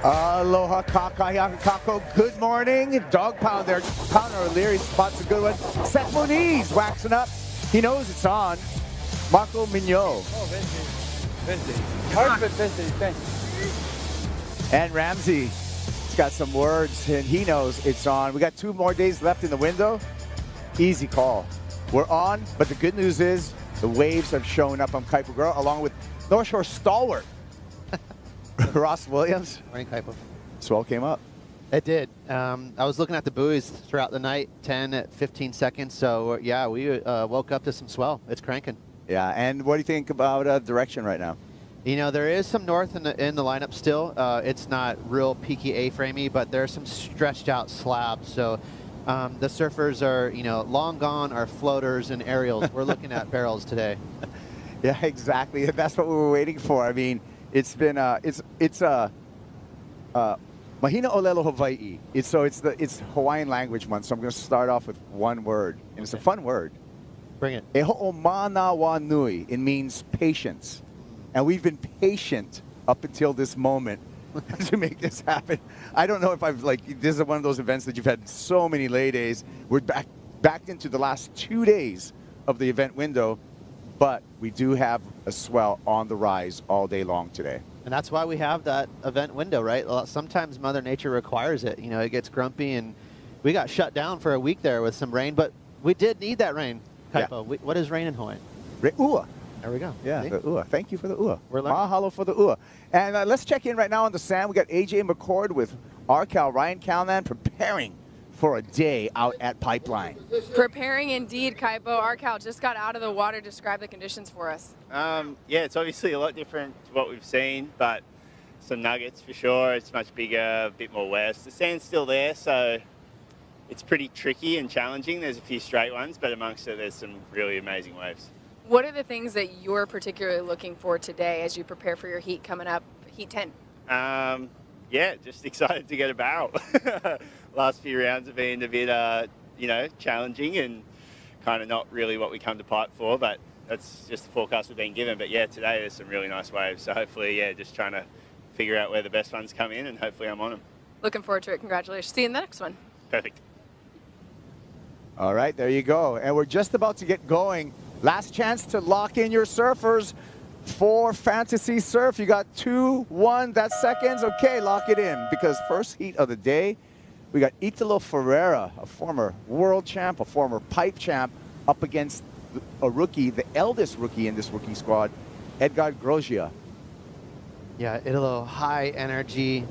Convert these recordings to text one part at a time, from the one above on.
Aloha kakayaka kako. Good morning. Dog pound there. Pounder O'Leary spots a good one. Seth Moniz waxing up. He knows it's on. Marco Mignot. Oh, Vinci. Perfect, Vinci. Thanks. And Ramsey. He's got some words and he knows it's on. We got 2 more days left in the window. Easy call. We're on, but the good news is the waves have shown up on Kaipo Girl along with North Shore stalwart Ross Williams. Morning, Kaipo. Swell came up. It did. I was looking at the buoys throughout the night, 10 at 15 seconds. So, yeah, we woke up to some swell. It's cranking. Yeah, and what do you think about direction right now? You know, there is some north in the lineup still. It's not real peaky A-framey, but there's some stretched out slabs. So the surfers are, you know, long gone are floaters and aerials. We're looking at barrels today. Yeah, exactly. That's what we were waiting for. I mean, it's been Mahina Olelo Hawaii. It's Hawaiian language month, so I'm going to start off with one word, and it's a fun word. Bring it. E ho'omana wa nui. It means patience, and we've been patient up until this moment to make this happen. I don't know if this is one of those events that you've had so many lay days. We're back into the last 2 days of the event window, but we do have a swell on the rise all day long today. And that's why we have that event window, right? Sometimes Mother Nature requires it. You know, it gets grumpy, and we got shut down for a week there with some rain, but we did need that rain, Kaipo. Yeah. What is rain in Hawaii? Ua. There we go. Yeah, the ua. Thank you for the ua. We're learning. Mahalo for the ua. And let's check in right now on the sand. We got AJ McCord with RCal, Ryan Calnan, preparing for a day out at Pipeline. Preparing indeed, Kaipo. RCal just got out of the water. Describe the conditions for us. Yeah, it's obviously a lot different to what we've seen, but some nuggets for sure. It's much bigger, a bit more west. The sand's still there, so it's pretty tricky and challenging. There's a few straight ones, but amongst it, there's some really amazing waves. What are the things that you're particularly looking for today as you prepare for your heat coming up, Heat 10? Yeah, just excited to get a barrel. Last few rounds have been a bit, challenging and kind of not really what we come to pipe for, but that's just the forecast we've been given. But yeah, today there's some really nice waves. So hopefully, yeah, just trying to figure out where the best ones come in, and hopefully I'm on them. Looking forward to it. Congratulations. See you in the next one. Perfect. All right, there you go. And we're just about to get going. Last chance to lock in your surfers for Fantasy Surf. You got 2, 1, that's seconds. Okay, lock it in, because first heat of the day, we got Italo Ferreira, a former world champ, a former pipe champ, up against a rookie, the eldest rookie in this rookie squad, Edgar Grosjean. Yeah, Italo, high energy,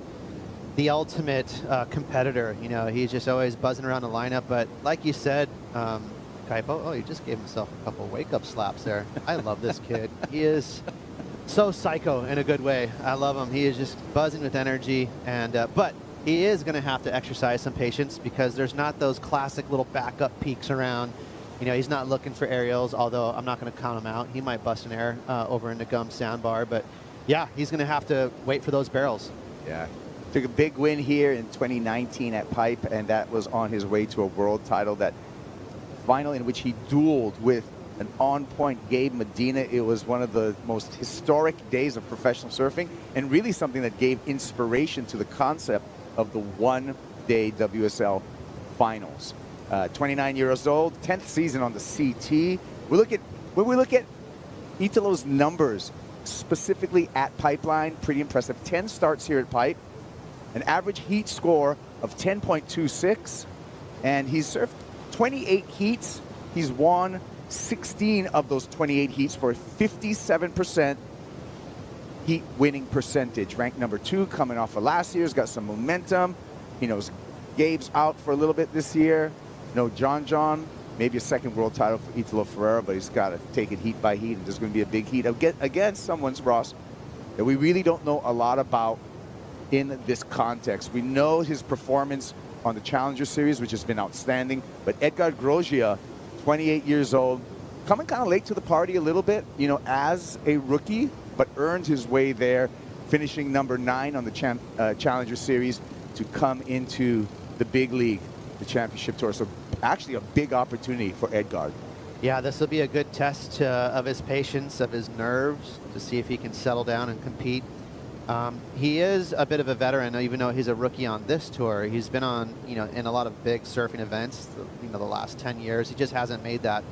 the ultimate competitor. You know, he's just always buzzing around the lineup. But like you said, Kaipo, oh, he just gave himself a couple wake-up slaps there. I love this kid. He is so psycho in a good way. I love him. He is just buzzing with energy. And but he is going to have to exercise some patience, because there's not those classic little backup peaks around. You know, he's not looking for aerials, although I'm not going to count him out. He might bust an air over into Gum Sandbar. But, yeah, he's going to have to wait for those barrels. Yeah. Took a big win here in 2019 at Pipe, and that was on his way to a world title. That final in which he dueled with an on-point Gabe Medina. It was one of the most historic days of professional surfing, and really something that gave inspiration to the concept of the one-day WSL finals. 29 years old, 10th season on the CT. When we look at Italo's numbers, specifically at Pipeline, pretty impressive. 10 starts here at Pipe, an average heat score of 10.26, and he's surfed 28 heats. He's won 16 of those 28 heats for a 57% heat winning percentage. Ranked number 2 coming off of last year's, got some momentum. He knows Gabe's out for a little bit this year. No John, maybe a second world title for Italo Ferreira, but he's got to take it heat by heat, and there's going to be a big heat against someone's Ross that we really don't know a lot about in this context. We know his performance on the Challenger Series, which has been outstanding, but Edgar Grosjean, 28 years old, coming kind of late to the party a little bit, you know, as a rookie, but earned his way there, finishing number 9 on the Challenger Series to come into the big league, the championship tour. So actually a big opportunity for Edgar. Yeah, this will be a good test of his patience, of his nerves, to see if he can settle down and compete. He is a bit of a veteran, even though he's a rookie on this tour. He's been on, you know, in a lot of big surfing events, you know, the last 10 years. He just hasn't made that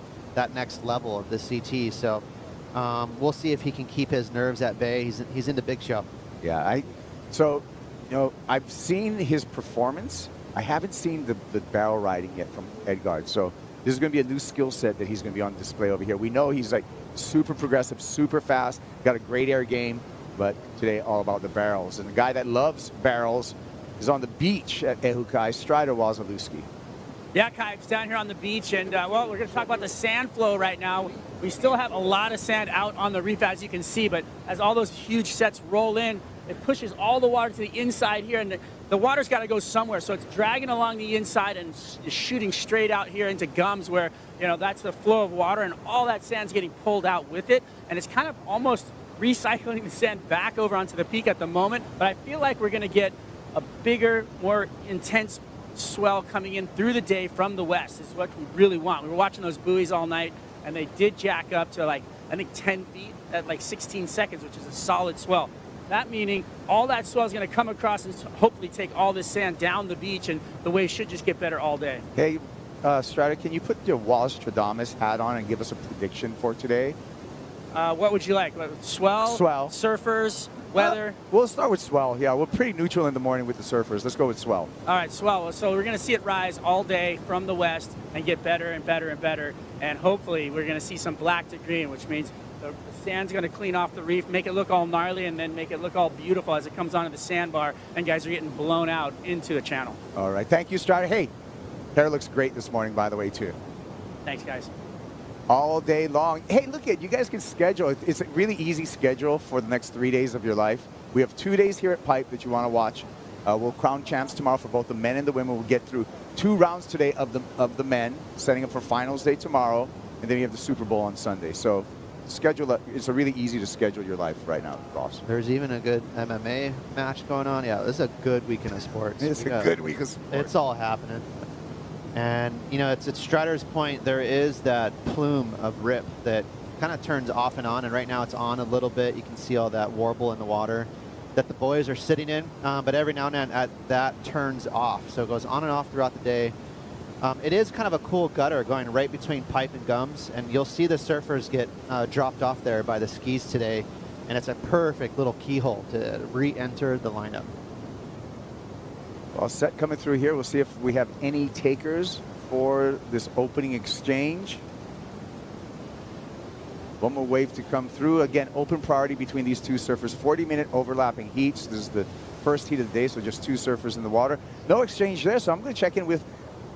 next level of the CT. So we'll see if he can keep his nerves at bay. He's in the big show. Yeah, so, you know, I've seen his performance. I haven't seen the barrel riding yet from Edgar. So this is going to be a new skill set that he's going to be on display over here. We know he's like super progressive, super fast, got a great air game. But today, all about the barrels. And the guy that loves barrels is on the beach at Ehukai, Strider Wazalewski. Yeah, Kai, it's down here on the beach, and well, we're going to talk about the sand flow right now. We still have a lot of sand out on the reef, as you can see, but as all those huge sets roll in, it pushes all the water to the inside here, and the water's got to go somewhere, so it's dragging along the inside and shooting straight out here into gums where, you know, that's the flow of water, and all that sand's getting pulled out with it, and it's kind of almost recycling the sand back over onto the peak at the moment, but I feel like we're going to get a bigger, more intense swell coming in through the day from the west. This is what we really want. We were watching those buoys all night, and they did jack up to, like, I think 10 feet at like 16 seconds, which is a solid swell. That meaning all that swell is going to come across and hopefully take all this sand down the beach, and the waves should just get better all day. Hey, Strider, can you put your Wallace-Stradamus hat on and give us a prediction for today? What would you like? Swell? Swell. Surfers? Weather? We'll start with swell. Yeah, we're pretty neutral in the morning with the surfers. Let's go with swell. All right, swell. So we're going to see it rise all day from the west and get better and better and better. And hopefully we're going to see some black to green, which means the sand's going to clean off the reef, make it look all gnarly, and then make it look all beautiful as it comes onto the sandbar, and guys are getting blown out into the channel. All right. Thank you, Strider. Hey, hair looks great this morning, by the way, too. Thanks, guys. All day long. Hey, look at you guys can schedule. It's a really easy schedule for the next 3 days of your life. We have 2 days here at Pipe that you want to watch. We'll crown champs tomorrow for both the men and the women. We'll get through 2 rounds today of the men, setting up for finals day tomorrow, and then you have the Super Bowl on Sunday. So it's a really easy to schedule your life right now, Ross. There's even a good MMA match going on. Yeah, this is a good weekend of sports. It's a good week of sports. It's all happening. And, you know, it's at Strider's point, there is that plume of rip that kind of turns off and on, and right now it's on a little bit. You can see all that warble in the water that the boys are sitting in, but every now and then that turns off. So it goes on and off throughout the day. It is kind of a cool gutter going right between Pipe and Gums, and you'll see the surfers get dropped off there by the skis today, and it's a perfect little keyhole to re-enter the lineup. Well, set coming through here. We'll see if we have any takers for this opening exchange. One more wave to come through. Again, open priority between these two surfers. 40-minute overlapping heats. This is the first heat of the day, so just 2 surfers in the water. No exchange there, so I'm going to check in with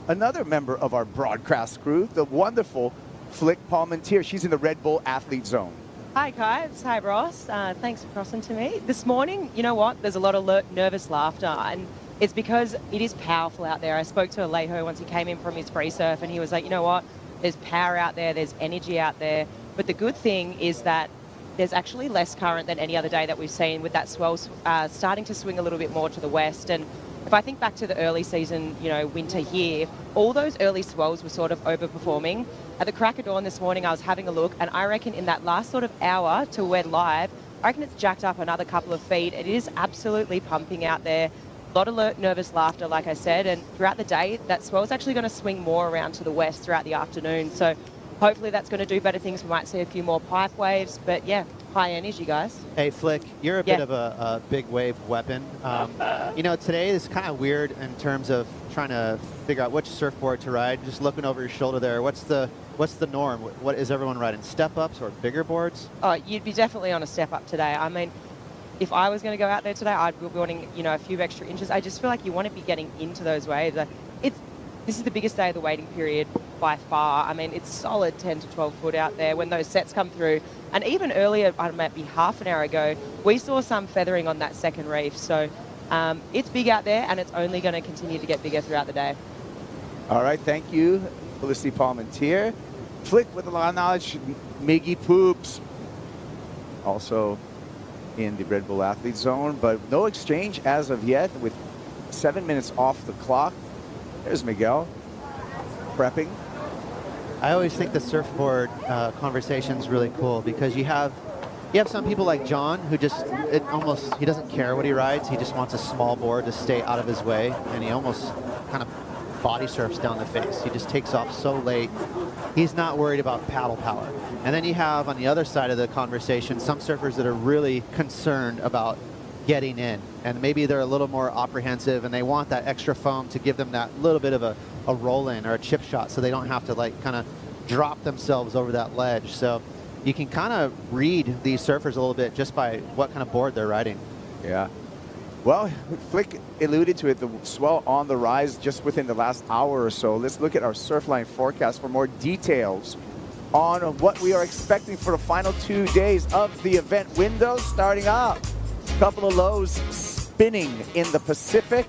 another member of our broadcast crew, the wonderful Flick Palmentier. She's in the Red Bull Athlete Zone. Hi, Kybes. Hi, Ross. Thanks for crossing to me. This morning, you know what? There's a lot of nervous laughter, and it's because it is powerful out there. I spoke to Alejo once he came in from his free surf, and he was like, you know what? There's power out there. There's energy out there. But the good thing is that there's actually less current than any other day that we've seen, with that swell starting to swing a little bit more to the west. And if I think back to the early season, you know, winter here, all those early swells were sort of overperforming. At the crack of dawn this morning, I was having a look, and I reckon in that last sort of hour till we're live, I reckon it's jacked up another couple of feet. It is absolutely pumping out there. A lot of nervous laughter, like I said, and throughout the day, that swell is actually going to swing more around to the west throughout the afternoon. So hopefully that's going to do better things. We might see a few more pipe waves, but yeah, high energy, guys. Hey, Flick, you're a bit of a big wave weapon. You know, today is kind of weird in terms of trying to figure out which surfboard to ride. Just looking over your shoulder there, what's the norm? What is everyone riding? Step-ups or bigger boards? Oh, you'd be definitely on a step-up today. I mean, if I was going to go out there today, I'd be wanting, you know, a few extra inches. I just feel like you want to be getting into those waves. This is the biggest day of the waiting period by far. I mean, it's solid 10 to 12 foot out there when those sets come through. And even earlier, I might be half an hour ago, we saw some feathering on that second reef. So It's big out there, and it's only going to continue to get bigger throughout the day. All right, thank you, Felicity Palmentier. Flick with a lot of knowledge, Miggy Poops, also in the Red Bull Athlete Zone, but no exchange as of yet with 7 minutes off the clock. There's Miguel prepping. I always think the surfboard conversation is really cool because you have some people like John who just he doesn't care what he rides. He just wants a small board to stay out of his way, and he almost kind of body surfs down the face. He just takes off so late. He's not worried about paddle power. And then you have on the other side of the conversation some surfers that are really concerned about getting in, and maybe they're a little more apprehensive and they want that extra foam to give them that little bit of a roll in or a chip shot so they don't have to like kind of drop themselves over that ledge. So you can kind of read these surfers a little bit just by what kind of board they're riding. Yeah. Well, Flick alluded to it, the swell on the rise just within the last hour or so. Let's look at our Surfline forecast for more details on what we are expecting for the final 2 days of the event window. Starting up, a couple of lows spinning in the Pacific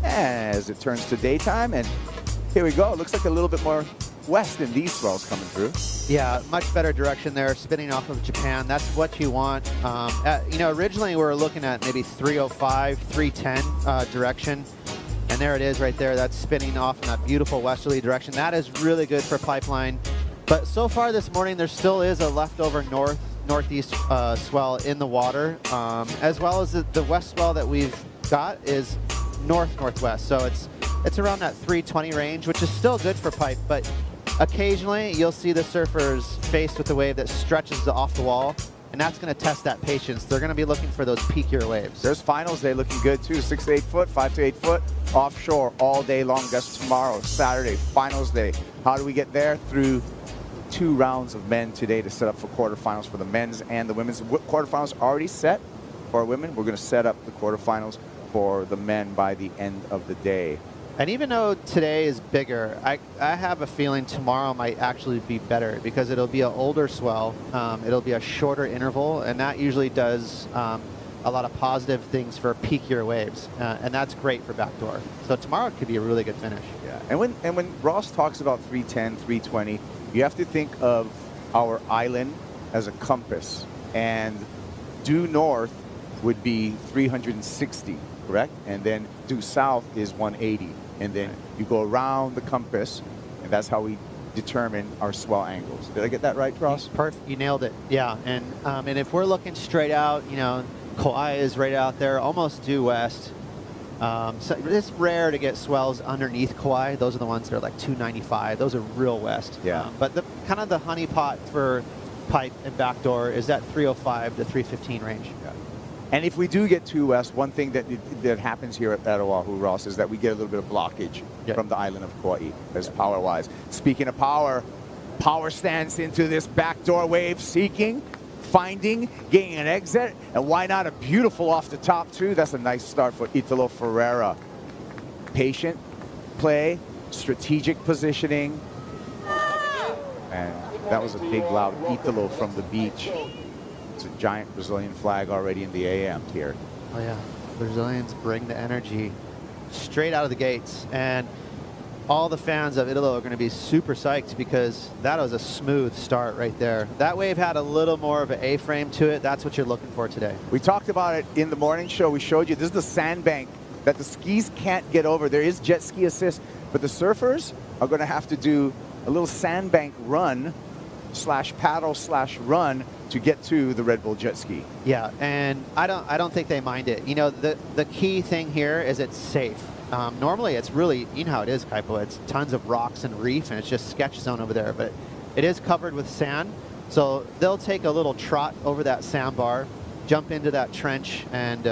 as it turns to daytime. And here we go. It looks like a little bit more west in these swells coming through. Yeah, much better direction there, spinning off of Japan. That's what you want. Originally we were looking at maybe 305, 310 direction. And there it is right there. That's spinning off in that beautiful westerly direction. That is really good for pipeline. But so far this morning, there still is a leftover northeast swell in the water, as well as the west swell that we've got is northwest. So it's around that 320 range, which is still good for pipe. But occasionally, you'll see the surfers faced with a wave that stretches off the wall, and that's going to test that patience. They're going to be looking for those peakier waves. There's finals day looking good too. 6 to 8 foot, 5 to 8 foot, offshore all day long. That's tomorrow, Saturday, finals day. How do we get there? Through 2 rounds of men today to set up for quarterfinals for the men's and the women's. Quarterfinals already set for women. We're going to set up the quarterfinals for the men by the end of the day. And even though today is bigger, I have a feeling tomorrow might actually be better because it'll be an older swell. It'll be a shorter interval, and that usually does a lot of positive things for peakier waves, and that's great for backdoor. So tomorrow could be a really good finish. Yeah, and when Ross talks about 310, 320, you have to think of our island as a compass, and due north would be 360, correct? And then due south is 180. And then you go around the compass, and that's how we determine our swell angles. Did I get that right, Ross? Perfect. You nailed it. Yeah. And if we're looking straight out, Kauai is right out there, almost due west. So it's rare to get swells underneath Kauai. Those are the ones that are like 295. Those are real west. Yeah. But the kind of the honeypot for pipe and backdoor is that 305 to 315 range. Yeah. And if we do get too west, one thing that happens here at Oahu, Ross, is that we get a little bit of blockage from the island of Kauai, as power-wise. Speaking of power stands into this backdoor wave, seeking, finding, gaining an exit, and why not a beautiful off the top too? That's a nice start for Italo Ferreira. Patient play, strategic positioning, and that was a big loud Italo from the beach. It's a giant Brazilian flag already in the AM here. Oh yeah, Brazilians bring the energy straight out of the gates, and all the fans of Italo are going to be super psyched because that was a smooth start right there. That wave had a little more of an A-frame to it. That's what you're looking for today. We talked about it in the morning show. We showed you this is the sandbank that the skis can't get over. There is jet ski assist, but the surfers are going to have to do a little sandbank run / paddle / run to get to the Red Bull jet ski. Yeah, and I don't think they mind it. The key thing here is it's safe. Normally it's really, how it is, Kaipo. It's tons of rocks and reef, and it's just sketch zone over there. But it is covered with sand, so they'll take a little trot over that sandbar, jump into that trench, and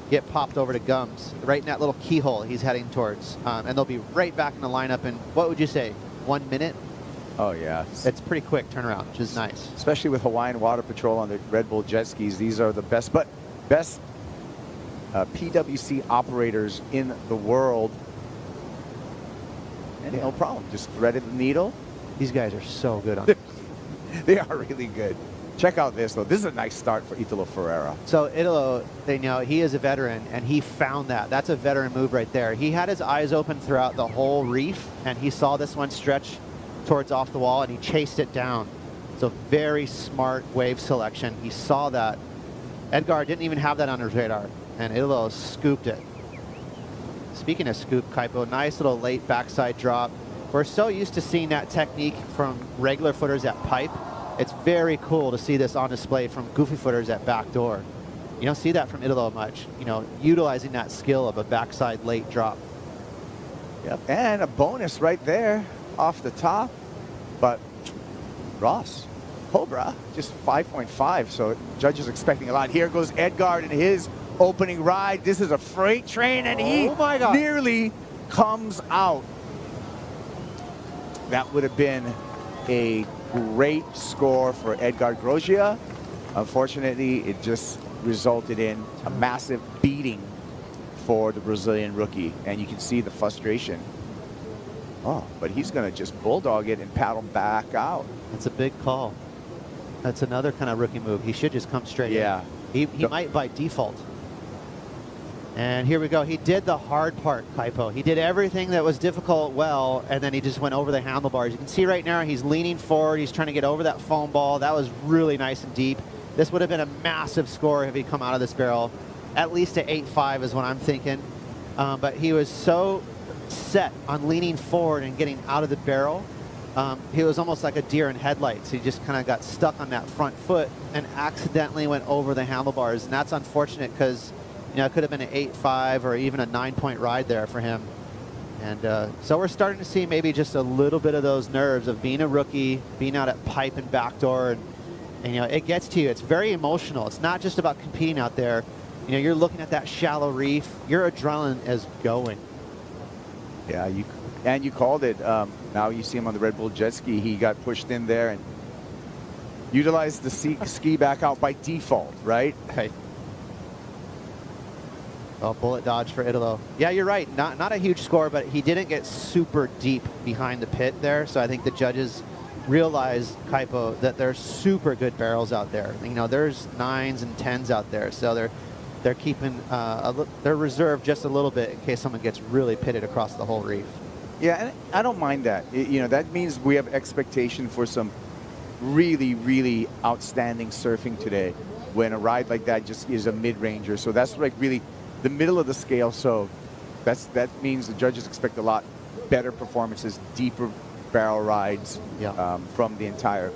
get popped over to Gums, right in that little keyhole he's heading towards. And they'll be right back in the lineup in, what would you say, 1 minute? Oh, yeah. It's pretty quick turnaround, which is nice. Especially with Hawaiian Water Patrol on the Red Bull jet skis. These are the best PWC operators in the world. And no problem. Just threaded the needle. These guys are so good on it. They are really good. Check out this, though. This is a nice start for Italo Ferreira. So Italo, you know, he is a veteran, and he found that. That's a veteran move right there. He had his eyes open throughout the whole reef, and he saw this one stretch towards off the wall, and he chased it down. So very smart wave selection. He saw that. Edgar didn't even have that on his radar, and Italo scooped it. Speaking of scoop, Kaipo, nice little late backside drop. We're so used to seeing that technique from regular footers at pipe. It's very cool to see this on display from goofy footers at backdoor. You don't see that from Italo much, you know, utilizing that skill of a backside late drop. Yep, and a bonus right there off the top. But Ross, Cobra, just 5.5, so judges expecting a lot. Here goes Edgar in his opening ride. This is a freight train, and he nearly comes out. That would have been a great score for Edgar Grosjean. Unfortunately, it just resulted in a massive beating for the Brazilian rookie, and you can see the frustration. Oh, but he's going to just bulldog it and paddle back out. That's a big call. That's another kind of rookie move. He should just come straight in. He might by default. And here we go. He did the hard part, Kaipo. He did everything that was difficult well, and then he just went over the handlebars. You can see right now he's leaning forward. He's trying to get over that foam ball. That was really nice and deep. This would have been a massive score if he come out of this barrel. At least a 8.5 is what I'm thinking. But he was so set on leaning forward and getting out of the barrel. He was almost like a deer in headlights. He just kind of got stuck on that front foot and accidentally went over the handlebars. And that's unfortunate because, you know, it could have been an 8.5 or even a 9-point ride there for him. And so we're starting to see maybe just a little bit of those nerves of being a rookie, being out at pipe and backdoor. And you know, it gets to you. It's very emotional. It's not just about competing out there. You know, you're looking at that shallow reef. Your adrenaline is going. Yeah, you called it. Now you see him on the Red Bull jet ski. He got pushed in there and utilized the ski back out by default, right? Okay. Oh, bullet dodge for Italo. Yeah, you're right. Not a huge score, but he didn't get super deep behind the pit there. So I think the judges realize, Kaipo, that there's super good barrels out there. You know, there's 9s and 10s out there. So they're keeping they're reserved just a little bit in case someone gets really pitted across the whole reef. Yeah, and I don't mind that. You know, that means we have expectation for some really, really outstanding surfing today when a ride like that just is a mid-ranger. So that's like really the middle of the scale. So that means the judges expect a lot better performances, deeper barrel rides from the entire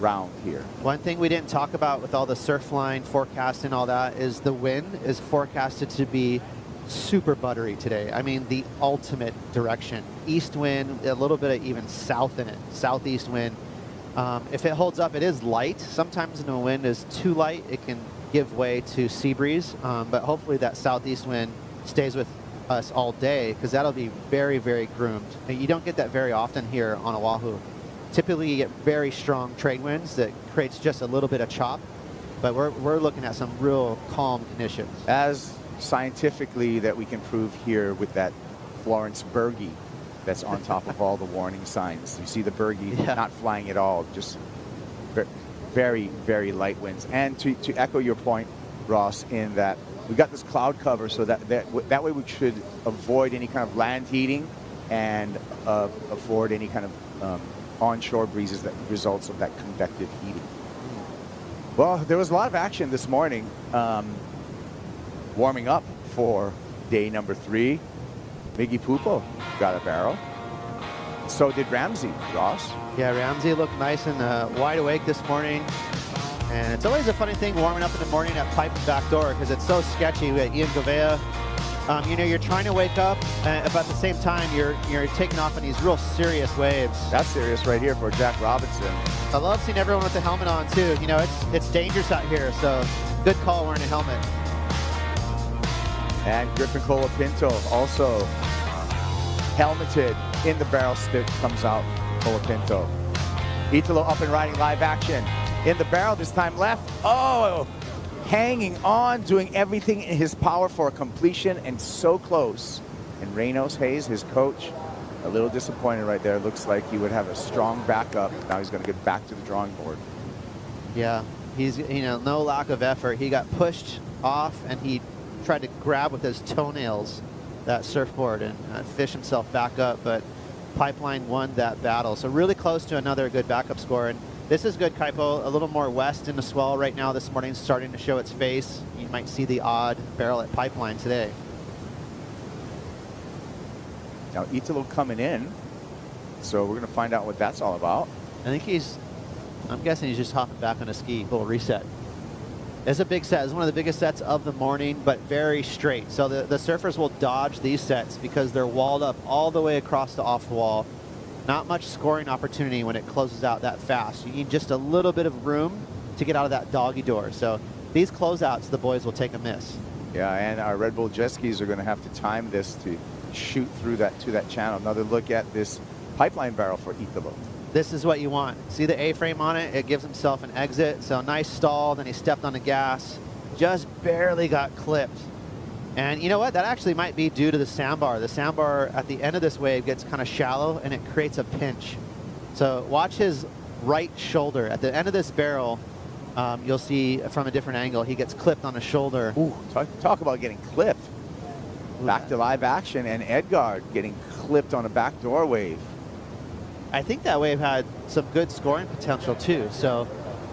round here. One thing we didn't talk about with all the surf line forecast and all that is the wind is forecasted to be super buttery today. I mean, the ultimate direction. East wind, a little bit of even south in it, southeast wind. If it holds up, it is light. Sometimes when the wind is too light, it can give way to sea breeze, but hopefully that southeast wind stays with us all day because that'll be very, very groomed. And you don't get that very often here on Oahu. Typically, you get very strong trade winds that creates just a little bit of chop, but we're looking at some real calm conditions. As scientifically that we can prove here with that Florence Berge that's on top of all the warning signs. You see the Berge not flying at all, just very, very light winds. And to echo your point, Ross, in that we got this cloud cover so that way we should avoid any kind of land heating and avoid any kind of onshore breezes that results of that convective heating. Well, there was a lot of action this morning warming up for day number 3. Miggy Pupo got a barrel. So did Ramsey, Ross. Yeah, Ramsey looked nice and wide awake this morning. And it's always a funny thing warming up in the morning at pipe and backdoor because it's so sketchy. We got Ian Govea. You know, you're trying to wake up, but at the same time, you're taking off on these real serious waves. That's serious right here for Jack Robinson. I love seeing everyone with the helmet on too. You know, it's dangerous out here, so good call wearing a helmet. And Griffin Colapinto also helmeted in the barrel spit comes out. Colapinto. Italo up and riding live action in the barrel this time left. Oh, hanging on, doing everything in his power for a completion and so close. And Reynolds Hayes, his coach, a little disappointed right there. Looks like he would have a strong backup. Now he's going to get back to the drawing board. Yeah, he's, no lack of effort. He got pushed off and he tried to grab with his toenails that surfboard and fish himself back up, but Pipeline won that battle. So really close to another good backup score. And this is good, Kaipo. A little more west in the swell right now this morning, starting to show its face. You might see the odd barrel at Pipeline today. Now Italo coming in, so we're going to find out what that's all about. I think I'm guessing he's just hopping back on a ski, little reset. It's a big set. It's one of the biggest sets of the morning, but very straight. So the surfers will dodge these sets because they're walled up all the way across the off wall. Not much scoring opportunity when it closes out that fast. You need just a little bit of room to get out of that doggy door. So these closeouts, the boys will take a miss. Yeah, and our Red Bull jet skis are going to have to time this to shoot through that to that channel. Another look at this Pipeline barrel for Italo. This is what you want. See the A-frame on it? It gives himself an exit. So nice stall, then he stepped on the gas. Just barely got clipped. And you know what? That actually might be due to the sandbar. The sandbar at the end of this wave gets kind of shallow and it creates a pinch. So watch his right shoulder. At the end of this barrel, you'll see from a different angle, he gets clipped on the shoulder. Ooh, talk about getting clipped. Back to live action, and Edgard getting clipped on a backdoor wave. I think that wave had some good scoring potential too. So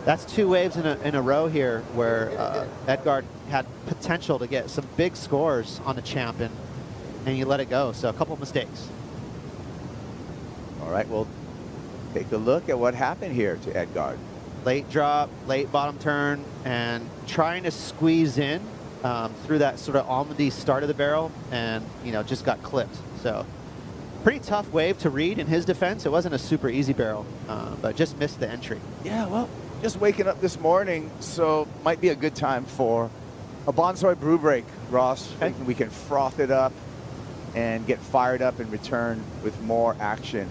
that's two waves in a row here where Edgard had potential to get some big scores on the champ, and you let it go. So a couple of mistakes. All right, we'll take a look at what happened here to Edgard. Late drop, late bottom turn, and trying to squeeze in through that sort of almondy start of the barrel, and just got clipped. So pretty tough wave to read in his defense. It wasn't a super easy barrel, but just missed the entry. Yeah, well, just waking up this morning, so might be a good time for a Bonsoy brew break, Ross. Okay. We can froth it up and get fired up and return with more action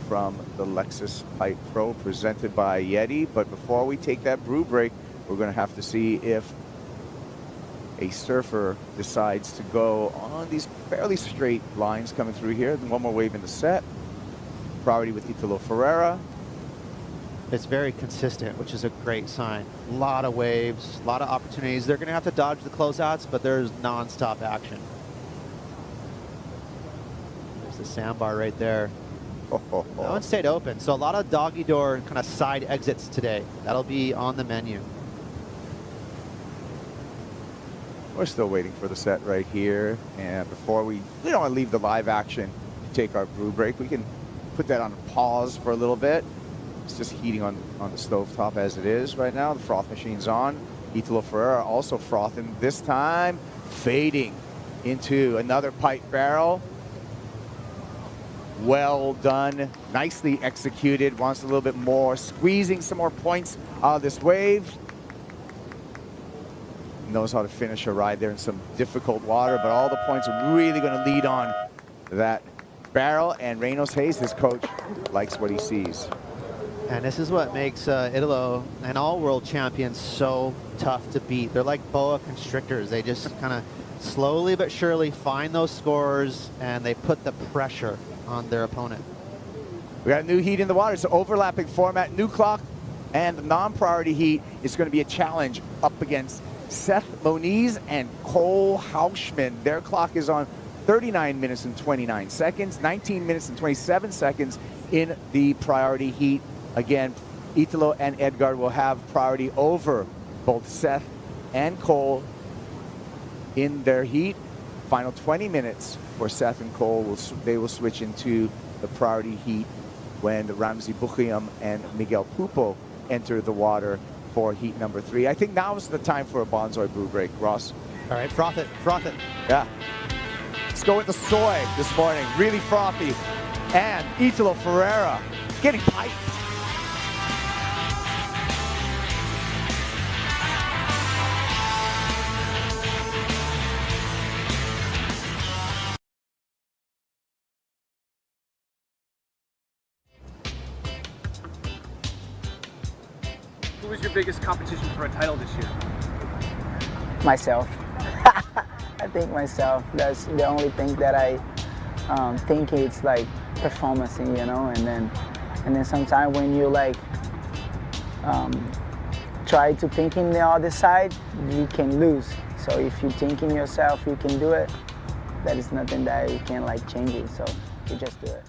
from the Lexus Pipe Pro presented by YETI. But before we take that brew break, we're going to have to see if a surfer decides to go on these fairly straight lines coming through here. One more wave in the set. Priority with Italo Ferreira. It's very consistent, which is a great sign. A lot of waves, a lot of opportunities. They're going to have to dodge the closeouts, but there's non-stop action. There's the sandbar right there. That one stayed open. So a lot of doggy door kind of side exits today. That'll be on the menu. We're still waiting for the set right here. And before we don't want to leave the live action to take our brew break. We can put that on pause for a little bit. It's just heating on the stovetop as it is right now. The froth machine's on. Italo Ferreira also frothing, this time fading into another pipe barrel. Well done, nicely executed, wants a little bit more, squeezing some more points out of this wave. Knows how to finish a ride there in some difficult water, but all the points are really going to lead on that barrel, and Reynolds Hayes, his coach, likes what he sees. And this is what makes Italo and all world champions so tough to beat. They're like boa constrictors. They just kind of slowly but surely find those scores, and they put the pressure on their opponent. We got a new heat in the water. It's an overlapping format. New clock and the non-priority heat is going to be a challenge up against Seth Moniz and Cole Hauschman. Their clock is on 39 minutes and 29 seconds, 19 minutes and 27 seconds in the priority heat. Again, Italo and Edgard will have priority over both Seth and Cole in their heat. Final 20 minutes for Seth and Cole. They will switch into the priority heat when Ramzi Boukhiyam and Miguel Pupo enter the water for heat number 3. I think now is the time for a Bonsoy brew break, Ross. All right, froth it, froth it. Yeah. Let's go with the soy this morning. Really frothy. And Italo Ferreira getting piped. Who was your biggest competition for a title this year? Myself. I think myself. That's the only thing that I think it's like performance, and then sometimes when you like try to think in the other side, you can lose. So if you think in yourself you can do it, that is nothing that you can like change it. So you just do it.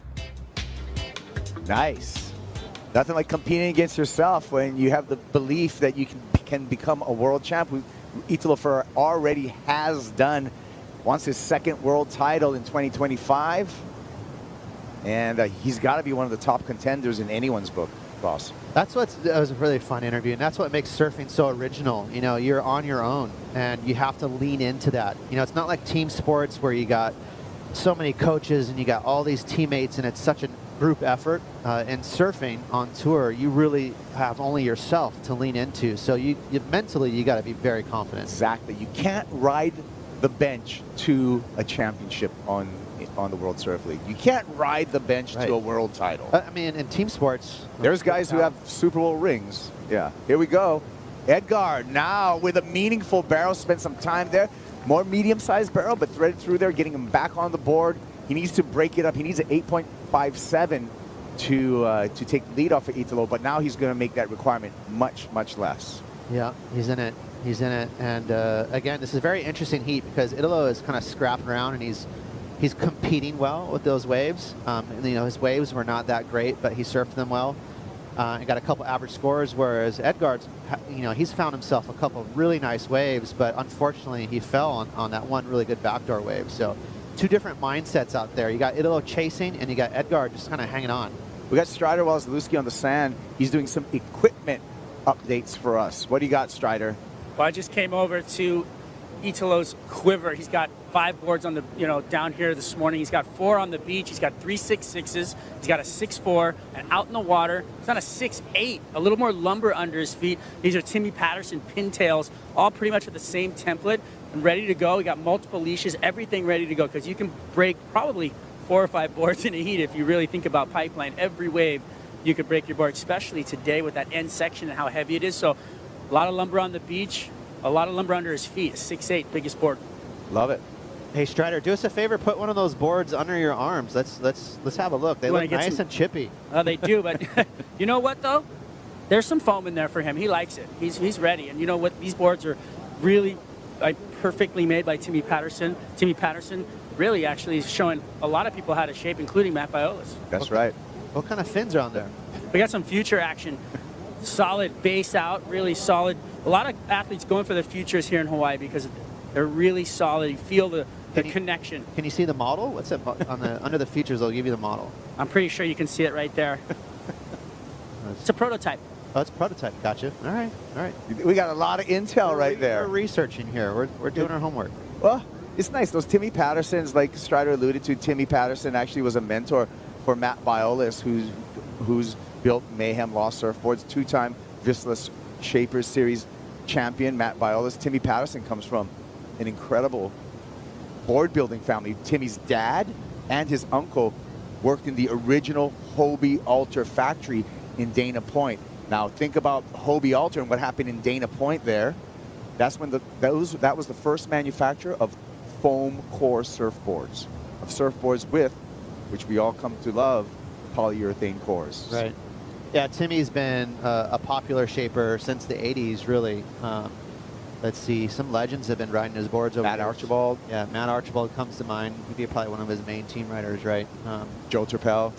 Nice. Nothing like competing against yourself when you have the belief that you can become a world champ. Italo Ferreira already has done, wants his second world title in 2025. And he's got to be one of the top contenders in anyone's book, boss. That was a really fun interview, and that's what makes surfing so original. You know, you're on your own, and you have to lean into that. You know, it's not like team sports where you got so many coaches and you got all these teammates, and it's such a group effort. In surfing on tour, you really have only yourself to lean into. So you mentally, you got to be very confident. Exactly. You can't ride the bench to a championship on the World Surf League. You can't ride the bench to a world title. I mean, in team sports, there's guys who have Super Bowl rings. Yeah. Here we go. Edgar now with a meaningful barrel. Spent some time there. More medium-sized barrel, but threaded through there, getting him back on the board. He needs to break it up. He needs an 8.57 to take the lead off of Italo, but now he's going to make that requirement much, much less. Yeah, he's in it. He's in it. And again, this is a very interesting heat because Italo is kind of scrapping around, and he's competing well with those waves. And, you know, his waves were not that great, but he surfed them well. And got a couple average scores, whereas Edgar's, you know, he's found himself a couple really nice waves, but unfortunately he fell on that one really good backdoor wave. So two different mindsets out there. You got Italo chasing, and you got Edgar just kind of hanging on. We got Strider Wozlewski on the sand. He's doing some equipment updates for us. What do you got, Strider? Well, I just came over to Italo's quiver. He's got 5 boards on the, down here this morning. He's got 4 on the beach. He's got 3 6.6s. He's got a 6.4, and out in the water, he's on a 6.8, a little more lumber under his feet. These are Timmy Patterson pintails, all pretty much with the same template and ready to go. We got multiple leashes, everything ready to go, because you can break probably 4 or 5 boards in a heat if you really think about pipeline. Every wave, you could break your board, especially today with that end section and how heavy it is. So a lot of lumber on the beach, a lot of lumber under his feet. 6.8, biggest board. Love it. Hey, Strider, do us a favor. Put one of those boards under your arms. Let's have a look. They look nice and chippy. They do, but you know what, though? There's some foam in there for him. He likes it. He's ready. And you know what? These boards are really perfectly made by Timmy Patterson. Timmy Patterson really actually is showing a lot of people how to shape, including Matt Biolas. That's right. What kind of fins are on there? We got some future action. Solid base out, really solid. A lot of athletes going for the futures here in Hawaii because they're really solid. You feel the connection. Can you see the model? What's it on the under the features? They'll give you the model. I'm pretty sure you can see it right there. It's a prototype. Oh, it's a prototype. Gotcha. All right. All right. We got a lot of intel right there. We're researching here. We're doing our homework. Well, it's nice. Those Timmy Pattersons, like Strider alluded to, Timmy Patterson actually was a mentor for Matt Biolas, who's built Mayhem Law surfboards, 2-time Vissla Shapers Series champion. Matt Biolas. Timmy Patterson comes from an incredible board building family. Timmy's dad and his uncle worked in the original Hobie Alter factory in Dana Point. Now think about Hobie Alter and what happened in Dana Point there. That's when that was the first manufacturer of foam core surfboards, with, which we all come to love, polyurethane cores. Right. Yeah, Timmy's been a popular shaper since the 80s, really. Let's see, some legends have been riding his boards over Matt Archibald. Yeah, Matt Archibald comes to mind. He'd be probably one of his main team riders, right? Joe Turpel.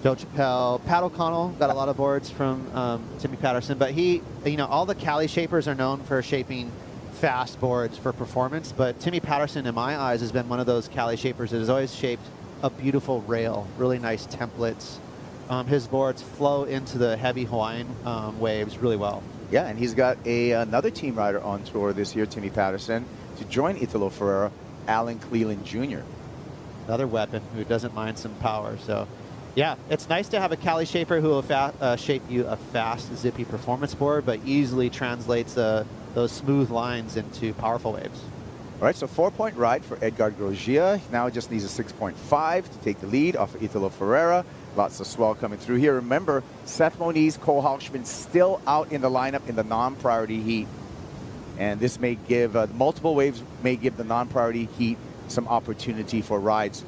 Pat O'Connell got a lot of boards from Timmy Patterson, but he, all the Cali shapers are known for shaping fast boards for performance, but Timmy Patterson, in my eyes, has been one of those Cali shapers that has always shaped a beautiful rail, really nice templates. His boards flow into the heavy Hawaiian waves really well. Yeah, and he's got another team rider on tour this year, Timmy Patterson, to join Italo Ferreira, Alan Cleland Jr. Another weapon who doesn't mind some power. So, yeah, it's nice to have a Cali shaper who will shape you a fast, zippy performance board, but easily translates those smooth lines into powerful waves. All right, so 4-point ride for Edgar Grosjean. Now just needs a 6.5 to take the lead off of Italo Ferreira. Lots of swell coming through here. Remember, Seth Moniz, Cole Hauchman still out in the lineup in the non-priority heat. And this may give, multiple waves may give the non-priority heat some opportunity for rides.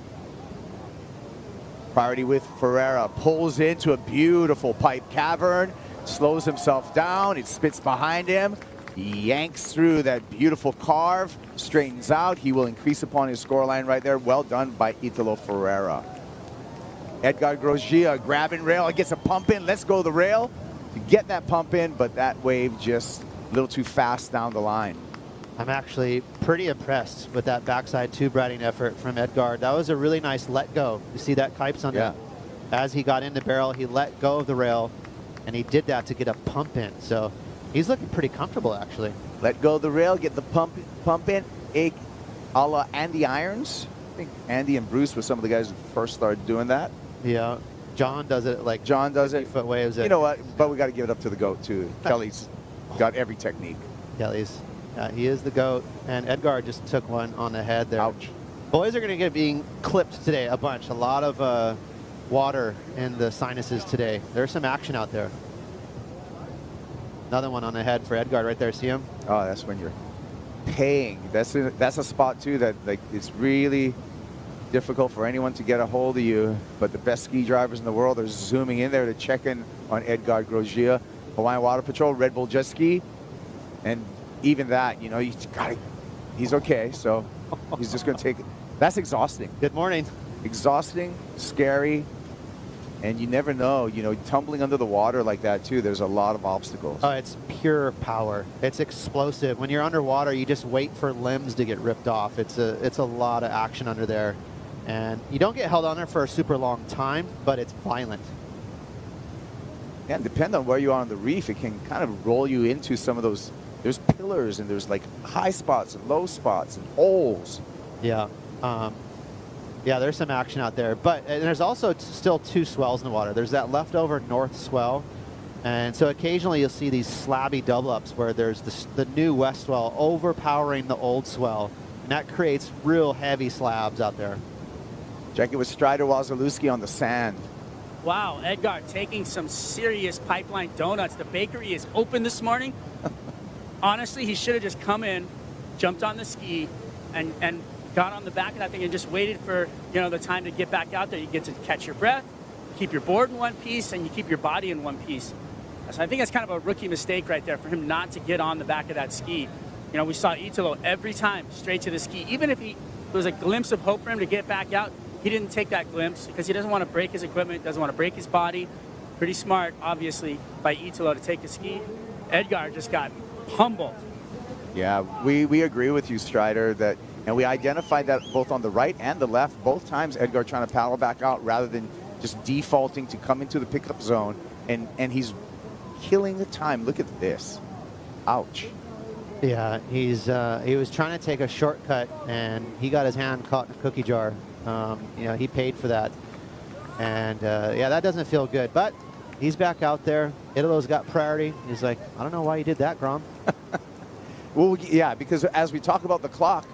Priority with Ferreira, pulls into a beautiful pipe cavern, slows himself down. It spits behind him. He yanks through that beautiful carve, straightens out. He will increase upon his scoreline right there. Well done by Italo Ferreira. Edgar Grosjean grabbing rail. It gets a pump in. Let's go the rail to get that pump in, but that wave just a little too fast down the line. I'm actually pretty impressed with that backside tube riding effort from Edgar. That was a really nice let go. You see that Kipes on that? As he got in the barrel, he let go of the rail, and he did that to get a pump in. So he's looking pretty comfortable, actually. Let go of the rail, get the pump in, a la Andy Irons. I think Andy and Bruce were some of the guys who first started doing that. Yeah, John does it like John does it. 50-foot waves. You know what? But we got to give it up to the GOAT too. Kelly's got every technique. Kelly's, he is the GOAT, and Edgar just took one on the head there. Ouch. Boys are going to get being clipped today a bunch. A lot of water in the sinuses today. There's some action out there. Another one on the head for Edgar right there. See him? Oh, that's when you're paying. That's a spot too that like it's really difficult for anyone to get a hold of you, but the best ski drivers in the world are zooming in there to check in on Edgar Grosjean, Hawaiian Water Patrol, Red Bull Jet Ski, and even that, you know, he's okay, so he's just going to take it. That's exhausting. Good morning. Exhausting, scary, and you never know, you know, tumbling under the water like that too, there's a lot of obstacles. Oh, it's pure power. It's explosive. When you're underwater, you just wait for limbs to get ripped off. It's a lot of action under there. And you don't get held on there for a super long time, but it's violent. Yeah, and depending on where you are on the reef, it can kind of roll you into some of those. There's pillars and there's like high spots and low spots and holes. Yeah. Yeah, there's some action out there. But and there's also still two swells in the water. There's that leftover north swell. And so occasionally you'll see these slabby double-ups where there's the new west swell overpowering the old swell. And that creates real heavy slabs out there. Check it with Strider Wazalewski on the sand. Wow, Edgar taking some serious pipeline donuts. The bakery is open this morning. Honestly, he should have just come in, jumped on the ski, and got on the back of that thing and just waited for, you know, the time to get back out there. You get to catch your breath, keep your board in one piece, and you keep your body in one piece. So I think that's kind of a rookie mistake right there for him not to get on the back of that ski. You know, we saw Italo every time straight to the ski. Even if there was a glimpse of hope for him to get back out, he didn't take that glimpse because he doesn't want to break his equipment, doesn't want to break his body. Pretty smart, obviously, by Italo to take the ski. Edgar just got humbled. Yeah, we agree with you, Strider, that, and we identified that both on the right and the left, both times Edgar trying to paddle back out rather than just defaulting to come into the pickup zone, and he's killing the time. Look at this. Ouch. Yeah, he was trying to take a shortcut, and he got his hand caught in a cookie jar. You know, he paid for that. And, yeah, that doesn't feel good. But he's back out there. Italo's got priority. He's like, I don't know why you did that, Grom. Well, yeah, because as we talk about the clock,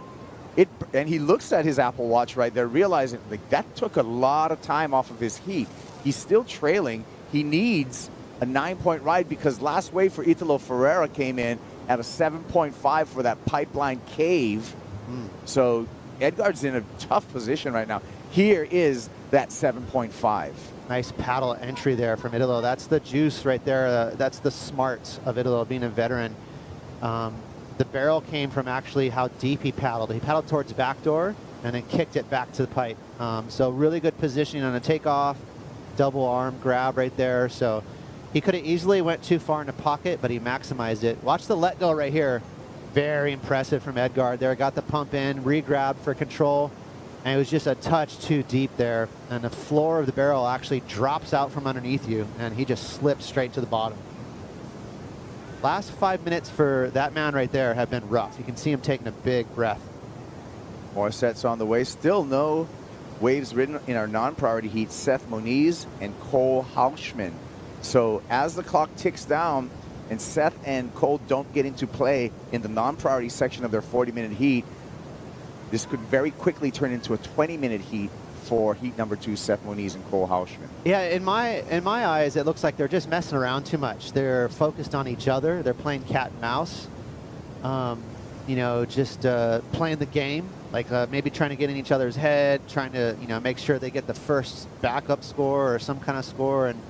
and he looks at his Apple Watch right there, realizing like that took a lot of time off of his heat. He's still trailing. He needs a 9-point ride because last wave for Italo Ferreira came in at a 7.5 for that pipeline cave. So Edgar's in a tough position right now. Here is that 7.5. Nice paddle entry there from Italo. That's the juice right there. That's the smarts of Italo being a veteran. The barrel came from actually how deep he paddled. He paddled towards the back door and then kicked it back to the pipe. So really good positioning on a takeoff, double arm grab right there. So he could have easily went too far in the pocket, but he maximized it. Watch the let go right here. Very impressive from Edgar there. Got the pump in, re-grabbed for control, and it was just a touch too deep there. And the floor of the barrel actually drops out from underneath you, and he just slipped straight to the bottom. Last 5 minutes for that man right there have been rough. You can see him taking a big breath. More sets on the way. Still no waves ridden in our non-priority heat. Seth Moniz and Cole Hauschman. So as the clock ticks down and Seth and Cole don't get into play in the non-priority section of their 40-minute heat, this could very quickly turn into a 20-minute heat for heat number 2, Seth Moniz and Cole Hauschman. Yeah, in my eyes, it looks like they're just messing around too much. They're focused on each other. They're playing cat and mouse. You know, just playing the game, like maybe trying to get in each other's head, trying to, you know, make sure they get the first backup score or some kind of score. And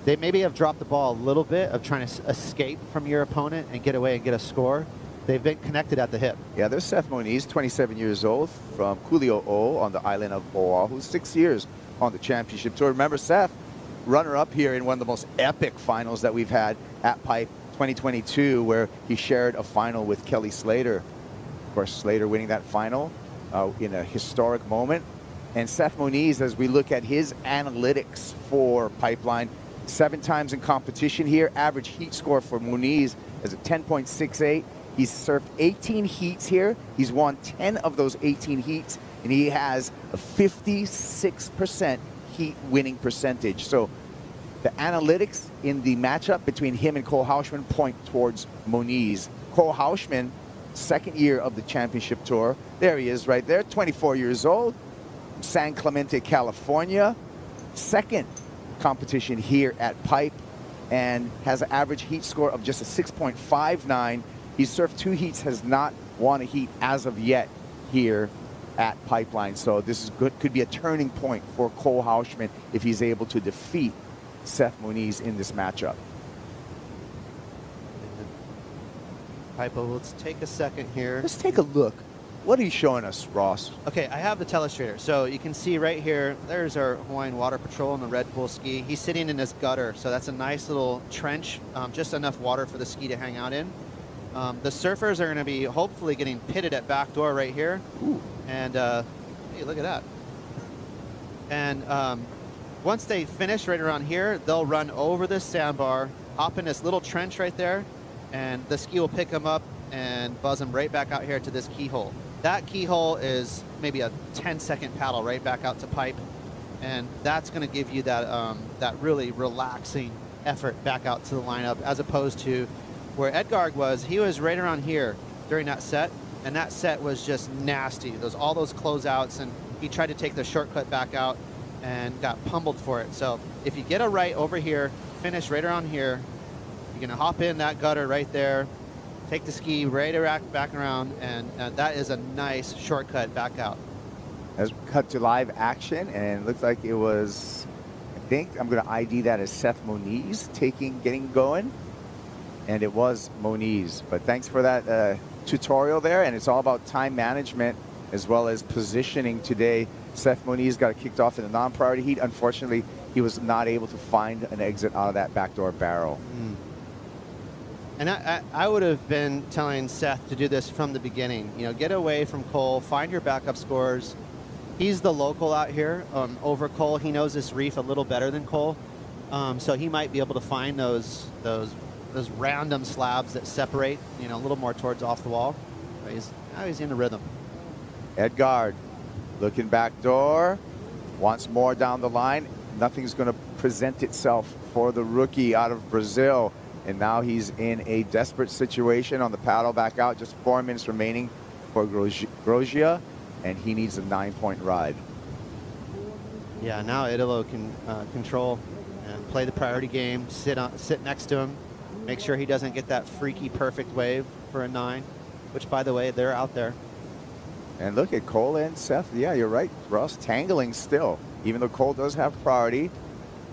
they maybe have dropped the ball a little bit of trying to escape from your opponent and get away and get a score. They've been connected at the hip. Yeah, there's Seth Moniz, 27 years old, from Kuli'o'o on the island of Oahu, 6 years on the championship tour. Remember, Seth, runner-up here in one of the most epic finals that we've had at Pipe 2022, where he shared a final with Kelly Slater. Of course, Slater winning that final in a historic moment. And Seth Moniz, as we look at his analytics for Pipeline, 7 times in competition here. Average heat score for Moniz is a 10.68. He's surfed 18 heats here. He's won 10 of those 18 heats, and he has a 56% heat winning percentage. So the analytics in the matchup between him and Cole Hauschman point towards Moniz. Cole Hauschman, second year of the championship tour. There he is right there, 24 years old, San Clemente, California. Second competition here at Pipe, and has an average heat score of just a 6.59. He's surfed 2 heats, has not won a heat as of yet here at Pipeline. So this is good, could be a turning point for Cole Hauschman if he's able to defeat Seth Moniz in this matchup. Pipo, let's take a second here. Let's take a look. What are you showing us, Ross? Okay, I have the telestrator. So you can see right here, there's our Hawaiian Water Patrol and the Red Bull ski. He's sitting in this gutter, so that's a nice little trench, just enough water for the ski to hang out in. The surfers are going to be hopefully getting pitted at backdoor right here. Ooh. And hey, look at that. And once they finish right around here, they'll run over this sandbar, hop in this little trench right there, and the ski will pick them up and buzz them right back out here to this keyhole. That keyhole is maybe a 10-second paddle right back out to Pipe, and that's going to give you that that really relaxing effort back out to the lineup, as opposed to where Edgard was. He was right around here during that set, and that set was just nasty. All those closeouts, and he tried to take the shortcut back out and got pummeled for it. So if you get a right over here, finish right around here, you're going to hop in that gutter right there, take the ski right back around, and that is a nice shortcut back out. As we cut to live action, and it looks like it was, I think I'm going to ID that as Seth Moniz getting going. And it was Moniz. But thanks for that tutorial there. And it's all about time management as well as positioning today. Seth Moniz got kicked off in the non-priority heat. Unfortunately, he was not able to find an exit out of that backdoor barrel. And I would have been telling Seth to do this from the beginning. You know, get away from Cole, find your backup scores. He's the local out here over Cole. He knows this reef a little better than Cole. So he might be able to find those random slabs that separate, you know, a little more towards off the wall. Now he's in the rhythm. Edgard looking back door, wants more down the line. Nothing's going to present itself for the rookie out of Brazil. And now he's in a desperate situation on the paddle back out. Just 4 minutes remaining for Grosjean, and he needs a 9-point ride. Yeah, now Italo can control and play the priority game, sit next to him, make sure he doesn't get that freaky perfect wave for a 9, which, by the way, they're out there. And look at Cole and Seth. Yeah, you're right, Ross. Tangling still, even though Cole does have priority.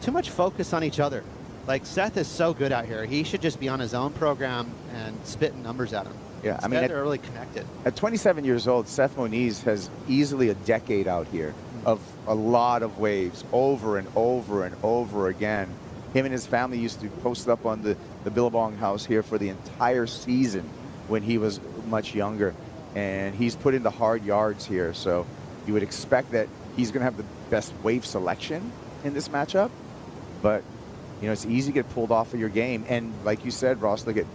Too much focus on each other. Like, Seth is so good out here. He should just be on his own program and spitting numbers at him. Yeah, I mean, they're really connected. At 27 years old, Seth Moniz has easily a decade out here of a lot of waves over and over and over again. Him and his family used to post up on the Billabong house here for the entire season when he was much younger. And he's put in the hard yards here. So you would expect that he's going to have the best wave selection in this matchup. But, you know, it's easy to get pulled off of your game. And like you said, Ross, look at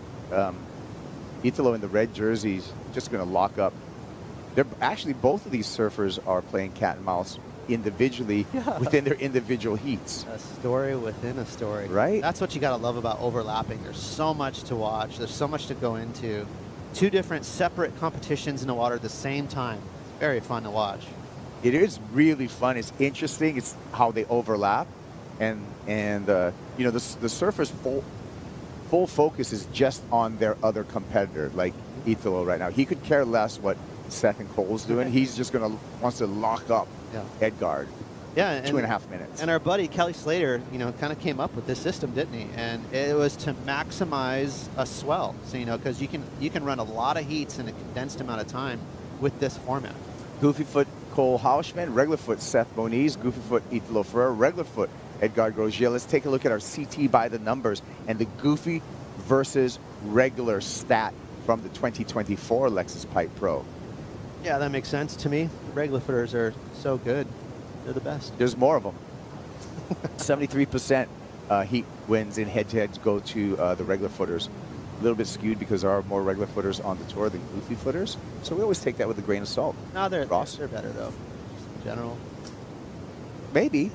Italo in the red jerseys, just going to lock up. They're actually, both of these surfers are playing cat and mouse individually within their individual heats. A story within a story. Right? That's what you got to love about overlapping. There's so much to watch. There's so much to go into. 2 different separate competitions in the water at the same time. It's very fun to watch. It is really fun. It's interesting. It's how they overlap. And you know, the surfers' full focus is just on their other competitor, like Italo right now. He could care less what Seth and Cole's doing. He's just wants to lock up Edgard. Yeah, and 2.5 minutes. And our buddy Kelly Slater, you know, kind of came up with this system, didn't he? And it was to maximize a swell. So, you know, because you can run a lot of heats in a condensed amount of time with this format. Goofy foot Cole Hauschman, regular foot Seth Moniz, goofy foot Italo Ferreira, regular foot Edgar Grosjean. Let's take a look at our CT by the numbers and the goofy versus regular stat from the 2024 Lexus Pipe Pro. Yeah, that makes sense to me. Regular footers are so good. They're the best. There's more of them. 73% heat wins in head-to-heads go to the regular footers. A little bit skewed because there are more regular footers on the tour than goofy footers. So we always take that with a grain of salt. No, they're Ross? they're better, though, just in general. Maybe.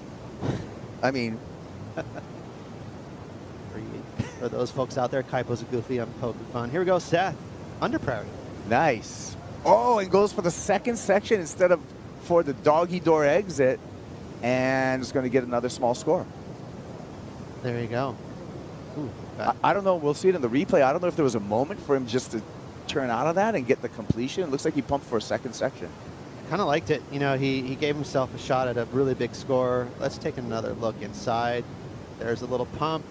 I mean, For those folks out there, Kaipo's a goofy. I'm poking fun. Here we go, Seth. Under priority. nice. Oh, and goes for the second section instead of for the doggy door exit. And is going to get another small score. There you go. Ooh, I don't know. We'll see it in the replay. I don't know if there was a moment for him just to turn out of that and get the completion. It looks like he pumped for a second section. kind of liked it. You know, he gave himself a shot at a really big score. Let's take another look inside. There's a little pump.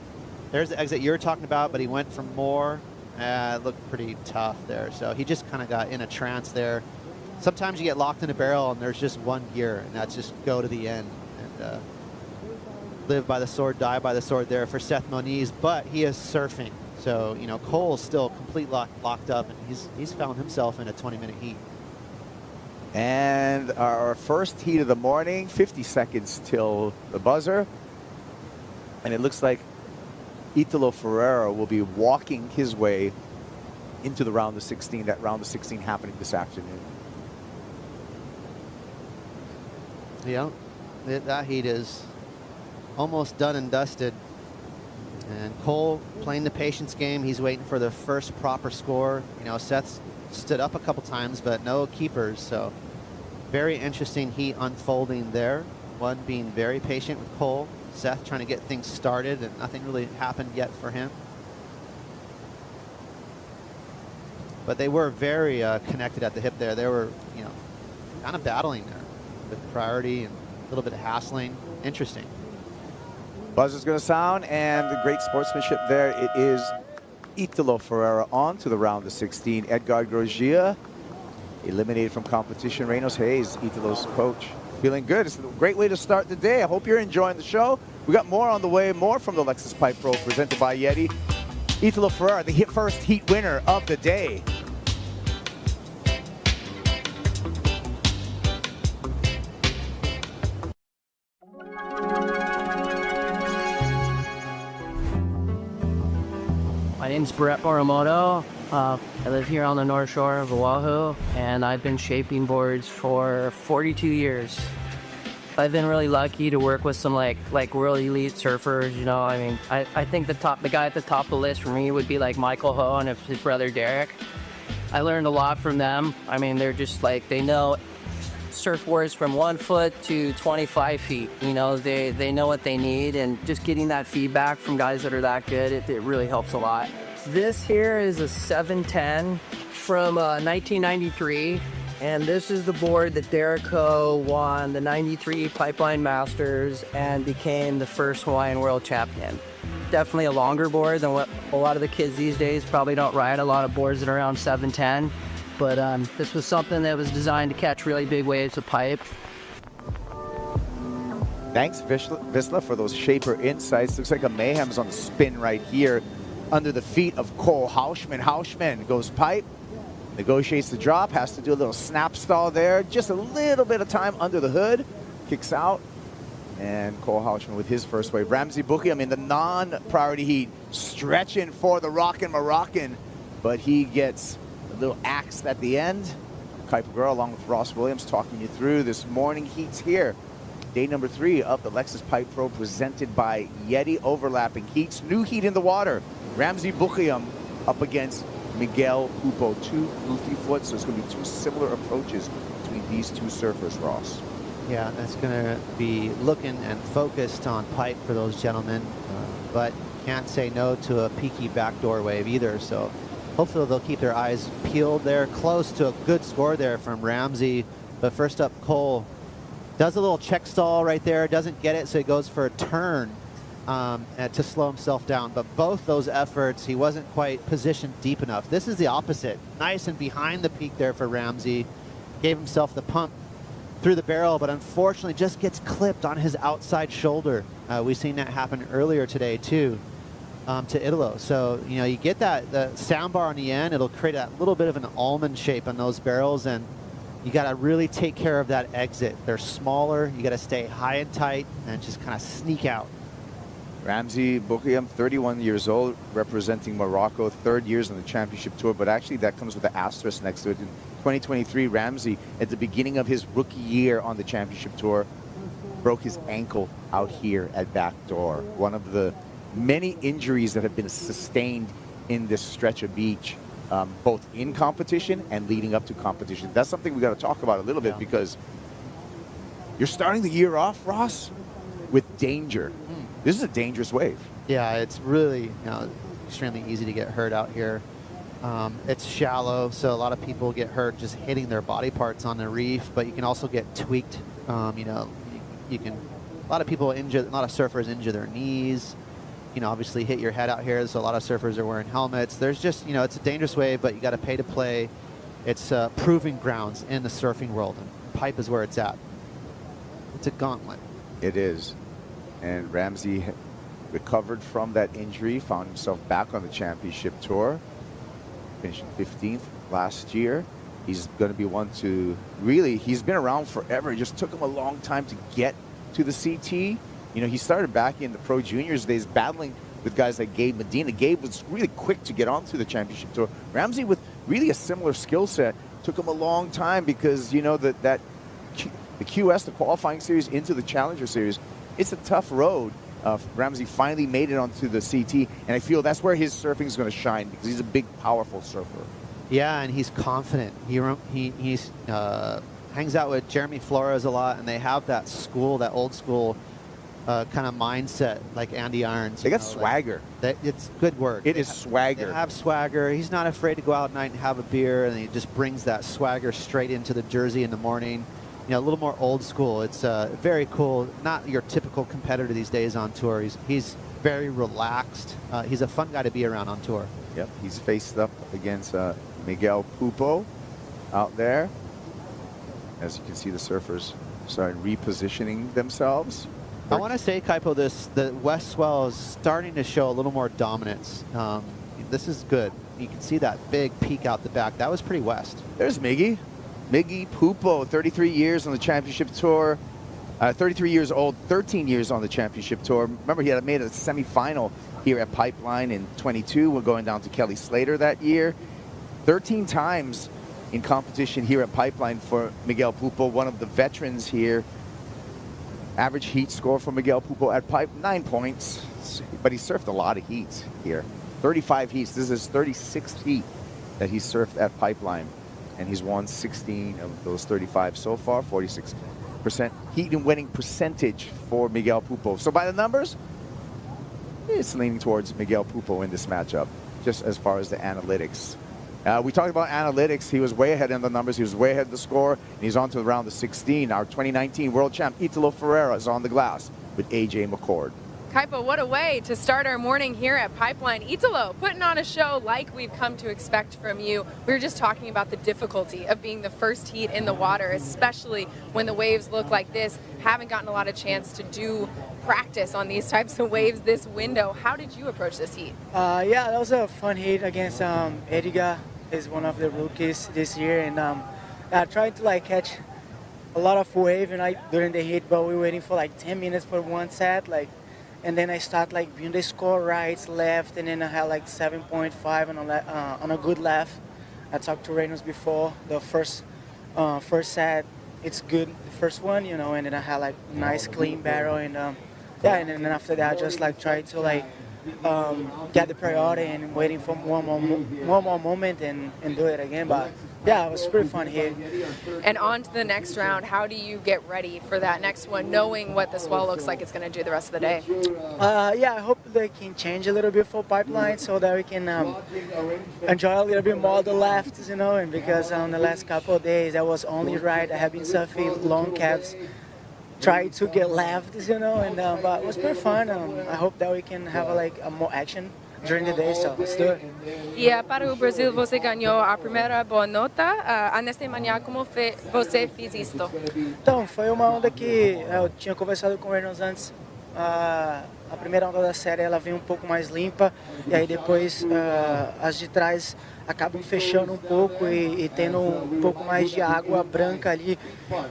There's the exit you were talking about, but he went for more. It looked pretty tough there. So he just kind of got in a trance there. Sometimes you get locked in a barrel and there's just one gear, and that's just go to the end. And live by the sword, die by the sword there for Seth Moniz, but he is surfing. So, you know, Cole's still completely locked up, and he's found himself in a 20-minute heat. And our first heat of the morning, 50 seconds till the buzzer. And it looks like Italo Ferreira will be walking his way into the round of 16, that round of 16 happening this afternoon. Yeah, that heat is almost done and dusted. And Cole playing the patience game. He's waiting for the first proper score. You know, Seth's stood up a couple times, but no keepers. So very interesting heat unfolding there. One being very patient with Cole. Seth trying to get things started, and nothing really happened yet for him. But they were very connected at the hip there. They were, you know, kind of battling there with priority and a little bit of hassling. Interesting. Buzzer's going to sound, and the great sportsmanship there. It is Italo Ferreira on to the round of 16. Edgar Grosjean eliminated from competition. Reynolds Hayes, Italo's coach, feeling good. It's a great way to start the day. I hope you're enjoying the show. We got more on the way, more from the Lexus Pipe Pro presented by YETI. Italo Ferreira, the first heat winner of the day. My name's Brett Morimoto. I live here on the North Shore of Oahu, and I've been shaping boards for 42 years. I've been really lucky to work with some like world elite surfers. You know, I mean, I think the guy at the top of the list for me would be like Michael Ho and his brother Derek. I learned a lot from them. I mean, they're just like, they know surfboards from 1 foot to 25 feet. You know, they know what they need, and just getting that feedback from guys that are that good, it really helps a lot. This here is a 710 from 1993, and this is the board that Derek Ho won the 93 Pipeline Masters and became the first Hawaiian World Champion. Definitely a longer board than what a lot of the kids these days probably don't ride. A lot of boards that are around 710. But this was something that was designed to catch really big waves of pipe. Thanks, Visla, for those shaper insights. Looks like a mayhem's on the spin right here under the feet of Cole Hauschman. Hauschman goes pipe, negotiates the drop, has to do a little snap stall there. Just a little bit of time under the hood, kicks out. And Cole Hauschman with his first wave. Ramsey Bukiam in the non-priority heat, stretching for the Rockin' Moroccan, but he gets little axe at the end. Kuiper Girl along with Ross Williams talking you through this morning heats here. Day number 3 of the Lexus Pipe Pro presented by YETI. Overlapping heats. New heat in the water. Ramsey Bukiam up against Miguel Upo. 2 goofy foot, so it's going to be 2 similar approaches between these 2 surfers, Ross. Yeah, that's going to be looking and focused on pipe for those gentlemen, but can't say no to a peaky backdoor wave either. So hopefully they'll keep their eyes peeled there. Close to a good score there from Ramsey. But first up, Cole Does a little check stall right there, doesn't get it, so he goes for a turn to slow himself down. But both those efforts, he wasn't quite positioned deep enough. This is the opposite. Nice and behind the peak there for Ramsey. Gave himself the pump through the barrel, but unfortunately just gets clipped on his outside shoulder. We've seen that happen earlier today too to Italo. So, you know, you get that the soundbar on the end, it'll create a little bit of an almond shape on those barrels, and you got to really take care of that exit. They're smaller. You got to stay high and tight and just kind of sneak out. Ramsey Boukayem, 31 years old, representing Morocco, 3rd years on the championship tour, but actually that comes with an asterisk next to it. In 2023, Ramsey, at the beginning of his rookie year on the championship tour, broke his ankle out here at Backdoor. One of the many injuries that have been sustained in this stretch of beach, both in competition and leading up to competition. That's something we got to talk about a little bit, because you're starting the year off, Ross, with danger. This is a dangerous wave. Yeah, it's really extremely easy to get hurt out here. It's shallow, so a lot of people get hurt just hitting their body parts on the reef, but you can also get tweaked. You can, a lot of people injure, a lot of surfers injure their knees. Obviously hit your head out here, so a lot of surfers are wearing helmets. There's just, it's a dangerous wave, but you got to pay to play. It's proving grounds in the surfing world, and pipe is where it's at. It's a gauntlet. It is. And Ramsey recovered from that injury, found himself back on the championship tour, finishing 15th last year. He's going to be one to really, he's been around forever. It just took him a long time to get to the CT. He started back in the Pro Juniors days battling with guys like Gabe Medina. Gabe was really quick to get onto the championship tour. Ramsey, with really a similar skill set, took him a long time because, the QS, the qualifying series into the Challenger series, it's a tough road. Ramsey finally made it onto the CT, and I feel that's where his surfing is going to shine, because he's a big, powerful surfer. Yeah, and he's confident. He's hangs out with Jeremy Flores a lot, and they have that old school kind of mindset, like Andy Irons. They got swagger. It's good word. It is swagger. They have swagger. He's not afraid to go out at night and have a beer, and he just brings that swagger straight into the jersey in the morning. A little more old school. It's very cool. Not your typical competitor these days on tour. He's very relaxed. He's a fun guy to be around on tour. Yep, he's faced up against Miguel Pupo out there. As you can see, the surfers started repositioning themselves. I want to say, Kaipo, the west swell is starting to show a little more dominance. This is good. You can see that big peak out the back. That was pretty west. There's Miggy Pupo, 33 years on the championship tour. 33 years old, 13 years on the championship tour. Remember, he had made a semifinal here at Pipeline in 22. We're going down to Kelly Slater that year. 13 times in competition here at Pipeline for Miguel Pupo, one of the veterans here. Average heat score for Miguel Pupo at Pipe, 9 points. But he surfed a lot of heats here. 35 heats. This is his 36th heat that he surfed at Pipeline. And he's won 16 of those 35 so far, 46% heat and winning percentage for Miguel Pupo. So by the numbers, it's leaning towards Miguel Pupo in this matchup, just as far as the analytics. We talked about analytics. He was way ahead in the numbers. He was way ahead of the score, and he's on to the round of 16. Our 2019 world champ, Italo Ferreira, is on the glass with AJ McCord. Kaipo, what a way to start our morning here at Pipeline. Italo, putting on a show like we've come to expect from you. We were just talking about the difficulty of being the first heat in the water, especially when the waves look like this. Haven't gotten a lot of chance to do practice on these types of waves this window. How did you approach this heat? Yeah, that was a fun heat against Edgar. He's one of the rookies this year, and I tried to catch a lot of wave during the heat, but we were waiting for 10 minutes for one set, and then I start viewing the score right, left, and then I had 7.5 on a good left. I talked to Reynolds before the first set. It's good, the first one, and then I had nice clean barrel, and yeah, and then after that I just tried to get the priority and waiting for one more moment and do it again. But yeah, it was pretty fun here. And on to the next round. How do you get ready for that next one, knowing what the swell looks like it's going to do the rest of the day? Yeah, I hope they can change a little bit for Pipeline so that we can enjoy a little bit more the lefts, and because on the last couple of days I was only right. I have been surfing long caps try to get lefts, you know, and but it was pretty fun. I hope that we can have a more action during the day, so let's do it. E para o Brasil você ganhou a primeira boa nota. Nesta manhã, como você fez isto? Então, foi uma onda que eu tinha conversado com o Reynolds antes. A primeira onda da série ela vem um pouco mais limpa e aí depois as de trás acabam fechando um pouco e tendo um pouco mais de água branca ali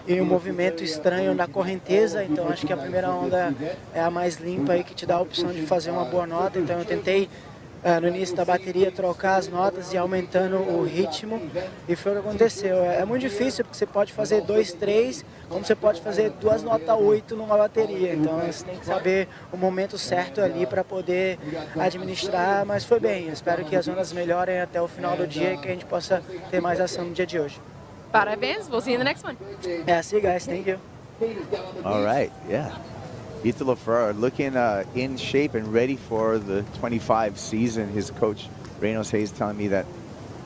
e um movimento estranho na correnteza. Então acho que a primeira onda é a mais limpa e que te dá a opção de fazer uma boa nota. Então eu tentei no início da bateria trocar as notas e aumentando o ritmo, e foi o que aconteceu. É muito difícil porque você pode fazer 2, 3, como você pode fazer 2 notas 8 numa bateria, então você tem que saber o momento certo ali para poder administrar, mas foi bem. Eu espero que as ondas melhorem até o final do dia e que a gente possa ter mais ação no dia de hoje. Parabéns, we'll see you in the next one. Yeah, see you guys, thank you. All right, yeah. Italo Ferrara looking in shape and ready for the 25 season. His coach, Reynolds Hayes, telling me that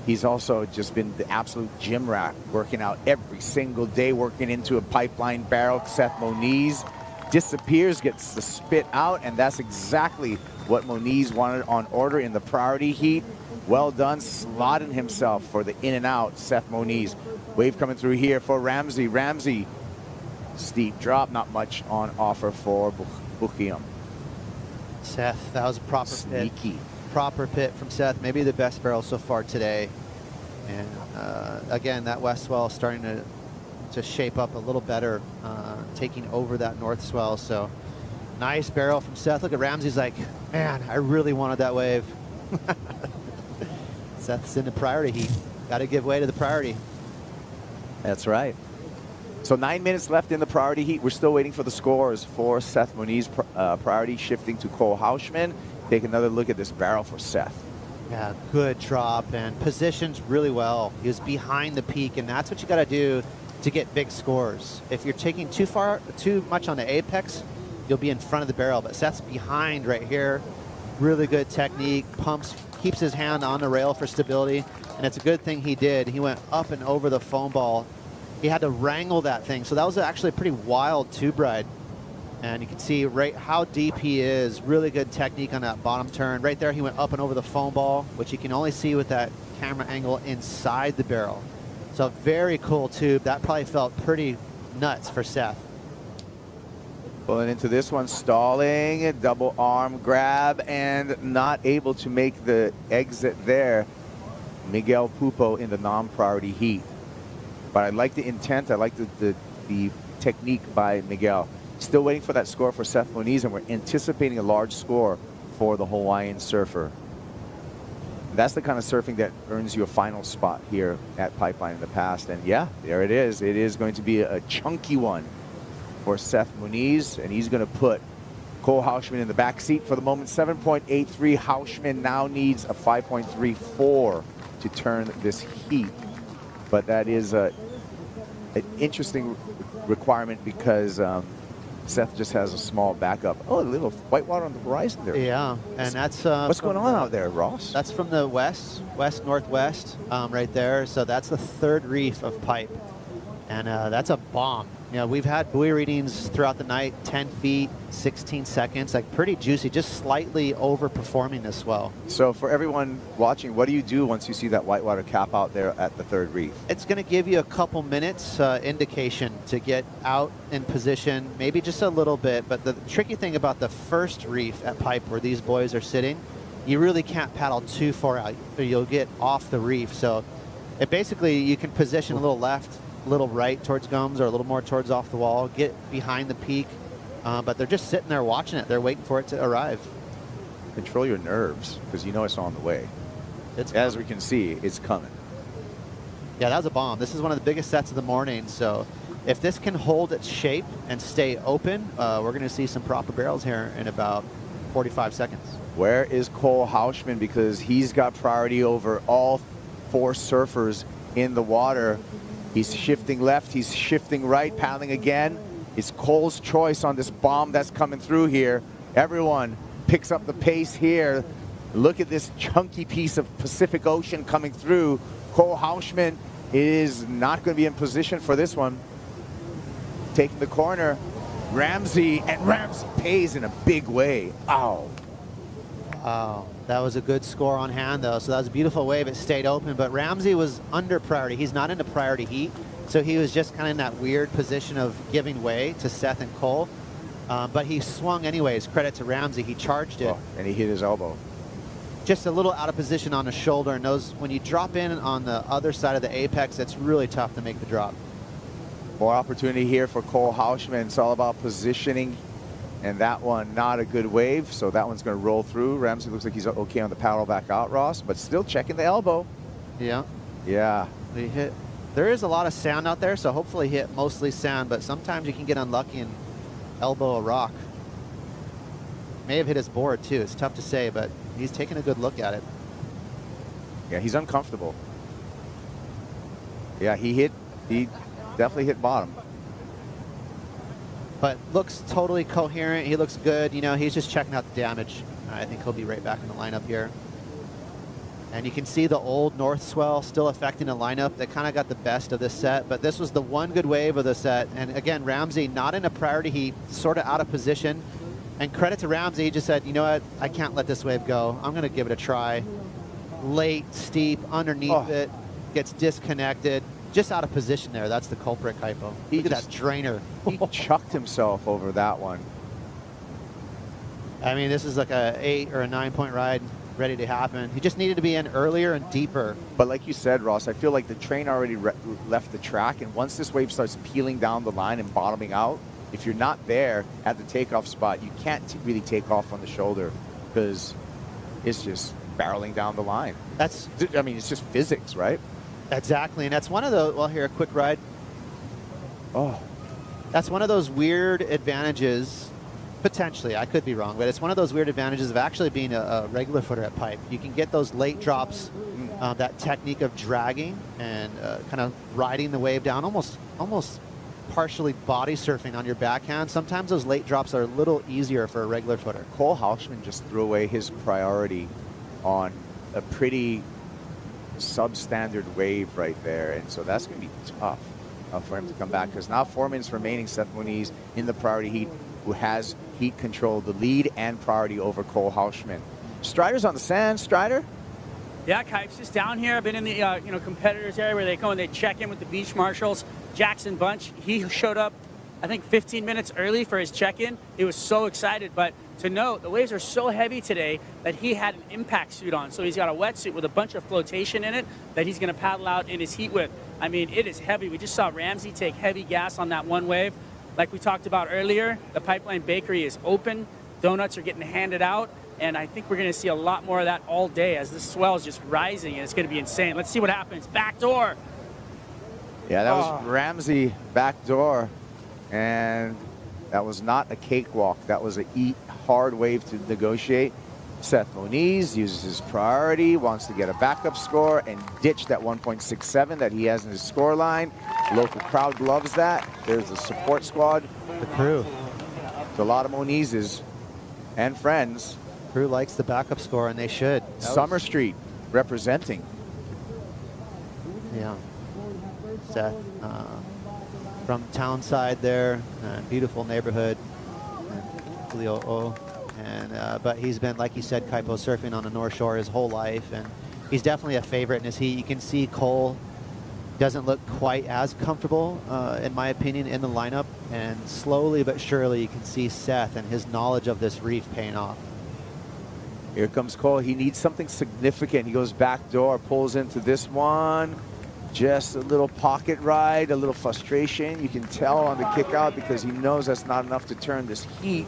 he's also just been the absolute gym rat, working out every single day, working into a pipeline barrel. Seth Moniz disappears, gets the spit out, and that's exactly what Moniz wanted on order in the priority heat. Well done, slotting himself for the in and out, Seth Moniz. Wave coming through here for Ramsey. Ramsey, steep drop, not much on offer for Bukiam. Seth, that was a proper Sneaky. pit. Proper pit from Seth, maybe the best barrel so far today. And again, that west swell starting to shape up a little better, taking over that north swell. So nice barrel from Seth. Look at Ramsey's like, man, I really wanted that wave. Seth's in the priority heat. Got to give way to the priority. That's right. So 9 minutes left in the priority heat. We're still waiting for the scores for Seth Moniz. Priority shifting to Cole Hauschman. Take another look at this barrel for Seth. Yeah, good drop and positions really well. He was behind the peak, and that's what you got to do to get big scores. If you're taking too much on the apex, you'll be in front of the barrel. But Seth's behind right here. Really good technique. Pumps, keeps his hand on the rail for stability, and it's a good thing he did. He went up and over the foam ball. He had to wrangle that thing. So that was actually a pretty wild tube ride. And you can see right how deep he is. Really good technique on that bottom turn. Right there, he went up and over the foam ball, which you can only see with that camera angle inside the barrel. So very cool tube. That probably felt pretty nuts for Seth. Pulling into this one, stalling, double arm grab, and not able to make the exit there. Miguel Pupo in the non-priority heat. But I like the intent. I like the technique by Miguel. Still waiting for that score for Seth Moniz, and we're anticipating a large score for the Hawaiian surfer. That's the kind of surfing that earns you a final spot here at Pipeline in the past. And yeah, there it is. It is going to be a chunky one for Seth Moniz, and he's going to put Cole Hauschman in the back seat for the moment. 7.83. Hauschman now needs a 5.34 to turn this heat. But that is an interesting requirement because Seth just has a small backup. Oh, a little whitewater on the horizon there. Yeah, and that's what's going on out there, Ross? That's from the west-northwest right there. So that's the third reef of Pipe, and that's a bomb. You know, we've had buoy readings throughout the night, 10 feet, 16 seconds, like pretty juicy, just slightly overperforming this swell. So for everyone watching, what do you do once you see that whitewater cap out there at the third reef? It's going to give you a couple minutes indication to get out in position, maybe just a little bit. But the tricky thing about the first reef at Pipe where these boys are sitting, you really can't paddle too far out or you'll get off the reef. So it basically, you can position a little left, a little right towards Gomes or a little more towards off the wall, get behind the peak, but they're just sitting there watching it. They're waiting for it to arrive. Control your nerves because you know it's on the way. As we can see, it's coming. Yeah, that was a bomb. This is one of the biggest sets of the morning, so if this can hold its shape and stay open, we're going to see some proper barrels here in about 45 seconds. Where is Cole Hauschman? Because he's got priority over all 4 surfers in the water. He's shifting left, he's shifting right, paddling again. It's Cole's choice on this bomb that's coming through here. Everyone picks up the pace here. Look at this chunky piece of Pacific Ocean coming through. Cole Hauschman is not going to be in position for this one. Taking the corner. Ramsey, and Ramsey pays in a big way. Ow. Wow, that was a good score on hand though. So that was a beautiful wave. It stayed open, but Ramsey was under priority. He's not into priority heat, so he was just kind of in that weird position of giving way to Seth and Cole. But he swung anyways. Credit to Ramsey. He charged it. Oh, and he hit his elbow. Just a little out of position on his shoulder, and those, when you drop in on the other side of the apex, it's really tough to make the drop. More opportunity here for Cole Hausman. It's all about positioning, and that one not a good wave, so that one's going to roll through. Ramsey looks like he's okay on the paddle back out, Ross, but still checking the elbow. Yeah. Yeah. He hit. There is a lot of sand out there, so hopefully he hit mostly sand, but sometimes you can get unlucky and elbow a rock. May have hit his board too. It's tough to say, but he's taking a good look at it. Yeah, he's uncomfortable. Yeah, he definitely hit bottom. But looks totally coherent. He looks good. You know, he's just checking out the damage. I think he'll be right back in the lineup here. And you can see the old north swell still affecting the lineup. That kind of got the best of this set, but this was the one good wave of the set. And again, Ramsey not in a priority heat, sort of out of position. And credit to Ramsey, he just said, you know what, I can't let this wave go. I'm going to give it a try. Late, steep, underneath it, gets disconnected. Just out of position there. That's the culprit, Kaipo. Look at that drainer. He chucked himself over that one. I mean, this is like a 8 or a 9 point ride ready to happen. He just needed to be in earlier and deeper. But like you said, Ross, I feel like the train already left the track, and once this wave starts peeling down the line and bottoming out, if you're not there at the takeoff spot, you can't really take off on the shoulder because it's just barreling down the line. I mean, it's just physics, right? Exactly, and that's one of the, well, here, a quick ride. Oh. That's one of those weird advantages, potentially, I could be wrong, but it's one of those weird advantages of actually being a regular footer at pipe. You can get those late drops, that technique of dragging and kind of riding the wave down, almost partially body surfing on your backhand. Sometimes those late drops are a little easier for a regular footer. Cole Hausman just threw away his priority on a pretty substandard wave right there, and so that's going to be tough for him to come back, because now 4 minutes remaining. Seth Moniz in the priority heat, who has heat control, the lead and priority over Cole Hausman. Strider's on the sand. Strider? Yeah, Kipes, just down here. I've been in the competitors area where they go and they check in with the beach marshals. Jackson Bunch, he showed up, I think 15 minutes early for his check-in. He was so excited, but to note, the waves are so heavy today that he had an impact suit on. So he's got a wetsuit with a bunch of flotation in it that he's going to paddle out in his heat with. I mean, it is heavy. We just saw Ramsey take heavy gas on that one wave. Like we talked about earlier, the Pipeline Bakery is open. Donuts are getting handed out. And I think we're going to see a lot more of that all day as this swell is just rising, and it's going to be insane. Let's see what happens. Back door. Yeah, that was Ramsey back door, and that was not a cakewalk. That was a hard wave to negotiate. Seth Moniz uses his priority, wants to get a backup score, and ditch that 1.67 that he has in his score line. Local crowd loves that. There's the support squad. The crew. There's a lot of Monizes and friends. Crew likes the backup score, and they should. Summer Street representing. Yeah. Seth from Townside there, beautiful neighborhood. And but he's been, like you said, Kaipo, surfing on the North Shore his whole life, and he's definitely a favorite in his heat. You can see Cole doesn't look quite as comfortable, in my opinion, in the lineup, and slowly but surely you can see Seth and his knowledge of this reef paying off. Here comes Cole. He needs something significant. He goes back door, pulls into this one. Just a little pocket ride, a little frustration. You can tell on the kick out because he knows that's not enough to turn this heat.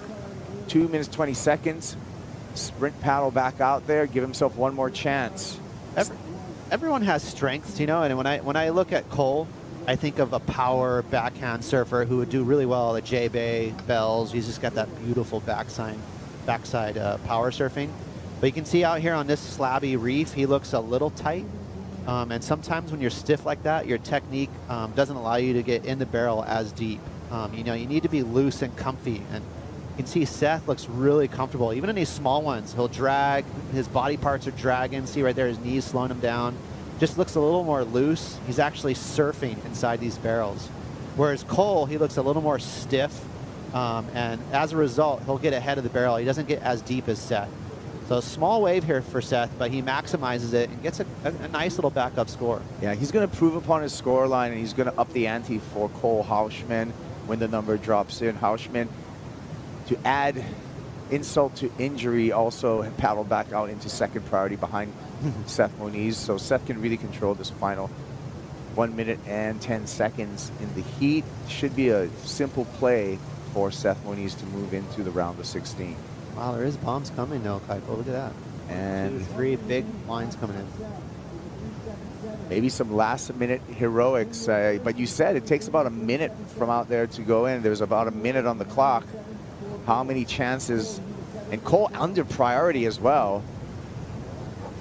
2 minutes, 20 seconds. Sprint paddle back out there. Give himself one more chance. Everyone has strengths, you know, and when I look at Cole, I think of a power backhand surfer who would do really well at J-Bay, Bells. He's just got that beautiful backside power surfing. But you can see out here on this slabby reef, he looks a little tight. And sometimes when you're stiff like that, your technique doesn't allow you to get in the barrel as deep. You know, you need to be loose and comfy. And you can see Seth looks really comfortable. Even in these small ones, he'll drag. His body parts are dragging. See right there, his knees slowing him down. Just looks a little more loose. He's actually surfing inside these barrels. Whereas Cole, he looks a little more stiff. And as a result, he'll get ahead of the barrel. He doesn't get as deep as Seth. So a small wave here for Seth, but he maximizes it and gets a nice little backup score. Yeah, he's going to improve upon his score line, and he's going to up the ante for Cole Hauschman when the number drops in. Hauschman, to add insult to injury, also paddled back out into second priority behind Seth Moniz. So Seth can really control this final 1 minute and 10 seconds in the heat. Should be a simple play for Seth Moniz to move into the round of 16. Wow, there is bombs coming now, Kaipo. Look at that. And 2, 3 big lines coming in. Maybe some last-minute heroics. But you said it takes about a minute from out there to go in. There's about a minute on the clock. How many chances? And Cole under priority as well.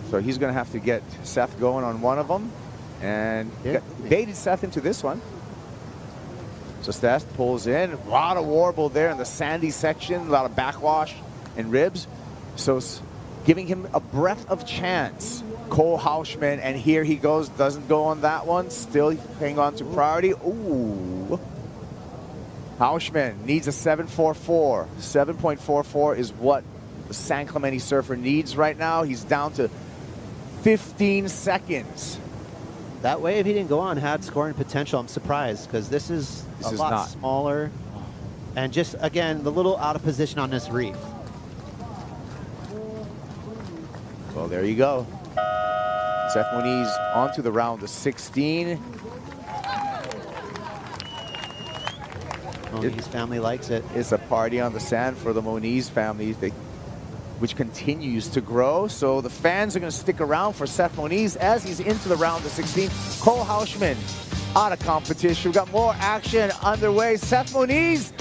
So he's going to have to get Seth going on one of them. And baited Seth into this one. So Seth pulls in. A lot of warble there in the sandy section. A lot of backwash and ribs. So giving him a breath of chance. Cole Hauschman, and here he goes. Doesn't go on that one. Still hang on to priority. Ooh. Hauschman needs a 7.44. 7.44 is what the San Clemente surfer needs right now. He's down to 15 seconds. That wave he didn't go on had scoring potential. I'm surprised because this is a lot smaller. And just, again, the little out of position on this reef. Well, there you go. Seth Moniz on to the round of 16. Moniz family likes it. It's a party on the sand for the Moniz family, which continues to grow. So the fans are going to stick around for Seth Moniz as he's into the round of 16. Cole Hauschman out of competition. We've got more action underway. Seth Moniz,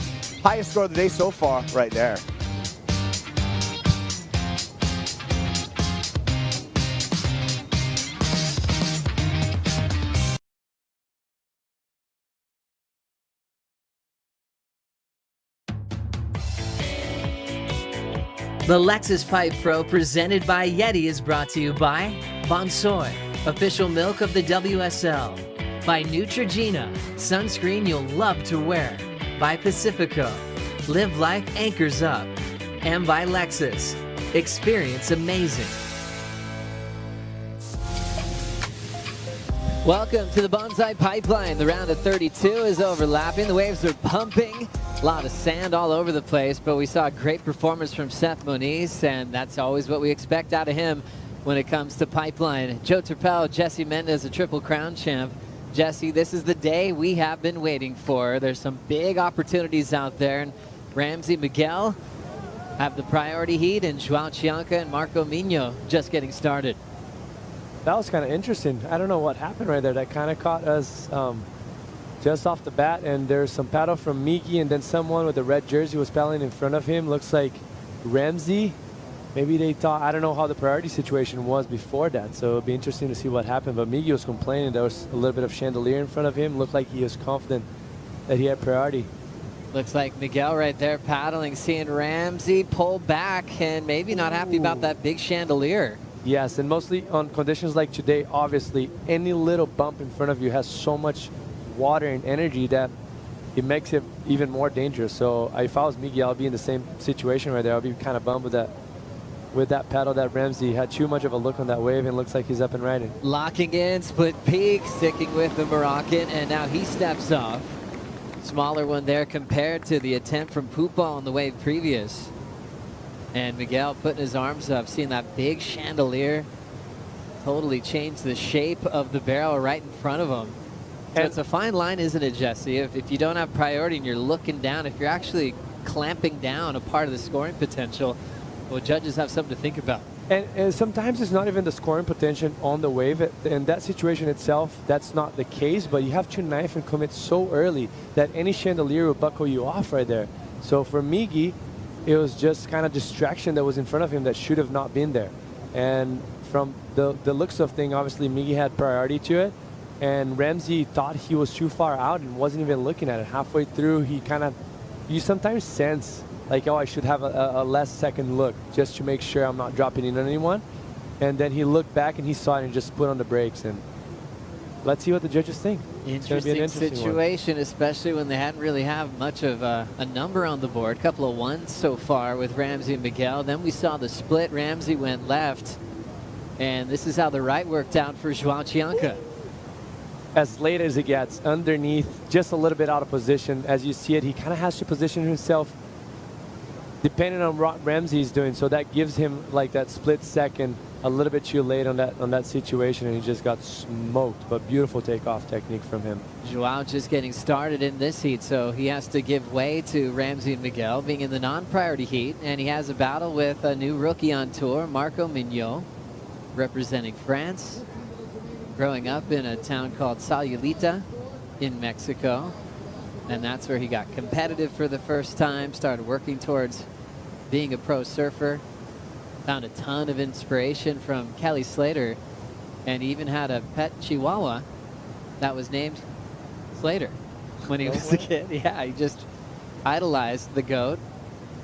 highest score of the day so far right there. The Lexus Pipe Pro presented by YETI is brought to you by Bonsoy, official milk of the WSL, by Neutrogena, sunscreen you'll love to wear, by Pacifico, live life anchors up, and by Lexus, experience amazing. Welcome to the Bonsai Pipeline. The round of 32 is overlapping. The waves are pumping. A lot of sand all over the place, but we saw a great performance from Seth Moniz, and that's always what we expect out of him when it comes to Pipeline. Joe Turpel, Jesse Mendez, a Triple Crown champ. Jesse, this is the day we have been waiting for. There's some big opportunities out there, and Ramsey Miguel have the priority heat, and Joao Chianca and Marco Mino just getting started. That was kind of interesting. I don't know what happened right there. That kind of caught us just off the bat. And there's some paddle from Miki, and then someone with a red jersey was paddling in front of him. Looks like Ramsey. Maybe they thought, I don't know how the priority situation was before that. So it'll be interesting to see what happened. But Miki was complaining there was a little bit of chandelier in front of him. Looked like he was confident that he had priority. Looks like Miguel right there paddling, seeing Ramsey pull back and maybe not happy about that big chandelier. Yes, and mostly on conditions like today, obviously, any little bump in front of you has so much water and energy that it makes it even more dangerous. So if I was Miguel, I'll be in the same situation right there. I'll be kind of bummed with that paddle that Ramsey had too much of a look on that wave, and looks like he's up and riding. Locking in, split peak, sticking with the Moroccan, and now he steps off. Smaller one there compared to the attempt from Pupa on the wave previous. And Miguel putting his arms up, seeing that big chandelier totally change the shape of the barrel right in front of him. So it's a fine line, isn't it, Jesse? If you don't have priority and you're looking down, if you're actually clamping down a part of the scoring potential, well, judges have something to think about. And sometimes it's not even the scoring potential on the wave. In that situation itself, that's not the case, but you have to knife and commit so early that any chandelier will buckle you off right there. So for Migi, it was just kind of distraction that was in front of him that should have not been there. And from the looks of thing, obviously Migi had priority to it, and Ramsey thought he was too far out and wasn't even looking at it. Halfway through, you sometimes sense like, oh, I should have a last second look just to make sure I'm not dropping in on anyone. And then he looked back and he saw it and just put on the brakes. And let's see what the judges think. It's gonna be an Interesting situation, especially when they hadn't really have much of a number on the board. Couple of ones so far with Ramsey and Miguel. Then we saw the split. Ramsey went left. And this is how the right worked out for Joao Chianca. As late as it gets, underneath, just a little bit out of position. As you see it, he kind of has to position himself depending on what Ramsey's doing. So that gives him like that split second a little bit too late on that situation, and he just got smoked. But beautiful takeoff technique from him. Joao just getting started in this heat, so he has to give way to Ramsey and Miguel being in the non-priority heat, and he has a battle with a new rookie on tour, Marco Mignot, representing France, growing up in a town called Sayulita in Mexico, and that's where he got competitive for the first time, started working towards being a pro surfer. Found a ton of inspiration from Kelly Slater, and he even had a pet Chihuahua that was named Slater when he was a kid. Yeah, he just idolized the GOAT,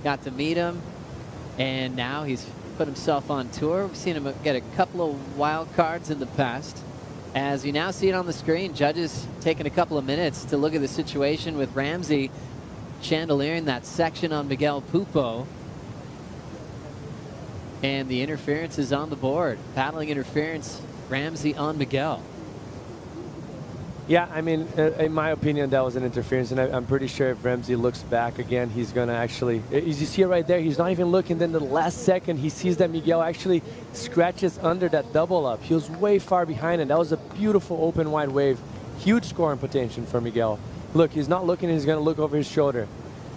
got to meet him, and now he's put himself on tour. We've seen him get a couple of wild cards in the past. As you now see it on the screen, judges taking a couple of minutes to look at the situation with Ramsey chandeliering that section on Miguel Pupo. And the interference is on the board. Paddling interference, Ramsey on Miguel. Yeah, I mean, in my opinion, that was an interference, and I'm pretty sure if Ramsey looks back again, he's going to actually, as you see it right there, he's not even looking. Then the last second, he sees that Miguel actually scratches under that double up. He was way far behind, and that was a beautiful open wide wave. Huge scoring potential for Miguel. Look, he's not looking, he's going to look over his shoulder.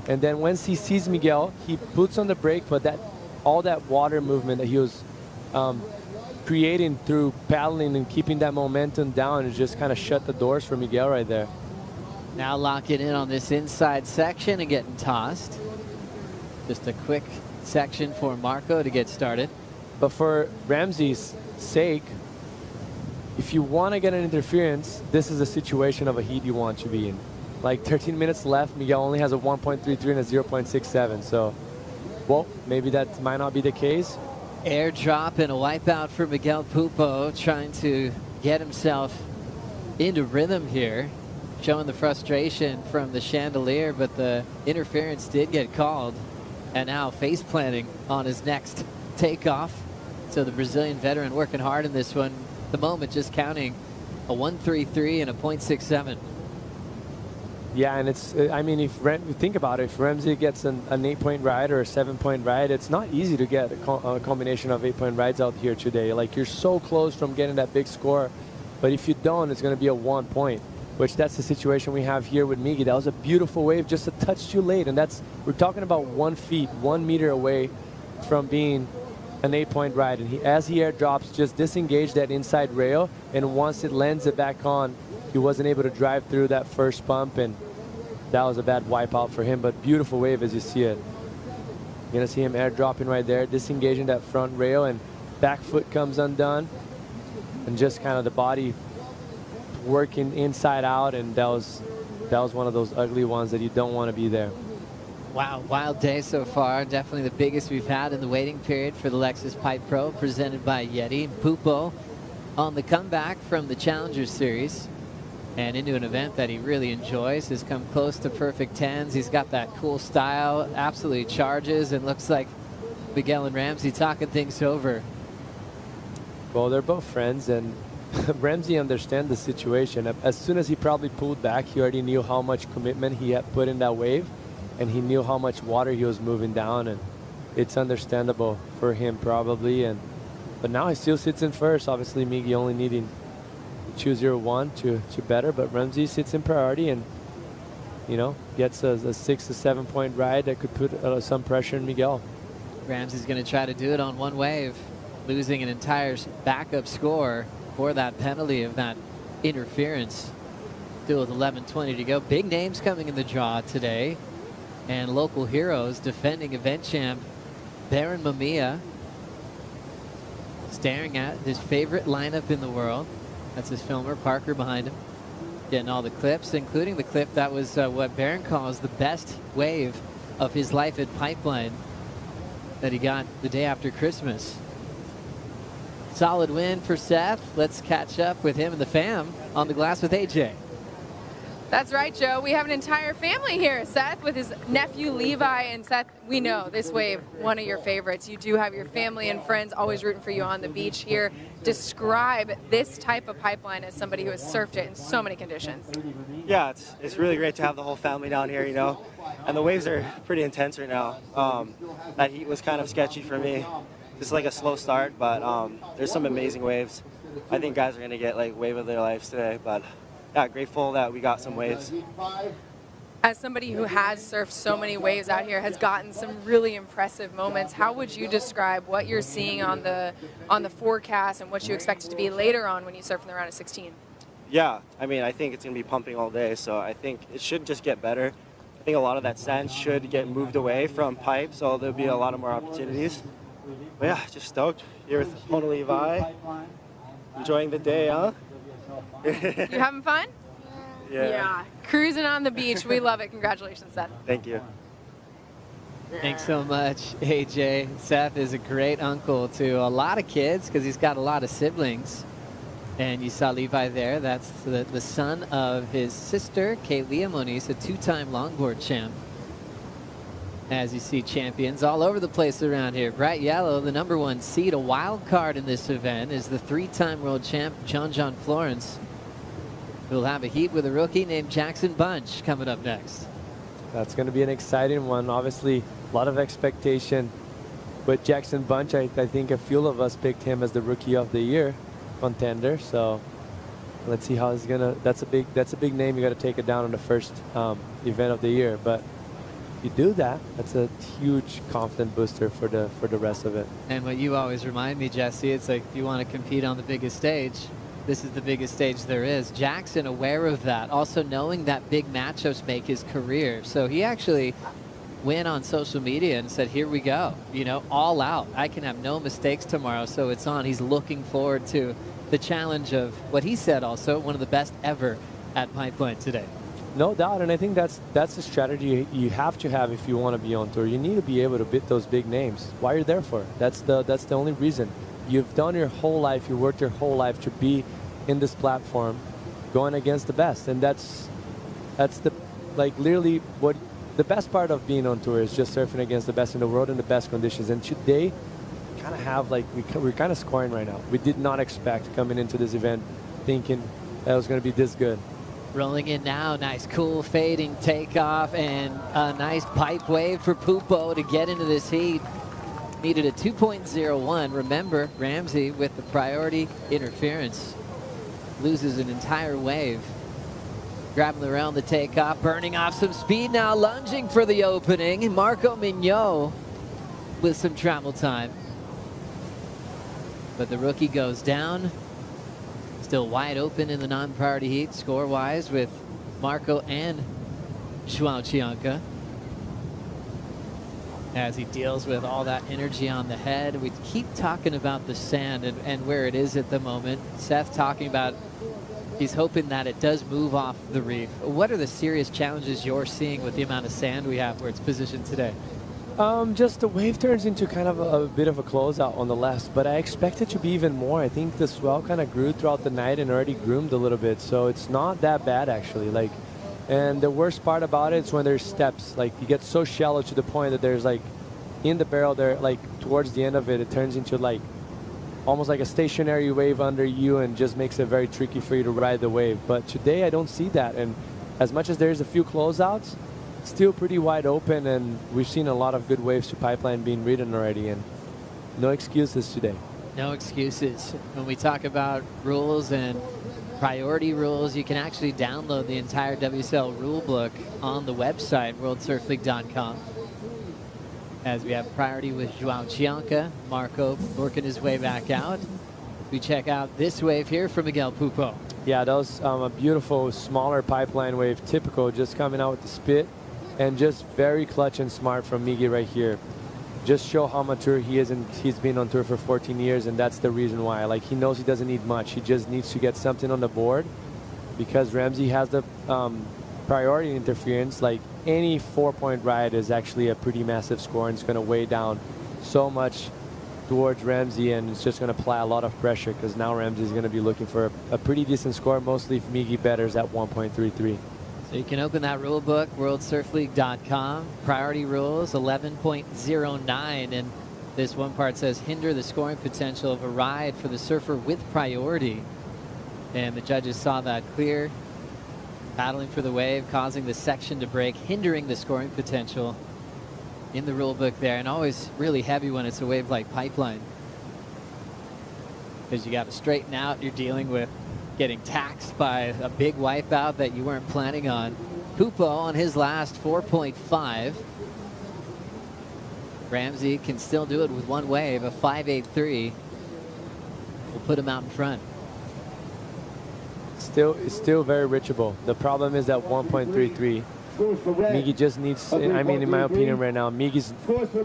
And then once he sees Miguel, he puts on the brake, but all that water movement that he was creating through paddling and keeping that momentum down and just kind of shut the doors for Miguel right there. Now locking in on this inside section and getting tossed. Just a quick section for Marco to get started. But for Ramsey's sake, if you want to get an interference, this is a situation of a heat you want to be in. Like 13 minutes left, Miguel only has a 1.33 and a 0.67. So, well, maybe that might not be the case. Airdrop and a wipeout for Miguel Pupo, trying to get himself into rhythm here, showing the frustration from the chandelier, but the interference did get called, and now face planting on his next takeoff. So the Brazilian veteran working hard in this one. The moment just counting a 1.33 and a 0.67. Yeah, and it's, I mean, if think about it, if Ramsey gets an 8-point ride or a 7-point ride, it's not easy to get a combination of 8-point rides out here today. Like, you're so close from getting that big score, but if you don't, it's going to be a 1 point, which that's the situation we have here with Miggy. That was a beautiful wave, just a touch too late, and that's, we're talking about 1 meter away from being an 8-point ride. And as he airdrops, just disengaged that inside rail, and once it lands it back on, he wasn't able to drive through that first bump, and that was a bad wipeout for him, but beautiful wave as you see it. You're going to see him airdropping right there, disengaging that front rail, and back foot comes undone, and just kind of the body working inside out, and that was one of those ugly ones that you don't want to be there. Wow, wild day so far. Definitely the biggest we've had in the waiting period for the Lexus Pipe Pro, presented by YETI. Pupo on the comeback from the Challenger Series and into an event that he really enjoys. Has come close to perfect tens. He's got that cool style, absolutely charges, and looks like Miguel and Ramsey talking things over. Well, they're both friends, and Ramsey understands the situation. As soon as he probably pulled back, he already knew how much commitment he had put in that wave, and he knew how much water he was moving down, and it's understandable for him probably. But now he still sits in first. Obviously, Miggy only needing 201 to better, but Ramsey sits in priority and, you know, gets a 6 to 7 point ride that could put some pressure on Miguel. Ramsey's going to try to do it on one wave, losing an entire backup score for that penalty of that interference. Still with 11:20 to go. Big names coming in the draw today, and local heroes defending event champ Baron Mamiya, staring at his favorite lineup in the world. That's his filmer, Parker, behind him, getting all the clips, including the clip that was what Baron calls the best wave of his life at Pipeline that he got the day after Christmas. Solid win for Seth. Let's catch up with him and the fam on the glass with AJ. That's right, Joe. We have an entire family here. Seth with his nephew Levi, and Seth, we know this wave, one of your favorites. You do have your family and friends always rooting for you on the beach here. Describe this type of pipeline as somebody who has surfed it in so many conditions. Yeah, it's really great to have the whole family down here, you know, and the waves are pretty intense right now. That heat was kind of sketchy for me. Just like a slow start, but there's some amazing waves. I think guys are going to get like wave of their lives today, but yeah, grateful that we got some waves. As somebody who has surfed so many waves out here, has gotten some really impressive moments, how would you describe what you're seeing on the forecast and what you expect it to be later on when you surf in the round of 16? Yeah, I mean, I think it's going to be pumping all day, so I think it should just get better. I think a lot of that sand should get moved away from pipe, so there'll be a lot of more opportunities. But yeah, just stoked here with Hona Levi. Enjoying the day, huh? You having fun? Yeah. Cruising on the beach. We love it. Congratulations, Seth. Thank you. Thanks so much, AJ. Seth is a great uncle to a lot of kids because he's got a lot of siblings. And you saw Levi there. That's the son of his sister, Kaylia Moniz, a two-time longboard champ. As you see champions all over the place around here. Bright yellow, the #1 seed, a wild card in this event, is the three-time world champ, John Florence. We'll have a heat with a rookie named Jackson Bunch coming up next. That's going to be an exciting one. Obviously, a lot of expectation. But Jackson Bunch, I think a few of us picked him as the Rookie of the Year contender. So let's see how he's going to. That's a big name. You got to take it down on the first event of the year. But if you do that, that's a huge confidence booster for the rest of it. And what you always remind me, Jesse, it's like if you want to compete on the biggest stage, this is the biggest stage there is. Jackson aware of that, also knowing that big matchups make his career. So he actually went on social media and said, here we go, you know, all out. I can have no mistakes tomorrow, so it's on. He's looking forward to the challenge of what he said also, one of the best ever at Pipeline today. No doubt, and I think that's the strategy you have to have if you want to be on tour. You need to be able to beat those big names. Why you're there for? That's the only reason. You've done your whole life, you worked your whole life to be in this platform, going against the best, and that's the literally what the best part of being on tour is, just surfing against the best in the world in the best conditions. And today, kind of have we're kind of scoring right now. We did not expect coming into this event thinking that it was going to be this good. Rolling in now, nice cool fading takeoff and a nice pipe wave for Pupo to get into this heat. Needed a 2.01. Remember, Ramsey with the priority interference loses an entire wave. Grabbing around the takeoff, burning off some speed now, lunging for the opening. Marco Mignot with some travel time. But the rookie goes down. Still wide open in the non-priority heat score-wise with Marco and João Chianca. As he deals with all that energy on the head. We keep talking about the sand and where it is at the moment. Seth talking about he's hoping that it does move off the reef. What are the serious challenges you're seeing with the amount of sand we have where it's positioned today? Just the wave turns into kind of a bit of a closeout on the left, but I expect it to be even more. I think the swell kind of grew throughout the night and already groomed a little bit, so it's not that bad actually. And the worst part about it is when there's steps. Like, you get so shallow to the point that there's in the barrel there, towards the end of it, it turns into almost like a stationary wave under you and just makes it very tricky for you to ride the wave. But today I don't see that, and as much as there's a few closeouts, still pretty wide open, and we've seen a lot of good waves to Pipeline being ridden already, and no excuses today. No excuses. When we talk about rules and priority rules, you can actually download the entire WSL rule book on the website, worldsurfleague.com. As we have priority with João Chianca, Marco working his way back out. We check out this wave here from Miguel Pupo. Yeah, that was a beautiful, smaller Pipeline wave, typical, just coming out with the spit, and just very clutch and smart from Miggy right here. Just show how mature he is, and he's been on tour for 14 years, and that's the reason why. He knows he doesn't need much. He just needs to get something on the board, because Ramsey has the priority interference. Any 4-point ride is actually a pretty massive score, and it's going to weigh down so much towards Ramsey, and it's just going to apply a lot of pressure because now Ramsey is going to be looking for a pretty decent score, mostly if Miggy betters at 1.33. So you can open that rule book, worldsurfleague.com. Priority rules 11.09, and this one part says hinder the scoring potential of a ride for the surfer with priority. And the judges saw that clear. Paddling for the wave, causing the section to break, hindering the scoring potential in the rule book there, and always really heavy when it's a wave like Pipeline. Because you got to straighten out, you're dealing with getting taxed by a big wipeout that you weren't planning on. Pupo on his last 4.5. Ramsey can still do it with one wave, a 5.83. Will put him out in front. It's still very reachable. The problem is that 1.33. Miggy just needs, I mean, in my opinion right now, Miggy's,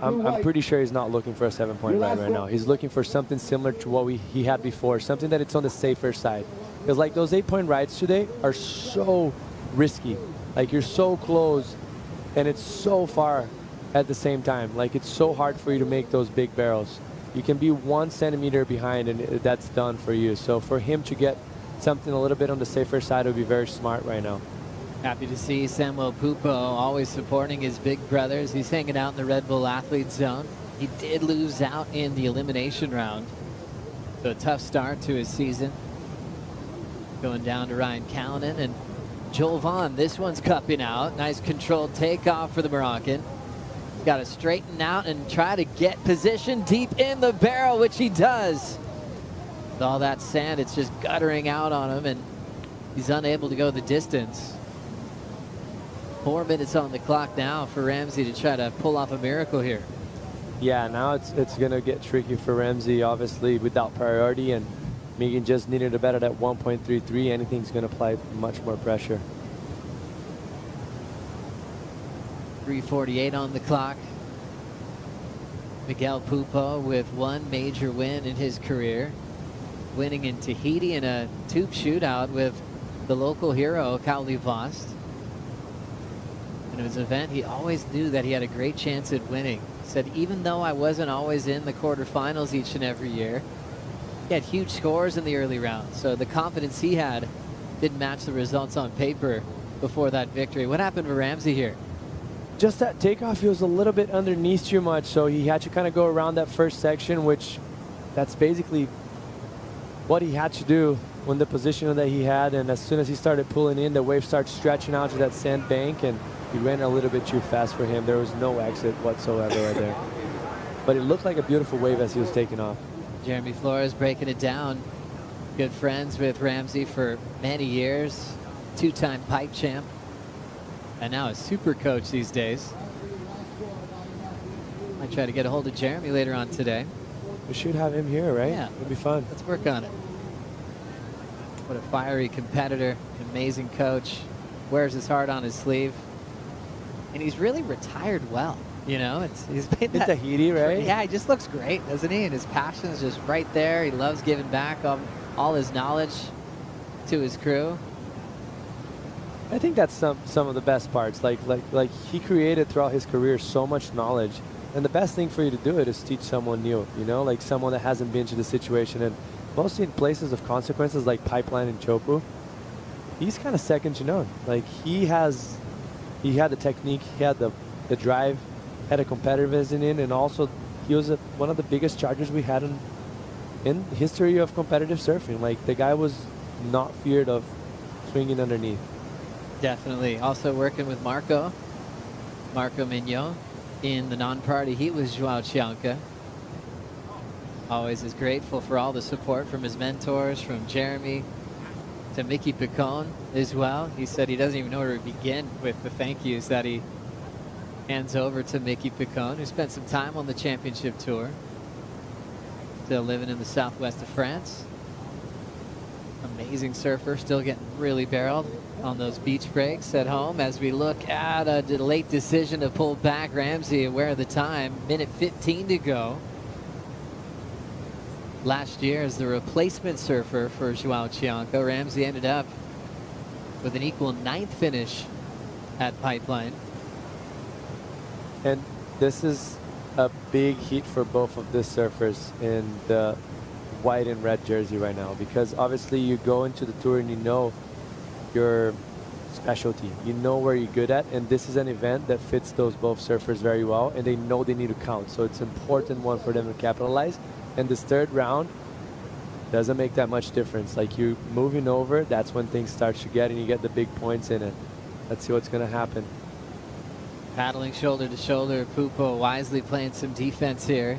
I'm pretty sure he's not looking for a 7-point ride right now. He's looking for something similar to what he had before, something that it's on the safer side. Because like those 8-point rides today are so risky. Like you're so close and it's so far at the same time. Like it's so hard for you to make those big barrels. You can be 1 centimeter behind and that's done for you. So for him to get something a little bit on the safer side would be very smart right now. Happy to see Samuel Pupo always supporting his big brothers. He's hanging out in the Red Bull Athlete Zone. He did lose out in the elimination round. So a tough start to his season. Going down to Ryan Callanan and Joel Vaughn. This one's cupping out. Nice controlled takeoff for the Moroccan. Got to straighten out and try to get position deep in the barrel, which he does. With all that sand, it's just guttering out on him, and he's unable to go the distance. 4 minutes on the clock now for Ramsey to try to pull off a miracle here. Yeah, now it's going to get tricky for Ramsey, obviously, without priority, and Megan just needed to bet it at 1.33. Anything's going to apply much more pressure. 3:48 on the clock. Miguel Pupo with one major win in his career, winning in Tahiti in a tube shootout with the local hero, Kauli Vost. And it was an event he always knew that he had a great chance at winning. He said, even though I wasn't always in the quarterfinals each and every year, he had huge scores in the early rounds. So the confidence he had didn't match the results on paper before that victory. What happened to Ramsey here? Just that takeoff, he was a little bit underneath too much, so he had to kind of go around that first section, which that's basically what he had to do when the position that he had. And as soon as he started pulling in, the wave started stretching out to that sand bank, and he ran a little bit too fast for him. There was no exit whatsoever right there. But it looked like a beautiful wave as he was taking off. Jeremy Flores breaking it down. Good friends with Ramsey for many years. Two-time pipe champ. And now a super coach these days. I try to get a hold of Jeremy later on today. We should have him here, right? Yeah. It'll be fun. Let's work on it. What a fiery competitor, amazing coach. Wears his heart on his sleeve. And he's really retired well. You know, he's been in Tahiti, right? Yeah, he just looks great, doesn't he? And his passion is just right there. He loves giving back all his knowledge to his crew. I think that's some of the best parts. Like he created throughout his career so much knowledge, and the best thing for you to do it is teach someone new. You know, like someone that hasn't been to the situation, and mostly in places of consequences like Pipeline and Chopu. He's kind of second to none. Like he had the technique, he had the drive, had a competitiveness in it, and also he was one of the biggest chargers we had in history of competitive surfing. Like the guy was not feared of swinging underneath. Definitely. Also working with Marco Mignon in the non-party heat was Joao Chianca. Always is grateful for all the support from his mentors, from Jeremy to Mickey Picon as well. He said he doesn't even know where to begin with the thank yous that he hands over to Mickey Picon, who spent some time on the championship tour. Still living in the southwest of France. Amazing surfer, still getting really barreled on those beach breaks at home as we look at a late decision to pull back. Ramsey aware of the time, minute 15 to go. Last year as the replacement surfer for Joao Chianca, Ramsey ended up with an equal 9th finish at Pipeline. And this is a big heat for both of the surfers in the white and red jersey right now, because obviously you go into the tour and you know your specialty, you know where you're good at, and this is an event that fits those both surfers very well, and they know they need to count, so it's an important one for them to capitalize. And this third round doesn't make that much difference. Like, you moving over, that's when things start to get, and you get the big points in it. Let's see what's going to happen. Paddling shoulder to shoulder, Pupo wisely playing some defense here.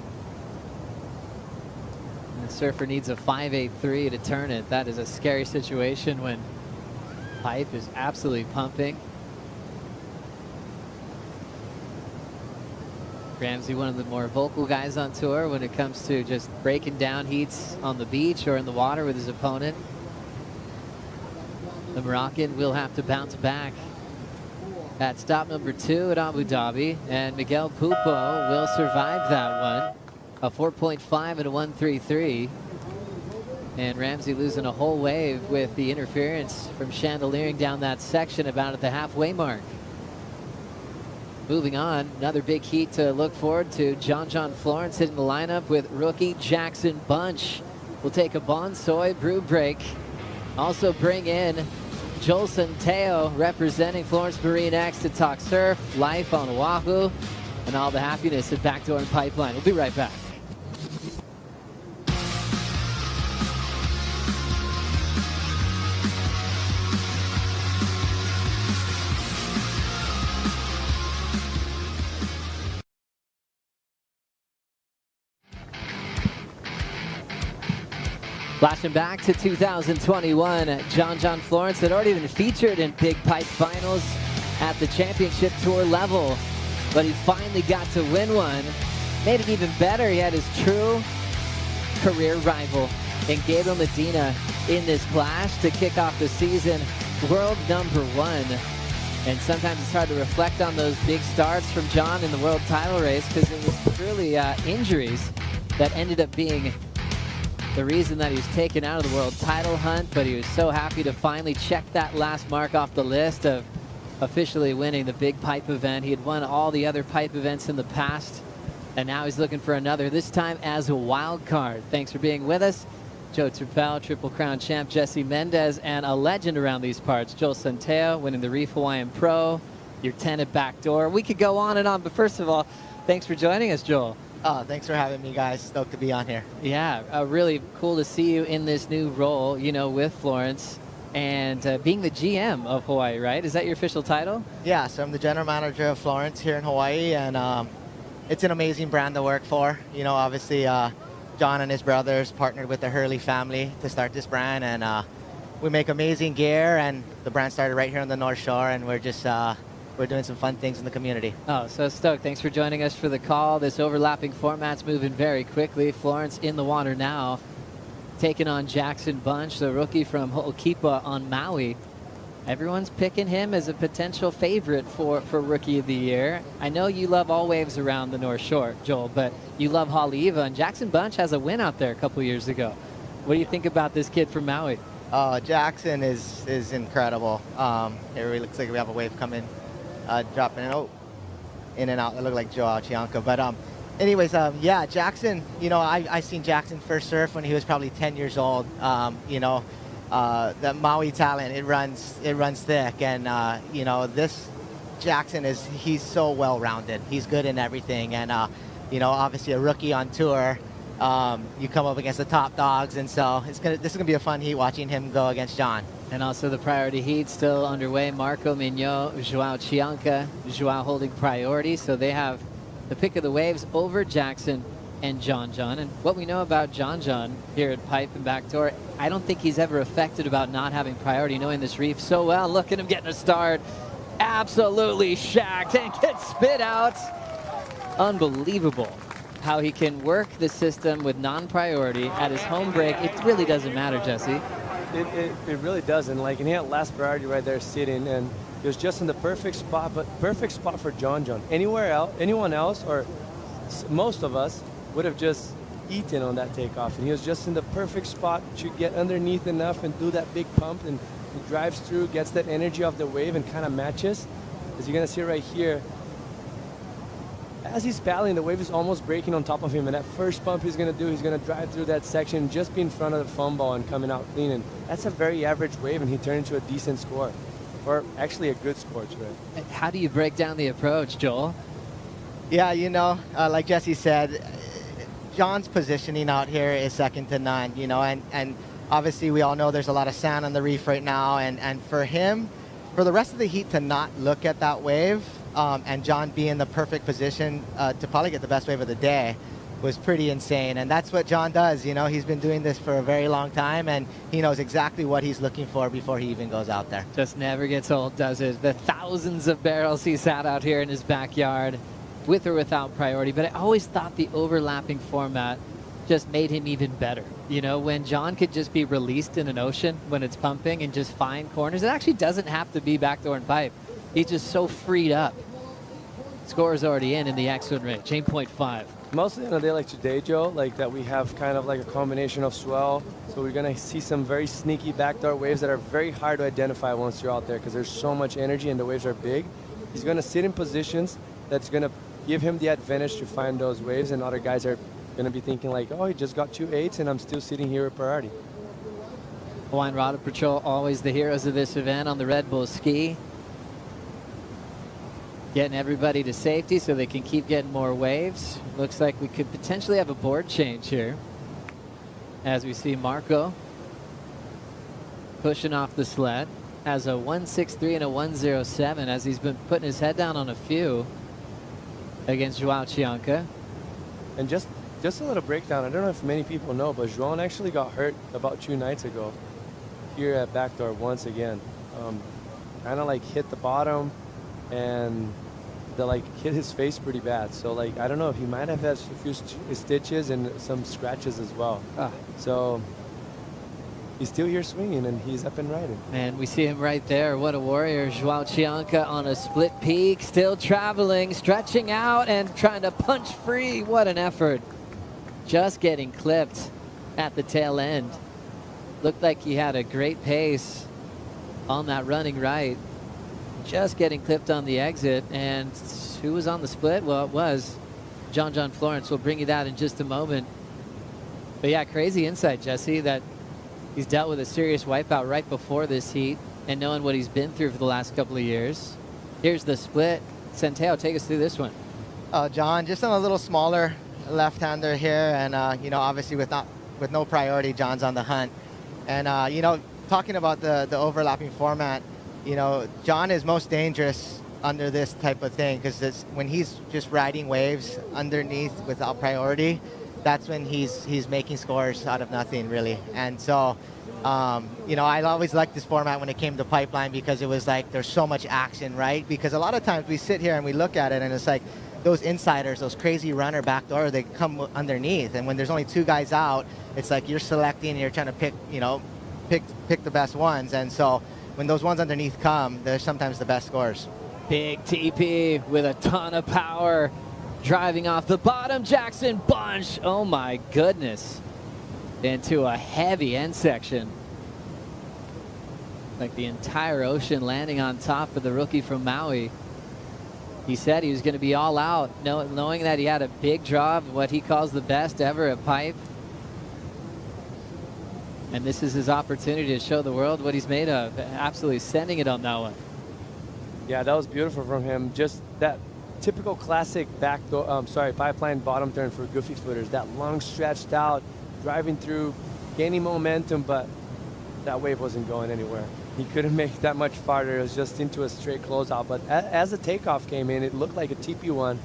And the surfer needs a 5.83 to turn it. That is a scary situation when pipe is absolutely pumping. Ramsey, one of the more vocal guys on tour when it comes to just breaking down heats on the beach or in the water with his opponent. The Moroccan will have to bounce back at stop number 2 at Abu Dhabi, and Miguel Pupo will survive that one. A 4.5 and a 1.33. And Ramsey losing a whole wave with the interference from chandeliering down that section about at the halfway mark. Moving on, another big heat to look forward to. John Florence hitting the lineup with rookie Jackson Bunch. We'll take a Bonsoy brew break. Also bring in Joel Centeo representing Florence Marine X to talk surf, life on Oahu, and all the happiness at Backdoor and Pipeline. We'll be right back. Flashing back to 2021, John Florence had already been featured in big pipe finals at the championship tour level, but he finally got to win one. Made it even better, he had his true career rival in Gabriel Medina in this clash to kick off the season, world number 1. And sometimes it's hard to reflect on those big starts from John in the world title race because it was really injuries that ended up being the reason that he was taken out of the world title hunt, but he was so happy to finally check that last mark off the list of officially winning the big pipe event. He had won all the other pipe events in the past, and now he's looking for another, this time as a wild card. Thanks for being with us. Joe Turpel, Triple Crown champ Jesse Mendez, and a legend around these parts, Joel Centeo, winning the Reef Hawaiian Pro, your 10 at Backdoor. We could go on and on, but first of all, thanks for joining us, Joel. Oh, thanks for having me, guys. Stoked to be on here. Yeah, really cool to see you in this new role, you know, with Florence and being the GM of Hawaii, right? Is that your official title? Yeah, so I'm the general manager of Florence here in Hawaii, and it's an amazing brand to work for. You know, obviously, John and his brothers partnered with the Hurley family to start this brand, and we make amazing gear, and the brand started right here on the North Shore, and we're just we're doing some fun things in the community. Oh, so stoked. Thanks for joining us for the call. This overlapping format's moving very quickly. Florence in the water now, taking on Jackson Bunch, the rookie from Ho'okipa on Maui. Everyone's picking him as a potential favorite for Rookie of the Year. I know you love all waves around the North Shore, Joel, but you love Haleiwa, and Jackson Bunch has a win out there a couple years ago. What do you think about this kid from Maui? Jackson is incredible. Here it looks like we have a wave coming. Dropping in and out. It looked like Joao Chianca. But anyways, yeah, Jackson, you know, I seen Jackson first surf when he was probably 10 years old. You know, the Maui talent, it runs thick. And, you know, this Jackson he's so well-rounded. He's good in everything. And, you know, obviously a rookie on tour. You come up against the top dogs. And so this is going to be a fun heat watching him go against John. And also the priority heat still underway. Marco Mignot, Joao Chianca, Joao holding priority. So they have the pick of the waves over Jackson and John. And what we know about John here at Pipe and Backdoor, I don't think he's ever affected about not having priority, knowing this reef so well. Look at him getting a start. Absolutely shacked and gets spit out. Unbelievable how he can work the system with non-priority at his home break. It really doesn't matter, Jesse. It really doesn't. Like, and he had last priority right there sitting, and he was just in the perfect spot, but perfect spot for John. Anywhere else, anyone else, or most of us would have just eaten on that takeoff, and he was just in the perfect spot to get underneath enough and do that big pump, and he drives through, gets that energy off the wave, and kind of matches. As you're gonna see right here, as he's paddling, the wave is almost breaking on top of him. And that first bump he's going to drive through that section, just be in front of the foam ball and coming out clean. And that's a very average wave, and he turned into a decent score. Or actually a good score to it. How do you break down the approach, Joel? Yeah, you know, like Jesse said, John's positioning out here is second to none, you know, and obviously we all know there's a lot of sand on the reef right now, and for him, for the rest of the heat to not look at that wave, and John be in the perfect position to probably get the best wave of the day was pretty insane. And that's what John does, you know, he's been doing this for a very long time, and he knows exactly what he's looking for before he even goes out there. Just never gets old, does it? The thousands of barrels he sat out here in his backyard, with or without priority. But I always thought the overlapping format just made him even better. You know, when John could just be released in an ocean when it's pumping and just find corners, it actually doesn't have to be backdoor and pipe. He's just so freed up. Score is already in the X1 range, 8.5. Mostly on a day like today, Joe, like that we have kind of like a combination of swell. So we're going to see some very sneaky backdoor waves that are very hard to identify once you're out there because there's so much energy and the waves are big. He's going to sit in positions that's going to give him the advantage to find those waves, and other guys are going to be thinking like, oh, he just got 2 8s and I'm still sitting here with priority. Hawaiian Rod Patrol, always the heroes of this event on the Red Bull ski. Getting everybody to safety so they can keep getting more waves. Looks like we could potentially have a board change here as we see Marco pushing off the sled. Has a 163 and a 107 as he's been putting his head down on a few against Joao Chianca. And just a little breakdown. I don't know if many people know, but João actually got hurt about 2 nights ago here at Backdoor once again. Kind of like hit the bottom and hit his face pretty bad. So like, I don't know if he might have had a few stitches and some scratches as well. So he's still here swinging and he's up and riding. And we see him right there. What a warrior. Joao Chianca on a split peak, still traveling, stretching out and trying to punch free. What an effort. Just getting clipped at the tail end. Looked like he had a great pace on that running right. Just getting clipped on the exit. And who was on the split? Well, it was John Florence. We'll bring you that in just a moment. But yeah, crazy insight, Jesse, that he's dealt with a serious wipeout right before this heat, and knowing what he's been through for the last couple of years. Here's the split. Centeo, take us through this one. John, just on a little smaller left-hander here, and you know, obviously with no priority, John's on the hunt. And you know, talking about the overlapping format, you know, John is most dangerous under this type of thing because when he's just riding waves underneath without priority, that's when he's making scores out of nothing, really. And so, you know, I always liked this format when it came to Pipeline because it was like there's so much action, right? Because a lot of times we sit here and we look at it and it's like those insiders, those crazy runner backdoor, they come underneath. And when there's only 2 guys out, it's like you're selecting and you're trying to pick, you know, pick the best ones. And so when those ones underneath come, they're sometimes the best scores. Big TP with a ton of power. Driving off the bottom, Jackson Bunch. Oh my goodness. Into a heavy end section. Like the entire ocean landing on top of the rookie from Maui. He said he was going to be all out, knowing that he had a big draw of what he calls the best ever at pipe. And this is his opportunity to show the world what he's made of. Absolutely sending it on that one. Yeah, that was beautiful from him. Just that typical classic pipeline bottom turn for goofy footers. That long stretched out, driving through, gaining momentum, but that wave wasn't going anywhere. He couldn't make that much farther. It was just into a straight closeout. But as the takeoff came in, it looked like a TP1.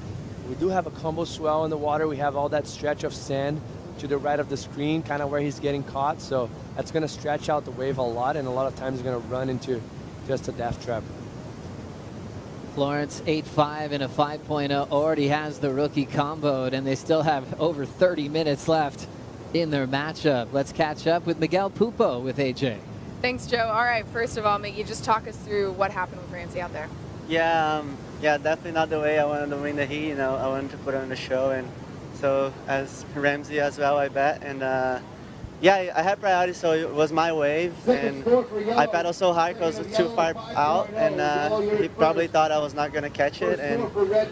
We do have a combo swell in the water. We have all that stretch of sand to the right of the screen, kind of where he's getting caught. So that's going to stretch out the wave a lot, and a lot of times he's going to run into just a death trap. Florence 8.5 and a 5.0 already has the rookie comboed, and they still have over 30 minutes left in their matchup. Let's catch up with Miguel Pupo with AJ. Thanks, Joe. All right, first of all, Miggy, just talk us through what happened with Ramsey out there. Yeah, definitely not the way I wanted to win the heat. You know, I wanted to put on the show, and so as Ramsey as well, I bet. And Yeah, I had priority, so it was my wave, and I paddled so hard because it was too far out, and he probably thought I was not going to catch it. And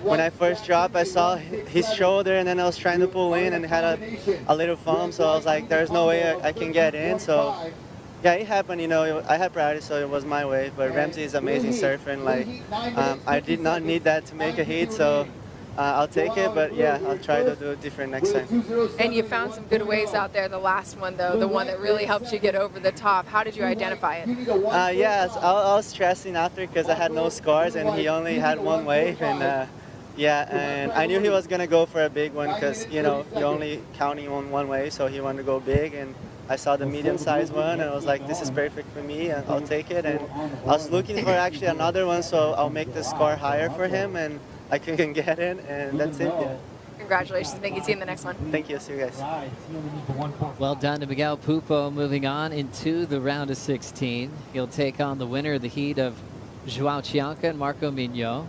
when I first dropped, I saw his shoulder, and then I was trying to pull in, and it had a little foam, so I was like, there's no way I can get in. So yeah, it happened, you know, I had priority, so it was my wave, but Ramsey is amazing surfer, and like, I did not need that to make a heat, so I'll take it, but yeah, I'll try to do it different next time. And you found some good waves out there. The last one, though, the one that really helped you get over the top. How did you identify it? Yeah, I was stressing after because I had no scores and he only had one wave, and yeah, and I knew he was gonna go for a big one because you know you're only counting on one wave, so he wanted to go big, and I saw the medium-sized one, and I was like, this is perfect for me, and I'll take it. And I was looking for actually another one, so I'll make the score higher for him, and I couldn't get it, and that's it. Yeah. Congratulations, Mickey. See you in the next one. Thank you. See you guys. Well done to Miguel Pupo, moving on into the round of 16. He'll take on the winner of the heat of Joao Chianca and Marco Mignot.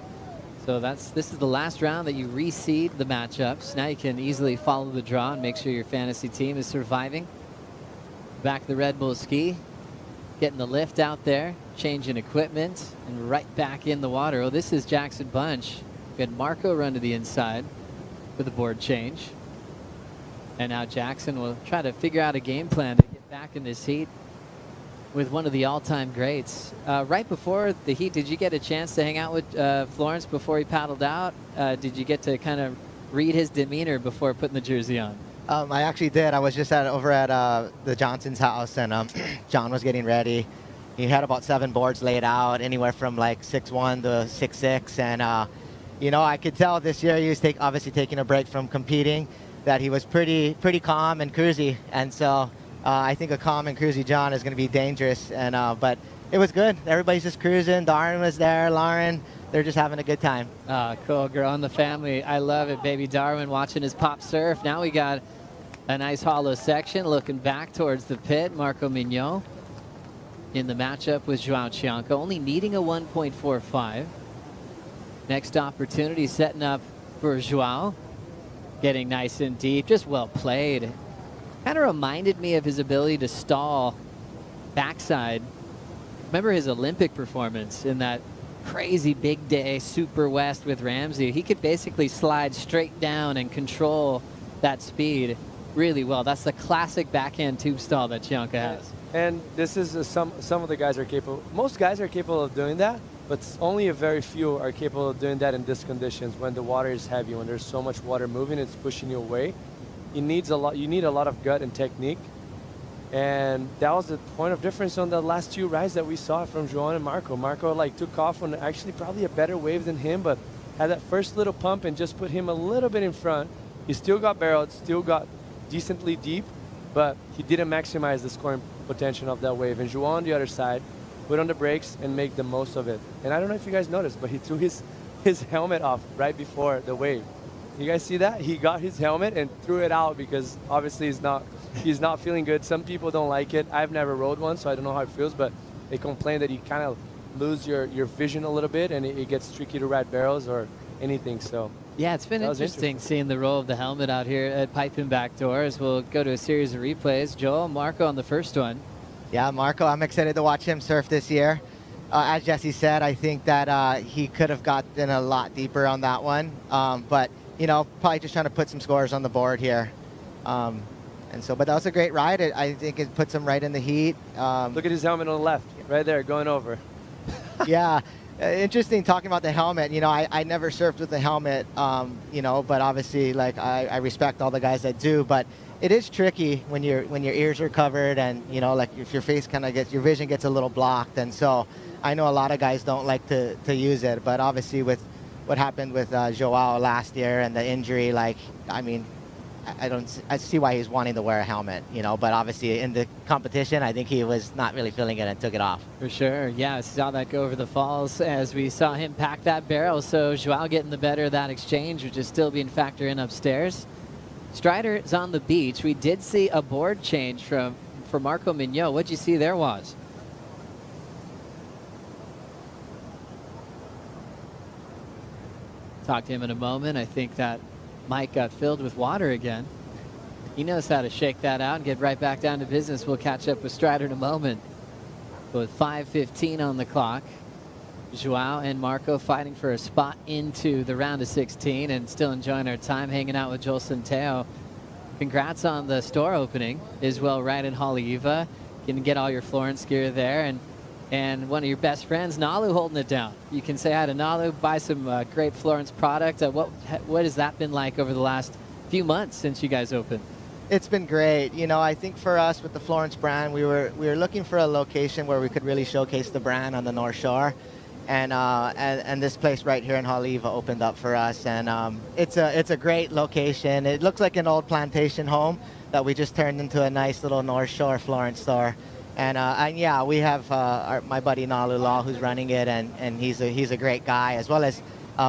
So this is the last round that you reseed the matchups. Now you can easily follow the draw and make sure your fantasy team is surviving. Back the Red Bull ski, getting the lift out there, changing equipment, and right back in the water. Oh, this is Jackson Bunch. We had Marco run to the inside for the board change. And now Jackson will try to figure out a game plan to get back in this heat with one of the all-time greats. Right before the heat, did you get a chance to hang out with Florence before he paddled out? Did you get to kind of read his demeanor before putting the jersey on? I actually did. I was just over at the Johnson's house, and John was getting ready. He had about 7 boards laid out, anywhere from like 6'1" to 6'6", and you know, I could tell this year he was obviously taking a break from competing, that he was pretty calm and cruisy, and so I think a calm and cruisy John is going to be dangerous. And but it was good. Everybody's just cruising. Darren was there, Lauren. They're just having a good time. Cool, growing the family. I love it, baby. Darwin watching his pop surf. Now we got a nice hollow section looking back towards the pit. Marco Mignot in the matchup with Joao Chianca, only needing a 1.45. Next opportunity setting up for Joao. Getting nice and deep, just well played. Kind of reminded me of his ability to stall backside. Remember his Olympic performance in that crazy big day Super West with Ramsey. He could basically slide straight down and control that speed really well. That's the classic backhand tube stall that Chianca has. And this is some of the guys are capable. Most guys are capable of doing that, but only a very few are capable of doing that in these conditions when the water is heavy, when there's so much water moving, it's pushing you away. You need a lot of gut and technique. And that was the point of difference on the last 2 rides that we saw from Joao and Marco. Marco like took off on actually probably a better wave than him, but had that first little pump and just put him a little bit in front. He still got barreled, still got decently deep, but he didn't maximize the scoring potential of that wave. And Joao on the other side put on the brakes and make the most of it. And I don't know if you guys noticed, but he threw his helmet off right before the wave. You guys see that? He got his helmet and threw it out because obviously he's not feeling good. Some people don't like it. I've never rode one, so I don't know how it feels, but they complain that you kind of lose your vision a little bit and it gets tricky to ride barrels or anything. So yeah, it's been interesting seeing the roll of the helmet out here at Pipe and Backdoors. We'll go to a series of replays. Joel, Marco on the first one. Yeah, Marco, I'm excited to watch him surf this year. As Jesse said, I think that he could have gotten a lot deeper on that one. But, you know, probably just trying to put some scores on the board here. But that was a great ride. I think it puts him right in the heat. Look at his helmet on the left, right there, going over. Yeah. Interesting talking about the helmet. You know, I never surfed with the helmet, you know, but obviously, like, I respect all the guys that do. But it is tricky when your ears are covered and, you know, like if your face kind of your vision gets a little blocked. And so I know a lot of guys don't like to use it. But obviously with what happened with Joao last year and the injury, like, I mean, I see why he's wanting to wear a helmet, you know, but obviously in the competition, I think he was not really feeling it and took it off. For sure. Yeah, I saw that go over the falls as we saw him pack that barrel. So Joao getting the better of that exchange, which is still being factored in upstairs. Strider is on the beach. We did see a board change for Marco Mignot. What'd you see there, Waz? Talk to him in a moment. I think that mic got filled with water again. He knows how to shake that out and get right back down to business. We'll catch up with Strider in a moment. With 5:15 on the clock, Joao and Marco fighting for a spot into the round of 16 and still enjoying our time hanging out with Joel Centeo. Congrats on the store opening as well, right in Haleiwa. You can get all your Florence gear there, and one of your best friends, Nalu, holding it down. You can say hi to Nalu, buy some great Florence product. What has that been like over the last few months since you guys opened? It's been great. You know, I think for us with the Florence brand, we were looking for a location where we could really showcase the brand on the North Shore, and this place right here in Haleiwa opened up for us, and it's a great location. It looks like an old plantation home that we just turned into a nice little North Shore Florence store. And yeah, we have my buddy Nalu Law who's running it, and he's a great guy, as well as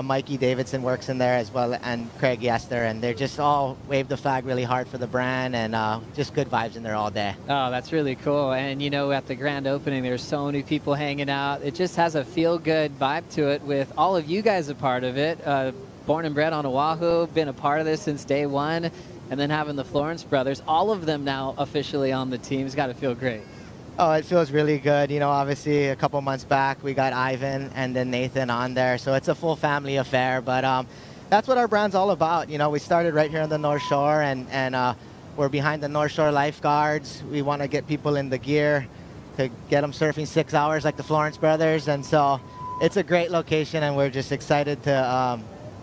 Mikey Davidson works in there as well, and Craig Yester, and they're just all wave the flag really hard for the brand, and just good vibes in there all day. Oh, that's really cool. And you know, at the grand opening, there's so many people hanging out. It just has a feel-good vibe to it with all of you guys a part of it. Born and bred on Oahu, been a part of this since day one, and then having the Florence brothers, all of them now officially on the team. It's got to feel great. Oh, it feels really good. You know, obviously a couple months back we got Ivan and then Nathan on there, so it's a full family affair. But that's what our brand's all about. You know, we started right here on the North Shore, and we're behind the North Shore lifeguards. We want to get people in the gear to get them surfing 6 hours like the Florence brothers, and so it's a great location, and we're just excited to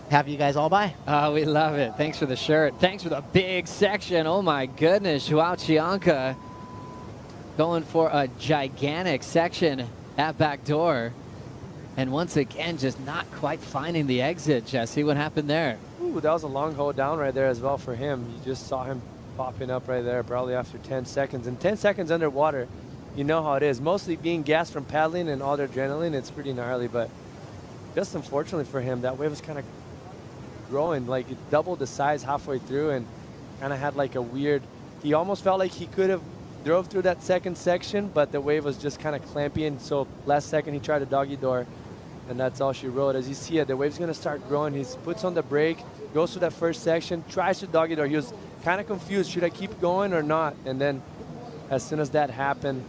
have you guys all by. Oh, we love it. Thanks for the shirt. Thanks for the big section. Oh my goodness, Joao Chianca going for a gigantic section at back door. And once again, just not quite finding the exit. Jesse, what happened there? Ooh, that was a long hold down right there as well for him. You just saw him popping up right there probably after 10 seconds. And 10 seconds underwater, you know how it is. Mostly being gassed from paddling and all the adrenaline, it's pretty gnarly. But just unfortunately for him, that wave was kind of growing. Like, it doubled the size halfway through and kind of had like a weird, he almost felt like he could have drove through that second section, but the wave was just kind of clampy, and so last second he tried a doggy door, and that's all she wrote. As you see it, the wave's going to start growing. He puts on the brake, goes through that first section, tries to doggy door. He was kind of confused. Should I keep going or not? And then as soon as that happened,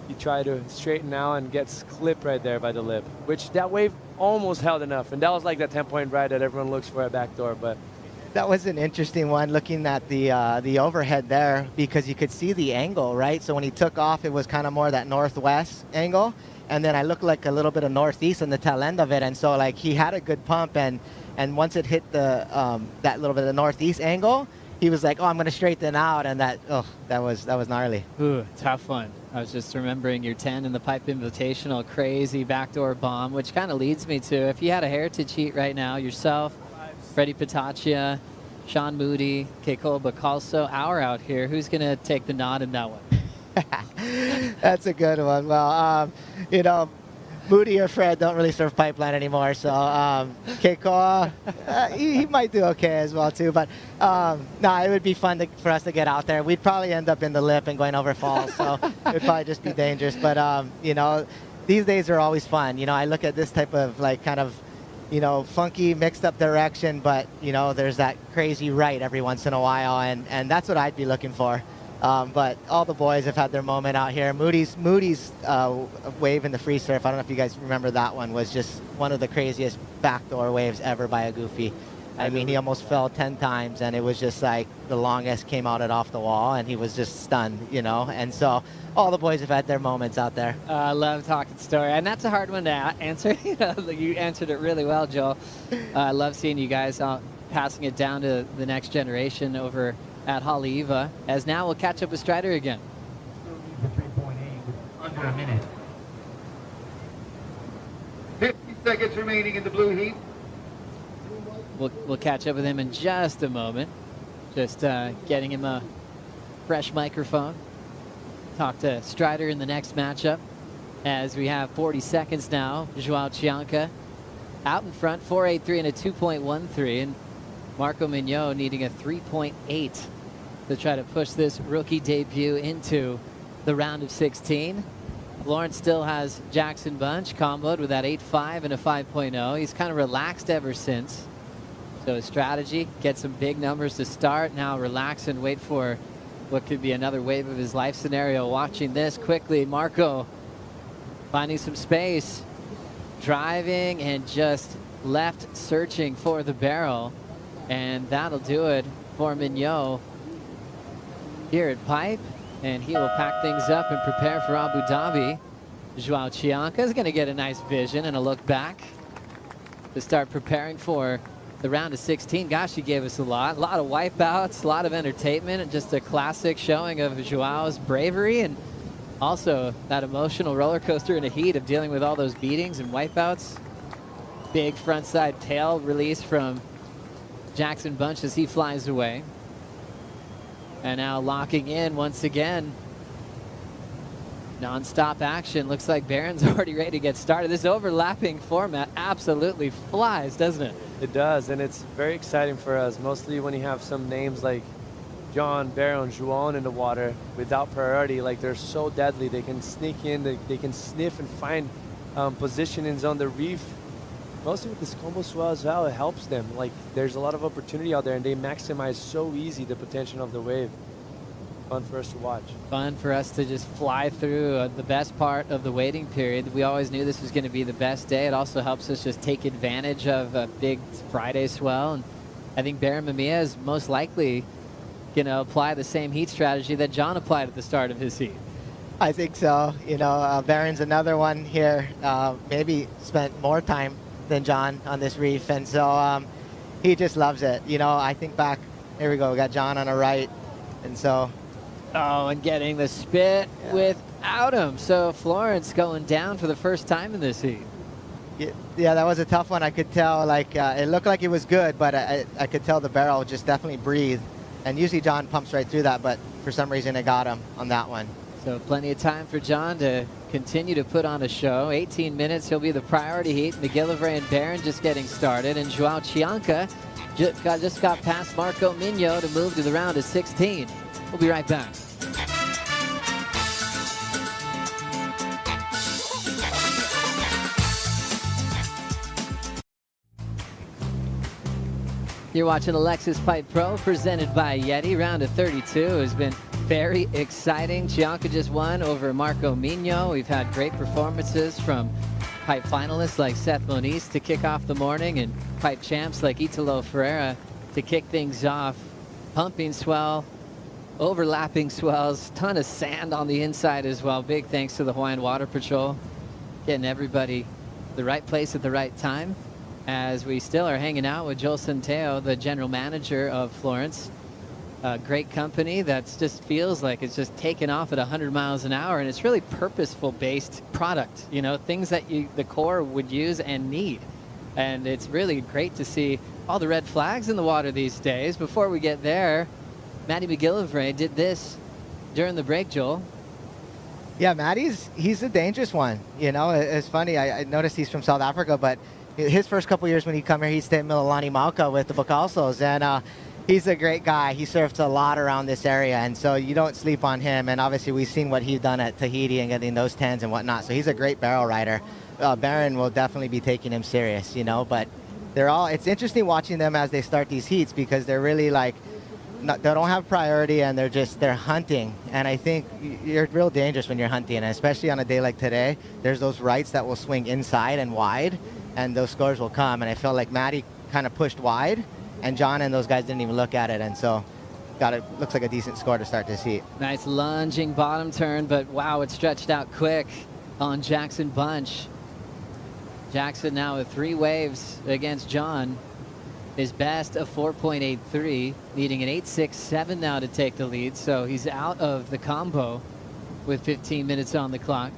he tried to straighten out and gets clipped right there by the lip, which that wave almost held enough. And that was like that 10-point ride that everyone looks for at back door. But that was an interesting one, looking at the overhead there, because you could see the angle, right? So when he took off, it was kind of more that northwest angle, and then I looked like a little bit of northeast on the tail end of it, and so like he had a good pump, and once it hit the that little bit of the northeast angle, he was like, oh, I'm going to straighten out, and that was gnarly. Ooh, tough one. I was just remembering your 10 in the Pipe Invitational, crazy backdoor bomb, which kind of leads me to, if you had a heritage heat right now, yourself, Freddie Pataccia, Sean Moody, Keiko Bacalso, our out here. Who's going to take the nod in that one? That's a good one. Well, you know, Moody or Fred don't really surf Pipeline anymore, so Keiko, he might do okay as well too. But no, it would be fun for us to get out there. We'd probably end up in the lip and going over falls, so it would probably just be dangerous. But you know, these days are always fun. You know, I look at this type of like kind of, you know, funky mixed up direction, but you know, there's that crazy right every once in a while, and that's what I'd be looking for. But all the boys have had their moment out here. Moody's wave in the free surf, I don't know if you guys remember that one, was just one of the craziest backdoor waves ever by a goofy. I mean, he almost fell 10 times, and it was just like the longest came out it off the wall, and he was just stunned, you know. And so all the boys have had their moments out there. I love talking story, and that's a hard one to answer. You answered it really well, Joel. I love seeing you guys passing it down to the next generation over at Haleiwa, as now we'll catch up with Strider again. 3.8 under a minute. 50 seconds remaining in the blue heat. We'll catch up with him in just a moment. Just getting him a fresh microphone. Talk to Strider in the next matchup, as we have 40 seconds now. Joao Chianca out in front, 4.83 and a 2.13, and Marco Mignot needing a 3.8 to try to push this rookie debut into the round of 16. Lawrence still has Jackson Bunch comboed with that 8.5 and a 5.0. He's kind of relaxed ever since. So his strategy, get some big numbers to start. Now relax and wait for what could be another wave of his life scenario. Watching this quickly, Marco finding some space, driving and just left searching for the barrel. And that'll do it for Mignot here at Pipe. And he will pack things up and prepare for Abu Dhabi. Joao Chianca is going to get a nice vision and a look back to start preparing for the round of 16. Gosh, he gave us a lot of wipeouts, a lot of entertainment, and just a classic showing of Joao's bravery and also that emotional roller coaster in the heat of dealing with all those beatings and wipeouts. Big frontside tail release from Jackson Bunch as he flies away. And now locking in once again. Non-stop action. Looks like Barron's already ready to get started. This overlapping format absolutely flies, doesn't it? It does, and it's very exciting for us, mostly when you have some names like John, Barron, Juan in the water without priority. Like, they're so deadly. They can sneak in, they can sniff and find positionings on the reef. Mostly with this combo swell as well, it helps them. Like, there's a lot of opportunity out there, and they maximize so easy the potential of the wave. Fun for us to watch. Fun for us to just fly through the best part of the waiting period. We always knew this was going to be the best day. It also helps us just take advantage of a big Friday swell. And I think Barron Mamiya is most likely going to apply the same heat strategy that John applied at the start of his heat. I think so. You know, Barron's another one here. Maybe spent more time than John on this reef. And so he just loves it. You know, I think back, here we go. We got John on the right. And so... Oh, and getting the spit without him. So Florence going down for the first time in this heat. Yeah, that was a tough one. I could tell, like, it looked like it was good, but I could tell the barrel just definitely breathed. And usually John pumps right through that, but for some reason it got him on that one. So plenty of time for John to continue to put on a show. 18 minutes, he'll be the priority heat. McGillivray and Barron just getting started. And Joao Chianca just got past Marco Mignot to move to the round of 16. We'll be right back. You're watching the Lexus Pipe Pro presented by YETI. Round of 32 has been very exciting. Chianca just won over Marco Mignot. We've had great performances from pipe finalists like Seth Moniz to kick off the morning and pipe champs like Italo Ferreira to kick things off. Pumping swell, overlapping swells, ton of sand on the inside as well. Big thanks to the Hawaiian Water Patrol, getting everybody the right place at the right time. As we still are hanging out with Joel Centeo, the general manager of Florence. A great company that just feels like it's just taken off at 100 miles an hour, and it's really purposeful based product, you know, things that the Corps would use and need. And it's really great to see all the red flags in the water these days. Before we get there, Matty McGillivray did this during the break, Joel. Yeah, he's a dangerous one. You know, it's funny. I noticed he's from South Africa, but his first couple years when he come here, he stayed in Mililani Mauka with the Bacalsos, and he's a great guy. He surfs a lot around this area, and so you don't sleep on him. And obviously, we've seen what he's done at Tahiti and getting those 10s and whatnot. So he's a great barrel rider. Barron will definitely be taking him serious, you know. But it's interesting watching them as they start these heats because they're really like, they don't have priority and they're hunting. And I think you're real dangerous when you're hunting, and especially on a day like today. There's those rights that will swing inside and wide, and those scores will come. And I felt like Matty kind of pushed wide, and John and those guys didn't even look at it, and so looks like a decent score to start this heat. Nice lunging bottom turn, but wow, it stretched out quick on Jackson Bunch. Jackson now with 3 waves against John. His best of 4.83, needing an 8.67 now to take the lead, so he's out of the combo with 15 minutes on the clock.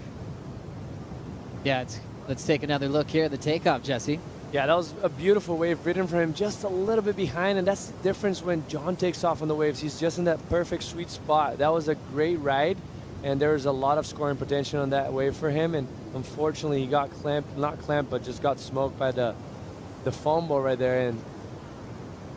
Yeah, let's take another look here at the takeoff, Jesse. Yeah, that was a beautiful wave ridden for him, just a little bit behind, and that's the difference when John takes off on the waves. He's just in that perfect sweet spot. That was a great ride, and there was a lot of scoring potential on that wave for him, and unfortunately he got not clamped, but just got smoked by the foam ball right there, and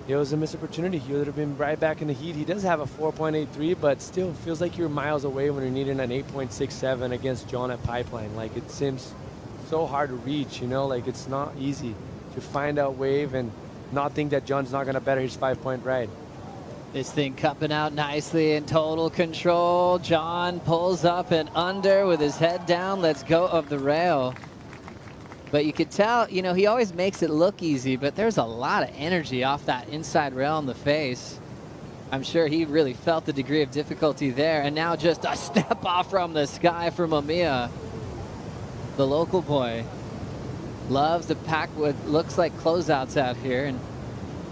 it was a missed opportunity. He would have been right back in the heat. He does have a 4.83, but still feels like you're miles away when you're needing an 8.67 against John at Pipeline. Like, it seems so hard to reach, you know, like it's not easy to find that wave, and not think that John's not going to better his 5-point ride. This thing cupping out nicely in total control. John pulls up and under with his head down. Let's go of the rail. But you could tell, you know, he always makes it look easy, but there's a lot of energy off that inside rail in the face. I'm sure he really felt the degree of difficulty there. And now just a step off from the sky for Mamiya. The local boy loves to pack what looks like closeouts out here, and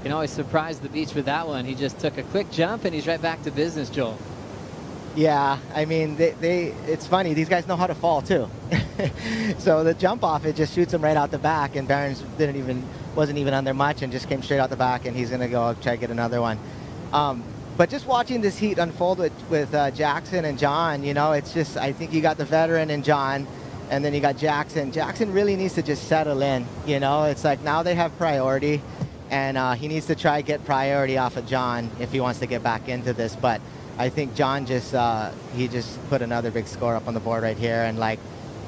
can always surprise the beach with that one. He just took a quick jump and he's right back to business, Joel. Yeah, I mean, it's funny. These guys know how to fall too. So the jump off, it just shoots him right out the back, and Barron's wasn't even under much and just came straight out the back, and he's going to go try to get another one. But just watching this heat unfold with Jackson and John, you know, it's just, I think you got the veteran in John, and then you got Jackson. Jackson really needs to just settle in, you know. It's like now they have priority, and he needs to try to get priority off of John if he wants to get back into this. But I think John he just put another big score up on the board right here, and like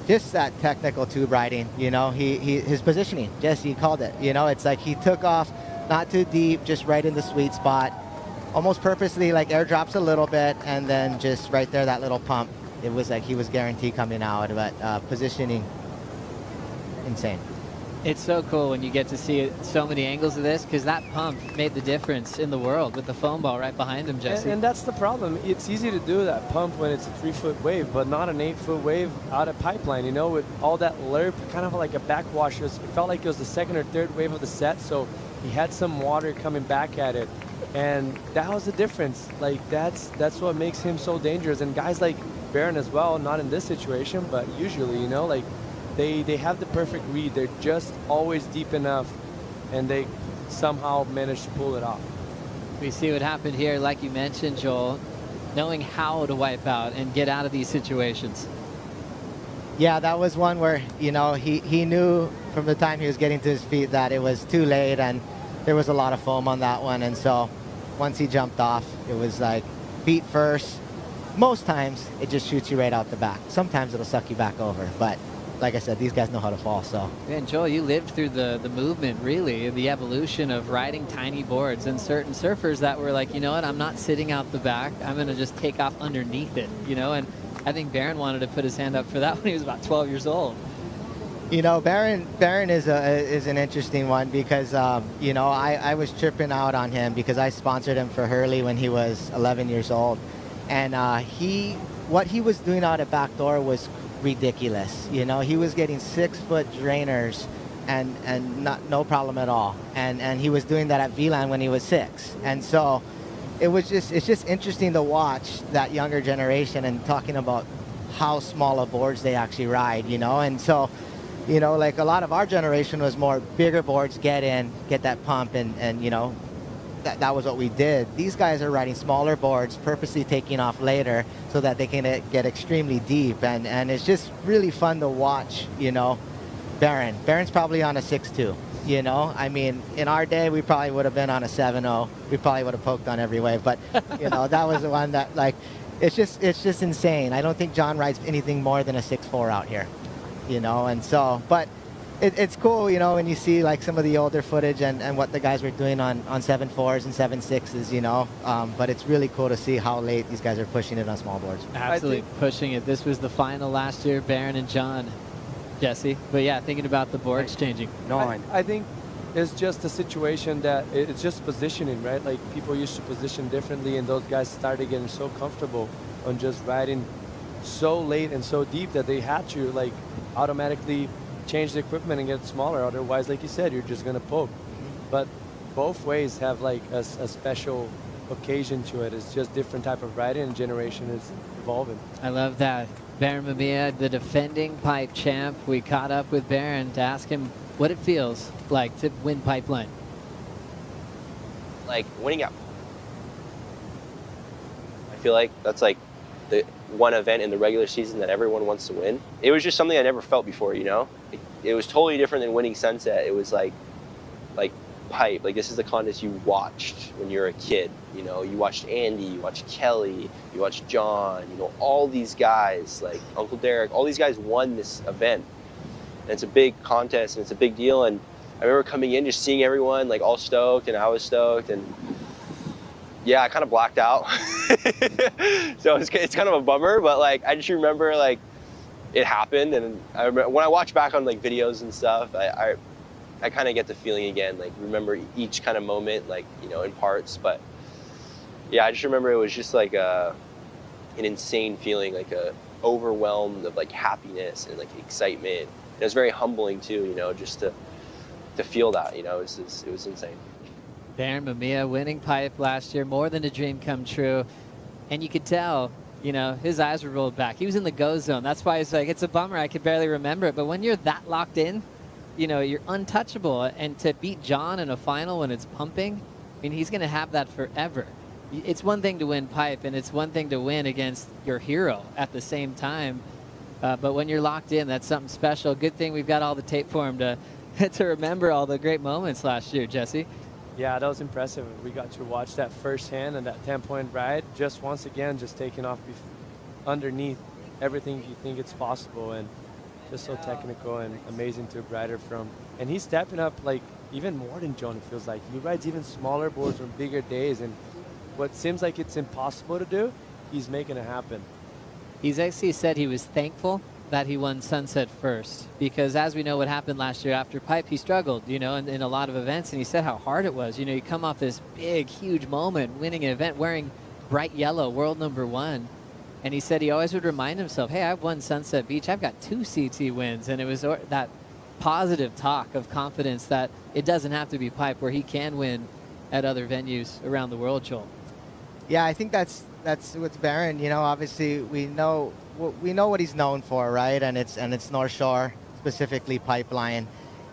just that technical tube riding, you know, his positioning, Jesse called it, you know, it's like he took off not too deep, just right in the sweet spot, almost purposely like airdrops a little bit, and then just right there, that little pump. It was like he was guaranteed coming out, but positioning, insane. It's so cool when you get to see so many angles of this, because that pump made the difference in the world with the foam ball right behind him, Jesse. And that's the problem. It's easy to do that pump when it's a 3-foot wave, but not an 8-foot wave out of pipeline. You know, with all that lerp, kind of like a backwash. It felt like it was the second or third wave of the set, so he had some water coming back at it. And that was the difference. Like, that's what makes him so dangerous. And guys like Barron as well, not in this situation, but usually, you know, like, they have the perfect read. They're just always deep enough, and they somehow manage to pull it off. We see what happened here, like you mentioned, Joel, knowing how to wipe out and get out of these situations. Yeah, that was one where, you know, he knew from the time he was getting to his feet that it was too late, and there was a lot of foam on that one. And so once he jumped off, it was like feet first. Most times it just shoots you right out the back. Sometimes it'll suck you back over, but like I said, these guys know how to fall. So, and Joel, you lived through the movement, really, the evolution of riding tiny boards, and certain surfers that were like, you know what, I'm not sitting out the back, I'm going to just take off underneath it, you know. And I think Barron wanted to put his hand up for that when he was about 12 years old. You know, Barron is an interesting one because, you know, I was tripping out on him because I sponsored him for Hurley when he was 11 years old. And what he was doing out at backdoor was ridiculous. You know, he was getting 6-foot drainers and no problem at all. And he was doing that at VLAN when he was 6. And so it's just interesting to watch that younger generation and talking about how small of boards they actually ride, you know. And so, you know, like a lot of our generation was more bigger boards, get in, get that pump, and you know, that was what we did. These guys are riding smaller boards, purposely taking off later so that they can get extremely deep, and it's just really fun to watch, you know. Barron's probably on a 6.2, you know. I mean, in our day, we probably would have been on a 7.0. We probably would have poked on every wave, but, you know, that was the one that, like, it's just insane. I don't think John rides anything more than a 6.4 out here, you know. And so, but it's cool, you know, when you see like some of the older footage and what the guys were doing on 7.4s and 7.6s, you know. But it's really cool to see how late these guys are pushing it on small boards. Absolutely pushing it. This was the final last year, Barron and John, Jesse. But yeah, thinking about the boards changing. I think it's just a situation that it's just positioning, right? Like people used to position differently, and those guys started getting so comfortable on just riding so late and so deep that they had to like automatically change the equipment and get smaller. Otherwise, like you said, you're just gonna poke. But both ways have like a special occasion to it. It's just different type of riding, and generation is evolving. I love that. Barron Mamiya, the defending pipe champ. We caught up with Barron to ask him what it feels like to win Pipeline. Like winning out. I feel like that's like the one event in the regular season that everyone wants to win. It was just something I never felt before, you know? It was totally different than winning Sunset. It was like pipe. Like this is the contest you watched when you were a kid. You know, you watched Andy, you watched Kelly, you watched John, you know, all these guys, like Uncle Derek, all these guys won this event. And it's a big contest and it's a big deal. And I remember coming in, just seeing everyone like all stoked, and I was stoked, and yeah, I kind of blacked out. So it's kind of a bummer, but like I just remember like it happened, and I remember when I watch back on like videos and stuff, I kind of get the feeling again, like remember each kind of moment, like, you know, in parts. But yeah, I just remember it was just like an insane feeling, like overwhelmed of like happiness and like excitement. And it was very humbling too, you know, just to feel that, you know, it was insane. Baron Mamiya winning pipe last year, more than a dream come true. And you could tell, you know, his eyes were rolled back. He was in the go zone. That's why it's like, it's a bummer. I could barely remember it. But when you're that locked in, you know, you're untouchable. And to beat John in a final when it's pumping, I mean, he's going to have that forever. It's one thing to win pipe, and it's one thing to win against your hero at the same time. But when you're locked in, that's something special. Good thing we've got all the tape for him to to remember all the great moments last year, Jesse. Yeah, that was impressive. We got to watch that firsthand, and that 10-point ride, just once again, just taking off underneath everything you think it's possible, and just so technical and amazing to rider from. And he's stepping up like even more than John, it feels like. He rides even smaller boards on bigger days, and what seems like it's impossible to do, he's making it happen. He's actually said he was thankful that he won Sunset first, because as we know what happened last year after pipe, he struggled, you know, in a lot of events, and he said how hard it was. You know, you come off this big, huge moment, winning an event, wearing bright yellow, world #1, and he said he always would remind himself, hey, I've won Sunset Beach, I've got 2 CT wins, and it was that positive talk of confidence that it doesn't have to be pipe, where he can win at other venues around the world, Joel. Yeah, I think that's with Baron. You know, obviously we know what he's known for, right? And it's North Shore, specifically pipeline,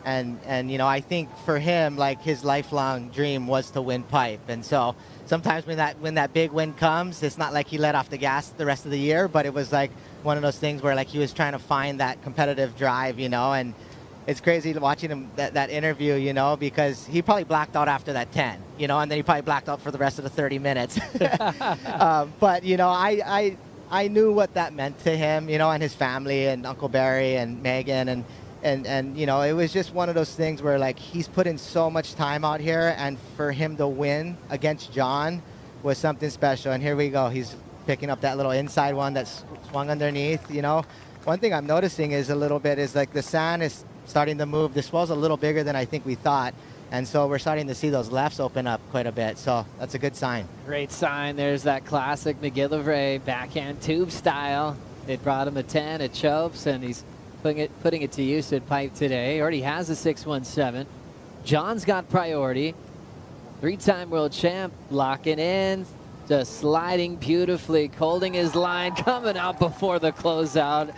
and you know, I think for him, like, his lifelong dream was to win pipe. And so sometimes when that big win comes, it's not like he let off the gas the rest of the year, but it was like one of those things where like he was trying to find that competitive drive, you know. And it's crazy watching him that interview, you know, because he probably blacked out after that 10, you know, and then he probably blacked out for the rest of the 30 minutes. But you know, I knew what that meant to him, you know, and his family, and Uncle Barry and Megan, and you know, it was just one of those things where like he's put in so much time out here, and for him to win against John was something special. And here we go, he's picking up that little inside one that's swung underneath. You know, one thing I'm noticing is like the sand is starting to move. The swell's a little bigger than I think we thought. And so we're starting to see those lefts open up quite a bit. So that's a good sign. Great sign. There's that classic McGillivray backhand tube style. It brought him a 10 at Chopes, and he's putting it to use at pipe today. He already has a 617. John's got priority. 3-time world champ locking in, just sliding beautifully, holding his line, coming out before the closeout.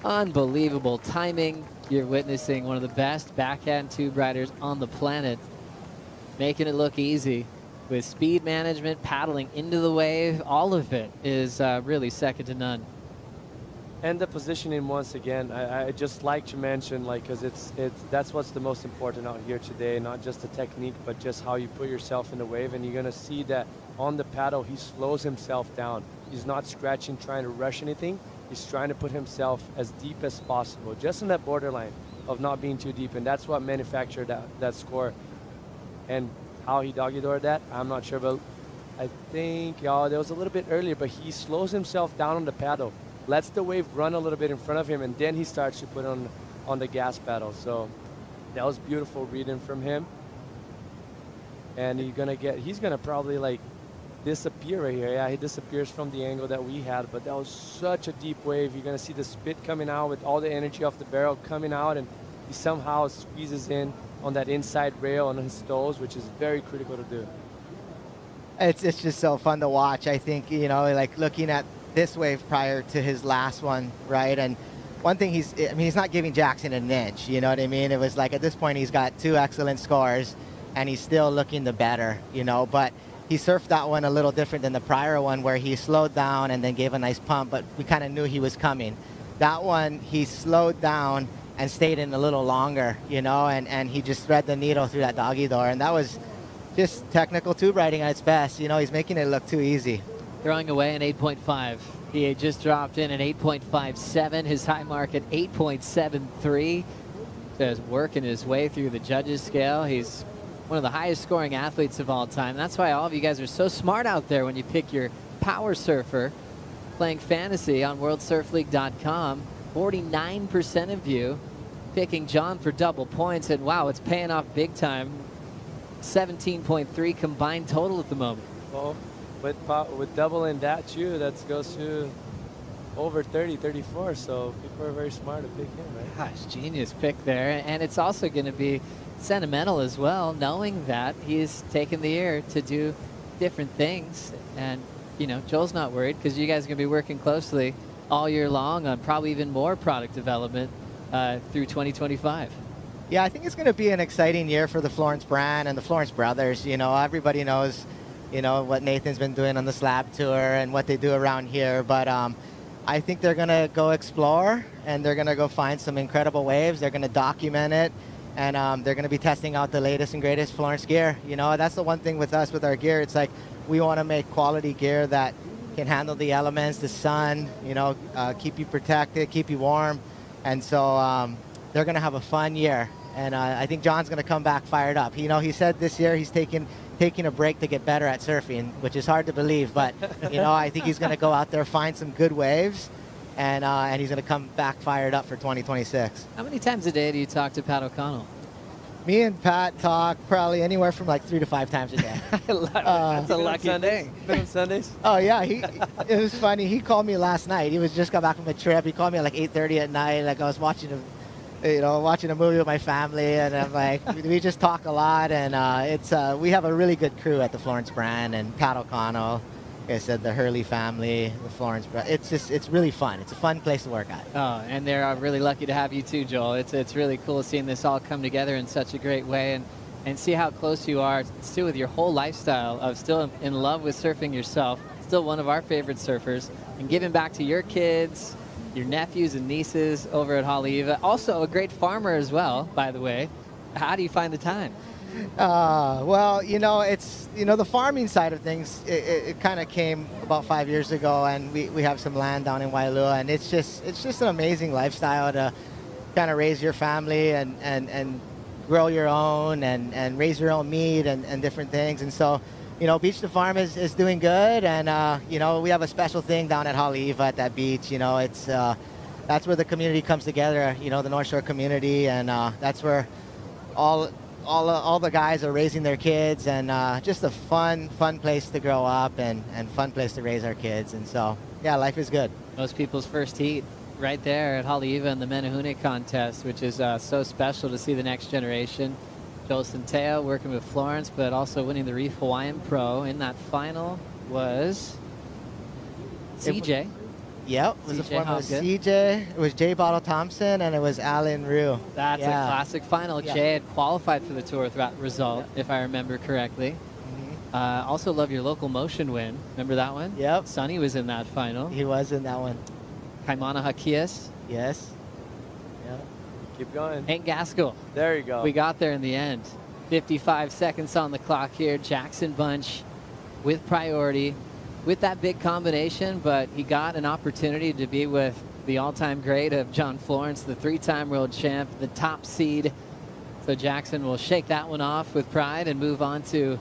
Unbelievable timing. You're witnessing one of the best backhand tube riders on the planet, making it look easy with speed management, paddling into the wave. All of it is really second to none. And the positioning, once again, I just like to mention, like, because that's what's the most important out here today, not just the technique, but just how you put yourself in the wave. And you're going to see that on the paddle, he slows himself down. He's not scratching, trying to rush anything. He's trying to put himself as deep as possible, just in that borderline of not being too deep. And that's what manufactured that score. And how he doggy-doored that, I'm not sure, but I think there was a little bit earlier, but he slows himself down on the paddle, lets the wave run a little bit in front of him, and then he starts to put on the gas pedal. So that was beautiful reading from him. And he's gonna probably like disappear right here. Yeah, he disappears from the angle that we had, but that was such a deep wave. You're gonna see the spit coming out with all the energy off the barrel coming out, and he somehow squeezes in on that inside rail on his toes, which is very critical to do. It's just so fun to watch. I think, you know, like looking at this wave prior to his last one, right? And one thing he's not giving Jackson an inch, you know what I mean? It was like at this point he's got 2 excellent scores, and he's still looking the better, you know, but he surfed that one a little different than the prior one, where he slowed down and then gave a nice pump, but we kind of knew he was coming. That one, he slowed down and stayed in a little longer, you know, and he just thread the needle through that doggy door, and that was just technical tube riding at its best. You know, he's making it look too easy. Throwing away an 8.5. He had just dropped in an 8.57, his high mark at 8.73. is working his way through the judges' scale. He's one of the highest scoring athletes of all time. That's why all of you guys are so smart out there when you pick your power surfer playing fantasy on worldsurfleague.com. 49% of you picking John for double points, and wow, it's paying off big time. 17.3 combined total at the moment. Well, with doubling that too, that goes to over 30, 34. So people are very smart to pick him, right? Gosh, genius pick there. And it's also going to be sentimental as well, knowing that he's taken the year to do different things. And, you know, Joel's not worried because you guys are going to be working closely all year long on probably even more product development through 2025. Yeah, I think it's going to be an exciting year for the Florence brand and the Florence brothers. You know, everybody knows, you know, what Nathan's been doing on the slab tour and what they do around here. But I think they're going to go explore and they're going to go find some incredible waves. They're going to document it, and they're going to be testing out the latest and greatest Florence gear. You know, that's the one thing with us, with our gear. It's like we want to make quality gear that can handle the elements, the sun, you know, keep you protected, keep you warm. And so they're going to have a fun year. And I think John's going to come back fired up. You know, he said this year he's taking a break to get better at surfing, which is hard to believe. But, you know, I think he's going to go out there, find some good waves, and he's going to come back fired up for 2026. How many times a day do you talk to Pat O'Connell? Me and Pat talk probably anywhere from like 3 to 5 times a day. That's a lucky thing. Been on Sundays? Oh, yeah. It was funny. He called me last night. He was just got back from a trip. He called me at like 8:30 at night. Like I was watching a movie with my family, and I'm like, we just talk a lot, and we have a really good crew at the Florence brand, and Pat O'Connell, like I said, the Hurley family, the Florence brand. It's really fun. It's a fun place to work at. Oh, and they're really lucky to have you too, Joel. It's really cool seeing this all come together in such a great way, and see how close you are still with your whole lifestyle of still in love with surfing yourself, still one of our favorite surfers, and giving back to your kids, your nephews and nieces over at Haleiwa. Also a great farmer as well, by the way. How do you find the time? Well, you know, it's, you know, the farming side of things, it kind of came about 5 years ago, and we have some land down in Wailua, and it's just an amazing lifestyle to kind of raise your family and grow your own and raise your own meat and different things. And so, you know, Beach to Farm is doing good, and you know, we have a special thing down at Haleiwa at that beach. You know, it's that's where the community comes together. You know, the North Shore community, and that's where all the guys are raising their kids, and just a fun place to grow up and fun place to raise our kids. And so, yeah, life is good. Most people's first heat right there at Haleiwa in the Menehune contest, which is so special to see the next generation. Joel Centeo working with Florence, but also winning the Reef Hawaiian Pro. In that final was CJ. Yep, it was a form of CJ. It was Jay Bottle Thompson, and it was Alan Rue. That's a classic final. Yeah. Jay had qualified for the tour with that result, if I remember correctly. Also love your local motion win. Remember that one? Yep. Sonny was in that final. He was in that one. Kaimana Hakias. Yes. Keep going. Hank Gaskell. There you go. We got there in the end. 55 seconds on the clock here. Jackson Bunch with priority, with that big combination, but he got an opportunity to be with the all-time great of John Florence, the 3-time world champ, the top seed. So Jackson will shake that one off with pride and move on to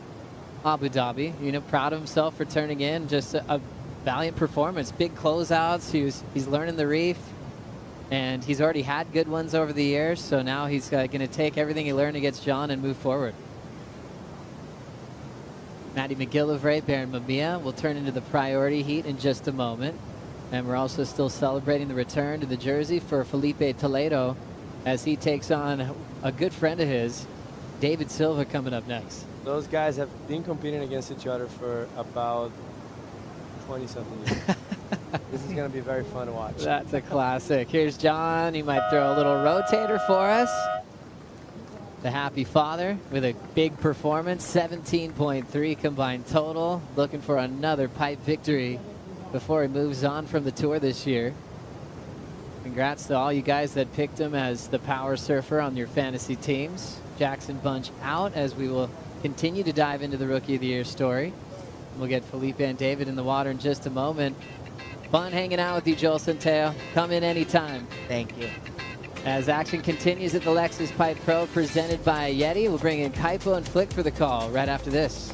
Abu Dhabi. You know, proud of himself for turning in just a valiant performance. Big closeouts. He's learning the reef, and he's already had good ones over the years, so now he's going to take everything he learned against John and move forward. Matty McGillivray, Baron Mamiya will turn into the priority heat in just a moment. And we're also still celebrating the return to the Jersey for Felipe Toledo as he takes on a good friend of his, David Silva, coming up next. Those guys have been competing against each other for about 20-something years. This is going to be very fun to watch. That's a classic. Here's John. He might throw a little rotator for us. The happy father with a big performance, 17.3 combined total. Looking for another pipe victory before he moves on from the tour this year. Congrats to all you guys that picked him as the power surfer on your fantasy teams. Jackson Bunch out as we will continue to dive into the Rookie of the Year story. We'll get Felipe and David in the water in just a moment. Fun hanging out with you, Joel Centeo. Come in anytime. Thank you. As action continues at the Lexus Pipe Pro presented by YETI, we'll bring in Kaipo and Flick for the call right after this.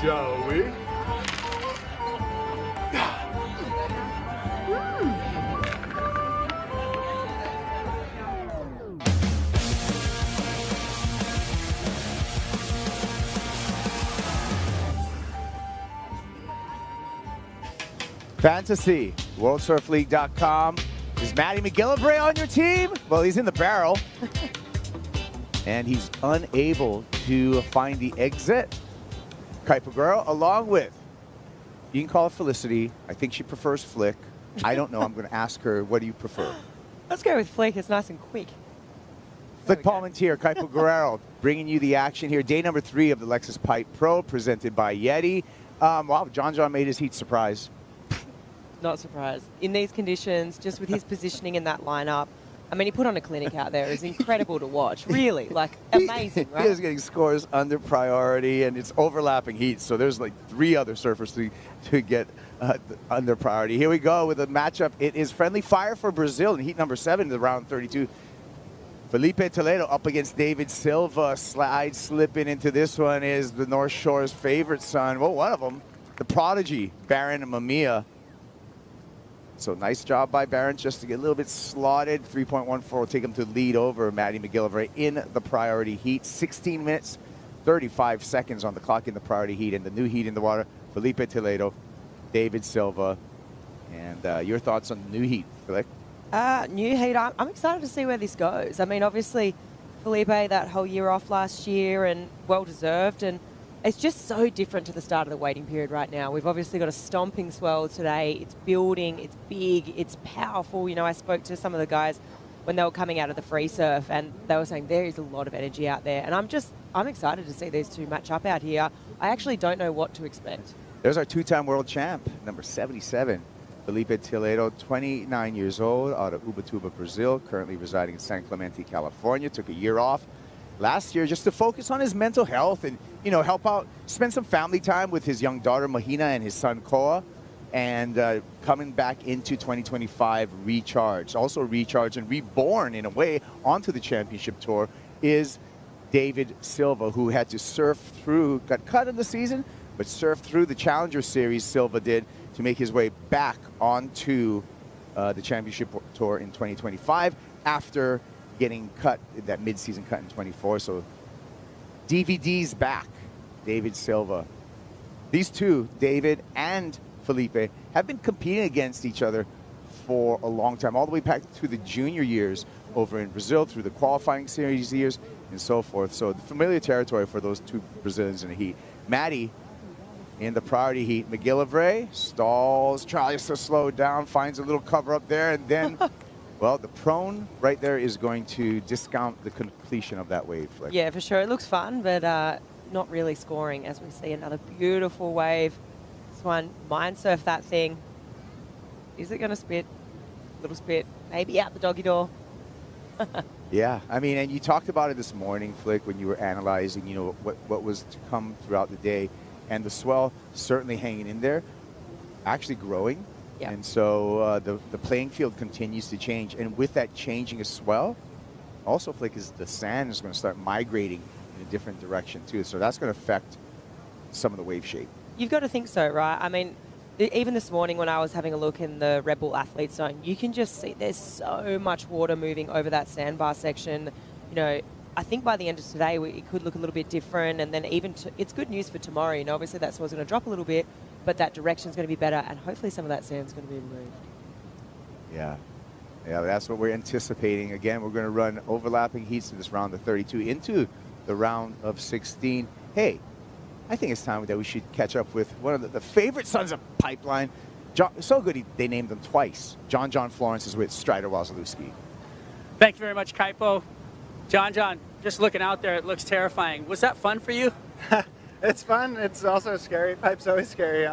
Shall we? Fantasy, WorldSurfLeague.com. Is Matty McGillivray on your team? Well, he's in the barrel. And he's unable to find the exit. Kaipo girl, along with, you can call her Felicity. I think she prefers Flick. I don't know. I'm going to ask her, what do you prefer? Let's go with Flick. It's nice and quick. Flick Palmentier, Kaipo Guerrero, bringing you the action here. Day number 3 of the Lexus Pipe Pro, presented by YETI. Wow, John made his heat surprise. Not surprised. In these conditions, just with his positioning in that lineup, I mean, he put on a clinic out there. It's incredible to watch. Really, like, amazing, right? He is getting scores under priority, and it's overlapping heats. So there's like 3 other surfers to get under priority. Here we go with a matchup. It is friendly fire for Brazil in heat number 7 in the round 32. Felipe Toledo up against David Silva. Slipping into this one is the North Shore's favorite son. Well, one of them, the prodigy, Baron Mamiya. So nice job by Barron just to get a little bit slotted. 3.14 will take him to lead over Matty McGillivray in the priority heat. 16 minutes, 35 seconds on the clock in the priority heat. And the new heat in the water, Felipe Toledo, David Silva. And your thoughts on the new heat, Felipe? New heat, I'm excited to see where this goes. I mean, obviously, Felipe, that whole year off last year and well-deserved. And it's just so different to the start of the waiting period right now. We've obviously got a stomping swell today. It's building, it's big, it's powerful. You know, I spoke to some of the guys when they were coming out of the free surf, and they were saying there is a lot of energy out there. And I'm excited to see these two match up out here. I actually don't know what to expect. There's our 2-time world champ, number 77, Felipe Toledo, 29 years old, out of Ubatuba, Brazil, currently residing in San Clemente, California. Took a year off last year just to focus on his mental health and, you know, help out, spend some family time with his young daughter Mahina and his son Koa, and coming back into 2025 recharged. Also recharged and reborn in a way onto the championship tour is David Silva, who had to surf through, got cut in the season, but surfed through the Challenger Series, Silva did, to make his way back onto the championship tour in 2025 after getting cut, that mid-season cut in 24. So DVD's back, David Silva. These two, David and Felipe, have been competing against each other for a long time, all the way back to the junior years over in Brazil, through the qualifying series years and so forth. So the familiar territory for those two Brazilians in the heat. Matty in the priority heat. McGillivray stalls, tries to slow down, finds a little cover up there, and then well, the prone right there is going to discount the completion of that wave. Flick. Yeah, for sure. It looks fun, but not really scoring as we see another beautiful wave. This one, mind surf that thing. Is it going to spit? Little spit. Maybe out the doggy door. Yeah, I mean, and you talked about it this morning, Flick, when you were analyzing, you know, what was to come throughout the day. And the swell certainly hanging in there, actually growing. Yeah. And so the playing field continues to change. And with that changing as swell, also, Flick, is the sand is going to start migrating in a different direction, too. So that's going to affect some of the wave shape. You've got to think so, right? I mean, even this morning when I was having a look in the Red Bull Athlete Zone, you can just see there's so much water moving over that sandbar section. You know, I think by the end of today, it could look a little bit different. And then even it's good news for tomorrow. You know, obviously that swell's going to drop a little bit, but that direction's going to be better, and hopefully some of that sand's going to be removed. Yeah. Yeah, that's what we're anticipating. Again, we're going to run overlapping heats in this round of 32 into the round of 16. Hey, I think it's time that we should catch up with one of the favorite sons of Pipeline. So good they named him twice. John Florence is with Strider Wasilewski. Thank you very much, Kaipo. John, just looking out there, it looks terrifying. Was that fun for you? It's fun. It's also scary. Pipe's always scary.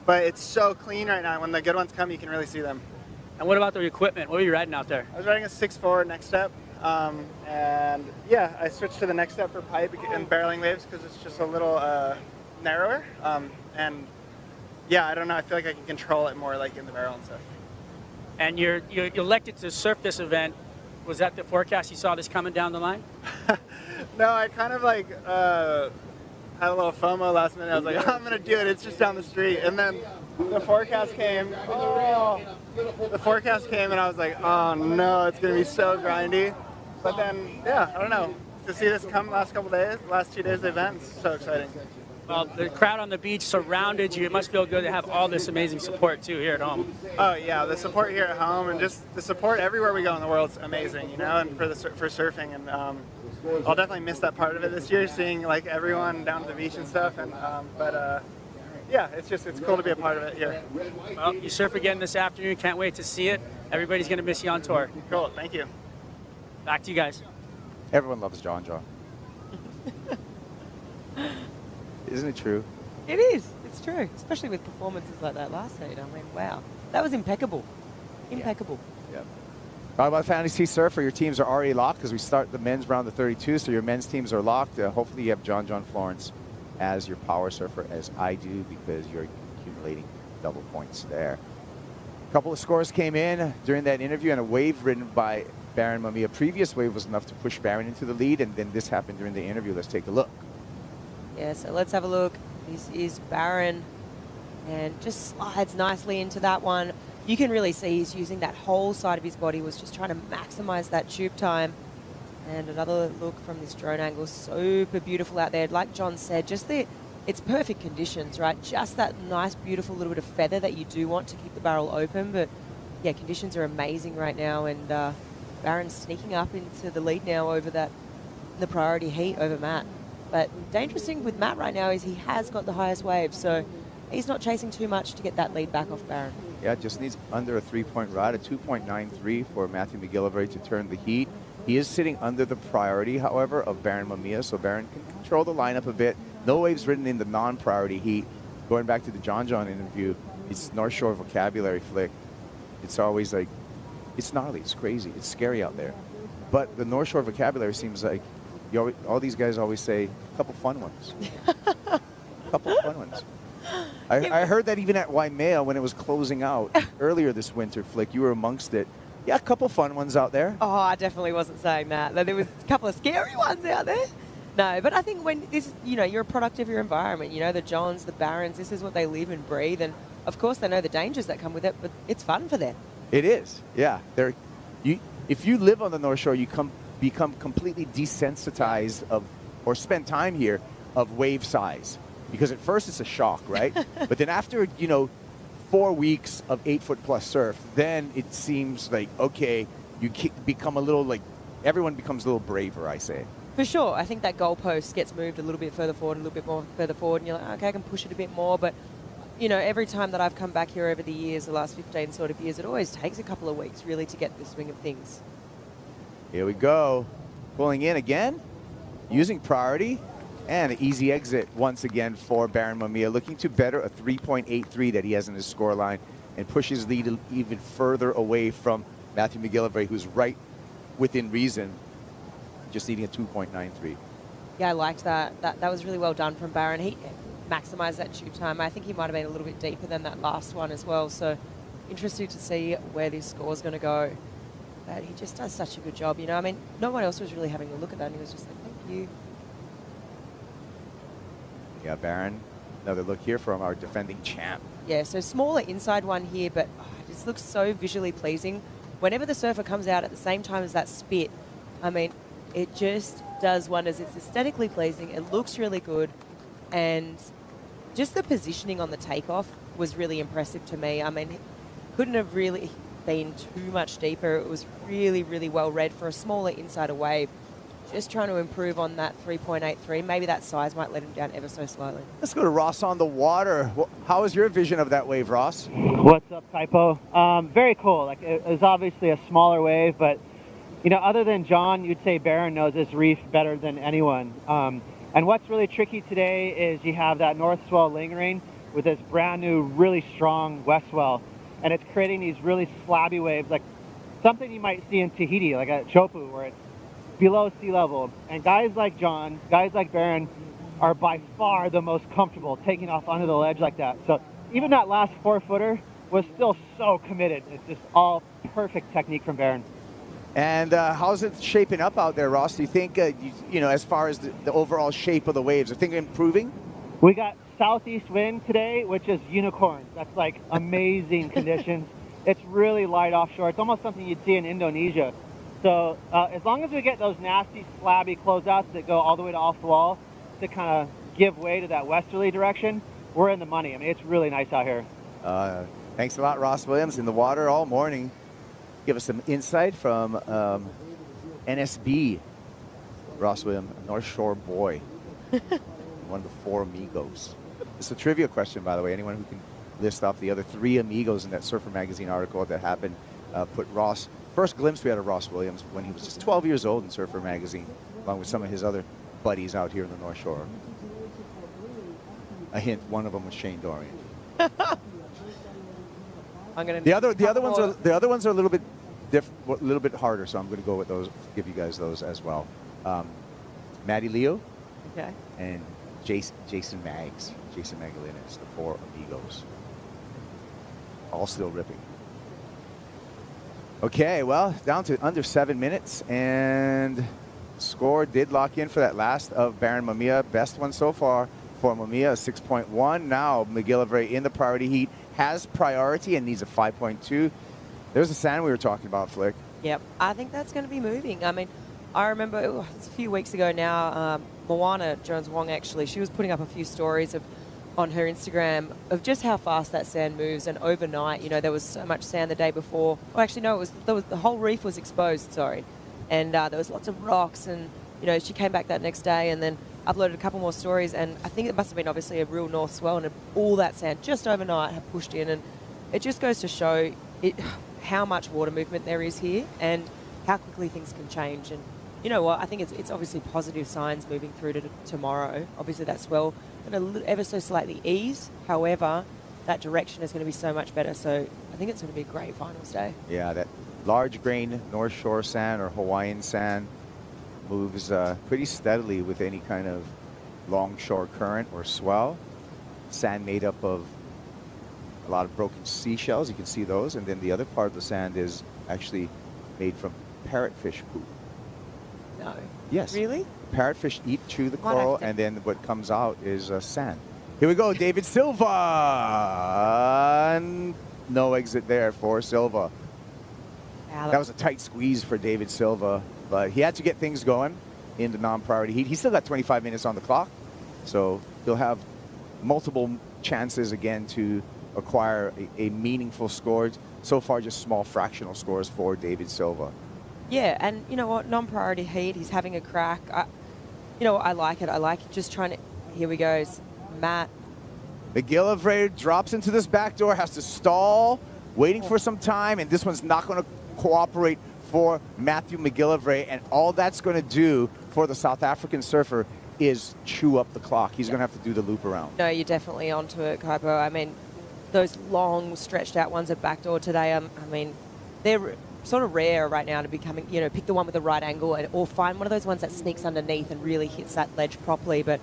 But it's so clean right now. When the good ones come, you can really see them. And what about the equipment? What were you riding out there? I was riding a 6.4 next step. And yeah, I switched to the next step for pipe and barreling waves because it's just a little narrower. And yeah, I don't know. I feel like I can control it more like in the barrel and stuff. And you elected to surf this event. Was that the forecast? You saw this coming down the line? No, I kind of like had a little FOMO last minute. I was like, oh, I'm going to do it. It's just down the street. And then the forecast came. The forecast came and I was like, oh no, it's going to be so grindy. But then, yeah, I don't know. To see this come last 2 days of the event, it's so exciting. Well, the crowd on the beach surrounded you. It must feel good to have all this amazing support, too, here at home. Oh, yeah, the support here at home and just the support everywhere we go in the world is amazing, you know, and for surfing. And I'll definitely miss that part of it this year, seeing, like, everyone down to the beach and stuff. And yeah, it's cool to be a part of it here. Well, you surf again this afternoon. Can't wait to see it. Everybody's going to miss you on tour. Cool, thank you. Back to you guys. Everyone loves John. Isn't it true? It is. It's true, especially with performances like that last heat. I mean, wow, that was impeccable. Impeccable. Yeah. All about Fantasy Surfer, your teams are already locked because we start the men's round of 32, so your men's teams are locked. Hopefully you have John Florence as your power surfer, as I do, because you're accumulating double points there. A couple of scores came in during that interview, and a wave ridden by Baron Mamiya. A previous wave was enough to push Baron into the lead, and then this happened during the interview. Let's take a look. Yeah, so let's have a look. This is Baron, and just slides nicely into that one. You can really see he's using that whole side of his body, was just trying to maximize that tube time. And another look from this drone angle, super beautiful out there. Like John said, it's perfect conditions, right? Just that nice, beautiful little bit of feather that you do want to keep the barrel open. But yeah, conditions are amazing right now, and Baron's sneaking up into the lead now over the priority heat over Matt. But dangerous thing with Matt right now is he has got the highest wave, so he's not chasing too much to get that lead back off Baron. Yeah, just needs under a 3-point ride, a 2.93 for Matthew McGillivray to turn the heat. He is sitting under the priority, however, of Baron Mamiya, so Baron can control the lineup a bit. No waves ridden in the non-priority heat. Going back to the John interview, it's North Shore vocabulary flick. It's always like, it's gnarly, it's crazy, it's scary out there. But the North Shore vocabulary seems like, all these guys always say, a couple fun ones. A couple fun ones. I heard that even at Waimea when it was closing out earlier this winter, Flick, you were amongst it. Yeah, a couple fun ones out there. Oh, I definitely wasn't saying that. There was a couple of scary ones out there. No, but I think when this, you're a product of your environment. The Johns, the Barons, this is what they live and breathe. And of course, they know the dangers that come with it, but it's fun for them. It is, yeah. If you live on the North Shore, you become completely desensitized or spend time here of wave size, because at first it's a shock, right? But then after 4 weeks of 8-foot-plus surf, then it seems like, okay, you become a little everyone becomes a little braver, I say. For sure. I think that goalpost gets moved a little bit further forward, a little bit more further forward, and you're like, okay, I can push it a bit more. But every time that I've come back here over the years, the last 15 sort of years, it always takes a couple of weeks really to get the swing of things. Here we go. Pulling in again, using priority, and an easy exit once again for Baron Mamiya, looking to better a 3.83 that he has in his scoreline and push his lead even further away from Matthew McGillivray, who's right within reason, just needing a 2.93. Yeah, I liked that. That was really well done from Baron. He maximized that tube time. I think he might have been a little bit deeper than that last one as well, so interesting to see where this score is going to go. But he just does such a good job, I mean, no one else was really having a look at that, and he was just like, thank you. Yeah, Baron, another look here from our defending champ. Yeah, so smaller inside one here, but this looks so visually pleasing. Whenever the surfer comes out at the same time as that spit, I mean, it just does wonders. It's aesthetically pleasing, it looks really good, and just the positioning on the takeoff was really impressive to me. I mean, couldn't have really been too much deeper. It was really, really well read for a smaller insider wave. Just trying to improve on that 3.83. Maybe that size might let him down ever so slightly. Let's go to Ross on the water. How is your vision of that wave, Ross? What's up, Typo? Very cool. It was obviously a smaller wave, but other than John, you'd say Baron knows this reef better than anyone. And what's really tricky today is you have that north swell lingering with this brand new, really strong west swell. And it's creating these really slabby waves, like something you might see in Tahiti, like at Chopu, where it's below sea level. And guys like John, guys like Baron, are by far the most comfortable taking off onto the ledge like that. So even that last 4-footer was still so committed. It's just all perfect technique from Baron. And how's it shaping up out there, Ross? Do you think, you know, as far as the overall shape of the waves, are things improving? We got southeast wind today, which is unicorns. That's like amazing conditions. It's really light offshore. It's almost something you'd see in Indonesia. So as long as we get those nasty, slabby closeouts that go all the way to off the wall to kind of give way to that westerly direction, we're in the money. I mean, it's really nice out here. Thanks a lot, Ross Williams, in the water all morning. Give us some insight from NSB, Ross Williams, North Shore boy, one of the 4 amigos. It's a trivia question, by the way. Anyone who can list off the other 3 amigos in that Surfer Magazine article that happened, put Ross, first glimpse we had of Ross Williams when he was just 12 years old in Surfer Magazine, along with some of his other buddies out here in the North Shore. A hint, one of them was Shane Dorian. The other ones are a little bit different, a little bit harder, so I'm going to go with those, give you guys those as well. Maddie Leo, okay, and Jason Magalinas, the 4 amigos, all still ripping. Okay, well, down to under 7 minutes, and score did lock in for that last of Baron Mamiya, best one so far for Mamiya, 6.1. Now McGillivray in the priority heat has priority and needs a 5.2. There's the sand we were talking about, Flick. Yep, I think that's going to be moving. I mean, I remember it's a few weeks ago now, Moana Jones-Wong, actually, she was putting up a few stories on her Instagram of just how fast that sand moves. And overnight, you know, there was so much sand the day before. Oh, actually, no, the whole reef was exposed, sorry. And there was lots of rocks. And, you know, she came back that next day and then uploaded a couple more stories. And I think it must have been obviously a real north swell. And all that sand just overnight had pushed in. And it just goes to show how much water movement there is here and how quickly things can change. And you know what? I think it's obviously positive signs moving through to tomorrow. Obviously, that swell going to ever so slightly ease. However, that direction is going to be so much better. So I think it's going to be a great finals day. Yeah, that large grain North Shore sand or Hawaiian sand moves pretty steadily with any kind of longshore current or swell. Sand made up of a lot of broken seashells. You can see those. And then the other part of the sand is actually made from parrotfish poop. No. Yes. Really? Parrotfish chew the coral, and then what comes out is sand. Here we go, David Silva. No exit there for Silva. That was a tight squeeze for David Silva, but he had to get things going in the non-priority heat. He's still got 25 minutes on the clock, so he'll have multiple chances again to acquire a meaningful score. So far, just small fractional scores for David Silva. Yeah, and you know what? Non-priority heat, he's having a crack. I like it. I like just trying to... Here we go. Matt. McGillivray drops into this back door, has to stall, waiting for some time, and this one's not going to cooperate for Matthew McGillivray, and all that's going to do for the South African surfer is chew up the clock. He's going to have to do the loop around. No, you're definitely onto it, Kaipo. I mean, those long, stretched out ones at backdoor today, I mean, they're sort of rare right now to be coming, you know, pick the one with the right angle or find one of those ones that sneaks underneath and really hits that ledge properly. But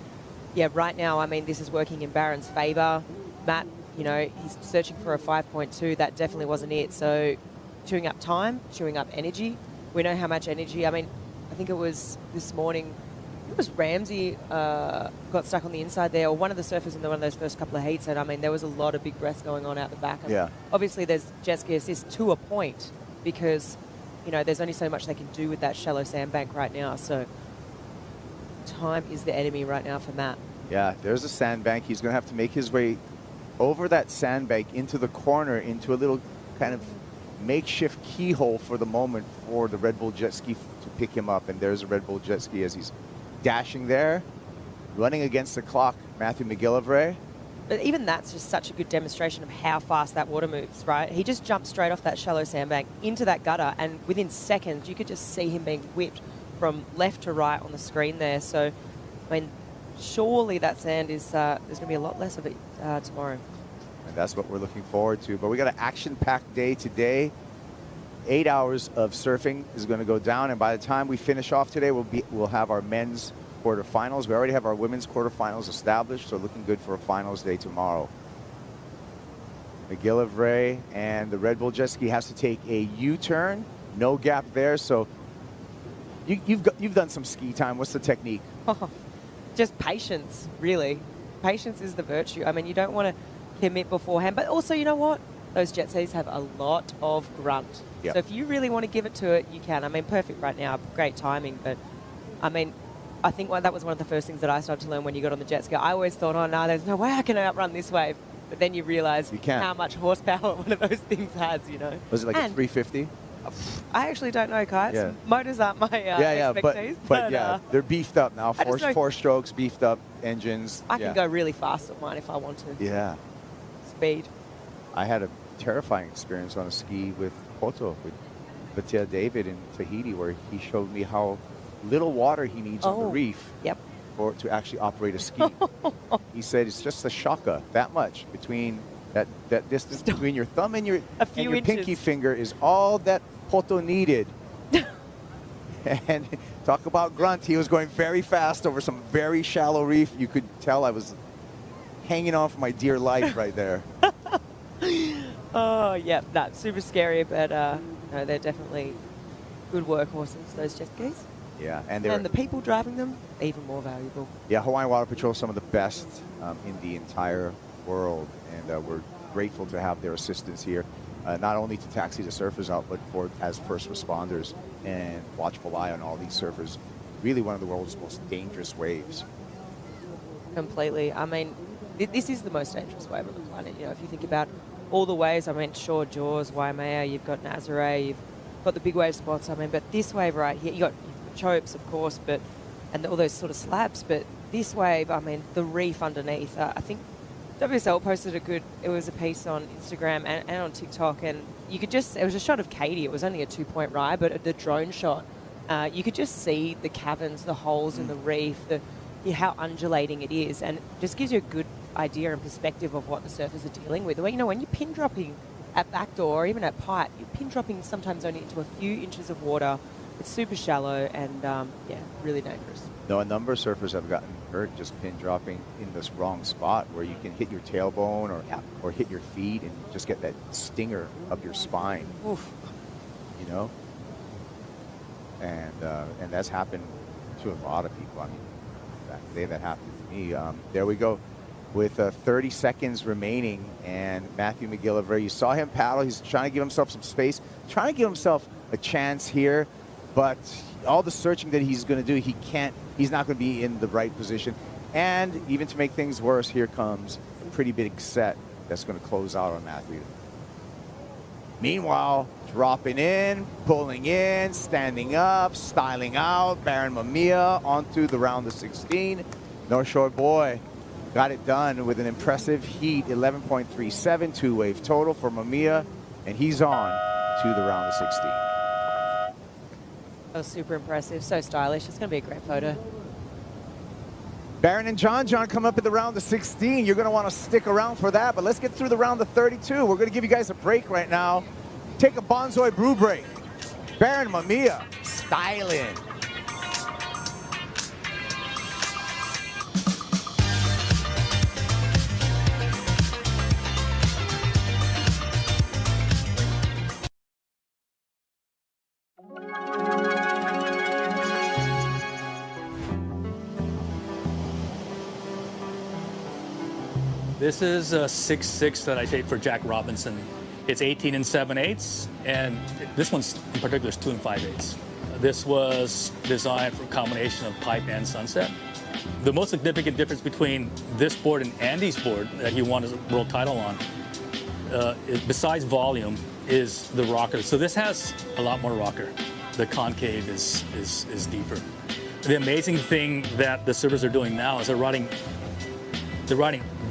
yeah, right now, I mean, this is working in Baron's favor. Matt, you know, he's searching for a 5.2. That definitely wasn't it. So chewing up time, chewing up energy. We know how much energy. I mean, I think it was this morning, it was Ramsey got stuck on the inside there, or one of the surfers in one of those first couple of heats. And I mean, there was a lot of big breaths going on out the back. And yeah. Obviously, there's jet ski assist to a point because, you know, there's only so much they can do with that shallow sandbank right now. So time is the enemy right now for Matt. Yeah, there's a sandbank. He's going to have to make his way over that sandbank into the corner, into a little kind of makeshift keyhole for the moment for the Red Bull jet ski to pick him up. And there's a Red Bull jet ski as he's dashing there, running against the clock, Matthew McGillivray. But even that's just such a good demonstration of how fast that water moves, right? He just jumped straight off that shallow sandbank into that gutter, and within seconds, you could just see him being whipped from left to right on the screen there. So, I mean, surely that sand is there's going to be a lot less of it tomorrow. And that's what we're looking forward to. But we got an action-packed day today. 8 hours of surfing is going to go down, and by the time we finish off today, we'll have our men's quarterfinals. We already have our women's quarterfinals established, so looking good for a finals day tomorrow. McGillivray and the Red Bull jet ski has to take a U-turn. No gap there, so you've done some ski time. What's the technique? Just patience, really. Patience is the virtue. I mean, you don't want to commit beforehand, but also, you know what? Those jet skis have a lot of grunt. Yep. So if you really want to give it to it, you can. I mean, perfect right now, great timing, but I mean, I think that was one of the first things that I started to learn when you got on the jet ski. I always thought, oh no, there's no way I can outrun this wave. But then you realize how much horsepower one of those things has, you know. Was it like a 350? I actually don't know, Kai. Yeah. Motors aren't my expertise. But yeah, they're beefed up now. Four strokes, beefed up engines. I can go really fast on mine if I want to. Yeah. Speed. I had a terrifying experience on a ski with Poto, with Batia David in Tahiti, where he showed me how little water he needs on the reef to actually operate a ski. He said it's just a shaka, that much between that distance between your thumb and your pinky finger is all that Poto needed. And talk about grunt, he was going very fast over some very shallow reef. You could tell I was hanging on for my dear life right there. Oh, yeah, that's super scary, but no, they're definitely good workhorses, those jet skis. Yeah, and the people driving them, even more valuable. Yeah, Hawaiian Water Patrol, some of the best in the entire world, and we're grateful to have their assistance here, not only to taxi the surfers out, but as first responders and watchful eye on all these surfers. Really one of the world's most dangerous waves. Completely. I mean, this is the most dangerous wave on the planet. You know, if you think about all the waves, I mean, sure, Jaws, Waimea, you've got Nazare, you've got the big wave spots, I mean, but this wave right here, you've got chopes, of course, and all those sort of slabs, but this wave, I mean, the reef underneath, I think WSL posted it was a piece on Instagram and on TikTok, and you could just, it was a shot of Katie, it was only a 2-point ride, but the drone shot, you could just see the caverns, the holes in the reef, how undulating it is, and it just gives you a good idea and perspective of what the surfers are dealing with. Well, you know, when you're pin dropping at backdoor or even at pipe, you're pin dropping sometimes only into a few inches of water. It's super shallow and, yeah, really dangerous. No, a number of surfers have gotten hurt just pin dropping in this wrong spot where you can hit your tailbone or hit your feet and just get that stinger up your spine. Oof. You know? And that's happened to a lot of people. I mean, back in the day that happened to me. There we go. With 30 seconds remaining, and Matthew McGillivray, you saw him paddle. He's trying to give himself some space, trying to give himself a chance here, but all the searching that he's going to do, he's not going to be in the right position. And even to make things worse, here comes a pretty big set that's going to close out on Matthew. Meanwhile, dropping in, pulling in, standing up, styling out, Baron Mamiya onto the round of 16. North Shore boy got it done with an impressive heat, 11.37, two-wave total for Mamiya, and he's on to the round of 16. That was super impressive, so stylish. It's going to be a great photo. Baron and John come up at the round of 16. You're going to want to stick around for that, but let's get through the round of 32. We're going to give you guys a break right now. Take a Bonzoy brew break. Baron Mamiya, styling. This is a 6.6 that I shaped for Jack Robinson. It's 18 7/8, and this one's in particular is 2 5/8. This was designed for a combination of pipe and sunset. The most significant difference between this board and Andy's board that he won his world title on, besides volume, is the rocker. So this has a lot more rocker. The concave is deeper. The amazing thing that the surfers are doing now is they're riding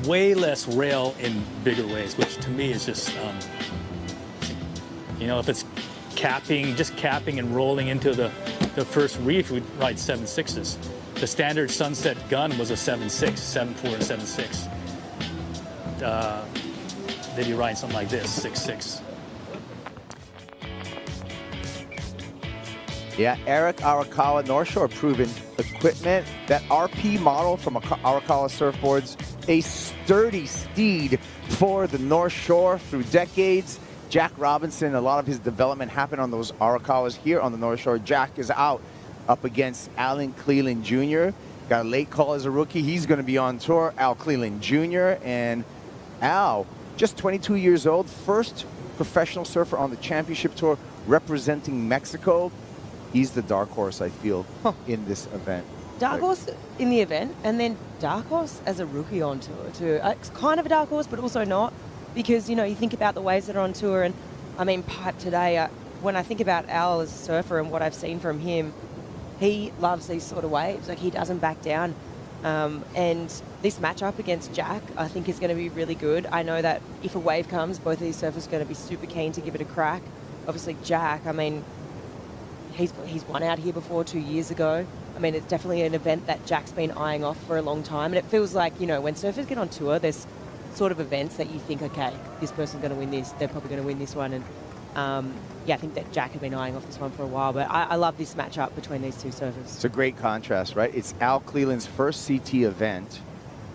way less rail in bigger waves, which to me is just, you know, if it's capping, just capping and rolling into the the first reef, we'd ride 7.6s. The standard Sunset gun was a 7.6, 7.4 and 7.6. They'd be riding something like this, 6.6. Yeah, Eric Arakawa, North Shore proven equipment. That RP model from Arakawa Surfboards, a sturdy steed for the North Shore through decades. Jack Robinson, a lot of his development happened on those Arakawas here on the North Shore. Jack is out up against Alan Cleland Jr. Got a late call as a rookie. He's going to be on tour. Al Cleland Jr. And Al, just 22 years old, first professional surfer on the championship tour representing Mexico. He's the dark horse, I feel, in this event. Dark horse in the event, and then dark horse as a rookie on tour too. It's kind of a dark horse, but also not, because you think about the waves that are on tour, and I mean Pipe today. When I think about Al as a surfer and what I've seen from him, he loves these sort of waves. Like, he doesn't back down, and this matchup against Jack, I think, is going to be really good. I know that if a wave comes, both of these surfers are going to be super keen to give it a crack. Obviously, Jack, I mean, he's won out here before 2 years ago. I mean, it's definitely an event that Jack's been eyeing off for a long time. And it feels like, when surfers get on tour, there's sort of events that you think, okay, this person's going to win this. They're probably going to win this one. And, I think that Jack had been eyeing off this one for a while. But I love this matchup between these two surfers. It's a great contrast, right? It's Al Cleland's first CT event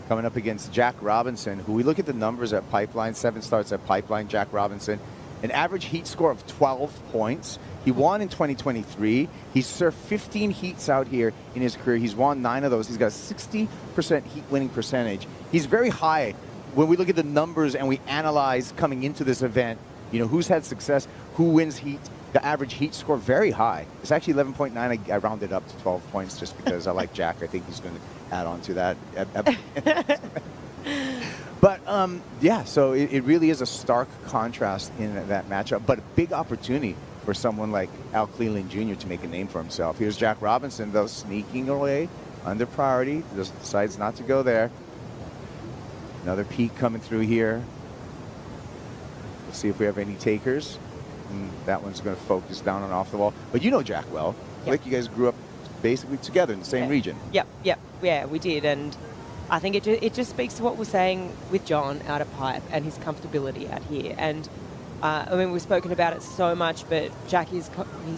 coming up against Jack Robinson, who we look at the numbers at Pipeline, 7 starts at Pipeline, Jack Robinson. An average heat score of 12 points. He won in 2023. He's surfed 15 heats out here in his career. He's won 9 of those. He's got a 60% heat winning percentage. He's very high. When we look at the numbers and we analyze coming into this event, who's had success, who wins heat, the average heat score, very high. It's actually 11.9. I rounded up to 12 points just because I like Jack. I think he's going to add on to that. But, so it really is a stark contrast in that matchup, but a big opportunity for someone like Al Cleland Jr. to make a name for himself. Here's Jack Robinson, though, sneaking away under priority. Just decides not to go there. Another peak coming through here. Let's see if we have any takers. And that one's going to focus down and off the wall. But you know Jack well. Yep. Like, you guys grew up basically together in the same region. Yep. Yeah, we did. And I think it just speaks to what we're saying with John out of Pipe and his comfortability out here. And we've spoken about it so much, but Jack he's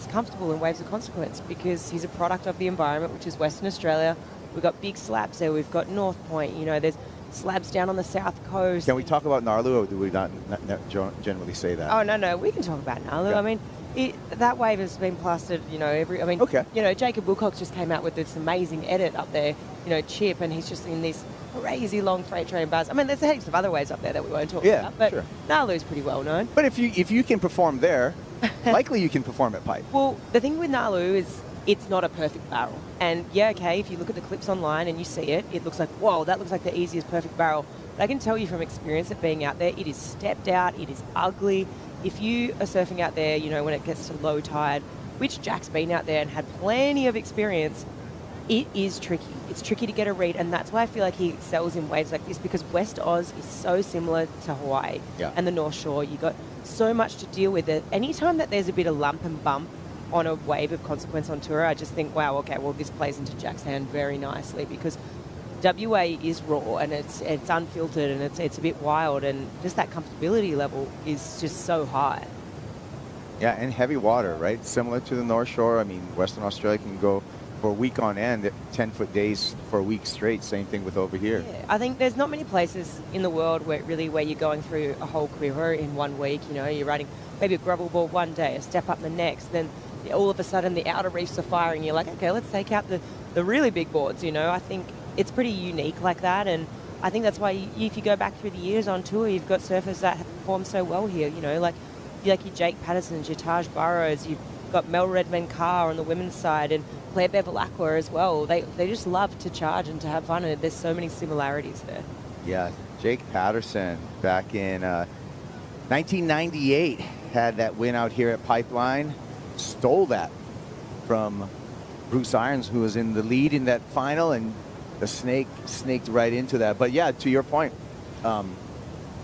comfortable in waves of consequence because he's a product of the environment, which is Western Australia. We've got big slabs there. We've got North Point. There's slabs down on the south coast. Can we talk about Narlu, or do we not generally say that? Oh, no, we can talk about Narlu. Yeah. I mean, that wave has been plastered, okay. Jacob Wilcox just came out with this amazing edit up there, Chip, and he's just in these crazy long freight train bars. I mean, there's heaps of other waves up there that we won't talk about, but sure. Narlu's pretty well known. But if you can perform there, likely you can perform at Pipe. Well, the thing with Narlu is it's not a perfect barrel. And if you look at the clips online and you see it, it looks like, whoa, that looks like the easiest perfect barrel. But I can tell you from experience of being out there, it is stepped out, it is ugly. If you are surfing out there, when it gets to low tide, which Jack's been out there and had plenty of experience, it is tricky. It's tricky to get a read, and that's why I feel like he excels in waves like this, because West Oz is so similar to Hawaii and the North Shore. You got so much to deal with it. Anytime that there's a bit of lump and bump on a wave of consequence on tour, I just think, wow, okay, well, this plays into Jack's hand very nicely, because WA is raw and it's unfiltered and it's a bit wild, and just that comfortability level is just so high. Yeah, and heavy water, right? Similar to the North Shore. I mean, Western Australia can go for a week on end, 10-foot days for a week straight. Same thing with over here. Yeah, I think there's not many places in the world where you're going through a whole quiver in 1 week. You're riding maybe a gravel board one day, a step up the next, then all of a sudden the outer reefs are firing. You're like, okay, let's take out the really big boards. I think it's pretty unique like that, and I think that's why if you go back through the years on tour, you've got surfers that have performed so well here. Like your Jake Pattersons, your Taj Burrows, you've got Mel Redmond Carr on the women's side, and Claire Bevel Aqua as well. They just love to charge and to have fun, and there's so many similarities there. Yeah, Jake Patterson back in 1998 had that win out here at Pipeline. Stole that from Bruce Irons, who was in the lead in that final, and the snaked right into that. But yeah, to your point,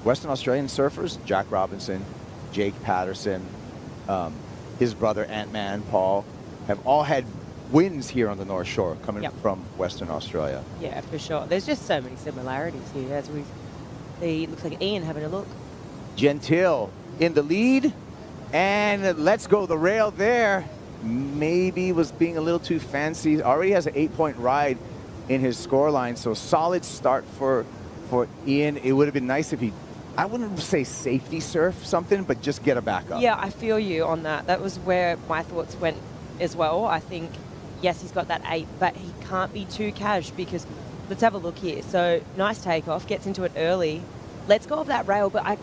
Western Australian surfers, Jack Robinson, Jake Patterson, his brother Ant-Man Paul, have all had wins here on the North Shore coming Yep. from Western Australia. Yeah, for sure. There's just so many similarities here. As we see, looks like Ian having a look. Gentile in the lead, and let's go the rail there. Maybe was being a little too fancy. Already has an 8-point ride in his scoreline, so solid start for Ian. It would have been nice if he, I wouldn't say safety surf something, but just get a backup. Yeah, I feel you on that. That was where my thoughts went as well. I think, yes, he's got that 8, but he can't be too cash because let's have a look here. So nice takeoff, gets into it early. Let's go off that rail, but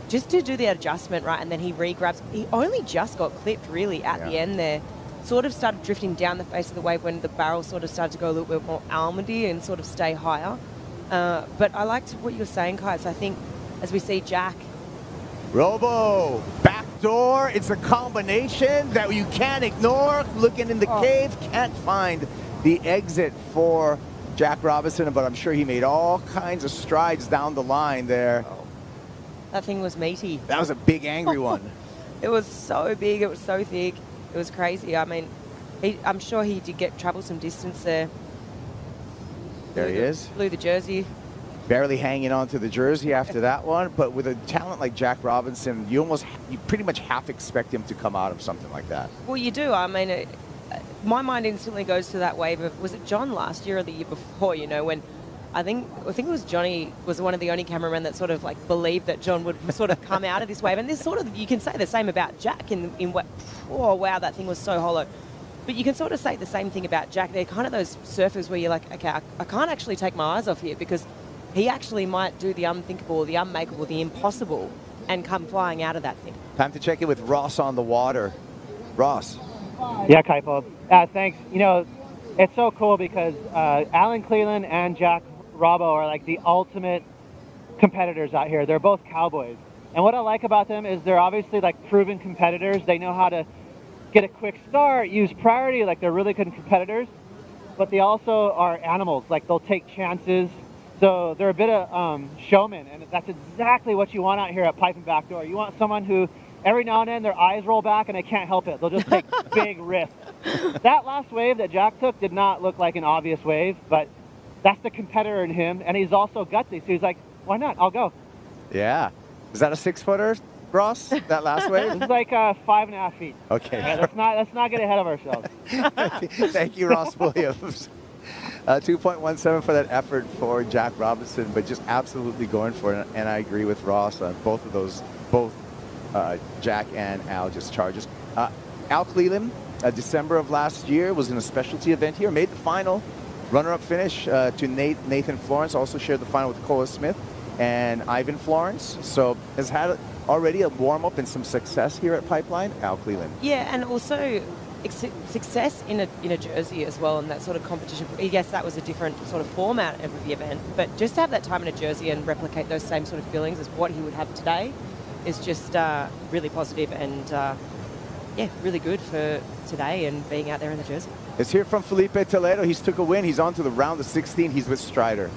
just to do the adjustment, right, and then he re-grabs. He only just got clipped, really, at the end there. Sort of started drifting down the face of the wave when the barrel sort of started to go a little bit more almondy and sort of stay higher. But I liked what you were saying, Kai. So I think as we see Jack. Robo, backdoor. It's a combination that you can't ignore. Looking in the cave, can't find the exit for Jack Robinson, but I'm sure he made all kinds of strides down the line there. That thing was meaty. That was a big, angry one. It was so big. It was so thick. It was crazy. I mean, I'm sure he did travel some distance there. There he is. Blew the jersey. Barely hanging on to the jersey after that one, but with a talent like Jack Robinson, you pretty much half expect him to come out of something like that. Well, you do. I mean, my mind instantly goes to that wave of, was it John last year or the year before, you know, when I think it was Johnny was one of the only cameramen that sort of like believed that John would sort of come out of this wave. And this sort of, you can say the same about Jack in what, oh wow, that thing was so hollow. But you can sort of say the same thing about Jack. They're kind of those surfers where you're like, okay, I can't actually take my eyes off here because he actually might do the unthinkable, the unmakeable, the impossible and come flying out of that thing. Time to check in with Ross on the water. Ross. Yeah, Kaipo. Thanks. You know, it's so cool because Alan Cleland and Jack Robbo are like the ultimate competitors out here. They're both cowboys. And what I like about them is they're obviously like proven competitors. They know how to get a quick start, use priority, like they're really good competitors. But they also are animals. Like they'll take chances. So they're a bit of showmen. And that's exactly what you want out here at Pipe and Backdoor. You want someone who every now and then their eyes roll back and they can't help it. They'll just take big risks. That last wave that Jack took did not look like an obvious wave, but that's the competitor in him, and he's also gutsy. So he's like, why not? I'll go. Yeah. Is that a 6-footer, Ross, that last wave? It's like 5.5 feet. Okay. Yeah, let's not get ahead of ourselves. Thank you, Ross Williams. 2.17 for that effort for Jack Robinson, but just absolutely going for it. And I agree with Ross on both of those, Jack and Al just charges. Al Cleland, December of last year, was in a specialty event here, made the final. Runner-up finish to Nathan Florence, also shared the final with Cole Smith and Ivan Florence. So has had already a warm-up and some success here at Pipeline. Al Cleland. Yeah, and also success in a jersey as well, and that sort of competition. I guess that was a different sort of format of the event, but just to have that time in a jersey and replicate those same sort of feelings as what he would have today is just really positive and yeah, really good for today and being out there in the jersey. Let's hear from Felipe Toledo. He's took a win. He's on to the round of 16. He's with Strider.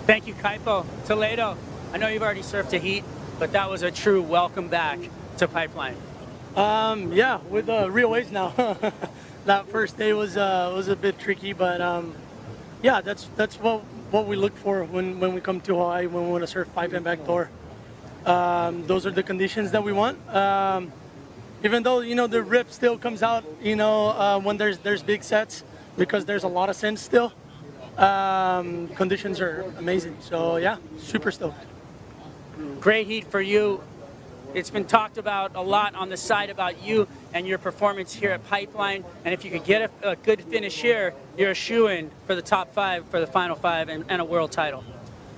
Thank you, Kaipo. Toledo, I know you've already surfed a heat, but that was a true welcome back to Pipeline. Yeah, with real waves now. That first day was a bit tricky, but yeah, that's what we look for when we come to Hawaii, when we want to surf pipe and backdoor. Those are the conditions that we want. Even though, you know, the rip still comes out, you know, when there's big sets, because there's a lot of sand still. Conditions are amazing. So yeah, super stoked. Great heat for you. It's been talked about a lot on the side about you and your performance here at Pipeline. And if you could get a good finish here, you're a shoo-in for the top 5, for the final 5, and a world title.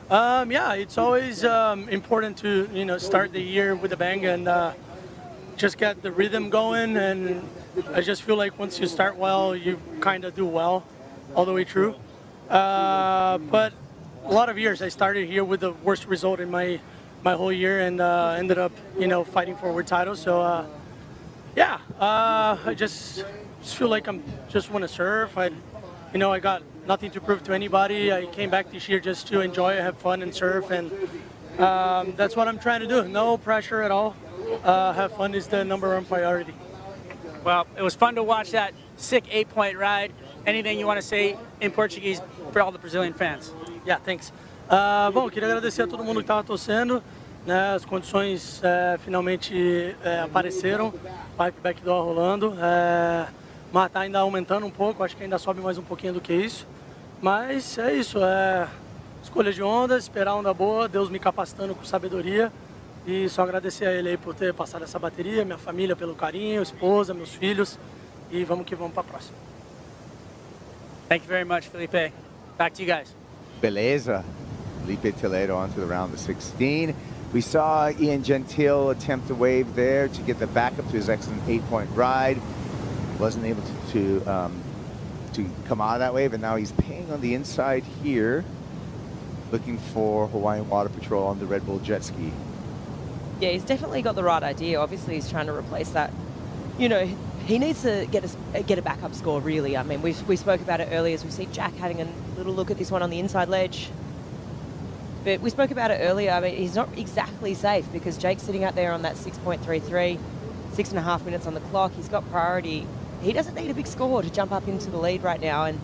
Yeah, it's always important to, you know, start the year with a bang and just get the rhythm going. And I just feel like once you start well, you kind of do well all the way through. But a lot of years I started here with the worst result in my whole year and ended up, you know, fighting for a world title. So yeah, I just feel like I'm just want to surf. I got nothing to prove to anybody. I came back this year just to enjoy, have fun, and surf, and that's what I'm trying to do. No pressure at all. Have fun is the #1 priority. Well, it was fun to watch that sick 8-point ride. Anything you want to say in Portuguese for all the Brazilian fans? Yeah, thanks. Bom, queria agradecer a todo mundo que estava torcendo, né? As condições finalmente apareceram, pipe backdoor rolando, mas tá ainda aumentando um pouco, acho que ainda sobe mais um pouquinho do que isso, mas é isso, escolha de onda, esperar a onda boa, Deus me capacitando com sabedoria e só agradecer a ele aí por ter passado essa bateria, minha família pelo carinho, esposa, meus filhos e vamos que vamos para a próxima. Thank you very much, Felipe. Back to you guys. Beleza. Felipe Toledo onto the round of 16. We saw Ian Gentile attempt a wave there to get the backup to his excellent 8-point ride. Wasn't able to come out of that wave, and now he's paying on the inside here, looking for Hawaiian Water Patrol on the Red Bull jet ski. Yeah, he's definitely got the right idea. Obviously, he's trying to replace that. You know, he needs to get a backup score, really. I mean, we spoke about it earlier as we see Jack having a little look at this one on the inside ledge. But we spoke about it earlier. I mean, he's not exactly safe because Jake's sitting out there on that 6.33, 6.5 minutes on the clock. He's got priority. He doesn't need a big score to jump up into the lead right now. And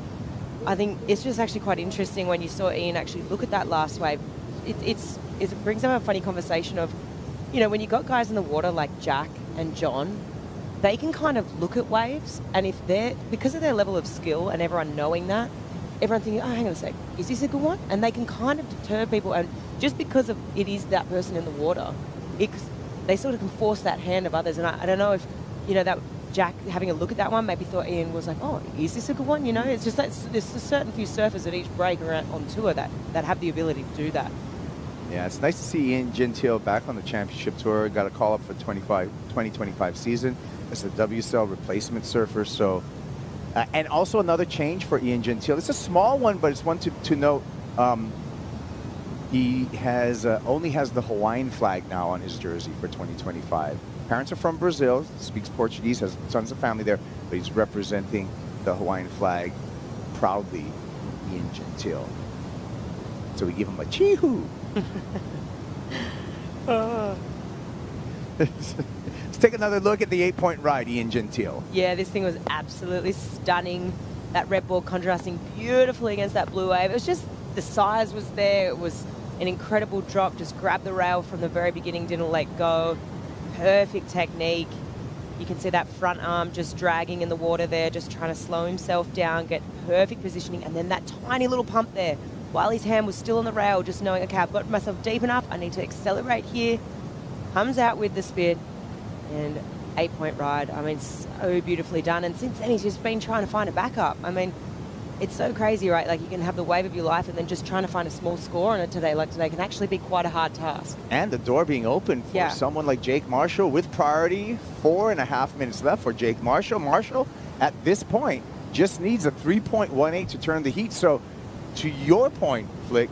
I think it's just actually quite interesting when you saw Ian actually look at that last wave. It brings up a funny conversation of, you know, when you got guys in the water like Jack and John, they can kind of look at waves, and if they're, because of their level of skill and everyone knowing that, everyone thinking, oh, hang on a sec, is this a good one? And they can kind of deter people, and just because of it is that person in the water, they sort of can force that hand of others. And I don't know if, you know, that Jack having a look at that one maybe thought Ian was like, oh, is this a good one? You know, it's just that there's a certain few surfers at each break around on tour that have the ability to do that. Yeah, it's nice to see Ian Gentile back on the championship tour. Got a call up for 2025 season as a WSL replacement surfer. So, and also another change for Ian Gentile. It's a small one, but it's one to note. He has only has the Hawaiian flag now on his jersey for 2025. Parents are from Brazil, speaks Portuguese, has tons of family there, but he's representing the Hawaiian flag proudly, Ian Gentile. So we give him a chee-hoo. Let's take another look at the 8-point ride, Ian Gentile. Yeah, this thing was absolutely stunning. That red ball contrasting beautifully against that blue wave. It was just, the size was there. It was an incredible drop. Just grabbed the rail from the very beginning, didn't let go. Perfect technique. You can see that front arm just dragging in the water there, just trying to slow himself down, get perfect positioning, and then that tiny little pump there while his hand was still on the rail, just knowing, okay, I've got myself deep enough, I need to accelerate here. Comes out with the spin, and 8-point ride. I mean, so beautifully done. And since then, he's just been trying to find a backup. I mean, it's so crazy, right? Like, you can have the wave of your life, and then just trying to find a small score on it today, like today, can actually be quite a hard task. And the door being open for someone like Jake Marshall with priority. 4.5 minutes left for Jake Marshall. Marshall, at this point, just needs a 3.18 to turn the heat. So, to your point, Flick,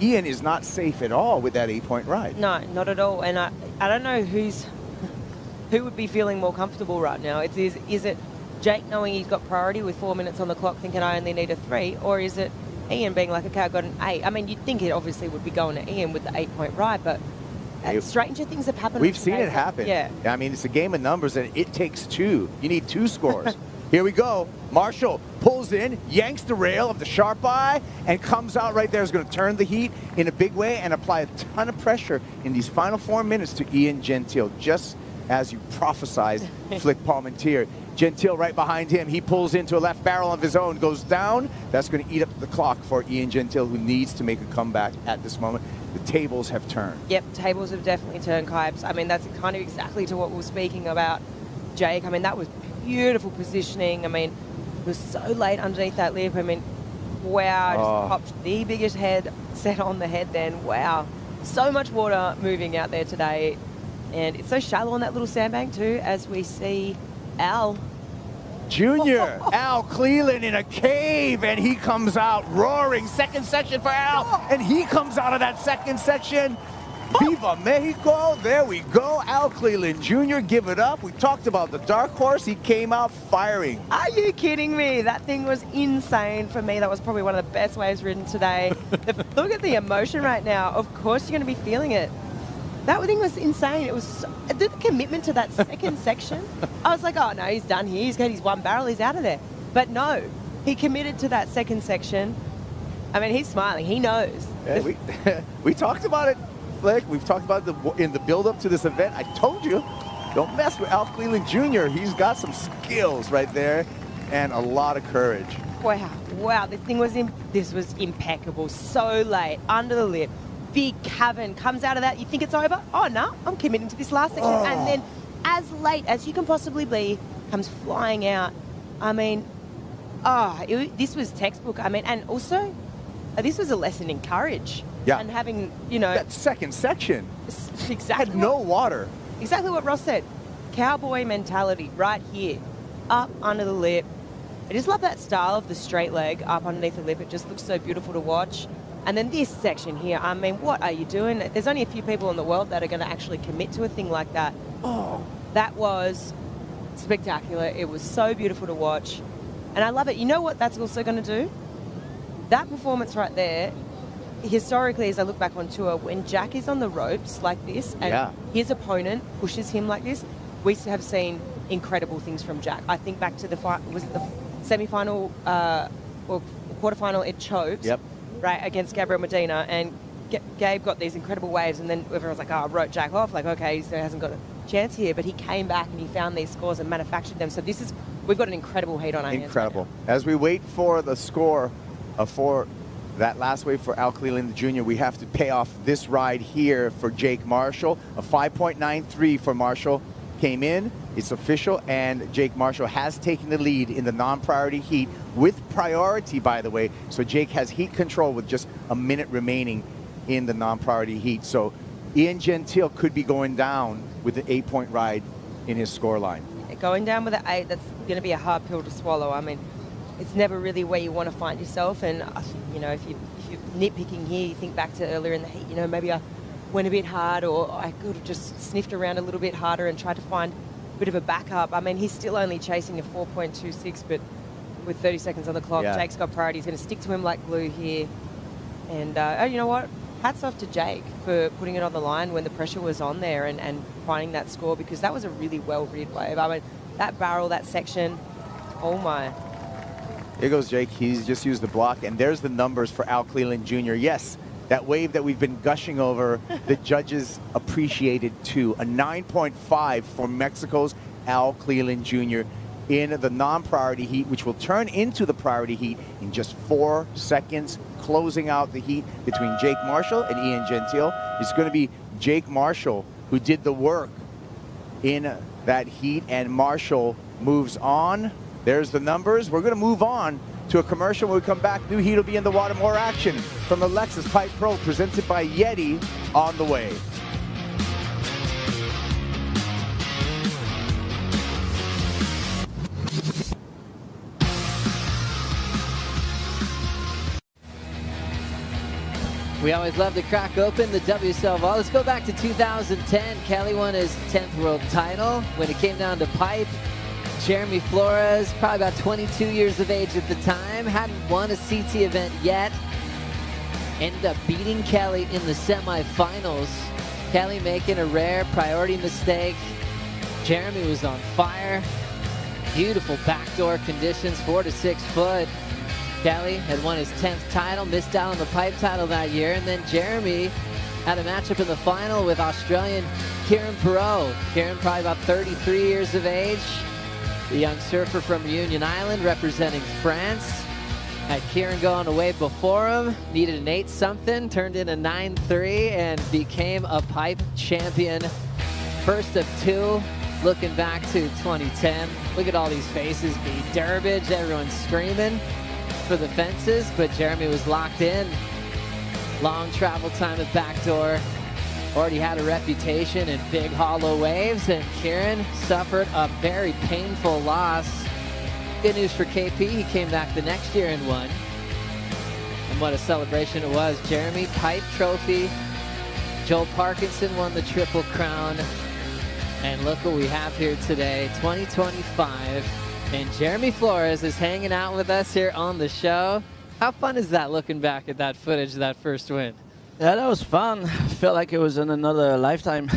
Ian is not safe at all with that 8-point ride. No, not at all. And I don't know who would be feeling more comfortable right now. Is it Jake knowing he's got priority with 4 minutes on the clock, thinking I only need a 3, or is it Ian being like, okay, I got an 8? I mean, you'd think it obviously would be going to Ian with the 8-point ride, but stranger things have happened. We've seen it happen. Yeah. I mean, it's a game of numbers, and it takes 2. You need 2 scores. Here we go. Marshall pulls in, yanks the rail of the sharp eye, and comes out right there. Is going to turn the heat in a big way and apply a ton of pressure in these final 4 minutes to Ian Gentile, just as you prophesized, Flick Palmentier. Gentile right behind him. He pulls into a left barrel of his own, goes down. That's going to eat up the clock for Ian Gentile, who needs to make a comeback at this moment. The tables have turned. Yep, tables have definitely turned, Kybes. I mean, that's kind of exactly to what we were speaking about, Jake. I mean, that was beautiful positioning. I mean, it was so late underneath that lip. I mean, wow, just popped the biggest head set on the head then. Wow, so much water moving out there today. And it's so shallow on that little sandbank too, as we see Al. Junior, Al Cleland in a cave, and he comes out roaring. Second section for Al, and he comes out of that second section. Viva Mexico, there we go. Al Cleland Jr., give it up. We talked about the dark horse. He came out firing. Are you kidding me? That thing was insane for me. That was probably one of the best waves ridden today. Look at the emotion right now. Of course you're going to be feeling it. That thing was insane. It was the commitment to that second section. I was like, oh no, he's done here. He's got his one barrel. He's out of there. But no, he committed to that second section. I mean, he's smiling. He knows. Yeah, we talked about it, Flick. We've talked about it in the build-up to this event. I told you, don't mess with Al Cleland Jr. He's got some skills right there and a lot of courage. Wow, this was impeccable. So late, under the lip, big cavern, comes out of that. You think it's over? Oh no, I'm committing to this last section. Oh. And then as late as you can possibly be, comes flying out. I mean, this was textbook. I mean, and also, this was a lesson in courage. Yeah. And having, you know. That second section exactly had no water. Exactly what Ross said. Cowboy mentality right here. Up under the lip. I just love that style of the straight leg up underneath the lip. It just looks so beautiful to watch. And then this section here, I mean, what are you doing? There's only a few people in the world that are going to actually commit to a thing like that. Oh, that was spectacular. It was so beautiful to watch. And I love it. You know what that's also going to do? That performance right there, historically, as I look back on tour, when Jack is on the ropes like this and his opponent pushes him like this, we have seen incredible things from Jack. I think back to the semi-final or quarterfinal at Chopes, right, against Gabriel Medina, and Gabe got these incredible waves, and then everyone's like, oh, wrote Jack off, like, okay, he hasn't got a chance here, but he came back and he found these scores and manufactured them. So we've got an incredible heat on our hands. Incredible. As we wait for the score for that last wave for Al Cleland Jr., we have to pay off this ride here for Jake Marshall. A 5.93 for Marshall came in. It's official, and Jake Marshall has taken the lead in the non-priority heat with priority, by the way. So Jake has heat control with just a minute remaining in the non-priority heat. So Ian Gentile could be going down with an 8-point ride in his scoreline. Going down with an 8, that's going to be a hard pill to swallow. I mean, it's never really where you want to find yourself. And, you know, if you're nitpicking here, you think back to earlier in the heat, you know, maybe I went a bit hard, or I could have just sniffed around a little bit harder and tried to find a bit of a backup. I mean, he's still only chasing a 4.26, but with 30 seconds on the clock, Jake's got priority. He's going to stick to him like glue here. And, you know what? Hats off to Jake for putting it on the line when the pressure was on there and finding that score, because that was a really well-read wave. I mean, that barrel, that section, oh my. Here goes Jake. He's just used the block, and there's the numbers for Al Cleland Jr. Yes, that wave that we've been gushing over, the judges appreciated too. A 9.5 for Mexico's Al Cleland Jr. in the non-priority heat, which will turn into the priority heat in just 4 seconds, closing out the heat between Jake Marshall and Ian Gentile. It's going to be Jake Marshall who did the work in that heat, and Marshall moves on. There's the numbers. We're going to move on to a commercial. When we come back, new heat will be in the water. More action from the Lexus Pipe Pro presented by YETI on the way. We always love to crack open the WSL Vault. Let's go back to 2010. Kelly won his 10th world title. When it came down to pipe, Jeremy Flores, probably about 22 years of age at the time, hadn't won a CT event yet. Ended up beating Kelly in the semifinals. Kelly making a rare priority mistake. Jeremy was on fire. Beautiful backdoor conditions, 4 to 6 foot. Kelly had won his 10th title, missed out on the pipe title that year, and then Jeremy had a matchup in the final with Australian Kieran Perot. Kieran probably about 33 years of age. The young surfer from Reunion Island representing France. Had Kieran go on a wave before him, needed an 8-something, turned in a 9-3, and became a pipe champion. First of 2, looking back to 2010. Look at all these faces, B. Durbridge, everyone's screaming for the fences, but Jeremy was locked in. Long travel time at backdoor. Already had a reputation in big hollow waves, and Kieran suffered a very painful loss. Good news for KP, he came back the next year and won. And what a celebration it was. Jeremy, pipe trophy. Joel Parkinson won the Triple Crown. And look what we have here today, 2025. And Jeremy Flores is hanging out with us here on the show. How fun is that, looking back at that footage of that first win? Yeah, that was fun. Felt like it was in another lifetime.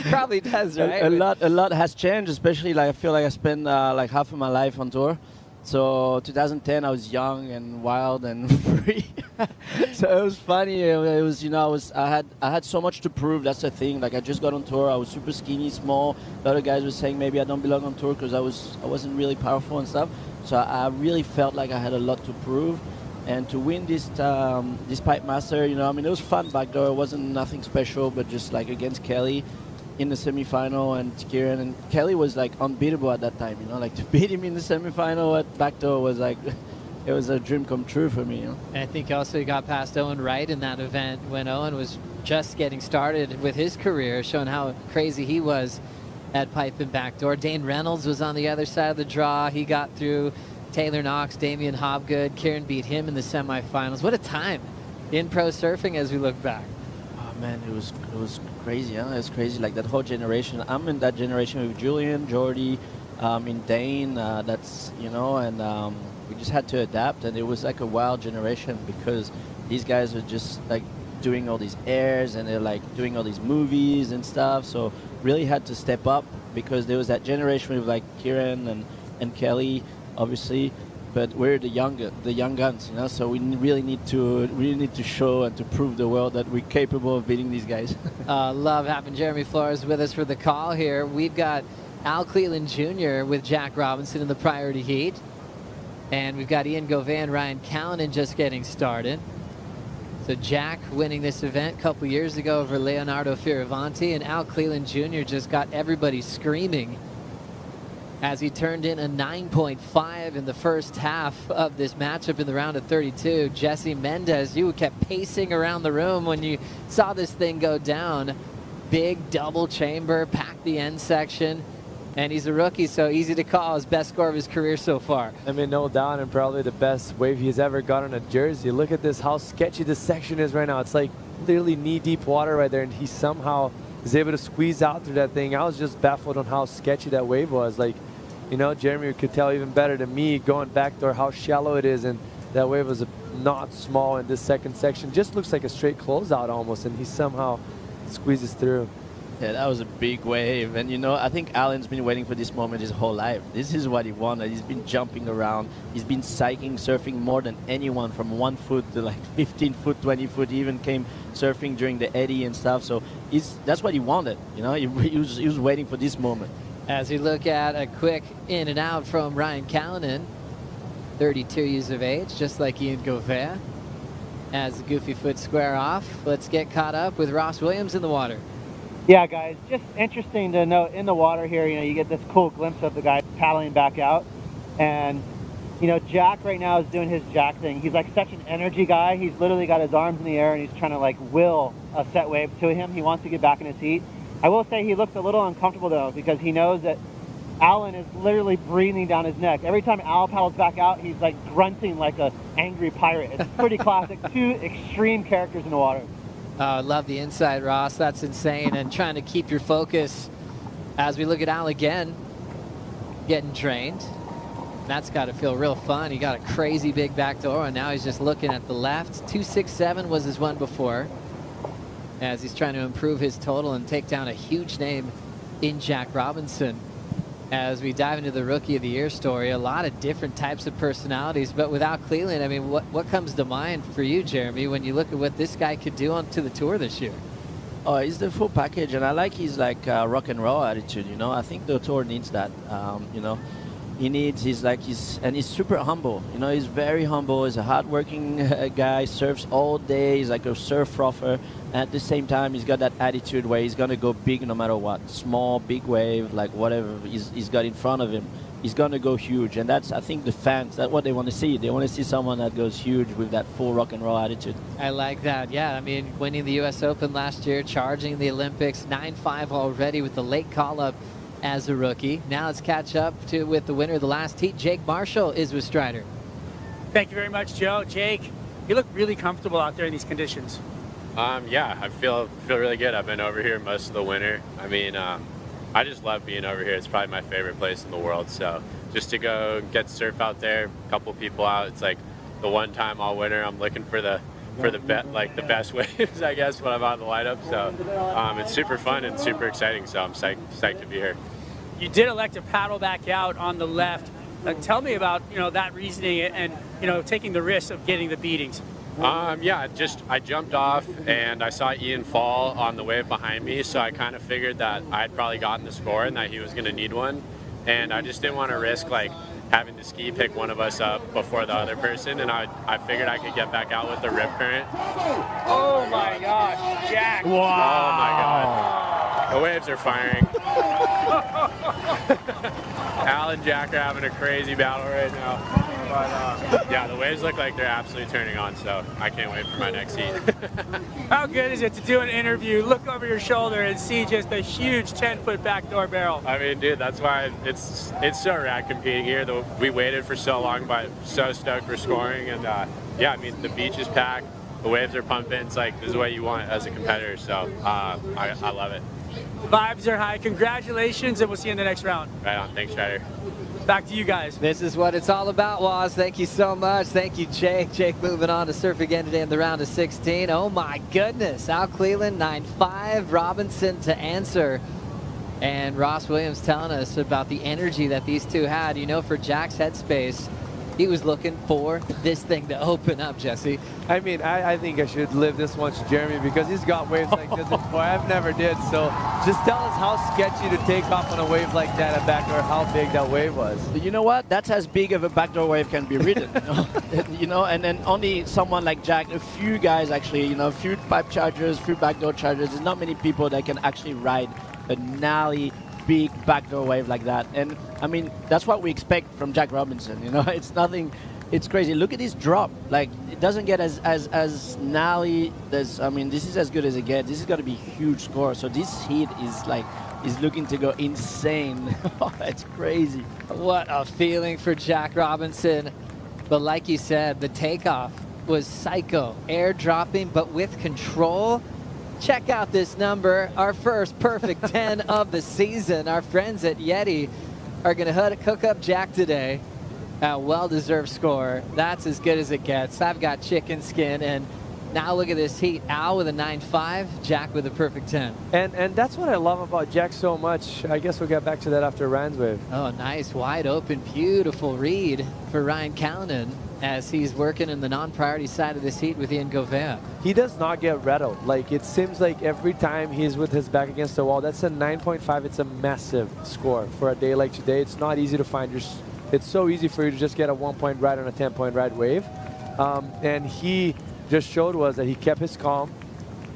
Probably does, right? A lot has changed, especially like I feel like I spent like half of my life on tour. So 2010, I was young and wild and free. So it was funny. It was, you know, I had so much to prove. That's the thing. Like I just got on tour. I was super skinny, small. The other guys were saying maybe I don't belong on tour because I wasn't really powerful and stuff. So I really felt like I had a lot to prove. And to win this Pipe Master, you know, I mean, it was fun back there. It wasn't nothing special, but just like against Kelly in the semifinal and Kieran. And Kelly was like unbeatable at that time, you know, like to beat him in the semifinal at backdoor was like, it was a dream come true for me, you know. And I think also he got past Owen Wright in that event when Owen was just getting started with his career, showing how crazy he was at pipe and backdoor. Dane Reynolds was on the other side of the draw. He got through. Taylor Knox, Damian Hobgood, Kieran beat him in the semifinals. What a time in pro surfing as we look back. Oh man, it was crazy. Huh? It was crazy. Like that whole generation. I'm in that generation with Julian, Jordy, in Dane. That's, you know, and we just had to adapt. And it was like a wild generation because these guys are just like doing all these airs and they're like doing all these movies and stuff. So really had to step up because there was that generation with like Kieran and Kelly, obviously, but we're the young guns, you know. So we really need to show and to prove the world that we're capable of beating these guys. Love having Jeremy Flores with us for the call here. We've got Al Cleland Jr. with Jack Robinson in the priority heat, and we've got Ian Gouvet and Ryan Callanan just getting started. So Jack winning this event a couple years ago over Leonardo Fioravanti, and Al Cleland Jr. just got everybody screaming as he turned in a 9.5 in the first half of this matchup in the round of 32. Jesse Mendez, you kept pacing around the room when you saw this thing go down. Big double chamber, packed the end section, and he's a rookie, so easy to call his best score of his career so far. I mean, no doubt, and probably the best wave he's ever got on a jersey. Look at this, how sketchy this section is right now. It's like literally knee-deep water right there, and he somehow is able to squeeze out through that thing. I was just baffled on how sketchy that wave was. Like, you know, Jeremy could tell even better than me going back there how shallow it is, and that wave was not small in this second section. Just looks like a straight closeout almost, and he somehow squeezes through. Yeah, that was a big wave. And, you know, I think Alan's been waiting for this moment his whole life. This is what he wanted. He's been jumping around. He's been psyching, surfing more than anyone from 1 foot to like 15 foot, 20 foot. He even came surfing during the YETI and stuff. So that's what he wanted. You know, he was waiting for this moment. As we look at a quick in and out from Ryan Callanan, 32 years of age, just like Ian Gouvet. As the goofy foot square off, let's get caught up with Ross Williams in the water. Yeah, guys, just interesting to note in the water here, you know, you get this cool glimpse of the guy paddling back out. And, you know, Jack right now is doing his Jack thing. He's like such an energy guy. He's literally got his arms in the air and he's trying to like will a set wave to him. He wants to get back in his heat. I will say he looks a little uncomfortable though, because he knows that Alan is literally breathing down his neck. Every time Al paddles back out, he's like grunting like an angry pirate. It's pretty classic. Two extreme characters in the water. I love the insight, Ross. That's insane. And trying to keep your focus as we look at Al again, getting drained. That's got to feel real fun. He got a crazy big backdoor, and now he's just looking at the left. 267 was his one before, as he's trying to improve his total and take down a huge name in Jack Robinson. As we dive into the Rookie of the Year story, a lot of different types of personalities, but without Cleland, I mean, what comes to mind for you, Jeremy, when you look at what this guy could do onto the tour this year? Oh, he's the full package, and I like his like rock and roll attitude. You know, I think the tour needs that. You know, he's super humble. You know, he's very humble. He's a hardworking guy. Surfs all day. He's like a surf frother. At the same time, he's got that attitude where he's gonna go big no matter what. Small, big wave, like whatever he's got in front of him, he's gonna go huge. And that's, I think, the fans, that's what they want to see. They want to see someone that goes huge with that full rock and roll attitude. I like that. Yeah, I mean, winning the U.S. Open last year, charging the Olympics, 9-5 already with the late call-up as a rookie. Now let's catch up with the winner of the last heat. Jake Marshall is with Strider. Thank you very much, Joe. Jake, you look really comfortable out there in these conditions. Yeah, I feel really good. I've been over here most of the winter. I mean, I just love being over here. It's probably my favorite place in the world. So just to go get surf out there, a couple people out, it's like the one time all winter I'm looking for the for the best waves, I guess, when I'm on the lineup. So it's super fun and super exciting. So I'm psyched to be here. You did elect to paddle back out on the left. Tell me about that reasoning and taking the risk of getting the beatings. Yeah, I jumped off and I saw Ian fall on the wave behind me, so I kind of figured that I'd probably gotten the score and that he was going to need one, and I just didn't want to risk like having the ski pick one of us up before the other person, and I figured I could get back out with the rip current. Oh my gosh, Jack! Wow! Oh my god, the waves are firing. Al and Jack are having a crazy battle right now. But yeah, the waves look like they're absolutely turning on, so I can't wait for my next heat. How good is it to do an interview, look over your shoulder, and see just a huge 10-foot backdoor barrel? I mean, dude, that's why it's so rad competing here. We waited for so long, but so stoked for scoring. And yeah, I mean, the beach is packed, the waves are pumping. It's like, this is what you want as a competitor, so I love it. Vibes are high. Congratulations, and we'll see you in the next round. Right on. Thanks, Ryder. Back to you guys. This is what it's all about, Waz. Thank you so much. Thank you, Jake. Jake moving on to surf again today in the round of 16. Oh my goodness. Al Cleland, 9.5. Robinson to answer. And Ross Williams telling us about the energy that these two had. You know, for Jack's headspace, he was looking for this thing to open up, Jesse. I mean, I think I should live this one to Jeremy because he's got waves like this before. I've never did. So just tell us how sketchy to take off on a wave like that at backdoor, how big that wave was. You know what? That's as big of a backdoor wave can be ridden. You know, and then only someone like Jack, a few guys actually, you know, a few pipe chargers, a few backdoor chargers. There's not many people that can actually ride a gnarly, big backdoor wave like that. And I mean, that's what we expect from Jack Robinson. You know, it's nothing. It's crazy. Look at this drop. Like, it doesn't get as gnarly. I mean, this is as good as it gets. This is going to be a huge score. So this heat is looking to go insane. That's crazy. What a feeling for Jack Robinson. But like you said, the takeoff was psycho. Air dropping, but with control. Check out this number, our first perfect 10 of the season. Our friends at YETI are going to hook up Jack today. A well-deserved score. That's as good as it gets. I've got chicken skin, and now look at this heat. Al with a 9.5, Jack with a perfect 10. And that's what I love about Jack so much. I guess we'll get back to that after Ryan's wave. Oh, nice, wide open, beautiful read for Ryan Callanan as he's working in the non-priority side of this heat with Ian Gauvin. He does not get rattled. Like, it seems like every time he's with his back against the wall, that's a 9.5. It's a massive score for a day like today. It's not easy to find your... It's so easy for you to just get a 1-point ride on a 10-point ride wave. And he just showed us that he kept his calm.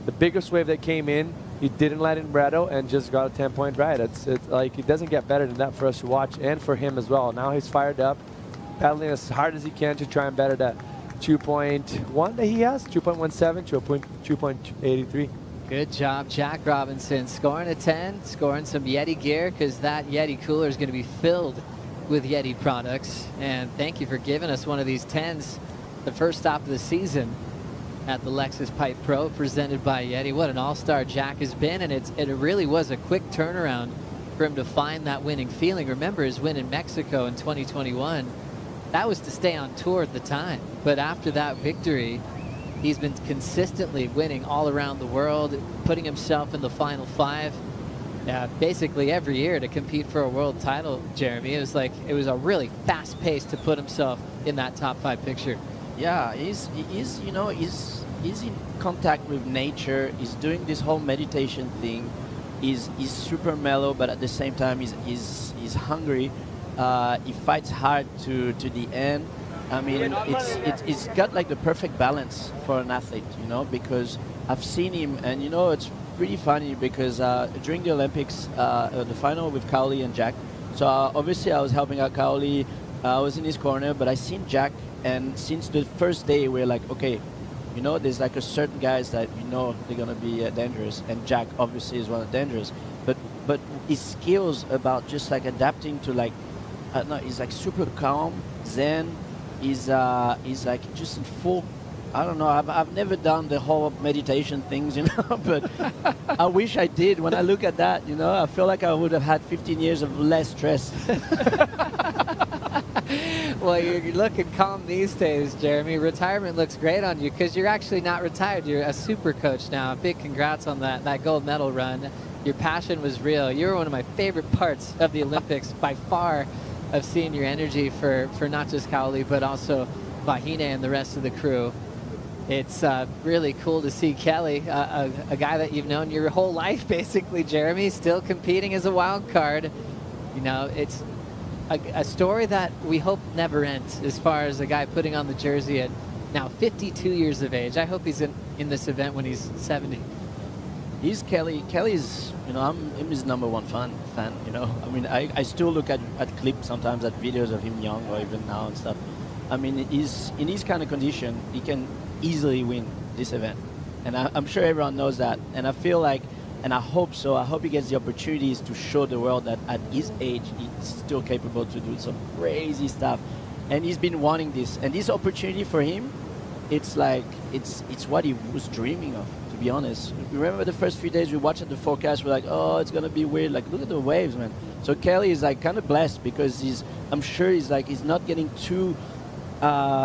The biggest wave that came in, he didn't let him rattle and just got a 10-point ride. It's like, it doesn't get better than that for us to watch and for him as well. Now he's fired up, paddling as hard as he can to try and better that 2.1 that he has, 2.17 to a 2.83. Good job, Jack Robinson. Scoring a 10, scoring some YETI gear, because that YETI cooler is going to be filled with YETI products. And thank you for giving us one of these 10s, the first stop of the season at the Lexus Pipe Pro, presented by YETI. What an all-star Jack has been, and it really was a quick turnaround for him to find that winning feeling. Remember his win in Mexico in 2021. That was to stay on tour at the time. But after that victory, he's been consistently winning all around the world, putting himself in the final 5 basically every year to compete for a world title, Jeremy. It was a really fast pace to put himself in that top 5 picture. Yeah, he's in contact with nature. He's doing this whole meditation thing. He's super mellow, but at the same time he's hungry. He fights hard to the end. I mean, it's got like the perfect balance for an athlete, you know, because I've seen him, and you know, it's pretty funny because during the Olympics, the final with Cowley and Jack, so obviously I was helping out Cowley. I was in his corner, but I seen Jack, and since the first day we're like, okay, you know, there's like a certain guys that you know they're gonna be dangerous, and Jack obviously is one of the dangerous, but his skills about just like adapting to like, no, he's like super calm, zen. He's like just in full. I don't know. I've never done the whole meditation things, you know, but I wish I did. When I look at that, you know, I feel like I would have had 15 years of less stress. Well, you're looking calm these days, Jeremy. Retirement looks great on you because you're actually not retired. You're a super coach now. Big congrats on that gold medal run. Your passion was real. You were one of my favorite parts of the Olympics by far, of seeing your energy for not just Cowley, but also Vahine and the rest of the crew. It's really cool to see Kelly, a guy that you've known your whole life, basically, Jeremy, still competing as a wild card. You know, it's a story that we hope never ends as far as a guy putting on the jersey at now 52 years of age. I hope he's in this event when he's 70. He's Kelly's, you know, I'm his #1 fan, you know. I mean, I still look at clips sometimes, at videos of him young or even now and stuff. I mean, he's in his kind of condition, he can easily win this event. And I'm sure everyone knows that. And I feel like, and I hope so, I hope he gets the opportunities to show the world that at his age, he's still capable to do some crazy stuff. And he's been wanting this. And this opportunity for him, it's like, it's what he was dreaming of, to be honest. Remember the first few days we watched the forecast, we're like, oh, it's going to be weird. Like, look at the waves, man. So Kelly is like kind of blessed because I'm sure he's not getting too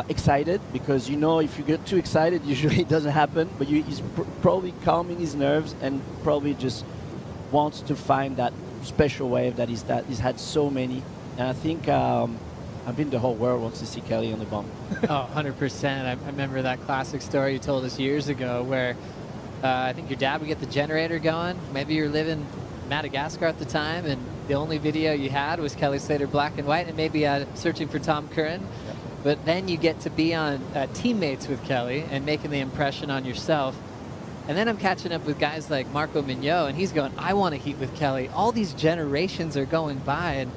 excited, because, you know, if you get too excited, usually it doesn't happen, but he's probably calming his nerves and probably just wants to find that special wave that he's had so many. And I think I think the whole world wants to see Kelly on the bump. Oh, 100%. I remember that classic story you told us years ago where I think your dad would get the generator going. Maybe you were living in Madagascar at the time, and the only video you had was Kelly Slater black and white, and maybe searching for Tom Curran. Yep. But then you get to be on teammates with Kelly and making the impression on yourself. And then I'm catching up with guys like Marco Mignot, and he's going, I want to heat with Kelly. All these generations are going by, and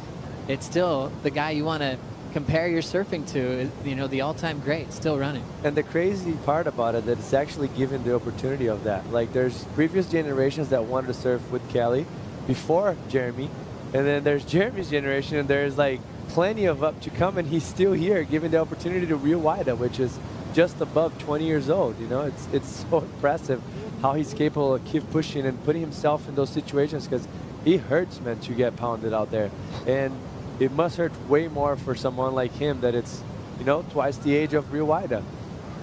it's still the guy you want to compare your surfing to, you know, the all-time great, still running. And the crazy part about it, that it's actually given the opportunity of that. Like, there's previous generations that wanted to surf with Kelly before Jeremy, and then there's Jeremy's generation, and there's like plenty of up to come, and he's still here, given the opportunity to Rio YETI, which is just above 20 years old. You know, it's so impressive how he's capable of keep pushing and putting himself in those situations, because he hurts, man, to get pounded out there. And it must hurt way more for someone like him that it's, you know, twice the age of Rio YETI.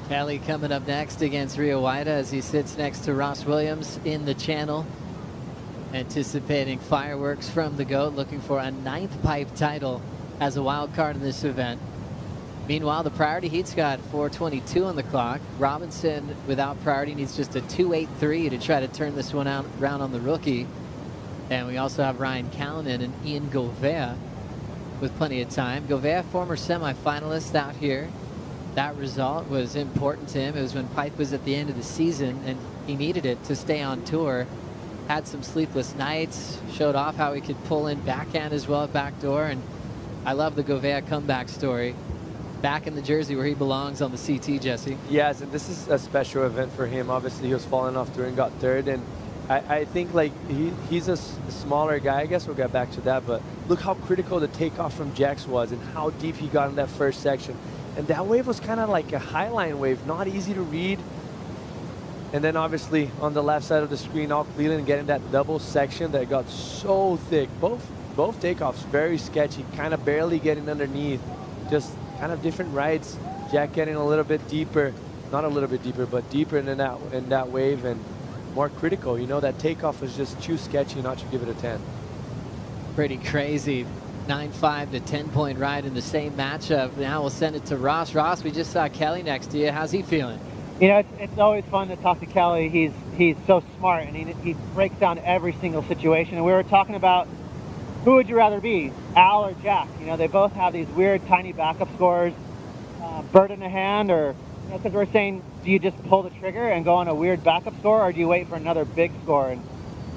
Kelly coming up next against Rio YETI as he sits next to Ross Williams in the channel, anticipating fireworks from the GOAT, looking for a 9th pipe title as a wild card in this event. Meanwhile, the priority heat's got 4:22 on the clock. Robinson, without priority, needs just a 2.83 to try to turn this one around on the rookie. And we also have Ryan Callanan and Ian Gouveia with plenty of time. Gouveia, former semifinalist out here. That result was important to him. It was when Pipe was at the end of the season, and he needed it to stay on tour. Had some sleepless nights, showed off how he could pull in backhand as well at backdoor, and I love the Gouveia comeback story. Back in the jersey where he belongs on the CT, Jesse. Yes, and this is a special event for him. Obviously, he was falling off tour and got third, and I think like he's a smaller guy. I guess we'll get back to that, but look how critical the takeoff from Jax was and how deep he got in that first section. And that wave was kind of like a highline wave, not easy to read. And then obviously on the left side of the screen, all Cleveland getting that double section that got so thick. Both takeoffs very sketchy, kind of barely getting underneath, just kind of different rides. Jack getting a little bit deeper, not a little bit deeper, but deeper in that wave and more critical. You know, that takeoff was just too sketchy not to give it a 10. Pretty crazy. 9.5 to 10-point ride in the same matchup. Now we'll send it to Ross. Ross, we just saw Kelly next to you. How's he feeling? You know, it's always fun to talk to Kelly. He's so smart, and he breaks down every single situation. And we were talking about, who would you rather be, Al or Jack? You know, they both have these weird tiny backup scores, bird in the hand, or, you know, because we're saying, do you just pull the trigger and go on a weird backup score, or do you wait for another big score? And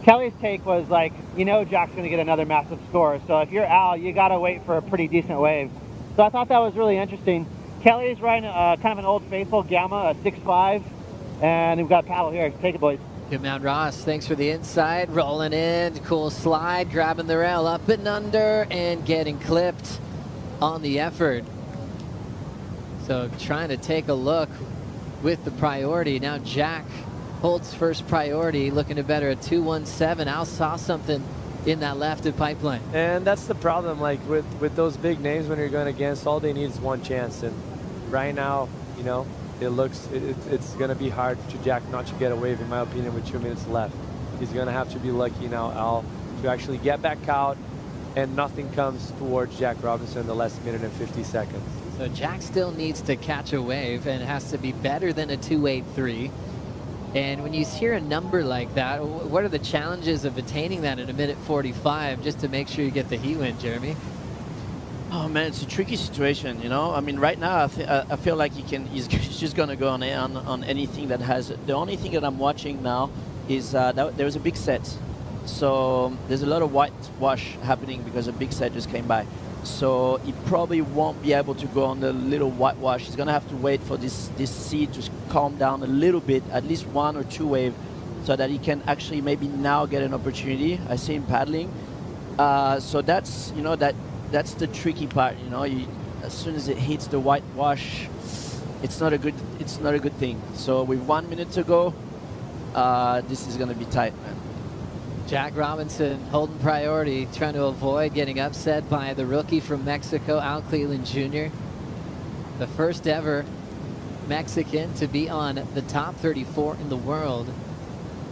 Kelly's take was like, you know, Jack's going to get another massive score. So if you're Al, you got to wait for a pretty decent wave. So I thought that was really interesting. Kelly's riding kind of an old faithful Gamma, a 6.5, and we've got a paddle here. Take it, boys. Good man, Ross. Thanks for the insight. Rolling in, cool slide, grabbing the rail up and under, and getting clipped on the effort. So trying to take a look with the priority. Now Jack holds first priority, looking to better a 2.17. Al saw something in that left at Pipeline. And that's the problem, like with those big names when you're going against, all they need is one chance. And right now, you know, it's going to be hard for Jack not to get a wave, in my opinion, with 2 minutes left. He's going to have to be lucky now, Al, to actually get back out, and nothing comes towards Jack Robinson in the last minute and 50 seconds. So Jack still needs to catch a wave and has to be better than a 2:8.3. And when you hear a number like that, what are the challenges of attaining that in a minute 45 just to make sure you get the heat win, Jeremy? Oh man, it's a tricky situation, you know. I mean, right now I feel like he's just gonna go on anything that has. The only thing that I'm watching now is that there was a big set, so there's a lot of whitewash happening because a big set just came by. So he probably won't be able to go on the little whitewash. He's gonna have to wait for this sea to calm down a little bit, at least 1 or 2 wave, so that he can actually maybe now get an opportunity. I see him paddling. So that's, you know, that's the tricky part. You know, as soon as it hits the whitewash, it's not a good thing. So with 1 minute to go, this is gonna be tight, man. Jack Robinson holding priority, trying to avoid getting upset by the rookie from Mexico, Al Cleland Jr. The first ever Mexican to be on the top 34 in the world.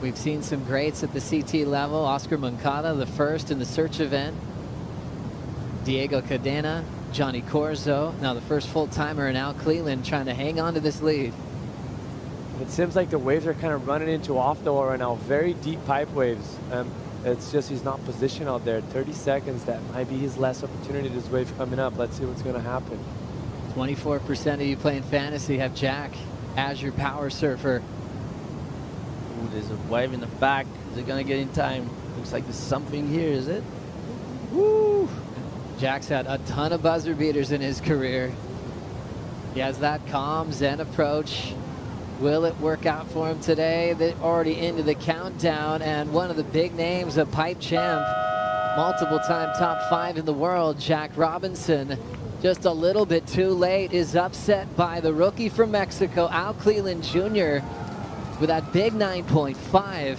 We've seen some greats at the CT level. Oscar Moncada, the first in the search event. Diego Cadena, Johnny Corzo. Now the first full-timer in Al Cleland trying to hang on to this lead. It seems like the waves are kind of running into off the wall right now. Very deep pipe waves. It's just he's not positioned out there. 30 seconds, that might be his last opportunity. This wave coming up. Let's see what's going to happen. 24% of you playing fantasy have Jack as your power surfer. Ooh, there's a wave in the back. Is it going to get in time? Looks like there's something here, is it? Woo! Jack's had a ton of buzzer beaters in his career. He has that calm Zen approach. Will it work out for him today? They're already into the countdown, and one of the big names, a pipe champ, multiple-time top 5 in the world, Jack Robinson, just a little bit too late, is upset by the rookie from Mexico, Al Cleland Jr., with that big 9.5.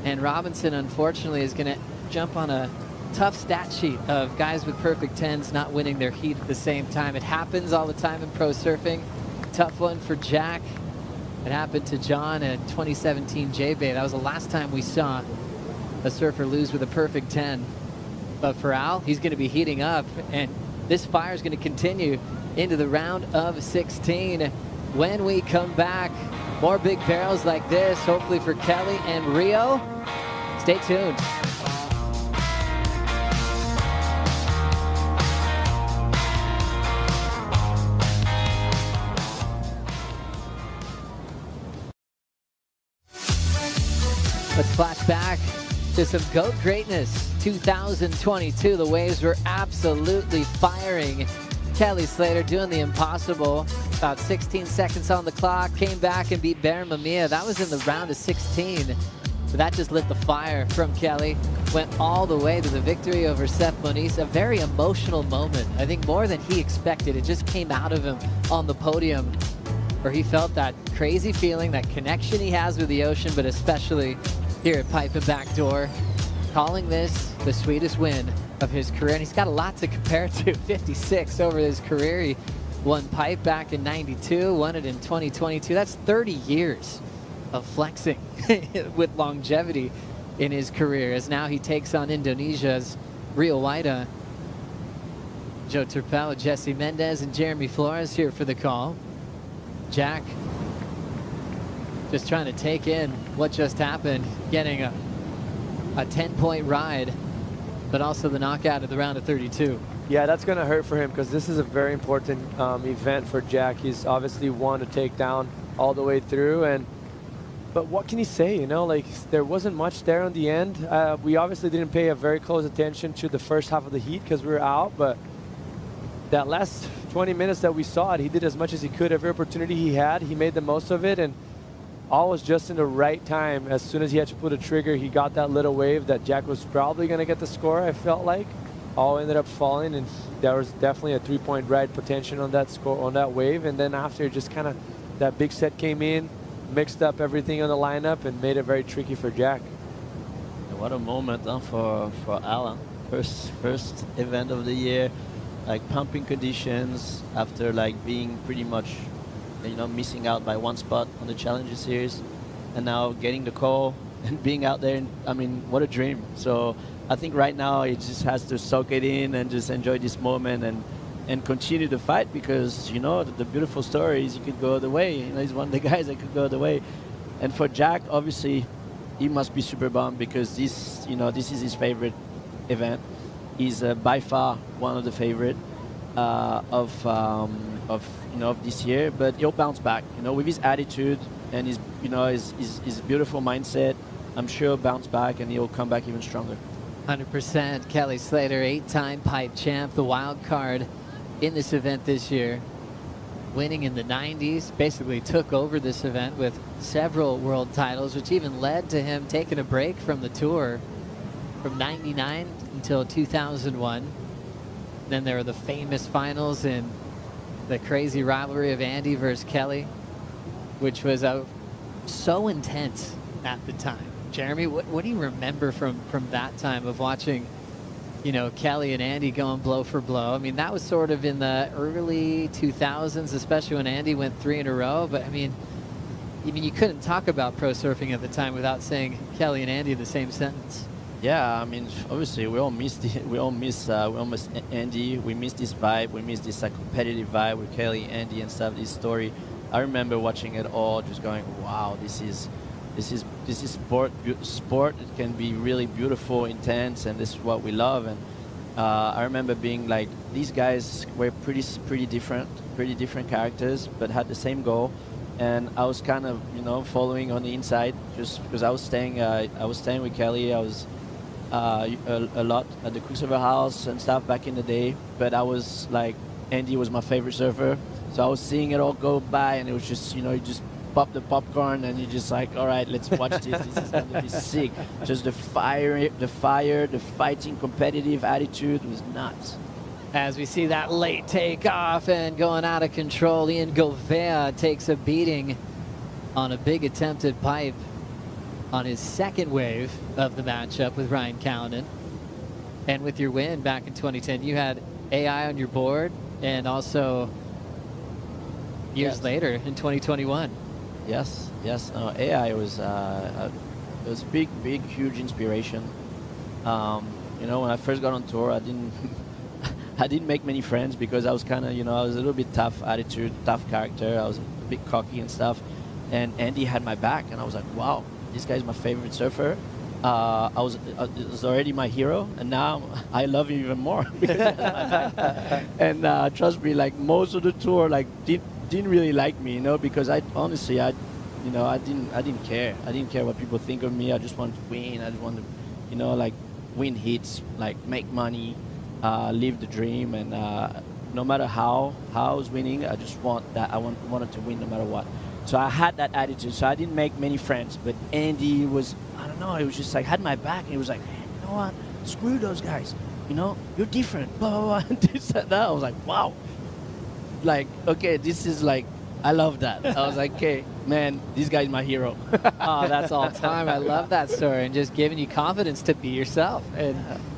And Robinson, unfortunately, is going to jump on a tough stat sheet of guys with perfect 10s not winning their heat at the same time. It happens all the time in pro surfing. Tough one for Jack. It happened to John in 2017 J-Bay. That was the last time we saw a surfer lose with a perfect 10. But for Al, he's going to be heating up, and this fire is going to continue into the round of 16. When we come back, more big barrels like this, hopefully for Kelly and Rio. Stay tuned. Let's flash back to some GOAT greatness. 2022, the waves were absolutely firing. Kelly Slater doing the impossible. About 16 seconds on the clock. Came back and beat Baron Mamiya. That was in the round of 16. So that just lit the fire from Kelly. Went all the way to the victory over Seth Moniz. A very emotional moment. I think more than he expected. It just came out of him on the podium, where he felt that crazy feeling, that connection he has with the ocean, but especially here at Pipe and Backdoor, calling this the sweetest win of his career. And he's got a lot to compare to. 56 over his career. He won Pipe back in 92, won it in 2022. That's 30 years of flexing with longevity in his career, as now he takes on Indonesia's Rio Waida. Joe Turpel, Jesse Mendez, and Jeremy Flores here for the call. Jack just trying to take in what just happened, getting a 10-point ride, but also the knockout of the round of 32. Yeah, that's going to hurt for him because this is a very important event for Jack. He's obviously won to take down all the way through, but what can he say? You know, like, there wasn't much there on the end. We obviously didn't pay a very close attention to the first half of the heat because we were out, but that last 20 minutes that we saw it, he did as much as he could. Every opportunity he had, he made the most of it, and all was just in the right time. As soon as he had to put a trigger, he got that little wave that Jack was probably going to get the score, I felt like. All ended up falling, and there was definitely a 3-point ride potential on that score, on that wave. And then after, just kind of that big set came in, mixed up everything on the lineup, and made it very tricky for Jack. what a moment for Alan. First event of the year, like pumping conditions after like being pretty much, missing out by one spot on the Challenger Series, and now getting the call and being out there. And, I mean, what a dream. So I think right now he just has to soak it in and just enjoy this moment and continue to fight, because the beautiful story is he could go the way. He's one of the guys that could go the way. And for Jack, obviously, he must be super bummed, because this is his favorite event. He's by far one of the favorite of this year. But he'll bounce back, with his attitude and his beautiful mindset. I'm sure he'll bounce back and he'll come back even stronger. 100%. Kelly Slater, 8-time pipe champ, the wild card in this event this year, winning in the 90s, basically took over this event with several world titles, which even led to him taking a break from the tour from 99 until 2001. Then there were the famous finals in the crazy rivalry of Andy versus Kelly, which was so intense at the time. Jeremy, what do you remember from that time of watching, Kelly and Andy going blow for blow? I mean, that was sort of in the early 2000s, especially when Andy went 3 in a row. But I mean, you couldn't talk about pro surfing at the time without saying Kelly and Andy in the same sentence. Yeah, I mean, obviously we all miss Andy. We miss this vibe. We miss this competitive vibe with Kelly, Andy, and stuff. This story, I remember watching it all, just going, "Wow, this is sport. Sport. It can be really beautiful, intense, and this is what we love." And I remember being like, these guys were pretty different characters, but had the same goal. And I was kind of following on the inside, just because I was staying with Kelly. I was a lot at the Quicksilver House and stuff back in the day. But I was like, Andy was my favorite surfer, so I was seeing it all go by, and it was just you just pop the popcorn and you're just like, all right, let's watch this. This is going to be sick. Just the fire, the fighting, competitive attitude was nuts. As we see that late takeoff and going out of control, Ian Gouveia takes a beating on a big attempted pipe on his second wave of the matchup with Ryan Callenden. And with your win back in 2010, you had AI on your board, and also years later in 2021. Yes. AI was it was big, huge inspiration. When I first got on tour, I didn't make many friends, because I was kind of, I was a little bit tough attitude, tough character. I was a bit cocky and stuff. And Andy had my back, and I was like, wow, this guy's my favorite surfer. It was already my hero, and now I love him even more because he had my back. And trust me, like most of the tour, like didn't really like me, because I honestly, I didn't care. I didn't care what people think of me. I just wanted to win. I just wanted to, like win hits, like make money. Live the dream, and no matter how I was winning, I just wanted to win no matter what. So I had that attitude. So I didn't make many friends, but Andy was, I don't know, he was just like, had my back, and he was like, hey, you know what, screw those guys, you're different, blah, blah, blah, this and that. I was like, wow, like, okay, this is like, I love that. I was like, okay, man, this guy's my hero. Oh, that's all time. I love that story, and just giving you confidence to be yourself and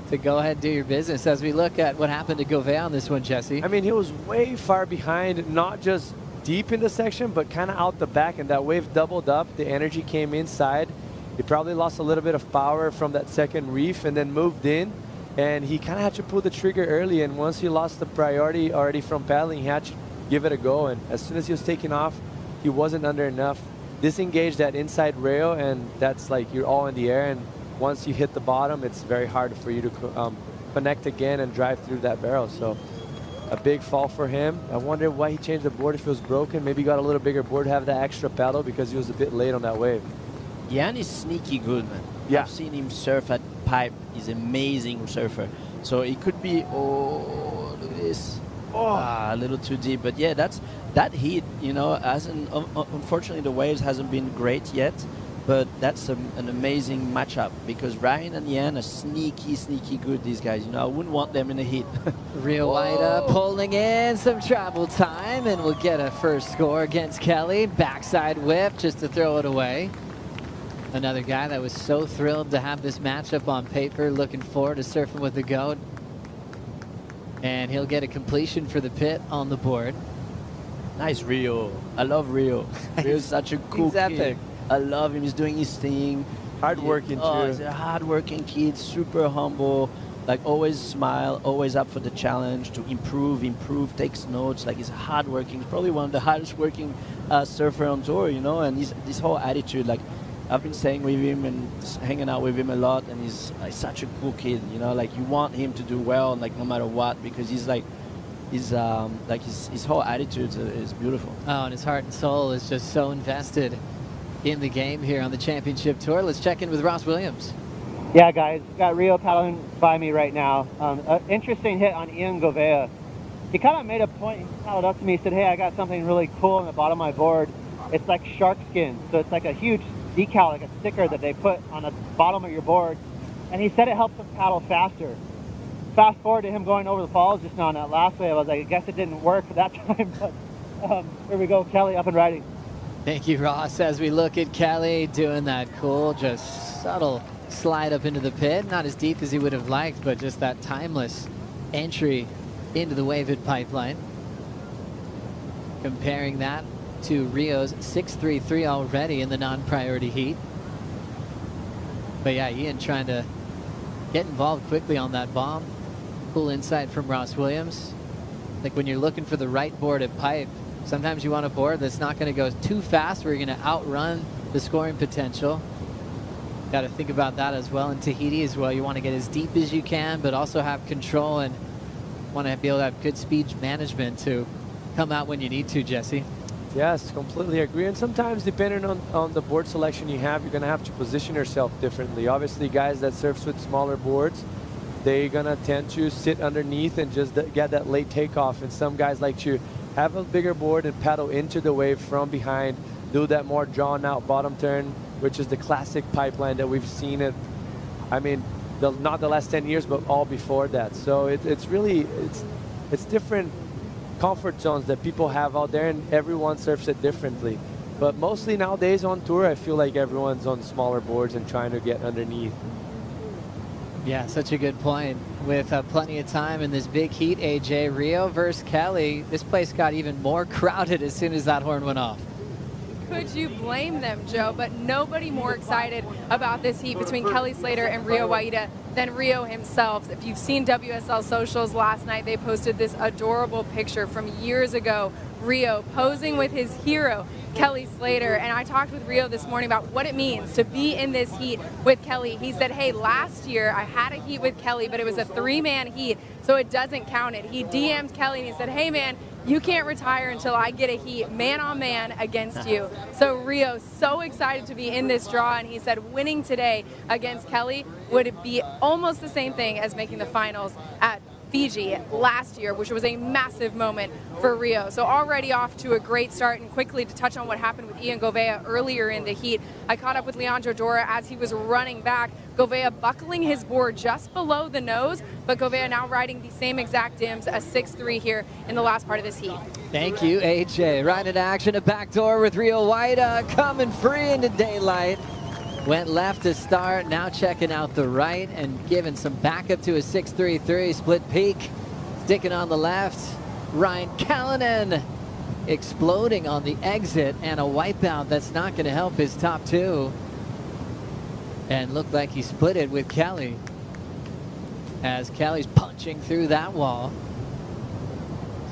to go ahead and do your business. As we look at what happened to Gouveia on this one, Jesse. I mean, he was way far behind, not just deep in the section, but kind of out the back, and that wave doubled up. The energy came inside. He probably lost a little bit of power from that second reef and then moved in, and he kind of had to pull the trigger early, and once he lost the priority already from paddling, he had to give it a go, and as soon as he was taking off, he wasn't under enough. Disengage that inside rail, and that's like you're all in the air, and once you hit the bottom, it's very hard for you to connect again and drive through that barrel. So a big fall for him. I wonder why he changed the board if it was broken. Maybe he got a little bigger board to have that extra paddle because he was a bit late on that wave. Yan is sneaky good, man. Yeah. I've seen him surf at pipe. He's an amazing surfer. So it could be, oh, look at this. Oh, a little too deep. But yeah, that heat, unfortunately the waves hasn't been great yet. But that's an amazing matchup, because Ryan and Yan are sneaky good, these guys. I wouldn't want them in the heat. Real wide up, pulling in some travel time, and we'll get a first score against Kelly. Backside whip just to throw it away. Another guy that was so thrilled to have this matchup on paper, looking forward to surfing with the GOAT. And he'll get a completion for the pit on the board. Nice Rio. I love Rio. Rio's such a cool He's kid. epic. I love him. He's doing his thing. Hardworking too. He's a hardworking kid, super humble. Like always smile, always up for the challenge to improve, takes notes. Like he's hardworking. He's probably one of the hardest working surfer on tour, you know. And this whole attitude, like I've been staying with him and hanging out with him a lot, and he's like such a cool kid, you know. Like you want him to do well, like no matter what, because he's like. His whole attitude is beautiful. Oh, and his heart and soul is just so invested in the game here on the championship tour. Let's check in with Ross Williams. Yeah, guys, got Rio paddling by me right now. Interesting hit on Ian Govea. He kind of made a point, he paddled up to me, he said, hey, I got something really cool on the bottom of my board. It's like shark skin, so it's like a huge decal, like a sticker that they put on the bottom of your board. And he said it helps him paddle faster. Fast forward to him going over the falls just now on that last wave. I was like, I guess it didn't work for that time, but here we go, Kelly up and riding. Thank you, Ross. As we look at Kelly doing that cool, just subtle slide up into the pit. Not as deep as he would have liked, but just that timeless entry into the wave at Pipeline. Comparing that to Rio's 6.33 already in the non-priority heat. But yeah, Ian trying to get involved quickly on that bomb. Cool insight from Ross Williams. Like when you're looking for the right board at Pipe, sometimes you want a board that's not going to go too fast where you're going to outrun the scoring potential. Got to think about that as well in Tahiti as well. You want to get as deep as you can, but also have control and want to be able to have good speed management to come out when you need to, Jesse. Yes, completely agree. And sometimes, depending on the board selection you have, you're going to have to position yourself differently. Obviously, guys that surf with smaller boards, they're going to tend to sit underneath and just get that late takeoff. And some guys like to have a bigger board and paddle into the wave from behind, do that more drawn out bottom turn, which is the classic Pipeline that we've seen it. I mean, not the last 10 years, but all before that. So it's really, it's different comfort zones that people have out there, and everyone surfs it differently. But mostly nowadays on tour, I feel like everyone's on smaller boards and trying to get underneath. Yeah, such a good point. With plenty of time in this big heat, AJ, Rio versus Kelly, this place got even more crowded as soon as that horn went off. Could you blame them, Joe? But nobody more excited about this heat between Kelly Slater and Rio YETI than Rio himself. If you've seen WSL socials last night, they posted this adorable picture from years ago. Rio posing with his hero, Kelly Slater. And I talked with Rio this morning about what it means to be in this heat with Kelly. He said, hey, last year I had a heat with Kelly, but it was a 3-man heat, so it doesn't count it. He DM'd Kelly and he said, hey, man, you can't retire until I get a heat man-on-man against you. So Rio, so excited to be in this draw, and he said winning today against Kelly would be almost the same thing as making the finals at Fiji last year, which was a massive moment for Rio. So already off to a great start. And quickly to touch on what happened with Ian Govea earlier in the heat, I caught up with Leandro Dora as he was running back. Govea buckling his board just below the nose, but Govea now riding the same exact dims, a 6.3 here in the last part of this heat. Thank you, AJ. Right in action, a backdoor with Rio YETI coming free into daylight. Went left to start, now checking out the right and giving some backup to a 6.33 split peak. Sticking on the left, Ryan Callanan exploding on the exit, and a wipeout that's not going to help his top two. And looked like he split it with Kelly as Kelly's punching through that wall.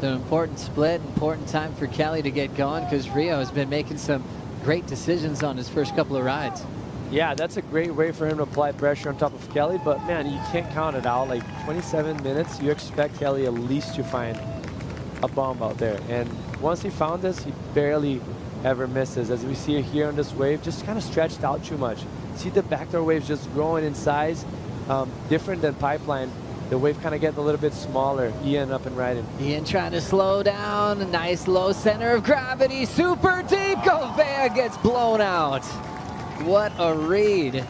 So important split, important time for Kelly to get going because Rio has been making some great decisions on his first couple of rides. Yeah, that's a great way for him to apply pressure on top of Kelly, but man, you can't count it out. Like 27 minutes, you expect Kelly at least to find a bomb out there. And once he found this, he barely ever misses. As we see here on this wave, just kind of stretched out too much. See the backdoor waves just growing in size, different than Pipeline. The wave kind of getting a little bit smaller. Ian up and riding. Ian trying to slow down. A nice low center of gravity. Super deep. Govea gets blown out. What a read.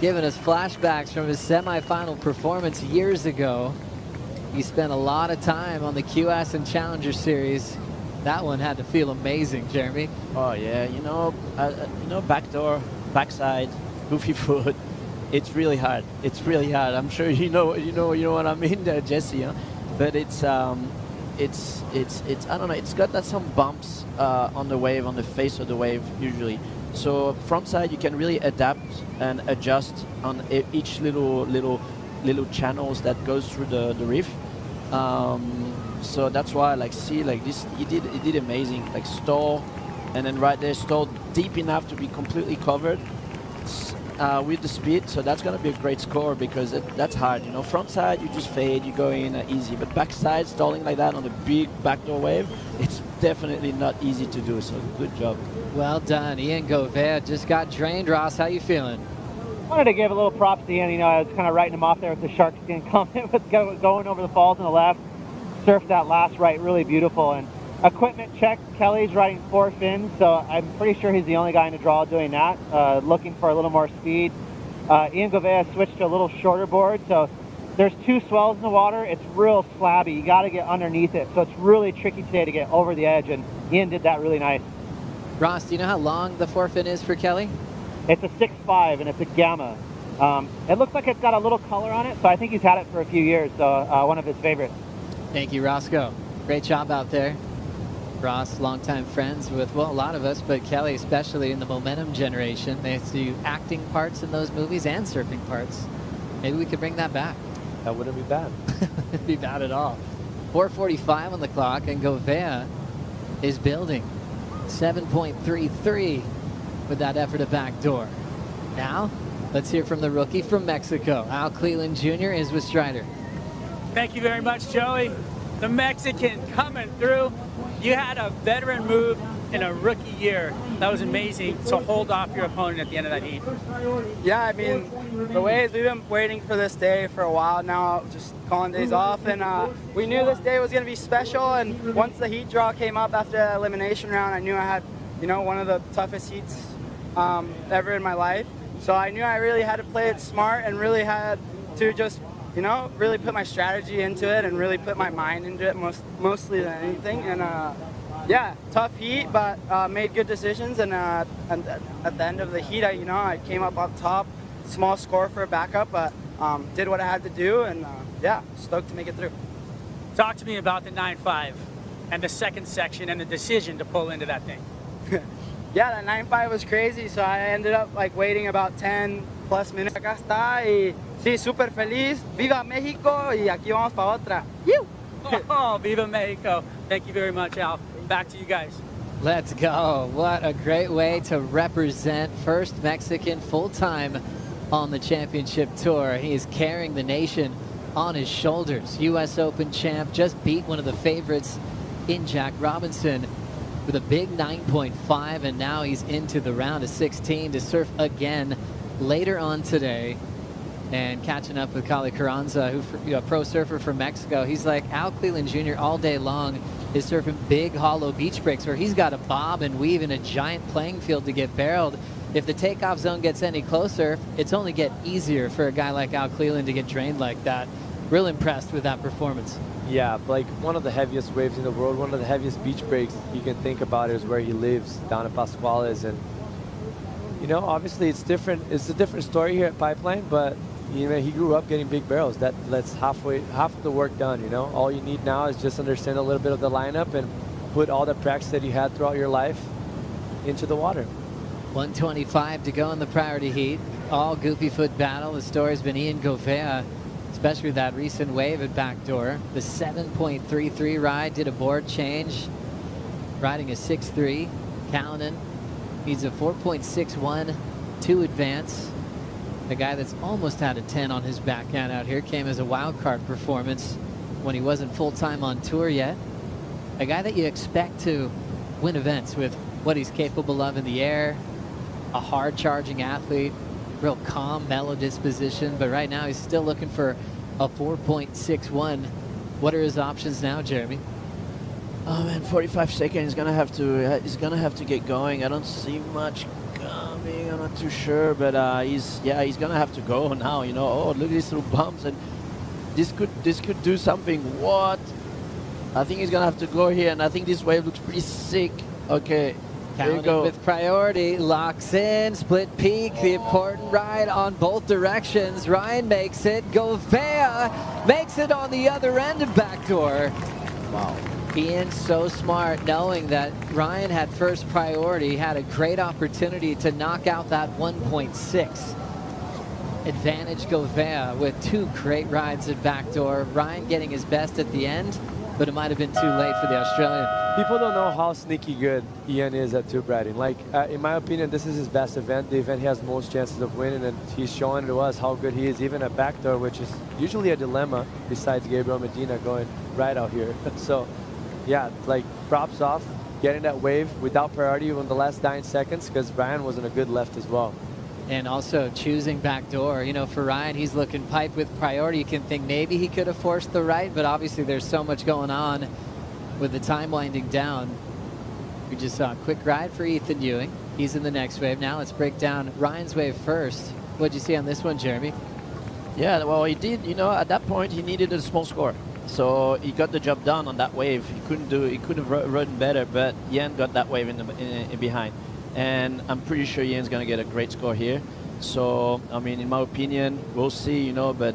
Giving us flashbacks from his semifinal performance years ago. He spent a lot of time on the QS and Challenger Series. That one had to feel amazing, Jeremy. Oh yeah, backdoor backside, goofy foot. It's really hard. It's really hard. I'm sure you know what I mean there, Jesse. Huh? But it's I don't know. It's got some bumps on the wave, on the face of the wave usually. So front side you can really adapt and adjust on each little channels that goes through the reef. So that's why this he did amazing. Like stall, and then right there stall deep enough to be completely covered with the speed. So that's gonna be a great score because that's hard. Front side you just fade, you go in easy, but backside stalling like that on a big backdoor wave, it's definitely not easy to do. So good job. Well done. Ian Gouveia just got drained. Ross, how you feeling? Wanted to give a little props to Ian. I was kind of writing him off there with the shark skin comment with going over the falls on the left. Surfed that last right really beautiful. And equipment check, Kelly's riding 4 fins, so I'm pretty sure he's the only guy in the draw doing that, looking for a little more speed. Ian Gouveia switched to a little shorter board, so there's 2 swells in the water. It's real slabby. You got to get underneath it, so it's really tricky today to get over the edge, and Ian did that really nice. Ross, do you know how long the 4-fin is for Kelly? It's a 6.5 and it's a Gamma. It looks like it's got a little color on it, so I think he's had it for a few years, so one of his favorites. Thank you, Roscoe. Great job out there. Ross, longtime friends with, well, a lot of us, but Kelly especially in the Momentum generation. They do acting parts in those movies and surfing parts. Maybe we could bring that back. That wouldn't be bad. Wouldn't be bad at all. 4:45 on the clock, and Gouveia is building 7.33 with that effort at backdoor. Now, let's hear from the rookie from Mexico. Al Cleland Jr. is with Strider. Thank you very much, Joey. The Mexican coming through. You had a veteran move in a rookie year. That was amazing to hold off your opponent at the end of that heat. Yeah, I mean, the waves, we've been waiting for this day for a while now, just calling days off, and we knew this day was going to be special, and once the heat draw came up after the elimination round, I knew I had, one of the toughest heats ever in my life. So I knew I really had to play it smart and really had to just, really put my strategy into it and really put my mind into it mostly than anything. And yeah, tough heat, but made good decisions. And at the end of the heat, I came up on top, small score for a backup, but did what I had to do, and yeah, stoked to make it through. Talk to me about the 9.5 and the second section and the decision to pull into that thing. Yeah, that 9.5 was crazy, so I ended up waiting about 10 plus minutes. Acá está y sí, súper feliz. Viva México y aquí vamos para otra. Oh, Viva Mexico. Thank you very much, Al. Back to you guys. Let's go. What a great way to represent first Mexican full-time on the championship tour. He is carrying the nation on his shoulders. U.S. Open champ, just beat one of the favorites in Jack Robinson with a big 9.5, and now he's into the round of 16 to surf again later on today. And catching up with Kali Carranza, who a pro surfer from Mexico. He's like Al Cleland Jr. all day long is surfing big hollow beach breaks where he's got to bob and weave in a giant playing field to get barreled. If the takeoff zone gets any closer, it's only get easier for a guy like Al Cleland to get drained like that. Real impressed with that performance. Yeah, like one of the heaviest waves in the world, one of the heaviest beach breaks you can think about is where he lives, down in Pascuales. And, obviously it's different. It's a different story here at Pipeline, but, he grew up getting big barrels. That's half of the work done, All you need now is just understand a little bit of the lineup and put all the practice that you had throughout your life into the water. 125 to go in the priority heat. All goofy foot battle. The story's been Ian Gouveia, especially that recent wave at backdoor. The 7.33 ride did a board change, riding a 6.3. Callanan needs a 4.61 to advance. The guy that's almost had a 10 on his backhand out here came as a wild card performance when he wasn't full-time on tour yet. A guy that you expect to win events with what he's capable of in the air, a hard-charging athlete, real calm, mellow disposition, but right now he's still looking for a 4.61. What are his options now, Jeremy? Oh man, 45 seconds. He's gonna have to get going. I don't see much coming. I'm not too sure, but he's gonna have to go now. Oh, look at these little bumps, and this could do something. What? I think he's gonna have to go here, and I think this wave looks pretty sick. Okay, There you Counting go. with priority, locks in, split peak, the important ride on both directions. Ryan makes it, Govea makes it on the other end of backdoor. Wow. Ian so smart, knowing that Ryan had first priority, had a great opportunity to knock out that 1.6. Advantage Govea with 2 great rides at backdoor. Ryan getting his best at the end, but it might have been too late for the Australian. People don't know how sneaky good Ian is at tube riding. Like, in my opinion, this is his best event. The event he has most chances of winning, and he's showing to us how good he is, even at backdoor, which is usually a dilemma besides Gabriel Medina going right out here. So, yeah, like, props off, getting that wave without priority in the last 9 seconds, because Ryan was in a good left as well. And also choosing backdoor. You know, for Ryan, he's looking pipe with priority. You can think maybe he could have forced the right, but obviously there's so much going on with the time winding down. We just saw a quick ride for Ethan Ewing. He's in the next wave. Now let's break down Ryan's wave first. What'd you see on this one, Jeremy? Yeah, well, he did, you know, at that point, he needed a small score. So he got the job done on that wave. He could have ridden better, but Ian got that wave in behind. And I'm pretty sure Ian's going to get a great score here. So, I mean, in my opinion, we'll see, you know, but,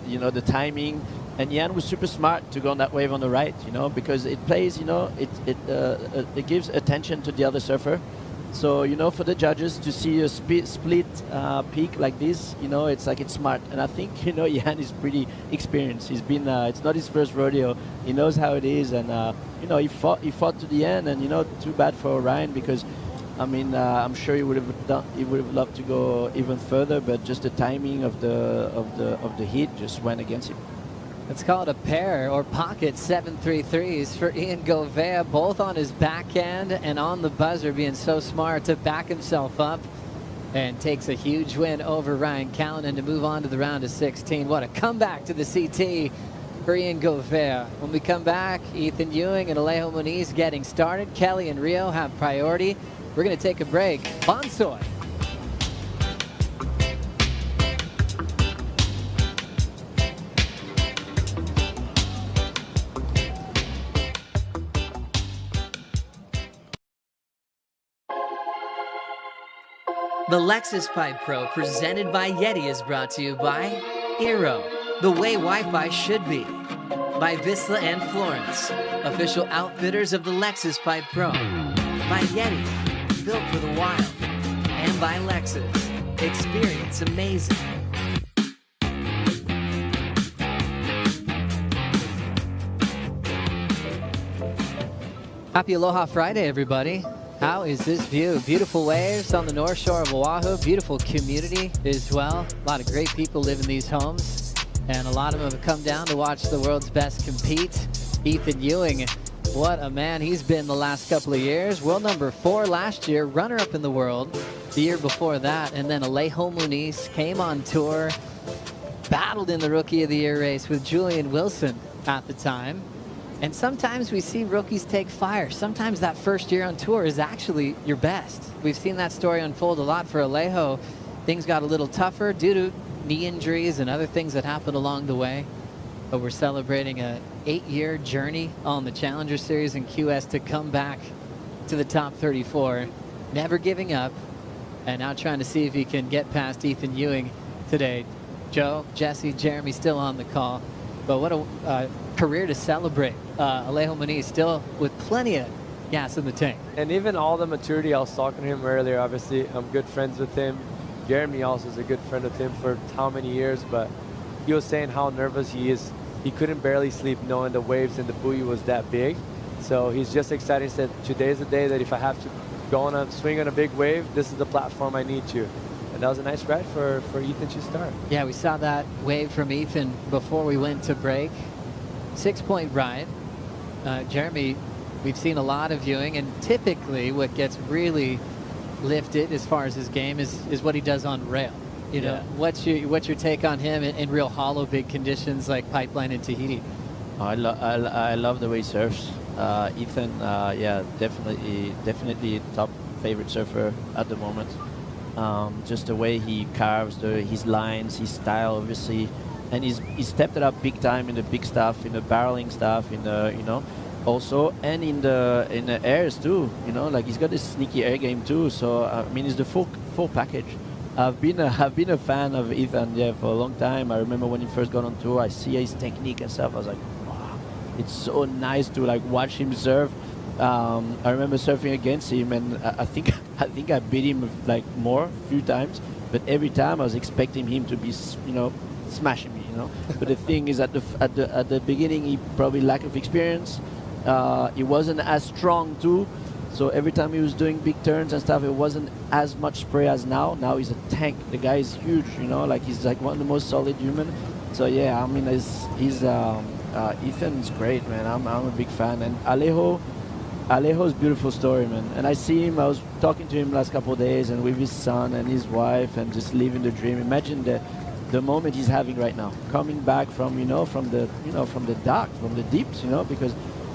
you know, the timing. And Ian was super smart to go on that wave on the right, you know, because it plays, you know, it gives attention to the other surfer. So, you know, for the judges to see a split peak like this, you know, it's like it's smart. And I think, you know, Ian is pretty experienced. He's been, it's not his first rodeo. He knows how it is. And, you know, he fought to the end. And, you know, too bad for Ryan because, I mean, I'm sure he would have loved to go even further, but just the timing of the heat just went against him. Let's call it a pair or pocket 733s for Ian Govea, both on his backhand and on the buzzer, being so smart to back himself up and takes a huge win over Ryan Callanan to move on to the round of 16. What a comeback to the CT for Ian Govea. When we come back, Ethan Ewing and Alejo Muniz getting started. Kelly and Rio have priority. We're going to take a break. Bonsoy. The Lexus Pipe Pro presented by YETI is brought to you by Eero, the way Wi-Fi should be. By Vissla and Florence, official outfitters of the Lexus Pipe Pro. By YETI, built for the wild. And by Lexus, experience amazing. Happy Aloha Friday, everybody. How is this view? Beautiful waves on the north shore of Oahu. Beautiful community as well. A lot of great people live in these homes. And a lot of them have come down to watch the world's best compete. Ethan Ewing, what a man he's been the last couple of years. World number 4 last year, runner-up in the world the year before that. And then Alejo Muniz came on tour, battled in the Rookie of the Year race with Julian Wilson at the time. And sometimes we see rookies take fire. Sometimes that first year on tour is actually your best. We've seen that story unfold a lot for Alejo. Things got a little tougher due to knee injuries and other things that happened along the way. But we're celebrating a 8-year journey on the Challenger Series in QS to come back to the top 34. Never giving up. And now trying to see if he can get past Ethan Ewing today. Joe, Jesse, Jeremy still on the call. But what a career to celebrate. Alejo Muniz still with plenty of gas in the tank. And even all the maturity, I was talking to him earlier, obviously, I'm good friends with him. Jeremy also is a good friend of him for how many years, but he was saying how nervous he is. He couldn't barely sleep knowing the waves and the buoy was that big. So he's just excited. He said, today's the day that if I have to go on a swing on a big wave, this is the platform I need to. And that was a nice ride for Ethan to start. Yeah, we saw that wave from Ethan before we went to break. 6-point ride. Jeremy, we've seen a lot of Ewing, and typically what gets really lifted as far as his game is what he does on rail. You know, what's your take on him in real hollow big conditions like Pipeline and Tahiti? I love the way he surfs. Ethan, yeah, definitely top favorite surfer at the moment. Just the way he carves his lines, his style, obviously, and he stepped it up big time in the big stuff, in the barreling stuff, in the also, and in the airs too. You know, like he's got this sneaky air game too. So I mean, it's the full package. I've been a fan of Ethan, yeah, for a long time. I remember when he first got on tour, I see his technique and stuff. I was like, wow, it's so nice to like watch him surf. I remember surfing against him, and I think I beat him like a few times. But every time I was expecting him to be, smashing me, But the thing is, at the beginning, he probably lack of experience. He wasn't as strong too. So every time he was doing big turns and stuff, it wasn't as much spray as now. Now he's a tank. The guy is huge, like he's like one of the most solid human. So yeah, I mean, Ethan's great, man. I'm a big fan. And Alejo's beautiful story, man. And I see him. I was talking to him last couple of days, and with his son and his wife, and just living the dream. Imagine the moment he's having right now, coming back from the dark, from the deeps, because.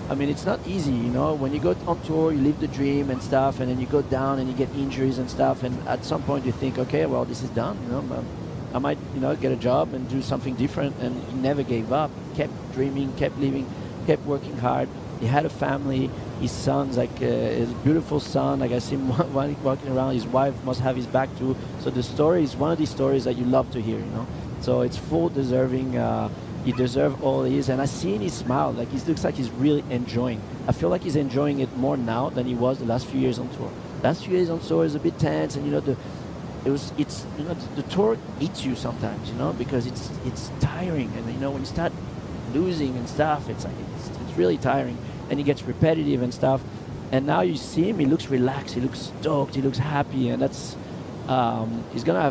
I mean, it's not easy, when you go on tour, you live the dream and stuff, and then you go down and you get injuries and stuff, and at some point you think, okay, well, this is done, I might, get a job and do something different, and he never gave up, kept dreaming, kept living, kept working hard. He had a family, his son's like his beautiful son, like I see him walking around, his wife must have his back too. So the story is one of these stories that you love to hear, So it's full deserving. He deserves all he is, and I see in his smile, like he looks like he's really enjoying. I feel like he's enjoying it more now than he was the last few years on tour. Last few years on tour is a bit tense, and the tour eats you sometimes, because it's tiring, and when you start losing and stuff, it's really tiring, and it gets repetitive and stuff. And now you see him, he looks relaxed, he looks stoked, he looks happy, and that's. He's gonna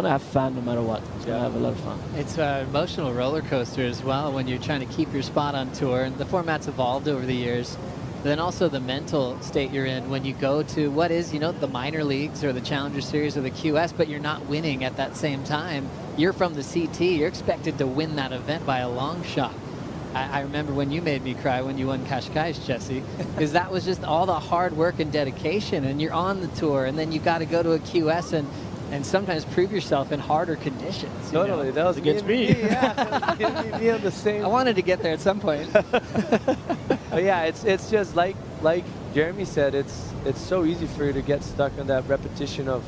have fun no matter what. He's gonna have a lot of fun. It's an emotional roller coaster as well when you're trying to keep your spot on tour, and the format's evolved over the years. But then also the mental state you're in when you go to what is, the minor leagues or the Challenger Series or the QS, but you're not winning at that same time. You're from the CT. You're expected to win that event by a long shot. I remember when you made me cry when you won Cascais, Jesse, because that was just all the hard work and dedication, and you're on the tour, and then you got to go to a QS and sometimes prove yourself in harder conditions. Totally, that was against me. Yeah, me on the same. I wanted to get there at some point. But yeah, it's just like Jeremy said, it's so easy for you to get stuck on that repetition of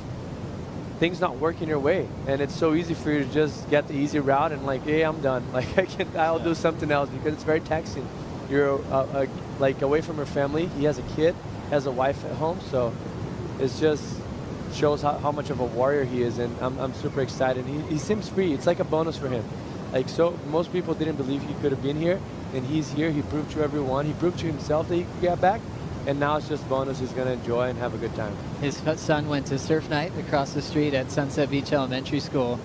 things not working your way, and it's so easy for you to just get the easy route and like, hey, I'm done. Like I'll do something else, because it's very taxing. You're like away from your family. He has a kid, has a wife at home, so it's just shows how much of a warrior he is, and I'm super excited. He seems free. It's like a bonus for him. Like, so most people didn't believe he could have been here, and he's here. He proved to everyone. He proved to himself that he could get back. And now it's just bonus. He's going to enjoy and have a good time. His son went to surf night across the street at Sunset Beach Elementary School.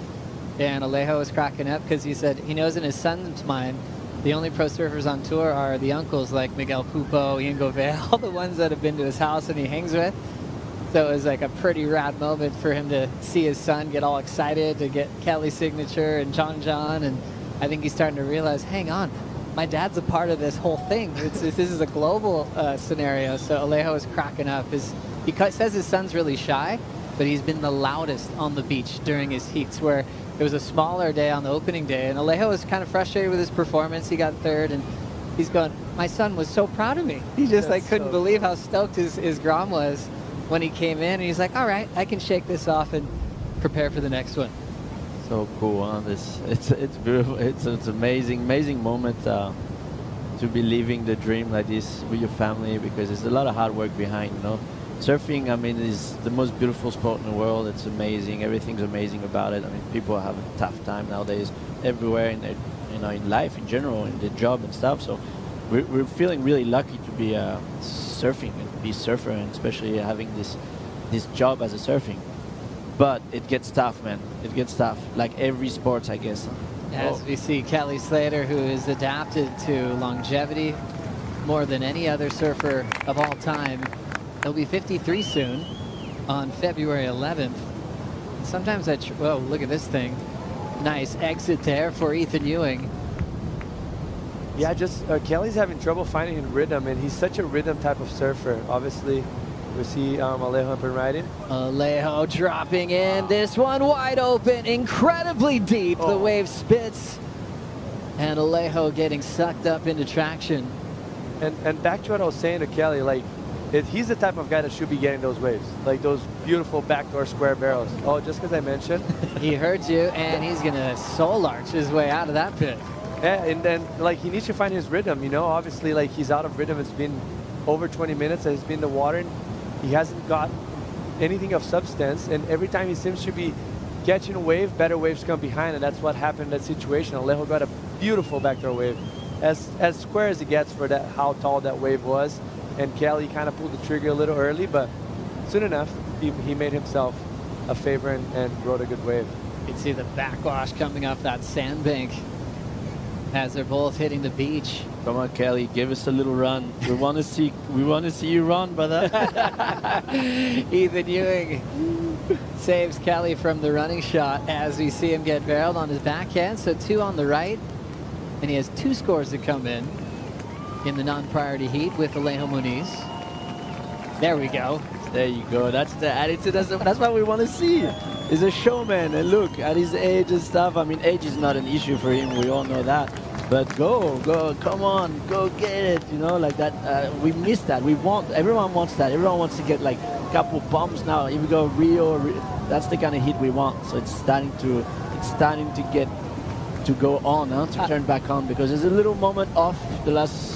And Alejo was cracking up because he said he knows in his son's mind the only pro surfers on tour are the uncles like Miguel Pupo, Ian Gouveia, all the ones that have been to his house and he hangs with. So it was like a pretty rad moment for him to see his son get all excited to get Kelly's signature and John. And I think he's starting to realize, hang on, my dad's a part of this whole thing. This is a global scenario. So Alejo is cracking up. He says his son's really shy, but he's been the loudest on the beach during his heats, where it was a smaller day on the opening day. And Alejo was kind of frustrated with his performance. He got third, and he's going, my son was so proud of me. He just couldn't believe how stoked his Grom was when he came in. And he's like, all right, I can shake this off and prepare for the next one. So cool, huh? It's beautiful. It's amazing moment to be living the dream like this with your family, because there's a lot of hard work behind. Surfing, I mean, is the most beautiful sport in the world. It's amazing. Everything's amazing about it. I mean, people have a tough time nowadays everywhere in their, in life in general, in their job and stuff. So we're feeling really lucky to be surfing and be a surfer, and especially having this job as a surfing. But it gets tough, man. It gets tough, like every sport, I guess. As we see Kelly Slater, who is adapted to longevity more than any other surfer of all time. He'll be 53 soon on February 11th. Sometimes whoa, look at this thing. Nice exit there for Ethan Ewing. Yeah, just Kelly's having trouble finding his rhythm, and he's such a rhythm type of surfer. Obviously, we see Alejo up and riding. Alejo dropping in. This one wide open, incredibly deep. The wave spits, and Alejo getting sucked up into traction. And back to what I was saying to Kelly, like, he's the type of guy that should be getting those waves, like those beautiful backdoor square barrels. Oh, just because I mentioned. He heard you, and he's going to soul arch his way out of that pit. Yeah, and then, like, he needs to find his rhythm, you know? Obviously, like, he's out of rhythm. It's been over 20 minutes that he's been in the water, and he hasn't got anything of substance. And every time he seems to be catching a wave, better waves come behind, and that's what happened in that situation. Alejo got a beautiful backdoor wave, as square as it gets for that, how tall that wave was. And Kelly kind of pulled the trigger a little early, but soon enough, he made himself a favor and rode a good wave. You can see the backwash coming off that sandbank as they're both hitting the beach. Come on, Kelly, give us a little run. We want to see you run, brother. Ethan Ewing saves Kelly from the running shot as we see him get barreled on his backhand. So 2 on the right, and he has 2 scores to come in the non-priority heat with Alejo Muniz. There we go. There you go. That's the attitude. That's what we want to see. He's a showman, and look at his age and stuff. I mean, age is not an issue for him. We all know that. But go, come on, go get it. You know, like that. We miss that. Everyone wants that. Everyone wants to get like a couple bumps now. If we go Rio, that's the kind of hit we want. So it's starting to go on, to turn back on, because there's a little moment off the last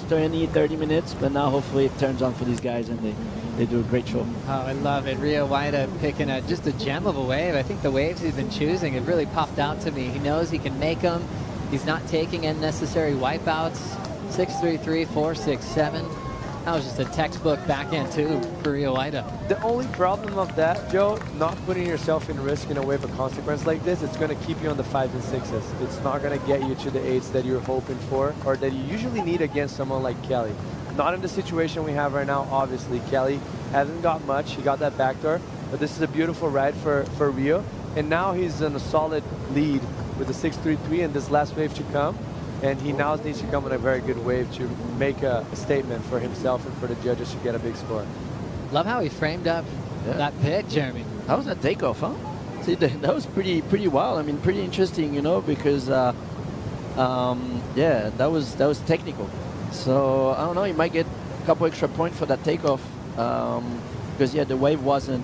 20, 30 minutes, but now hopefully it turns on for these guys and they do a great show. Oh, I love it. Rio Waida picking just a gem of a wave. I think the waves he's been choosing have really popped out to me. He knows he can make them. He's not taking unnecessary wipeouts. 6-3-3, 4-6-7. That was just a textbook backhand too for Rio Waida. The only problem of that, Joe, not putting yourself in risk in a wave of consequence like this, it's going to keep you on the 5s and 6s. It's not going to get you to the 8s that you're hoping for, or that you usually need against someone like Kelly. Not in the situation we have right now, obviously. Kelly hasn't got much. He got that backdoor, but this is a beautiful ride for Rio. And now he's in a solid lead with the 6-3-3 and this last wave to come. And he now needs to come on a very good wave to make a statement for himself and for the judges to get a big score. Love how he framed up that pit, Jeremy. How was that takeoff, huh? See, that was pretty wild. I mean, pretty interesting, you know, because yeah, that was technical. So I don't know, you might get a couple extra points for that takeoff, because yeah, the wave wasn't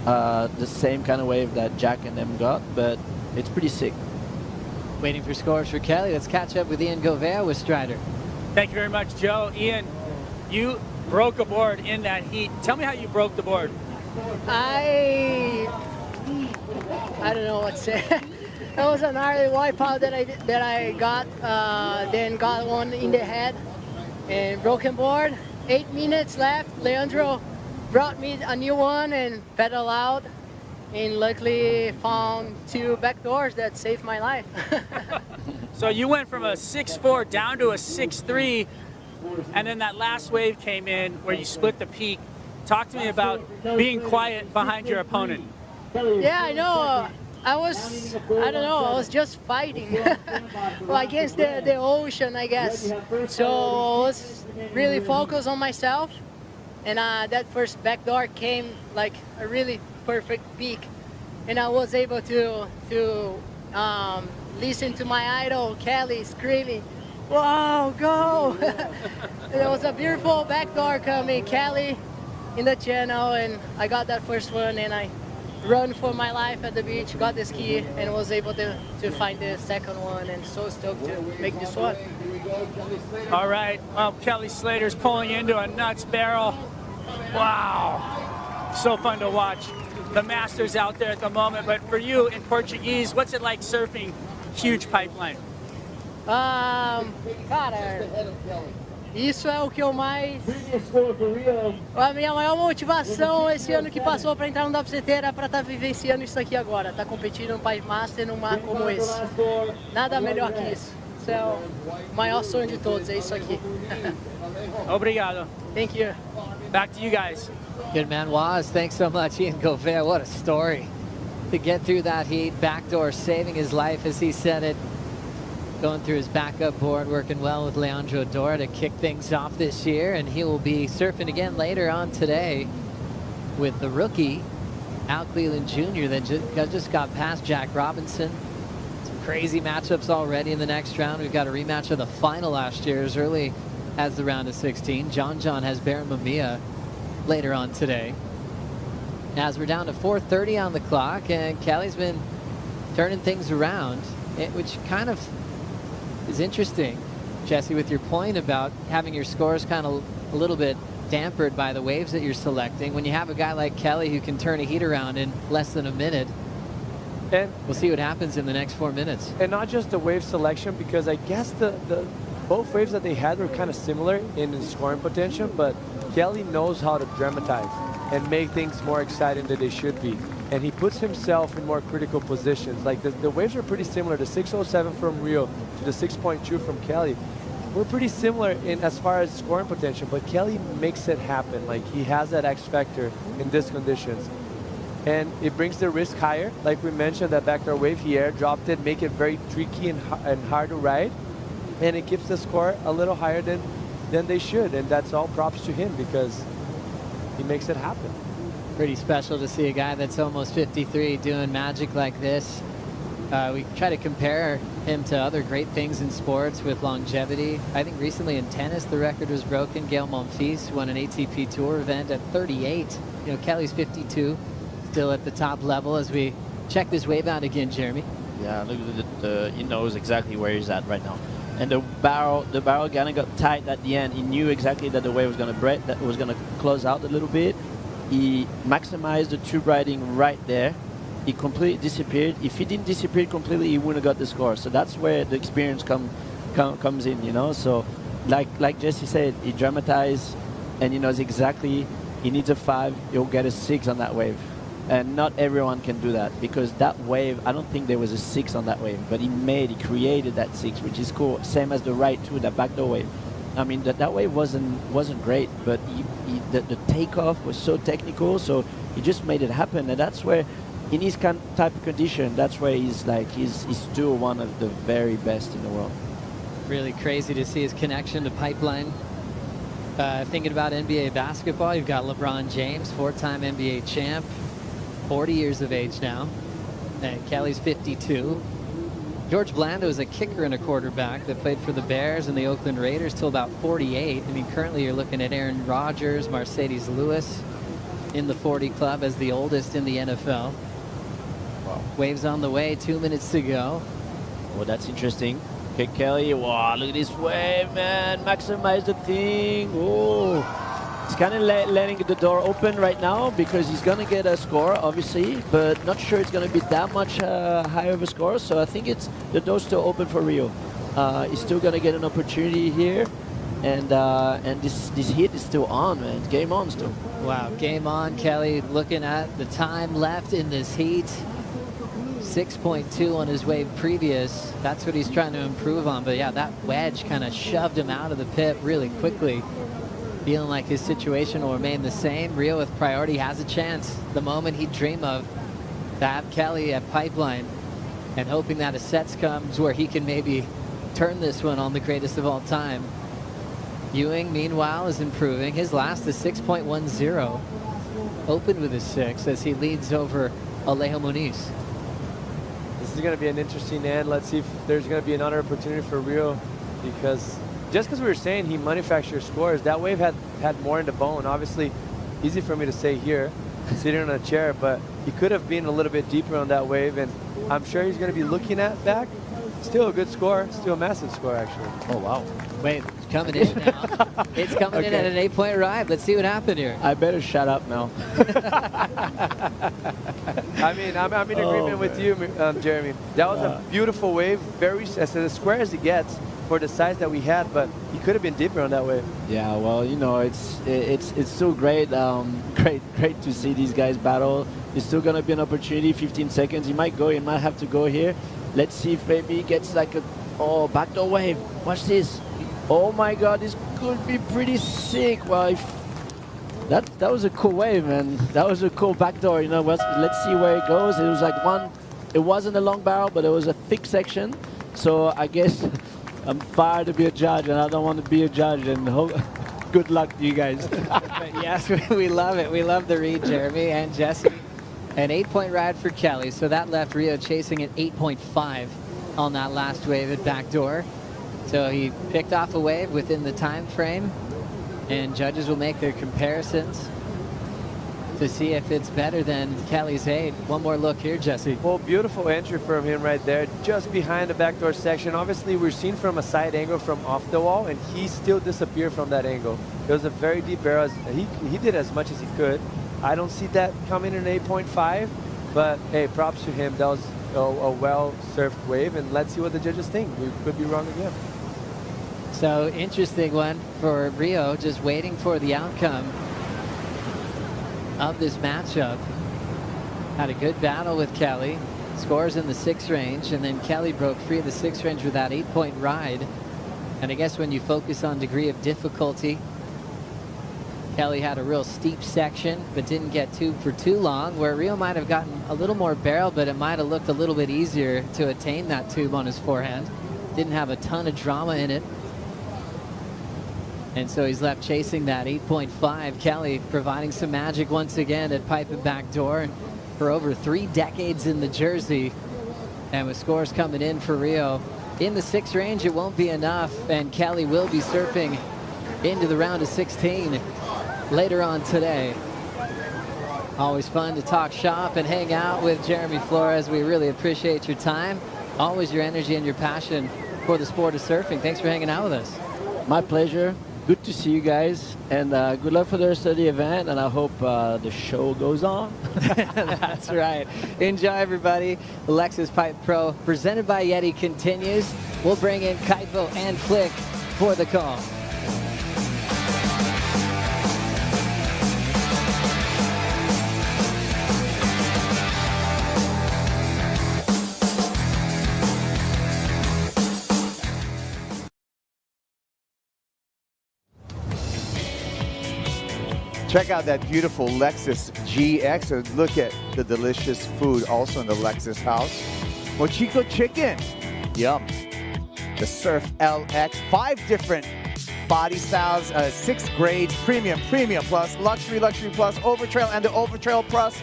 the same kind of wave that Jack and them got, but it's pretty sick. Waiting for scores for Kelly. Let's catch up with Ian Govea with Strider. Thank you very much, Joe. Ian, you broke a board in that heat. Tell me how you broke the board. I don't know what to say. That was an gnarly wipeout that I got, then got one in the head and broken board. 8 minutes left. Leandro brought me a new one and pedal out, and luckily found 2 back doors that saved my life. So you went from a 6-4 down to a 6-3, and then that last wave came in where you split the peak. Talk to me about being quiet behind your opponent. Yeah, I know. I was just fighting against the ocean, I guess. So I was really focused on myself, and that first backdoor came like a really perfect peak, and I was able to listen to my idol Kelly screaming, "Wow, go!" It was a beautiful backdoor coming, Kelly in the channel, and I got that first one, and I run for my life at the beach, got the ski, and was able to find the second one, and so stoked to make this one. All right, well, Kelly Slater's pulling into a nuts barrel. Wow, so fun to watch. The Masters out there at the moment, but for you in Portuguese, what's it like surfing huge pipeline? Cara, isso é o que eu mais... A minha maior motivação esse ano que passou para entrar no WCT era para estar vivenciando isso aqui agora, tá competindo no Pipe Master num mar como esse. Nada melhor que isso. Isso é o maior sonho de todos, é isso aqui. Obrigado. Thank you. Back to you guys. Good man, Waz. Thanks so much, Ian Govea. What a story. To get through that heat, backdoor, saving his life as he said it. Going through his backup board, working well with Leandro Dora to kick things off this year, and he will be surfing again later on today with the rookie, Al Cleland Jr. that just got past Jack Robinson. Some crazy matchups already in the next round. We've got a rematch of the final last year's early as the round of 16. John has Baron Mamiya later on today. As we're down to 4:30 on the clock, and Kelly's been turning things around, which kind of is interesting, Jesse, with your point about having your scores kind of a little bit dampered by the waves that you're selecting. When you have a guy like Kelly who can turn a heat around in less than a minute, and we'll see what happens in the next 4 minutes. And not just the wave selection, because I guess the both waves that they had were kind of similar in scoring potential, but Kelly knows how to dramatize and make things more exciting than they should be. And he puts himself in more critical positions. Like the waves are pretty similar. The 607 from Rio to the 6.2 from Kelly. We're pretty similar in as far as scoring potential, but Kelly makes it happen. Like he has that X factor in these conditions. And it brings the risk higher. Like we mentioned, that backdoor wave, he airdropped it, make it very tricky and hard to ride. And it keeps the score a little higher than they should. And that's all props to him because he makes it happen. Pretty special to see a guy that's almost 53 doing magic like this. We try to compare him to other great things in sports with longevity. I think recently in tennis, the record was broken. Gael Monfils won an ATP Tour event at 38. You know, Kelly's 52, still at the top level as we check this wave out again, Jeremy. Yeah, look at he knows exactly where he's at right now. And the barrel kind of got tight at the end. He knew exactly that the wave was going to break, that it was going to close out a little bit. He maximized the tube riding right there. He completely disappeared. If he didn't disappear completely, he wouldn't have got the score. So that's where the experience comes in, you know. So like Jesse said, he dramatized, and he knows exactly he needs a 5, he'll get a 6 on that wave. And not everyone can do that, because that wave, I don't think there was a 6 on that wave, but he created that 6, which is cool. Same as the right too, that backdoor wave. I mean, that wave wasn't great, but the takeoff was so technical, so he just made it happen. And that's where, in his type of condition, that's where he's still one of the very best in the world. Really crazy to see his connection to Pipeline. Thinking about NBA basketball, you've got LeBron James, 4-time NBA champ, 40 years of age now. And Kelly's 52. George Blanda was a kicker and a quarterback that played for the Bears and the Oakland Raiders till about 48. I mean, currently you're looking at Aaron Rodgers, Mercedes Lewis in the 40 club as the oldest in the NFL. Wow. Waves on the way, 2 minutes to go. Well, that's interesting. Okay, Kelly, wow, look at this wave, man. Maximize the thing. Oh, he's kind of letting the door open right now because he's going to get a score, obviously, but not sure it's going to be that much higher of a score. So I think the door's still open for Rio. He's still going to get an opportunity here. And this hit is still on, man. It's game on still. Wow, game on. Kelly looking at the time left in this heat. 6.2 on his wave previous. That's what he's trying to improve on. But yeah, that wedge kind of shoved him out of the pit really quickly. Feeling like his situation will remain the same. Rio with priority has a chance. The moment he'd dream of to have Kelly at Pipeline, and hoping that a sets comes where he can maybe turn this one on the greatest of all time. Ewing, meanwhile, is improving. His last is 6.10. Opened with his 6 as he leads over Alejo Muniz. This is going to be an interesting end. Let's see if there's going to be another opportunity for Rio, because just because we were saying he manufactures scores, that wave had more in the bone. Obviously, easy for me to say here, sitting on a chair, but he could have been a little bit deeper on that wave, and I'm sure he's going to be looking at back. Still a good score, still a massive score, actually. Oh, wow. Wait, it's coming in now. It's coming in at an 8-point ride. Let's see what happened here. I better shut up now. I mean, I'm in agreement with you, Jeremy. That was a beautiful wave, very as square as it gets for the size that we had, but he could have been deeper on that wave. Yeah, well, you know, it's so great, great to see these guys battle. There's still gonna be an opportunity. 15 seconds. He might have to go here. Let's see if maybe he gets like a backdoor wave. Watch this. Oh my God, this could be pretty sick. Well, that was a cool wave, man. That was a cool backdoor. You know, let's see where it goes. It was like it wasn't a long barrel, but it was a thick section. So I guess I'm fired to be a judge, and I don't want to be a judge. And good luck to you guys. But yes, we love it. We love the read, Jeremy and Jesse. An 8-point ride for Kelly. So that left Rio chasing at 8.5 on that last wave at backdoor. So he picked off a wave within the time frame, and judges will make their comparisons to see if it's better than Kelly's 8. One more look here, Jesse. Well, beautiful entry from him right there, just behind the backdoor section. Obviously, we're seen from a side angle from off the wall, and he still disappeared from that angle. It was a very deep barrel. He did as much as he could. I don't see that coming in 8.5, but hey, props to him. That was a well-surfed wave, and let's see what the judges think. We could be wrong again. So interesting one for Rio, just waiting for the outcome of this matchup. Had a good battle with Kelly. Scores in the 6 range, and then Kelly broke free of the 6 range with that 8-point ride. And I guess when you focus on degree of difficulty, Kelly had a real steep section, but didn't get tube for too long, where Rio might have gotten a little more barrel, but it might have looked a little bit easier to attain that tube on his forehand. Didn't have a ton of drama in it. And so he's left chasing that 8.5. Kelly providing some magic once again at pipe and backdoor for over 3 decades in the jersey. And with scores coming in for Rio in the 6 range, it won't be enough. And Kelly will be surfing into the round of 16 later on today. Always fun to talk shop and hang out with Jeremy Flores. We really appreciate your time. Always your energy and your passion for the sport of surfing. Thanks for hanging out with us. My pleasure. Good to see you guys, and good luck for the rest of the event, and I hope the show goes on. That's right. Enjoy, everybody. The Lexus Pipe Pro, presented by YETI, continues. We'll bring in Kaipo and Flick for the call. Check out that beautiful Lexus GX and look at the delicious food also in the Lexus house. Mochico chicken, yum. The Surf LX, 5 different body styles, 6 grades, premium, premium plus, luxury, luxury plus, overtrail, and the overtrail plus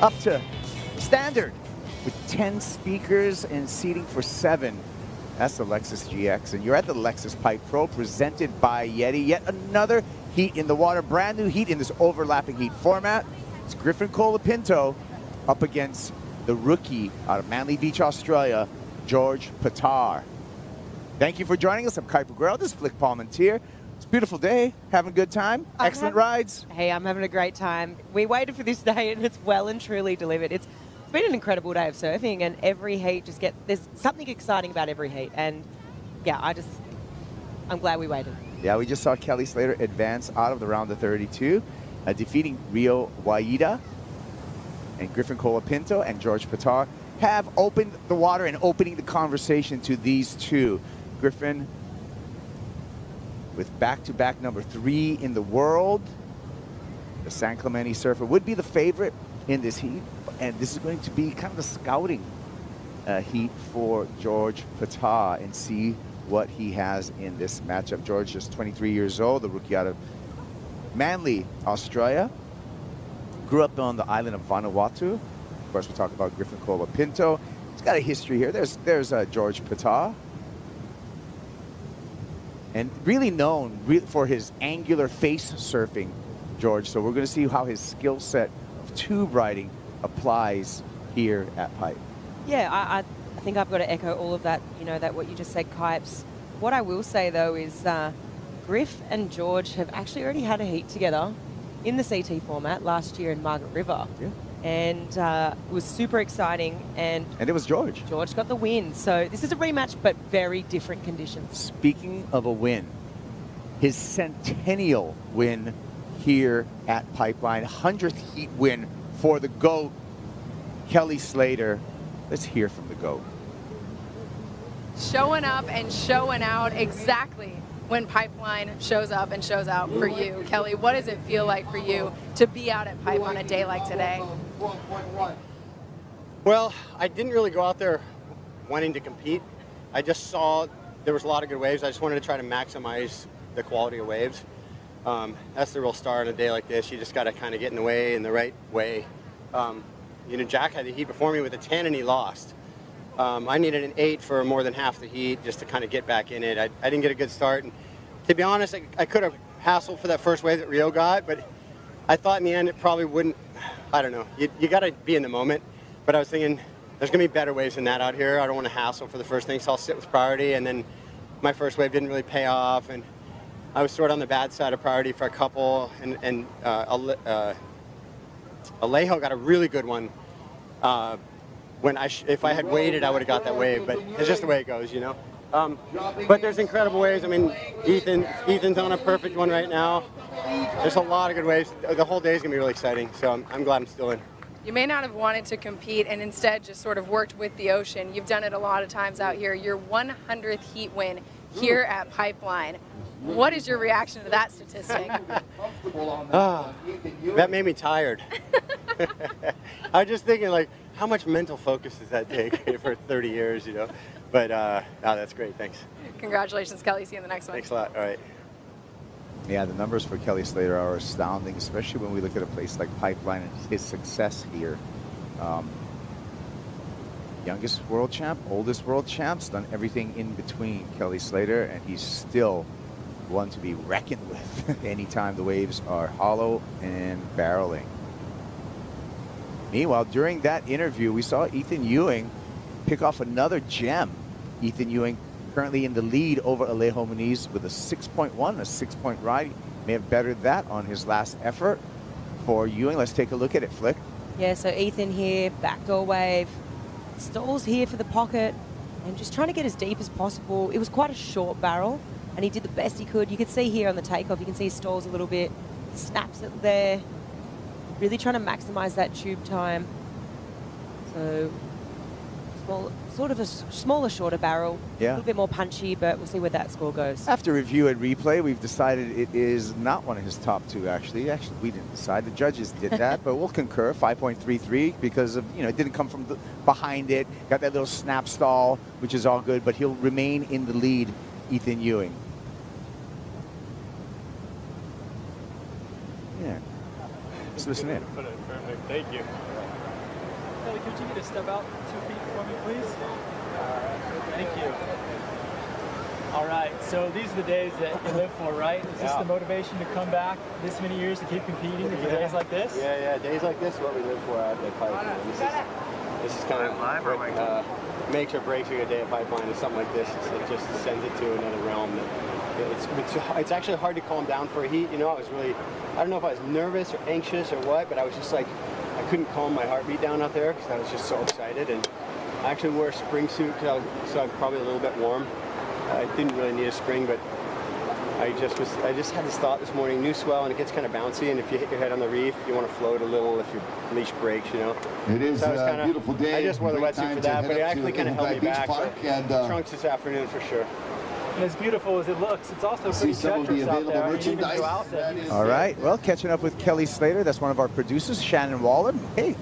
up to standard with 10 speakers and seating for 7. That's the Lexus GX, and you're at the Lexus Pipe Pro presented by YETI. Yet another heat in the water, brand new heat in this overlapping heat format. It's Griffin Colapinto up against the rookie out of Manly Beach, Australia, George Patar. Thank you for joining us. I'm Kaipo Guerrero. This is Flick Palmentier. It's a beautiful day, having a good time, excellent rides. Hey, I'm having a great time. We waited for this day, and it's well and truly delivered. It's been an incredible day of surfing, and every heat just there's something exciting about every heat. And yeah, I'm glad we waited. Yeah, we just saw Kelly Slater advance out of the round of 32, defeating Rio YETI, and Griffin Colapinto and George Patar have opened the water and opening the conversation to these two. Griffin with back-to-back number 3 in the world. The San Clemente surfer would be the favorite in this heat, and this is going to be kind of the scouting heat for George Patar and see what he has in this matchup. George is 23 years old, the rookie out of Manly, Australia. Grew up on the island of Vanuatu. Of course, we talk about Griffin Colapinto. He's got a history here. There's George Patar. And really known for his angular face surfing, George. So we're going to see how his skill set of tube riding applies here at Pipe. Yeah, I think I've got to echo all of that, that what you just said, Kipes. What I will say, though, is Griff and George have actually already had a heat together in the CT format last year in Margaret River. Yeah. And it was super exciting. And it was George. George got the win. So this is a rematch, but very different conditions. Speaking of a win, his centennial win here at Pipeline, 100th heat win for the GOAT, Kelly Slater. Let's hear from the GOAT. Showing up and showing out exactly when Pipeline shows up and shows out for you. Kelly, what does it feel like for you to be out at Pipe on a day like today? Well, I didn't really go out there wanting to compete. I just saw there was a lot of good waves. I just wanted to try to maximize the quality of waves. That's the real star on a day like this. You just got to kind of get in the way in the right way. Jack had the heat before me with a 10 and he lost. I needed an 8 for more than half the heat just to kind of get back in it. I didn't get a good start. And to be honest, I could have hassled for that first wave that Rio got, but I thought in the end it probably wouldn't. I don't know. You got to be in the moment. But I was thinking there's going to be better waves than that out here. I don't want to hassle for the first thing, so I'll sit with priority. And then my first wave didn't really pay off, and I was sort of on the bad side of priority for a couple. And Alejo got a really good one. If I had waited, I would have got that wave. But it's just the way it goes, you know. But there's incredible waves. I mean, Ethan's on a perfect one right now. There's a lot of good waves. The whole day is going to be really exciting, so I'm glad I'm still in. You may not have wanted to compete and instead just sort of worked with the ocean. You've done it a lot of times out here. Your 100th heat win here at Pipeline. What is your reaction to that statistic? That made me tired. I was just thinking, like, how much mental focus does that take for 30 years, you know? But that's great. Thanks. Congratulations, Kelly. See you in the next one. Thanks a lot. All right. Yeah, the numbers for Kelly Slater are astounding, especially when we look at a place like Pipeline and his success here. Youngest world champ, oldest world champs, done everything in between, Kelly Slater, and he's still one to be reckoned with anytime the waves are hollow and barreling. Meanwhile, during that interview, we saw Ethan Ewing pick off another gem. Ethan Ewing currently in the lead over Alejo Muniz with a 6.1, a 6-point ride. He may have bettered that on his last effort for Ewing. Let's take a look at it, Flick. Yeah, so Ethan here, backdoor wave, stalls here for the pocket, and just trying to get as deep as possible. It was quite a short barrel, and he did the best he could. You could see here on the takeoff, you can see he stalls a little bit, snaps it there, really trying to maximize that tube time. So sort of a smaller, shorter barrel, Yeah. a little bit more punchy, but we'll see where that score goes. After review and replay, we've decided it is not one of his top two, actually. Actually, we didn't decide. The judges did that, but we'll concur. 5.33 because of, you know, it didn't come from behind it. Got that little snap stall, which is all good, but he'll remain in the lead, Ethan Ewing. Yeah. Let's listen in. Perfect. Thank you. Kelly, could you get a step out 2 feet for me, please? Thank you. All right, so these are the days that you live for, right? Is this the motivation to come back this many years to keep competing for days like this? Yeah, days like this is what we live for out at Pipeline. This is kind of live, makes or breaks a day at Pipeline. Is something like this. It just sends it to another realm. It's actually hard to calm down for a heat. You know, I don't know if I was nervous or anxious or what, but I was just like, I couldn't calm my heartbeat down out there because I was just so excited. And I actually wore a spring suit so I'm probably a little bit warm. I didn't really need a spring, but I just had this thought this morning, new swell, and it gets kind of bouncy, and if you hit your head on the reef, you want to float a little if your leash breaks, you know. It is a beautiful day. I just wore the Great wetsuit time for to that, head but it up actually to kind of held me Beach back. Park So and, trunks this afternoon for sure. And as beautiful as it looks, it's also see pretty some of the treacherous out available there. I mean, even merchandise. to go out there, All right, well, catching up with Kelly Slater. That's one of our producers, Shannon Waller. Hey,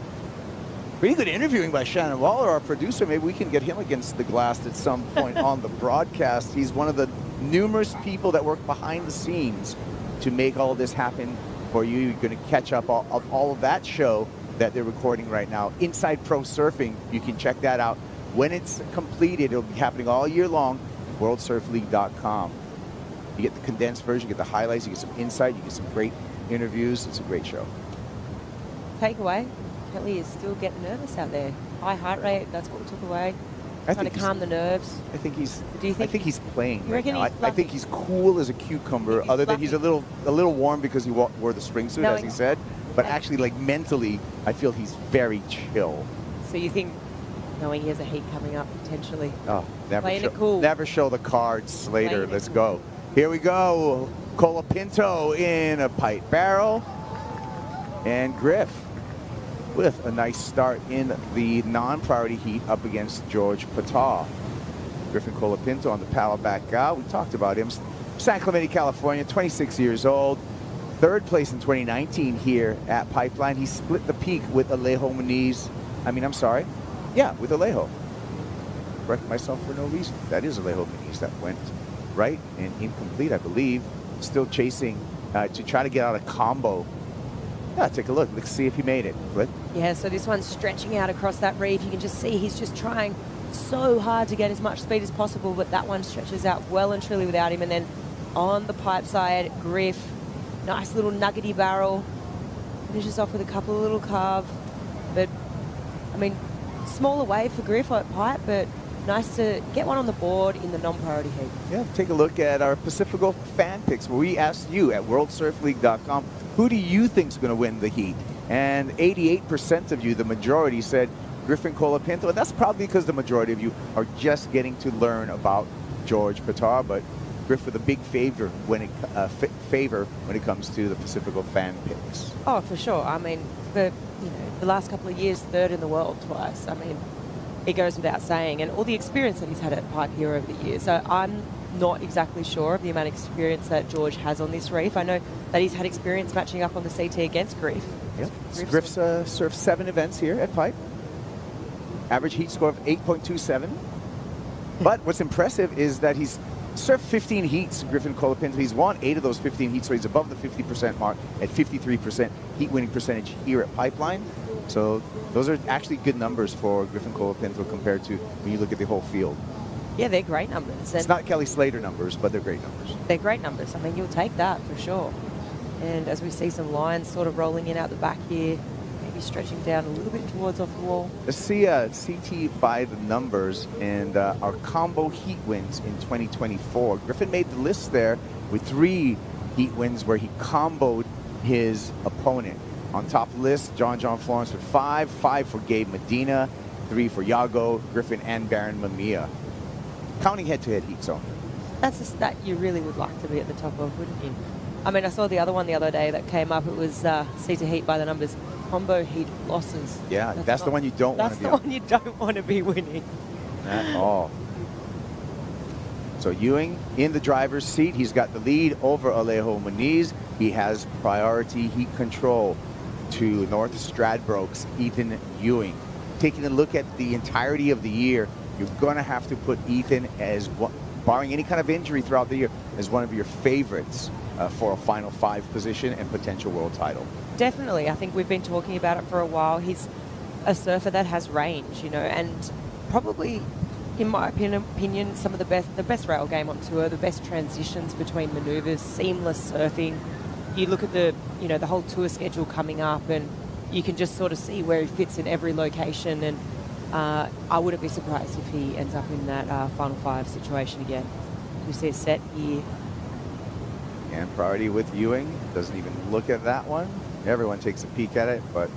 pretty good interviewing by Shannon Waller, our producer. Maybe we can get him against the glass at some point on the broadcast. He's one of the numerous people that work behind the scenes to make all of this happen for you. You're going to catch up all of that show that they're recording right now. Inside Pro Surfing, you can check that out. When it's completed, it'll be happening all year long, worldsurfleague.com. You get the condensed version, you get the highlights, you get some insight, you get some great interviews. It's a great show. Takeaway, Kelly is still getting nervous out there. High heart rate, that's what we took away. Trying to calm the nerves. I think he's. Do you think? I think he's playing You right reckon now. he's I think he's cool as a cucumber. Other than he's a little warm because he wore the spring suit, as he said. But actually, like mentally, I feel he's very chill. So you think, knowing he has a heat coming up potentially? Oh, Playing it cool. never show the cards, Slater. Playing it Let's go. Here we go. Colapinto in a pipe barrel, and Griff with a nice start in the non-priority heat up against George Pataw. Griffin Colapinto on the paddle back out. We talked about him. San Clemente, California, 26 years old. Third place in 2019 here at Pipeline. He split the peak with Alejo Muniz. With Alejo. Correct myself for no reason. That is Alejo Muniz that went right and incomplete, I believe. Still chasing to try to get out a combo. Yeah, take a look. Let's see if he made it. Flick. Yeah, so this one's stretching out across that reef. You can just see he's just trying so hard to get as much speed as possible, but that one stretches out well and truly without him. And then on the pipe side, Griff, nice little nuggety barrel, finishes off with a couple of little carve. But, I mean, smaller wave for Griff at pipe, but nice to get one on the board in the non-priority heat. Yeah, take a look at our Pacifico fan picks, where we asked you at worldsurfleague.com, who do you think is going to win the heat? And 88% of you, the majority, said Griffin Colapinto. And that's probably because the majority of you are just getting to learn about George Pitar, but Griff with a big favor when it comes to the Pacifico fan picks. Oh, for sure. I mean, for the last couple of years, third in the world twice. I mean, it goes without saying, and all the experience that he's had at pipe here over the years. So I'm not exactly sure of the amount of experience that George has on this reef. I know that he's had experience matching up on the CT against Griff. Yep. Griff's surfed 7 events here at pipe. Average heat score of 8.27. But what's impressive is that he's surfed 15 heats, Griffin Colapinto. He's won 8 of those 15 heats, so he's above the 50% mark at 53% heat winning percentage here at Pipeline. So those are actually good numbers for Griffin Colapinto compared to when you look at the whole field. Yeah, they're great numbers. It's not Kelly Slater numbers, but they're great numbers. They're great numbers. I mean, you'll take that for sure. And as we see some lines sort of rolling in out the back here, maybe stretching down a little bit towards off the wall. Let's see CT by the numbers and our combo heat wins in 2024. Griffin made the list there with 3 heat wins where he comboed his opponent. On top of the list, John Florence with 5 for Gabe Medina, 3 for Yago, Griffin, and Baron Mamiya. Counting head-to-head heat zone. That's a stat you really would like to be at the top of, wouldn't you? I mean, I saw the other one the other day that came up. It was CT heat by the numbers, combo heat losses. Yeah, that's the one you don't want to be on. That's the one you don't want to be winning. At all. So Ewing in the driver's seat. He's got the lead over Alejo Muniz. He has priority heat control to North Stradbroke's Ethan Ewing. Taking a look at the entirety of the year, you're going to have to put Ethan as, barring any kind of injury throughout the year, as one of your favorites for a Final 5 position and potential world title. Definitely. I think we've been talking about it for a while. He's a surfer that has range, and probably, in my opinion, some of the best rail game on tour, the best transitions between maneuvers, seamless surfing. You look at the whole tour schedule coming up, and you can just sort of see where he fits in every location. And I wouldn't be surprised if he ends up in that Final 5 situation again. We see a set here. And priority with Ewing. Doesn't even look at that one. Everyone takes a peek at it, but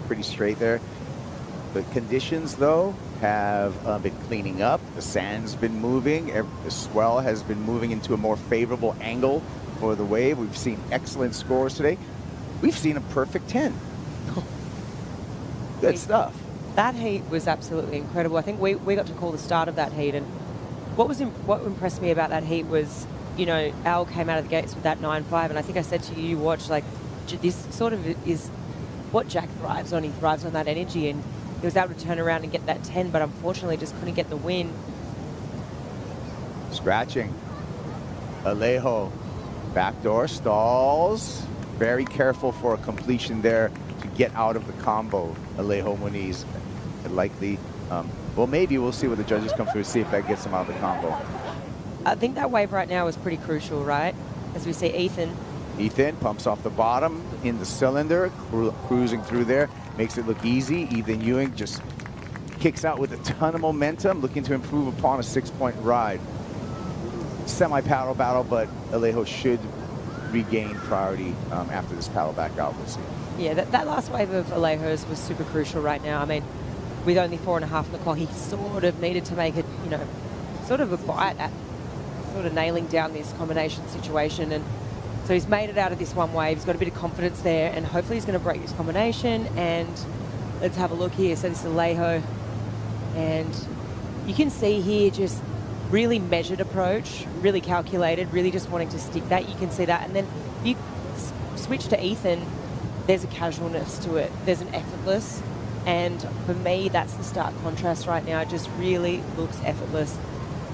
pretty straight there. The conditions, though, have been cleaning up. The sand's been moving. The swell has been moving into a more favorable angle for the wave. We've seen excellent scores today. We've seen a perfect 10. Good stuff. That heat was absolutely incredible. I think we got to call the start of that heat, and what impressed me about that heat was, Al came out of the gates with that 9.5, and I think I said to you, watch, like, this sort of is what Jack thrives on. He thrives on that energy, and he was able to turn around and get that 10, but unfortunately just couldn't get the win. Scratching. Alejo, backdoor stalls. Very careful for a completion there to get out of the combo. Alejo Muniz. Likely, well, maybe we'll see what the judges come through to see if that gets him out of the combo. I think that wave right now is pretty crucial, right? As we see Ethan. Ethan pumps off the bottom in the cylinder, cruising through there, makes it look easy. Ethan Ewing just kicks out with a ton of momentum, looking to improve upon a 6-point ride. Semi-paddle battle, but Alejo should regain priority after this paddle back out. We'll see. Yeah, that last wave of Alejo's was super crucial right now. I mean, with only 4.5 in the clock, he sort of needed to make it, sort of a bite at sort of nailing down this combination situation. And so he's made it out of this one wave. He's got a bit of confidence there, and hopefully he's going to break this combination. And let's have a look here. So this is Alejo, and you can see here just really measured approach, really calculated, really just wanting to stick that. You can see that. And then you switch to Ethan, there's a casualness to it. There's an effortless. And for me, that's the stark contrast right now. It just really looks effortless.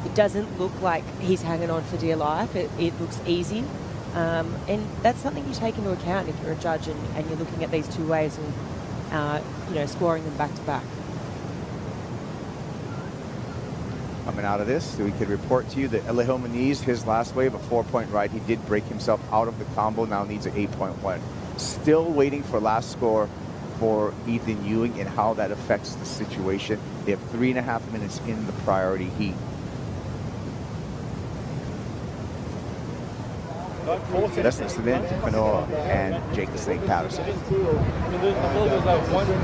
It doesn't look like he's hanging on for dear life. It looks easy. And that's something you take into account if you're a judge and you're looking at these two waves and, scoring them back to back. coming out of this. So we could report to you that Alejo Muniz, his last wave, a 4-point ride. He did break himself out of the combo, now needs an 8.1. Still waiting for last score for Ethan Ewing and how that affects the situation. They have 3.5 minutes in the priority heat. Let's listen in to Kanoa and Jake the Snake Patterson. I feel like there's that one section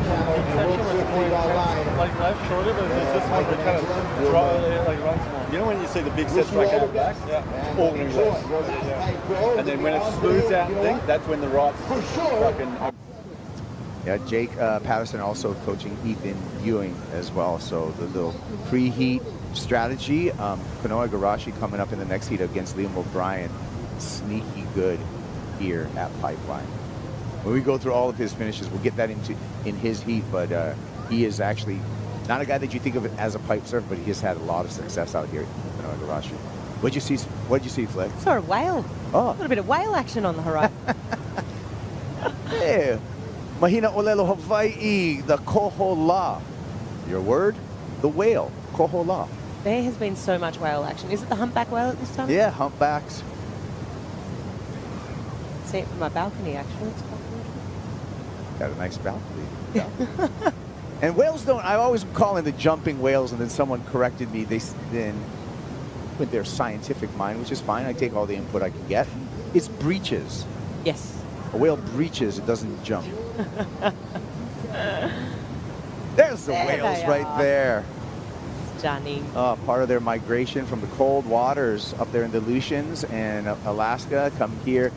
where it's more like left shorter, but it's just like they kind of draw it, like runs more. You know when you see the big sets right out back? Yeah. It's all going to be left. Yeah. And then when it smooths out and things, that's when the right's fucking... Yeah, Jake Patterson also coaching Ethan Ewing as well. So the little preheat strategy. Kanoa Igarashi coming up in the next heat against Liam O'Brien. Sneaky good here at Pipeline. When we go through all of his finishes, we'll get that in his heat, but he is actually not a guy that you think of as a pipe surfer, but he has had a lot of success out here at Kanoa Igarashi. What'd you see, Flick? Saw a whale. Oh. A little bit of whale action on the horizon. Hey, Mahina Olelo Hawaii, the Kohola. Your word? The whale, Kohola. There has been so much whale action. Is it the humpback whale at this time? Yeah, humpbacks. See it from my balcony, actually. It's quite good. Got a nice balcony. Yeah. And whales don't, I always call them the jumping whales, and then someone corrected me. They then, with their scientific mind, which is fine, I take all the input I can get. It's breaches. Yes. A whale breaches, it doesn't jump. There's the whales right there. Stunning. Part of their migration from the cold waters up there in the Aleutians and Alaska come here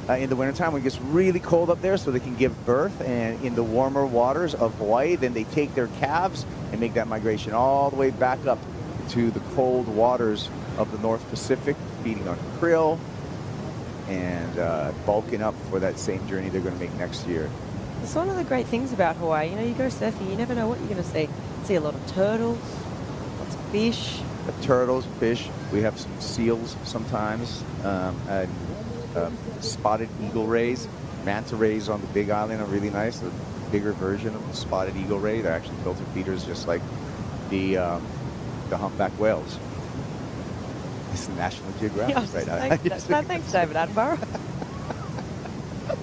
in the wintertime when it gets really cold up there so they can give birth, and in the warmer waters of Hawaii, then they take their calves and make that migration all the way back up to the cold waters of the North Pacific, feeding on krill and bulking up for that same journey they're going to make next year. It's one of the great things about Hawaii. You know, you go surfing, you never know what you're going to see. See a lot of turtles, lots of fish. Turtles, fish. We have some seals sometimes. Spotted eagle rays. Manta rays on the Big Island are really nice. The bigger version of the spotted eagle ray. They're actually filter feeders just like the humpback whales. It's National Geographic right now. Thanks, David Attenborough.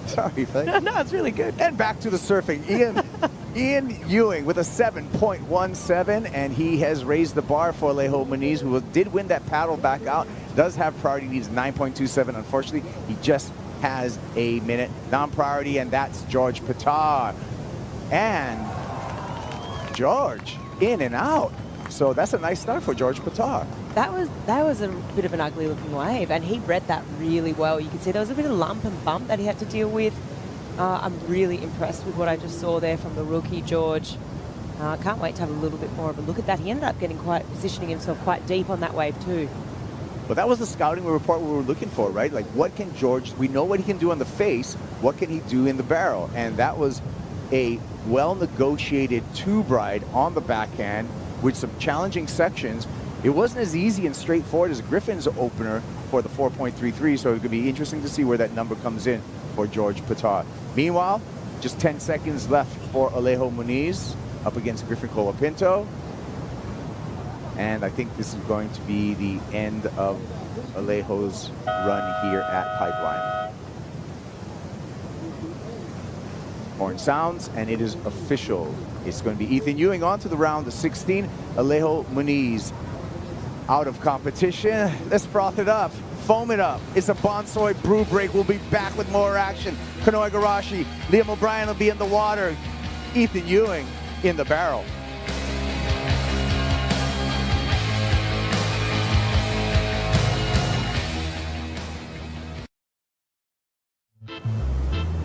Sorry, Faye. No, it's really good. And back to the surfing. Ian Ewing with a 7.17, and he has raised the bar for Alejo Muniz, who did win that paddle back out. Does have priority, needs 9.27. Unfortunately, he just has a minute non-priority, and that's George Pitar. And George in and out. So that's a nice start for George Pitar. That was a bit of an ugly looking wave, and he read that really well. You could see there was a bit of lump and bump that he had to deal with. I'm really impressed with what I just saw there from the rookie, George. Can't wait to have a little bit more of a look at that. He ended up positioning himself quite deep on that wave too. Well, that was the scouting report we were looking for, right? Like, what can George, we know what he can do on the face, what can he do in the barrel? And that was a well-negotiated tube ride on the backhand with some challenging sections. It wasn't as easy and straightforward as Griffin's opener for the 4.33, so it could be interesting to see where that number comes in for George Pitar. Meanwhile, just 10 seconds left for Alejo Muniz up against Griffin Colapinto. And I think this is going to be the end of Alejo's run here at Pipeline. Horn sounds, and it is official. It's going to be Ethan Ewing on to the round of 16. Alejo Muniz out of competition. Let's froth it up, foam it up. It's a Bonsoy brew break. We'll be back with more action. Kanoa Igarashi, Liam O'Brien will be in the water. Ethan Ewing in the barrel.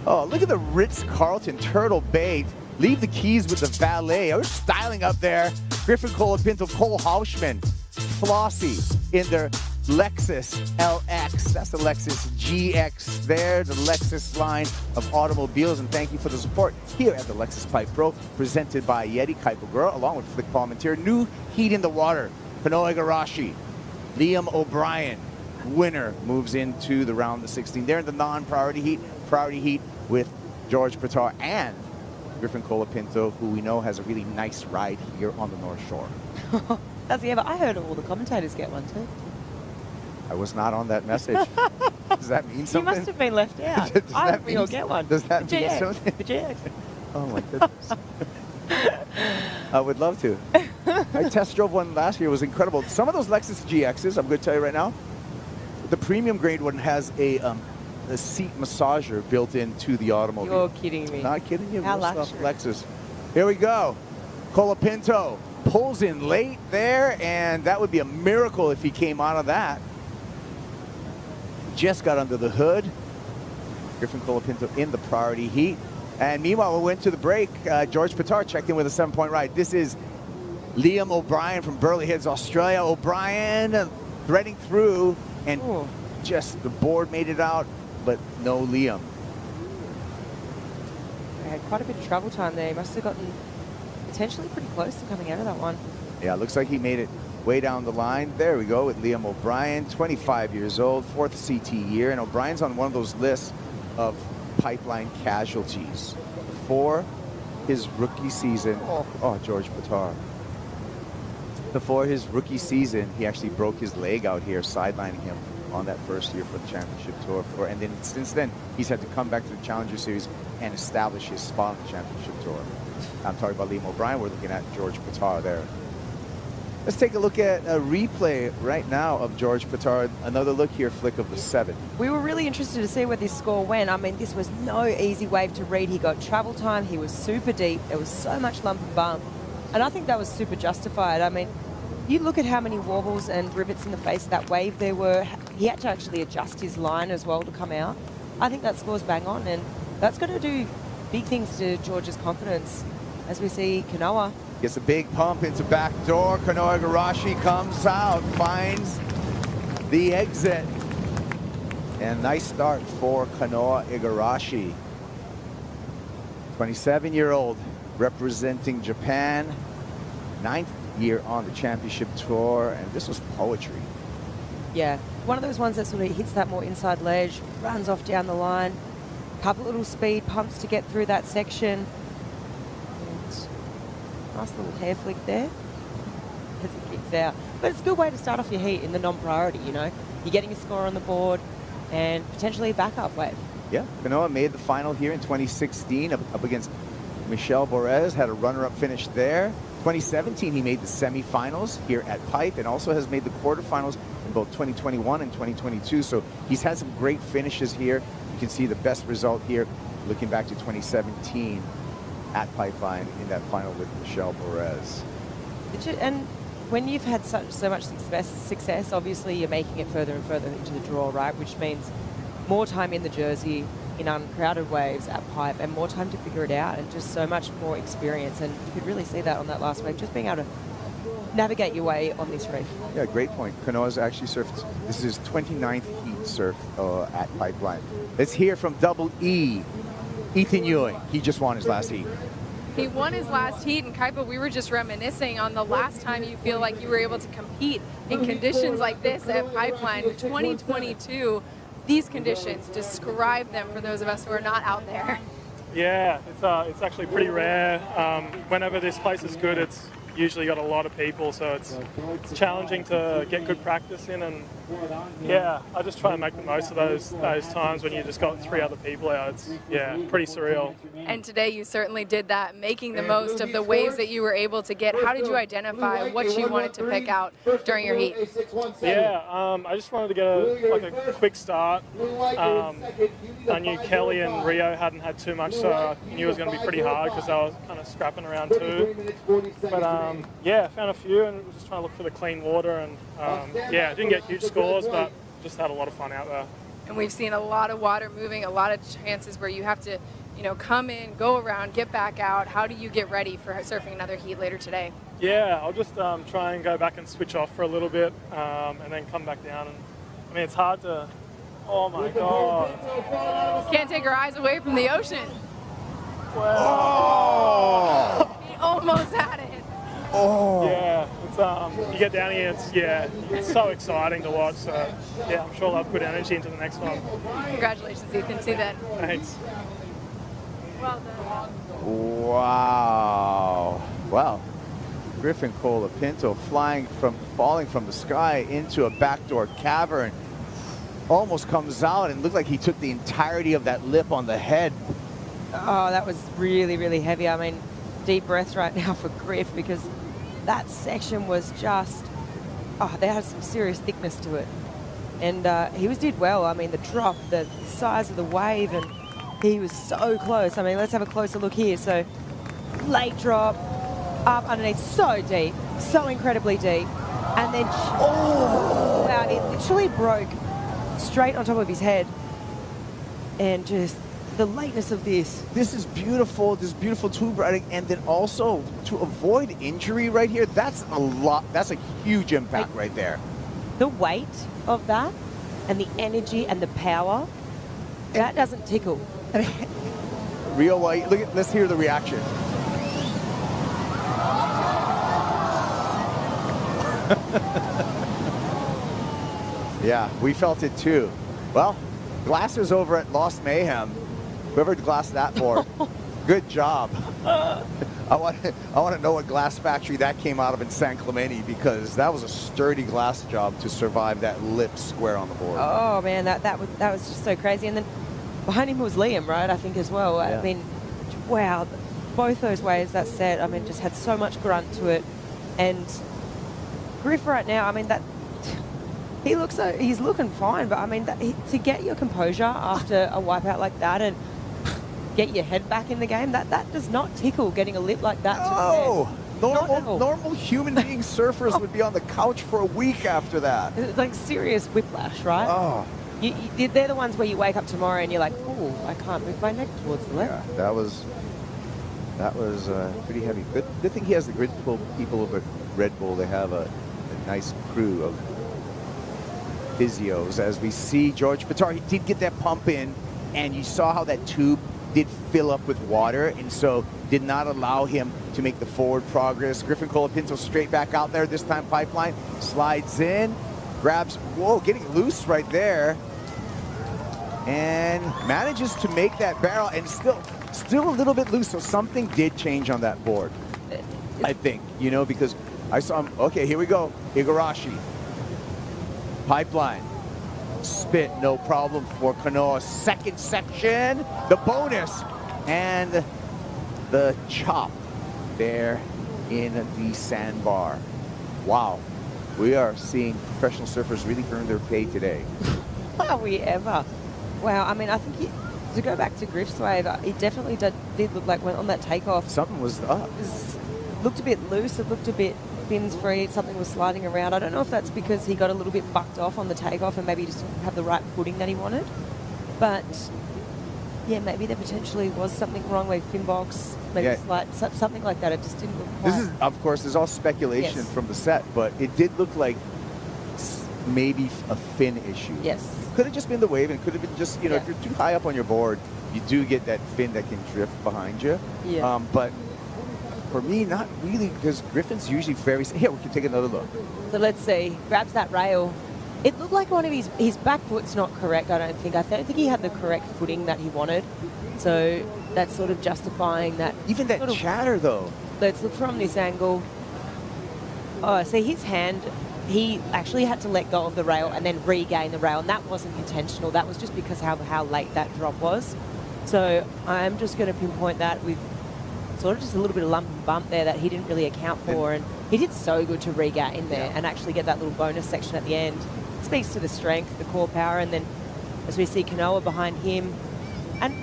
Oh, look at the Ritz-Carlton Turtle Bay. Leave the keys with the valet. They're styling up there. Griffin Colapinto, Cole Hauschman, Flossie in their Lexus LX. That's the Lexus GX there, the Lexus line of automobiles. And thank you for the support here at the Lexus Pipe Pro, presented by YETI Kaipagura, along with Flick Palmentier. New heat in the water. Kanoa Igarashi, Liam O'Brien, winner, moves into the round of 16. They're in the non-priority heat. Priority heat with George Pitar and Griffin Colapinto, who we know has a really nice ride here on the North Shore. Does he ever? I heard all the commentators get one too. I was not on that message. Does that mean You something? must have been left out. Does I that hope we all get one. Does that The mean GX. something? The GX. Oh my goodness. I would love to. I test drove one last year. It was incredible. Some of those Lexus GXs, I'm going to tell you right now, the premium grade one has a seat massager built into the automobile. You're kidding me. Not kidding you. How Real stuff, luxury. Lexus. Here we go. Colapinto pulls in late there, and that would be a miracle if he came out of that. Just got under the hood. Griffin Colapinto in the priority heat. And meanwhile, we went to the break. George Pitar checked in with a 7-point ride. This is Liam O'Brien from Burleigh Heads, Australia. O'Brien threading through, and just the board made it out, but no Liam. They had quite a bit of travel time there. He must have gotten potentially pretty close to coming out of that one. Yeah, looks like he made it way down the line. There we go with Liam O'Brien, 25 years old, 4th CT year, and O'Brien's on one of those lists of pipeline casualties. Before his rookie season, George Pitar. Before his rookie season, he actually broke his leg out here, sidelining him on that first year for the championship tour. And then since then, he's had to come back to the Challenger Series and establish his spot on the championship tour. I'm talking about Liam O'Brien. We're looking at George Pitar there. Let's take a look at a replay right now of George Pitar. Another look here, flick of the 7. We were really interested to see where this score went. I mean, this was no easy wave to read. He got travel time. He was super deep. There was so much lump and bump. And I think that was super justified. I mean, you look at how many wobbles and rivets in the face of that wave there were. He had to actually adjust his line as well to come out. I think that score's bang on, and that's going to do big things to George's confidence as we see Kanoa. Gets a big pump into back door. Kanoa Igarashi comes out, finds the exit. And nice start for Kanoa Igarashi. 27-year-old representing Japan. 9th year on the championship tour, and this was poetry. Yeah, one of those ones that sort of hits that more inside ledge, runs off down the line, couple little speed pumps to get through that section. And nice little hair flick there as it kicks out. But it's a good way to start off your heat in the non-priority, you know. You're getting a score on the board and potentially a backup wave. Yeah, Kanoa made the final here in 2016 up against Michel Borez, had a runner-up finish there. 2017, he made the semifinals here at Pipe and also has made the quarterfinals in both 2021 and 2022. So he's had some great finishes here. You can see the best result here, looking back to 2017 at Pipeline in that final with Michel Borez. And when you've had so much success, obviously you're making it further and further into the draw, right? Which means more time in the jersey, in uncrowded waves at Pipe, and more time to figure it out, and just so much more experience. And you could really see that on that last wave, just being able to navigate your way on this reef. Yeah, great point. Kanoa's actually surfed, this is his 29th heat surf at Pipeline. Let's hear from Double E, Ethan Ewing. He just won his last heat. He won his last heat, and Kaipa, we were just reminiscing on the last time you feel like you were able to compete in conditions like this at Pipeline. 2022, these conditions, describe them for those of us who are not out there. Yeah, it's actually pretty rare. Whenever this place is good, it's usually got a lot of people, so it's challenging to get good practice in. And yeah, I just try and make the most of those times when you just got 3 other people out. It's pretty surreal. And today you certainly did that, making the most of the waves that you were able to get. How did you identify what you wanted to pick out during your heat? Yeah, I just wanted to get a quick start. I knew Kelly and Rio hadn't had too much, so I knew it was going to be pretty hard because they were kind of scrapping around too. But yeah, I found a few and was just trying to look for the clean water. And yeah, didn't get huge scores, but just had a lot of fun out there. And we've seen a lot of water moving, a lot of chances where you have to, come in, go around, get back out. How do you get ready for surfing another heat later today? Yeah, I'll just try and go back and switch off for a little bit and then come back down. And I mean, it's hard to, oh my God. Can't take our eyes away from the ocean. Wow. He almost had it. Oh. Yeah, it's you get down here, it's so exciting to watch. So yeah, I'm sure I'll have good energy into the next one. Congratulations, Ethan. See you then. Thanks. Well done. Wow. Wow. Griffin Colapinto falling from the sky into a backdoor cavern. Almost comes out and looked like he took the entirety of that lip on the head. Oh, that was really, really heavy. I mean, deep breaths right now for Griff, because that section was just, they had some serious thickness to it. And he did well. I mean, the drop, the size of the wave, and he was so close. I mean, let's have a closer look here. So, late drop, up underneath, so deep, so incredibly deep. And then, wow, it literally broke straight on top of his head. And just the lateness of this. This is beautiful, this beautiful tube riding, and then also to avoid injury right here, that's a huge impact right there. The weight of that and the energy and the power, that doesn't tickle. Real white, let's hear the reaction. Yeah, we felt it too. Well, glassers over at Lost Mayhem, whoever glassed that board, good job. I want to know what glass factory that came out of in San Clemente, because that was a sturdy glass job to survive that lip square on the board. Oh man, that was just so crazy. And then behind him was Liam, right? I think as well. Yeah. I mean, wow, both those waves, that set, I mean, just had so much grunt to it. And Griff right now, I mean, he's looking fine, but I mean, to get your composure after a wipeout like that and get your head back in the game, that does not tickle, getting a lip like that. Oh, normal human being surfers would be on the couch for a week after that. It's like serious whiplash, right? Oh. They're the ones where you wake up tomorrow and you're like, oh, I can't move my neck towards the left. Yeah, that was pretty heavy. Good thing he has the grid people over at Red Bull. They have a nice crew of physios. As we see George Pitar, he did get that pump in, and you saw how that tube did fill up with water, and so did not allow him to make the forward progress. Griffin Colapinto straight back out there, this time Pipeline, slides in, grabs, whoa, getting loose right there, and manages to make that barrel, and still a little bit loose, so something did change on that board, I think, because I saw him, okay, here we go, Igarashi, Pipeline, spit, no problem for Kanoa. Second section, the bonus, and the chop there in the sandbar. Wow, we are seeing professional surfers really earn their pay today. Are we ever? Wow, I mean, I think to go back to Griff's wave, it definitely did look like when on that takeoff. Something was up. It looked a bit loose, it looked a bit fins free, something was sliding around. I don't know if that's because he got a little bit bucked off on the takeoff and maybe just didn't have the right footing that he wanted. But yeah, maybe there potentially was something wrong with fin box, maybe something like that. It just didn't look quite. This is, of course, there's all speculation from the set, but it did look like maybe a fin issue. Yes. Could have just been the wave, and could have been just, if you're too high up on your board, you do get that fin that can drift behind you. Yeah. But for me, not really, because Griffin's usually very... Here, we can take another look. So let's see. Grabs that rail. It looked like one of his back foot's not correct, I don't think. I don't think he had the correct footing that he wanted. So that's sort of justifying that. Even that chatter, though. Let's look from this angle. Oh, see, his hand, he actually had to let go of the rail and then regain the rail, and that wasn't intentional. That was just because how late that drop was. So I'm just going to pinpoint that with sort of just a little bit of lump and bump there that he didn't really account for, and he did so good to regain there and actually get that little bonus section at the end. It speaks to the strength, the core power, and then as we see Kanoa behind him, and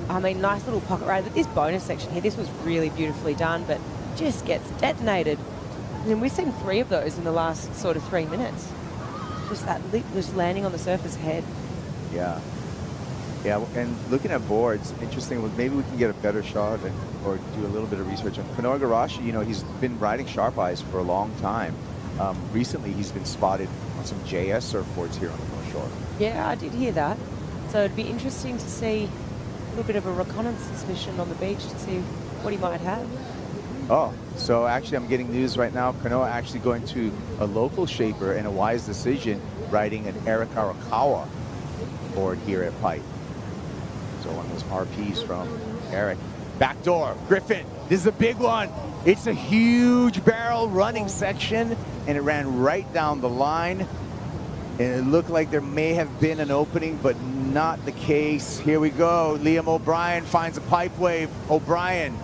I mean, nice little pocket ride. But this bonus section here, this was really beautifully done, but just gets detonated. And we've seen 3 of those in the last sort of 3 minutes. Just that lip just landing on the surfer's head. Yeah. Yeah, and looking at boards, interesting, maybe we can get a better shot or do a little bit of research on Kanoa Igarashi. He's been riding Sharp Eyes for a long time. Recently, he's been spotted on some JS surfboards here on the North Shore. Yeah, I did hear that. So it'd be interesting to see a little bit of a reconnaissance mission on the beach to see what he might have. Oh, so actually I'm getting news right now. Kanoa actually going to a local shaper and a wise decision, riding an Eric Arakawa board here at Pipe. So one of those RPs from Eric. Backdoor, Griffin, this is a big one. It's a huge barrel running section, and it ran right down the line. And it looked like there may have been an opening, but not the case. Here we go. Liam O'Brien finds a pipe wave. O'Brien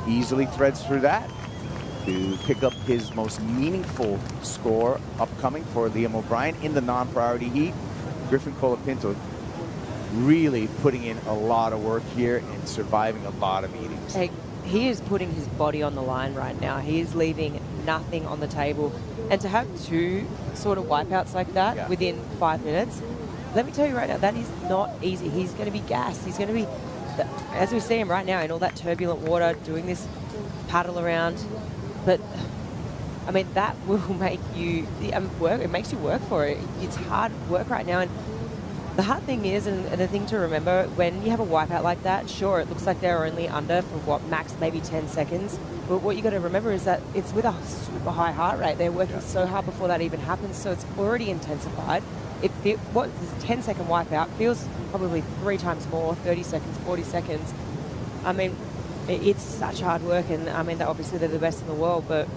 easily threads through that to pick up his most meaningful score upcoming for Liam O'Brien in the non-priority heat. Griffin Colapinto really putting in a lot of work here and surviving a lot of meetings. Hey, he is putting his body on the line right now. He is leaving nothing on the table. And to have two sort of wipeouts like that within 5 minutes, let me tell you right now, that is not easy. He's going to be gassed. He's going to be, as we see him right now in all that turbulent water, doing this paddle around. But, I mean, that will make you work. It makes you work for it. It's hard work right now. And the hard thing is, and the thing to remember, when you have a wipeout like that, sure, it looks like they're only under for what, max maybe 10 seconds. But what you got to remember is that it's with a super high heart rate. They're working so hard before that even happens, so it's already intensified. What is a 10-second wipeout feels probably 3 times more, 30 seconds, 40 seconds. I mean, it's such hard work, and I mean, obviously they're the best in the world, but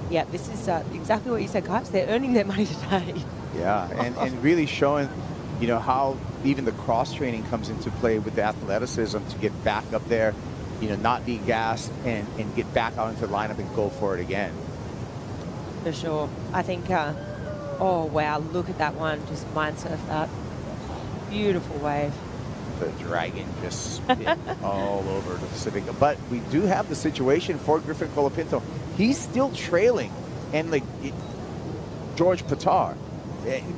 yeah, this is exactly what you said, guys. They're earning their money today. Yeah, and really showing, you know, how even the cross-training comes into play with the athleticism to get back up there, you know, not be gassed and get back out into the lineup and go for it again. For sure. I think, oh, wow, look at that one. Just mind surf that. Beautiful wave. The dragon just spin all over the Pacific. But we do have the situation for Griffin Colapinto. He's still trailing. And like George Patar,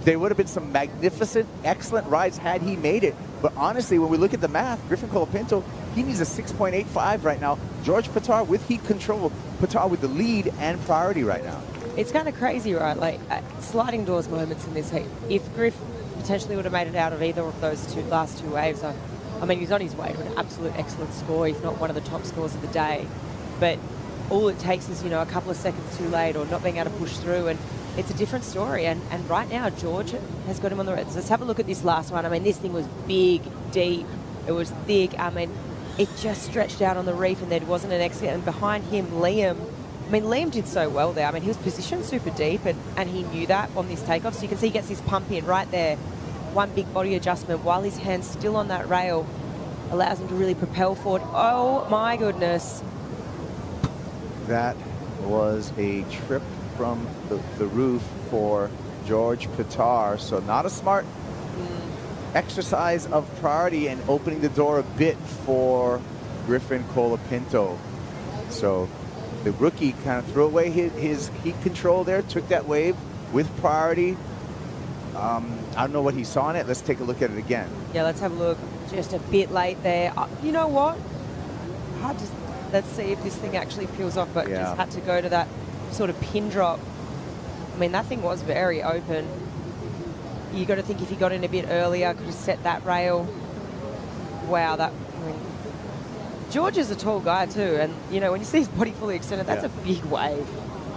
there would have been some magnificent, excellent rides had he made it. But honestly, when we look at the math, Griffin Colapinto, he needs a 6.85 right now. George Patar with heat control, Patar with the lead and priority right now. It's kind of crazy, right? Like sliding doors moments in this heat. If Griff potentially would have made it out of either of those last two waves, I mean, he's on his way to an absolute excellent score, if not one of the top scores of the day. But all it takes is, you know, a couple of seconds too late or not being able to push through, and it's a different story. And right now, George has got him on the red. Let's have a look at this last one. I mean, this thing was big, deep. It was thick. I mean, it just stretched out on the reef, and there wasn't an exit. And behind him, Liam. I mean, Liam did so well there. I mean, he was positioned super deep, and he knew that on this takeoff. So you can see he gets this pump in right there. One big body adjustment while his hand's still on that rail allows him to really propel forward. Oh, my goodness. That was a trip from the roof for George Patar. So not a smart exercise of priority and opening the door a bit for Griffin Colapinto. So the rookie kind of threw away his heat control there, took that wave with priority. I don't know what he saw in it. Let's take a look at it again. Yeah, let's have a look. Just a bit late there. You know what? Let's see if this thing actually peels off, but just had to go to that sort of pin drop. I mean, that thing was very open. You got to think if he got in a bit earlier, could have set that rail. Wow, I mean, George is a tall guy too, and you know, when you see his body fully extended, that's a big wave.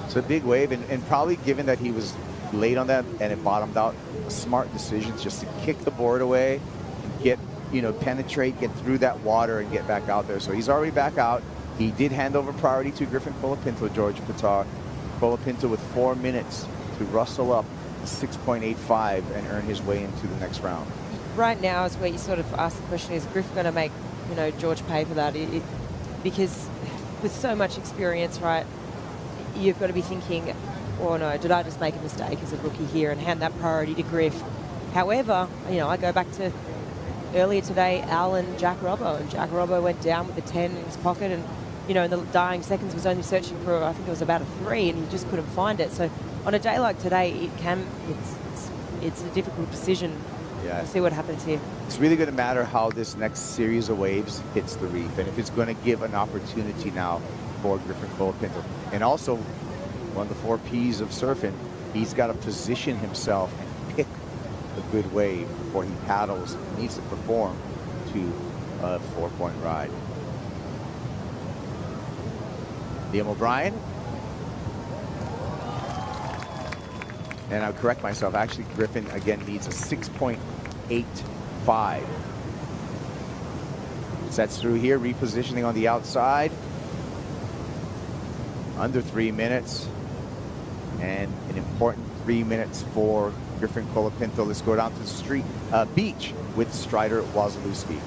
It's a big wave, and probably given that he was late on that and it bottomed out, a smart decision just to kick the board away and get, you know, penetrate, get through that water and get back out there. So he's already back out. He did hand over priority to Griffin Colapinto, George Patar. Colapinto with 4 minutes to rustle up 6.85 and earn his way into the next round. Right now is where you sort of ask the question, is Griff going to make, you know, George pay for that? Because with so much experience, right, you've got to be thinking, oh no, did I just make a mistake as a rookie here and hand that priority to Griff? However, you know, I go back to earlier today, Al and Jack Robbo, and Jack Robbo went down with a 10 in his pocket, and you know, in the dying seconds was only searching for, I think it was about a 3, and he just couldn't find it. So on a day like today, it's a difficult decision. Yeah. We'll see what happens here. It's really going to matter how this next series of waves hits the reef, and if it's going to give an opportunity now for Griffin Colapinto. And also, one of the 4 Ps of surfing, he's got to position himself and pick a good wave before he paddles. He needs to perform to a 4-point ride. Liam O'Brien. And I'll correct myself. Actually, Griffin, again, needs a 6.85. Sets through here, repositioning on the outside. under 3 minutes, and an important 3 minutes for Griffin Colapinto. Let's go down to the street beach with Strider Wasilewski.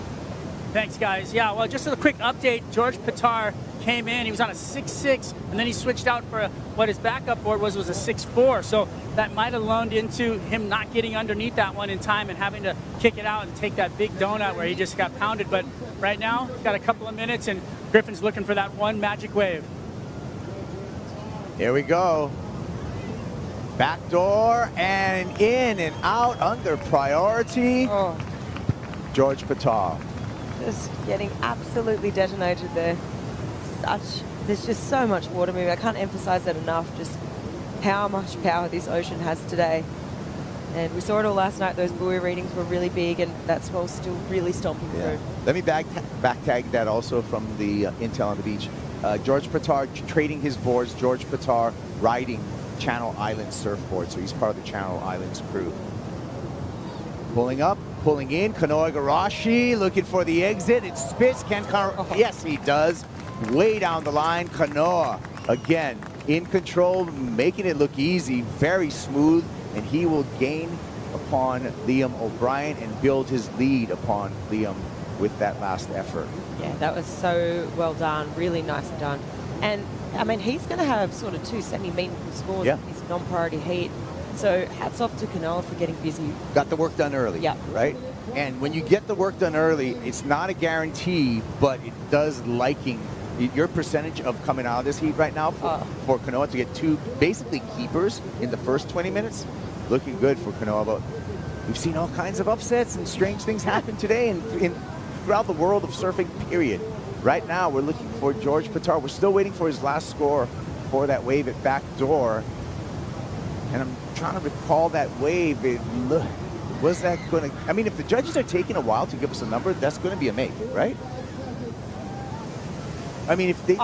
Thanks, guys. Yeah, well, just a quick update. George Pitar came in. He was on a 6.6, and then he switched out for what his backup board was a 6.4. So that might have loaned into him not getting underneath that one in time and having to kick it out and take that big donut where he just got pounded. But right now, he's got a couple of minutes, and Griffin's looking for that one magic wave. Here we go. Backdoor and in and out under priority. Oh. George Pitar. Just getting absolutely detonated there. There's just so much water moving. I can't emphasize that enough, just how much power this ocean has today. And we saw it all last night. Those buoy readings were really big, and that swell's still really stomping through. Let me back tag that also from the intel on the beach. George Pitar trading his boards. George Pitar riding Channel Islands surfboard, so he's part of the Channel Islands crew. Pulling up, pulling in. Kanoa Igarashi looking for the exit. It spits. Yes, he does. Way down the line. Kanoa again in control, making it look easy, very smooth, and he will gain upon Liam O'Brien and build his lead upon Liam with that last effort. Yeah, that was so well done. Really nicely done. And I mean, he's going to have sort of 2 semi-meaningful scores in his non-priority heat. So hats off to Kanoa for getting busy. Got the work done early, right? And when you get the work done early, it's not a guarantee, but it does liking your percentage of coming out of this heat right now for Kanoa to get 2 basically keepers in the first 20 minutes. Looking good for Kanoa, but we've seen all kinds of upsets and strange things happen today and throughout the world of surfing, period. Right now, we're looking for George Pitar. We're still waiting for his last score for that wave at backdoor. And I'm trying to recall that wave. Was that going to... I mean, if the judges are taking a while to give us a number, that's going to be a make, right? I mean, if they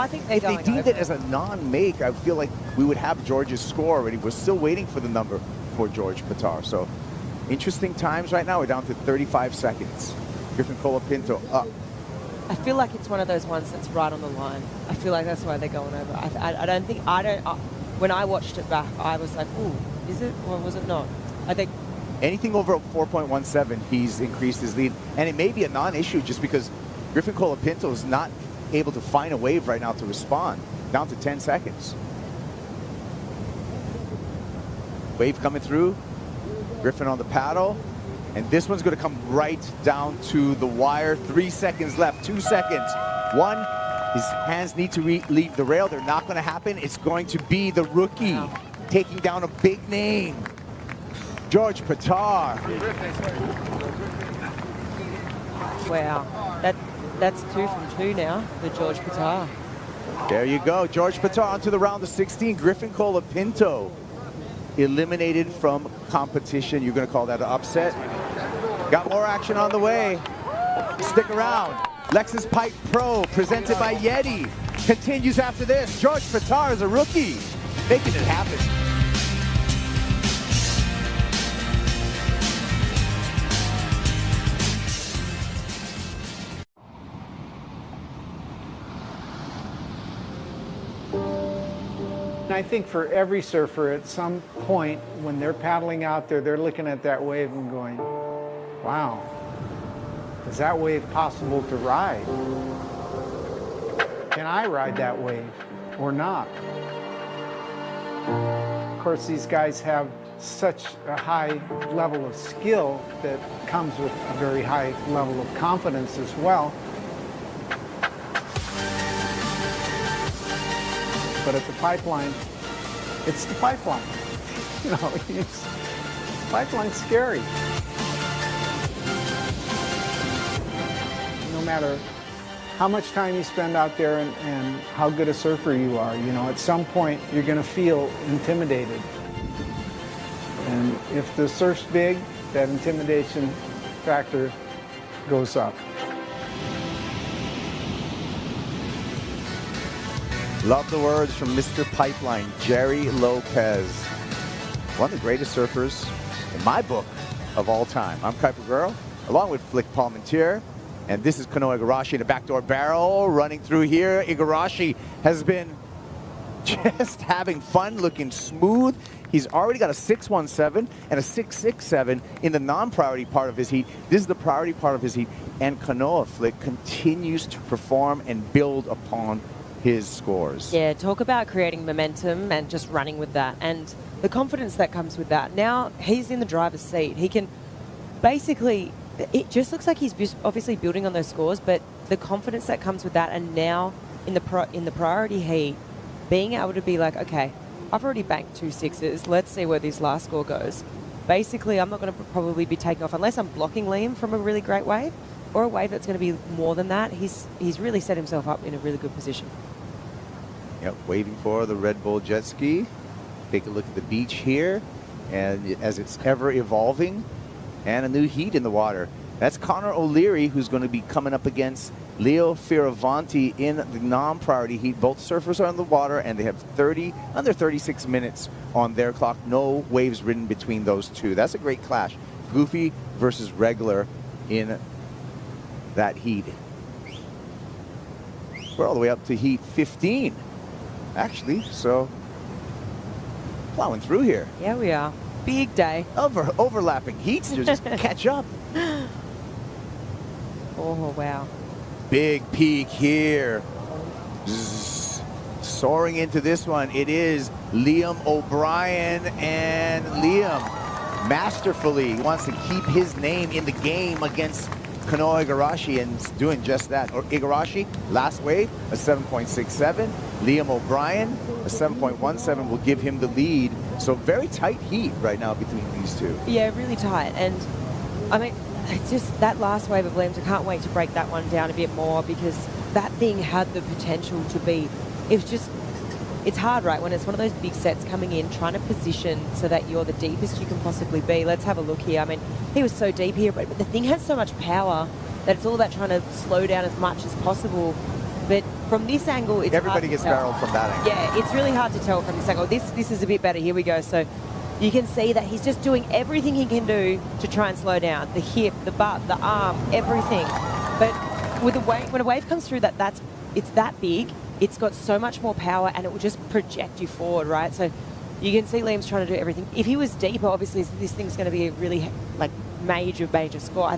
deemed it as a non-make, I feel like we would have George's score already. We're still waiting for the number for George Pitar. So, interesting times right now. We're down to 35 seconds. Griffin Colapinto up. I feel like it's one of those ones that's right on the line. I feel like that's why they're going over. When I watched it back, I was like, ooh, is it or was it not? I think anything over 4.17, he's increased his lead. And it may be a non-issue just because Griffin Colapinto is not able to find a wave right now to respond. Down to 10 seconds. Wave coming through. Griffin on the paddle. And this one's going to come right down to the wire. 3 seconds left. 2 seconds. 1. His hands need to leave the rail. They're not going to happen. It's going to be the rookie taking down a big name. George Pitar. Wow. That's 2 from 2 now for George Pitar. There you go. George Pitar onto the round of 16. Griffin Colapinto eliminated from competition. You're going to call that an upset? Got more action on the way. Stick around. Lexus Pipe Pro, presented by YETI, continues after this. George Pitar is a rookie, making it happen. I think for every surfer, at some point when they're paddling out there, they're looking at that wave and going, wow, is that wave possible to ride? Can I ride that wave or not? Of course, these guys have such a high level of skill that comes with a very high level of confidence as well. But at the pipeline, it's the pipeline. You know, the pipeline's scary. No matter how much time you spend out there and how good a surfer you are, you know, at some point you're going to feel intimidated. And if the surf's big, that intimidation factor goes up. Love the words from Mr. Pipeline, Jerry Lopez. One of the greatest surfers, in my book, of all time. I'm Kuiper Girl, along with Flick Palmentier. And this is Kanoa Igarashi in a backdoor barrel running through here. Igarashi has been just having fun, looking smooth. He's already got a 617 and a 667 in the non-priority part of his heat. This is the priority part of his heat. And Kanoa Flick continues to perform and build upon his scores. Yeah, talk about creating momentum and just running with that. And the confidence that comes with that. Now he's in the driver's seat. He can basically, it just looks like he's obviously building on those scores, but the confidence that comes with that, and now in the priority heat, being able to be like, okay, I've already banked 2 6s. Let's see where this last score goes. Basically, I'm not going to probably be taking off unless I'm blocking Liam from a really great wave or a wave that's going to be more than that. He's really set himself up in a really good position. Yep, waiting for the Red Bull jet ski. Take a look at the beach here, and as it's ever evolving, and a new heat in the water. That's Connor O'Leary, who's going to be coming up against Leo Fioravanti in the non-priority heat. Both surfers are in the water, and they have under 36 minutes on their clock. No waves ridden between those two. That's a great clash. Goofy versus regular in that heat. We're all the way up to heat 15, actually, so plowing through here. Yeah, we are. Big day. Overlapping heats to just catch up. Oh, wow. Big peak here. Zzz. Soaring into this one, it is Liam O'Brien, and Liam masterfully wants to keep his name in the game against Kanoa Igarashi, and it's doing just that. Or Igarashi, last wave, a 7.67. Liam O'Brien, a 7.17 will give him the lead. So very tight heat right now between these two. Yeah, really tight. And I mean, it's just that last wave of Liam's, I can't wait to break that one down a bit more, because that thing had the potential to be, it's hard, right, when it's one of those big sets coming in, trying to position so that you're the deepest you can possibly be. Let's have a look here. I mean, he was so deep here, but the thing has so much power that it's all about trying to slow down as much as possible. But from this angle, it's everybody gets barreled from that angle. Yeah, it's really hard to tell from this angle. This is a bit better. Here we go. So you can see that he's just doing everything he can do to try and slow down. The hip, the butt, the arm, everything. But with a wave, when a wave comes through it's that big, it's got so much more power, and it will just project you forward, right? So you can see Liam's trying to do everything. If he was deeper, obviously this thing's going to be a really major score.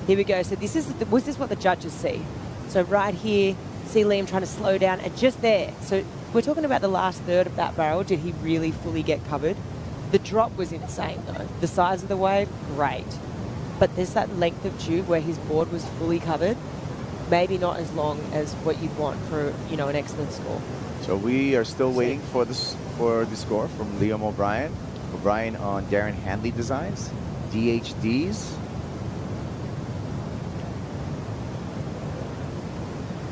Here we go. So this is what the judges see. So right here, see Liam trying to slow down, and just there. So we're talking about the last third of that barrel. Did he really fully get covered? The drop was insane, though. The size of the wave, great. But there's that length of tube where his board was fully covered. Maybe not as long as what you'd want for, an excellent score. So we are still waiting for the score from Liam O'Brien. O'Brien on Darren Handley designs, DHDs.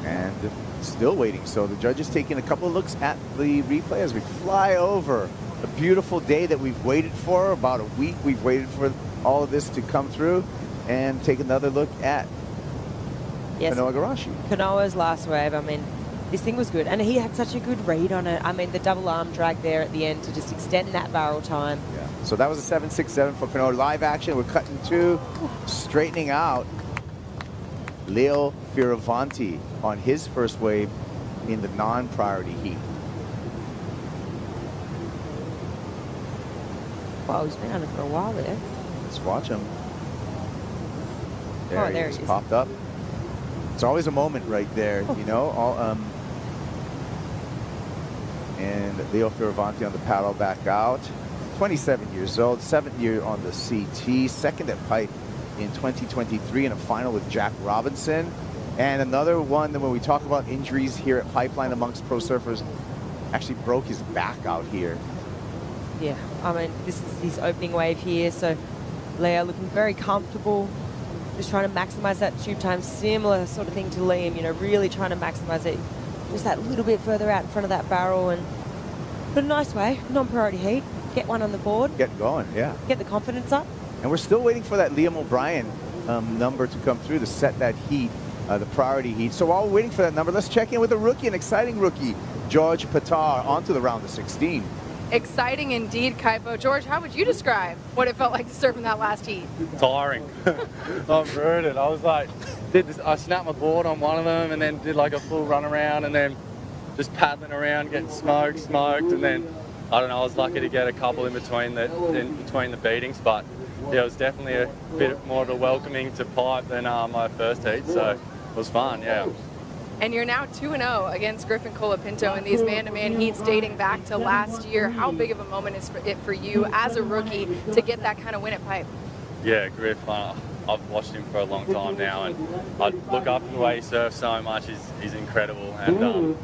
And still waiting. So the judge is taking a couple of looks at the replay as we fly over a beautiful day that we've waited for. About a week we've waited for all of this to come through, and take another look at Kanoa Igarashi. Kanoa's last wave, I mean, this thing was good. And he had such a good read on it. I mean, the double arm drag there at the end to just extend that barrel time. Yeah. So that was a 7.67 for Kanoa. Live action, we're cutting to straightening out Leo Fioravanti on his first wave in the non-priority heat. Wow, he's been on it for a while there. Let's watch him. There he is. Popped up. It's always a moment right there, and Leo Fioravanti on the paddle back out. 27 years old, 7th year on the CT, second at Pipe in 2023 in a final with Jack Robinson. And another one that when we talk about injuries here at Pipeline amongst pro surfers, actually broke his back out here. Yeah, I mean, this is his opening wave here. So Leo looking very comfortable, just trying to maximize that tube time. Similar sort of thing to Liam, really trying to maximize it. Just that little bit further out in front of that barrel, but a nice way, non-priority heat. Get one on the board. Get going, yeah. Get the confidence up. And we're still waiting for that Liam O'Brien number to come through to set that heat, the priority heat. So while we're waiting for that number, let's check in with a rookie, an exciting rookie, George Patar, onto the round of 16. Exciting indeed, Kaipo. George, how would you describe what it felt like to surf in that last heat? Tiring. I'm rooted. I was like, I snapped my board on one of them and then did like a full run around, and then just paddling around, getting smoked, and then I don't know. I was lucky to get a couple in between the beatings, but yeah, it was definitely a bit more of a welcoming to pipe than my first heat, so it was fun. Yeah. And you're now 2-0 against Griffin Colapinto in these man-to-man heats dating back to last year. How big of a moment is it for you as a rookie to get that kind of win at Pipe? Yeah, Griff, I've watched him for a long time now, and I look up to the way he surfs so much. He's incredible, and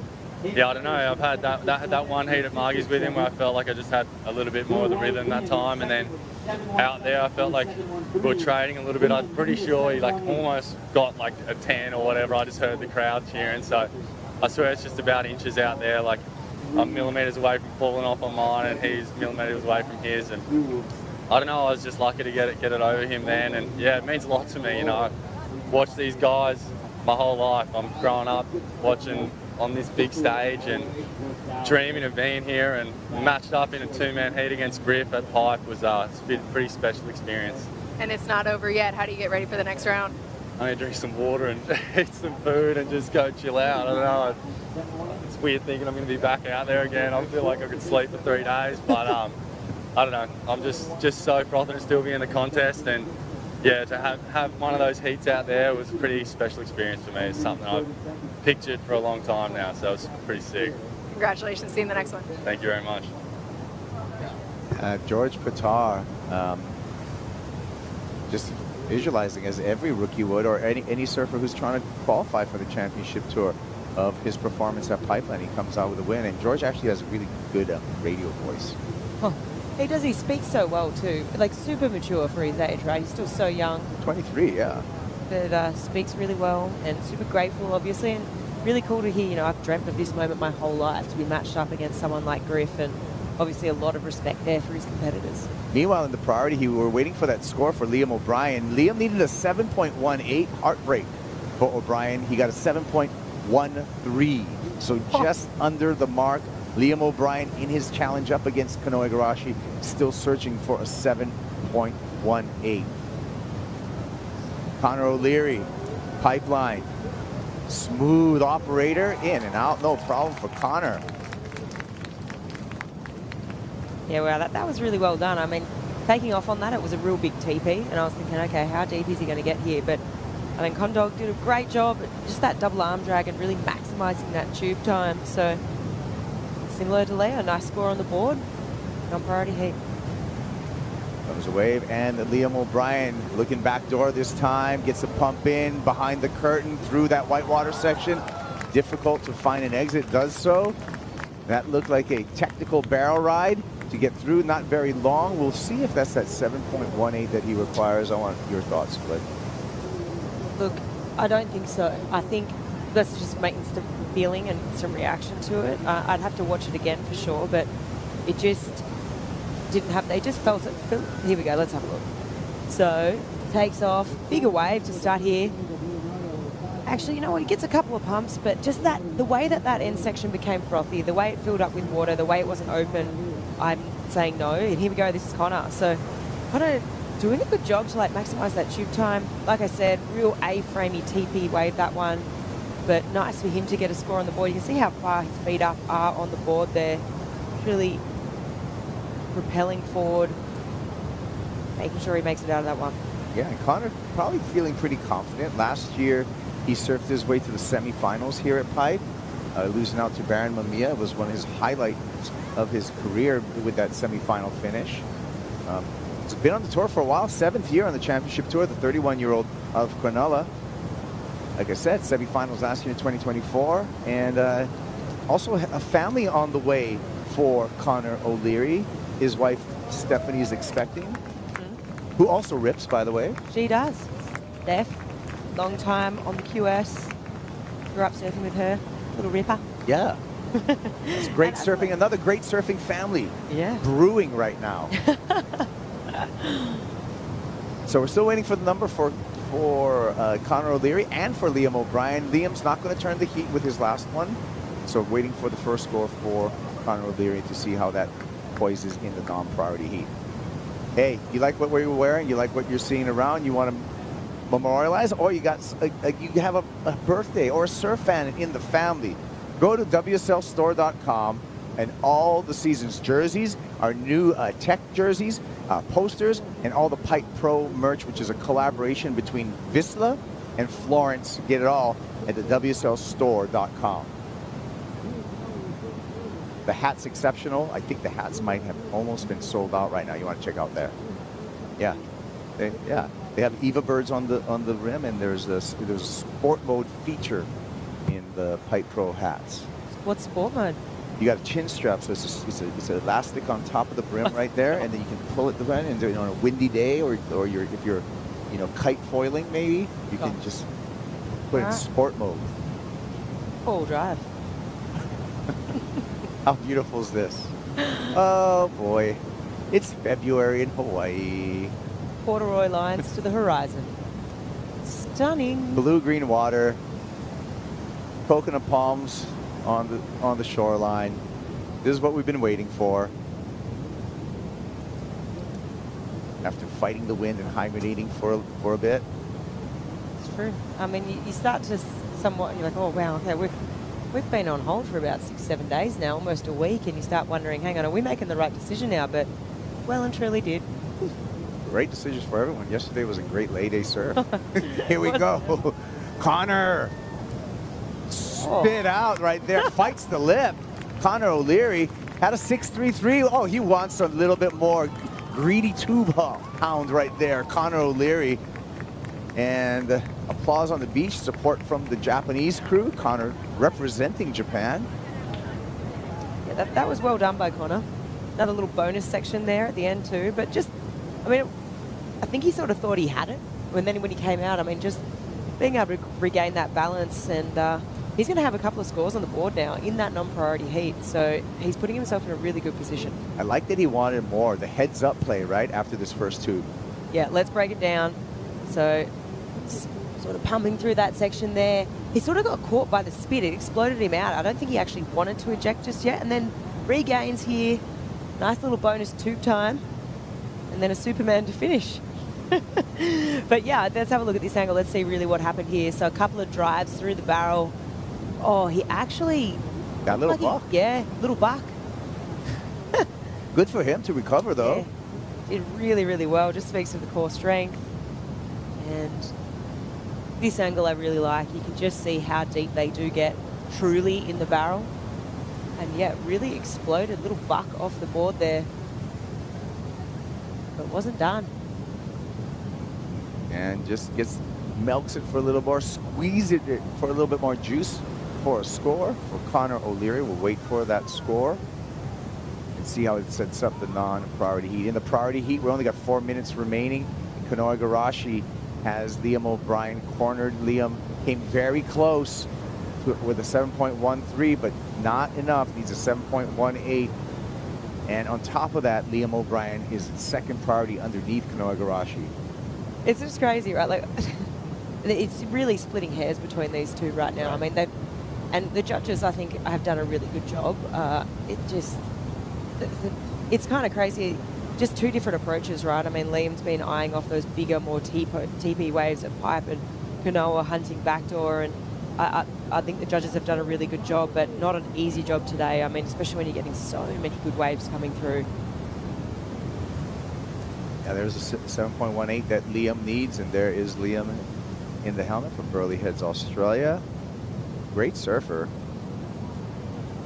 yeah, I don't know. I've had that one heat at Margie's with him where I felt like I just had a little bit more of the rhythm that time, and then out there I felt like we were trading a little bit. I'm pretty sure he like almost got like a 10 or whatever. I just heard the crowd cheering, so I swear it's just about inches out there. Like I'm millimeters away from falling off on mine, and he's millimeters away from his, and I don't know. I was just lucky to get it over him then, and yeah, it means a lot to me. You know, I watched these guys my whole life. I'm growing up watching on this big stage and dreaming of being here, and matched up in a two-man heat against Griff at Pipe was a pretty special experience. And it's not over yet. How do you get ready for the next round? I'm going to drink some water and eat some food and just go chill out. I don't know. It's weird thinking I'm going to be back out there again. I feel like I could sleep for 3 days, but I don't know. I'm just so frothing to still be in the contest, and yeah, to have one of those heats out there was a pretty special experience for me. It's something I've pictured for a long time now, so it's pretty sick. Congratulations. See you in the next one. Thank you very much. George Pitar, just visualizing as every rookie would, or any surfer who's trying to qualify for the championship tour, of his performance at Pipeline. He comes out with a win, and George actually has a really good radio voice. Huh. He does. He speaks so well too. Like super mature for his age, right? He's still so young. 23, yeah. But speaks really well and super grateful, obviously, and really cool to hear. You know, I've dreamt of this moment my whole life, to be matched up against someone like Griff, and obviously a lot of respect there for his competitors. Meanwhile, in the priority, we were waiting for that score for Liam O'Brien. Liam needed a 7.18 heartbreak for O'Brien. He got a 7.13, so just under the mark. Liam O'Brien in his challenge up against Kanoe Igarashi, still searching for a 7.18. Connor O'Leary, Pipeline, smooth operator, in and out, no problem for Connor. Yeah, well, that was really well done. I mean, taking off on that, it was a real big TP, and I was thinking, okay, how deep is he going to get here? But I mean, Condog did a great job, just that double arm drag and really maximising that tube time. So similar to Leo, nice score on the board, non-priority heat. Comes a wave, and Liam O'Brien looking back door this time, gets a pump in behind the curtain through that whitewater section. Difficult to find an exit, does so. That looked like a technical barrel ride to get through, not very long. We'll see if that's that 7.18 that he requires. I want your thoughts, Flip. Look, I don't think so. I think that's just making some feeling and some reaction to it. I'd have to watch it again for sure, but it just didn't have, they just felt it. Here we go, let's have a look. So, takes off, bigger wave to start here. Actually, you know what, he gets a couple of pumps, but just that, the way that end section became frothy, the way it filled up with water, the way it wasn't open, I'm saying no. And here we go, this is Connor. So, Connor doing a good job to like maximise that tube time. Like I said, real A-framey TP wave, that one. But nice for him to get a score on the board. You can see how far his feet up are on the board there. Really propelling forward, making sure he makes it out of that one. Yeah, and Connor probably feeling pretty confident. Last year, he surfed his way to the semifinals here at Pipe, losing out to Baron Mamiya. It was one of his highlights of his career with that semifinal finish. He's been on the tour for a while, 7th year on the championship tour, the 31-year-old of Cronulla. Like I said, semifinals last year in 2024, and also a family on the way for Connor O'Leary. His wife Stephanie is expecting, who also rips, by the way. She does. Steph, long time on the QS. Grew up surfing with her, little ripper. Yeah. It's great surfing. Another great surfing family. Yeah. Brewing right now. So we're still waiting for the number for Connor O'Leary and for Liam O'Brien. Liam's not going to turn the heat with his last one, so waiting for the first score for Connor O'Leary to see how that poises in the non-priority heat. Hey, you like what we're wearing? You like what you're seeing around? You want to memorialize? Or you got you have a birthday or a surf fan in the family? Go to WSLstore.com, and all the season's jerseys, our new tech jerseys, posters, and all the Pipe Pro merch, which is a collaboration between Wisla and Florence. Get it all at the WSLstore.com. The hat's exceptional. I think the hats might have almost been sold out right now. You want to check out there? Yeah, they have Eva birds on the rim, and there's a sport mode feature in the Pipe Pro hats. What's sport mode? You got a chin strap, so it's an elastic on top of the brim right there, and then you can pull it the run. And on a windy day, or if you're kite foiling, maybe you can just put it in sport mode. Full drive. How beautiful is this? Oh boy, it's February in Hawaii. Corduroy lines to the horizon. Stunning. Blue-green water, coconut palms on the shoreline. This is what we've been waiting for. After fighting the wind and hibernating for a bit. It's true. I mean, you start to somewhat, you're like, oh wow, okay, we've been on hold for about 6-7 days now, almost a week, and you start wondering, hang on, are we making the right decision now? But well and truly did. Great decisions for everyone. Yesterday was a great lay-day surf. Here we go. Connor. Spit out right there. Fights the lip. Connor O'Leary had a 6.33. Oh, he wants a little bit more. Greedy tube hound right there. Connor O'Leary. And applause on the beach. Support from the Japanese crew. Connor representing Japan. Yeah, that was well done by Connor. Another little bonus section there at the end too. But just, I mean, I think he sort of thought he had it. And then when he came out, I mean, just being able to regain that balance, and he's going to have a couple of scores on the board now in that non-priority heat. So he's putting himself in a really good position. I like that he wanted more. The heads-up play, right, after this first tube. Yeah, let's break it down. So sort of pumping through that section there. He sort of got caught by the spit. It exploded him out. I don't think he actually wanted to eject just yet. And then regains here. Nice little bonus tube time. And then a Superman to finish. But yeah, let's have a look at this angle. Let's see really what happened here. So a couple of drives through the barrel. Oh, he actually... That little buck. Yeah, little buck. Good for him to recover, though. Yeah, did really, really well. Just speaks of the core strength. And this angle I really like. You can just see how deep they do get truly in the barrel. And yeah, really exploded. Little buck off the board there. But it wasn't done. And just milks it for a little more, squeeze it for a little bit more juice for a score for Connor O'Leary. We'll wait for that score and see how it sets up the non-priority heat. In the priority heat, we only got 4 minutes remaining. Kanoa Igarashi has Liam O'Brien cornered. Liam came very close with a 7.13, but not enough. Needs a 7.18. And on top of that, Liam O'Brien is second priority underneath Kanoa Igarashi. It's just crazy, right? Like, it's really splitting hairs between these two right now. I mean, and the judges, I think, have done a really good job. It's kind of crazy. Just two different approaches, right? I mean, Liam's been eyeing off those bigger, more TP waves at Pipe, and Kanoa hunting backdoor. And I think the judges have done a really good job, but not an easy job today. I mean, especially when you're getting so many good waves coming through. Yeah, there's a 7.18 that Liam needs, and there is Liam in the helmet from Burley Heads, Australia. Great surfer.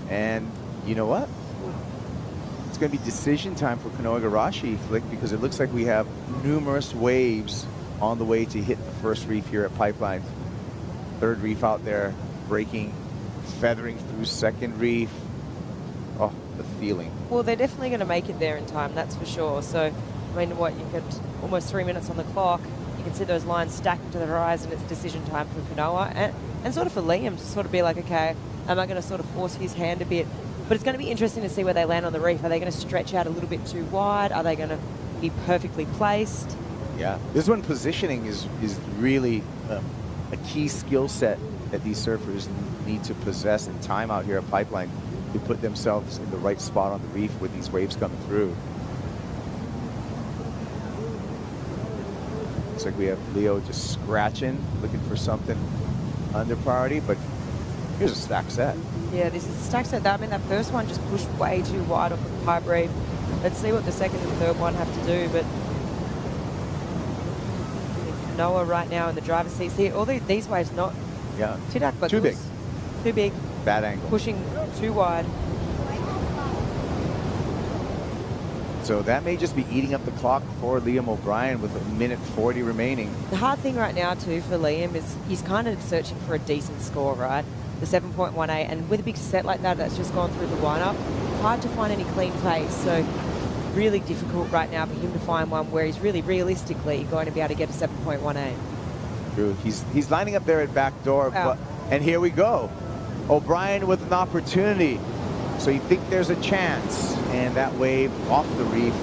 And you know what? It's going to be decision time for Kanoa Igarashi, Flick, because it looks like we have numerous waves on the way to hit the first reef here at Pipeline. Third reef out there, breaking, feathering through second reef. Oh, the feeling. Well, they're definitely going to make it there in time, that's for sure. So, I mean, what, you've got almost 3 minutes on the clock. You can see those lines stacked to the horizon. It's decision time for Kanoa and sort of for Liam to sort of be like, okay, am I going to sort of force his hand a bit? But it's going to be interesting to see where they land on the reef. Are they going to stretch out a little bit too wide? Are they going to be perfectly placed? Yeah, this one positioning is really a key skill set that these surfers need to possess in time out here at Pipeline to put themselves in the right spot on the reef with these waves coming through. Looks like we have Leo just scratching, looking for something under priority, but here's a stack set. Yeah, this is stacked set. I mean, that first one just pushed way too wide off the pipe reef. Let's see what the second and third one have to do. But Noah right now in the driver's seat. See, all these waves not too big. Too big. Bad angle. Pushing too wide. So that may just be eating up the clock for Liam O'Brien with 1:40 remaining. The hard thing right now, too, for Liam is he's kind of searching for a decent score, right? The 7.18, and with a big set like that that's just gone through the lineup, hard to find any clean face. So really difficult right now for him to find one where he's really realistically going to be able to get a 7.18. True. He's lining up there at back door, and here we go. O'Brien with an opportunity. So you think there's a chance, and that wave off the reef,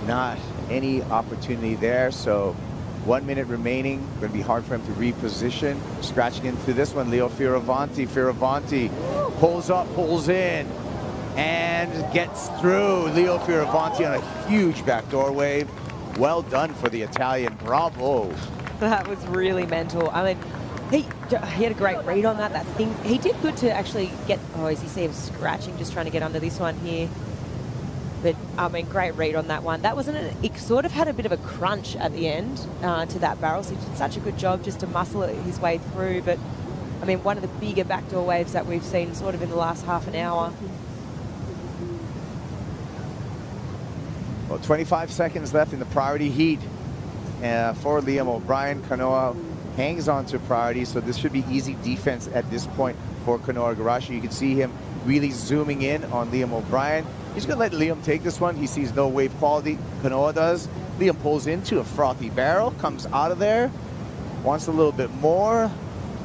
not any opportunity there. So 1 minute remaining, going to be hard for him to reposition. Scratching into this one, Leo Fioravanti. Fioravanti pulls up, pulls in, and gets through. Leo Fioravanti on a huge backdoor wave. Well done for the Italian, bravo. That was really mental. I mean, he had a great read on that. That thing, he did good to actually get, as you see him scratching, just trying to get under this one here. But, I mean, great read on that one. That wasn't it sort of had a bit of a crunch at the end to that barrel, so he did such a good job just to muscle it his way through. But, I mean, one of the bigger backdoor waves that we've seen sort of in the last half an hour. Well, 25 seconds left in the priority heat for Liam O'Brien. Kanoa hangs on to priority, so this should be easy defense at this point for Kanoa Igarashi. You can see him really zooming in on Liam O'Brien. He's going to let Liam take this one. He sees no wave quality. Kanoa does. Liam pulls into a frothy barrel, comes out of there, wants a little bit more,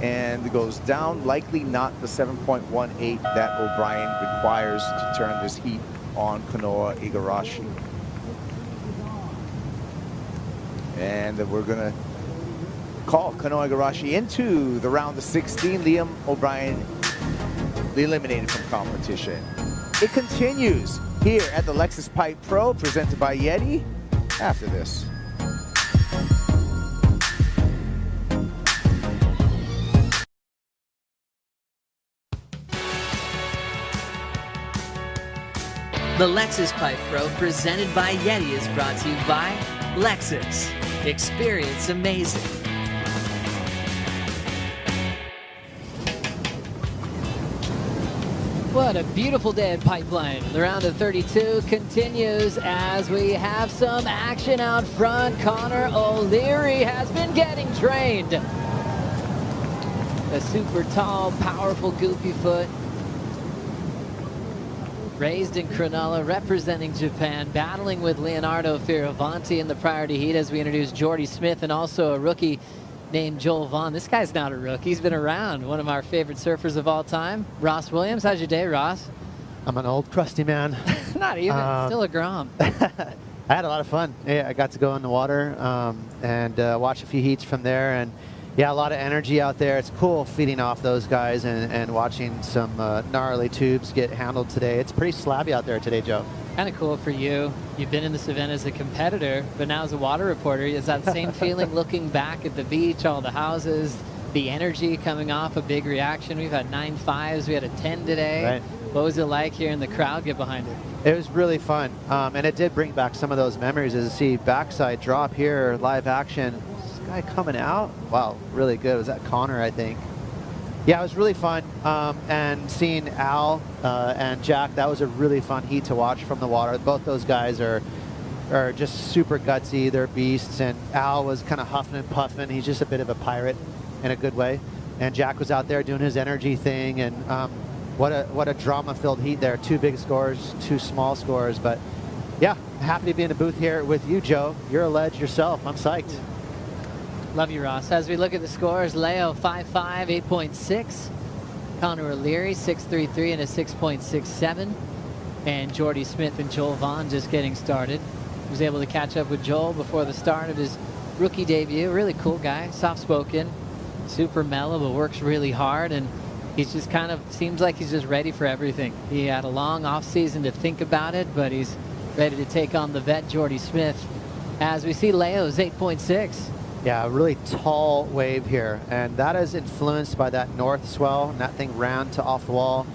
and goes down. Likely not the 7.18 that O'Brien requires to turn this heat on Kanoa Igarashi. And we're going to call Kanoa Igarashi into the round of 16. Liam O'Brien eliminated from competition. It continues here at the Lexus Pipe Pro, presented by YETI, after this. The Lexus Pipe Pro, presented by YETI, is brought to you by Lexus. Experience amazing. What a beautiful day at Pipeline. The round of 32 continues as we have some action out front. Connor O'Leary has been getting trained. A super tall, powerful goofy foot. Raised in Cronulla, representing Japan, battling with Leonardo Fioravanti in the priority heat as we introduce Jordy Smith and also a rookie named Joel Vaughn. This guy's not a rookie. He's been around. One of our favorite surfers of all time. Ross Williams, how's your day, Ross? I'm an old crusty man. Not even. Still a Grom. I had a lot of fun. Yeah, I got to go in the water and watch a few heats from there. And yeah, a lot of energy out there. It's cool feeding off those guys and watching some gnarly tubes get handled today. It's pretty slabby out there today, Joe. Kind of cool for you. You've been in this event as a competitor, but now as a water reporter, is that same feeling looking back at the beach, all the houses, the energy coming off a big reaction? We've had 9 5s. We had a 10 today. Right. What was it like hearing the crowd get behind it? It was really fun, and it did bring back some of those memories. As you see, backside drop here, live action. This guy coming out, wow, really good. Was that Connor, I think? Yeah, it was really fun, and seeing Al and Jack, that was a really fun heat to watch from the water. Both those guys are just super gutsy. They're beasts, and Al was kind of huffing and puffing. He's just a bit of a pirate in a good way. And Jack was out there doing his energy thing, and what a drama-filled heat there. 2 big scores, 2 small scores, but yeah, happy to be in the booth here with you, Joe. You're a ledge yourself. I'm psyched. Love you, Ross. As we look at the scores, Leo 5.5, 8.6. Connor O'Leary 6.33 and a 6.67. And Jordy Smith and Joel Vaughn just getting started. He was able to catch up with Joel before the start of his rookie debut. Really cool guy, soft-spoken, super mellow, but works really hard. And he's just kind of seems like he's just ready for everything. He had a long off-season to think about it, but he's ready to take on the vet Jordy Smith. As we see Leo's 8.6. Yeah, a really tall wave here, and that is influenced by that north swell, and that thing ran to off the wall.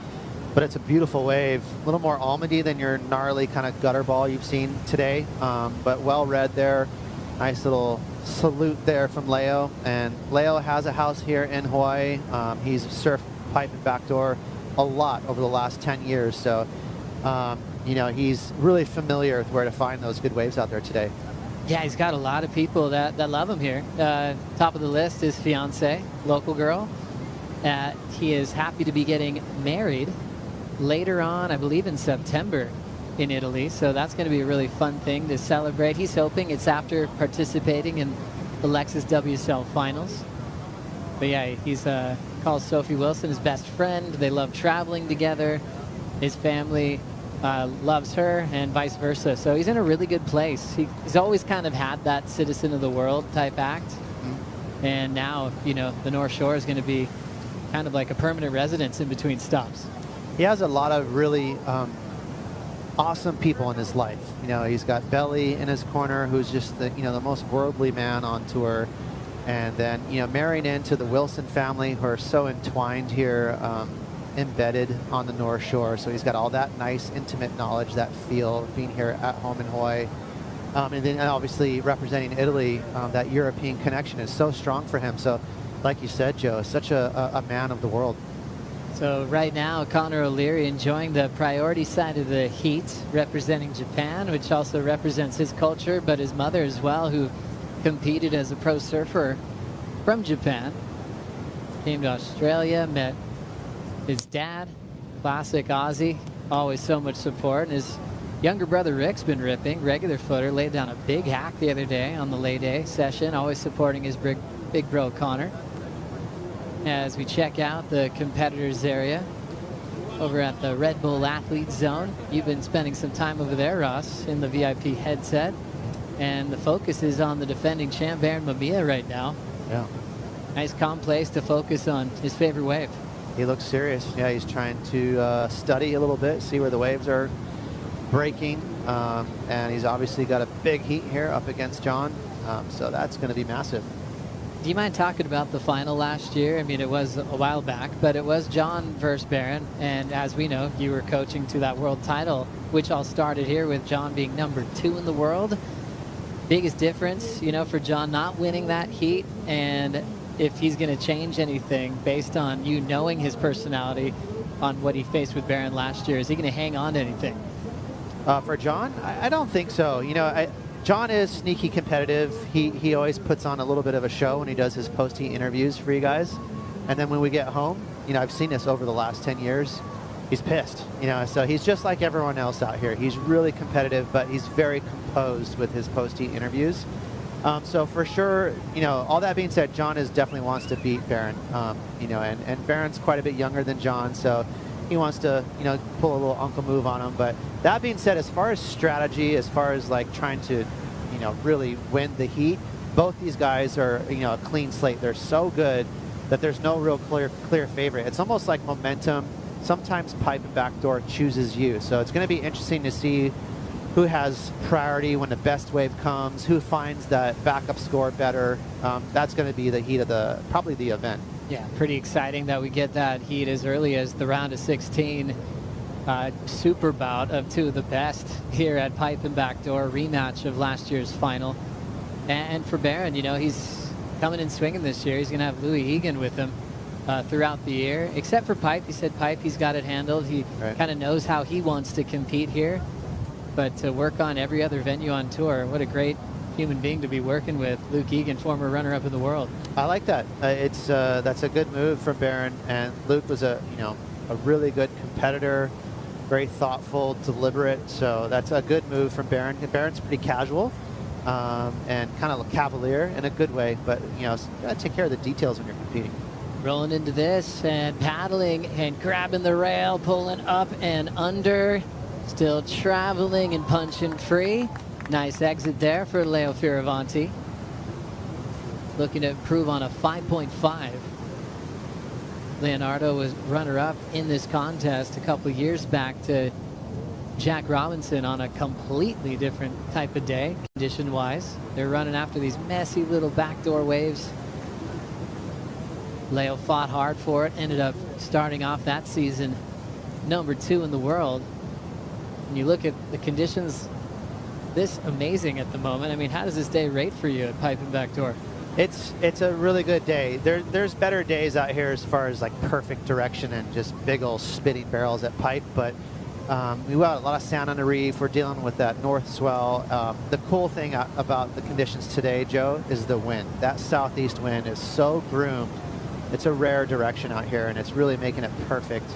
But it's a beautiful wave, a little more almondy than your gnarly kind of gutter ball you've seen today, but well read there. Nice little salute there from Leo, and Leo has a house here in Hawaii. He's surfed pipe and backdoor a lot over the last 10 years, so you know, he's really familiar with where to find those good waves out there today. Yeah, he's got a lot of people that love him here. Top of the list is fiance, local girl. He is happy to be getting married later on, I believe in September in Italy. So that's going to be a really fun thing to celebrate. He's hoping it's after participating in the Lexus WSL finals. But yeah, he's calls Sophie Wilson his best friend. They love traveling together. His family loves her and vice versa. So he's in a really good place. He's always kind of had that citizen of the world type act. And now, you know, the North Shore is going to be kind of like a permanent residence in between stops. He has a lot of really awesome people in his life. You know, he's got Belly in his corner, who's just the, you know, the most worldly man on tour. And then, you know, marrying into the Wilson family, who are so entwined here, embedded on the North Shore. So he's got all that nice, intimate knowledge, that feel of being here at home in Hawaii. And then obviously representing Italy, that European connection is so strong for him. So like you said, Joe, such a man of the world. So right now, Connor O'Leary enjoying the priority side of the heat, representing Japan, which also represents his culture, but his mother as well, who competed as a pro surfer from Japan. Came to Australia, met his dad, classic Aussie, always so much support. And his younger brother Rick's been ripping, regular footer, laid down a big hack the other day on the lay day session, always supporting his big bro Connor. As we check out the competitors area over at the Red Bull Athlete Zone. You've been spending some time over there, Ross, in the VIP headset. And the focus is on the defending champ, Baron Mamiya, right now. Yeah. Nice calm place to focus on his favorite wave. He looks serious. Yeah, he's trying to study a little bit, see where the waves are breaking. And he's obviously got a big heat here up against John. So that's going to be massive. Do you mind talking about the final last year? I mean, it was a while back, but it was John versus Baron. And as we know, you were coaching to that world title, which all started here with John being #2 in the world. Biggest difference, you know, for John not winning that heat, and if he's going to change anything based on you knowing his personality on what he faced with Baron last year. Is he going to hang on to anything? For John, I don't think so. You know, John is sneaky competitive. He always puts on a little bit of a show when he does his post-heat interviews for you guys. And then when we get home, you know, I've seen this over the last 10 years, he's pissed. You know, so he's just like everyone else out here. He's really competitive, but he's very composed with his post-heat interviews. So for sure, you know, all that being said, John definitely wants to beat Baron. You know, and Baron's quite a bit younger than John, so he wants to, you know, pull a little uncle move on him. But that being said, as far as strategy, as far as like trying to, you know, really win the heat, both these guys are, you know, a clean slate. They're so good that there's no real clear favorite. It's almost like momentum. Sometimes pipe and backdoor chooses you. So it's going to be interesting to see who has priority when the best wave comes, who finds that backup score better. That's going to be the heat of probably the event. Yeah, pretty exciting that we get that heat as early as the round of 16. Super bout of two of the best here at Pipe and Backdoor, rematch of last year's final. And for Baron, you know, he's coming in swinging this year. He's going to have Louis Egan with him throughout the year. Except for Pipe, he said Pipe, he's got it handled. He kind of knows how he wants to compete here. But to work on every other venue on tour, what a great human being to be working with. Luke Egan, former runner-up in the world. I like that. That's a good move from Baron, and Luke was a really good competitor, very thoughtful, deliberate. So that's a good move from Baron. Baron's pretty casual and kind of cavalier in a good way, but you know, you gotta take care of the details when you're competing. Rolling into this and paddling and grabbing the rail, pulling up and under. Still traveling and punching free. Nice exit there for Leo Fioravanti. Looking to improve on a 5.5. Leonardo was runner-up in this contest a couple years back to Jack Robinson on a completely different type of day, condition-wise. They're running after these messy little backdoor waves. Leo fought hard for it, ended up starting off that season #2 in the world. And you look at the conditions this amazing at the moment. I mean, how does this day rate for you at Pipe and Backdoor? It's a really good day. There's better days out here as far as like perfect direction and just big old spitting barrels at Pipe, but we got a lot of sand on the reef. We're dealing with that north swell. The cool thing about the conditions today, Joe, is the wind. That southeast wind is so groomed. It's a rare direction out here, and it's really making it perfect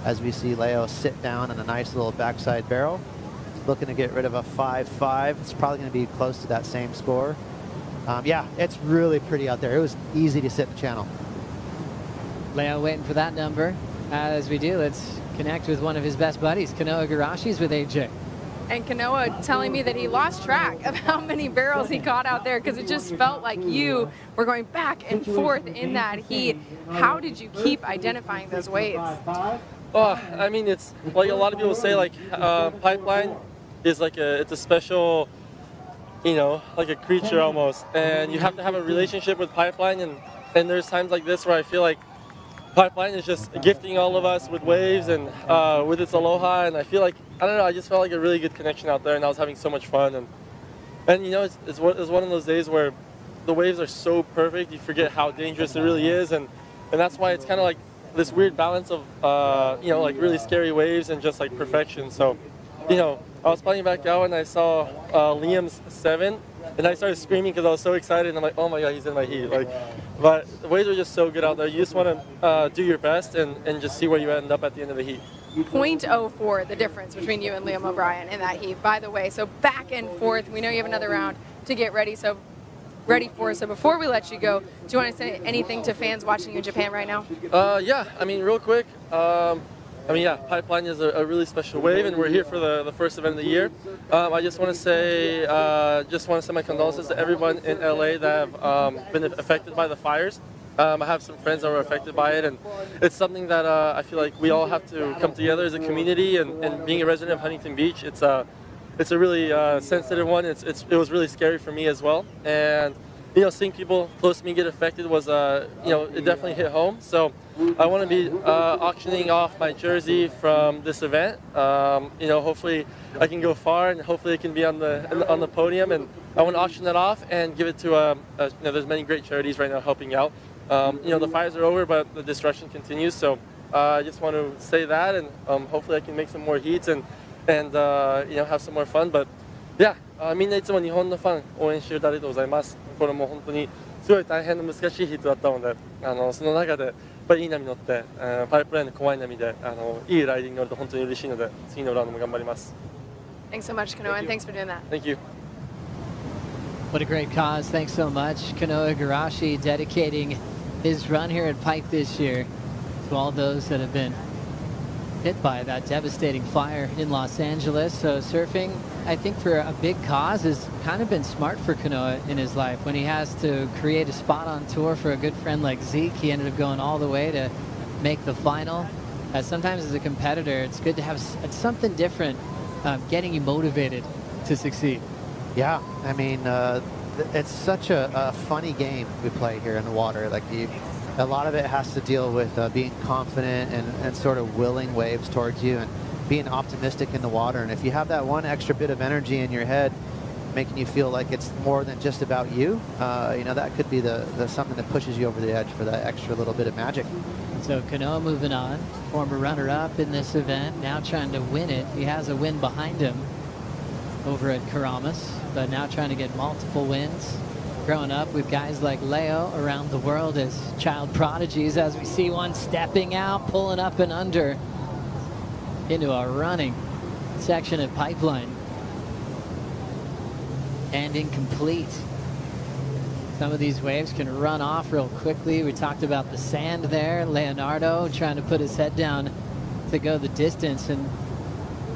as we see Leo sit down in a nice little backside barrel. Looking to get rid of a 5-5. It's probably going to be close to that same score. Yeah, it's really pretty out there. It was easy to sit in the channel. Leo waiting for that number. As we do, let's connect with one of his best buddies. Kanoa Garashi's with AJ. And Kanoa telling me that he lost track of how many barrels he caught out there because it just felt like you were going back and forth in that heat. How did you keep identifying those waves? Oh, I mean, it's like a lot of people say, like Pipeline is like it's a special, you know, like a creature almost, and you have to have a relationship with Pipeline, and there's times like this where I feel like Pipeline is just gifting all of us with waves and with its aloha, and I feel like, I don't know, I just felt like a really good connection out there, and I was having so much fun, and you know, it's one of those days where the waves are so perfect, you forget how dangerous it really is, and that's why it's kind of like this weird balance of, you know, like really scary waves and just like perfection. So, you know, I was playing back out and I saw Liam's 7, and I started screaming because I was so excited, and I'm like, oh my God, he's in my heat. Like, but the waves are just so good out there. You just want to do your best and just see where you end up at the end of the heat. 0.04 the difference between you and Liam O'Brien in that heat, by the way. So back and forth. We know you have another round to get ready. So before we let you go, do you want to say anything to fans watching you in Japan right now? Yeah, I mean, real quick. I mean, yeah, Pipeline is a really special wave, and we're here for the first event of the year. I just want to say, my condolences to everyone in LA that have been affected by the fires. I have some friends that were affected by it, and it's something that I feel like we all have to come together as a community. And being a resident of Huntington Beach, it's a really sensitive one. It was really scary for me as well, and you know, seeing people close to me get affected was you know, it definitely hit home. So I want to be auctioning off my jersey from this event. You know, hopefully I can go far, and hopefully it can be on the podium. And I want to auction that off and give it to you know, there's many great charities right now helping out. You know, the fires are over, but the destruction continues. So I just want to say that, and hopefully I can make some more heats and you know, have some more fun. But yeah, みんないつも日本のファン応援していただいてありがとうございます。これも本当にすごい大変な難しいヒットだったので、その中でやっぱりいい波乗って、パイプラインの怖い波でいいライディングに乗ると本当に嬉しいので、次のラウンドも頑張ります。Thanks so much, Kanoa, and thanks for doing that. Thank you. What a great cause. Thanks so much. Kanoa Garashi dedicating his run here at Pipe this year to all those that have been hit by that devastating fire in Los Angeles. So surfing, I think, for a big cause has kind of been smart for Kanoa in his life. When he has to create a spot on tour for a good friend like Zeke, he ended up going all the way to make the final. Sometimes as a competitor, it's good to have something different getting you motivated to succeed. Yeah, I mean, it's such a funny game we play here in the water. Like a lot of it has to deal with being confident and sort of willing waves towards you and being optimistic in the water. And if you have that one extra bit of energy in your head making you feel like it's more than just about you, you know, that could be the something that pushes you over the edge for that extra little bit of magic. So Kanoa moving on, former runner-up in this event, now trying to win it. He has a win behind him over at Karamas, but now trying to get multiple wins. Growing up with guys like Leo around the world as child prodigies, as we see one stepping out, pulling up and under into a running section at Pipeline. And incomplete. Some of these waves can run off real quickly. We talked about the sand there. Leonardo trying to put his head down to go the distance. And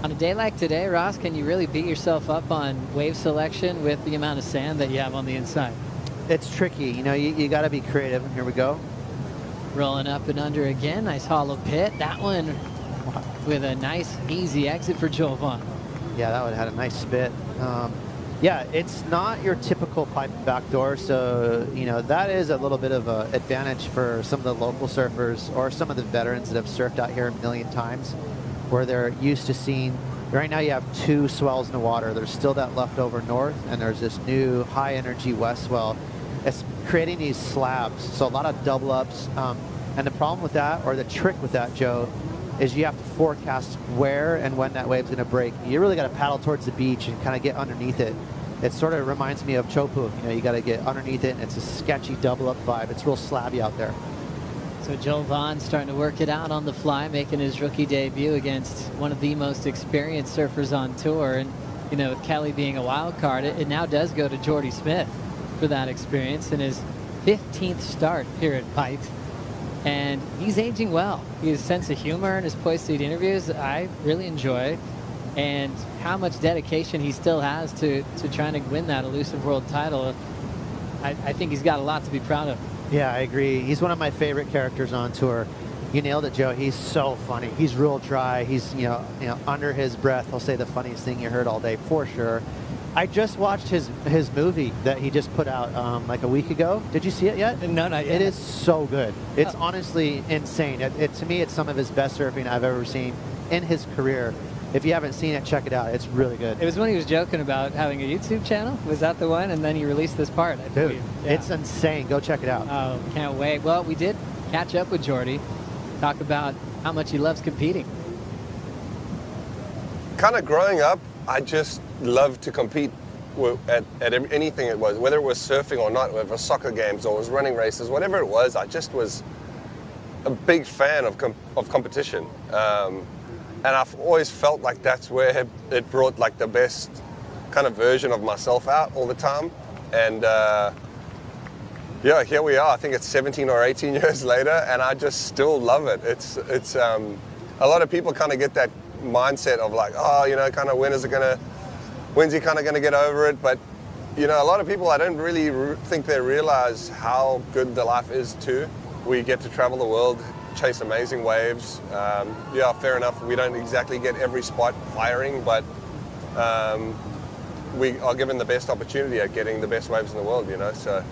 on a day like today, Ross, can you really beat yourself up on wave selection with the amount of sand that you have on the inside? It's tricky. You know, you got to be creative. Here we go. Rolling up and under again. Nice hollow pit. That one with a nice, easy exit for Joel Vaughn. Yeah, that would have had a nice spit. Yeah, it's not your typical pipe backdoor, so that is a little bit of an advantage for some of the local surfers or some of the veterans that have surfed out here a million times, where they're used to seeing. Right now you have 2 swells in the water. There's still that leftover north, and there's this new high energy west swell. It's creating these slabs, so a lot of double ups. And the problem with that, or the trick with that, Joe, is you have to forecast where and when that wave's going to break. You really got to paddle towards the beach and kind of get underneath it. It sort of reminds me of Chopu. You got to get underneath it, and it's a sketchy double up vibe. It's real slabby out there. So Joel Vaughn starting to work it out on the fly, making his rookie debut against one of the most experienced surfers on tour. And, with Kelly being a wild card, it now does go to Jordy Smith for that experience in his 15th start here at Pipe. And he's aging well. His sense of humor and his poised seat interviews, I really enjoy. And how much dedication he still has to trying to win that elusive world title. I think he's got a lot to be proud of. Yeah, I agree. He's one of my favorite characters on tour. You nailed it, Joe. He's so funny. He's real dry. He's, under his breath, he'll say the funniest thing you heard all day, for sure. I just watched his movie that he just put out like a week ago. Did you see it yet? No, not yet. It is so good. It's honestly insane. To me, it's some of his best surfing I've ever seen in his career. If you haven't seen it, check it out. It's really good. It was when he was joking about having a YouTube channel. Was that the one? And then he released this part, I believe. Dude, it's insane. Go check it out. Oh, can't wait. Well, we did catch up with Jordy, talk about how much he loves competing. Kind of growing up, I just loved to compete at anything it was, whether it was surfing or not, whether it was soccer games or it was running races, whatever it was. I just was a big fan of competition. And I've always felt like that's where it brought like the best kind of version of myself out all the time. And yeah, here we are. I think it's 17 or 18 years later, and I just still love it. It's a lot of people kind of get that mindset of like, oh, kind of when's he kind of gonna get over it? But a lot of people, I don't really think they realize how good the life is too. We get to travel the world, chase amazing waves. Yeah, fair enough, we don't exactly get every spot firing, but we are given the best opportunity at getting the best waves in the world, So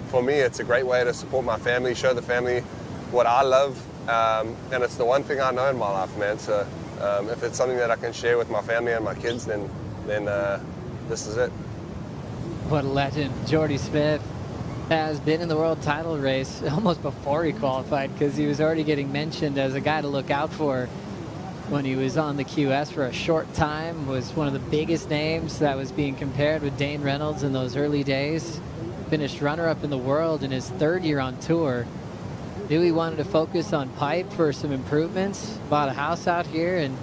for me, it's a great way to support my family, show the family what I love, and it's the one thing I know in my life, man. So if it's something that I can share with my family and my kids, then this is it. What a legend. Jordy Smith has been in the world title race almost before he qualified, because he was already getting mentioned as a guy to look out for when he was on the QS for a short time. Was one of the biggest names that was being compared with Dane Reynolds in those early days. Finished runner-up in the world in his 3rd year on tour. Knew he wanted to focus on pipe for some improvements. Bought a house out here, and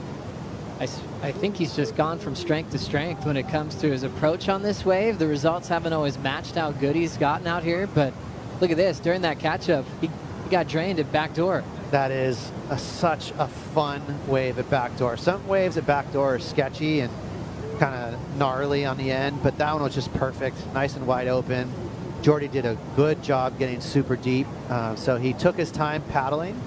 I think he's just gone from strength to strength when it comes to his approach on this wave. The results haven't always matched how good he's gotten out here, but look at this. During that catch-up, he got drained at backdoor. That is such a fun wave at backdoor. Some waves at backdoor are sketchy and kind of gnarly on the end, but that one was just perfect, nice and wide open. Jordy did a good job getting super deep, so he took his time paddling.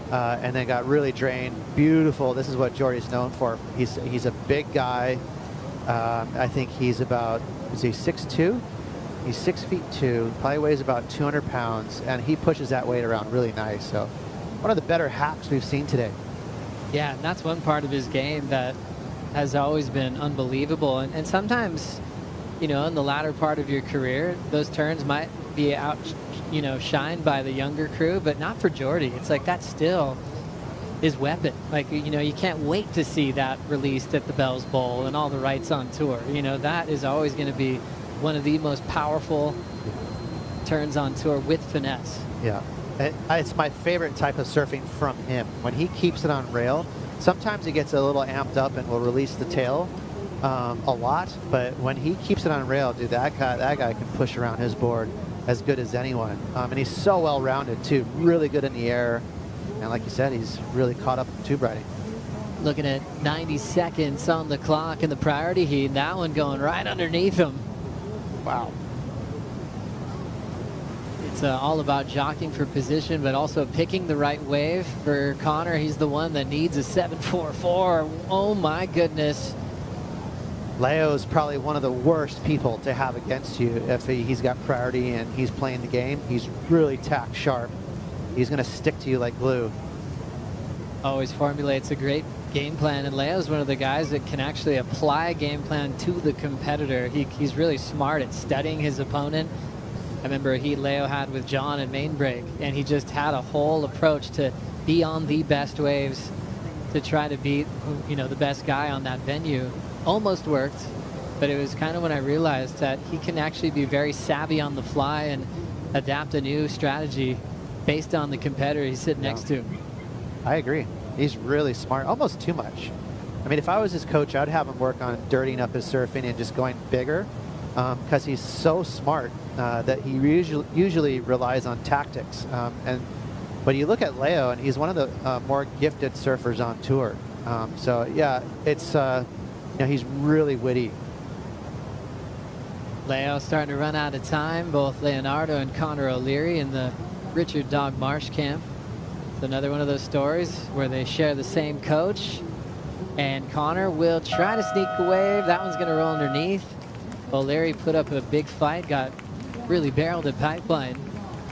And then got really drained. Beautiful. This is what Jordy's known for. He's a big guy. I think he's about, is he 6'2"? He's 6'2", probably weighs about 200 pounds, and he pushes that weight around really nice. So one of the better hacks we've seen today. Yeah, and that's one part of his game that has always been unbelievable. And sometimes, in the latter part of your career, those turns might be out, shined by the younger crew, but not for Jordy. It's like that's still his weapon. Like, you can't wait to see that released at the Bells Bowl and all the rights on tour. That is always going to be one of the most powerful turns on tour with finesse. Yeah. It's my favorite type of surfing from him. When he keeps it on rail, sometimes he gets a little amped up and will release the tail a lot, but when he keeps it on rail, dude, that guy can push around his board as good as anyone. And he's so well-rounded too, really good in the air. And like you said, he's really caught up in tube riding. Looking at 90 seconds on the clock in the priority heat, that one going right underneath him. Wow. It's all about jockeying for position, but also picking the right wave. For Connor, he's the one that needs a 7.44. Oh my goodness. Leo's probably one of the worst people to have against you if he's got priority and he's playing the game. He's really tack sharp. He's going to stick to you like glue. Always formulates a great game plan, and Leo's one of the guys that can actually apply a game plan to the competitor. He's really smart at studying his opponent. I remember a heat Leo had with John at main break, and he just had a whole approach to be on the best waves to try to beat, you know, the best guy on that venue. Almost worked, but it was kind of when I realized that he can actually be very savvy on the fly and adapt a new strategy based on the competitor he's sitting next to. I agree. He's really smart, almost too much. I mean, if I was his coach, I'd have him work on dirtying up his surfing and just going bigger, because he's so smart that he usually relies on tactics. But you look at Leo, and he's one of the more gifted surfers on tour. So yeah, it's you know, he's really witty. Leo starting to run out of time. Both Leonardo and Connor O'Leary in the Richard Dog Marsh camp. It's another one of those stories where they share the same coach. And Connor will try to sneak a wave. That one's going to roll underneath. O'Leary put up a big fight, got really barreled at Pipeline.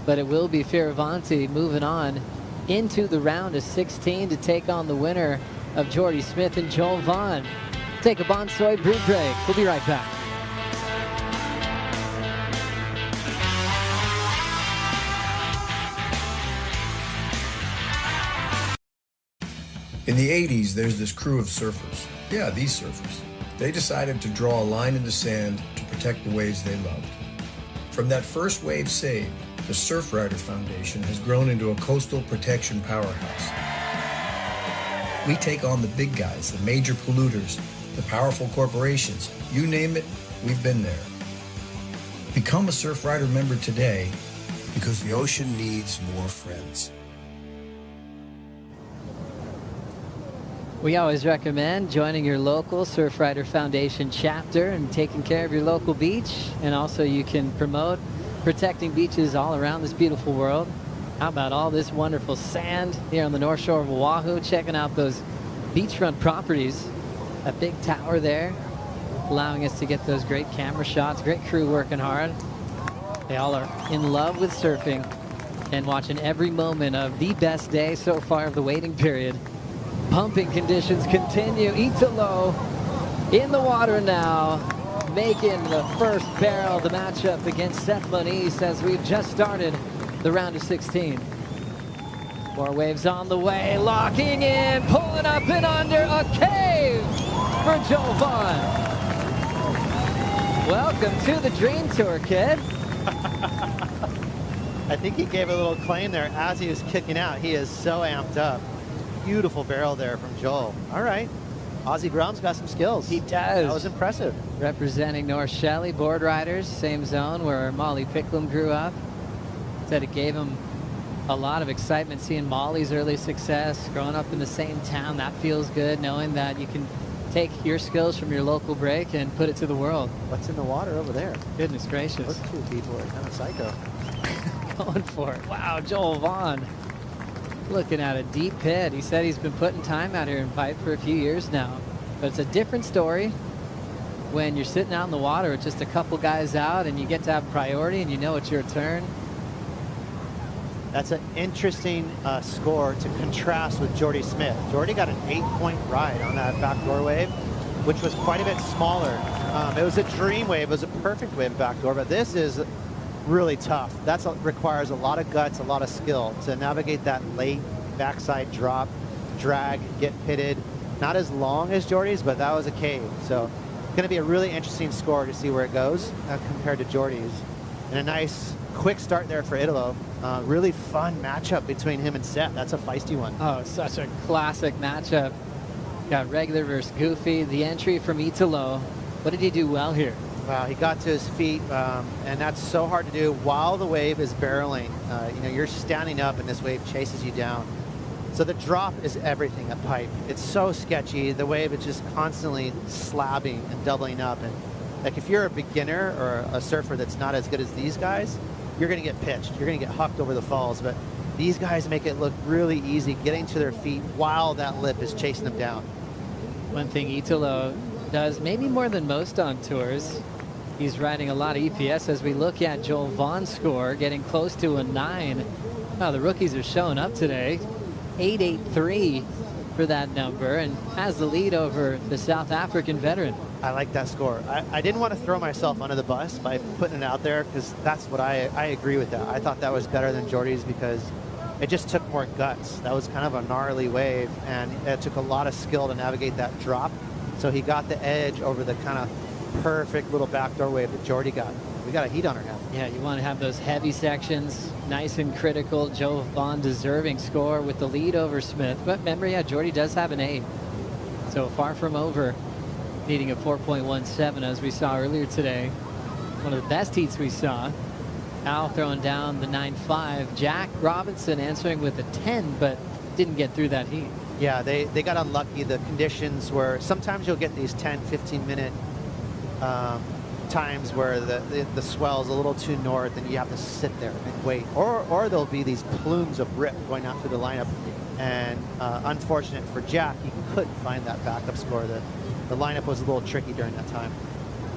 But it will be Fioravanti moving on into the round of 16 to take on the winner of Jordy Smith and Joel Vaughn. Take a Bonsoy brew break. We'll be right back. In the 80s, there's this crew of surfers. Yeah, these surfers. They decided to draw a line in the sand to protect the waves they loved. From that first wave saved, the Surfrider Foundation has grown into a coastal protection powerhouse. We take on the big guys, the major polluters, the powerful corporations. You name it, we've been there. Become a Surfrider member today, because the ocean needs more friends. We always recommend joining your local Surfrider Foundation chapter and taking care of your local beach. And also you can promote protecting beaches all around this beautiful world. How about all this wonderful sand here on the North Shore of Oahu? Checking out those beachfront properties. That big tower there, allowing us to get those great camera shots. Great crew working hard. They all are in love with surfing and watching every moment of the best day so far of the waiting period. Pumping conditions continue. Italo in the water now, making the first barrel of the matchup against Seth Moniz as we've just started the round of 16. More waves on the way, locking in, pulling up and under, a cave for Joel Vaughn. Welcome to the Dream Tour, kid. I think he gave a little claim there as he was kicking out. He is so amped up. Beautiful barrel there from Joel. All right. Ozzie Brown's got some skills. He does. That was impressive. Representing North Shelley, board riders, same zone where Molly Picklum grew up. Said it gave him a lot of excitement seeing Molly's early success, growing up in the same town. That feels good, knowing that you can take your skills from your local break and put it to the world. What's in the water over there? Goodness gracious. Those two people are kind of psycho. Going for it. Wow, Joel Vaughn. Looking at a deep pit. He said he's been putting time out here in Pipe for a few years now. But it's a different story when you're sitting out in the water with just a couple guys out and you get to have priority and you know it's your turn. That's an interesting score to contrast with Jordy Smith. Jordy got an 8-point ride on that backdoor wave, which was quite a bit smaller. It was a dream wave. It was a perfect wave backdoor, but this is really tough. That requires a lot of guts, a lot of skill to navigate that late backside drop, drag, get pitted. Not as long as Jordy's, but that was a cave. So it's going to be a really interesting score to see where it goes compared to Jordy's. And a nice quick start there for Italo. Really fun matchup between him and Seth. That's a feisty one. Oh, such a classic matchup. Got regular versus goofy. The entry from Italo. What did he do well here? Wow, he got to his feet, and that's so hard to do while the wave is barreling. You know, you're standing up and this wave chases you down. So the drop is everything at Pipe. It's so sketchy. The wave is just constantly slabbing and doubling up. And like if you're a beginner or a surfer that's not as good as these guys, you're going to get pitched. You're going to get hucked over the falls. But these guys make it look really easy getting to their feet while that lip is chasing them down. One thing Italo does, maybe more than most on tours, he's riding a lot of EPS. As we look at Joel Vaughn's score, getting close to a 9. Oh, the rookies are showing up today. 883 for that number, and has the lead over the South African veteran. I like that score. I didn't want to throw myself under the bus by putting it out there, because that's what I agree with that. I thought that was better than Jordy's because it just took more guts. That was kind of a gnarly wave, and it took a lot of skill to navigate that drop. So he got the edge over the kind of perfect little backdoor wave that Jordy got. We got a heat on our hands. Yeah, you want to have those heavy sections, nice and critical. Joe Vaughn deserving score with the lead over Smith. But remember, yeah, Jordy does have an 8. So far from over, needing a 4.17 as we saw earlier today. One of the best heats we saw. Al throwing down the 9.5. Jack Robinson answering with a 10, but didn't get through that heat. Yeah, they got unlucky. The conditions were, sometimes you'll get these 10, 15 minute times where the swell's a little too north and you have to sit there and wait. Or there'll be these plumes of rip going out through the lineup. And unfortunate for Jack, he couldn't find that backup score. The lineup was a little tricky during that time.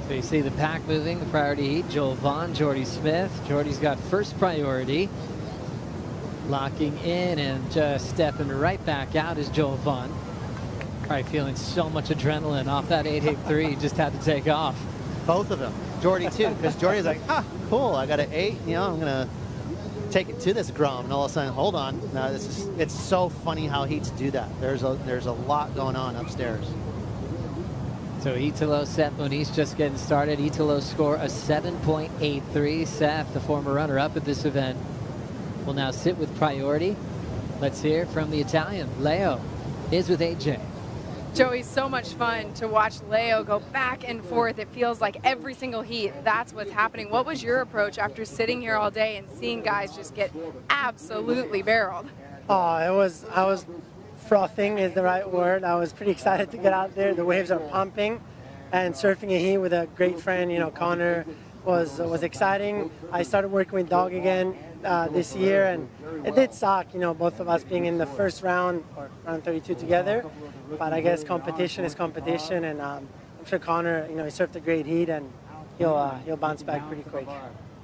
So you see the pack moving, the priority heat. Joel Vaughn, Jordy Smith. Jordy's got first priority. Locking in and just stepping right back out is Joel Vaughn. Probably feeling so much adrenaline off that 883, just had to take off. Both of them. Jordy too, because Jordy's like, cool, I got an 8, you know, I'm gonna take it to this Grom, and all of a sudden, hold on. Now it's so funny how heats do that. There's a lot going on upstairs. So Italo, Seth Moniz just getting started. Italo score a 7.83. Seth, the former runner-up at this event, will now sit with priority. Let's hear from the Italian. Leo is with AJ. Joey, so much fun to watch Leo go back and forth. It feels like every single heat, that's what's happening. What was your approach after sitting here all day and seeing guys just get absolutely barreled? Oh, I was frothing is the right word. I was pretty excited to get out there. The waves are pumping, and surfing a heat with a great friend, you know, Connor, was exciting. I started working with Dog again this year, and it did suck, you know, both of us being in the first round or round 32 together. But I guess competition is competition, and I'm sure Connor, you know, he surfed a great heat, and he'll bounce back pretty quick.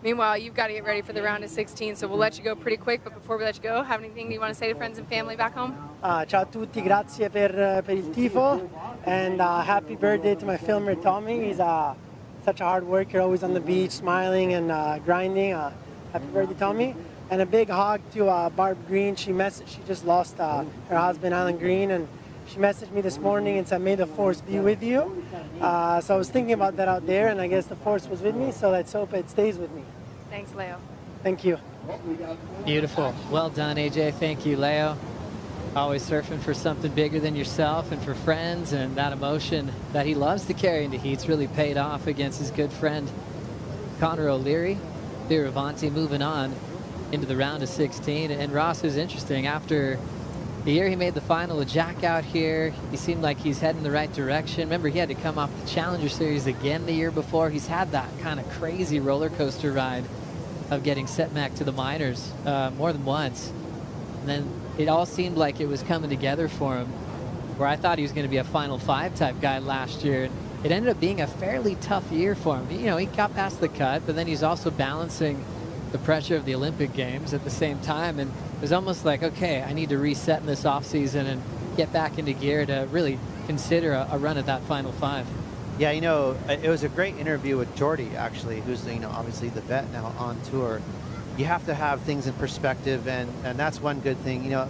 Meanwhile, you've got to get ready for the round of 16, so we'll let you go pretty quick. But before we let you go, have anything you want to say to friends and family back home? Ciao a tutti, grazie per il tifo, and happy birthday to my filmer Tommy. He's such a hard worker, always on the beach, smiling and grinding. Happy birthday, Tommy. And a big hug to Barb Green. She just lost her husband, Alan Green, and she messaged me this morning and said, "May the force be with you." So I was thinking about that out there, and I guess the force was with me, so let's hope it stays with me. Thanks, Leo. Thank you. Beautiful. Well done, AJ. Thank you, Leo. Always surfing for something bigger than yourself and for friends, and that emotion that he loves to carry into heats really paid off against his good friend, Connor O'Leary. Fioravanti moving on into the round of 16. And Ross is interesting. After the year he made the final with Jack out here, he seemed like he's heading the right direction. Remember, he had to come off the Challenger Series again the year before. He's had that kind of crazy roller coaster ride of getting set back to the minors more than once. And then it all seemed like it was coming together for him, where I thought he was going to be a Final 5 type guy last year. It ended up being a fairly tough year for him. You know, he got past the cut, but then he's also balancing the pressure of the Olympic Games at the same time. And it was almost like, okay, I need to reset in this offseason and get back into gear to really consider a run at that Final 5. Yeah, you know, it was a great interview with Jordy, actually, who's, you know, obviously the vet now on tour. You have to have things in perspective, and that's one good thing. You know,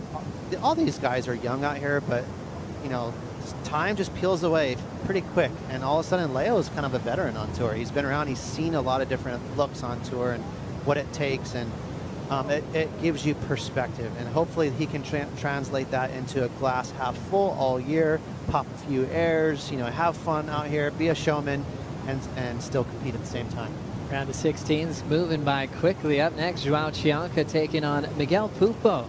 all these guys are young out here, but, you know, time just peels away pretty quick. And all of a sudden, Leo's kind of a veteran on tour. He's been around. He's seen a lot of different looks on tour and what it takes, and it gives you perspective. And hopefully he can translate that into a glass half full all year, pop a few airs, you know, have fun out here, be a showman, and still compete at the same time. Round of 16's moving by quickly. Up next, Joao Chianca taking on Miguel Pupo.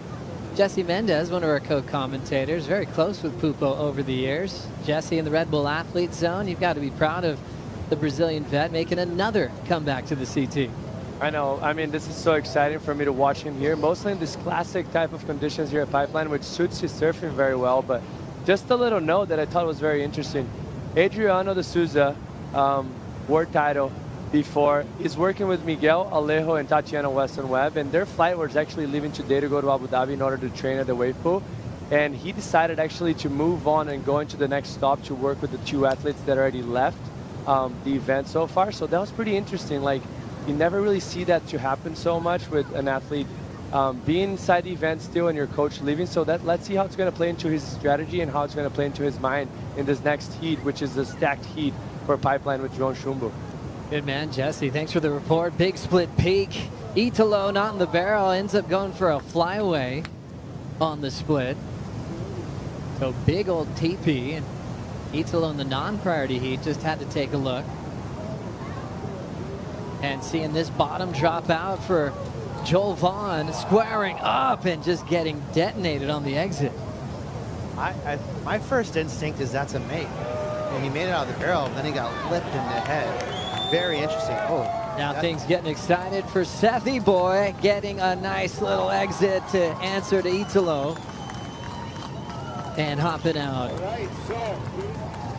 Jesse Mendez, one of our co-commentators, very close with Pupo over the years. Jesse in the Red Bull Athlete Zone. You've got to be proud of the Brazilian vet making another comeback to the CT. I know. I mean, this is so exciting for me to watch him here, mostly in this classic type of conditions here at Pipeline, which suits his surfing very well. But just a little note that I thought was very interesting. Adriano de Souza, world title before, is working with Miguel Alejo and Tatiana Weston Webb, and their flight was actually leaving today to go to Abu Dhabi in order to train at the wave pool. And he decided actually to move on and go into the next stop to work with the 2 athletes that already left the event so far. So that was pretty interesting. Like, you never really see that to happen so much with an athlete being inside the event still and your coach leaving. So let's see how it's going to play into his strategy and how it's going to play into his mind in this next heat, which is the stacked heat for Pipeline with João Chumbo. Good man, Jesse. Thanks for the report. Big split peak. Italo not in the barrel, ends up going for a flyaway on the split. So big old TP. And Italo in the non-priority heat just had to take a look. And seeing this bottom drop out for Joel Vaughn, squaring up and just getting detonated on the exit. My first instinct is that's a make. And he made it out of the barrel, then he got lipped in the head. Very interesting. Oh, now things getting excited for Sethy Boy, getting a nice little exit to answer to Italo. And hopping out.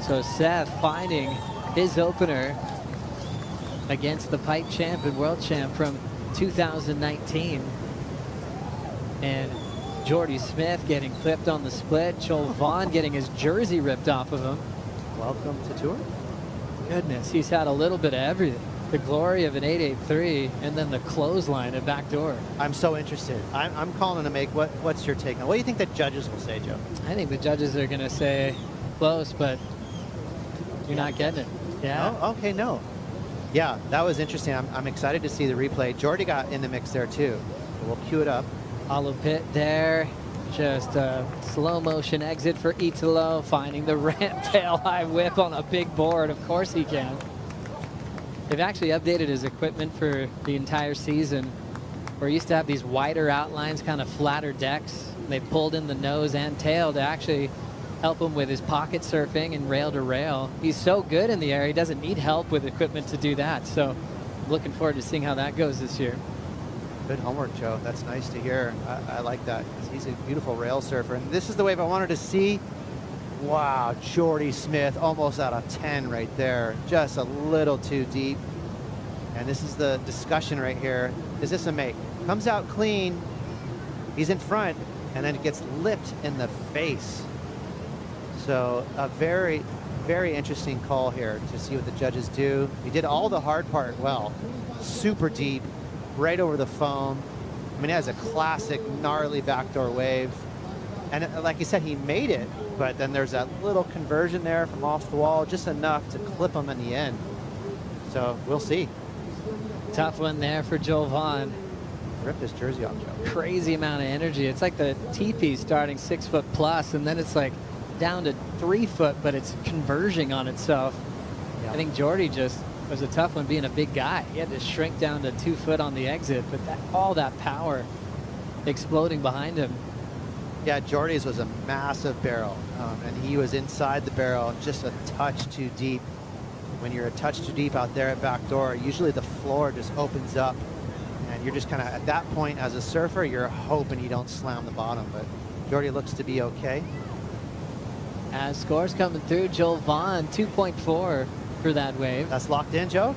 So Seth finding his opener against the pipe champ and world champ from 2019. And Jordy Smith getting clipped on the split. Joel Vaughn getting his jersey ripped off of him. Welcome to tour. Goodness, he's had a little bit of everything. The glory of an 883 and then the clothesline at backdoor. I'm so interested. I'm calling to make. What's your take on? What do you think the judges will say, Joe? I think the judges are going to say close, but you're not getting it. Yeah. Oh, okay, no. Yeah, that was interesting. I'm excited to see the replay. Jordy got in the mix there too. We'll cue it up. Hollow pit there. Just a slow motion exit for Italo, finding the ramp tail high whip on a big board. Of course he can. They've actually updated his equipment for the entire season. Where he used to have these wider outlines, kind of flatter decks. They pulled in the nose and tail to actually help him with his pocket surfing and rail to rail. He's so good in the air, he doesn't need help with equipment to do that. So I'm looking forward to seeing how that goes this year. Good homework, Joe. That's nice to hear. I like that. He's a beautiful rail surfer. And this is the wave I wanted to see. Wow, Jordy Smith, almost out of 10 right there. Just a little too deep. And this is the discussion right here. Is this a make? Comes out clean. He's in front, and then it gets lipped in the face. So a very, very interesting call here to see what the judges do. He did all the hard part well. Super deep, right over the foam. I mean, it has a classic gnarly backdoor wave. And like you said, he made it, but then there's that little conversion there from off the wall, just enough to clip him in the end. So we'll see. Tough one there for Joel Vaughn. Ripped his jersey off, Joe. Crazy amount of energy. It's like the TP starting 6 foot plus, and then it's like down to 3 foot, but it's converging on itself. Yeah. I think Jordy just was a tough one being a big guy. He had to shrink down to 2 foot on the exit, but all that power exploding behind him. Yeah, Jordy's was a massive barrel, and he was inside the barrel just a touch too deep. When you're a touch too deep out there at backdoor, usually the floor just opens up, and you're just kind of, at that point as a surfer, you're hoping you don't slam the bottom, but Jordy looks to be okay. As scores coming through, Joel Vaughn, 2.4 for that wave. That's locked in, Joe?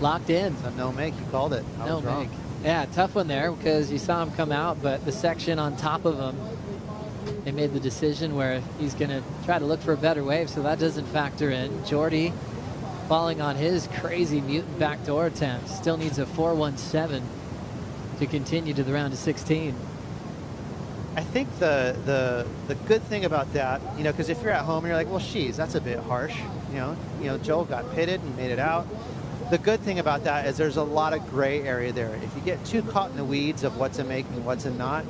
Locked in. So no make, you called it. No make. Yeah, tough one there because you saw him come out, but the section on top of him, they made the decision where he's going to try to look for a better wave, so that doesn't factor in. Jordy falling on his crazy mutant backdoor attempt. Still needs a 417 to continue to the round of 16. I think the good thing about that, you know, because if you're at home, you're like, well, geez, that's a bit harsh. You know, Joel got pitted and made it out. The good thing about that is there's a lot of gray area there. If you get too caught in the weeds of what's a make and what's a not,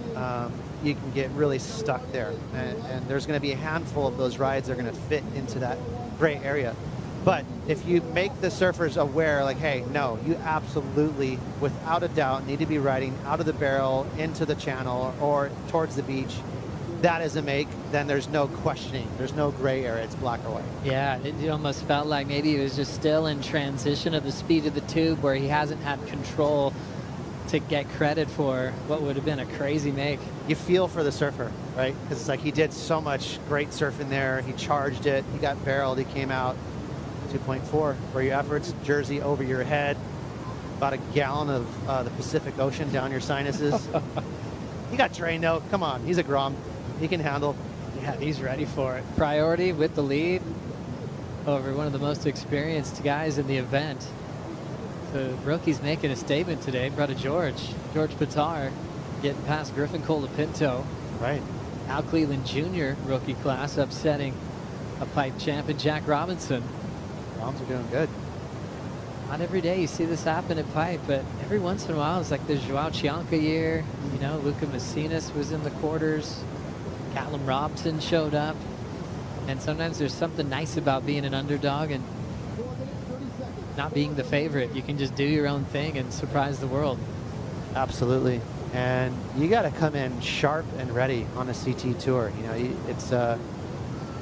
you can get really stuck there. And there's going to be a handful of those rides that are going to fit into that gray area. But if you make the surfers aware, like, hey, no, you absolutely, without a doubt, need to be riding out of the barrel into the channel or towards the beach, that is a make, then there's no questioning. There's no gray area. It's black or white. Yeah, it almost felt like maybe he was just still in transition of the speed of the tube where he hasn't had control to get credit for what would have been a crazy make. You feel for the surfer, right? Because it's like he did so much great surfing there. He charged it. He got barreled. He came out 2.4 for your efforts. Jersey over your head. About a gallon of the Pacific Ocean down your sinuses. He got drained though. Come on, he's a Grom. He can handle. Yeah, he's ready for it. Priority with the lead over one of the most experienced guys in the event. The rookie's making a statement today. Brother George Pitar getting past Griffin Colapinto. Right. Al Cleveland Jr. rookie class upsetting a pipe champion, Jack Robinson. Roms are doing good. Not every day you see this happen at pipe, but every once in a while it's like the Joao Chianca year. You know, Luca Macinas was in the quarters. Callum Robson showed up. And sometimes there's something nice about being an underdog and not being the favorite. You can just do your own thing and surprise the world. Absolutely. And you got to come in sharp and ready on a CT tour. You know,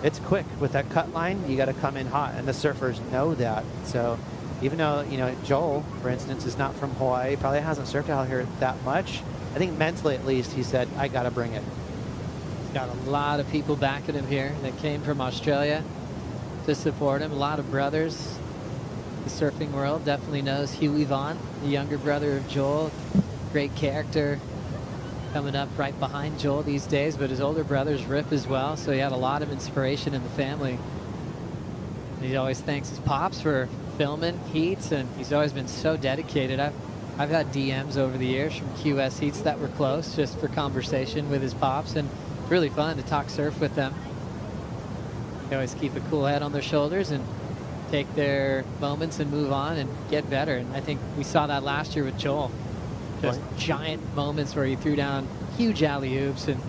it's quick with that cut line. You got to come in hot, and the surfers know that. So even though, you know, Joel, for instance, is not from Hawaii, probably hasn't surfed out here that much, I think mentally at least he said, I got to bring it. Got a lot of people backing him here that came from Australia to support him. A lot of brothers. The surfing world definitely knows Huey Vaughn, the younger brother of Joel. Great character, coming up right behind Joel these days, but his older brother's Rip as well, so he had a lot of inspiration in the family. And he always thanks his pops for filming heats, and he's always been so dedicated. I've had DMs over the years from QS heats that were close, just for conversation with his pops, and really fun to talk surf with them. They always keep a cool head on their shoulders and take their moments and move on and get better. And I think we saw that last year with Joel. Just giant moments where he threw down huge alley-oops and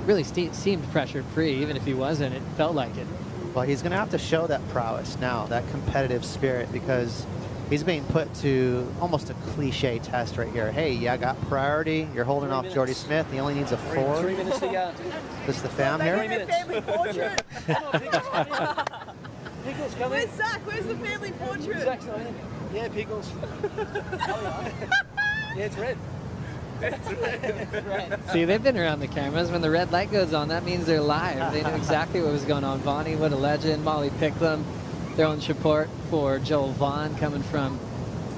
really seemed pressure-free. Even if he wasn't, it felt like it. Well, he's going to have to show that prowess now, that competitive spirit, because he's being put to almost a cliche test right here. Hey, you got priority. You're holding off Jordy Smith. He only needs a 4. 3 minutes to go. This is the fam here. 3 minutes. Family portrait. Pickles coming. Where's Zach? Where's the family portrait? Zach's not in. Yeah, Pickles. Yeah, it's red. It's red. See, they've been around the cameras. When the red light goes on, that means they're live. They knew exactly what was going on. Vonnie, what a legend. Molly Picklum, their own support for Joel Vaughn coming from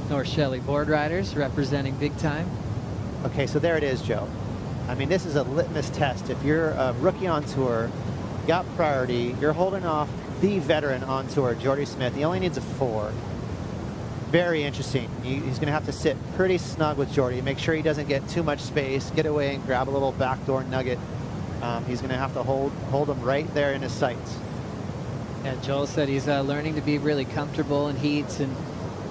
North Shelley Board Riders, representing big time. Okay, so there it is, Joe. I mean, this is a litmus test. If you're a rookie on tour, got priority, you're holding off the veteran on tour, Jordy Smith. He only needs a 4. Very interesting. He's going to have to sit pretty snug with Jordy, make sure he doesn't get too much space, get away and grab a little backdoor nugget. He's going to have to hold him right there in his sights. And Joel said he's learning to be really comfortable in heats, and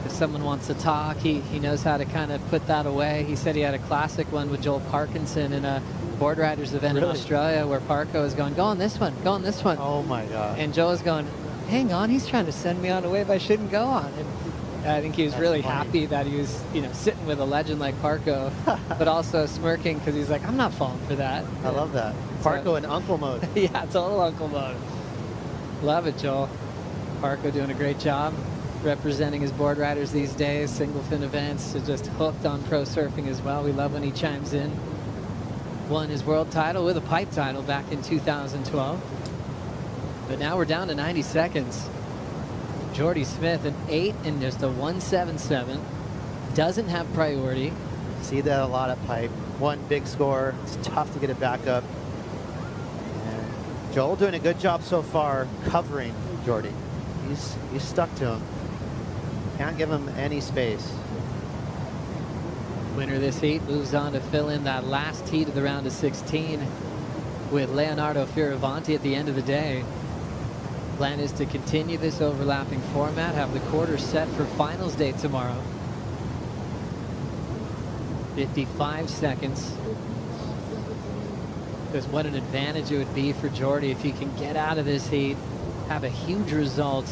if someone wants to talk, he knows how to kind of put that away. He said he had a classic one with Joel Parkinson in a Board Riders event in Australia where Parko is going, go on this one, go on this one. Oh my God. And Joel is going, hang on, he's trying to send me on a wave I shouldn't go on. And I think he was really happy that he was, you know, sitting with a legend like Parko, but also smirking because he's like, I'm not falling for that. I love that. Parko in uncle mode. Yeah, total uncle mode. Love it, Joel. Parko doing a great job representing his Board Riders these days, single fin events, so just hooked on pro surfing as well. We love when he chimes in. Won his world title with a pipe title back in 2012. But now we're down to 90 seconds. Jordy Smith, an 8 and just a 177. Doesn't have priority. See that a lot at pipe. One big score. It's tough to get it back up. And Joel doing a good job so far covering Jordy. He's stuck to him. Can't give him any space. Winner of this heat moves on to fill in that last heat of the round of 16 with Leonardo Fioravanti at the end of the day. Plan is to continue this overlapping format, have the quarters set for finals day tomorrow. 55 seconds. Because what an advantage it would be for Jordy if he can get out of this heat, have a huge result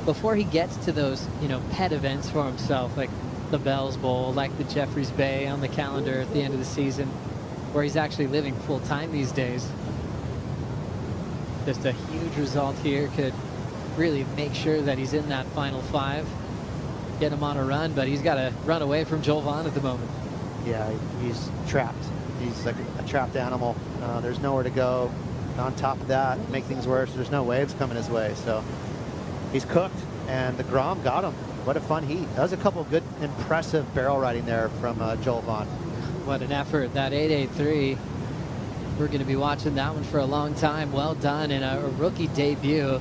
before he gets to those, you know, pet events for himself, like the Bells Bowl, like the Jeffreys Bay on the calendar at the end of the season, where he's actually living full time these days. Just a huge result here could really make sure that he's in that final 5. Get him on a run, but he's got to run away from Joel Vaughn at the moment. Yeah, he's trapped. He's like a trapped animal. There's nowhere to go. On top of that, make things worse, there's no waves coming his way. So he's cooked, and the Grom got him. What a fun heat. That was a couple of good, impressive barrel riding there from Joel Vaughn. What an effort. That 883. We're going to be watching that one for a long time. Well done, and a rookie debut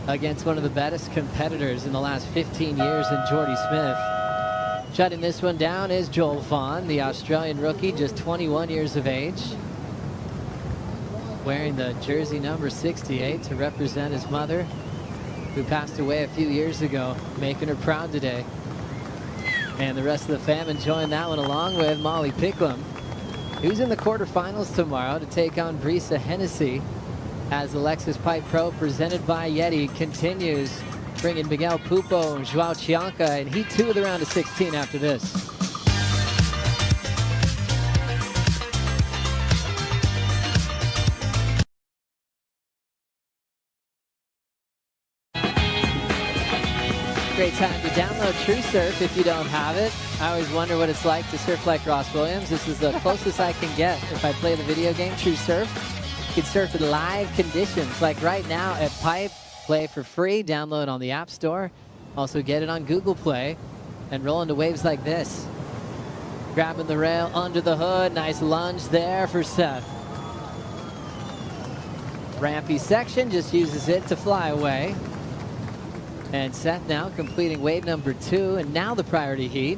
against one of the best competitors in the last 15 years in Jordy Smith. Shutting this one down is Joel Vaughn, the Australian rookie, just 21 years of age. Wearing the jersey number 68 to represent his mother, who passed away a few years ago, making her proud today. And the rest of the fam enjoying that one, along with Molly Picklum, who's in the quarterfinals tomorrow to take on Brisa Hennessy, as the Lexus Pipe Pro presented by YETI continues, bringing Miguel Pupo and Joao Chianca in Heat 2 of the round of 16 after this. Great time to download TrueSurf if you don't have it. I always wonder what it's like to surf like Ross Williams. This is the closest I can get if I play the video game TrueSurf. You can surf in live conditions, like right now at Pipe. Play for free, download on the App Store. Also get it on Google Play and roll into waves like this. Grabbing the rail under the hood. Nice lunge there for Seth. Rampy section, just uses it to fly away. And Seth now completing wave number 2, and now the priority heat.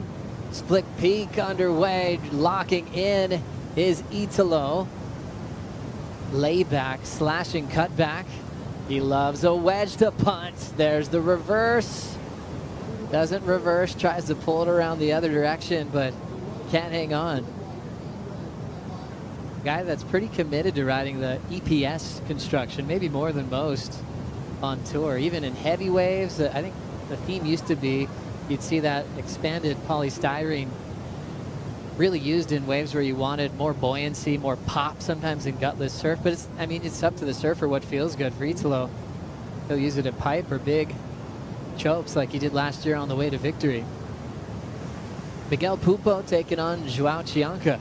Split peak underway, locking in is Italo. Layback, slashing cutback. He loves a wedge to punt. There's the reverse. Doesn't reverse, tries to pull it around the other direction, but can't hang on. Guy that's pretty committed to riding the EPS construction, maybe more than most on tour, even in heavy waves. I think the theme used to be you'd see that expanded polystyrene really used in waves where you wanted more buoyancy, more pop, sometimes in gutless surf. But it's, I mean, it's up to the surfer what feels good. For Italo, he'll use it at pipe or big chokes like he did last year on the way to victory. Miguel Pupo taking on Joao Chianca.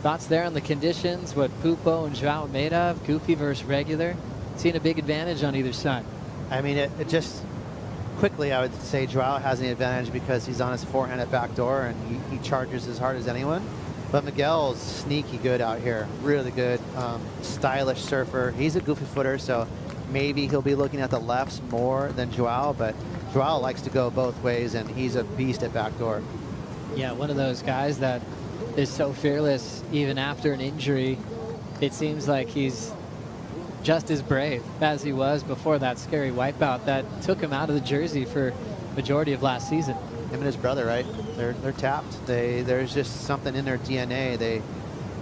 Thoughts there on the conditions, what Pupo and Joao are made of, goofy versus regular. Seeing a big advantage on either side. I mean, it just quickly, I would say Joao has the advantage because he's on his forehand at backdoor and he charges as hard as anyone. But Miguel's sneaky good out here, really good, stylish surfer. He's a goofy footer, so maybe he'll be looking at the lefts more than Joao, but Joao likes to go both ways, and he's a beast at backdoor. Yeah, one of those guys that is so fearless even after an injury. It seems like he's just as brave as he was before that scary wipeout that took him out of the jersey for majority of last season. Him and his brother, right? They're tapped. There's just something in their DNA. They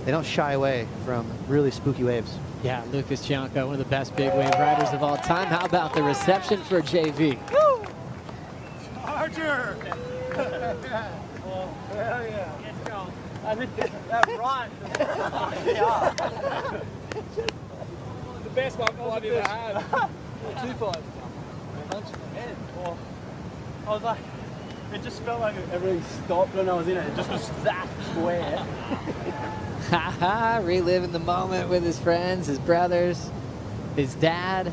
don't shy away from really spooky waves. Yeah, Lucas Chianca, one of the best big wave riders of all time. How about the reception for JV? Woo! Charger! Oh, hell yeah. Let's go. I think that run. Yeah. The best one I've ever had. 2-5. Punch in the head. Oh, I was like, it just felt like everything stopped when I was in it. It just was that square. Haha, reliving the moment with his friends, his brothers, his dad.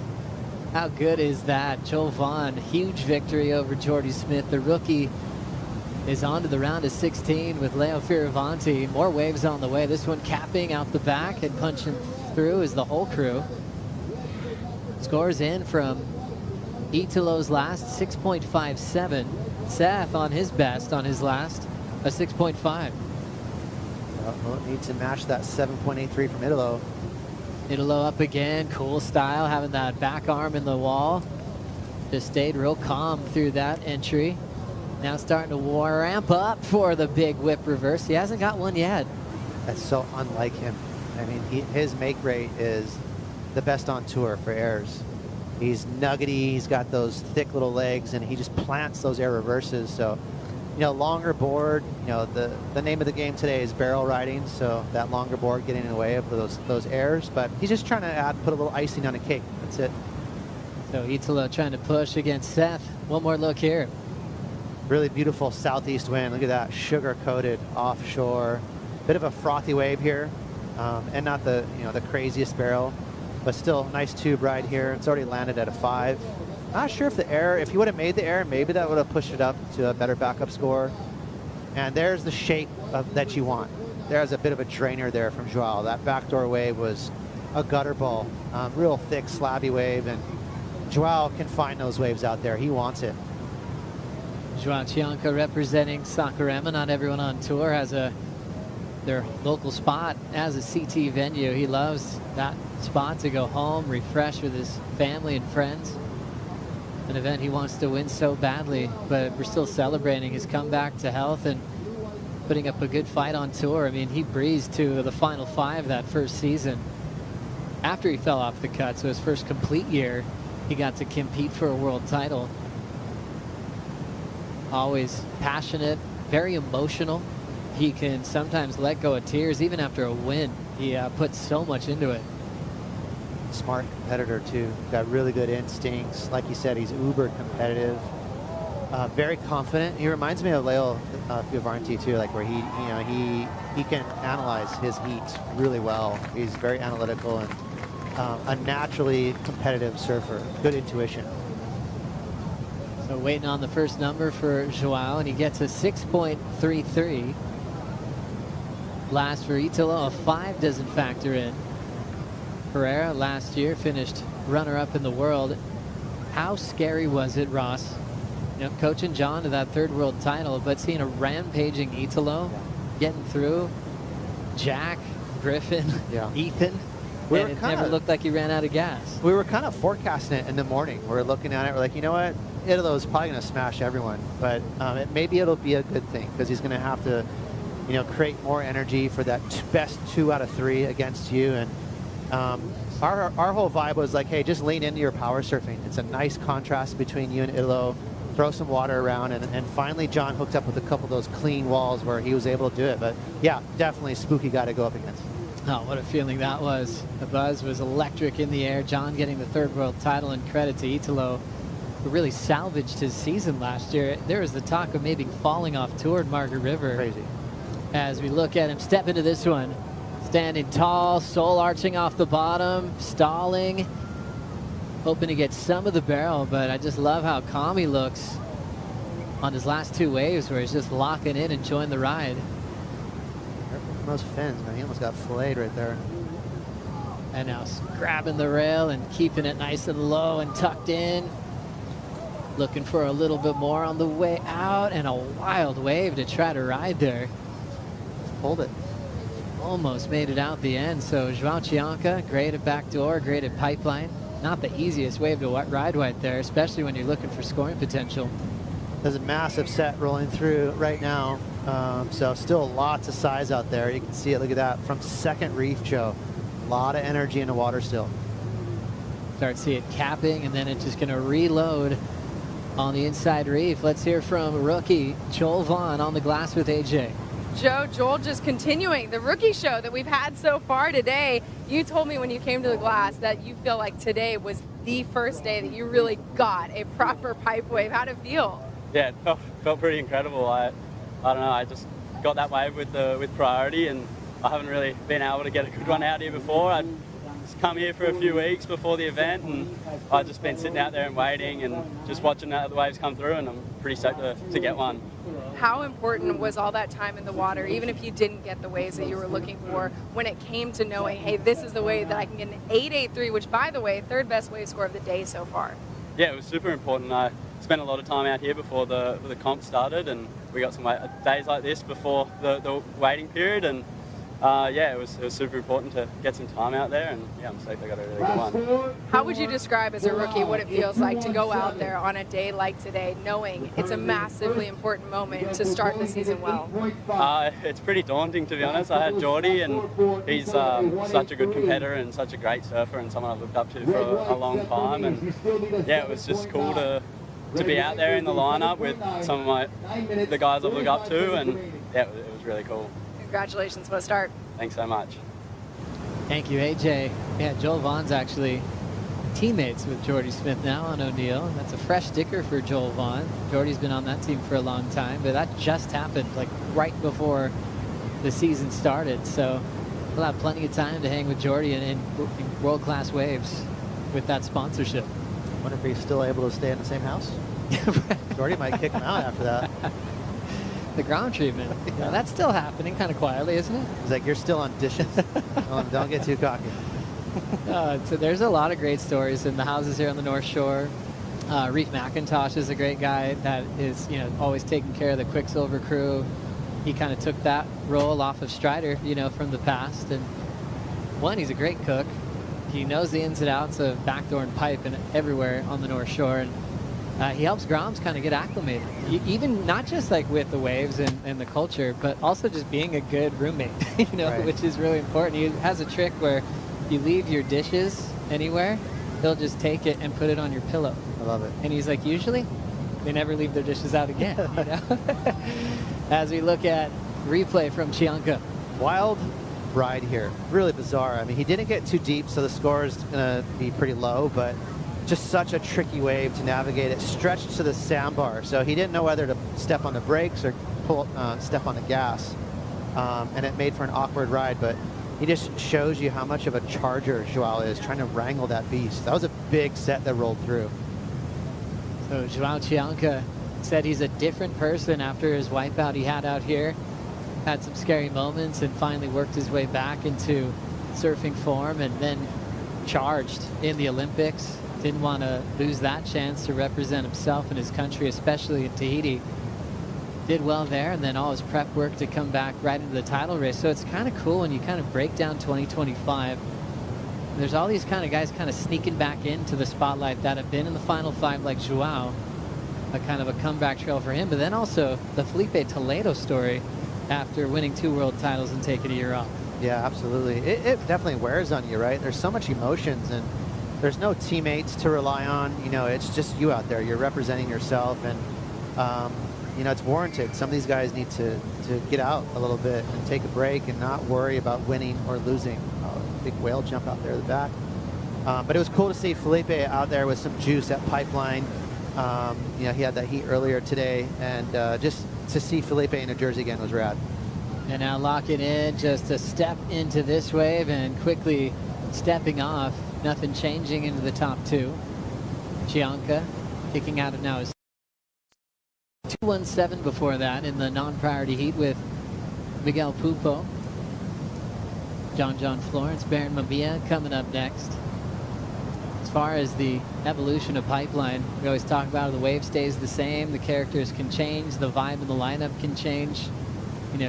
How good is that? Joel Vaughn, huge victory over Jordy Smith. The rookie is on to the round of 16 with Leo Fioravanti. More waves on the way. This one capping out the back and punching through is the whole crew. Scores in from Italo's last 6.57. Seth on his best on his last, a 6.5. Well, need to match that 7.83 from Italo. Italo up again, cool style, having that back arm in the wall. Just stayed real calm through that entry. Now starting to ramp up for the big whip reverse. He hasn't got one yet. That's so unlike him. I mean, his make rate is the best on tour for airs. He's nuggety, he's got those thick little legs, and he just plants those air reverses. So longer board. The name of the game today is barrel riding, so that longer board getting in the way of those airs. But he's just trying to put a little icing on a cake. That's it. So Italo trying to push against Seth. One more look here. Really beautiful southeast wind. Look at that, sugar-coated offshore. Bit of a frothy wave here, and not the the craziest barrel, but still nice tube ride here. It's already landed at a 5. Not sure if the air, if you would have made the air, maybe that would have pushed it up to a better backup score. And there's the shape that you want. There's a bit of a drainer there from Joao. That backdoor wave was a gutter ball, real thick, slabby wave, and Joao can find those waves out there. He wants it. Joao Chianca representing Saquarema. Not everyone on tour has their local spot as a CT venue. He loves that spot to go home, refresh with his family and friends. An event he wants to win so badly, but we're still celebrating his comeback to health and putting up a good fight on tour. I mean, he breezed to the final 5 that first season after he fell off the cut. So his first complete year, he got to compete for a world title. Always passionate, very emotional. He can sometimes let go of tears even after a win. He puts so much into it. Smart competitor too. Got really good instincts. Like you said, he's uber competitive. Very confident. He reminds me of Leo Fioravanti too, like where he can analyze his heat really well. He's very analytical and a naturally competitive surfer. Good intuition. So waiting on the first number for Joao, and he gets a 6.33. Last for Italo, a 5 doesn't factor in. Pereira last year finished runner-up in the world. How scary was it, Ross? Coaching John to that 3rd world title, but seeing a rampaging Italo getting through, Jack, Griffin, Ethan, and it never looked like he ran out of gas. We were kind of forecasting it in the morning. We were looking at it, we're like, you know what? Italo's probably going to smash everyone, but maybe it'll be a good thing because he's going to have to, create more energy for that best 2 out of 3 against you. And our whole vibe was like, hey, just lean into your power surfing. It's a nice contrast between you and Italo. Throw some water around, and finally John hooked up with a couple of those clean walls where he was able to do it. But yeah, definitely a spooky guy to go up against. Oh, what a feeling that was. The buzz was electric in the air. John getting the 3rd world title, and credit to Italo, who really salvaged his season last year. There was the talk of maybe falling off tour at Margaret River. Crazy. As we look at him step into this one, standing tall, soul arching off the bottom, stalling, hoping to get some of the barrel, but I just love how calm he looks on his last 2 waves where he's just locking in, enjoying the ride. Careful from those fins, man. He almost got filleted right there. And now grabbing the rail and keeping it nice and low and tucked in. Looking for a little bit more on the way out, and a wild wave to try to ride there. Hold it. Almost made it out the end. So Joao Chianca, great at backdoor, great at pipeline. Not the easiest wave to ride right there, especially when you're looking for scoring potential. There's a massive set rolling through right now. So still lots of size out there. You can see it, look at that, from 2nd reef, Joe. A lot of energy in the water still. Start see it capping, and then it's just gonna reload on the inside reef. Let's hear from rookie Joel Vaughn on the glass with AJ. Joel just continuing the rookie show that we've had so far today. You told me when you came to the glass that you feel like today was the first day that you really got a proper pipe wave. How'd it feel? Yeah, it felt pretty incredible. I don't know, I just got that wave with priority, and I haven't really been able to get a good one out here before. I'd just come here for a few weeks before the event, and I've just been sitting out there and waiting and just watching the waves come through, and I'm pretty stoked to get one. How important was all that time in the water, even if you didn't get the waves that you were looking for, when it came to knowing, hey, this is the wave that I can get an 8.83, which, by the way, 3rd best wave score of the day so far? Yeah, it was super important. I spent a lot of time out here before the comp started, and we got some days like this before the waiting period, and yeah, it was super important to get some time out there, and yeah, I'm stoked I got a really good one. How would you describe as a rookie what it feels like to go out there on a day like today, knowing it's a massively important moment to start the season well? It's pretty daunting, to be honest. I had Geordie, and he's such a good competitor and such a great surfer, and someone I've looked up to for a long time, and yeah, it was just cool to to be out there in the lineup with some of the guys I look up to, and yeah, it was really cool. Congratulations, what a start. Thanks so much. Thank you, AJ. Yeah, Joel Vaughn's actually teammates with Jordy Smith now on O'Neill. That's a fresh sticker for Joel Vaughn. Jordy's been on that team for a long time, but that just happened like right before the season started. So we'll have plenty of time to hang with Jordy in world-class waves with that sponsorship. I wonder if he's still able to stay in the same house. Jordy might kick him out after that. The ground treatment. Yeah, that's still happening kind of quietly, isn't it? He's like, you're still on dishes. Don't get too cocky. So there's a lot of great stories in the houses here on the North Shore. Reef McIntosh is a great guy that is, always taking care of the Quicksilver crew. He kind of took that role off of Strider, from the past. And one, he's a great cook. He knows the ins and outs of backdoor and pipe and everywhere on the North Shore. And he helps Groms kind of get acclimated, even not just like with the waves and the culture, but also just being a good roommate, Right. which is really important. He has a trick where you leave your dishes anywhere, they'll just take it and put it on your pillow. I love it. And he's like, usually they never leave their dishes out again. As we look at replay from Chianca. Wild ride here. Really bizarre. I mean, he didn't get too deep, so the score is going to be pretty low, but just such a tricky wave to navigate. It stretched to the sandbar, so he didn't know whether to step on the brakes or step on the gas. And it made for an awkward ride, but he just shows you how much of a charger Joao is, trying to wrangle that beast. That was a big set that rolled through. So Joao Chianca said he's a different person after his wipeout he had out here. Had some scary moments and finally worked his way back into surfing form, and then charged in the Olympics. Didn't want to lose that chance to represent himself and his country, especially in Tahiti. Did well there, and then all his prep work to come back right into the title race. So it's kind of cool when you kind of break down 2025. There's all these kind of guys kind of sneaking back into the spotlight that have been in the Final Five, like Joao, a kind of a comeback trail for him. But then also the Felipe Toledo story after winning 2 world titles and taking a year off. Yeah, absolutely. It definitely wears on you, right? There's so much emotions, and there's no teammates to rely on. It's just you out there. You're representing yourself, and it's warranted. Some of these guys need to get out a little bit and take a break and not worry about winning or losing. Big whale jump out there at the back. But it was cool to see Felipe out there with some juice at Pipeline. He had that heat earlier today, and just to see Felipe in New Jersey again was rad. And now locking in, just a step into this wave and quickly stepping off. Nothing changing into the top 2. Chianca kicking out of now is 2:17 before that in the non-priority heat with Miguel Pupo. John Florence, Baron Mamiya coming up next. As far as the evolution of Pipeline, we always talk about the wave stays the same, the characters can change, the vibe of the lineup can change.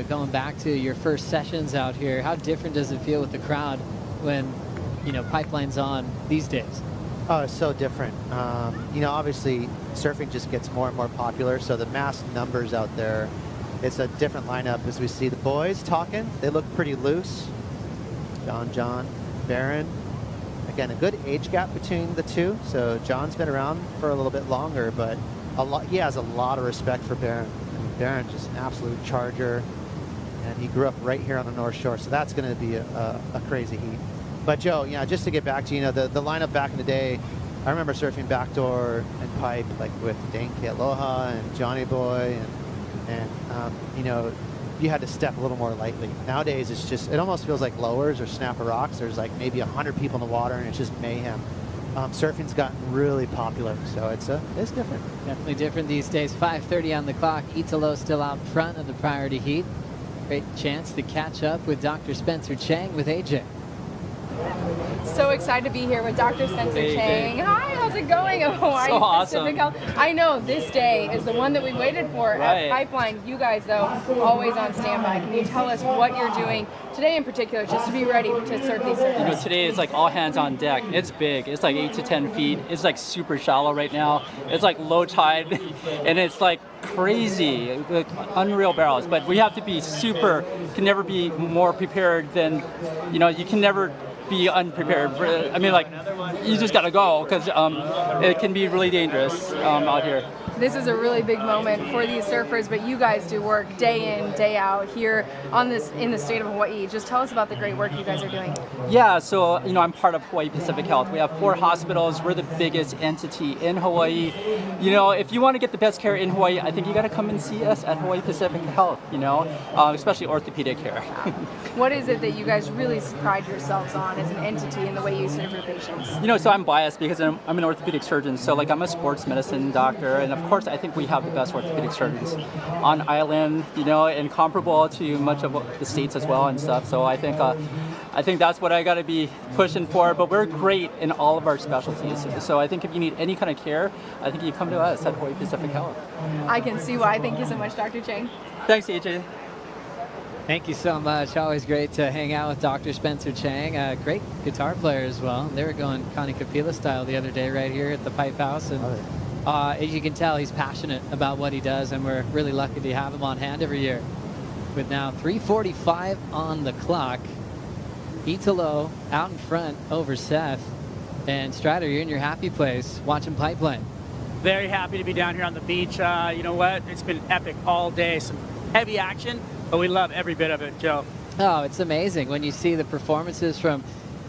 Going back to your first sessions out here, how different does it feel with the crowd when Pipeline's on these days? Oh, it's so different. Obviously surfing just gets more and more popular, so the mass numbers out there, it's a different lineup. As we see the boys talking, they look pretty loose. John, Baron. Again, a good age gap between the two, so John's been around for a little bit longer, but he has a lot of respect for Baron. Baron's just an absolute charger, and he grew up right here on the North Shore, so that's going to be a crazy heat. But Joe, just to get back to, the lineup back in the day, I remember surfing backdoor and pipe, like with Dane Aloha and Johnny Boy, and you had to step a little more lightly. Nowadays, it almost feels like lowers or snapper rocks. There's like maybe 100 people in the water, and it's just mayhem. Surfing's gotten really popular, so it's different. Definitely different these days. 5:30 on the clock. Italo still out front of the priority heat. Great chance to catch up with Dr. Spencer Chang with AJ. So excited to be here with Dr. Spencer Chang. Hi, how's it going? Hawaii awesome. Pacific. I know this day is the one that we waited for at Pipeline. You guys, though, always on standby. Can you tell us what you're doing today in particular, just to be ready to surf these surfaces? Today it's like all hands on deck. It's big. It's like 8 to 10 feet. It's like super shallow right now. It's like low tide, and it's like crazy, like unreal barrels. But we have to be can never be more prepared than, you can never be unprepared. I mean, like, you just got to go because it can be really dangerous out here. This is a really big moment for these surfers, but you guys do work day in, day out here in the state of Hawaii. Just tell us about the great work you guys are doing. Yeah, so I'm part of Hawaii Pacific Health. We have 4 hospitals. We're the biggest entity in Hawaii. If you want to get the best care in Hawaii, I think you got to come and see us at Hawaii Pacific Health. Especially orthopedic care. What is it that you guys really pride yourselves on as an entity in the way you serve your patients? So I'm biased because I'm an orthopedic surgeon. So I'm a sports medicine doctor, and of course I think we have the best orthopedic surgeons on island. And comparable to much of the states as well and stuff. So I think that's what I got to be pushing for. But we're great in all of our specialties. So I think if you need any kind of care, I think you come to us at Hawaii Pacific Health. I can see why. Thank you so much, Dr. Chang. Thanks, AJ. Thank you so much. Always great to hang out with Dr. Spencer Chang. Great guitar player as well. They were going Connie Kapila style the other day right here at the Pipe House. And as you can tell, he's passionate about what he does, and we're really lucky to have him on hand every year. With now 3:45 on the clock, Italo out in front over Seth. And Strider, you're in your happy place watching Pipeline. Very happy to be down here on the beach. You know what? It's been epic all day. Some heavy action, but we love every bit of it, Joe. Oh, it's amazing when you see the performances from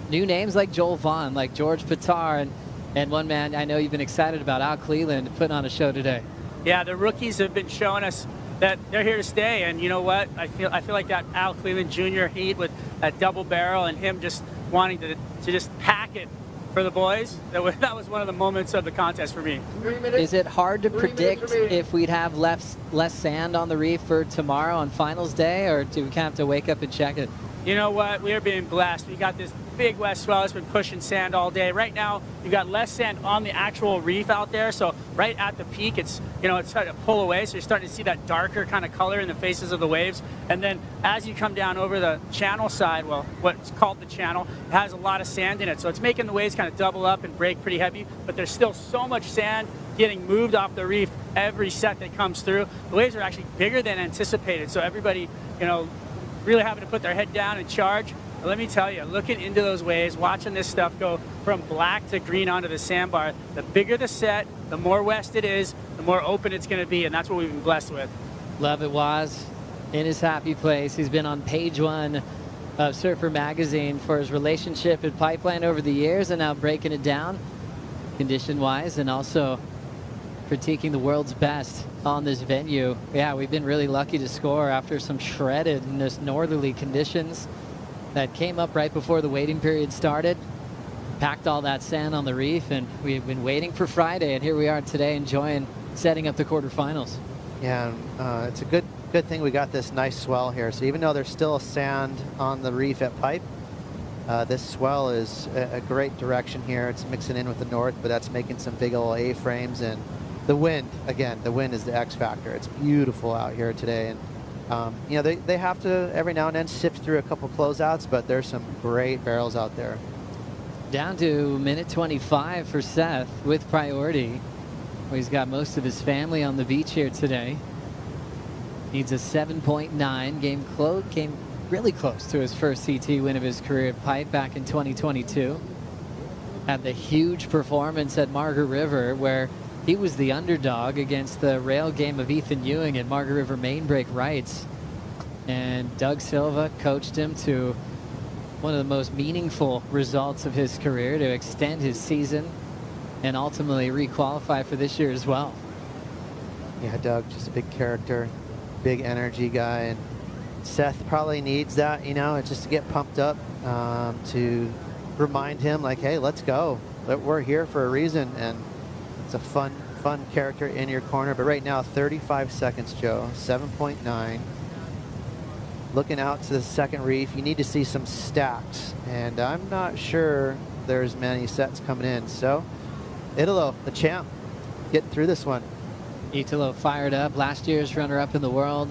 new names like Joel Vaughn, like George Pitar, and one man I know you've been excited about, Al Cleland, putting on a show today. Yeah, the rookies have been showing us that they're here to stay, and you know what? I feel like that Al Cleland Jr. heat with that double barrel and him just wanting to just pack it for the boys. That was one of the moments of the contest for me. Is it hard to predict if we'd have less sand on the reef for tomorrow on finals day, or do we kind of have to wake up and check it? You know what? We are being blessed. We got this big west swell that's been pushing sand all day. Right now, you got less sand on the actual reef out there. So right at the peak, it's starting to pull away. So you're starting to see that darker kind of color in the faces of the waves. And then as you come down over the channel side, well, what's called the channel, it has a lot of sand in it. So it's making the waves kind of double up and break pretty heavy. But there's still so much sand getting moved off the reef every set that comes through. The waves are actually bigger than anticipated. So everybody, really having to put their head down and charge. But let me tell you, looking into those waves, watching this stuff go from black to green onto the sandbar, the bigger the set, the more west it is, the more open it's going to be, and that's what we've been blessed with. Love it, Waz. In his happy place. He's been on page 1 of Surfer Magazine for his relationship at Pipeline over the years, and now breaking it down condition-wise, and also critiquing the world's best on this venue. Yeah, we've been really lucky to score after some shredded in this northerly conditions that came up right before the waiting period started. Packed all that sand on the reef, and we've been waiting for Friday, and here we are today enjoying setting up the quarterfinals. Yeah, it's a good thing we got this nice swell here. So even though there's still sand on the reef at Pipe, this swell is a great direction here. It's mixing in with the north, but that's making some big old A-frames, and the wind, again, the wind is the X factor. It's beautiful out here today, and they have to every now and then sift through a couple closeouts, but there's some great barrels out there. Down to minute 25 for Seth with priority. Well, he's got most of his family on the beach here today. Needs a 7.9. Came really close to his first CT win of his career at Pipe back in 2022. Had the huge performance at Margaret River where he was the underdog against the rail game of Ethan Ewing at Margaret River main break rights. And Doug Silva coached him to one of the most meaningful results of his career to extend his season and ultimately requalify for this year as well. Yeah, Doug, just a big character, big energy guy, and Seth probably needs that, just to get pumped up, to remind him like, hey, let's go. We're here for a reason, and it's a fun character in your corner. But right now, 35 seconds, Joe, 7.9. Looking out to the second reef, you need to see some stacks, and I'm not sure there's many sets coming in. So, Italo, the champ, getting through this one. Italo fired up, last year's runner-up in the world,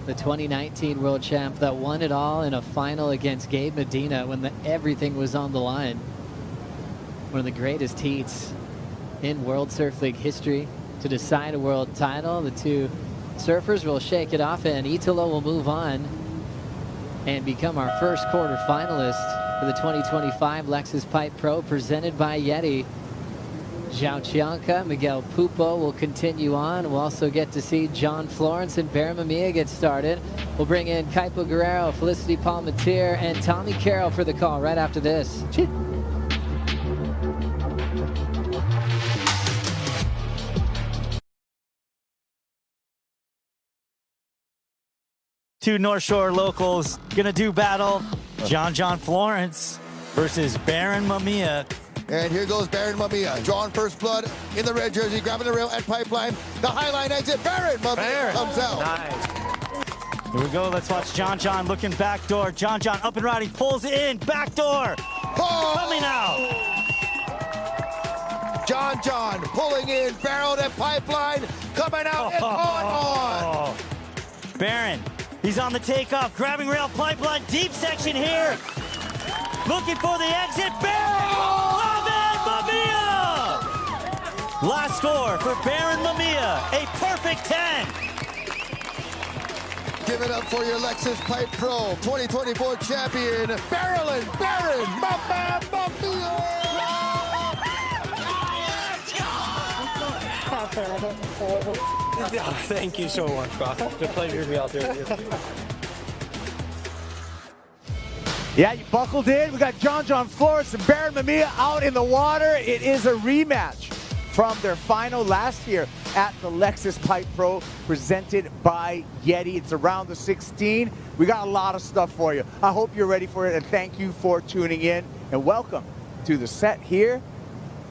the 2019 world champ that won it all in a final against Gabe Medina when everything was on the line. One of the greatest heats in World Surf League history to decide a world title. The two surfers will shake it off, and Italo will move on and become our first quarterfinalist for the 2025 Lexus Pipe Pro presented by YETI. Zhao Chianca, Miguel Pupo will continue on. We'll also get to see John Florence and Baron Mamiya get started. We'll bring in Kaipo Guerrero, Felicity Palmatier, and Tommy Carroll for the call right after this. Two North Shore locals gonna do battle. John Florence versus Baron Mamiya. And here goes Baron Mamiya, drawing first blood in the red jersey, grabbing the rail at Pipeline. The Highline exit, Baron Mamiya comes out. Nice. Here we go, let's watch John looking backdoor. John up and riding, pulls in, backdoor. Coming out. John pulling in, barreled at Pipeline, coming out and on. Baron, he's on the takeoff, grabbing rail, Pipeline, deep section here. Looking for the exit, Baron! Mamiya! Last score for Baron Mamiya, a perfect 10. Give it up for your Lexus Pipe Pro 2024 champion, Baron Mamiya! Thank you so much, Bob. It's a pleasure to be out there with you. Yeah, you buckled in. We got John Florence and Baron Mamiya out in the water. It is a rematch from their final last year at the Lexus Pipe Pro presented by YETI. It's around the 16. We got a lot of stuff for you. I hope you're ready for it, and thank you for tuning in. And welcome to the set here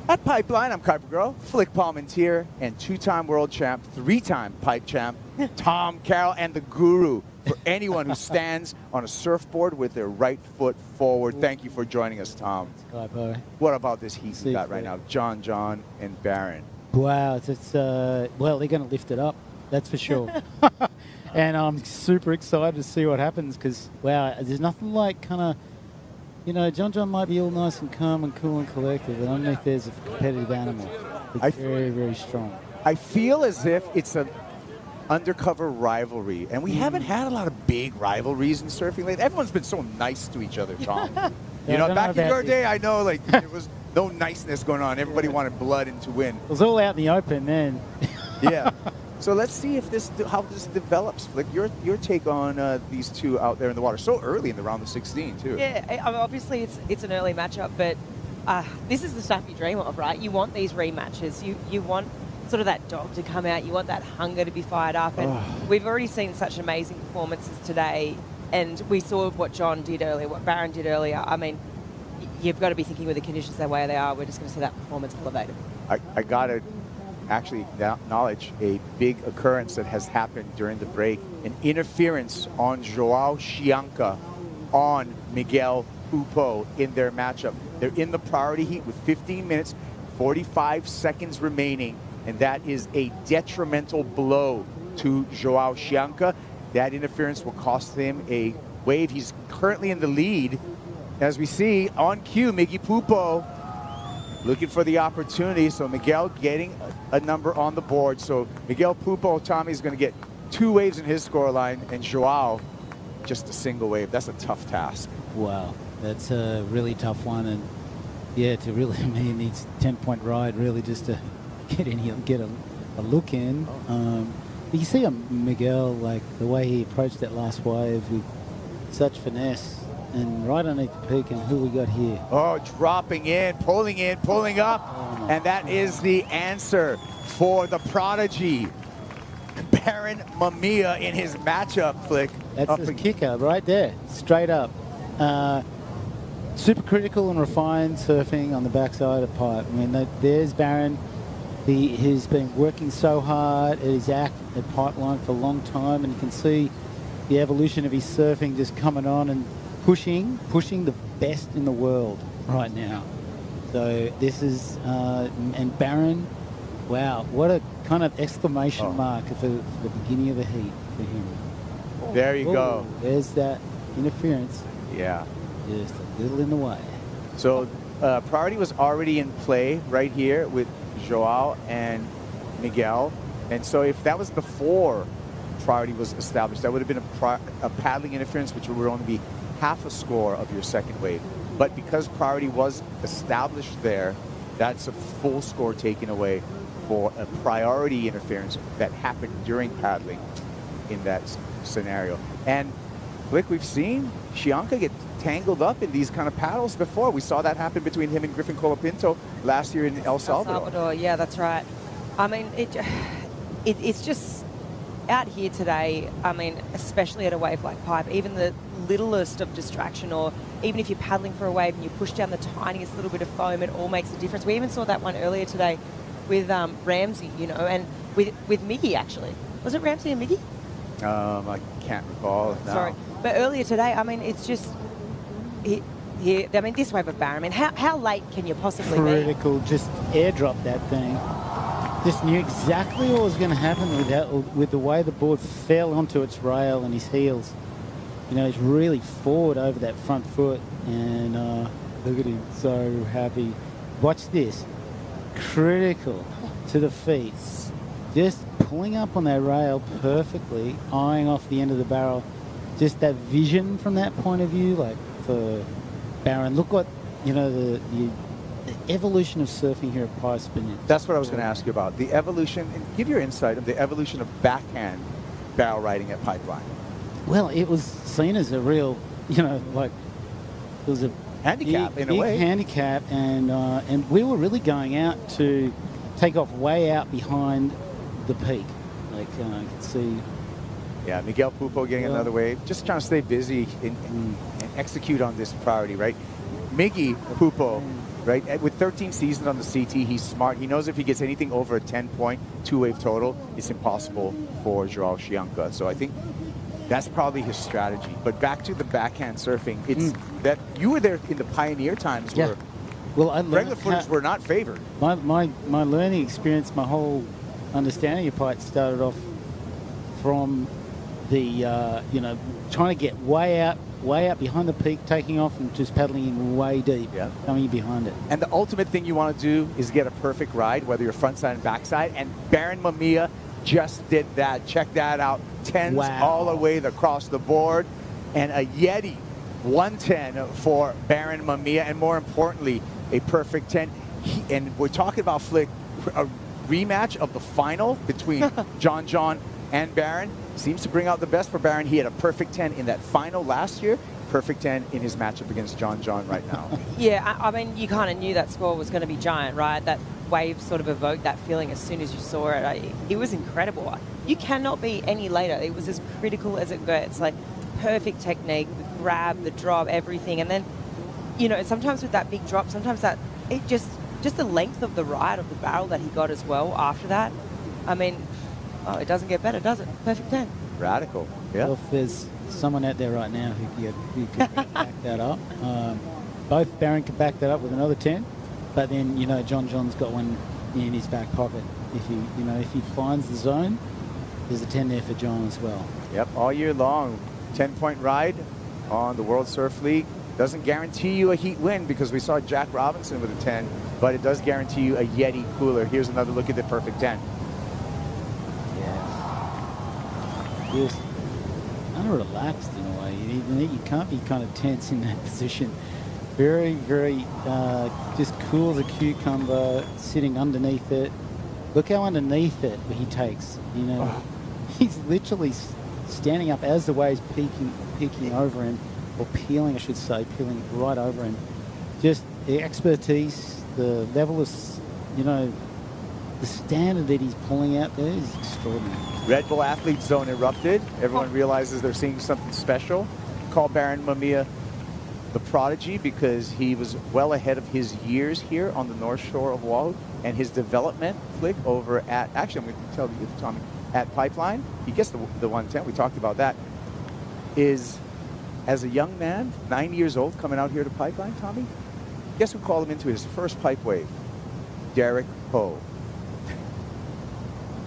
at Pipeline. I'm Kaipo Guerrero, Flick Palmatier, and two-time world champ, three-time pipe champ, Tom Carroll, and the guru for anyone who stands on a surfboard with their right foot forward. Thank you for joining us, Tom. What about this heat we got right now? John, and Baron. Wow, it's well, they're going to lift it up, that's for sure. And I'm super excited to see what happens because, wow, there's nothing like kind of, you know, John might be all nice and calm and cool and collected, but underneath there's a competitive animal. It's very, very strong. I feel as if it's an undercover rivalry, and we haven't had a lot of big rivalries in surfing lately. Everyone's been so nice to each other, Tom. You know, back in your day, I know, like, there was no niceness going on. Everybody wanted blood and to win. It was all out in the open then. Yeah. So let's see if how this develops. Like your take on these two out there in the water so early in the round of 16 too. Yeah, I mean, obviously it's an early matchup, but this is the stuff you dream of, right? You want these rematches. You want sort of that dog to come out. You want that hunger to be fired up. And we've already seen such amazing performances today. And we saw what John did earlier, what Baron did earlier. I mean, you've got to be thinking with the conditions the way they are, we're just going to see that performance elevated. I got to actually acknowledge a big occurrence that has happened during the break. An interference on Joao Chianca on Miguel Pupo in their matchup. They're in the priority heat with 15 minutes, 45 seconds remaining, and that is a detrimental blow to Joao Chianca. That interference will cost him a wave. He's currently in the lead. As we see on cue, Miggy Pupo looking for the opportunity. So Miguel getting a number on the board. So Miguel Pupo, Tommy, is going to get 2 waves in his scoreline, and Joao just a single wave. That's a tough task. Wow, that's a really tough one. And yeah, to really, I mean, he needs a 10-point ride really just to get a look in. You see Miguel, like the way he approached that last wave with such finesse. And right underneath the peak, and who we got here? Oh, dropping in, pulling up. And that is the answer for the prodigy, Baron Mamiya, in his matchup, Flick. That's the kicker right there, straight up. Super critical and refined surfing on the backside of pipe. I mean, there's Baron. He's been working so hard at his act at Pipeline for a long time, and you can see the evolution of his surfing just coming on and pushing the best in the world right now. So this is, and Baron, wow, what a kind of exclamation mark for the beginning of the heat for him. There you go. There's that interference. Yeah. Just a little in the way. So priority was already in play right here with Joao and Miguel. And so if that was before priority was established, that would have been a paddling interference, which would only be half a score of your second wave. But because priority was established there, that's a full score taken away for a priority interference that happened during paddling in that scenario. And Flick, we've seen Shianka get tangled up in these kind of paddles before. We saw that happen between him and Griffin Colapinto last year in El Salvador. Yeah, that's right. I mean, it's just out here today, I mean, especially at a wave like Pipe, even the littlest of distraction, or even if you're paddling for a wave and you push down the tiniest little bit of foam, it all makes a difference. We even saw that one earlier today with Ramsey, you know, and with Miggy, actually. Was it Ramsey and Miggy? I can't recall. No. Sorry. But earlier today, I mean, it's just... Here, I mean, this wave of Barron, I mean, how late can you possibly be? Critical, just airdrop that thing. Just knew exactly what was going to happen with the way the board fell onto its rail and his heels. You know, he's really forward over that front foot, and look at him, so happy. Watch this. Critical to the feet. Just pulling up on that rail perfectly, eyeing off the end of the barrel. Just that vision from that point of view, like for Barron. Look what, you know, the evolution of surfing here at Pipe Spinning. That's what I was going to ask you about. The evolution, and give your insight of the evolution of backhand barrel riding at Pipeline. Well, it was seen as a real, you know, like, it was a handicap big, in a way. Big handicap, and we were really going out to take off way out behind the peak. Like, you can see. Yeah, Miguel Pupo getting another wave. Just trying to stay busy and execute on this priority, right? Miggy Pupo, right? With 13 seasons on the CT, he's smart. He knows if he gets anything over a 10-point two-wave total, it's impossible for Joao Chianca. So I think that's probably his strategy. But back to the backhand surfing, it's that you were there in the pioneer times where regular footers were not favored. My learning experience, my whole understanding of Pipe started off from the, you know, trying to get way out behind the peak, taking off and just paddling in way deep, coming behind it. And the ultimate thing you want to do is get a perfect ride, whether you're frontside and backside. And Barron Mamiya just did that. Check that out. 10s all the way across the board. And a YETI 110 for Barron Mamiya. And more importantly, a perfect 10. And we're talking about, Flick, a rematch of the final between John and Barron. Seems to bring out the best for Barron. He had a perfect 10 in that final last year. Perfect 10 in his matchup against John right now. Yeah, I mean, you kind of knew that score was going to be giant, right? That wave sort of evoked that feeling as soon as you saw it. It was incredible. You cannot be any later. It was as critical as it gets. Like, perfect technique, the grab, the drop, everything. And then, you know, sometimes with that big drop, sometimes that, it just the length of the ride of the barrel that he got as well after that. I mean, oh, it doesn't get better, does it? Perfect 10. Radical, yeah. Well, if there's someone out there right now who could back that up, both Barron could back that up with another 10, but then, you know, John's got one in his back pocket. If he finds the zone, there's a 10 there for John as well. Yep, all year long, 10-point ride on the World Surf League. Doesn't guarantee you a heat win because we saw Jack Robinson with a 10, but it does guarantee you a YETI cooler. Here's another look at the perfect 10. Just kind of relaxed in a way. You can't be kind of tense in that position. Very, very just cool as a cucumber, sitting underneath it. Look how underneath it he takes. You know, he's literally standing up as the wave's peeking over him, or peeling, I should say, peeling right over him. Just the expertise, the level of, you know, the standard that he's pulling out there is extraordinary. Red Bull Athlete Zone erupted. Everyone realizes they're seeing something special. Call Barron Mamiya the prodigy because he was well ahead of his years here on the North Shore of Oahu, and his development, Flick, over at, actually I'm going to tell you, Tommy, at Pipeline, he gets the 110, we talked about that, is as a young man, 9 years old, coming out here to Pipeline, Tommy, guess who called him into his first pipe wave? Derek Ho.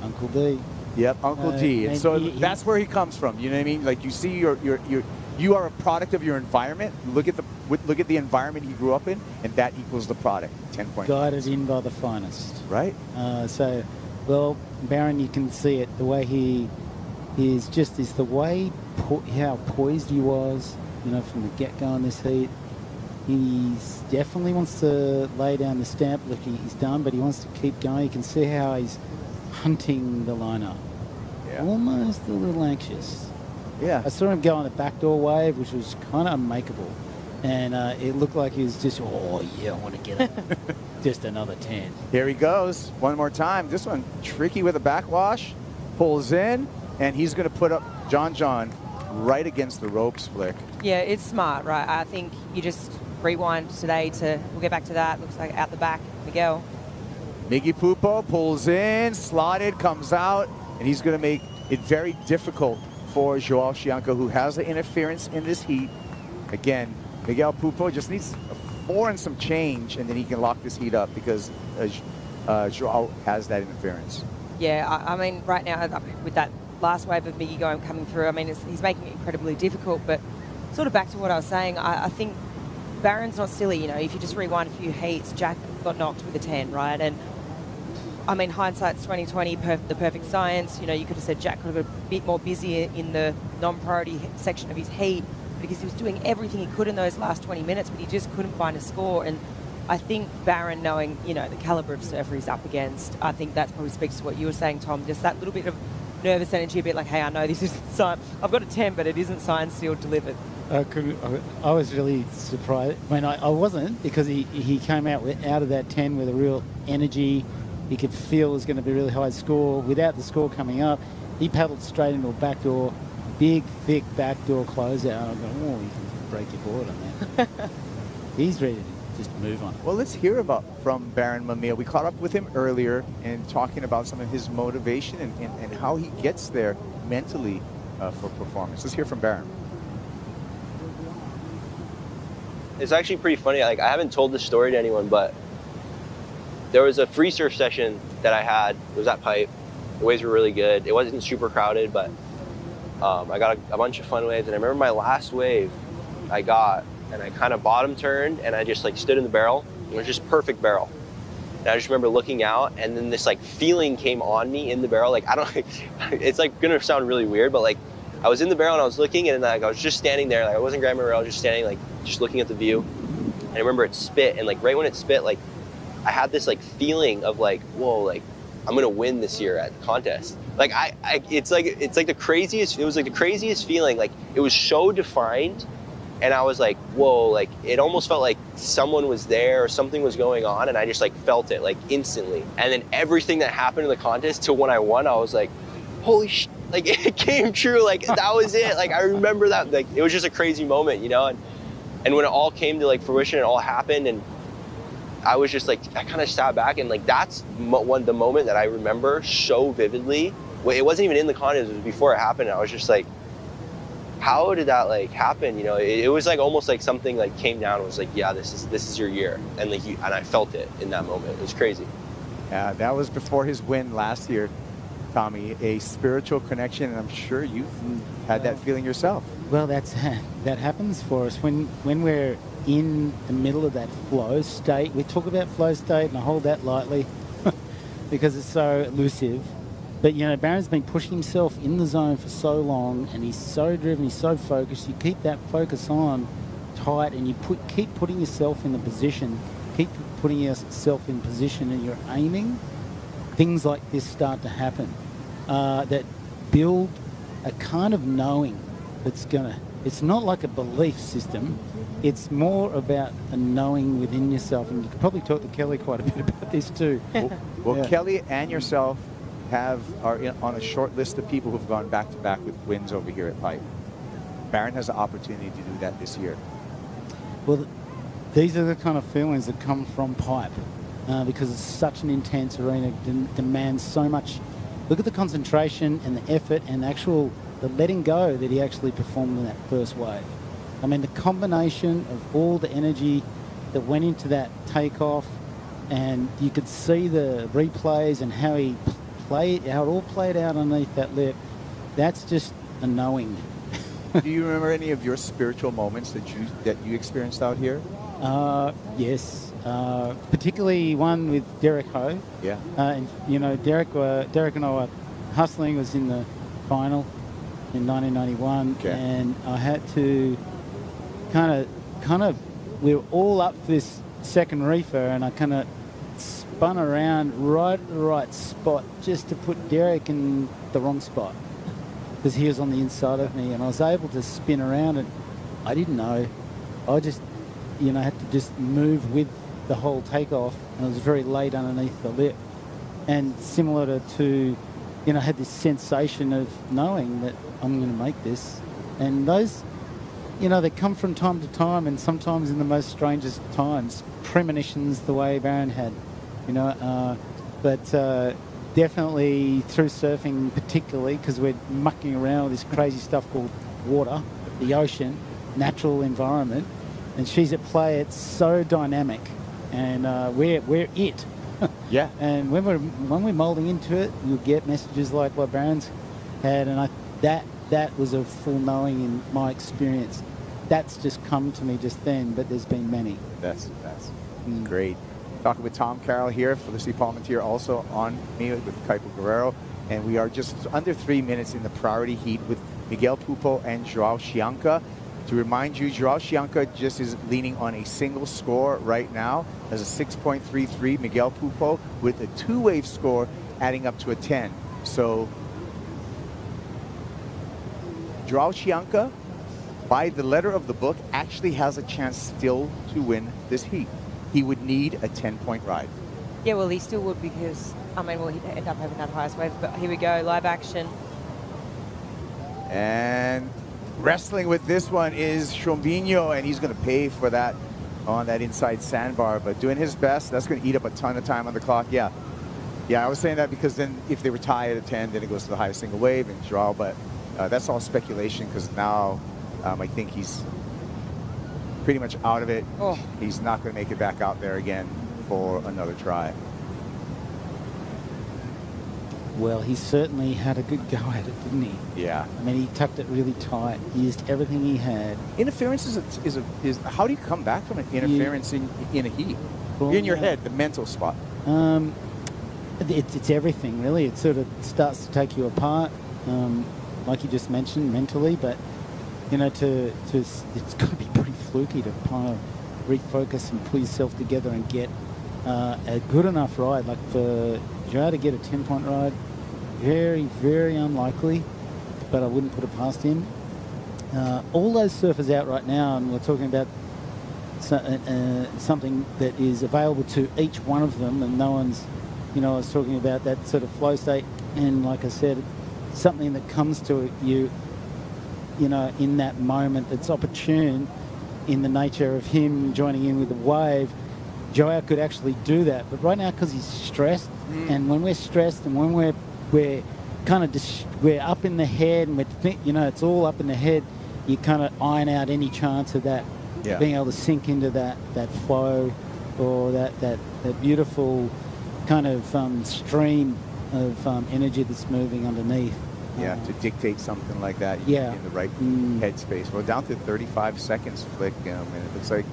Uncle D. Yep, Uncle D. And so that's where he comes from. You know what I mean? Like, you see, you are a product of your environment. Look at the environment he grew up in, and that equals the product. 10 points. Guided in by the finest. Right. So, well, Barron, you can see it. The way he is the way how poised he was. You know, from the get-go in this heat. He's definitely wants to lay down the stamp. Look, he's done, but he wants to keep going. You can see how he's hunting the liner. Yeah. Almost a little anxious. Yeah. I saw him go on a backdoor wave, which was kind of unmakeable. And it looked like he was just, oh, yeah, I want to get it. Just another 10. Here he goes. One more time. This one tricky with a backwash. Pulls in, and he's going to put up John right against the ropes, Flick. Yeah, it's smart, right? I think you just rewind today to, we'll get back to that. Looks like out the back, Miguel. Miggy Pupo pulls in, slotted, comes out, and he's going to make it very difficult for Joao Chianco, who has the interference in this heat. Again, Miguel Pupo just needs a 4 and some change, and then he can lock this heat up because Joao has that interference. Yeah, I mean, right now, with that last wave of Miggy coming through, I mean, he's making it incredibly difficult, but sort of back to what I was saying, I think Barron's not silly, you know, if you just rewind a few heats, Jack got knocked with a 10, right? And I mean, hindsight's 20/20, the perfect science. You know, you could have said Jack could have been a bit more busy in the non-priority section of his heat because he was doing everything he could in those last 20 minutes, but he just couldn't find a score. And I think Barron, knowing, you know, the caliber of surfer he's up against, I think that probably speaks to what you were saying, Tom, just that little bit of nervous energy, a bit like, hey, I know this isn't science. I've got a 10, but it isn't science sealed delivered. I was really surprised. I mean, I wasn't, because he came out of that 10 with a real energy. You could feel it was going to be a really high score. Without the score coming up, he paddled straight into a backdoor, big, thick backdoor closeout. I'm going, oh, you can break your board on that. He's ready to just move on. Well, let's hear from Barron Mamiya. We caught up with him earlier and talking about some of his motivation and how he gets there mentally for performance. Let's hear from Barron. It's actually pretty funny. Like, I haven't told this story to anyone, but there was a free surf session that I had. It was at Pipe. The waves were really good. It wasn't super crowded, but I got a bunch of fun waves. And I remember my last wave I got, and I kind of bottom turned, and I just like stood in the barrel. It was just perfect barrel. And I just remember looking out, and then this like feeling came on me in the barrel. Like, I don't, it's like gonna sound really weird, but like I was in the barrel and I was looking, and like I was just standing there. Like, I wasn't grabbing my rail, just standing, like just looking at the view. And I remember it spit, and like right when it spit, like I had this like feeling of like, whoa, like I'm gonna win this year at the contest. Like it's like the craziest. It was like the craziest feeling. Like, it was so defined, and I was like, whoa, like it almost felt like someone was there or something was going on, and I just like felt it like instantly. And then everything that happened in the contest till when I won, I was like, holy shit, like it came true. Like that was it. Like I remember that. Like it was just a crazy moment, you know. And when it all came to like fruition, it all happened, and I was just like, I kind of sat back, and like that's the moment that I remember so vividly. Well, it wasn't even in the contest, it was before it happened. I was just like, how did that like happen? You know, it was like almost like something like came down and was like, yeah, this is your year. And like and I felt it in that moment. It was crazy. Yeah, that was before his win last year, Tommy. A spiritual connection, and I'm sure you've had that feeling yourself. Well, that happens for us when we're in the middle of that flow state. We talk about flow state, and I hold that lightly because it's so elusive. But, you know, Barron's been pushing himself in the zone for so long, and he's so driven, he's so focused. You keep that focus on tight, and you keep putting yourself in the position, keep putting yourself in position, and you're aiming. Things like this start to happen that build a kind of knowing that's it's not like a belief system. It's more about a knowing within yourself, and you could probably talk to Kelly quite a bit about this too. Well, Yeah. Kelly and yourself are on a short list of people who've gone back-to-back with wins over here at Pipe. Barron has the opportunity to do that this year. Well, these are the kind of feelings that come from Pipe because it's such an intense arena, demands so much. Look at the concentration and the effort and the letting go that he actually performed in that first wave. I mean, the combination of all the energy that went into that takeoff, and you could see the replays and how it all played out underneath that lip. That's just a knowing. Do you remember any of your spiritual moments that you experienced out here? Yes, particularly one with Derek Ho. Yeah. And you know, Derek and I were hustling. Was in the final in 1991, and I had to kind of we were all up this second reefer, and I kind of spun around right at the right spot just to put Derek in the wrong spot because he was on the inside of me, and I was able to spin around, and I didn't know. I just, had to just move with the whole takeoff, and it was very late underneath the lip. And similar to I had this sensation of knowing that I'm going to make this. And those, they come from time to time, and sometimes in the most strangest times. Premonitions the way Barron had, but definitely through surfing particularly, because we're mucking around with this crazy stuff called water, the ocean, natural environment, and she's at play. It's so dynamic, and we're it. Yeah. And when we're molding into it, you'll get messages like what Barron's had, and that was a full knowing in my experience. That's just come to me just then, but there's been many. That's great. Talking with Tom Carroll here, Felicity Palmentier also on me with Kaipo Guerrero, and we are just under 3 minutes in the priority heat with Miguel Pupo and Joao Chianca. To remind you, Joao Chianca just is leaning on a single score right now as a 6.33. Miguel Pupo with a two-wave score adding up to a 10. So Joao Chianca, by the letter of the book, actually has a chance still to win this heat. He would need a 10-point ride. Yeah, well, he still would because, he'd end up having that highest wave. But here we go, live action. And wrestling with this one is Chombinho, and he's going to pay for that on that inside sandbar, but doing his best. That's going to eat up a ton of time on the clock. Yeah, I was saying that because then if they were tied at 10, then it goes to the highest single wave and draw, but that's all speculation because now I think he's pretty much out of it. Oh. He's not going to make it back out there again for another try. Well, he certainly had a good go at it, didn't he? Yeah. I mean, he tucked it really tight. He used everything he had. Interference is how do you come back from an interference in a heat? Well, in your head, the mental spot. It's everything, really. It sort of starts to take you apart, like you just mentioned, mentally. But it's got to be pretty fluky to kind of refocus and pull yourself together and get a good enough ride. Like for Joao to get a 10-point ride, very, very unlikely, but I wouldn't put it past him. All those surfers out right now, and we're talking about something that is available to each one of them, and no one's, I was talking about that sort of flow state, and like I said, something that comes to you, in that moment that's opportune in the nature of him joining in with the wave. Joao could actually do that, but right now because he's stressed, and when we're stressed and when we're kind of we're up in the head and it's all up in the head, you kind of iron out any chance of that being able to sink into that flow or that beautiful kind of stream of energy that's moving underneath. Yeah, to dictate something like that, in the right headspace. Well, down to 35 seconds, Flick, and it looks like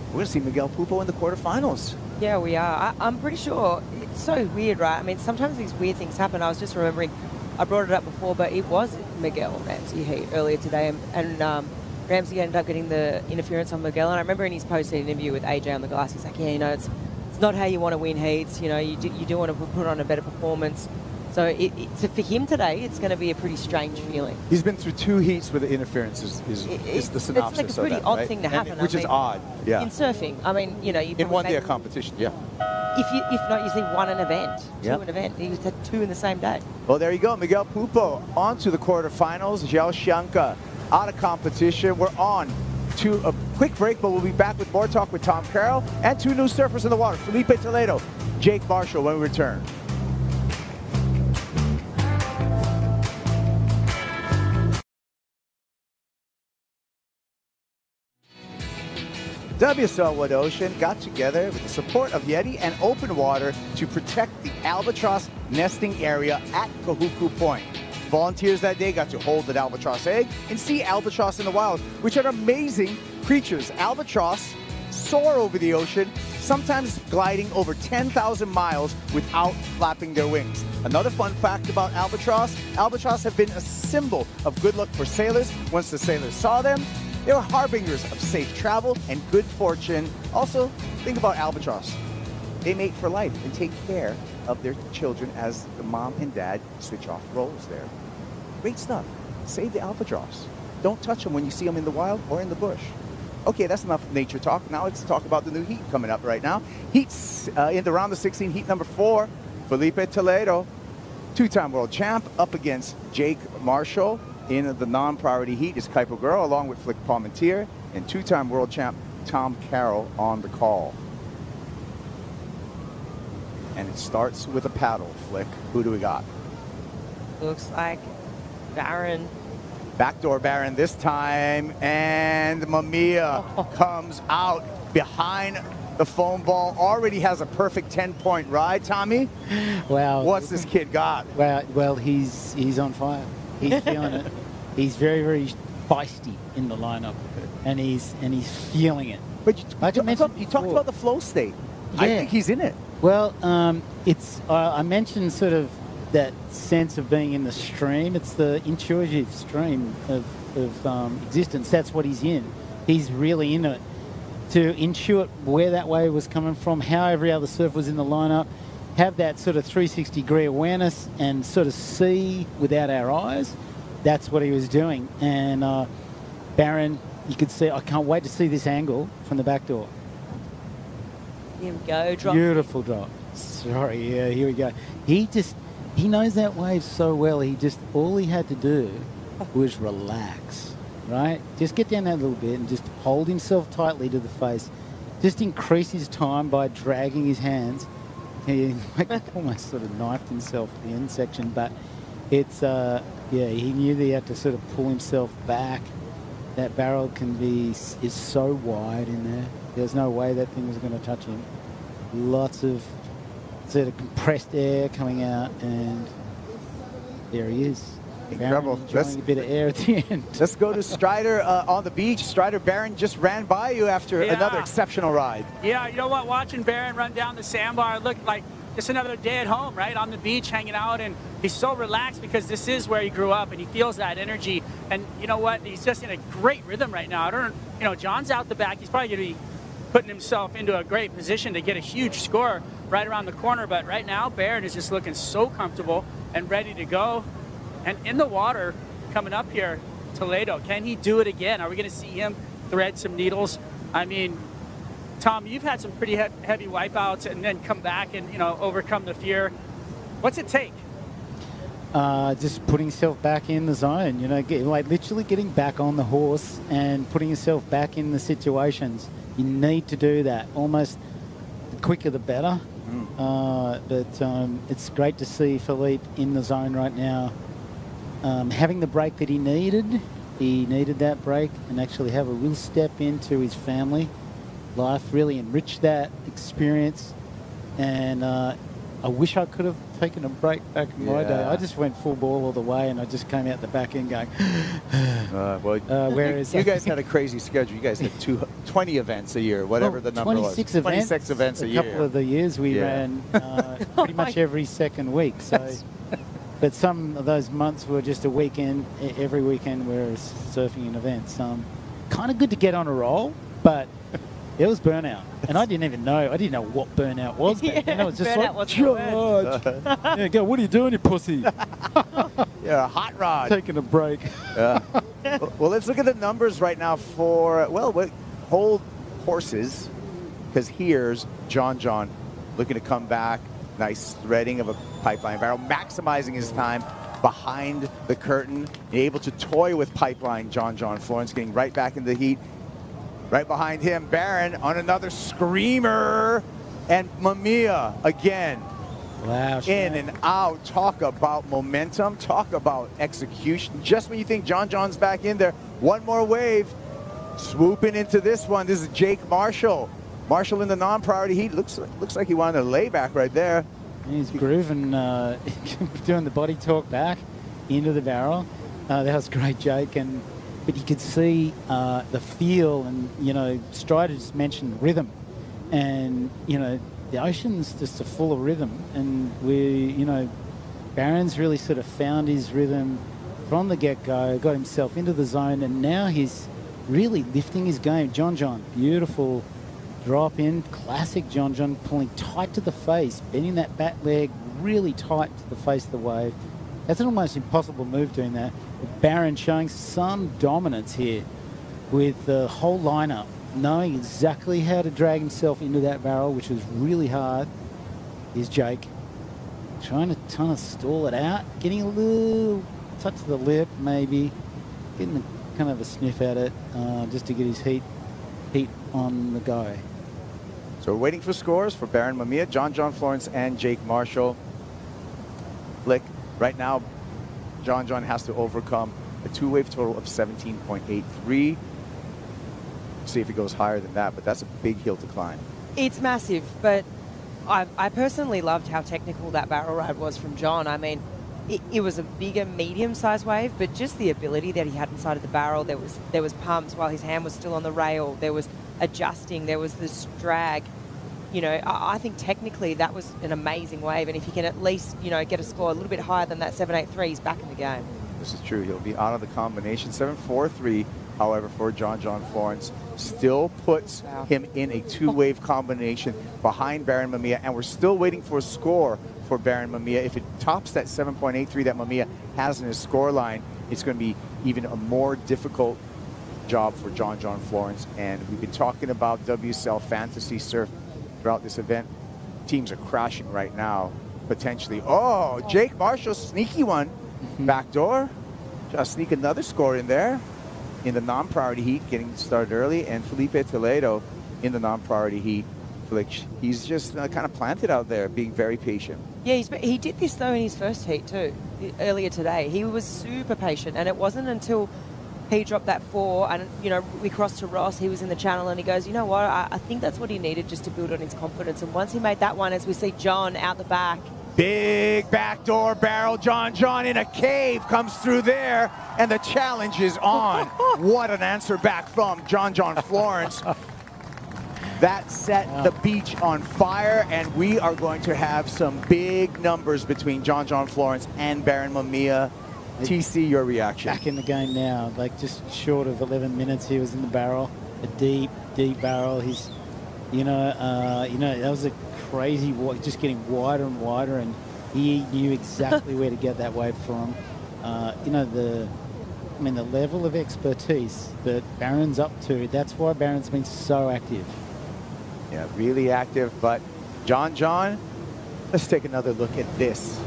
we're going to see Miguel Pupo in the quarterfinals. Yeah, we are. I'm pretty sure. It's so weird, right? I mean, sometimes these weird things happen. I was just remembering, I brought it up before, but it was Miguel Ramsey heat earlier today, and Ramsey ended up getting the interference on Miguel. And I remember in his post-heat interview with AJ on the glass, he's like, it's not how you want to win heats. You do want to put on a better performance. So for him today, it's going to be a pretty strange feeling. He's been through 2 heats with the interference is the synopsis of that, it's like a pretty odd thing to happen. Which is odd, yeah. In surfing, you in one day of competition, yeah. If not, you see one an event, two an event. He had 2 in the same day. Well, there you go. Miguel Pupo on to the quarterfinals. Joao Chianca out of competition. We're on to a quick break, but we'll be back with more talk with Tom Carroll and 2 new surfers in the water, Felipe Toledo, Jake Marshall, when we return. WSL Wood Ocean got together with the support of YETI and Open Water to protect the albatross nesting area at Kahuku Point. Volunteers that day got to hold an albatross egg and see albatross in the wild, which are amazing creatures. Albatross soar over the ocean, sometimes gliding over 10,000 miles without flapping their wings. Another fun fact about albatross have been a symbol of good luck for sailors. Once the sailors saw them, They were harbingers of safe travel and good fortune. Also, think about albatross. They mate for life and take care of their children as the mom and dad switch off roles there. Great stuff. Save the albatross. Don't touch them when you see them in the wild or in the bush. Okay, that's enough nature talk. Now let's talk about the new heat coming up right now. Heat's in the round of 16, heat number 4. Felipe Toledo, two-time world champ, up against Jake Marshall. In the non-priority heat is Kuiper Girl, along with Flick Palmentier, and two-time world champ Tom Carroll on the call. And it starts with a paddle, Flick. Who do we got? Looks like Baron. Backdoor Baron this time, and Mamiya comes out behind the foam ball. Already has a perfect 10-point ride, Tommy. Wow. What's this kid got? Well, he's on fire. He's feeling it. He's very, very feisty in the lineup, and he's feeling it. But you talked about the flow state. Yeah. I think he's in it. Well, it's I mentioned sort of that sense of being in the stream. It's the intuitive stream of existence. That's what he's in. He's really in it. To intuit where that wave was coming from, how every other surfer was in the lineup, have that sort of 360-degree awareness and sort of see without our eyes, that's what he was doing. And Baron, you could see, I can't wait to see this angle from the back door. Him go, drop. Beautiful drop. Sorry, yeah, here we go. He knows that wave so well. All he had to do was relax, right? Just get down that little bit and just hold himself tightly to the face. Just increase his time by dragging his hands. He almost sort of knifed himself at the end section, but it's, he knew that he had to sort of pull himself back. That barrel is so wide in there. There's no way that thing was going to touch him. Lots of sort of compressed air coming out, and there he is. Incredible. Enjoying a bit of air at the end. Let's go to Strider on the beach. Strider, Baron just ran by you after another exceptional ride. Yeah, you know what? Watching Baron run down the sandbar looked like just another day at home, right? On the beach, hanging out, and he's so relaxed because this is where he grew up, and he feels that energy. And you know what? He's just in a great rhythm right now. John's out the back. He's probably going to be putting himself into a great position to get a huge score right around the corner. But right now, Baron is just looking so comfortable and ready to go. And in the water, coming up here, Toledo, can he do it again? Are we going to see him thread some needles? I mean, Tom, you've had some pretty heavy wipeouts and then come back and, overcome the fear. What's it take? Just putting yourself back in the zone, like literally getting back on the horse and putting yourself back in the situations. You need to do that. Almost the quicker the better. But it's great to see Philippe in the zone right now. Having the break that he needed that break and actually have a real step into his family life, really enrich that experience. And I wish I could have taken a break back in my day. I just went full ball all the way, and I just came out the back end going. Whereas you guys had a crazy schedule. You guys had 20 events a year, whatever the number was. 26 events a year. A couple of the years we ran pretty much every second week. So, but some of those months were just a weekend. Every weekend we were surfing an event. Kind of good to get on a roll, but it was burnout. And I didn't even know. I didn't know what burnout was back then. I was just like, George. Yeah, go, what are you doing, you pussy? Yeah, a hot rod. Taking a break. Yeah. Well, let's look at the numbers right now for, hold horses, because here's John looking to come back. Nice threading of a pipeline barrel, maximizing his time behind the curtain, able to toy with pipeline. John Florence getting right back in the heat. Right behind him, Baron on another screamer, and Mamiya again. Wow. In and out. Talk about momentum. Talk about execution. Just when you think John's back in there, one more wave. Swooping into this one. This is Jake Marshall. Marshall in the non-priority heat. Looks like he wanted a layback right there. He's grooving, doing the body talk back into the barrel. That was great, Jake. But you could see the feel, and Strider just mentioned rhythm, and the ocean's just full of rhythm, and Baron's really sort of found his rhythm from the get-go, got himself into the zone, and now he's really lifting his game. John, beautiful drop in, classic John, pulling tight to the face, bending that back leg really tight to the face of the wave. That's an almost impossible move doing that. But Barron showing some dominance here with the whole lineup, knowing exactly how to drag himself into that barrel, which was really hard. Here's Jake trying to stall it out, getting a little touch of the lip, maybe getting kind of a sniff at it, just to get his heat on the go. So we're waiting for scores for Barron Mamiya, John Florence, and Jake Marshall. Flick, right now, John has to overcome a two-wave total of 17.83. See if he goes higher than that, but that's a big hill to climb. It's massive, but I personally loved how technical that barrel ride was from John. I mean, it was a bigger, medium-sized wave, but just the ability that he had inside of the barrel, there was pumps while his hand was still on the rail, there was adjusting, there was this drag. You know, I think technically that was an amazing wave, and if he can at least, you know, get a score a little bit higher than that 783, he's back in the game. This is true. He'll be out of the combination. 743, however, for John Florence still puts him in a two-wave combination behind Barron Mamiya, and we're still waiting for a score for Barron Mamiya. If it tops that 7.83 that Mamiya has in his score line, it's going to be even a more difficult job for John Florence. And we've been talking about WSL Fantasy Surf throughout this event. Teams are crashing right now, potentially. Oh, Jake Marshall, sneaky one. Backdoor. Just sneak another score in there in the non-priority heat, getting started early. And Felipe Toledo in the non-priority heat. He's just kind of planted out there, being very patient. Yeah, he did this, though, in his first heat, too, earlier today. He was super patient, and it wasn't until he dropped that 4 and, you know, we crossed to Ross, he was in the channel, and he goes, you know what, I think that's what he needed just to build on his confidence. And once he made that one, as we see John out the back. Big backdoor barrel. John in a cave comes through there, and the challenge is on. What an answer back from John Florence. That set the beach on fire, and we are going to have some big numbers between John Florence and Barron Mamiya. TC, your reaction? Back in the game now, like just short of 11 minutes, he was in the barrel, a deep barrel. He's, you know, that was a crazy walk, just getting wider and wider, and he knew exactly where to get that wave from. You know, the level of expertise that Barron's up to, that's why Barron's been so active. Yeah, really active, but John, let's take another look at this.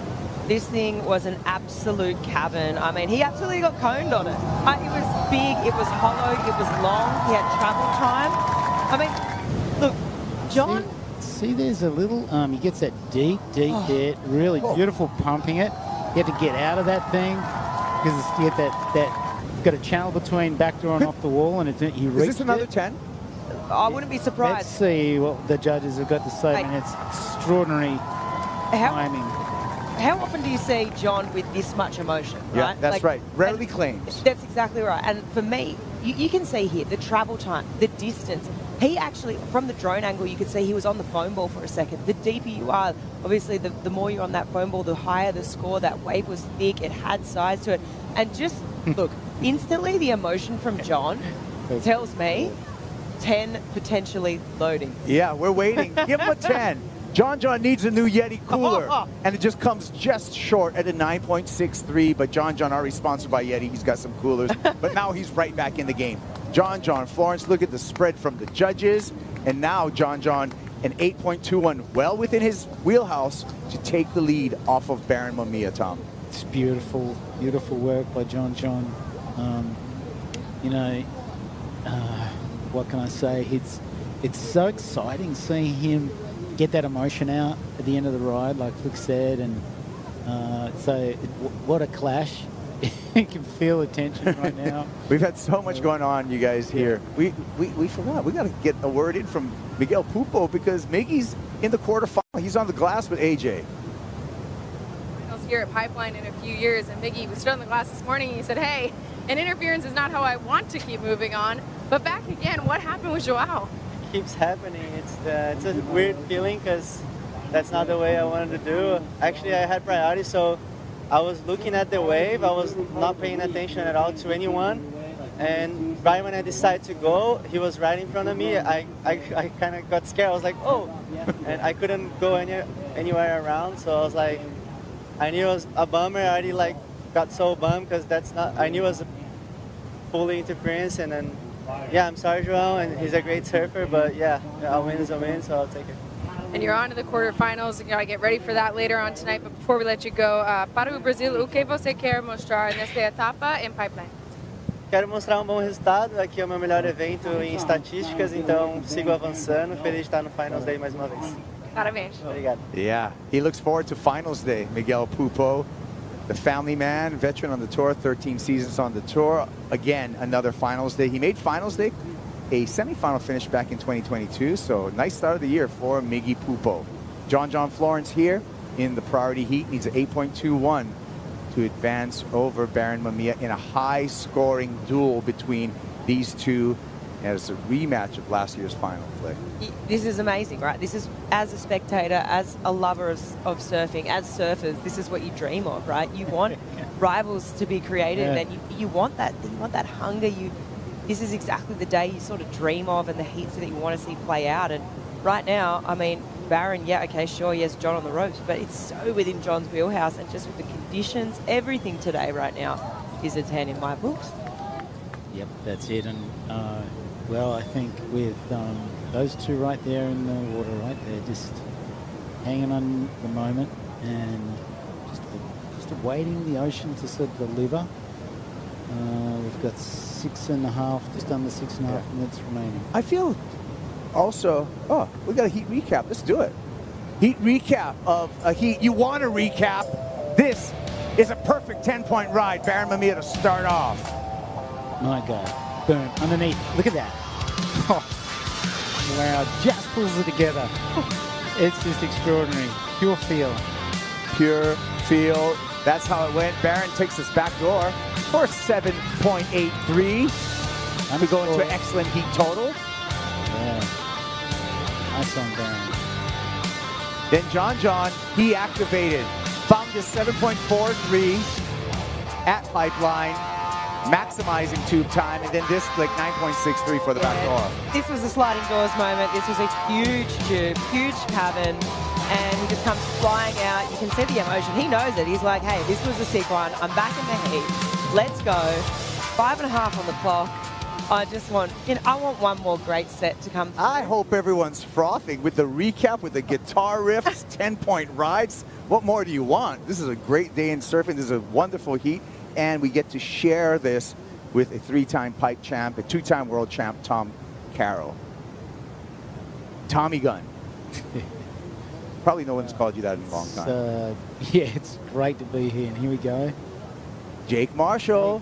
This thing was an absolute cavern. I mean, he absolutely got coned on it. It was big, it was hollow, it was long, he had travel time. I mean, look, John... See, there's a little, he gets that deep hit, really beautiful pumping it. You have to get out of that thing, because you get that got a channel between backdoor and off the wall, and he reached. Is this another 10? I wouldn't be surprised. Let's see what the judges have got to say. I mean, it's extraordinary timing. How often do you see John with this much emotion, right? Yeah, that's right. Rarely claims. That's exactly right. And for me, you can see here the travel time, the distance. He actually, from the drone angle, you could see he was on the foam ball for a second. The deeper you are, obviously, the more you're on that foam ball, the higher the score. That wave was thick. It had size to it. And just, look, instantly the emotion from John tells me 10 potentially loading. Yeah, we're waiting. Give him a 10. John needs a new YETI cooler, and it just comes just short at a 9.63, but John already sponsored by YETI. He's got some coolers, but now he's right back in the game. John Florence, look at the spread from the judges, and now John an 8.21, well within his wheelhouse to take the lead off of Barron Mamiya, Tom. It's beautiful work by John. You know, what can I say? It's so exciting seeing him get that emotion out at the end of the ride, like Flick said, and what a clash. You can feel the tension right now. We've had so much going on, you guys, here. We forgot. We got to get a word in from Miguel Pupo, because Miggy's in the quarterfinal. He's on the glass with AJ. Here at Pipeline in a few years, and Miggy stood on the glass this morning and he said, hey, an interference is not how I want to keep moving on. But back again, what happened with Joao? Keeps happening. It's a weird feeling, because that's not the way I wanted to do. Actually, I had priority, so I was looking at the wave. I was not paying attention at all to anyone, And right when I decided to go, he was right in front of me. I kind of got scared. I was like, oh, and I couldn't go anywhere around. So I was like, I knew it was a bummer. I already like got so bummed because I knew it was a fully interference. And then, yeah, I'm sorry, João, and he's a great surfer, but yeah, a win is a win, so I'll take it. And you're on to the quarterfinals. You got to get ready for that later on tonight. But before we let you go, para o Brasil, o que você quer mostrar nesta etapa em Pipeline? Quero mostrar bom resultado. Aqui é o meu melhor evento em estatísticas, então sigo avançando. Feliz de estar no Finals Day mais uma vez. Parabéns. Obrigado. Yeah, he looks forward to Finals Day. Miguel Pupo, the family man, veteran on the tour, 13 seasons on the tour. Again, another Finals Day. He made Finals Day a semifinal finish back in 2022, so nice start of the year for Miggy Pupo. John Florence here in the priority heat needs an 8.21 to advance over Baron Mamiya in a high-scoring duel between these two as a rematch of last year's final. Flick. This is amazing, right? This is, as a spectator, as a lover of surfing, as surfers, this is what you dream of, right? You want rivals to be created, and you want that. You want that hunger. This is exactly the day you sort of dream of and the heats that you want to see play out. And right now, I mean, Baron, yeah, okay, sure, he has John on the ropes, but it's so within John's wheelhouse, and just with the conditions, everything today right now is a 10 in my books. Yep, that's it. And, well, I think with those two right there in the water, right there, just hanging on the moment and just awaiting the ocean to sort of deliver. We've got 6.5, just under 6.5 minutes remaining. I feel also, we got a heat recap. Let's do it. Heat recap of a heat. You want to recap. This is a perfect 10-point ride. Baron Mamiya to start off. My God. Boom. Underneath. Look at that. Oh. Wow. Just pulls it together. It's just extraordinary. Pure feel. Pure feel. That's how it went. Baron takes this back door for 7.83. We go into an excellent heat total. Yeah. Nice on Baron. Then John, he activated. Found this 7.43 at Pipeline, maximizing tube time, and then this like 9.63 for the back door. This was a sliding doors moment. This was a huge tube, huge cabin, and he just comes flying out. You can see the emotion. He knows it. He's like, hey, this was a sick one. I'm back in the heat. Let's go. 5.5 on the clock. I just want, I want one more great set to come through. I hope everyone's frothing with the recap, with the guitar riffs, 10-point rides. What more do you want? This is a great day in surfing. This is a wonderful heat, and we get to share this with a 3-time pipe champ, a 2-time world champ, Tom Carroll. Tommy Gun. Probably no one's called you that in a long time. Yeah, it's great to be here, and here we go. Jake Marshall.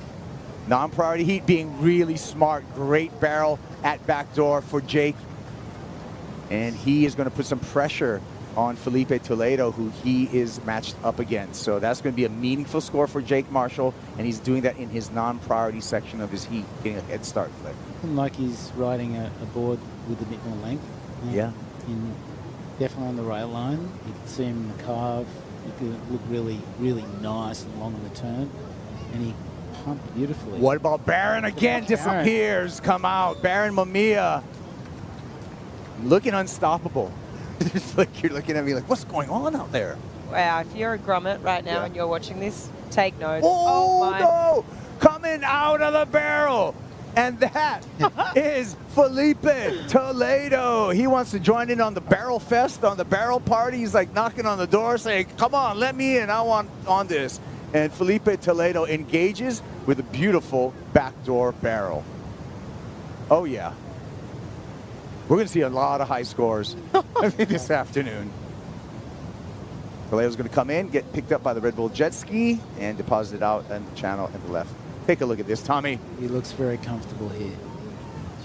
Non-priority heat, being really smart. Great barrel at backdoor for Jake. And he is going to put some pressure on Felipe Toledo, who he is matched up against. So that's going to be a meaningful score for Jake Marshall, and he's doing that in his non-priority section of his heat, getting a head start. Looking like he's riding a board with a bit more length. Yeah. Definitely on the rail line. You can see him in the carve. He could look really, really nice and long on the turn. And he pumped beautifully. What about Baron again? Disappears. Come out. Baron Mamiya looking unstoppable. It's like you're looking at me like, what's going on out there? Wow, if you're a grommet right now and you're watching this, take note. Oh, no! Coming out of the barrel. And that is Felipe Toledo. He wants to join in on the barrel fest, on the barrel party. He's like knocking on the door saying, come on, let me in. I want on this. And Felipe Toledo engages with a beautiful backdoor barrel. Oh, yeah. We're going to see a lot of high scores this afternoon. Toledo's going to come in, get picked up by the Red Bull jet ski, and deposited out on the channel at the left. Take a look at this, Tommy. He looks very comfortable here.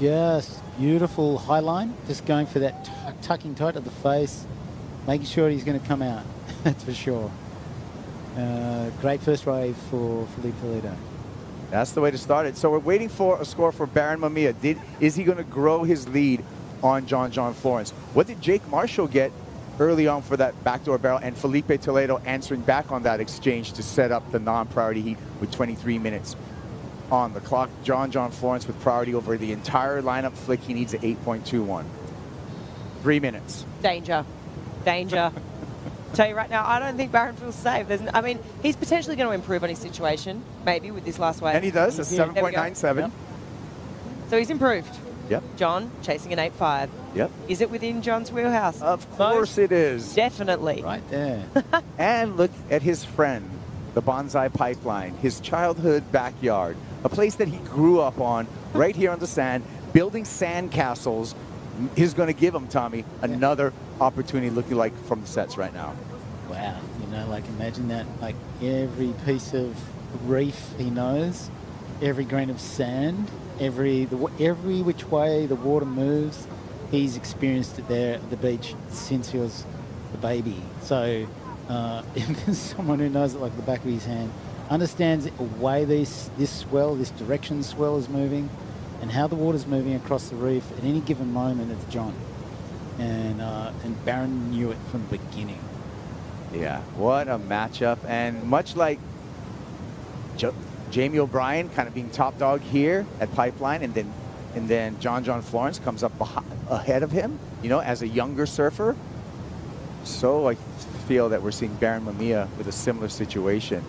Just beautiful high line. Just going for that tucking tight at the face, making sure he's going to come out. That's for sure. Great first wave for Felipe Toledo. That's the way to start it. So we're waiting for a score for Baron Mamiya. Is he going to grow his lead on John Florence? What did Jake Marshall get early on for that backdoor barrel, and Felipe Toledo answering back on that exchange to set up the non-priority heat with 23 minutes? on the clock. John Florence with priority over the entire lineup. Flick, he needs an 8.21. 3 minutes. Danger. Danger. Tell you right now, I don't think Barron feels safe. I mean, he's potentially going to improve on his situation, maybe, with this last wave. And he does, a 7.97. Yep. So he's improved. Yep. John chasing an 8.5. Yep. Is it within John's wheelhouse? Of course it is. Definitely. Right there. And look at his friend, the Bonsai Pipeline, his childhood backyard, a place that he grew up on right here on the sand, building sand castles. He's going to give him, Tommy, another opportunity looking like from the sets right now. Wow. Like imagine that, like every piece of reef he knows, every grain of sand, every which way the water moves, he's experienced it there at the beach since he was a baby. So if there's someone who knows it like the back of his hand, understands the way this direction swell is moving, and how the water's moving across the reef at any given moment, it's John. And Barron knew it from the beginning. Yeah, what a matchup. And much like Jamie O'Brien kind of being top dog here at Pipeline, and then John Florence comes up ahead of him, as a younger surfer. So I feel that we're seeing Barron Mamiya with a similar situation.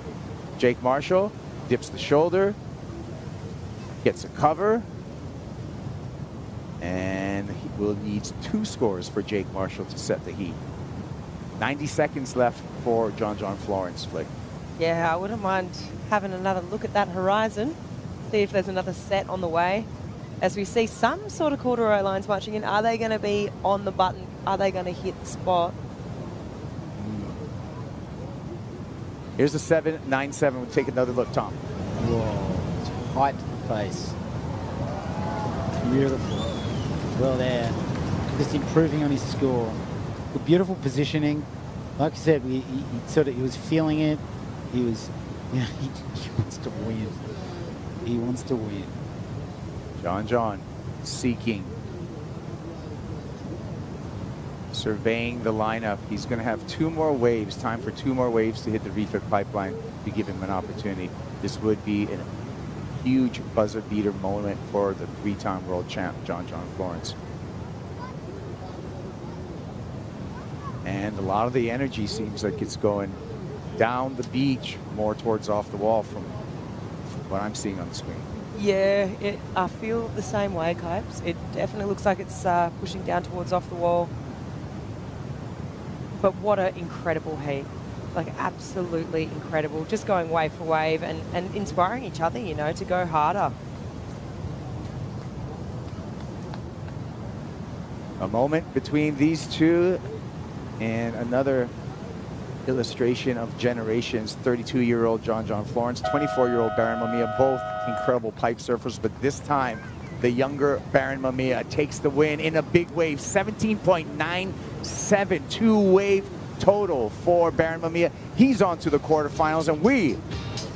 Jake Marshall dips the shoulder, gets a cover, and he will need 2 scores for Jake Marshall to set the heat. 90 seconds left for John Florence, Flick. Yeah, I wouldn't mind having another look at that horizon, see if there's another set on the way. As we see some sort of corduroy lines marching in, are they going to be on the button? Are they going to hit the spot? Here's the 7.97. We'll take another look, Tom. Whoa, tight to the face. Beautiful. Well there. Just improving on his score. The beautiful positioning. Like I said, he was feeling it. He was, he wants to win. He wants to win. John seeking, surveying the lineup. He's going to have 2 more waves. Time for 2 more waves to hit the reef at Pipeline to give him an opportunity. This would be a huge buzzer beater moment for the 3-time world champ, John Florence. And a lot of the energy seems like it's going down the beach, more towards off the wall from what I'm seeing on the screen. Yeah, I feel the same way, Copes. It definitely looks like it's pushing down towards off the wall. But what an incredible heat. Like, absolutely incredible. Just going wave for wave and inspiring each other, to go harder. A moment between these two, and another illustration of generations. 32-year-old John Florence, 24-year-old Barron Mamiya, both incredible pipe surfers, but this time the younger Barron Mamiya takes the win in a big wave. 17.97, 2-wave total for Barron Mamiya. He's on to the quarterfinals, and we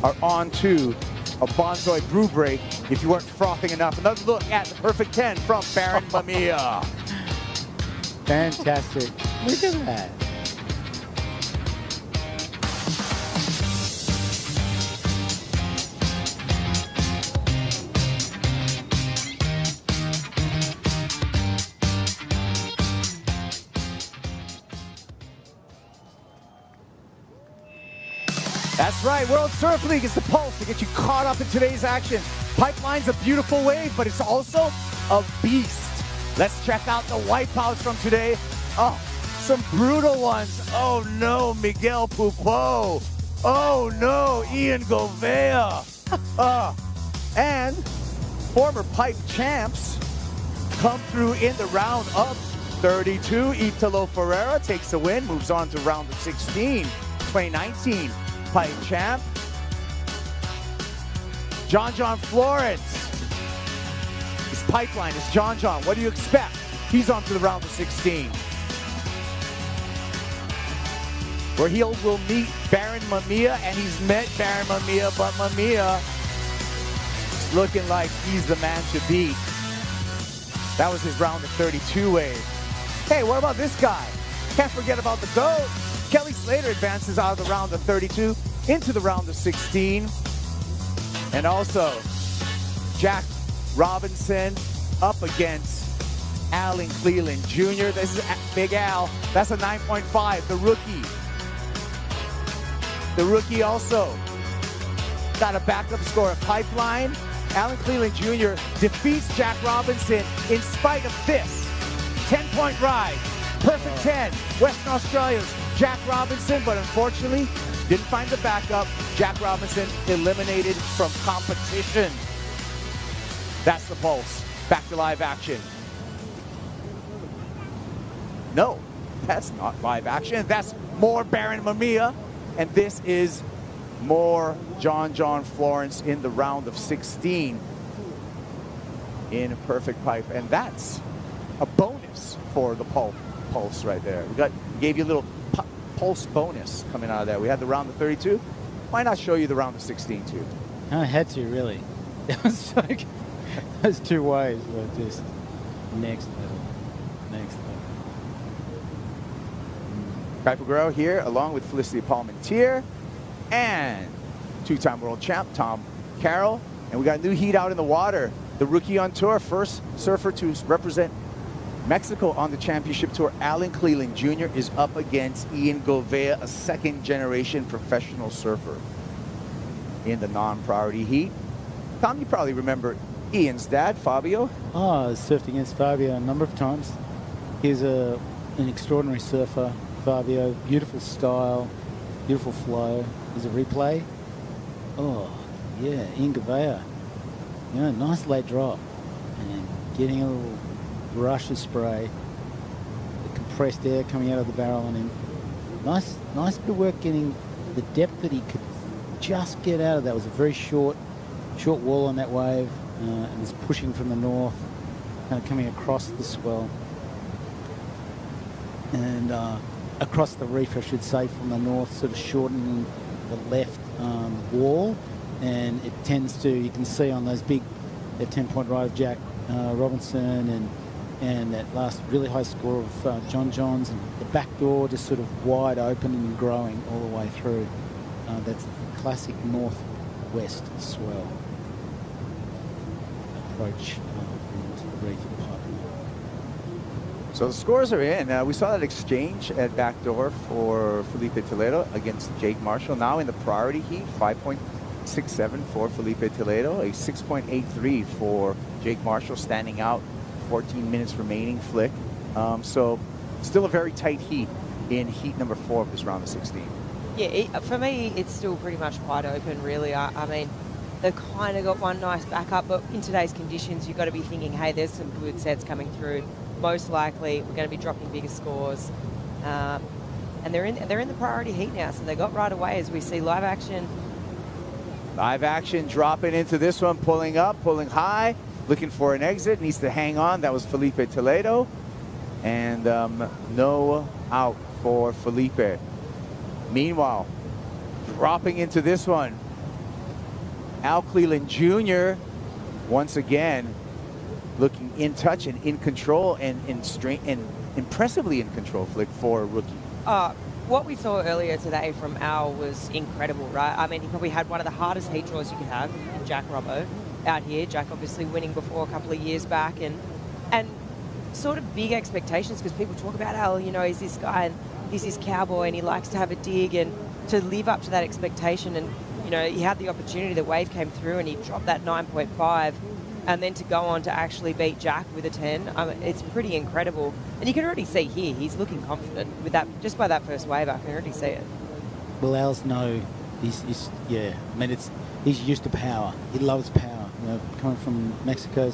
are on to a Bonsai brew break. If you weren't frothing enough, another look at the perfect 10 from Barron Mamiya. Fantastic. Look at that. That's right, World Surf League is the pulse to get you caught up in today's action. Pipeline's a beautiful wave, but it's also a beast. Let's check out the wipeouts from today. Oh, some brutal ones. Oh no, Miguel Pupo. Oh no, Ian Govea. And former pipe champs come through in the round of 32. Italo Ferreira takes the win, moves on to round of 16. 2019 pipe champ. John Florence. His pipeline is John. What do you expect? He's on to the round of 16. Where he will meet Barron Mamiya, and he's met Barron Mamiya, but Mamiya is looking like he's the man to beat. That was his round of 32 wave. Hey, what about this guy? Can't forget about the GOAT. Kelly Slater advances out of the round of 32 into the round of 16. And also, Jack Robinson up against Alan Cleland Jr. This is Big Al. That's a 9.5, the rookie. The rookie also got a backup score at Pipeline. Alan Cleland Jr. defeats Jack Robinson in spite of this. 10-point ride. Perfect 10. Western Australia's Jack Robinson, but unfortunately didn't find the backup. Jack Robinson eliminated from competition. That's the pulse. Back to live action. No, that's not live action. That's more Baron Mamiya. And this is more John Florence in the round of 16 in a perfect pipe. And that's a bonus for the pulse right there. We gave you a little pulse bonus coming out of that. We had the round of 32. Why not show you the round of 16 too? I had to, really. It was like, those two waves were just next level. Next level. Piper Guerrero here, along with Felicity Palmentier and two-time world champ Tom Carroll. And we got a new heat out in the water. The rookie on tour, first surfer to represent Mexico on the championship tour, Alan Cleland Jr. is up against Ian Gouveia, a second-generation professional surfer in the non-priority heat. Tom, you probably remember Ian's dad, Fabio. Oh, I surfed against Fabio a number of times. He's an extraordinary surfer. Fabio, beautiful style, beautiful flow. There's a replay. Oh, yeah, Ian Gouveia. You know, nice late drop. And getting a little rush of spray. The compressed air coming out of the barrel on him. Nice bit of work getting the depth that he could just get out of that. It was a very short wall on that wave. And was pushing from the north, kind of coming across the swell. And across the reef, I should say, from the north, sort of shortening the left wall. And it tends to, you can see on those big, that 10-point ride of Jack Robinson and that last really high score of John Johns, and the back door just sort of wide open and growing all the way through. That's the classic northwest swell approach into the reef of Pipeline. So the scores are in. We saw that exchange at backdoor for Felipe Toledo against Jake Marshall. Now in the priority heat, 5.67 for Felipe Toledo, a 6.83 for Jake Marshall, standing out. 14 minutes remaining, Flick. So still a very tight heat in heat number 4 of this round of 16. Yeah, for me, it's still pretty much wide open, really. I mean, they've kind of got one nice backup, but in today's conditions, you've got to be thinking, hey, there's some good sets coming through. Most likely, we're going to be dropping bigger scores. And they're in the priority heat now, so they got right away as we see live action. Live action dropping into this one, pulling up, pulling high, looking for an exit, needs to hang on. That was Felipe Toledo. And no out for Felipe. Meanwhile, dropping into this one, Al Cleland Jr. once again looking in touch and in control and impressively in control, Flick, for a rookie. What we saw earlier today from Al was incredible, right? I mean, he probably had one of the hardest heat draws you could have in Jack Robbo out here. Jack obviously winning before a couple of years back, and sort of big expectations, because people talk about Al, you know, he's this guy and he's this cowboy and he likes to have a dig, and to live up to that expectation. And you know, he had the opportunity, the wave came through and he dropped that 9.5, and then to go on to actually beat Jack with a 10, it's pretty incredible. And you can already see here, he's looking confident with that, just by that first wave. I can already see it. Well, Al's yeah, I mean, he's used to power. He loves power. You know, coming from Mexico,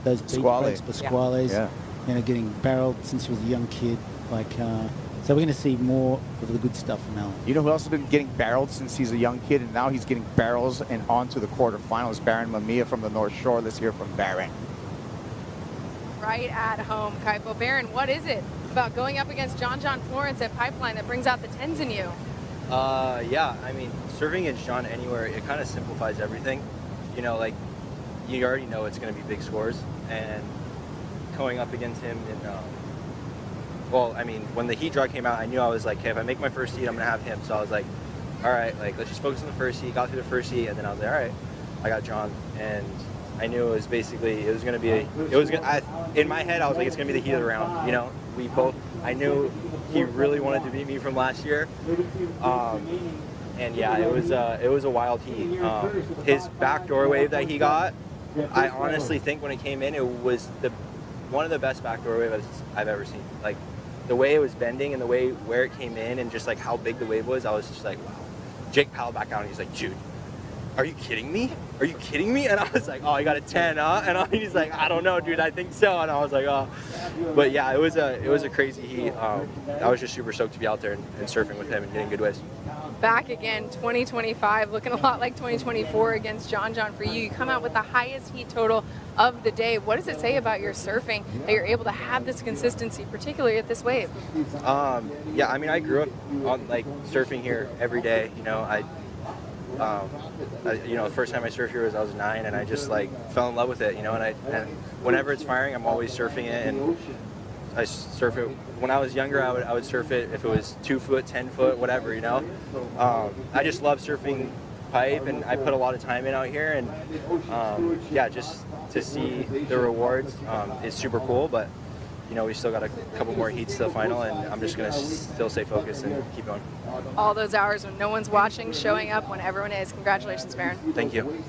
those beach breaks, Pasquales, yeah. You know, getting barreled since he was a young kid. Like, so we're going to see more of the good stuff from Al. You know who else has been getting barreled since he's a young kid, and now he's getting barrels and on to the quarterfinals? Baron Mamiya from the North Shore. Let's hear from Baron. Right at home, Kaipo. Baron, what is it about going up against John Florence at Pipeline that brings out the 10s in you? Yeah, I mean, serving against John anywhere, it kind of simplifies everything. You know, like, you already know it's going to be big scores, and going up against him in, well, I mean, when the heat draw came out, I knew I was like, hey, if I make my first heat, I'm going to have him. So I was like, all right, like, let's just focus on the first heat. Got through the first heat, and then I was like, all right, I got John. And I knew it was going to be in my head I was like, it's going to be the heat of the round. You know, I knew he really wanted to beat me from last year. And yeah, it was a wild heat. His backdoor wave that he got, I honestly think when it came in, it was one of the best backdoor waves I've ever seen. Like the way it was bending and the way where it came in and just like how big the wave was, I was just like, wow. Jake paddled back out and he's like, dude, are you kidding me? Are you kidding me? And I was like, oh, you got a 10, huh? And he's like, I don't know, dude, I think so. And I was like, oh. But yeah, it was a crazy heat. I was just super stoked to be out there and surfing with him and getting good waves. Back again, 2025, looking a lot like 2024 against John for you. You come out with the highest heat total of the day. What does it say about your surfing that you're able to have this consistency, particularly at this wave? Yeah, I mean, I grew up on like surfing here every day. You know, the first time I surfed here was I was 9, and I just like fell in love with it. You know, and whenever it's firing, I'm always surfing it, and I surf it. When I was younger, I would surf it if it was 2 foot, 10 foot, whatever. You know, I just love surfing pipe, and I put a lot of time in out here, and yeah, just to see the rewards is super cool. But you know, we still got a couple more heats to the final, and I'm just gonna still stay focused and keep going. All those hours when no one's watching, showing up when everyone is. Congratulations, Baron. Thank you.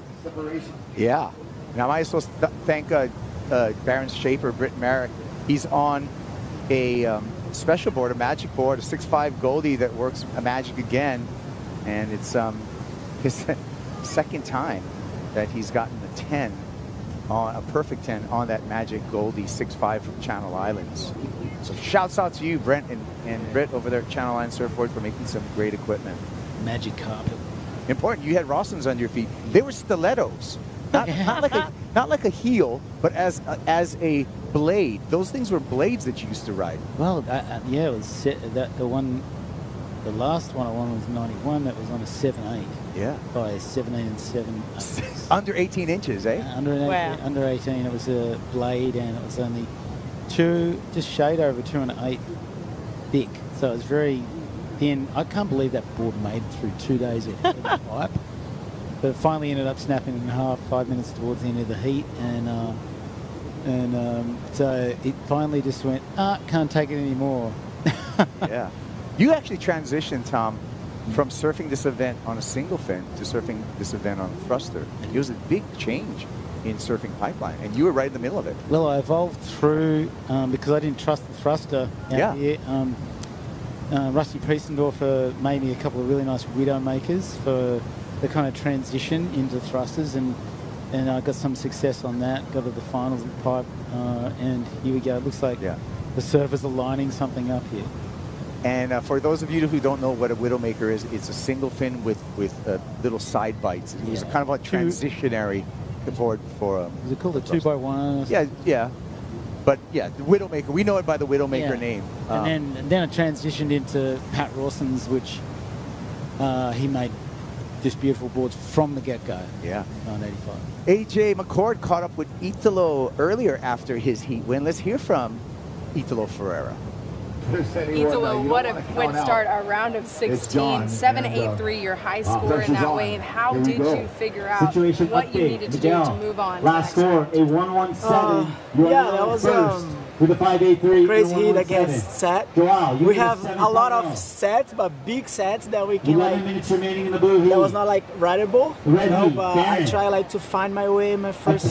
Yeah. Now I might as well thank Baron's shaper, Britt Merrick. He's on a special board, a Magic board, a 6'5" Goldie that works a Magic again, and it's his second time that he's gotten a 10, a perfect 10 on that Magic Goldie 6'5" from Channel Islands. So shouts out to you, Brent and Britt over there at Channel Islands Surfboard, for making some great equipment. Magic carpet. Important. You had Rossins on your feet. They were stilettos. Not like a heel, but as a blade. Those things were blades that you used to ride. Well, yeah, it was the last one I won was 91. That was on a 7/8. Yeah. By 17 and 7. Under 18 inches, eh? Under 18. It was a blade, and it was only just shade over 2 1/8 thick. So it was very thin. I can't believe that board made it through 2 days of pipe. But it finally ended up snapping in half 5 minutes towards the end of the heat, and so it finally just went, can't take it anymore. Yeah. You actually transitioned, Tom, from surfing this event on a single fin to surfing this event on a thruster. And it was a big change in surfing pipeline, and you were right in the middle of it. Well, I evolved through, because I didn't trust the thruster out here. Rusty Priestendorfer made me a couple of really nice widow makers for the kind of transition into thrusters, and I got some success on that. Got to the finals of the pipe, and here we go. It looks like the surfers are lining something up here. And for those of you who don't know what a Widowmaker is, it's a single fin with little side bites. It was kind of a transitionary board for is it called a 2x1? Yeah. But yeah, the Widowmaker. We know it by the Widowmaker name. And then I transitioned into Pat Rawson's, which he made just beautiful boards from the get-go. Yeah. 985. AJ McCord caught up with Italo earlier after his heat win. Let's hear from Italo Ferreira. Italo, what a quick start, a round of 16, 7.83, your high score in that wave. How did you figure out what you needed to do to move on? Last score, a 117. Yeah, that was with a 5.83. Crazy heat against set. We have a lot of sets, but big sets that we can 11 minutes remaining in the blue heat. That was not like rideable, but I try to find my way in my first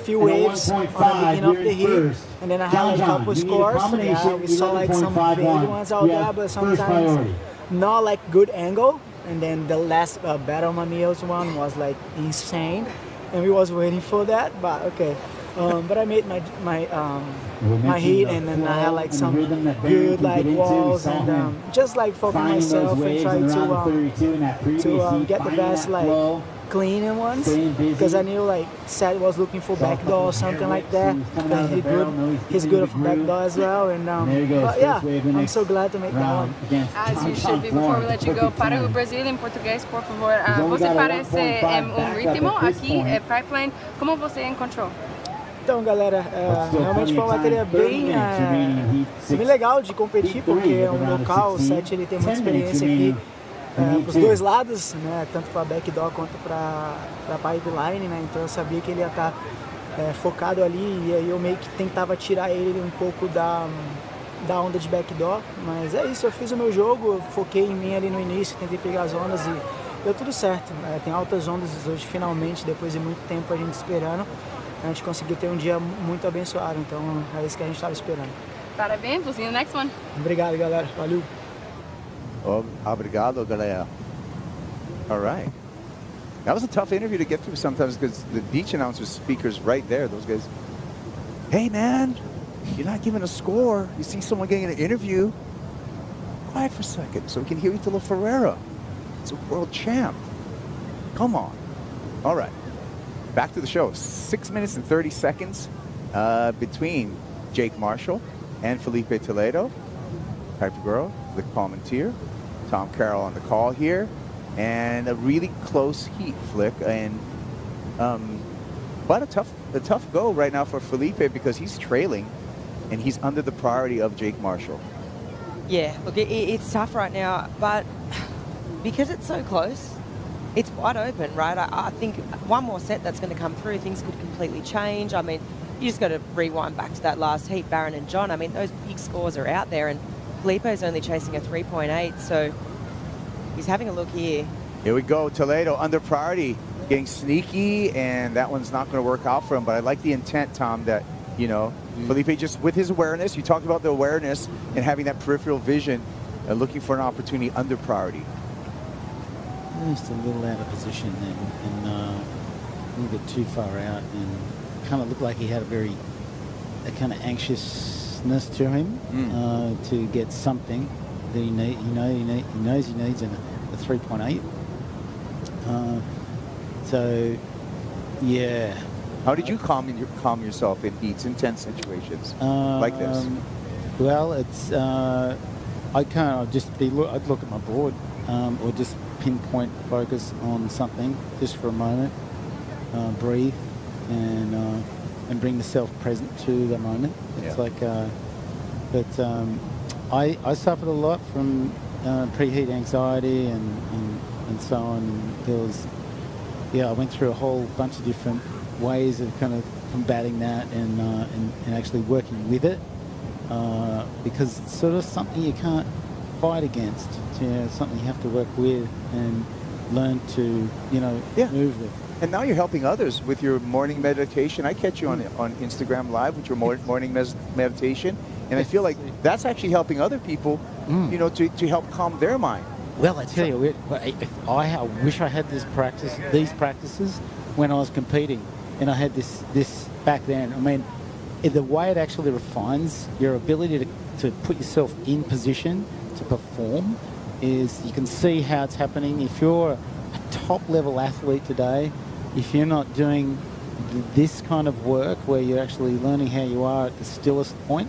few waves on the beginning of the heat, and then I had a couple scores. Yeah, we saw some big ones out there, but sometimes not good angle. And then the last Battle Mamilos one was insane, and we was waiting for that, but okay. But I made my heat, and then I had some good walls, and just for myself and try to get the best clean ones, because I knew Seth was looking for backdoor or something like that. He's good for backdoor as well, and but yeah, I'm so glad to make that one. As you should be. Before we let you go, para o Brasil em português, por favor. Você parece ritmo aqui, Pipeline. Como você encontrou? Então, galera, realmente foi uma bateria bem legal de competir, porque é um local, o Seth ele tem muita experiência aqui, para os dois lados, né? Tanto para backdoor quanto para pipeline, né? Então eu sabia que ele ia estar focado ali e aí eu meio que tentava tirar ele um pouco da onda de backdoor, mas é isso, eu fiz o meu jogo, eu foquei em mim ali no início, tentei pegar as ondas e deu tudo certo. Tem altas ondas hoje, finalmente, depois de muito tempo a gente esperando, a gente conseguiu ter um dia muito abençoado, então é isso que a gente estava esperando. Parabéns, we'll see you in the next one. Obrigado, galera. Valeu. Obrigado, galera. All right. That was a tough interview to get through sometimes because the beach announcers, speakers right there, those guys. Hey, man, you're not giving a score. You see someone getting an interview. Quiet for a second so we can hear Italo Ferreira. It's a world champ. Come on. All right. Back to the show. 6 minutes and 30 seconds between Jake Marshall and Felipe Toledo. Piper Girl, the commentator. Tom Carroll on the call here. And a really close heat, Flick. And but a tough go right now for Felipe because he's trailing and he's under the priority of Jake Marshall. Yeah, look, it's tough right now, but because it's so close, it's wide open, right? I think one more set that's going to come through, things could completely change. I mean, you just got to rewind back to that last heat, Barron and John. I mean, those big scores are out there, and Felipe's only chasing a 3.8, so he's having a look here. Here we go, Toledo under priority, getting sneaky, and that one's not going to work out for him, but I like the intent, Tom, that, you know, Felipe just with his awareness, you talked about the awareness and having that peripheral vision, looking for an opportunity under priority. Just a little out of position then, and a little bit too far out, and kind of looked like he had a kind of anxiousness to him to get something that he knows he needs a 3.8. So, yeah. How did you calm yourself in heats, intense situations like this? Well, it's I'd look at my board or just pinpoint focus on something just for a moment, breathe, and bring the self present to the moment. It's like, I suffered a lot from preheat anxiety and so on. And there was, I went through a whole bunch of different ways of kind of combating that and actually working with it because it's sort of something you can't fight against. It's something you have to work with and learn to, move with. And now you're helping others with your morning meditation. I catch you on Instagram Live with your morning meditation, and I feel like that's actually helping other people, to help calm their mind. Well, I tell you, I wish I had these practices when I was competing, and I had this back then. I mean, the way it actually refines your ability to put yourself in position to perform is you can see how it's happening. If you're a top-level athlete today, if you're not doing this kind of work where you're actually learning how you are at the stillest point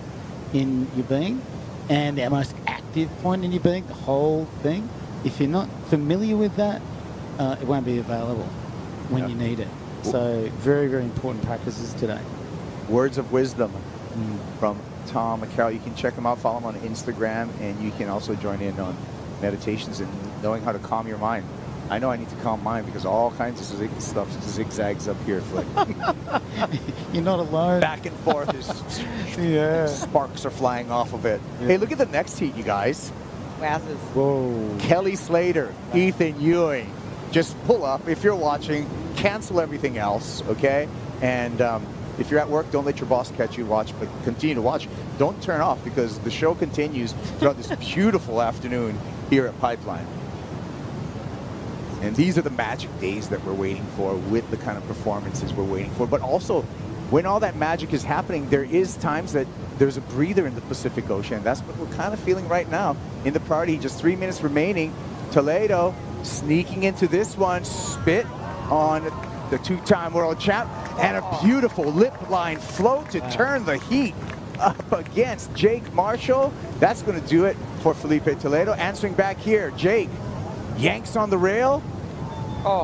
in your being and the most active point in your being, the whole thing, if you're not familiar with that, it won't be available when you need it. So very, very important practices today. Words of wisdom from Tom McCarroll. You can check him out, follow him on Instagram, and you can also join in on meditations and knowing how to calm your mind. I know I need to calm mine because all kinds of stuff zigzags up here. Flick. You're not alone. Back and forth. Sparks are flying off of it. Yeah. Hey, look at the next heat, you guys. Wowzers. Whoa. Kelly Slater, Ethan Ewing. Just pull up. If you're watching, cancel everything else, okay? And if you're at work, don't let your boss catch you. Watch, but continue to watch. Don't turn off because the show continues throughout this beautiful afternoon here at Pipeline. And these are the magic days that we're waiting for with the kind of performances we're waiting for. But also, when all that magic is happening, there is times that there's a breather in the Pacific Ocean. That's what we're kind of feeling right now in the priority. Just 3 minutes remaining. Toledo sneaking into this one. Spit on the two-time world champ. And a beautiful lip line float to turn the heat up against Jake Marshall. That's going to do it for Felipe Toledo. Answering back here, Jake yanks on the rail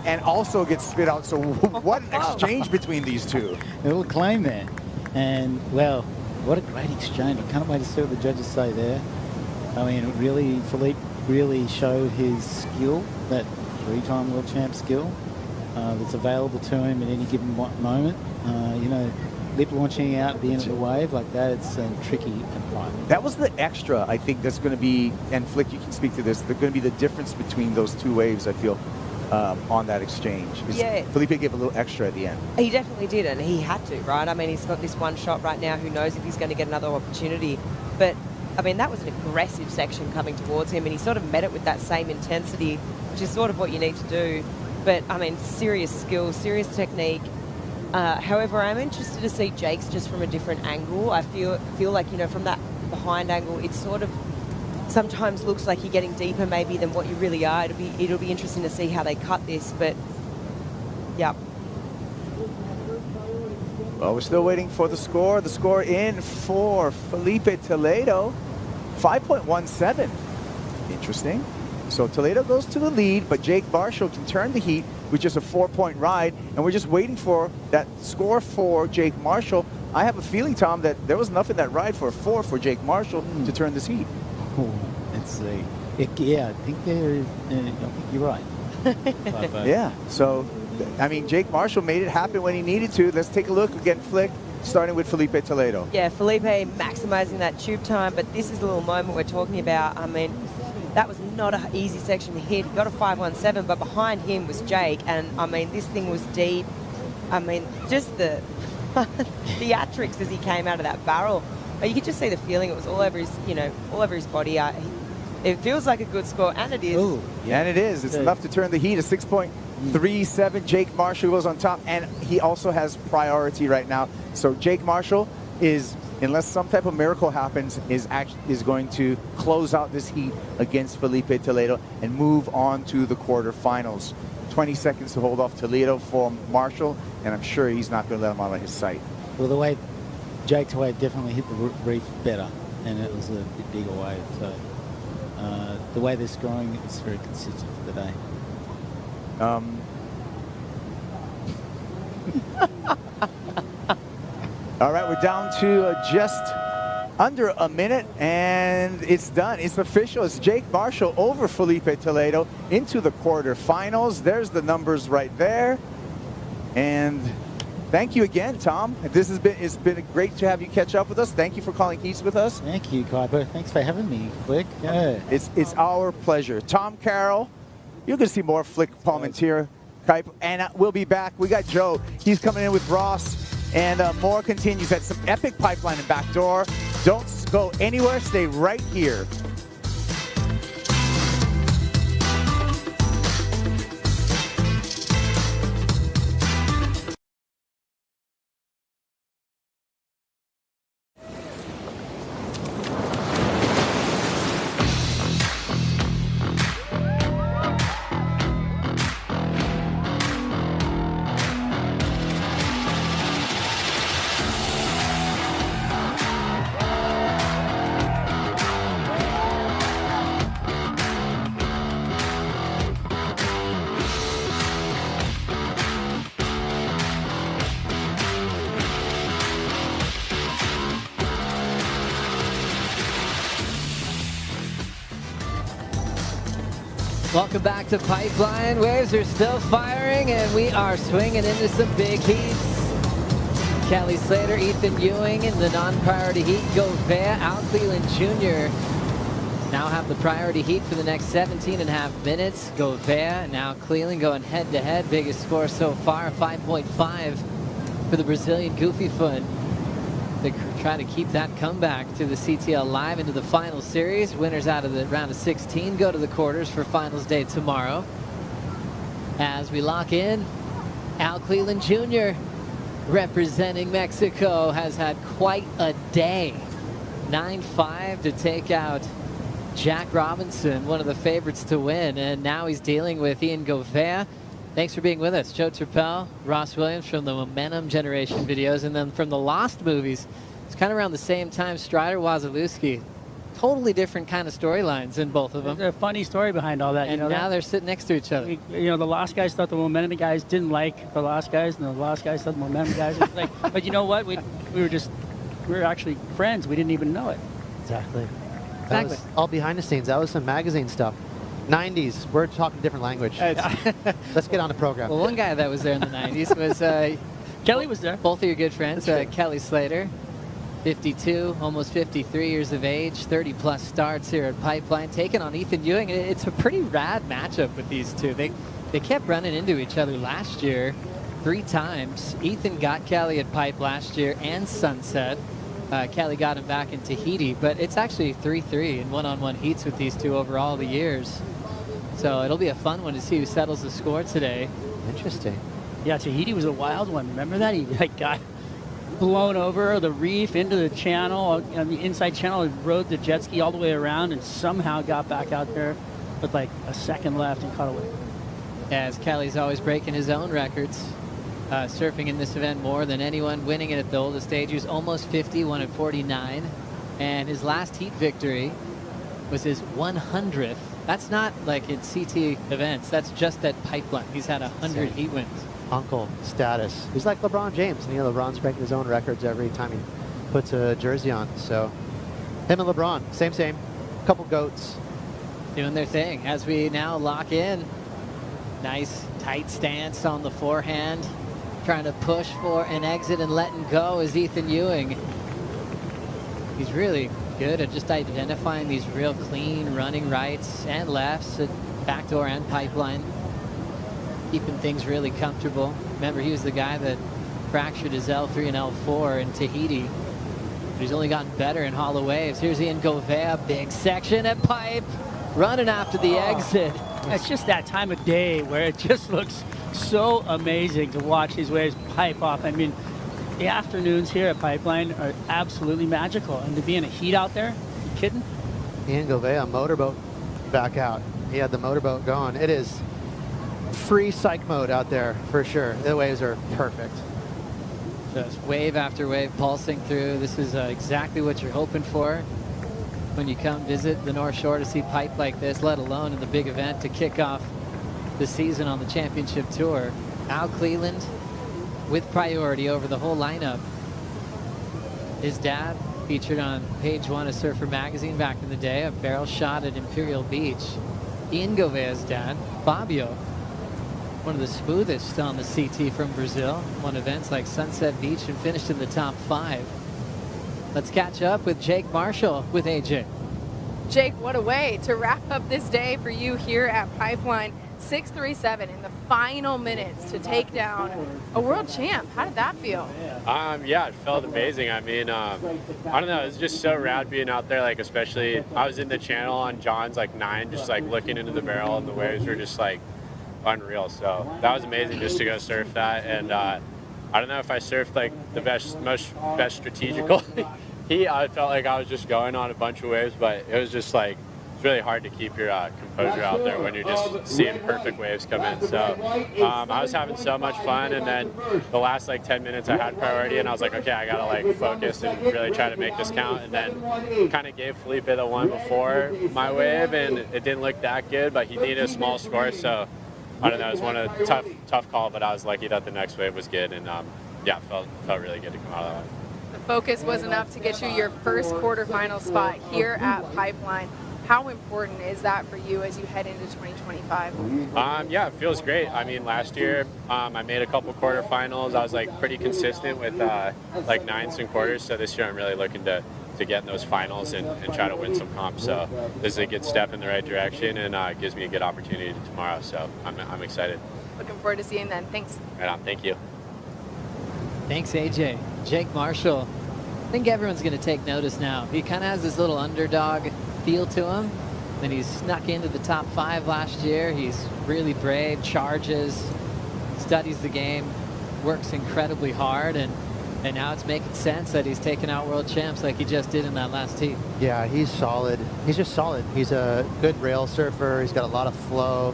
and also gets spit out. So what an exchange between these two. A little claim there. And, what a great exchange. I can't wait to see what the judges say there. I mean, really, Felipe, really showed his skill, that three-time world champ skill that's available to him at any given moment. You know, lip launching out at the end of the wave like that, it's tricky and fun. That was the extra, I think, that's going to be, and Flick, you can speak to this, they're going to be the difference between those two waves, I feel, on that exchange. Yeah. Felipe gave a little extra at the end. He definitely did, and he had to, right? I mean, he's got this one shot right now. Who knows if he's going to get another opportunity? But, I mean, that was an aggressive section coming towards him, and he sort of met it with that same intensity, which is sort of what you need to do. But, I mean, serious skill, serious technique. However, I'm interested to see Jake's just from a different angle. I feel like, you know, from that behind angle, it sort of sometimes looks like you're getting deeper maybe than what you really are. It'll be interesting to see how they cut this, but yeah. Well, we're still waiting for the score. The score in for Felipe Toledo, 5.17. Interesting. So Toledo goes to the lead, but Jake Marshall can turn the heat with just a 4-point ride, and we're just waiting for that score for Jake Marshall. I have a feeling, Tom, that there was enough in that ride for a 4 for Jake Marshall to turn this heat. Oh, let's see. Yeah, I think you're right. Yeah, so, I mean, Jake Marshall made it happen when he needed to. Let's take a look again, Flick, starting with Felipe Toledo. Yeah, Felipe maximizing that tube time, but this is the little moment we're talking about. I mean, that was not an easy section to hit. He got a 5.17, but behind him was Jake, and I mean, this thing was deep. I mean, just the theatrics as he came out of that barrel. You could just see the feeling. It was all over his, you know, all over his body. It feels like a good score, and it is. Ooh, yeah. And it is. It's enough to turn the heat. A 6.37. Jake Marshall goes on top, and he also has priority right now. So Jake Marshall is, unless some type of miracle happens, is going to close out this heat against Felipe Toledo and move on to the quarterfinals. 20 seconds to hold off Toledo for Marshall, and I'm sure he's not going to let him out of his sight. Well, the way Jake's wave definitely hit the reef better, and it was a bit bigger wave. So the way they're scoring is very consistent for the day. All right, we're down to just under a minute, and it's done. It's official. It's Jake Marshall over Felipe Toledo into the quarterfinals. There's the numbers right there. And thank you again, Tom. It's been great to have you catch up with us. Thank you for calling Heats with us. Thank you, Kuiper. Thanks for having me, Flick. Yeah. It's our pleasure. Tom Carroll, you're going to see more Flick Palmentier, Kuiper, and we'll be back. We got Joe. He's coming in with Ross, and more continues. That's some epic pipeline and backdoor. Don't go anywhere. Stay right here. Welcome back to Pipeline. Waves are still firing, and we are swinging into some big heats. Kelly Slater, Ethan Ewing in the non-priority heat. Gouveia, Al Cleland Jr. now have the priority heat for the next 17.5 minutes. Gouveia and Al Cleland going head-to-head. Biggest score so far, 5.5 for the Brazilian Goofy Foot. They're trying to keep that comeback to the CTL Live into the final series. Winners out of the round of 16 go to the quarters for finals day tomorrow. As we lock in, Al Cleland Jr. representing Mexico has had quite a day. 9-5 to take out Jack Robinson, one of the favorites to win, and now he's dealing with Ian Gouveia. Thanks for being with us. Joe Turpel, Ross Williams from the Momentum Generation videos, and then from the Lost movies. It's kind of around the same time, Strider Wazalewski. Totally different kind of storylines in both of them. There's a funny story behind all that. And you know, now they're sitting next to each other. The Lost guys thought the Momentum guys didn't like the Lost guys, and the Lost guys thought the Momentum guys. But you know what? We were actually friends. We didn't even know it. Exactly. That was all behind the scenes. That was some magazine stuff. 90s. We're talking different language. Let's get on the program. Well, one guy that was there in the 90s was Kelly was there. Both of your good friends, Kelly Slater, 52, almost 53 years of age, 30-plus starts here at Pipeline, taking on Ethan Ewing. It's a pretty rad matchup with these two. They kept running into each other last year 3 times. Ethan got Kelly at Pipe last year and Sunset. Kelly got him back in Tahiti, but it's actually 3-3 in one-on-one heats with these two over all the years. So it'll be a fun one to see who settles the score today. Interesting. Yeah, Tahiti was a wild one. Remember that? He got blown over the reef into the channel, on the inside channel, and rode the jet ski all the way around and somehow got back out there with like a second left and caught a wave. As Kelly's always breaking his own records, surfing in this event more than anyone, winning it at the oldest age. He was almost 50, won at 49. And his last heat victory was his 100th. That's not like in CT events. That's just at Pipeline. He's had 100 heat wins. Uncle status. He's like LeBron James. And, LeBron's breaking his own records every time he puts a jersey on. So him and LeBron, same. Couple goats. Doing their thing as we now lock in. Nice tight stance on the forehand. Trying to push for an exit and letting go is Ethan Ewing. He's really good at just identifying these real clean running rights and lefts at backdoor and Pipeline. Keeping things really comfortable. Remember, he was the guy that fractured his L3 and L4 in Tahiti. But he's only gotten better in hollow waves. Here's Ian Gouveia, big section at Pipe, running after the exit. It's just that time of day where it just looks so amazing to watch these waves pipe off. I mean, the afternoons here at Pipeline are absolutely magical. And to be in a heat out there, you kidding? Ian Gouveia, motorboat back out. He had the motorboat going. It is free psych mode out there for sure. The waves are perfect. Just wave after wave pulsing through. This is exactly what you're hoping for when you come visit the North Shore to see pipe like this, let alone in the big event to kick off the season on the championship tour. Al Cleland with priority over the whole lineup. His dad featured on page 1 of Surfer Magazine back in the day, a barrel shot at Imperial Beach. Ian Gouveia's dad, Fabio, one of the smoothest on the CT from Brazil, won events like Sunset Beach and finished in the top 5. Let's catch up with Jake Marshall with AJ. Jake, what a way to wrap up this day for you here at Pipeline. 637 in the final minutes to take down a world champ. How did that feel? Yeah, it felt amazing. I mean, I don't know, it was just so rad being out there, like, especially I was in the channel on John's like 9, just like looking into the barrel, and the waves were just like unreal. So that was amazing just to go surf that. And I don't know if I surfed like the best strategical I felt like I was just going on a bunch of waves, but it was just like, it's really hard to keep your composure out there when you're just seeing perfect waves come in. So I was having so much fun, and then the last like 10 minutes I had priority, and I was like, okay, I gotta like focus and really try to make this count. And then kind of gave Felipe the one before my wave, and it didn't look that good, but he needed a small score. So I don't know, it was one of tough call, but I was lucky that the next wave was good, and yeah, felt really good to come out of that one. The focus was enough to get you your first quarterfinal spot here at Pipeline. How important is that for you as you head into 2025? Yeah, it feels great. I mean, last year I made a couple quarterfinals. I was like pretty consistent with like 9s and quarters. So this year I'm really looking to get in those finals and try to win some comps. So this is a good step in the right direction, and gives me a good opportunity tomorrow. So I'm excited. Looking forward to seeing then. Thanks. Right on. Thank you. Thanks, AJ. Jake Marshall. I think everyone's going to take notice now. He kind of has this little underdog feel to him. Then he's snuck into the top 5 last year. He's really brave, charges, studies the game, works incredibly hard, and now it's making sense that he's taking out world champs like he just did in that last heat. Yeah, he's solid. He's just solid. He's a good rail surfer. He's got a lot of flow.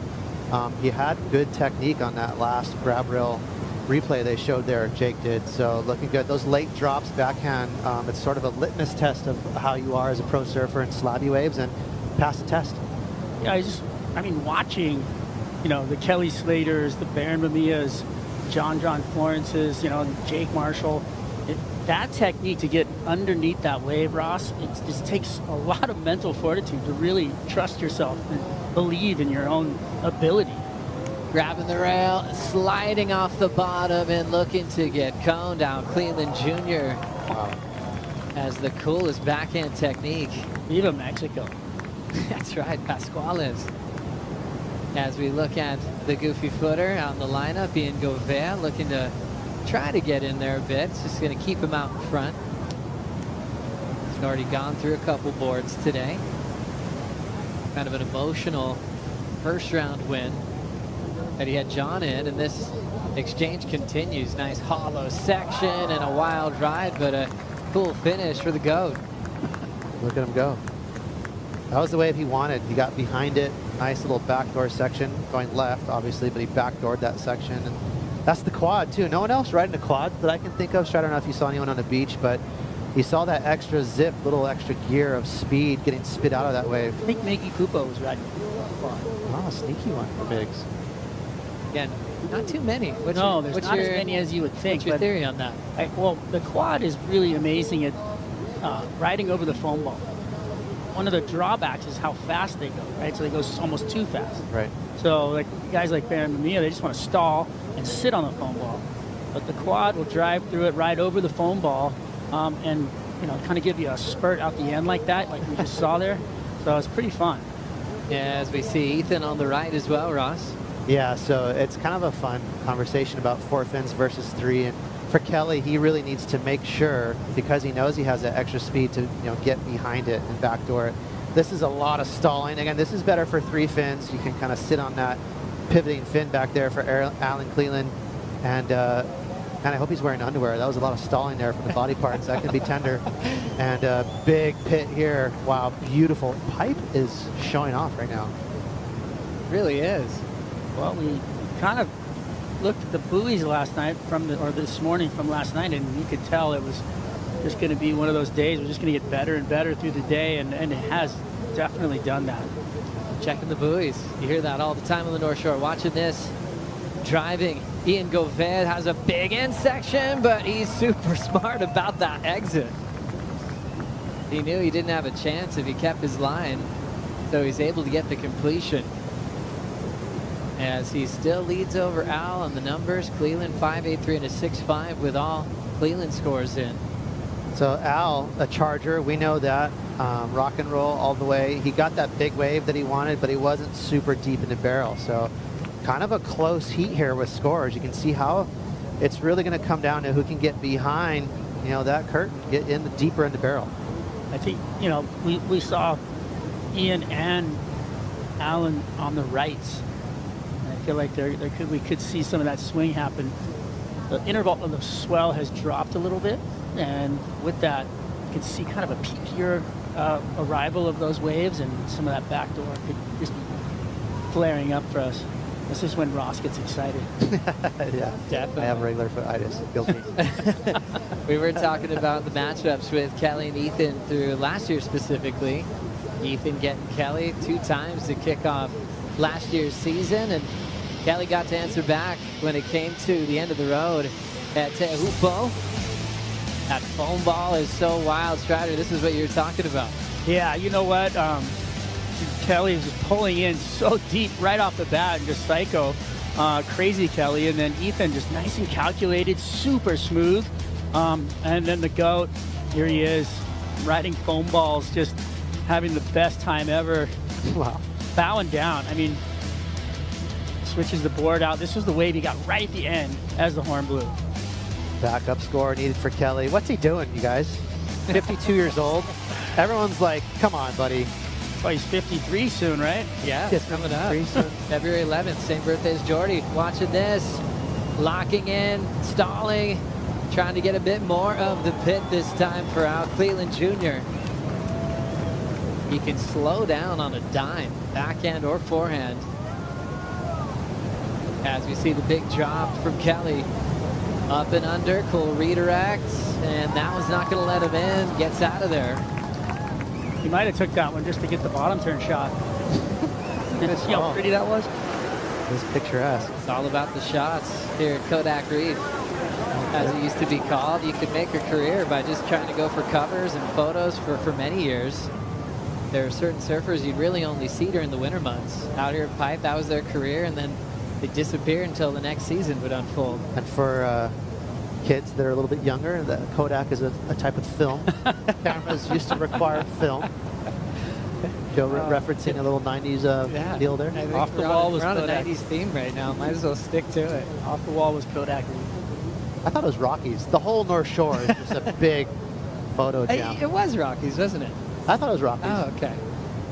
He had good technique on that last grab rail replay they showed there, Jake did. So looking good. Those late drops backhand, it's sort of a litmus test of how you are as a pro surfer in slabby waves, and pass the test. Yeah, I mean, watching, the Kelly Slaters, the Baron Mamiyas, John Florences, Jake Marshall, That technique to get underneath that wave, Ross, it just takes a lot of mental fortitude to really trust yourself and believe in your own ability. Grabbing the rail, sliding off the bottom, and looking to get coned out. Cleveland Jr. has the coolest backhand technique. Viva Mexico. That's right, Pascuales. As we look at the goofy footer on the lineup, Ian Gouveia looking to try to get in there a bit. It's just going to keep him out in front. He's already gone through a couple boards today. Kind of an emotional first round win that he had John in, and this exchange continues. Nice hollow section and a wild ride, but a cool finish for the GOAT. Look at him go. That was the wave he wanted. He got behind it. Nice little backdoor section going left, obviously, but he backdoored that section. And that's the quad, too. No one else riding a quad that I can think of. So I don't know if you saw anyone on the beach, but you saw that extra zip, little extra gear of speed getting spit out of that wave. I think Mikey Pupo was riding a quad. Oh, sneaky one for Biggs. Again, not too many. There's not as many as you would think. What's your theory on that? Well, the quad is really amazing at riding over the foam ball. One of the drawbacks is how fast they go, right? So they go almost too fast. Right. So like guys like Baron Mamiya, they just want to stall and sit on the foam ball. But the quad will drive through it right over the foam ball, and kind of give you a spurt out the end like that, like we just saw there. So it's pretty fun. Yeah, as we see Ethan on the right as well, Ross. Yeah, so it's kind of a fun conversation about 4 fins versus 3. And for Kelly, he really needs to make sure, because he knows he has that extra speed, to get behind it and backdoor it. This is a lot of stalling. Again, this is better for 3 fins. You can kind of sit on that pivoting fin back there for Alan Cleland. And I hope he's wearing underwear. That was a lot of stalling there from the body parts. That can be tender. And big pit here. Wow, beautiful. Pipe is showing off right now. Really is. Well, we kind of looked at the buoys last night or this morning from last night, and you could tell it was just going to be one of those days. We're just going to get better and better through the day, and it has definitely done that. Checking the buoys. You hear that all the time on the North Shore. Watching this, driving. Ian Gouveia has a big end section, but he's super smart about that exit. He knew he didn't have a chance if he kept his line, so he's able to get the completion. As he still leads over Al on the numbers. Cleland 5.83 and a 6.5 with all Cleland scores in. So Al, a charger, we know that. Rock and roll all the way. He got that big wave that he wanted, but he wasn't super deep in the barrel. So kind of a close heat here with scores. You can see how it's really going to come down to who can get behind, that curtain, get in the deeper in the barrel. I think, we saw Ian and Alan on the rights. I feel like we could see some of that swing happen. The interval of the swell has dropped a little bit, and with that, you can see kind of a peakier arrival of those waves, and some of that backdoor could just be flaring up for us. This is when Ross gets excited. Yeah, definitely. I have regular foot-itis. Guilty. We were talking about the matchups with Kelly and Ethan through last year specifically. Ethan getting Kelly 2 times to kick off last year's season, and Kelly got to answer back when it came to the end of the road at Teahupo. That foam ball is so wild, Strider. This is what you're talking about. Yeah, you know what? Kelly is just pulling in so deep right off the bat, and just psycho. Crazy Kelly. And then Ethan just nice and calculated, super smooth. And then the GOAT, here he is, riding foam balls, just having the best time ever. Wow. Bowing down. I mean, switches the board out. This was the wave he got right at the end as the horn blew. Backup score needed for Kelly. What's he doing, you guys? 52 years old. Everyone's like, come on, buddy. Oh, he's 53 soon, right? Yeah, it's coming up. February 11th, same birthday as Jordy. Watching this, locking in, stalling, trying to get a bit more of the pit this time for Al Cleland Jr. He can slow down on a dime, backhand or forehand. As we see the big drop from Kelly. Up and under, cool redirect, and that was not going to let him in. Gets out of there. He might have took that one just to get the bottom turn shot. And see how pretty that was? It was picturesque. It's all about the shots here at Kodak Reef. as it used to be called. You could make a career by just trying to go for covers and photos for many years. There are certain surfers you'd really only see during the winter months. Out here at Pipe, that was their career, and then they disappear until the next season would unfold. And for kids that are a little bit younger, the Kodak is a type of film. Cameras used to require film. Joe referencing a little 90s deal there. Off the wall was we're on Kodak. a 90s theme right now. Might as well stick to it. Off the wall was Kodak. I thought it was Rockies. The whole North Shore is just a big photo jam. It was Rockies, wasn't it? I thought it was Rockies. Oh, okay.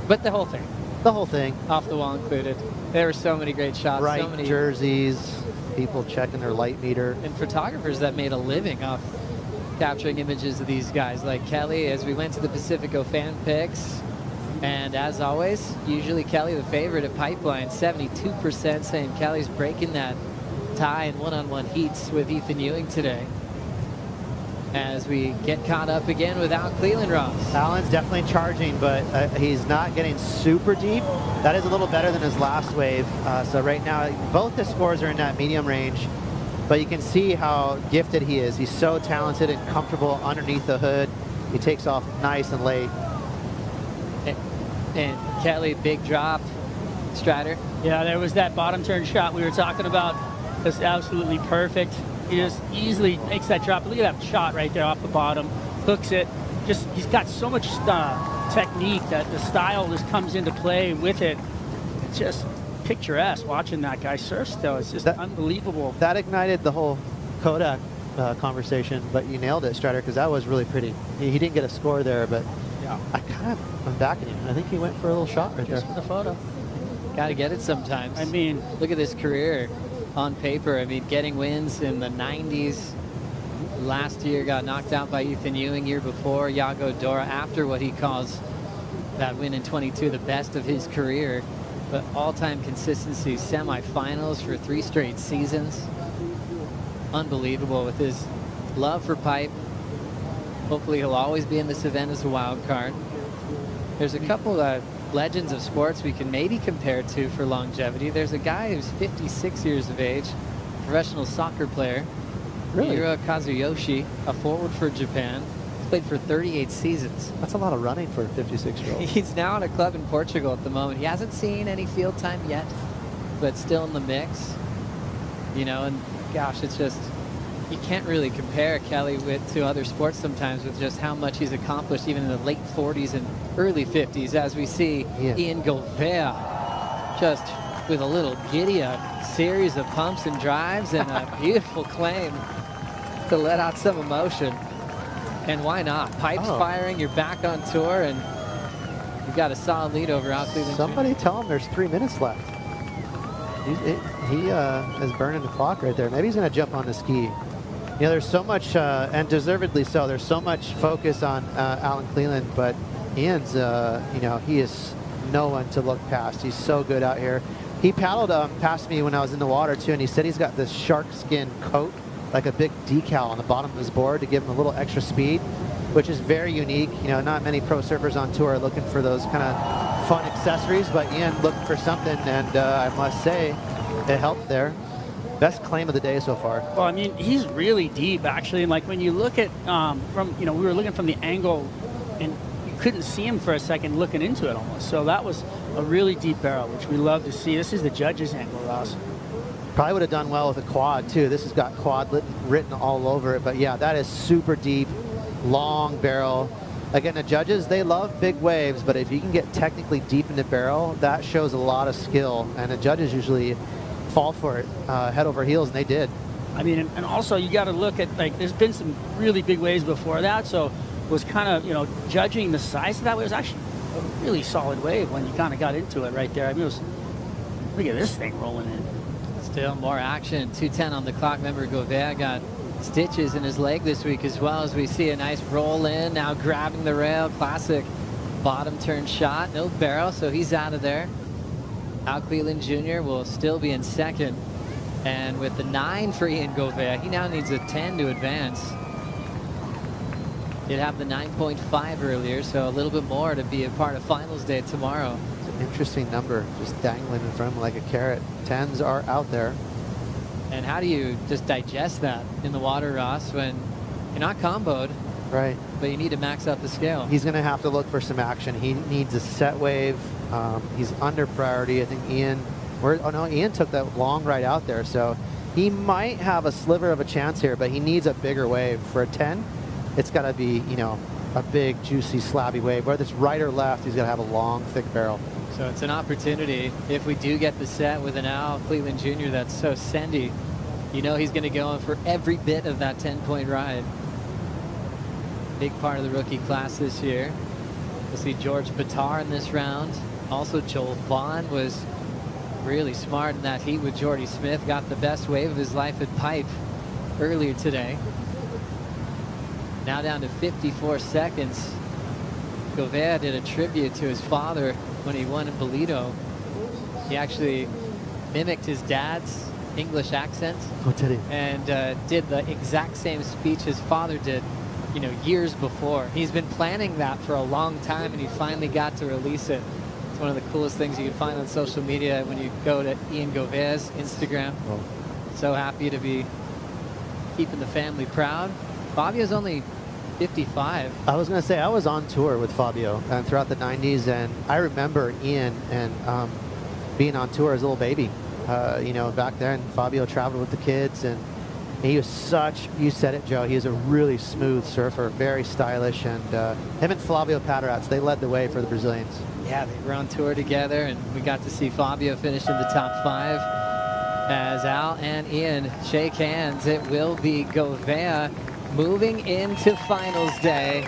But the whole thing. The whole thing. Off the wall included. There were so many great shots. Bright so many jerseys, people checking their light meter. and photographers that made a living off capturing images of these guys, like Kelly, as we went to the Pacifico fan picks. And as always, usually Kelly the favorite at Pipeline, 72% saying Kelly's breaking that tie in one-on-one heats with Ethan Ewing today. As we get caught up again with Al Cleland, Ross. Allen's definitely charging, but he's not getting super deep. That is a little better than his last wave. So right now, both his scores are in that medium range, but you can see how gifted he is. He's so talented and comfortable underneath the hood. He takes off nice and late. And Kelly, big drop. Strider. Yeah, there was that bottom turn shot we were talking about. That's absolutely perfect. He just easily makes that drop. Look at that shot right there off the bottom. Hooks it. Just he's got so much technique that the style just comes into play with it. It's just picturesque watching that guy surf still. It's just unbelievable. That ignited the whole Kodak conversation, but you nailed it, Strider, because that was really pretty. He didn't get a score there, but yeah. I'm backing him. I think he went for a little shot right Just there. for the photo. Got to get it sometimes. I mean, look at this career on paper. I mean, getting wins in the 90s. Last year got knocked out by Ethan Ewing. Year before, Yago Dora, after what he calls that win in 22, the best of his career. But all-time consistency, semifinals for 3 straight seasons. Unbelievable with his love for Pipe. Hopefully he'll always be in this event as a wild card. There's a couple of legends of sports we can maybe compare to for longevity. There's a guy who's 56 years of age, professional soccer player. Really? Miura Kazuyoshi, a forward for Japan. He's played for 38 seasons. That's a lot of running for a 56-year-old. He's now at a club in Portugal at the moment. He hasn't seen any field time yet, but still in the mix. You know, and gosh, it's just, you can't really compare Kelly to other sports sometimes with just how much he's accomplished, even in the late 40s and early 50s, as we see Ian Gouveia just with a little giddy up series of pumps and drives and a beautiful claim to let out some emotion. And why not? Pipes firing, you're back on tour, and you've got a solid lead over Al Cleland. Somebody tell him there's 3 minutes left. He is burning the clock right there. Maybe he's going to jump on the ski. You know, there's so much, and deservedly so, there's so much focus on Alan Cleland, but Ian's, you know, he is no one to look past. He's so good out here. He paddled past me when I was in the water, too, and he said he's got this shark skin coat, like a big decal on the bottom of his board to give him a little extra speed, which is very unique. You know, not many pro surfers on tour are looking for those kind of fun accessories, but Ian looked for something, and I must say, it helped there. Best claim of the day so far. Well, I mean, he's really deep, actually. And like when you look at, we were looking from the angle, and you couldn't see him for a second looking into it almost. So that was a really deep barrel, which we love to see. This is the judge's angle, Ross. Probably would have done well with a quad, too. This has got quad written all over it. But yeah, that is super deep, long barrel. Again, the judges, they love big waves, but if you can get technically deep in the barrel, that shows a lot of skill. And the judges usually fall for it head over heels, and they did. I mean, and also you got to look at, like, there's been some really big waves before that, so was kind of, you know, judging the size of that wave. It was actually a really solid wave when you kind of got into it right there. I mean, it was, look at this thing rolling in. Still more action. 2:10 on the clock. Remember, Gouveia got stitches in his leg this week as well, as we see a nice roll in, now grabbing the rail. Classic bottom turn shot. No barrel, so he's out of there. Al Cleland Jr. will still be in second. And with the 9 for Ian Gouveia, he now needs a 10 to advance. He'd have the 9.5 earlier, so a little bit more to be a part of finals day tomorrow. It's an interesting number, just dangling in front of him like a carrot. 10s are out there. And how do you just digest that in the water, Ross, when you're not comboed, right? But you need to max out the scale. He's going to have to look for some action. He needs a set wave. He's under priority. I think Ian took that long right out there, so he might have a sliver of a chance here, but he needs a bigger wave. For a 10, it's got to be, you know, a big, juicy, slabby wave. Whether it's right or left, he's got to have a long, thick barrel. So it's an opportunity. If we do get the set with an Al Cleveland Jr. that's so sendy, you know he's going to go in for every bit of that 10-point ride. Big part of the rookie class this year. We'll see George Batar in this round. Also, Joel Vaughn was really smart in that heat with Jordy Smith. Got the best wave of his life at Pipe earlier today. Now down to 54 seconds. Gouveia did a tribute to his father when he won in Bolito. He actually mimicked his dad's English accent. Oh, did he? And did the exact same speech his father did, you know, years before. He's been planning that for a long time, and he finally got to release it. It's one of the coolest things you can find on social media when you go to Ian Gouveia's Instagram. Oh. So happy to be keeping the family proud. Fabio's only 55. I was going to say, I was on tour with Fabio throughout the 90s, and I remember Ian and being on tour as a little baby. You know, back then, Fabio traveled with the kids, and he was such, you said it, Joe, he was a really smooth surfer, very stylish, and him and Flavio Paterats, they led the way for the Brazilians. Yeah, they were on tour together, and we got to see Fabio finish in the top 5 as Al and Ian shake hands. It will be Gouveia moving into finals day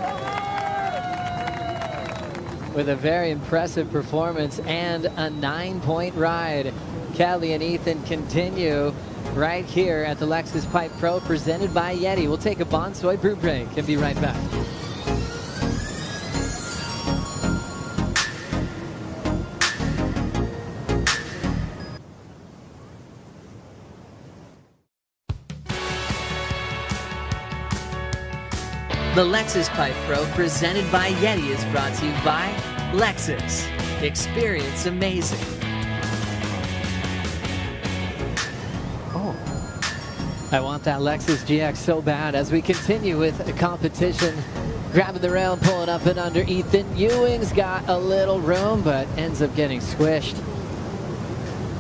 with a very impressive performance and a 9-point ride. Kelly and Ethan continue right here at the Lexus Pipe Pro presented by Yeti. We'll take a Bonsoy brew break and be right back. The Lexus Pipe Pro presented by Yeti is brought to you by Lexus. Experience amazing. I want that Lexus GX so bad as we continue with the competition. Grabbing the rail and pulling up and under. Ethan Ewing's got a little room, but ends up getting squished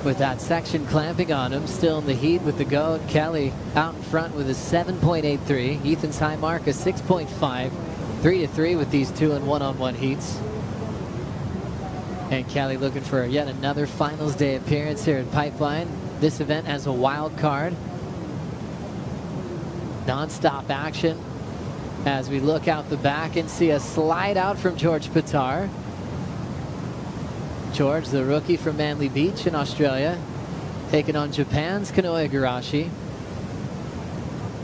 with that section clamping on him. Still in the heat with the goat. Kelly out in front with a 7.83. Ethan's high mark, a 6.5. 3-3 with these 2 and 1-on-1 heats. And Kelly looking for yet another finals day appearance here at Pipeline. This event has a wild card. Non-stop action as we look out the back and see a slide out from George Batar. George, the rookie from Manly Beach in Australia, taking on Japan's Kanoa Igarashi.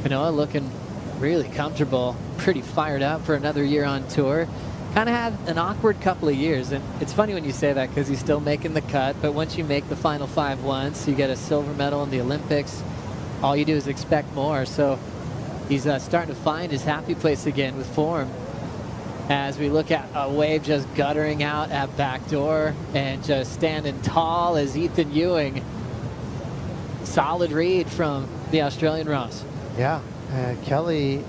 Kanoa looking really comfortable, pretty fired up for another year on tour. Kind of had an awkward couple of years, and it's funny when you say that because he's still making the cut, but once you make the final 5 once, you get a silver medal in the Olympics, all you do is expect more. So he's starting to find his happy place again with form. As we look at a wave just guttering out at backdoor and just standing tall as Ethan Ewing. Solid read from the Australian Ross. Yeah, Kelly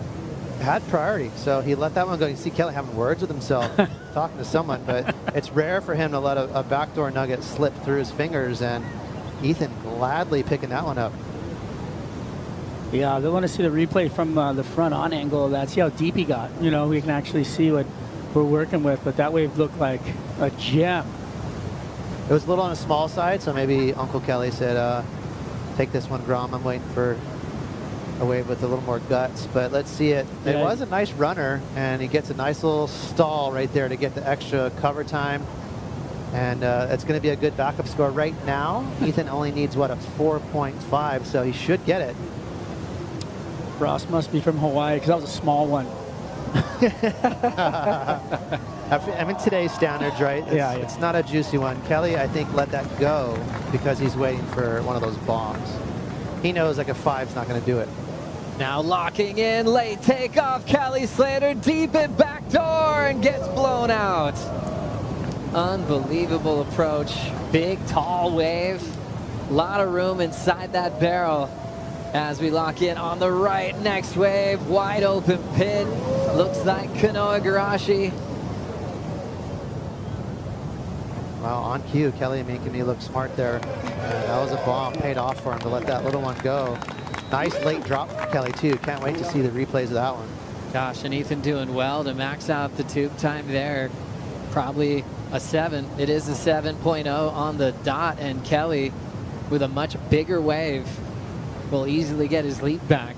had priority, so he let that one go. You see Kelly having words with himself, talking to someone, but it's rare for him to let a backdoor nugget slip through his fingers, and Ethan gladly picking that one up. Yeah, they want to see the replay from the front on angle of that. See how deep he got. You know, we can actually see what we're working with, but that wave looked like a gem. It was a little on the small side, so maybe Uncle Kelly said, take this one, Grom. I'm waiting for a wave with a little more guts, but let's see it. Yeah. It was a nice runner, and he gets a nice little stall right there to get the extra cover time. And it's going to be a good backup score right now. Ethan only needs, what, a 4.5, so he should get it. Ross must be from Hawaii because that was a small one. I mean, today's standards, right? Yeah. It's not a juicy one. Kelly, I think, let that go because he's waiting for one of those bombs. He knows like a 5's not going to do it. Now locking in, late takeoff. Kelly Slater deep in backdoor and gets blown out. Unbelievable approach. Big, tall wave. A lot of room inside that barrel. As we lock in on the right, next wave, wide open pit. Looks like Kanoa Igarashi. Well, on cue, Kelly making me look smart there. That was a bomb, paid off for him to let that little one go. Nice late drop from Kelly too. Can't wait to see the replays of that one. Gosh, and Ethan doing well to max out the tube time there. Probably a 7. It is a 7.0 on the dot, and Kelly with a much bigger wave will easily get his lead back.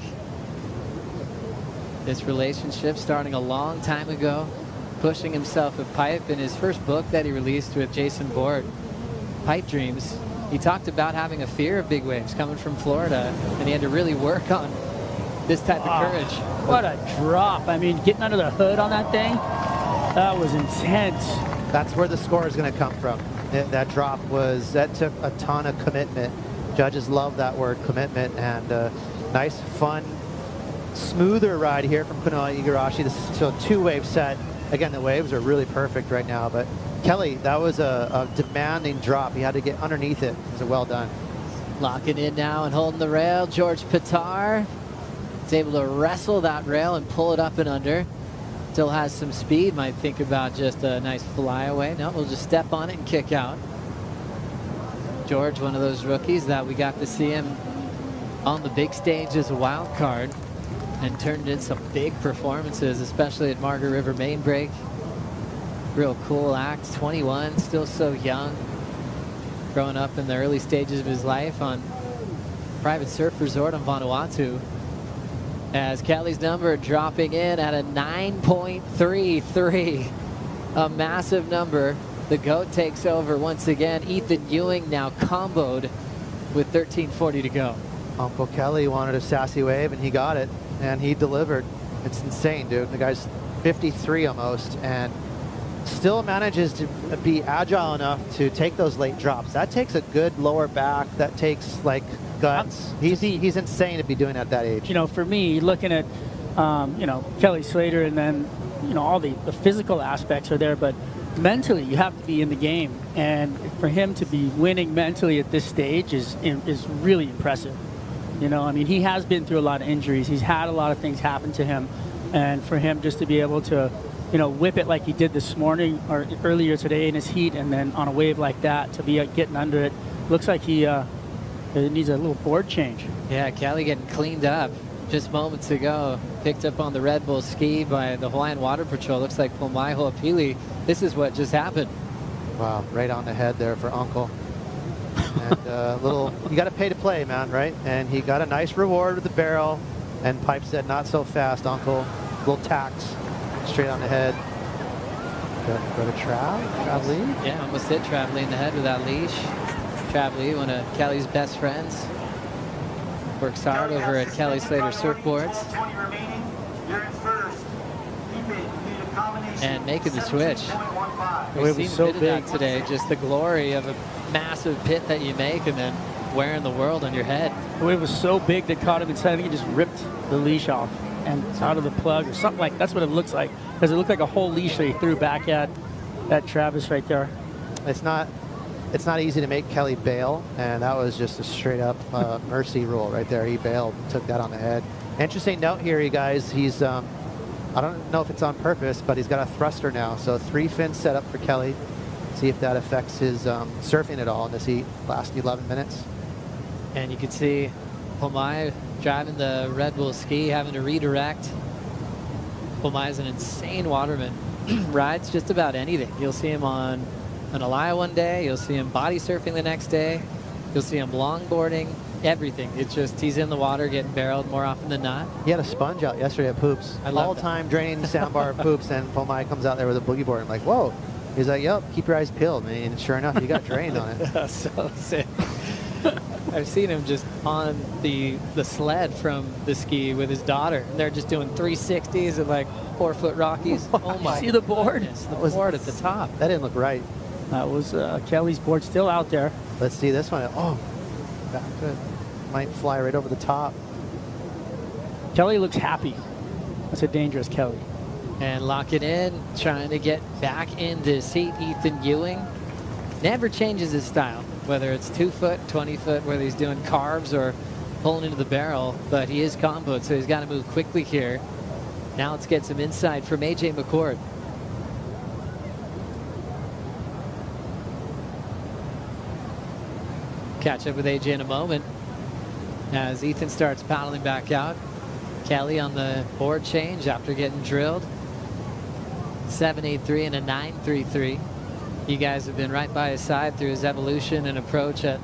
This relationship starting a long time ago, pushing himself with pipe in his first book that he released with Jason Board, Pipe Dreams. He talked about having a fear of big waves coming from Florida, and he had to really work on this type of courage. What a drop. I mean, getting under the hood on that thing, that was intense. That's where the score is going to come from. That drop that took a ton of commitment. Judges love that word, commitment, and nice, fun, smoother ride here from Kanoa Igarashi. This is a 2-wave set. Again, the waves are really perfect right now, but Kelly, that was a demanding drop. He had to get underneath it. It was well done. Locking in now and holding the rail. George Pitar is able to wrestle that rail and pull it up and under. Still has some speed. Might think about just a nice flyaway. No, we'll just step on it and kick out. George, one of those rookies that we got to see him on the big stage as a wild card and turned in some big performances, especially at Margaret River Main Break. Real cool act. 21, still so young. Growing up in the early stages of his life on private surf resort on Vanuatu. As Kelly's number dropping in at a 9.33. A massive number. The GOAT takes over once again. Ethan Ewing now comboed with 13:40 to go. Uncle Kelly wanted a sassy wave, and he got it, and he delivered. It's insane, dude. The guy's 53 almost, and still manages to be agile enough to take those late drops. That takes a good lower back. That takes like guts. He's insane to be doing at that age. You know, for me, looking at, you know, Kelly Slater, and then, you know, all the physical aspects are there, but mentally you have to be in the game. And for him to be winning mentally at this stage is really impressive. You know, I mean, he has been through a lot of injuries. He's had a lot of things happen to him. And for him just to be able to, you know, whip it like he did this morning or earlier today in his heat, and then on a wave like that to be getting under it, looks like he needs a little board change. Yeah, Kelly getting cleaned up just moments ago. Picked up on the Red Bull ski by the Hawaiian Water Patrol. Looks like Pomai Ho'opili. This is what just happened. Wow, right on the head there for Uncle. And you got to pay to play, man, right? And he got a nice reward with the barrel. And Pipe said, not so fast, Uncle. Little tax, straight on the head. Go to Trav Lee? Yeah, almost hit Trav Lee in the head with that leash. Trav Lee, one of Kelly's best friends. Works hard over at Kelly Slater Surfboards. And making the switch. We've seen so a bit of that today, just the glory of a massive pit that you make and then wearing the world on your head. The wave was so big that caught him inside. I think he just ripped the leash off and out of the plug or something like that's what it looks like. Because it looked like a whole leash that he threw back at Travis right there. It's not easy to make Kelly bail, and that was just a straight up mercy rule right there. He bailed, took that on the head. Interesting note here, you guys. He's I don't know if it's on purpose, but he's got a thruster now. So 3 fins set up for Kelly. See if that affects his surfing at all in this heat. Last 11 minutes. And you can see Pomai driving the Red Bull ski, having to redirect. Pomai is an insane waterman. Rides just about anything. You'll see him on an Alaya one day. You'll see him body surfing the next day. You'll see him longboarding. Everything. It's just he's in the water getting barreled more often than not. He had a sponge out yesterday at Poops. All-time draining sandbar at Poops, and Pomai comes out there with a boogie board. I'm like, whoa. He's like, yep, keep your eyes peeled. I mean, sure enough, he got drained on it. So sick. I've seen him just on the sled from the ski with his daughter. And they're just doing 360s and like 4-foot Rockies. Oh my! See the board? Goodness, the board at the top. That didn't look right. That was Kelly's board still out there. Let's see this one. Oh, back good. Might fly right over the top. Kelly looks happy. That's a dangerous Kelly. And locking in, trying to get back in the seat. Ethan Ewing never changes his style, whether it's 2 foot, 20 foot, whether he's doing carves or pulling into the barrel, but he is comboed, so he's got to move quickly here. Now let's get some insight from AJ McCord. Catch up with AJ in a moment as Ethan starts paddling back out. Kelly on the board change after getting drilled. 7.83 and a 9.33. You guys have been right by his side through his evolution and approach at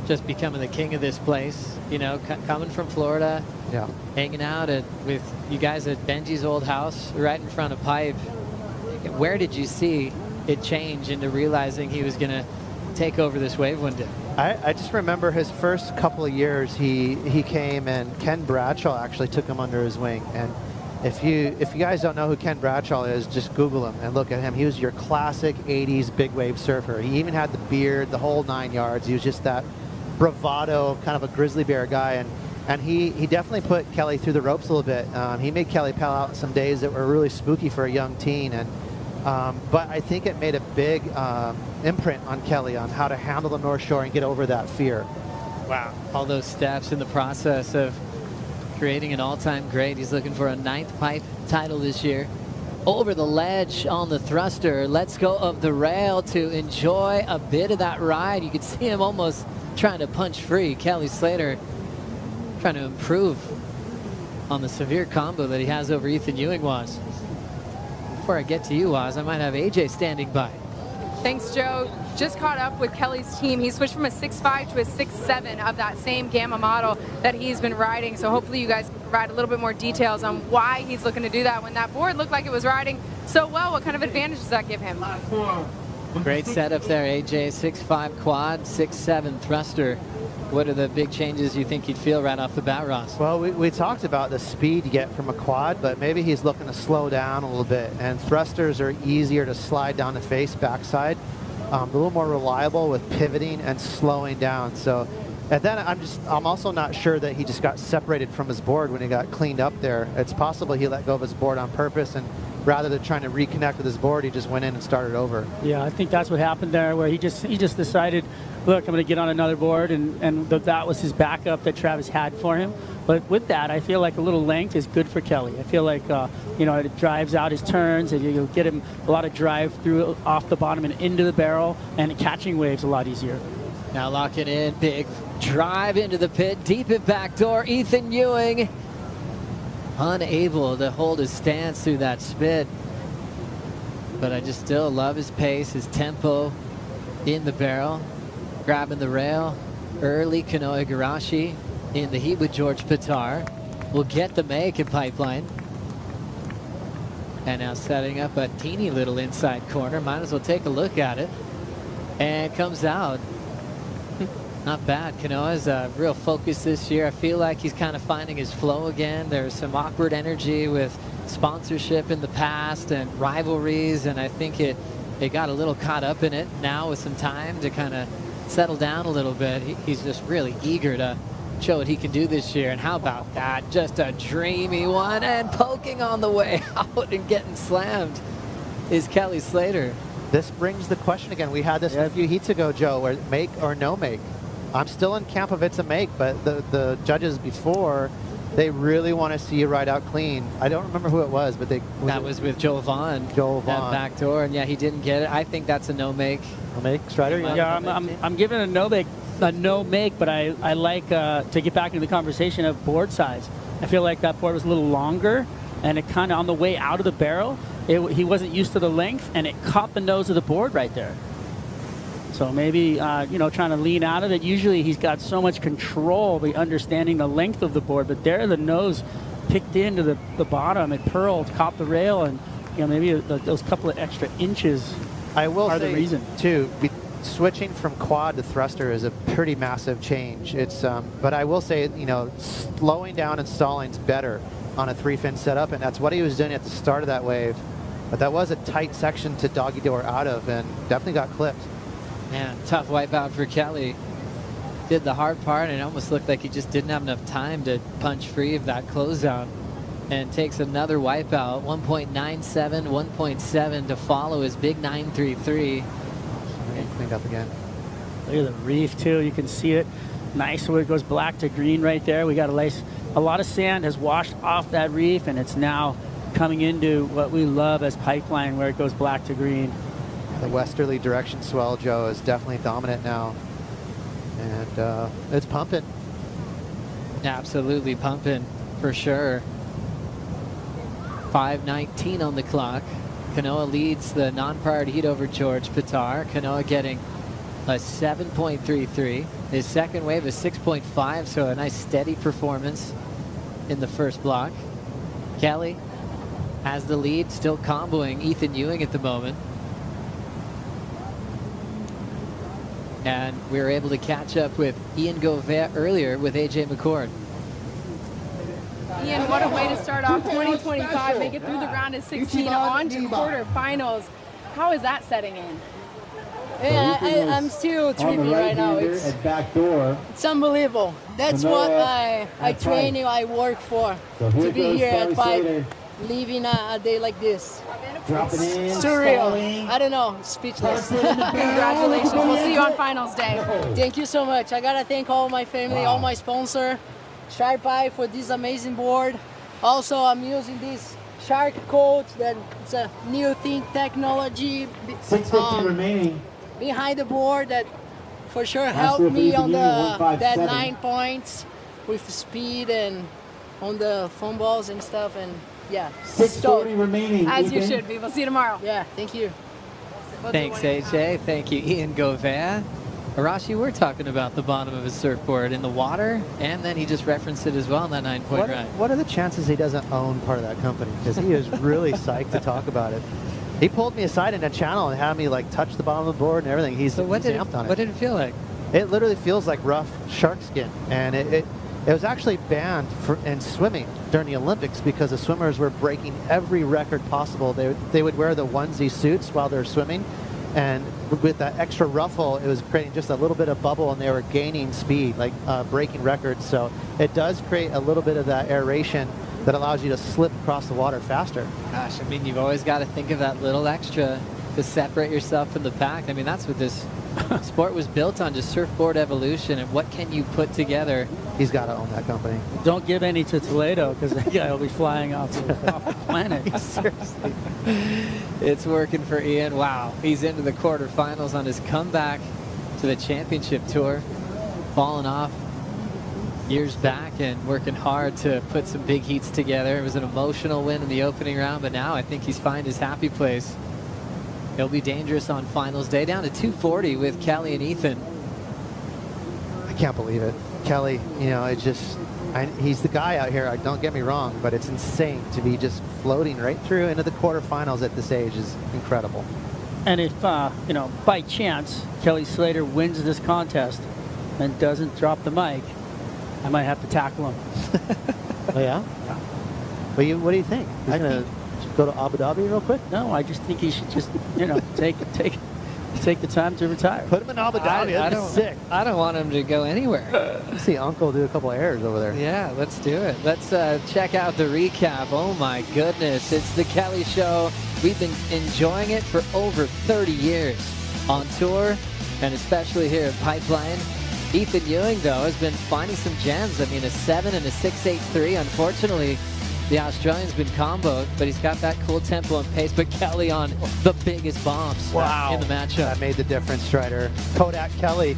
just becoming the king of this place. You know, coming from Florida, yeah, hanging out with you guys at Benji's old house right in front of Pipe. Where did you see it change into realizing he was going to take over this wave one day? I just remember his first couple of years, he came and Ken Bradshaw actually took him under his wing. And if you guys don't know who Ken Bradshaw is, just Google him and look at him. He was your classic 80s big wave surfer. He even had the beard, the whole 9 yards. He was just that bravado, kind of a grizzly bear guy. And he definitely put Kelly through the ropes a little bit. He made Kelly pal out some days that were really spooky for a young teen. But I think it made a big imprint on Kelly on how to handle the North Shore and get over that fear. Wow. All those steps in the process of creating an all-time great. He's looking for a 9th Pipe title this year. Over the ledge on the thruster. Let's go of the rail to enjoy a bit of that ride. You can see him almost trying to punch free. Kelly Slater trying to improve on the severe combo that he has over Ethan Ewing was. Before I get to you, Oz, I might have AJ standing by. Thanks, Joe. Just caught up with Kelly's team. He switched from a 6.5 to a 6.7 of that same Gamma model that he's been riding. So hopefully you guys can provide a little bit more details on why he's looking to do that when that board looked like it was riding so well. What kind of advantage does that give him? Great setup there, AJ. 6.5 quad, 6.7 thruster. What are the big changes you think you'd feel right off the bat, Ross? Well, we talked about the speed you get from a quad, but maybe he's looking to slow down a little bit. And thrusters are easier to slide down the face backside. A little more reliable with pivoting and slowing down. So, and then I'm also not sure that he just got separated from his board when he got cleaned up there. It's possible he let go of his board on purpose, and rather than trying to reconnect with his board, he just went in and started over. Yeah, I think that's what happened there, where he just decided, look, I'm going to get on another board, and that was his backup that Travis had for him. But with that, I feel like a little length is good for Kelly. I feel like, it drives out his turns, and you'll get him a lot of drive through off the bottom and into the barrel, and catching waves a lot easier. Now locking in, big drive into the pit, deep at back door. Ethan Ewing unable to hold his stance through that spit. But I just still love his pace, his tempo in the barrel. Grabbing the rail early. Kanoe Igarashi in the heat with George Pitar will get the make in Pipeline. And now setting up a teeny little inside corner. Might as well take a look at it. And comes out. Not bad. Kanoe's a real focus this year. I feel like he's kind of finding his flow again. There's some awkward energy with sponsorship in the past and rivalries, and I think it got a little caught up in it now with some time to kind of settle down a little bit. He's just really eager to show what he can do this year. And how about that? Just a dreamy one, and poking on the way out and getting slammed is Kelly Slater. This brings the question again. We had this a few heats ago, Joe, where make or no make. I'm still in camp of it's a make, but the judges before, they really want to see you ride out clean. I don't remember who it was, but that was with Joel Vaughn. Joel Vaughn. Back door, and yeah, he didn't get it. I think that's a no make. No make, Strider? Yeah, I'm giving it a no make, but I like to get back into the conversation of board size. I feel like that board was a little longer, and it kind of on the way out of the barrel, he wasn't used to the length, and it caught the nose of the board right there. So maybe, trying to lean out of it. Usually he's got so much control by understanding the length of the board, but there the nose picked into the bottom. It purled, caught the rail, and maybe those couple of extra inches are the reason. Too, switching from quad to thruster is a pretty massive change. It's, but I will say, slowing down and stalling is better on a 3-fin setup, and that's what he was doing at the start of that wave. But that was a tight section to doggy door out of, and definitely got clipped. Man, tough wipeout for Kelly. Did the hard part, and it almost looked like he just didn't have enough time to punch free of that closeout. And takes another wipeout, 1.97, 1.7 to follow his big 9.33. Cleaned up again. Look at the reef too, you can see it. Nice where it goes black to green right there. We got a lot of sand has washed off that reef, and it's now coming into what we love as Pipeline, where it goes black to green. The westerly direction swell, Joe, is definitely dominant now. And it's pumping. Absolutely pumping, for sure. 5:19 on the clock. Kanoa leads the non-priority heat over George Pitar. Kanoa getting a 7.33. His second wave is 6.5, so a nice steady performance in the first block. Kelly has the lead, still comboing Ethan Ewing at the moment. And we were able to catch up with Ian Govea earlier with AJ McCord. Ian, what a way to start off 2025, make it through the round of 16 on to quarterfinals. How is that setting in? Yeah, I'm still tripping right now. It's unbelievable. That's what I train, I work for, to be here at Pipe, living a day like this. It's surreal. I don't know, speechless. Congratulations. We'll see you on finals day. Thank you so much. I gotta thank all my family, all my sponsors, Shark Pipe, for this amazing board. Also, I'm using this Shark coat, that it's a new thing, technology. 6:50 remaining. Behind the board that for sure helped me on that 9 points with speed and on the foam balls and stuff, and yeah. 6:40 remaining. As you should be. We'll see you tomorrow. Yeah, thank you. Thanks, AJ. Thank you, Ian Govea. Arashi, we're talking about the bottom of his surfboard in the water, and then he just referenced it as well in that 9-point ride. What are the chances he doesn't own part of that company? Because he is really psyched to talk about it. He pulled me aside in a channel and had me like touch the bottom of the board and everything. He's amped on it. What did it feel like? It literally feels like rough shark skin, and it was actually banned in swimming during the Olympics because the swimmers were breaking every record possible. They would wear the onesie suits while they're swimming, and with that extra ruffle, it was creating just a little bit of bubble, and they were gaining speed, like breaking records. So it does create a little bit of that aeration that allows you to slip across the water faster. Gosh, I mean, you've always got to think of that little extra to separate yourself from the pack. I mean, that's what this sport was built on, just surfboard evolution, and what can you put together? He's got to own that company. Don't give any to Toledo, because that guy will be flying off the planet. Seriously. It's working for Ian. Wow. He's into the quarterfinals on his comeback to the championship tour. Falling off years back and working hard to put some big heats together. It was an emotional win in the opening round, but now I think he's found his happy place. He'll be dangerous on finals day, down to 240 with Kelly and Ethan. I can't believe it. Kelly, you know, it's just, he's the guy out here, don't get me wrong, but it's insane to be just floating right through into the quarterfinals at this age is incredible. And if, you know, by chance, Kelly Slater wins this contest and doesn't drop the mic, I might have to tackle him. Oh, yeah? Yeah. What do you think? He's going to go to Abu Dhabi real quick? No, I just think he should just, you know, take the time to retire. Put him in Abu Dhabi. That'd be sick. I don't want him to go anywhere. See Uncle do a couple of airs over there. Yeah, let's do it. Let's check out the recap. Oh my goodness, it's the Kelly Show. We've been enjoying it for over 30 years on tour, and especially here at Pipeline. Ethan Ewing, though, has been finding some gems. I mean, a 7 and a 6.83. Unfortunately, the Australian's been comboed, but he's got that cool tempo and pace. But Kelly on the biggest bombs in the matchup. That made the difference, Strider. Kodak Kelly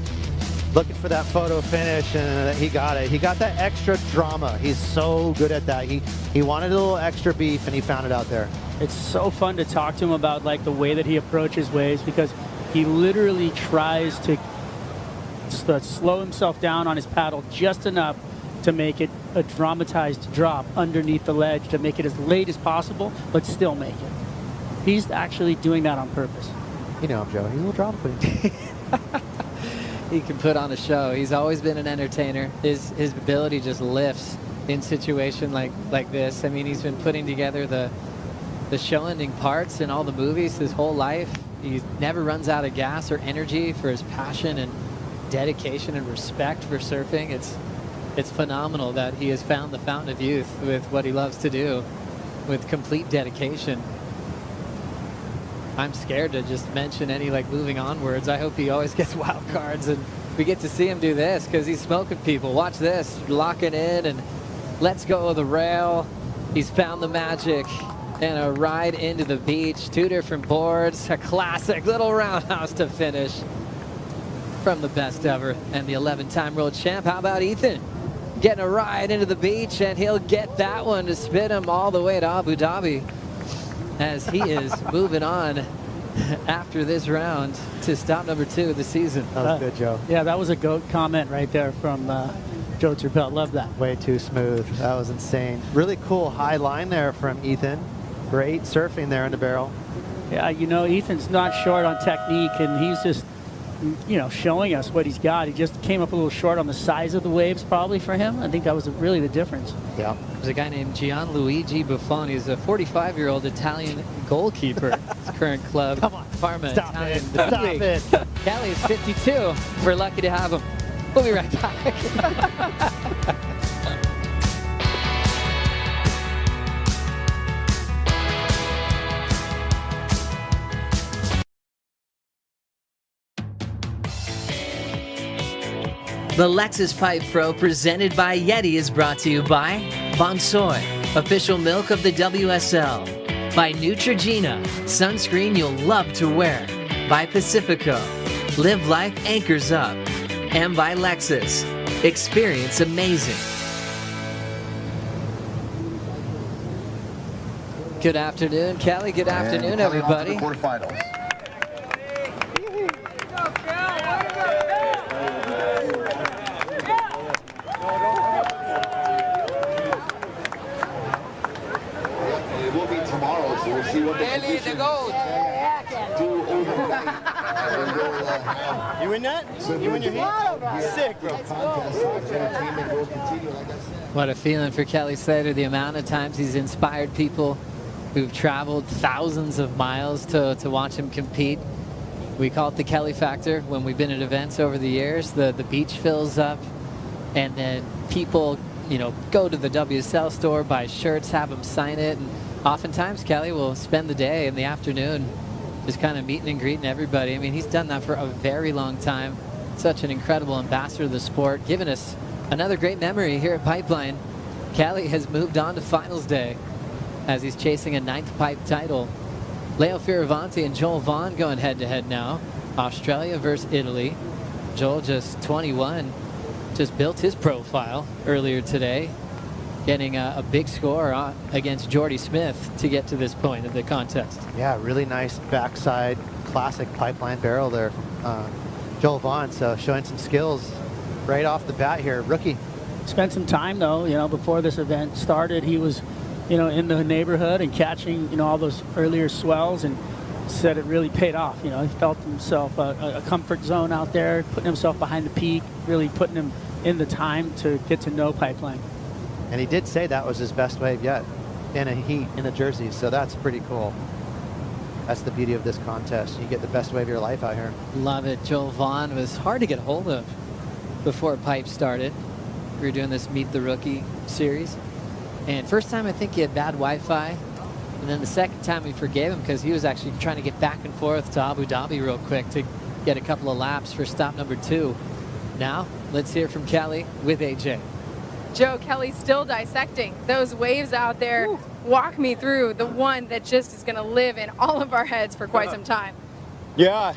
looking for that photo finish, and he got it. He got that extra drama. He's so good at that. He wanted a little extra beef, and he found it out there. It's so fun to talk to him about like the way that he approaches waves, because he literally tries to slow himself down on his paddle just enough to make it a dramatized drop underneath the ledge, to make it as late as possible, but still make it. He's actually doing that on purpose. You know him, Joe. He's a little drama queen. He can put on a show. He's always been an entertainer. His ability just lifts in situation like this. I mean, he's been putting together the show-ending parts in all the movies his whole life. He never runs out of gas or energy for his passion and dedication and respect for surfing. It's phenomenal that he has found the fountain of youth with what he loves to do with complete dedication. I'm scared to just mention any like moving onwards. I hope he always gets wild cards and we get to see him do this because he's smoking people. Watch this, locking in and lets go of the rail. He's found the magic and a ride into the beach. 2 different boards, a classic little roundhouse to finish from the best ever and the 11-time world champ. How about Ethan? Getting a ride into the beach, and he'll get that one to spin him all the way to Abu Dhabi as he is moving on after this round to stop number 2 of the season. That was good, Joe. Yeah, that was a GOAT comment right there from Joe Turpel. Love that. Way too smooth. That was insane. Really cool high line there from Ethan. Great surfing there in the barrel. Yeah, you know, Ethan's not short on technique, and he's just, you know, showing us what he's got. He just came up a little short on the size of the waves probably for him. I think that was really the difference. Yeah. There's a guy named Gianluigi Buffon. He's a 45-year-old Italian goalkeeper. His current club, Parma Stop Italian. it. Stop it. Kelly is 52. We're lucky to have him. We'll be right back. The Lexus Pipe Pro presented by YETI is brought to you by Bonsoy, official milk of the WSL. By Neutrogena, sunscreen you'll love to wear. By Pacifico, live life anchors up. And by Lexus, experience amazing. Good afternoon, Kelly. Good afternoon, everybody. Quarterfinals. We'll see what the conditions do overnight. You win that? You win your heat? Sick, bro. What a feeling for Kelly Slater. The amount of times he's inspired people who've traveled thousands of miles to watch him compete. We call it the Kelly factor when we've been at events over the years. The beach fills up, and then people, you know, go to the WSL store, buy shirts, have them sign it, and oftentimes Kelly will spend the day in the afternoon just kind of meeting and greeting everybody. I mean, he's done that for a very long time. Such an incredible ambassador of the sport, giving us another great memory here at Pipeline. Kelly has moved on to finals day as he's chasing a 9th pipe title. Leo Fioravanti and Joel Vaughn going head-to-head now. Australia versus Italy. Joel, just 21, just built his profile earlier today, getting a big score against Jordy Smith to get to this point of the contest. Yeah, really nice backside classic pipeline barrel there. Joel Vaughn, so showing some skills right off the bat here, rookie. Spent some time though, you know, before this event started. He was, you know, in the neighborhood and catching, you know, all those earlier swells, and said it really paid off. You know, he felt himself a comfort zone out there, putting himself behind the peak, really putting him in the time to get to know Pipeline. And he did say that was his best wave yet in a heat in a jersey, so that's pretty cool. That's the beauty of this contest. You get the best wave of your life out here. Love it. Joel Vaughn was hard to get a hold of before Pipe started. We were doing this Meet the Rookie series. And first time I think he had bad Wi-Fi. And then the second time we forgave him because he was actually trying to get back and forth to Abu Dhabi real quick to get a couple of laps for stop number 2. Now, let's hear from Kelly with AJ. Joe, Kelly's still dissecting those waves out there. Ooh. Walk me through the one that just is going to live in all of our heads for quite some time. Yeah,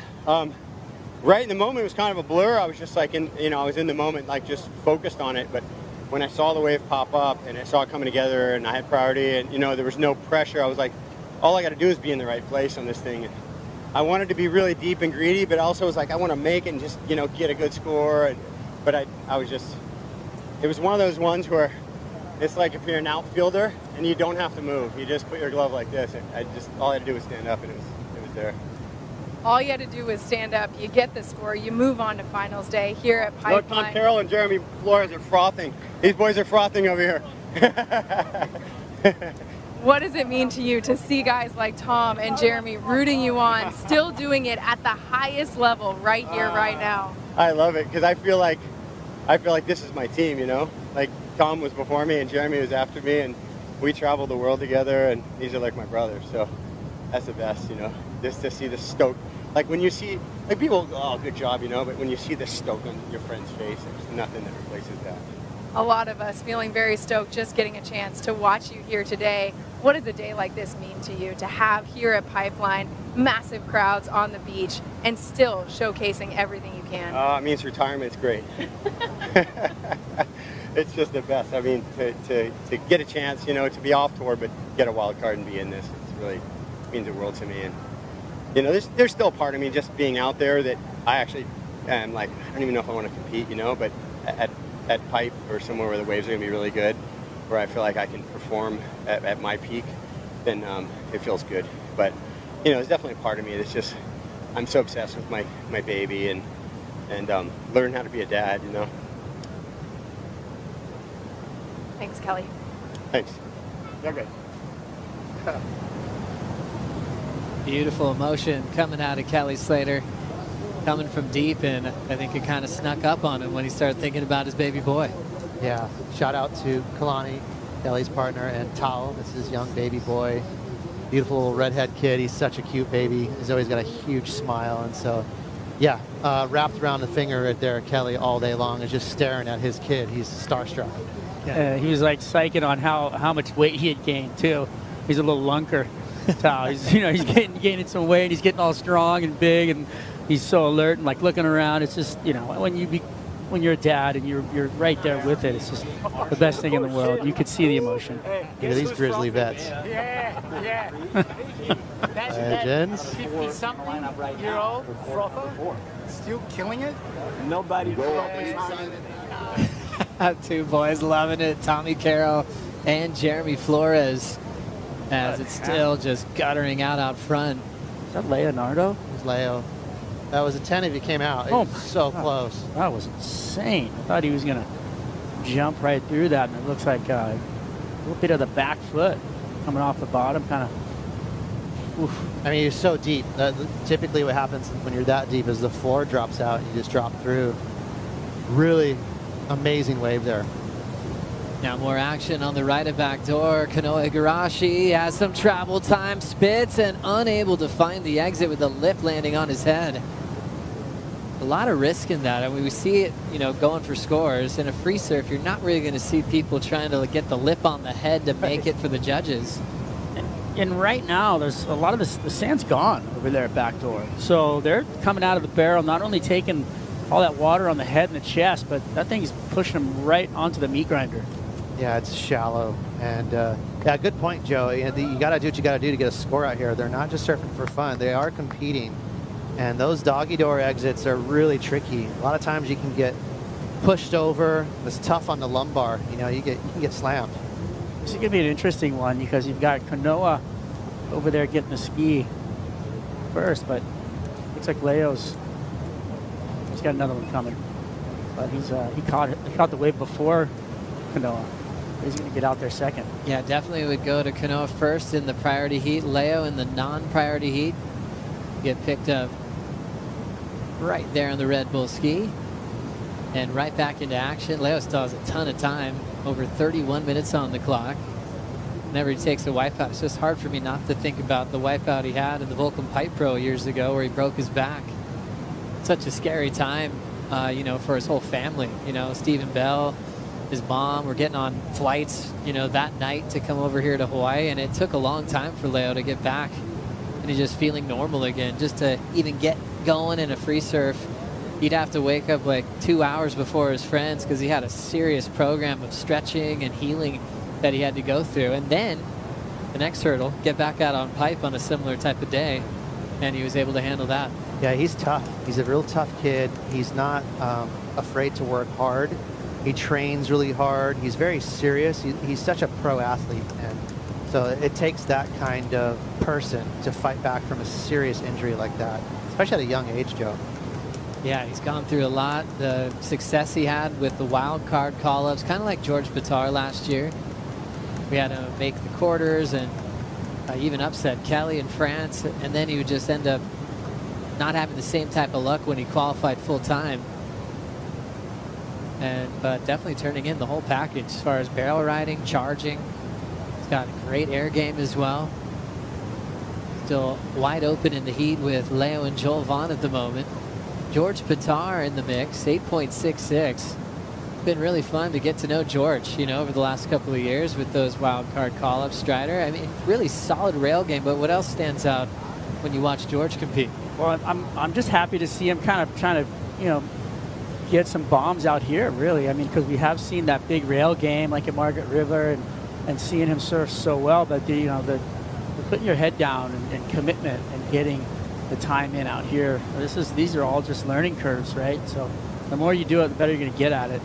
right in the moment it was kind of a blur. I was just like, I was in the moment, like just focused on it. But when I saw the wave pop up and I saw it coming together and I had priority and, you know, there was no pressure, I was like, all I got to do is be in the right place on this thing. And I wanted to be really deep and greedy, but also was like, I want to make it and just, you know, get a good score. But I was just, it was one of those ones where it's like if you're an outfielder and you don't have to move, you just put your glove like this, and all I had to do was stand up, and it was there. All you had to do was stand up, you get the score, you move on to finals day here at Pipeline. Look, Tom Carroll and Jeremy Flores are frothing. These boys are frothing over here. What does it mean to you to see guys like Tom and Jeremy rooting you on, still doing it at the highest level right here, right now? I love it, because I feel like this is my team, you know? Like, Tom was before me and Jeremy was after me, and we traveled the world together, and these are like my brothers, so that's the best, you know? Just to see the like when you see, like people go, oh, good job, you know, but when you see the stoke on your friend's face, there's nothing that replaces that. A lot of us feeling very stoked just getting a chance to watch you here today. What does a day like this mean to you, to have here at Pipeline massive crowds on the beach and still showcasing everything you can? It means retirement's great. It's just the best. I mean, to get a chance, you know, to be off tour, but get a wild card and be in this, it's really means the world to me. And, you know, there's still a part of me just being out there that I actually am like, I don't even know if I want to compete, you know, but at Pipe or somewhere where the waves are going to be really good, where I feel like I can perform at my peak, then it feels good. But, you know, it's definitely a part of me that's just, I'm so obsessed with my baby and learn how to be a dad, you know. Thanks, Kelly. Thanks. You're good. Beautiful emotion coming out of Kelly Slater, coming from deep, and I think it kind of snuck up on him when he started thinking about his baby boy. Yeah, shout out to Kalani, Kelly's partner, and Tao. This is his young baby boy. Beautiful little redhead kid. He's such a cute baby. He's always got a huge smile. And so, yeah, wrapped around the finger right there, Kelly, all day long, is just staring at his kid. He's starstruck. He was like psyching on how much weight he had gained too. He's a little lunker. Tao. He's gaining some weight. He's getting all strong and big, and he's so alert and like looking around. It's just, you know, when you're a dad and you're right there with it, it's just the best thing in the world. You could see the emotion. Yeah, these grizzly vets. Yeah. Legends. 50-something-year-old frother still killing it. Nobody. Two boys loving it, Tommy Carroll and Jeremy Flores, as it's still just guttering out front. Is that Leonardo? It was Leo. That was a 10 if he came out. It was so close. That was insane. I thought he was going to jump right through that, and it looks like a little bit of the back foot coming off the bottom, kind of. Oof. I mean, you're so deep. Typically what happens when you're that deep is the floor drops out and you just drop through. Really amazing wave there. Now more action on the right of back door. Kanoa Igarashi has some travel time, spits, and unable to find the exit with the lip landing on his head. A lot of risk in that. I mean, we see it, you know, going for scores. In a free surf, you're not really going to see people trying to get the lip on the head to make it for the judges. And right now, there's a lot of the sand's gone over there at back door. So they're coming out of the barrel, not only taking all that water on the head and the chest, but that thing's pushing them right onto the meat grinder. Yeah, it's shallow. And yeah, good point, Joe. You got to do what you got to do to get a score out here. They're not just surfing for fun. They are competing. And those doggy door exits are really tricky. A lot of times you can get pushed over. It's tough on the lumbar. You know, you can get slammed. This is going to be an interesting one because you've got Kanoa over there getting the ski first, but looks like Leo's got another one coming. But he caught the wave before Kanoa. He's going to get out there second. Yeah, definitely would go to Kanoa first in the priority heat. Leo in the non-priority heat. Get picked up right there on the Red Bull ski. And right back into action. Leo still has a ton of time. Over 31 minutes on the clock. Whenever he takes a wipeout, it's just hard for me not to think about the wipeout he had in the Vulcan Pipe Pro years ago where he broke his back. Such a scary time, you know, for his whole family. You know, Stephen Bell, his mom were getting on flights, you know, that night to come over here to Hawaii, and it took a long time for Leo to get back. And he's just feeling normal again. Just to even get going in a free surf, he'd have to wake up like 2 hours before his friends because he had a serious program of stretching and healing that he had to go through. And then the next hurdle, get back out on pipe on a similar type of day, and he was able to handle that. Yeah, he's tough. He's a real tough kid. He's not afraid to work hard. He trains really hard. He's very serious. He's such a pro athlete. And so it takes that kind of person to fight back from a serious injury like that, especially at a young age, Joe. Yeah, he's gone through a lot. The success he had with the wild card call-ups, kind of like George Pitar last year. We had to make the quarters and even upset Kelly in France, and then he would just end up not having the same type of luck when he qualified full-time. But definitely turning in the whole package as far as barrel riding, charging. He's got a great air game as well. still wide open in the heat with Leo and Joel Vaughn at the moment. George Pitar in the mix, 8.66. Been really fun to get to know George, you know, over the last couple of years with those wild card call-ups. Strider, I mean, really solid rail game, but what else stands out when you watch George compete? Well, I'm just happy to see him kind of trying to, you know, get some bombs out here, really. I mean, because we have seen that big rail game like at Margaret River and seeing him surf so well, but the putting your head down and commitment and getting the time in out here. These are all just learning curves, right? So the more you do it, the better you're going to get at it.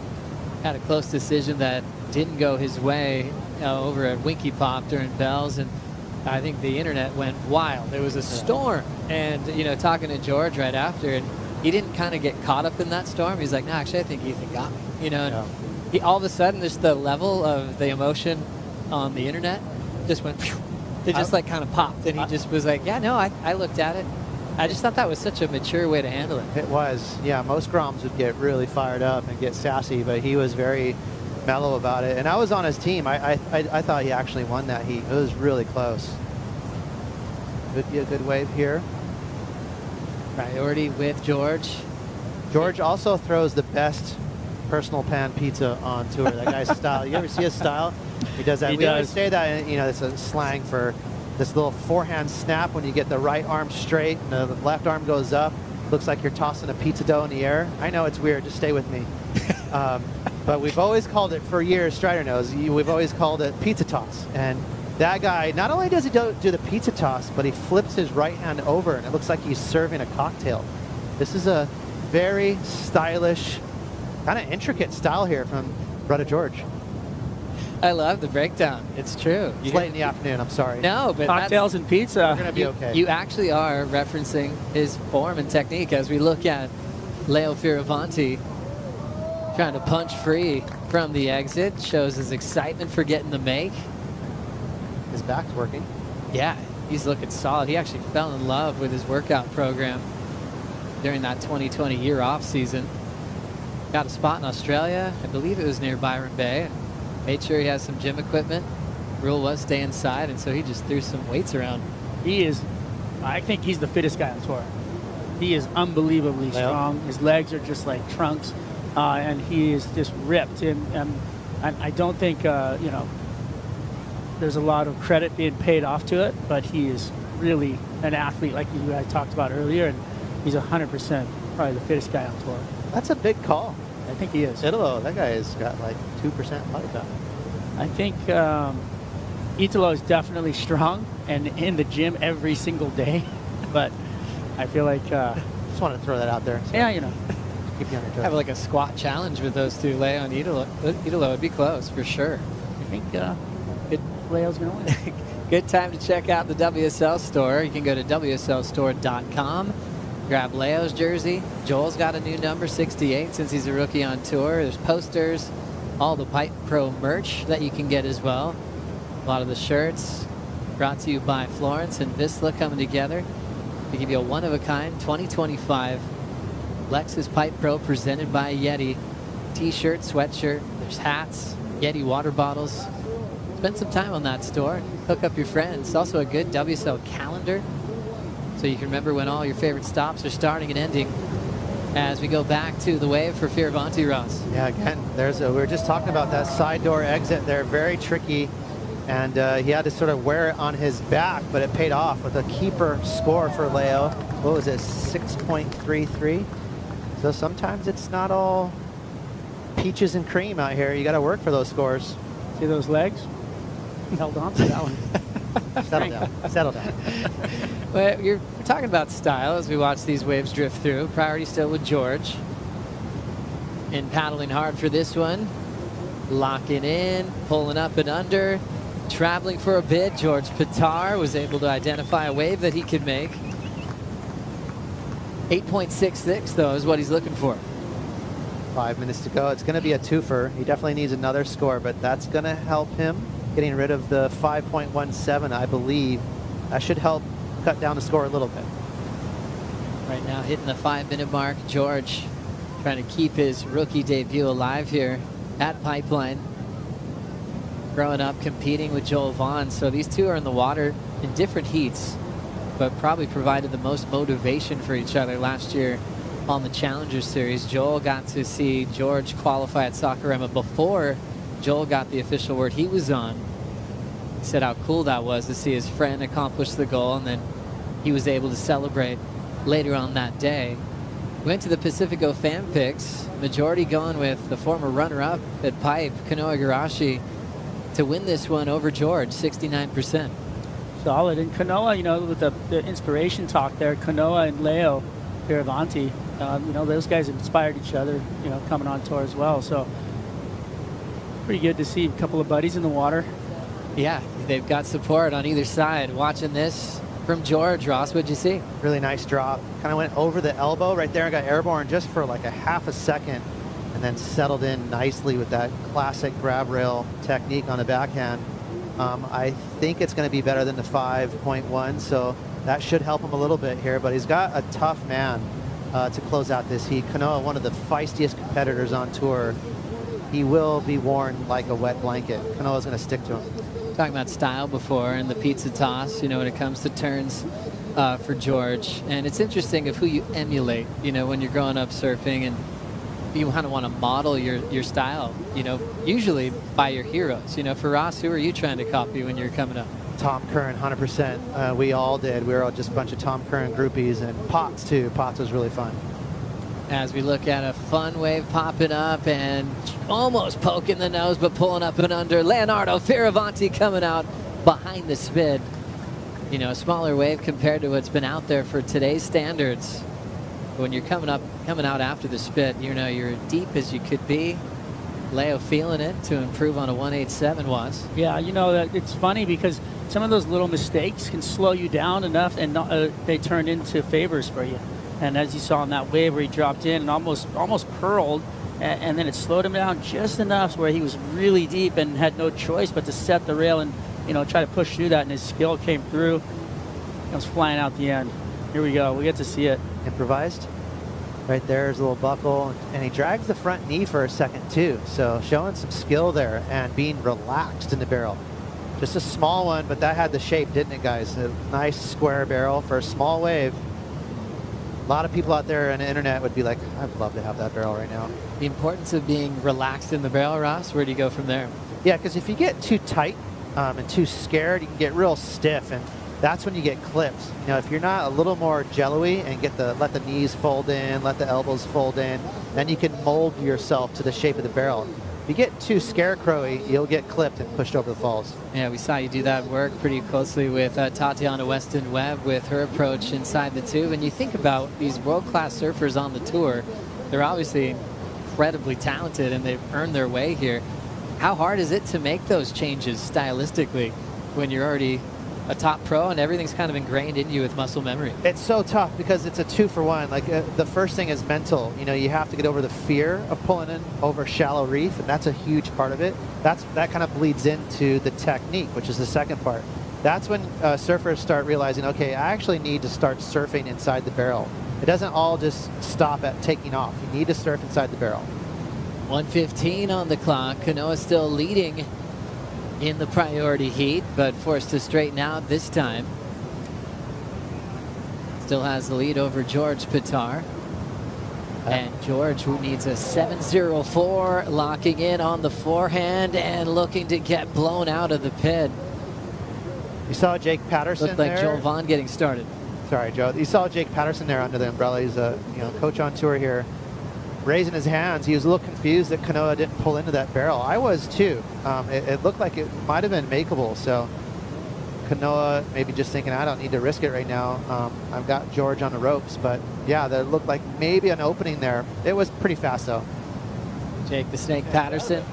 Had a close decision that didn't go his way over at Winky Pop during Bells, and I think the internet went wild. There was a storm, and you know, talking to George right after, and he didn't kind of get caught up in that storm. He's like, no, actually, I think Ethan got me. You know, and he, all of a sudden, just the level of the emotion on the internet just went. Phew, it just like kind of popped, and he just was like, yeah, no, I looked at it. I just thought that was such a mature way to handle it. It was. Yeah, most Groms would get really fired up and get sassy, but he was very mellow about it. And I was on his team. I thought he actually won that heat. It was really close. Could be a good wave here. Priority with George. George also throws the best personal pan pizza on tour. That guy's style. You ever see his style? He does that. We always say that, and, you know, it's a slang for this little forehand snap when you get the right arm straight and the left arm goes up. Looks like you're tossing a pizza dough in the air. I know it's weird. Just stay with me. But we've always called it, for years, Strider knows, we've always called it pizza toss. And that guy, not only does he do the pizza toss, but he flips his right hand over, and it looks like he's serving a cocktail. This is a very stylish, kind of intricate style here from Brother George. I love the breakdown. It's true. It's late in the afternoon. I'm sorry. No, but cocktails and pizza. We're going to be okay. You actually are referencing his form and technique as we look at Leo Fioravanti trying to punch free from the exit. Shows his excitement for getting the make. His back's working. Yeah, he's looking solid. He actually fell in love with his workout program during that 2020 year off season. Got a spot in Australia. I believe it was near Byron Bay. Made sure he has some gym equipment. Rule was stay inside, and so he just threw some weights around. I think he's the fittest guy on tour. He is unbelievably strong. His legs are just like trunks, and he is just ripped. And I don't think, you know, there's a lot of credit being paid off to it, but he is really an athlete like you guys talked about earlier, and he's 100% probably the fittest guy on tour. That's a big call. I think he is. Italo, that guy has got like 2% body fat. I think Italo is definitely strong and in the gym every single day, but I feel like... just wanted to throw that out there. So. Yeah, you know. Keep you on your toes. Have like a squat challenge with those two, Leo and Italo. Italo would be close for sure. I think Leo's going to win. Good time to check out the WSL store. You can go to WSLstore.com. Grab Leo's jersey. Joel's got a new number, 68, since he's a rookie on tour. There's posters, all the Pipe Pro merch that you can get as well. A lot of the shirts brought to you by Florence and Vissla coming together to give you a one-of-a-kind 2025 Lexus Pipe Pro presented by YETI. T-shirt, sweatshirt, there's hats, YETI water bottles. Spend some time on that store. Hook up your friends. Also a good WSL calendar, so you can remember when all your favorite stops are starting and ending as we go back to the wave for Fioravanti, Ross. Yeah, again, we were just talking about that side door exit there, very tricky, and he had to sort of wear it on his back, but it paid off with a keeper score for Leo. What was it, 6.33? So sometimes it's not all peaches and cream out here. You got to work for those scores. See those legs? He held on to that one. Settle down. Settle down. Well, we're talking about style as we watch these waves drift through. Priority still with George. And paddling hard for this one. Locking in, pulling up and under. Traveling for a bit. George Pitar was able to identify a wave that he could make. 8.66, though, is what he's looking for. 5 minutes to go. It's going to be a twofer. He definitely needs another score, but that's going to help him getting rid of the 5.17, I believe. That should help cut down the score a little bit. Right now hitting the 5-minute mark. George trying to keep his rookie debut alive here at Pipeline. Growing up competing with Joel Vaughn. So these two are in the water in different heats. but probably provided the most motivation for each other last year on the Challenger Series. Joel got to see George qualify at Sakuraba before Joel got the official word he was on. He said how cool that was to see his friend accomplish the goal, and then he was able to celebrate later on that day. Went to the Pacifico fan picks, majority going with the former runner-up at Pipe, Kanoa Igarashi, to win this one over George, 69%. Solid. And Kanoa, you know, with the inspiration talk there, Kanoa and Leo Fioravanti, you know, those guys inspired each other, you know, coming on tour as well. So pretty good to see a couple of buddies in the water. Yeah, they've got support on either side. Watching this from George, Ross, what'd you see? Really nice drop. Kind of went over the elbow right there and got airborne just for like a half a second, and then settled in nicely with that classic grab rail technique on the backhand. I think it's going to be better than the 5.1, so that should help him a little bit here, but he's got a tough man to close out this heat. Kanoa, one of the feistiest competitors on tour. He will be worn like a wet blanket. Kanoa's going to stick to him. Talking about style before and the pizza toss, you know, when it comes to turns for George. And it's interesting of who you emulate, you know, when you're growing up surfing, and you kind of want to model your style, you know, usually by your heroes. You know, for Ross, who are you trying to copy when you're coming up? Tom Curran, 100%. We all did. We were all just a bunch of Tom Curran groupies, and Potts too. Potts was really fun. As we look at a fun wave popping up and almost poking the nose, but pulling up and under. Leonardo Fioravanti coming out behind the spin. You know, a smaller wave compared to what's been out there for today's standards. When you're coming out after the spit, you know, you're deep as you could be. Leo feeling it to improve on a 187 was. Yeah, you know, that it's funny because some of those little mistakes can slow you down enough, and they turn into favors for you. And as you saw on that wave where he dropped in and almost purled, and then it slowed him down just enough where he was really deep and had no choice but to set the rail and, you know, try to push through that, and his skill came through. Comes flying out the end. Here we go. We get to see it. Improvised. Right there's a little buckle, and he drags the front knee for a second too. So showing some skill there and being relaxed in the barrel. Just a small one, but that had the shape, didn't it, guys? A nice square barrel for a small wave. A lot of people out there on the internet would be like, I'd love to have that barrel right now. The importance of being relaxed in the barrel, Ross, where do you go from there? Yeah, because if you get too tight and too scared, you can get real stiff, and that's when you get clipped. You know, if you're not a little more jello-y and let the knees fold in, let the elbows fold in, then you can mold yourself to the shape of the barrel. If you get too scarecrowy, you'll get clipped and pushed over the falls. Yeah, we saw you do that work pretty closely with Tatiana Weston Webb with her approach inside the tube. And you think about these world-class surfers on the tour, they're obviously incredibly talented and they've earned their way here. How hard is it to make those changes stylistically when you're already a top pro and everything's kind of ingrained in you with muscle memory? It's so tough because it's a 2-for-1. Like the first thing is mental. You know, you have to get over the fear of pulling in over shallow reef, and that's a huge part of it. That kind of bleeds into the technique, which is the second part. That's when surfers start realizing, okay, I actually need to start surfing inside the barrel. It doesn't all just stop at taking off. You need to surf inside the barrel. 1:15 on the clock. Kanoa still leading in the priority heat, but forced to straighten out this time. Still has the lead over George Pitar. And George, who needs a 7.04, locking in on the forehand and looking to get blown out of the pit. You saw Jake Patterson Looked like there. Joel Vaughn getting started. Sorry, Joe. You saw Jake Patterson there under the umbrella. He's a coach on tour here, raising his hands. He was a little confused that Kanoa didn't pull into that barrel. I was too. It looked like it might have been makeable. So Kanoa maybe just thinking, I don't need to risk it right now. I've got George on the ropes. But yeah, there looked like maybe an opening there. It was pretty fast though. Jake the Snake Patterson.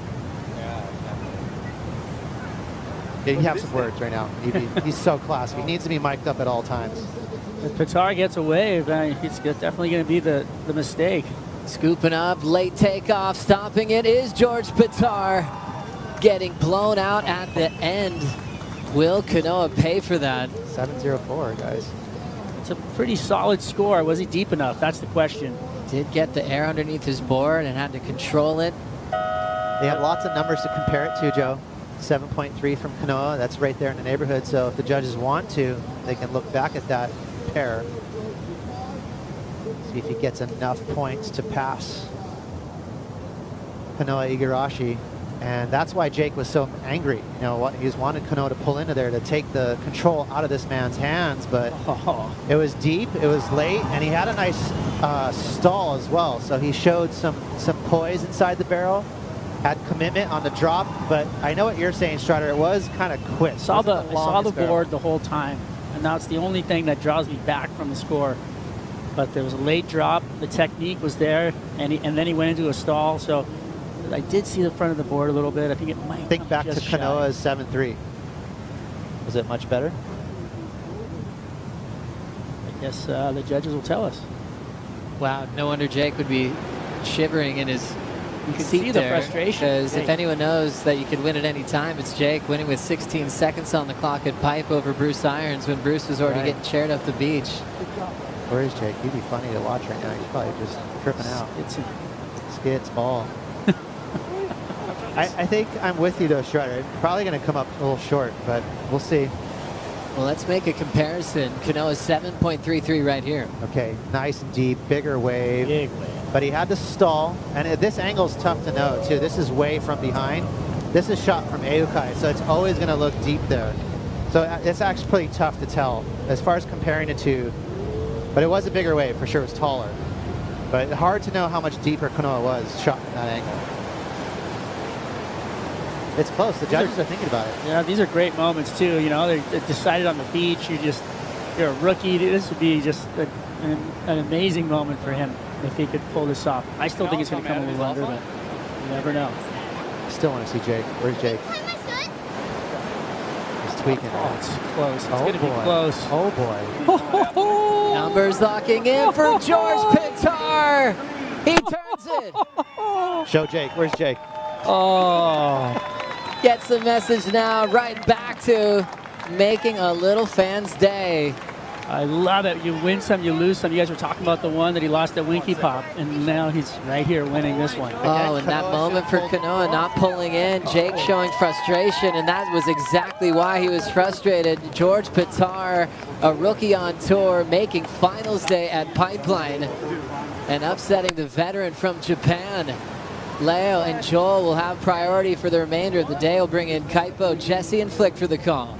Yeah, he has some words right now. He's so classy. He needs to be mic'd up at all times. If Pitar gets a wave, it's definitely going to be the mistake. Scooping up, late takeoff, stopping it is George Pitar. Getting blown out at the end. Will Kanoa pay for that? 7.04, guys. It's a pretty solid score. Was he deep enough? That's the question. Did get the air underneath his board and had to control it. They have lots of numbers to compare it to, Joe. 7.3 from Kanoa. That's right there in the neighborhood. So if the judges want to, they can look back at that pair. See if he gets enough points to pass Kanoa Igarashi. And that's why Jake was so angry. You know, he was wanting Kanoa to pull into there to take the control out of this man's hands, but it was deep, it was late, and he had a nice stall as well. So he showed some poise inside the barrel, had commitment on the drop, but I know what you're saying, Strider. It was kind of quick. I saw the board the whole time, and now it's the only thing that draws me back from the score. But there was a late drop, the technique was there, and then he went into a stall. So I did see the front of the board a little bit. I think it might think back to Kanoa's 7-3. Was it much better? I guess the judges will tell us. Wow, no wonder Jake would be shivering in his You can seat see the there, frustration. because if anyone knows that you could win at any time, it's Jake, winning with 16 seconds on the clock at Pipe over Bruce Irons when Bruce was already getting chaired up the beach. Where is Jake? He'd be funny to watch right now. He's probably just tripping out. Skits ball. I think I'm with you though, Strider. Probably going to come up a little short, but we'll see. Well, let's make a comparison. Kanoa's 7.33 right here. Okay, nice and deep, bigger wave. Big wave. But he had to stall, and this angle's tough to know too. This is way from behind. This is shot from Aukai, so it's always going to look deep there. So it's actually pretty tough to tell as far as comparing the two. But it was a bigger wave, for sure. It was taller. But hard to know how much deeper Kanoa was shot from that angle. It's close. The judges are thinking about it. Yeah, these are great moments too. You know, they decided on the beach. You're a rookie. This would be just an amazing moment for him if he could pull this off. I still think it's going to come a little under, but you never know. Still want to see Jake. Where's Jake? He's tweaking. Oh, it's close. It's going to be close. Oh boy. Numbers locking in for George Pintar. He turns it. Show Jake. Where's Jake? Oh. Gets the message now right back to making a little fan's day. I love it. You win some, you lose some. You guys were talking about the one that he lost at Winky Pop, and now he's right here winning this one. Oh, and that moment for Kanoa not pulling in, Jake showing frustration, and that was exactly why he was frustrated. George Pintar, a rookie on tour, making finals day at Pipeline and upsetting the veteran from Japan. Leo and Joel will have priority for the remainder of the day. We'll bring in Kaipo, Jesse, and Flick for the call.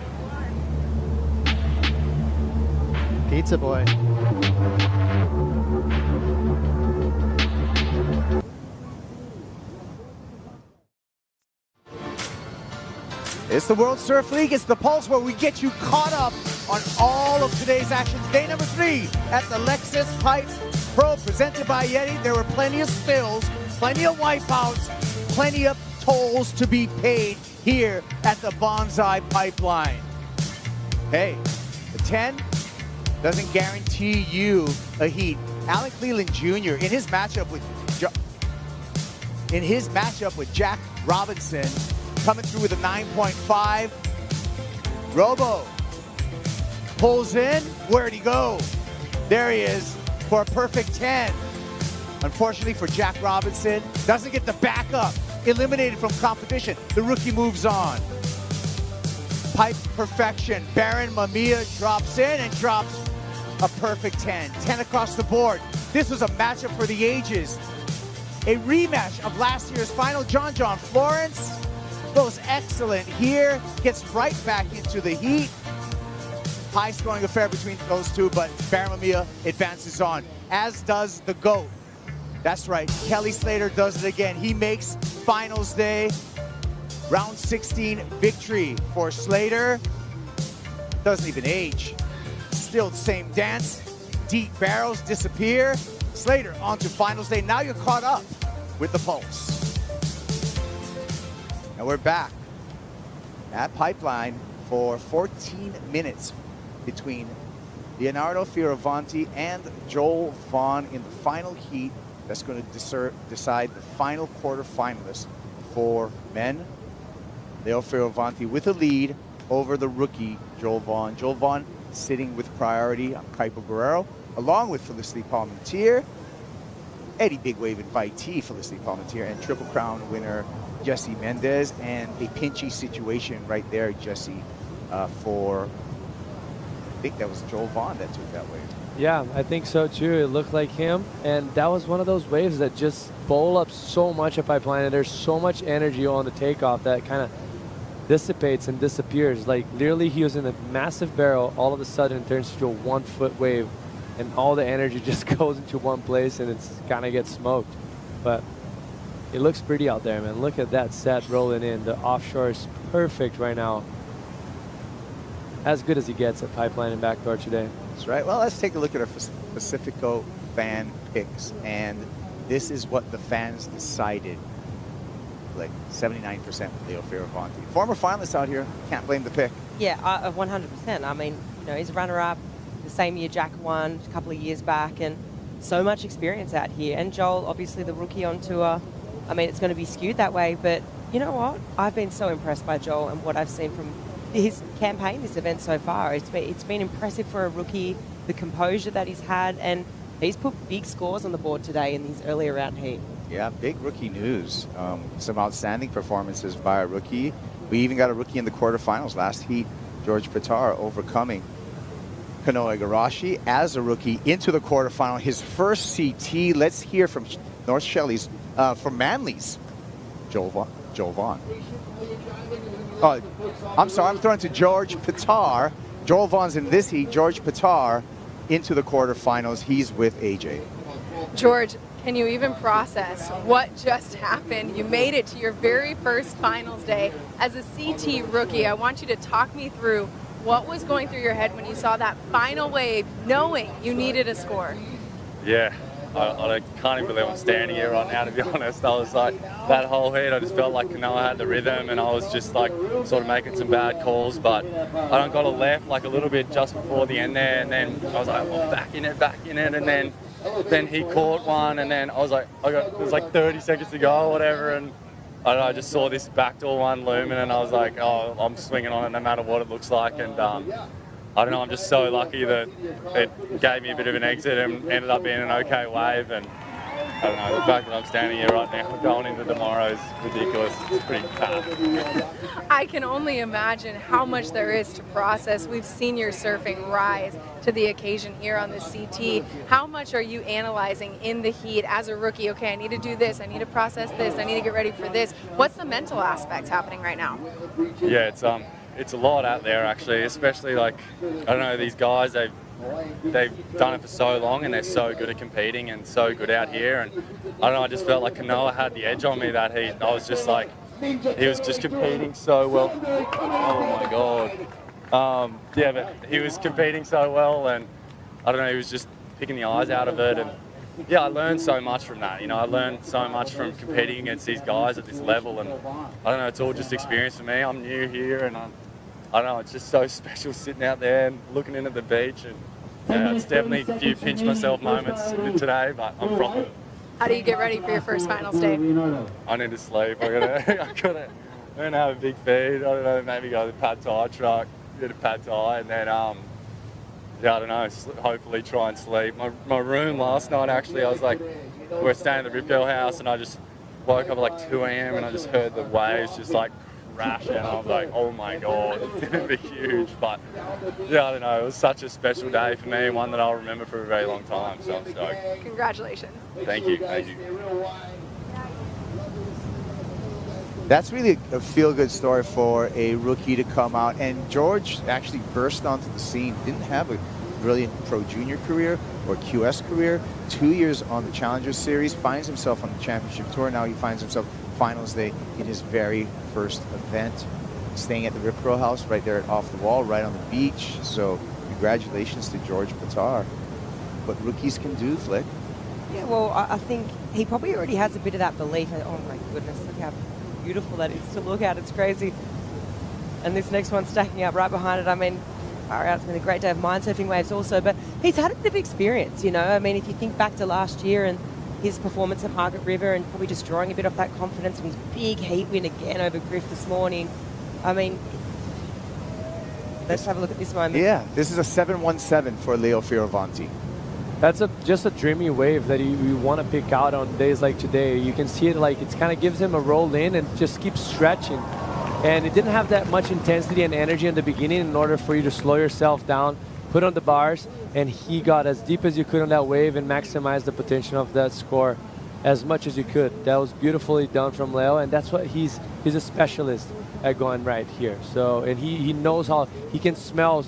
Pizza boy. It's the World Surf League. It's the Pulse where we get you caught up on all of today's actions. Day number 3 at the Lexus Pipe Pro presented by YETI. There were plenty of spills, plenty of wipeouts, plenty of tolls to be paid here at the Bonsai Pipeline. Hey, the 10 doesn't guarantee you a heat. Alan Cleland Jr. in his matchup with Jack Robinson, coming through with a 9.5. Robo pulls in. Where'd he go? There he is for a perfect 10. Unfortunately for Jack Robinson, doesn't get the backup. Eliminated from competition. The rookie moves on. Pipe perfection. Baron Mamiya drops in and drops a perfect 10. 10 across the board. This was a matchup for the ages. A rematch of last year's final. John Florence goes excellent here. Gets right back into the heat. High scoring affair between those two, but Baron Mamiya advances on, as does the GOAT. That's right, Kelly Slater does it again. He makes finals day. Round 16 victory for Slater. Doesn't even age. Still the same dance. Deep barrels disappear. Slater on to finals day. Now you're caught up with the Pulse. And we're back at Pipeline for 14 minutes between Leonardo Fioravanti and Joel Vaughn in the final heat. That's going to decide the final quarterfinalists for men. Leo Fioravanti with a lead over the rookie Joel Vaughn. Joel Vaughn sitting with priority on Kaipo Guerrero, along with Felicity Palmentier, Eddie Big Wave invitee Felicity Palmentier, and Triple Crown winner Jesse Mendez, and a pinchy situation right there, Jesse, for, I think that was Joel Vaughn that took that wave. Yeah, I think so too. It looked like him, and that was one of those waves that just bowl up so much at Pipeline, and there's so much energy on the takeoff that kind of dissipates and disappears. Like literally, he was in a massive barrel, all of a sudden it turns into a 1 foot wave, and all the energy just goes into one place, and it's kind of gets smoked. But it looks pretty out there, man. Look at that set rolling in. The offshore is perfect right now. As good as he gets at Pipeline and Backdoor today. That's right. Well, let's take a look at our Pacifico fan picks. And this is what the fans decided. Like 79% with Leo Fioravanti. Former finalist out here. Can't blame the pick. Yeah, 100%. I mean, you know, he's a runner-up the same year Jack won a couple of years back, and so much experience out here. And Joel, obviously the rookie on tour. I mean, it's going to be skewed that way, but you know what? I've been so impressed by Joel and what I've seen from his campaign, this event so far. It's been impressive for a rookie, the composure that he's had, and he's put big scores on the board today in these earlier round heat. Yeah, big rookie news. Some outstanding performances by a rookie. We even got a rookie in the quarterfinals last heat, George Pitar, overcoming Kanoa Igarashi as a rookie into the quarterfinal. His first CT. Let's hear from North Shelley's, from Manly's, Joel Vaughn. Oh, I'm sorry, I'm throwing to George Pitar. Joel Vaughn's in this heat. George Pitar into the quarterfinals. He's with AJ. George, can you even process what just happened? You made it to your very first finals day as a CT rookie. I want you to talk me through what was going through your head when you saw that final wave, knowing you needed a score. Yeah, I can't even believe I'm standing here right now, to be honest. I was like, that whole heat, I just felt like Kanoa had the rhythm, and I was just like sort of making some bad calls, but I done got a left like a little bit just before the end there, and then I was like, oh, back in it, and then he caught one, and then I was like, it was like 30 seconds to go or whatever, and I don't know, I just saw this backdoor one looming, and I was like, oh, I'm swinging on it no matter what it looks like, and I don't know, I'm just so lucky that it gave me a bit of an exit and ended up being an okay wave, and I don't know, the fact that I'm standing here right now going into tomorrow is ridiculous. It's pretty bad. I can only imagine how much there is to process. We've seen your surfing rise to the occasion here on the CT. How much are you analyzing in the heat as a rookie? Okay, I need to do this, I need to process this, I need to get ready for this. What's the mental aspect happening right now? Yeah, it's a lot out there actually, especially like, I don't know, these guys, they've done it for so long and they're so good at competing and so good out here, and I don't know, I just felt like Kanoa had the edge on me that heat. I was just like, he was just competing so well. Oh my God. Yeah, but he was competing so well, and I don't know, he was just picking the eyes out of it, and yeah, I learned so much from that. You know, I learned so much from competing against these guys at this level, and I don't know, it's all just experience for me. I'm new here, and I don't know, it's just so special sitting out there and looking into the beach, and yeah, it's definitely a few pinch myself moments today, but I'm from it. How do you get ready for your first finals day? I need to sleep. I'm gonna have a big feed. I don't know, maybe go to the pad thai truck, get a pad thai, and then yeah, I don't know, hopefully try and sleep. My room last night, actually, I was like, we were staying at the Rip Girl house, and I just woke up at like 2 a.m. and I just heard the waves just like crash, and I was like, oh my God, it's gonna be huge. But yeah, I don't know, it was such a special day for me, one that I'll remember for a very long time, so I'm stoked. Congratulations. Thank you, thank you. That's really a feel-good story for a rookie to come out. And George actually burst onto the scene. Didn't have a brilliant pro junior career or QS career. 2 years on the Challenger Series. Finds himself on the Championship Tour. Now he finds himself finals day in his very first event. Staying at the Rip Curl House right there off the wall, right on the beach. So congratulations to George Pitar. What rookies can do, Flick. Yeah, well, I think he probably already has a bit of that belief. Oh my goodness, look how beautiful that is to look at. It's crazy. And this next one stacking up right behind it. I mean, far out, it's been a great day of mindsurfing waves also, but he's had a bit of experience, you know. I mean, if you think back to last year and his performance at Margaret River and probably just drawing a bit off that confidence and his big heat win again over Griff this morning. I mean, let's have a look at this moment. Yeah, this is a 717 for Leo Fioravanti. That's just a dreamy wave that you want to pick out on days like today. You can see it like it kind of gives him a roll in and just keeps stretching. And it didn't have that much intensity and energy in the beginning in order for you to slow yourself down, put on the bars, and he got as deep as you could on that wave and maximize the potential of that score as much as you could. That was beautifully done from Leo, and that's what he's a specialist at going right here. So, and he knows how, he can smell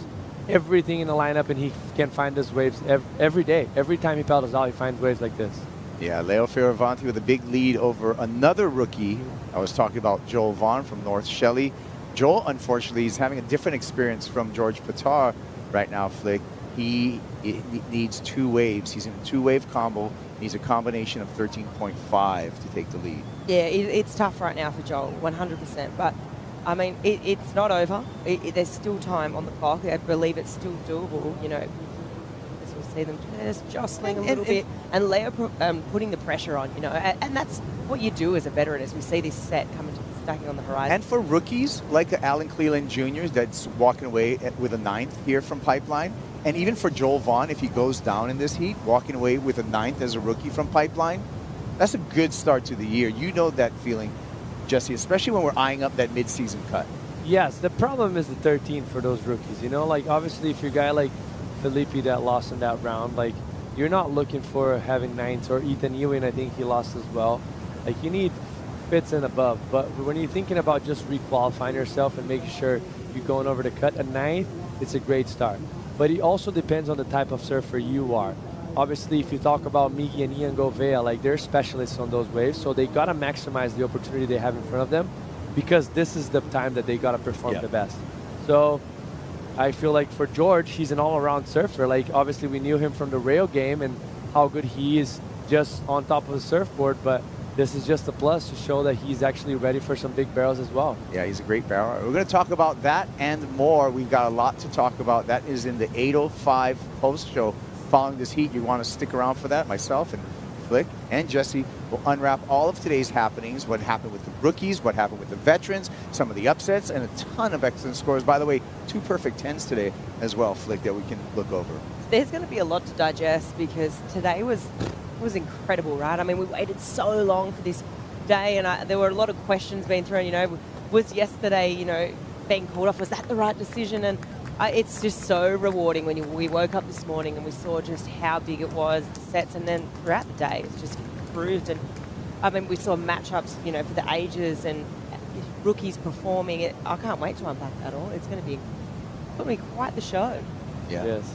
everything in the lineup, and he can find those waves every day. Every time he paddles out, he finds waves like this. Yeah, Leo Fioravanti with a big lead over another rookie. I was talking about Joel Vaughn from North Shelley. Joel, unfortunately, is having a different experience from George Patar right now, Flick. He needs 2 waves. He's in a 2-wave combo. He needs a combination of 13.5 to take the lead. Yeah, it's tough right now for Joel, 100%. But, I mean, it's not over. There's still time on the clock. I believe it's still doable, you know. As we see them just jostling a little bit. And Leo putting the pressure on, you know. And that's what you do as a veteran, as we see this set coming to stacking on the horizon. And for rookies like Alan Cleland Jr. that's walking away with a 9th here from Pipeline, and even for Joel Vaughn, if he goes down in this heat, walking away with a 9th as a rookie from Pipeline, that's a good start to the year. You know that feeling, Jesse, especially when we're eyeing up that mid-season cut. Yes, the problem is the 13 for those rookies. You know, like obviously if you're a guy like Felipe that lost in that round, like you're not looking for having 9s, or Ethan Ewing, I think he lost as well. Like you need 5ths and above. But when you're thinking about just requalifying yourself and making sure you're going over the cut, a 9th, it's a great start. But it also depends on the type of surfer you are. Obviously, if you talk about Miggy and Ian Govea, like they're specialists on those waves, so they got to maximize the opportunity they have in front of them, because this is the time that they got to perform the best. So I feel like for George, he's an all-around surfer. Like obviously we knew him from the rail game and how good he is just on top of the surfboard, but this is just a plus to show that he's actually ready for some big barrels as well. Yeah, he's a great barrel. We're going to talk about that and more. We've got a lot to talk about. That is in the 8:05 post show following this heat. You want to stick around for that. Myself and Flick and Jesse will unwrap all of today's happenings, what happened with the rookies, what happened with the veterans, some of the upsets, and a ton of excellent scores. By the way, 2 perfect 10s today as well, Flick, that we can look over. There's going to be a lot to digest, because today was incredible, right? I mean, we waited so long for this day, and there were a lot of questions being thrown, you know, was yesterday, you know, being called off, was that the right decision? And it's just so rewarding when we woke up this morning and we saw just how big it was, the sets, and then throughout the day it's just improved. And I mean, we saw matchups, you know, for the ages and rookies performing it. I can't wait to unpack that all. It's going to be quite the show. Yeah. Yes.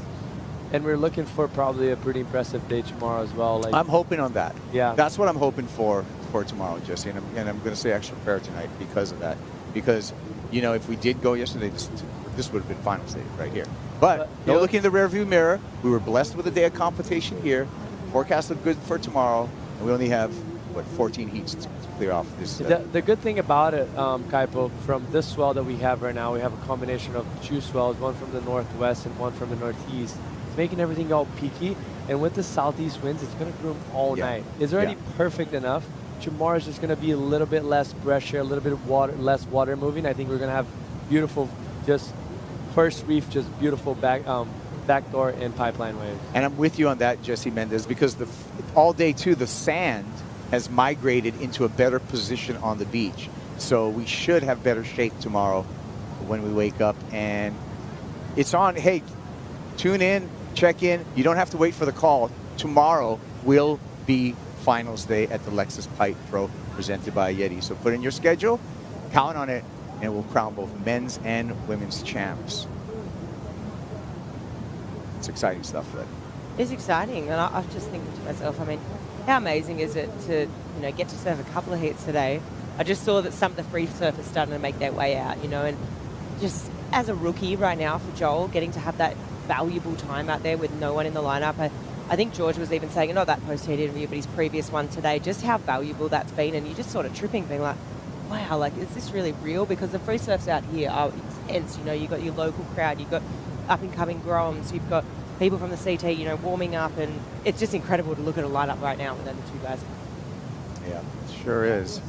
And we're looking for probably a pretty impressive day tomorrow as well. Like, I'm hoping on that. Yeah. That's what I'm hoping for tomorrow, Jesse. And I'm going to say extra prayer tonight because of that. Because, you know, if we did go yesterday, this would have been final stage right here. But no looking in the rearview mirror. We were blessed with a day of competition here. Forecast looked good for tomorrow. And we only have, 14 heats to clear off this. The good thing about it, Kaipo, from this swell that we have right now, we have a combination of 2 swells, one from the northwest and one from the northeast. It's making everything all peaky. And with the southeast winds, it's going to groom all night. It's already perfect enough. Tomorrow is just going to be a little bit less pressure, a little bit of less water moving. I think we're going to have beautiful, just first reef, just beautiful backdoor and pipeline waves. And I'm with you on that, Jesse Mendez, because all day too, the sand has migrated into a better position on the beach. So we should have better shape tomorrow when we wake up. And it's on, hey, tune in, check in. You don't have to wait for the call. Tomorrow will be finals day at the Lexus Pipe Pro presented by YETI. So put in your schedule, count on it, and we'll crown both men's and women's champs. It's exciting stuff, Fred. It's exciting, and I was just thinking to myself, I mean, how amazing is it to, you know, get to surf a couple of heats today? I just saw that some of the free surfers starting to make their way out, you know, and just as a rookie right now for Joel, getting to have that valuable time out there with no one in the lineup. I think George was even saying, not that post-heat interview, but his previous one today, just how valuable that's been, and you're just sort of tripping, being like, wow, like, is this really real? Because the free surfs out here are intense, you know, you've got your local crowd, you've got up-and-coming Groms, you've got people from the CT, you know, warming up, and it's just incredible to look at a lineup right now with the 2 guys. Yeah, it sure is.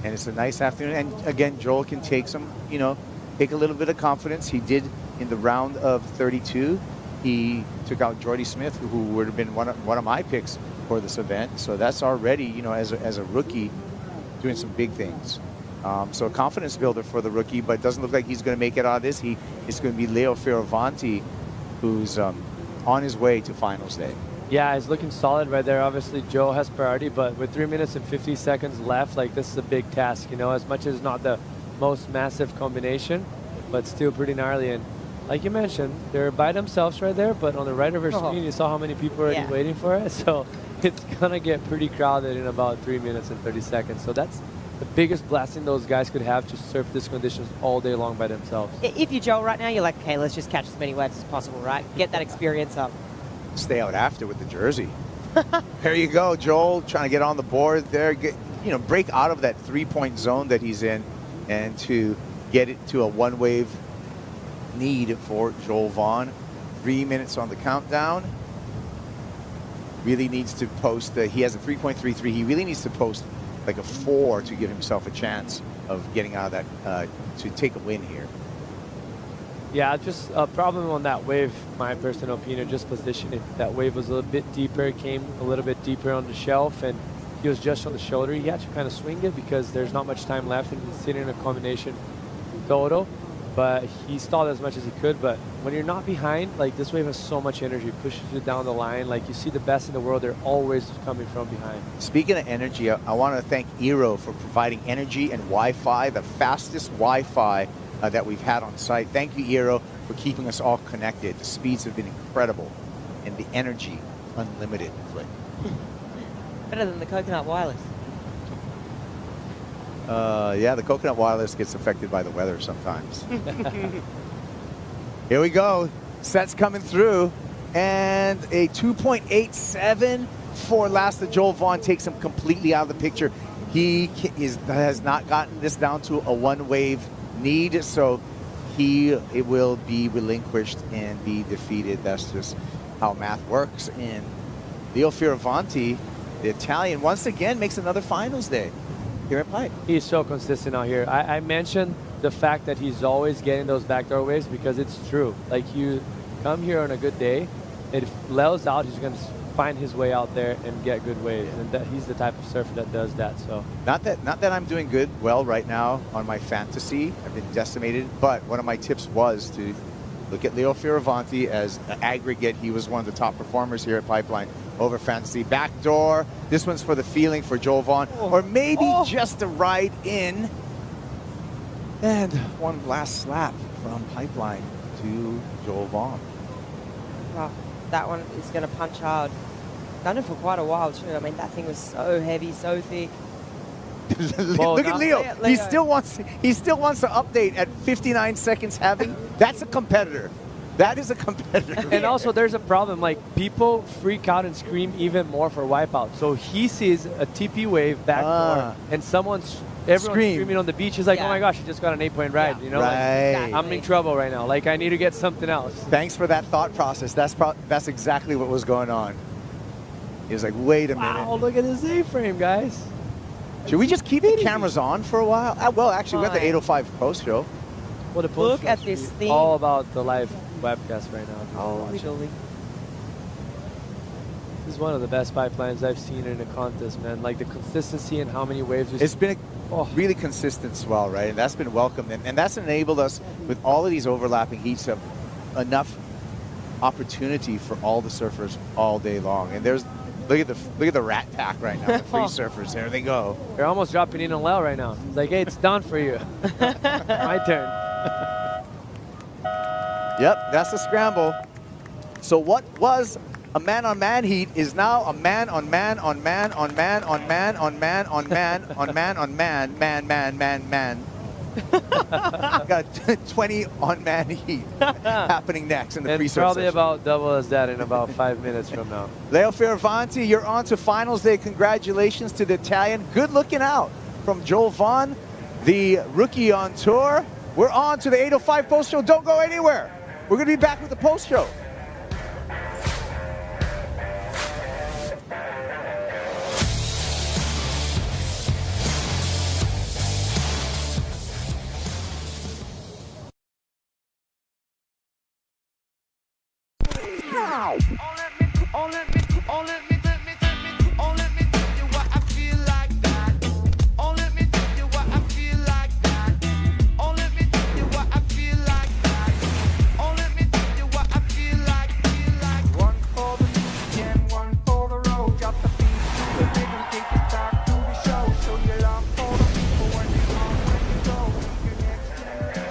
And it's a nice afternoon. And again, Joel can take some, you know, take a little bit of confidence. He did in the round of 32. he took out Jordy Smith, who would have been one of my picks for this event. So that's already, you know, as a rookie, doing some big things. So a confidence builder for the rookie, but it doesn't look like he's going to make it out of this. It's going to be Leo Fioravanti, who's on his way to finals day. Yeah, he's looking solid right there. Obviously, Joe has priority, but with 3 minutes and 50 seconds left, like, this is a big task, you know, as much as not the most massive combination, but still pretty gnarly. And like you mentioned, they're by themselves right there, but on the right of our screen, you saw how many people are already waiting for it. So it's going to get pretty crowded in about 3 minutes and 30 seconds. So that's the biggest blessing those guys could have, to surf these conditions all day long by themselves. If you're Joel right now, you're like, okay, let's just catch as many waves as possible, right? Get that experience up. Stay out after with the jersey. There you go, Joel, trying to get on the board there, break out of that 3-point zone that he's in, and to get it to a one-wave need for Joel Vaughn. 3 minutes on the countdown. Really needs to post, he has a 3.33. He really needs to post like a 4 to give himself a chance of getting out of that, to take a win here. Yeah, just a problem on that wave, my personal opinion, just positioning. That wave was a little bit deeper, came a little bit deeper on the shelf, and he was just on the shoulder. He had to kind of swing it because there's not much time left, and he's sitting in a combination total. But he stalled as much as he could. But when you're not behind, like, this wave has so much energy, it pushes you down the line. Like, you see the best in the world, they're always coming from behind. Speaking of energy, I want to thank Eero for providing energy and Wi-Fi, the fastest Wi-Fi that we've had on site. Thank you, Eero, for keeping us all connected. The speeds have been incredible, and the energy unlimited. Better than the coconut wireless. Yeah, the coconut wireless gets affected by the weather sometimes. Here we go. Sets coming through, and a 2.87 for last. Joel Vaughn takes him completely out of the picture. He has not gotten this down to a one-wave need, so it will be relinquished and be defeated. That's just how math works. And Leo Fioravanti, the Italian, once again makes another finals day here at Pipe. He's so consistent out here. I mentioned the fact that he's always getting those backdoor waves because it's true. Like, you come here on a good day, if Leo's out, he's going to find his way out there and get good waves, and he's the type of surfer that does that. So not that I'm doing well right now on my fantasy. I've been decimated, but one of my tips was to look at Leo Fioravanti as an aggregate. He was one of the top performers here at Pipeline over fantasy. Backdoor. This one's for the feeling for Joel Vaughn, or maybe just a ride in. And one last slap from Pipeline to Joel Vaughn. Oh, that one is going to punch hard. Done it for quite a while too. I mean, that thing was so heavy, so thick. Look at Leo. He still wants to update at 59 seconds having. That's a competitor. That is a competitor. And also, there's a problem. Like, people freak out and scream even more for wipeout. So he sees a TP wave backdoor, and everyone's screaming on the beach. He's like, oh my gosh, he just got an 8-point ride. You know, right. Like, I'm in trouble right now. Like, I need to get something else. Thanks for that thought process. That's exactly what was going on. He was like, wait a minute. Wow, look at this A-frame, guys. Should we just keep the cameras on for a while? Well, actually, we got the 805 post show. Well, the Look at this thing. All about the live webcast right now. Oh, literally. This is one of the best pipelines I've seen in a contest, man. Like, the consistency and how many waves. It's been a really consistent swell, right? And that's been welcomed. And that's enabled us, with all of these overlapping heats, of enough opportunity for all the surfers all day long. And look at the rat pack right now, the free surfers. There they go. They're almost dropping in on Leo right now. It's like, hey, it's done for you. My turn. Yep, that's the scramble. So what was a man-on-man heat is now a man-on-man on man on man on man on man on man on man on man. Got a 20 on-man heat happening next in the free surf probably session. about double as that in about 5 minutes from now. Leo Fioravanti, you're on to finals day. Congratulations to the Italian. Good looking out from Joel Vaughn, the rookie on tour. We're on to the 805 post show. Don't go anywhere. We're going to be back with the post show. Oh, let me tell you what I feel like that. Oh, let me tell you what I feel like that. Oh, let me tell you what I feel like that. Oh, let me tell you what I feel like. One for the weekend, one for the road. Drop the beat to the rhythm, take it back to the show. Show your love for the people when you come, when you go. Your next generation.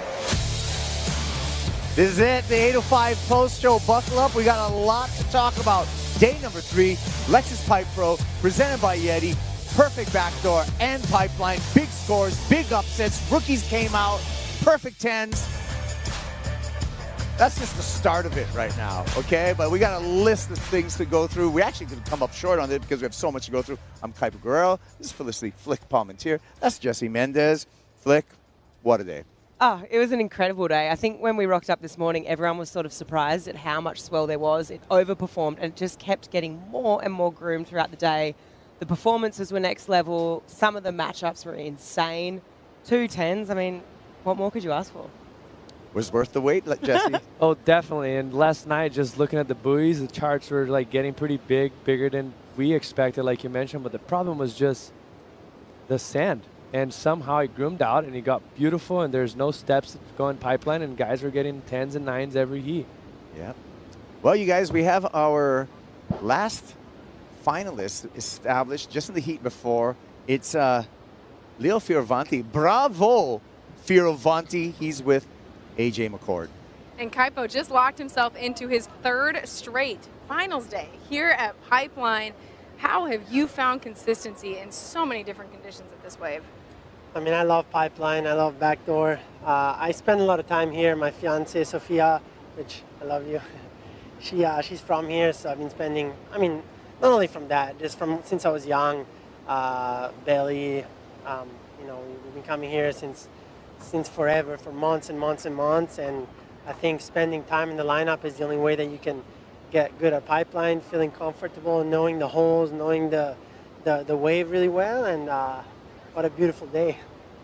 This is it, the 805 post show. Buckle up, we got a lot to talk about. Day number 3, Lexus Pipe Pro, presented by YETI. Perfect backdoor and pipeline, big scores, big upsets. Rookies came out, perfect 10s. That's just the start of it right now, okay? But we got a list of things to go through. We actually didn't come up short on it because we have so much to go through. I'm Kuiper Guerrero. This is Felicity Flick Palmentier. That's Jesse Mendez. Flick, what a day. Oh, it was an incredible day. I think when we rocked up this morning, everyone was sort of surprised at how much swell there was. It overperformed and it just kept getting more and more groomed throughout the day. The performances were next level. Some of the matchups were insane. 2 10s. I mean, what more could you ask for? Was worth the wait, Jesse? Oh, definitely. And last night, just looking at the buoys, the charts were like getting pretty big, bigger than we expected, like you mentioned. But the problem was just the sand. And somehow it groomed out and it got beautiful and there's no steps going pipeline and guys were getting 10s and 9s every heat. Yeah. Well, you guys, we have our last finalist established just in the heat before. It's Leo Fioravanti. Bravo, Fioravanti. He's with AJ McCord. And Kaipo just locked himself into his 3rd straight finals day here at Pipeline. How have you found consistency in so many different conditions at this wave? I mean, I love Pipeline, I love Backdoor. I spend a lot of time here. My fiance, Sofia, which I love you, she's from here, so I've been spending, I mean, not only from that, just from since I was young, Belly, you know, we've been coming here since forever, for months and months and months, and I think spending time in the lineup is the only way that you can get good at Pipeline, feeling comfortable, knowing the holes, knowing the wave really well, and what a beautiful day.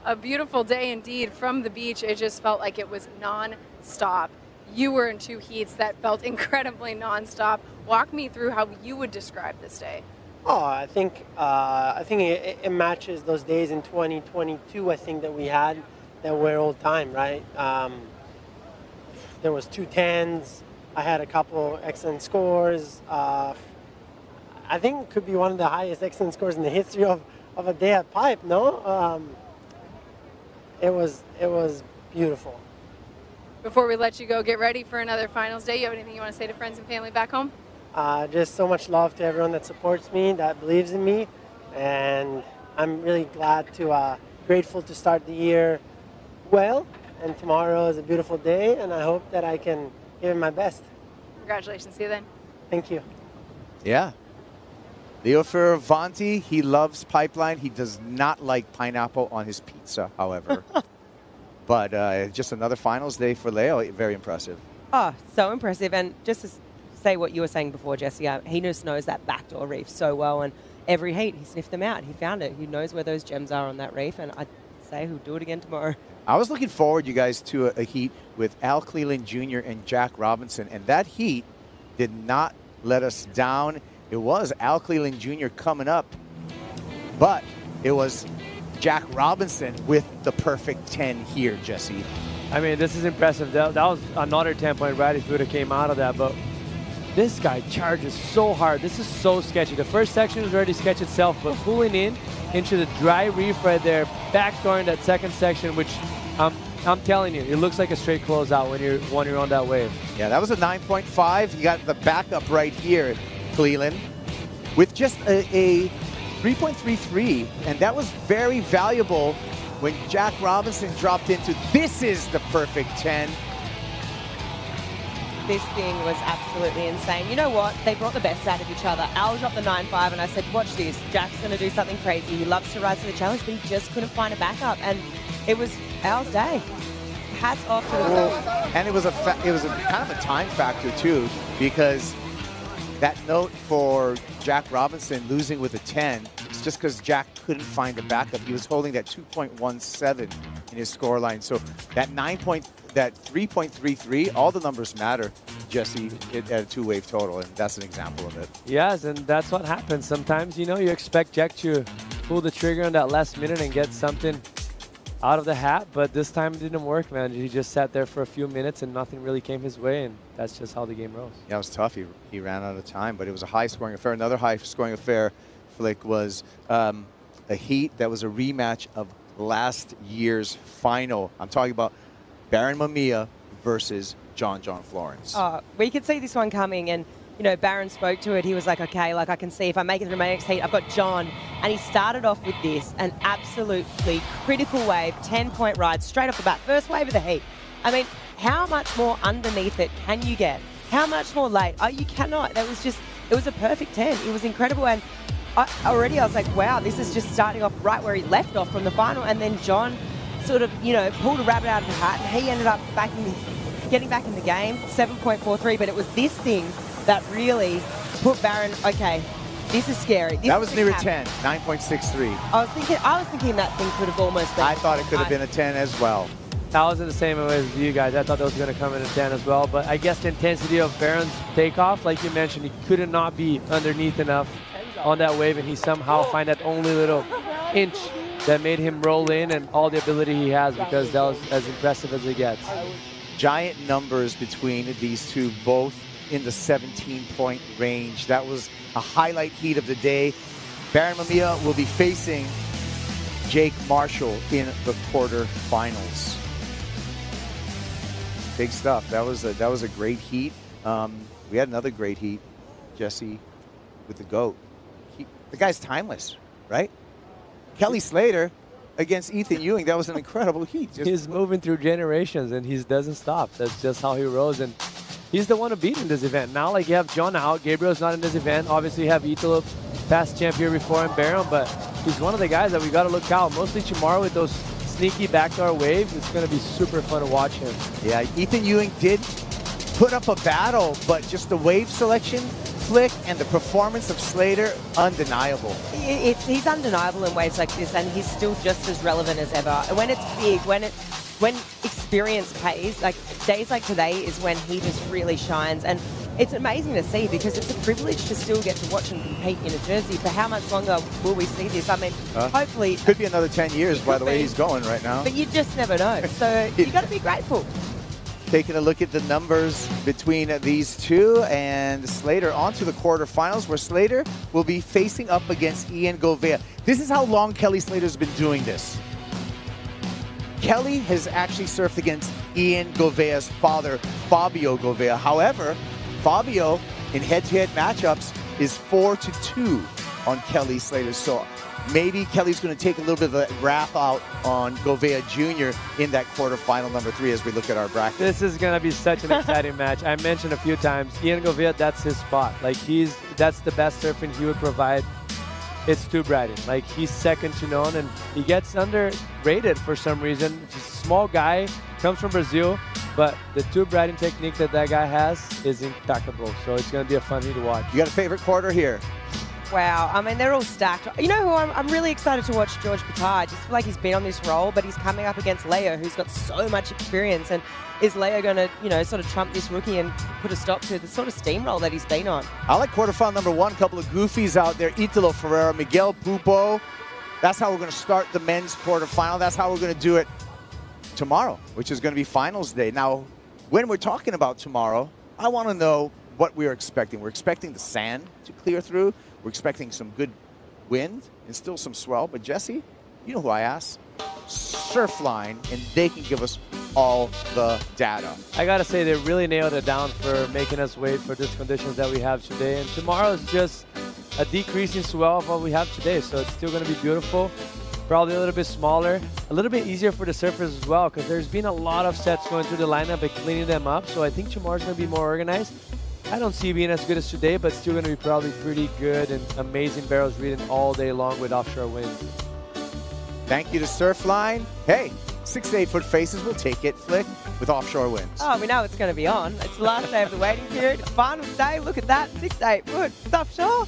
A beautiful day indeed. From the beach, it just felt like it was non-stop. You were in 2 heats that felt incredibly non-stop. Walk me through how you would describe this day. Oh, I think it matches those days in 2022, I think, that we had that were all time, right? There was 2 10s. I had a couple excellent scores. I think it could be one of the highest excellent scores in the history of a day at Pipe, no? It was beautiful. Before we let you go, get ready for another finals day. You have anything you want to say to friends and family back home? Just so much love to everyone that supports me, that believes in me, and I'm really grateful to start the year well, and tomorrow is a beautiful day, and I hope that I can give it my best. Congratulations. See you then. Thank you. Yeah. Leo Fioravanti, he loves Pipeline. He does not like pineapple on his pizza, however. But just another finals day for Leo. Very impressive. Oh, so impressive. And just to say what you were saying before, Jesse, he just knows that backdoor reef so well. And every heat, he sniffed them out. He found it. He knows where those gems are on that reef. And I'd say he'll do it again tomorrow. I was looking forward, you guys, to a heat with Al Cleland Jr. and Jack Robinson. And that heat did not let us down. It was Al Cleland Jr. coming up, but it was Jack Robinson with the perfect 10 here, Jesse. I mean, this is impressive. That was another 10-point ride if he would have came out of that, but this guy charges so hard. This is so sketchy. The first section was already sketch itself, but pulling in into the dry reef right there, backdooring that second section, which I'm telling you, it looks like a straight closeout when you're on that wave. Yeah, that was a 9.5. You got the backup right here, Cleland, with just a 3.33, and that was very valuable when Jack Robinson dropped into this is the perfect 10. This thing was absolutely insane. You know what? They brought the best out of each other. Al dropped the 9.5, and I said, watch this. Jack's going to do something crazy. He loves to rise to the challenge, but he just couldn't find a backup, and it was Al's day. Hats off to the And it was a kind of a time factor, too, because that note for Jack Robinson losing with a 10 is just because Jack couldn't find a backup. He was holding that 2.17 in his scoreline. So that 3.33, all the numbers matter. Jesse, at a 2-wave total, and that's an example of it. Yes, and that's what happens. Sometimes, you know, you expect Jack to pull the trigger in that last minute and get something out of the hat, but this time it didn't work, man. He just sat there for a few minutes and nothing really came his way, and that's just how the game rolls. Yeah, it was tough. He ran out of time, but it was a high-scoring affair. Another high-scoring affair, Flick, was a heat that was a rematch of last year's final. I'm talking about Baron Mamiya versus John Florence. Oh, we could see this one coming, and you know, Baron spoke to it. He was like, okay, like I can see if I make it to the next heat, I've got John. And he started off with this, an absolutely critical wave, 10-point ride, straight off the bat. First wave of the heat. I mean, how much more underneath it can you get? How much more late? Oh, you cannot. That was just, it was a perfect 10. It was incredible. And I was like, wow, this is just starting off right where he left off from the final. And then John sort of, you know, pulled a rabbit out of the hat, and he ended up getting back in the game, 7.43. But it was this thing that really put Baron, okay, this is scary. That was near a 10, 9.63. I was thinking that thing could have almost been. I thought it could have been a 10 as well. I was in the same way as you guys. I thought that was going to come in a 10 as well, but I guess the intensity of Baron's takeoff, like you mentioned, he could not be underneath enough on that wave, and he somehow find that only little inch that made him roll in, and all the ability he has, because that was as impressive as it gets. Giant numbers between these two, both in the 17-point range. That was a highlight heat of the day. Baron Mamiya will be facing Jake Marshall in the quarterfinals. Big stuff. That was a great heat. We had another great heat, Jesse, with the GOAT. The guy's timeless, right? Kelly Slater against Ethan Ewing. That was an incredible heat. He's moving through generations, and he doesn't stop. That's just how he rolls. And he's the one to beat in this event. Now, like, you have John out. Gabriel's not in this event. Obviously, you have Italo, past champion before him, Baron, but he's one of the guys that we got to look out. Mostly tomorrow with those sneaky backdoor waves. It's going to be super fun to watch him. Yeah, Ethan Ewing did put up a battle, but just the wave selection, Flick, and the performance of Slater, undeniable. He's undeniable in waves like this, and he's still just as relevant as ever. When it's big, when experience pays, like days like today is when he just really shines. And it's amazing to see, because it's a privilege to still get to watch him compete in a jersey. For how much longer will we see this? I mean, hopefully... Could be another 10 years by the way he's going right now. But you just never know. So you got to be grateful. Taking a look at the numbers between these two, and Slater onto the quarterfinals, where Slater will be facing up against Ian Govea. This is how long Kelly Slater's been doing this. Kelly has actually surfed against Ian Govea's father, Fabio Govea. However, Fabio in head-to-head matchups is 4-2 on Kelly Slater. So maybe Kelly's going to take a little bit of a wrap out on Govea Jr. in that quarterfinal number 3 as we look at our bracket. This is going to be such an exciting match. I mentioned a few times, Ian Govea, that's his spot. Like, that's the best surfing he would provide. It's tube riding. Like, he's second to none, and he gets underrated for some reason. Just a small guy, comes from Brazil, but the tube riding technique that guy has is impeccable. So it's going to be a fun heat to watch. You got a favorite quarter here? Wow, I mean, they're all stacked. You know who I'm really excited to watch? George Piquet. I just feel like he's been on this roll, but he's coming up against Leo, who's got so much experience. And is Leo going to, you know, sort of trump this rookie and put a stop to the sort of steamroll that he's been on? I like quarterfinal number 1. A couple of goofies out there. Italo Ferreira, Miguel Pupo. That's how we're going to start the men's quarterfinal. That's how we're going to do it tomorrow, which is going to be finals day. Now, when we're talking about tomorrow, I want to know what we're expecting. We're expecting the sand to clear through. We're expecting some good wind and still some swell. But Jesse, you know who I asked? Surfline, and they can give us all the data. I got to say, they really nailed it down for making us wait for these conditions that we have today. And tomorrow is just a decreasing swell of what we have today. So it's still going to be beautiful. Probably a little bit smaller, a little bit easier for the surfers as well, because there's been a lot of sets going through the lineup and cleaning them up. So I think tomorrow's going to be more organized. I don't see it being as good as today, but still going to be probably pretty good and amazing barrels reading all day long with offshore winds. Thank you to Surfline. Hey, 6 to 8 foot faces, we'll take it, Flick, with offshore winds. Oh, we know it's going to be on. It's the last day of the waiting period. Final day, look at that, 6 to 8 foot. It's offshore.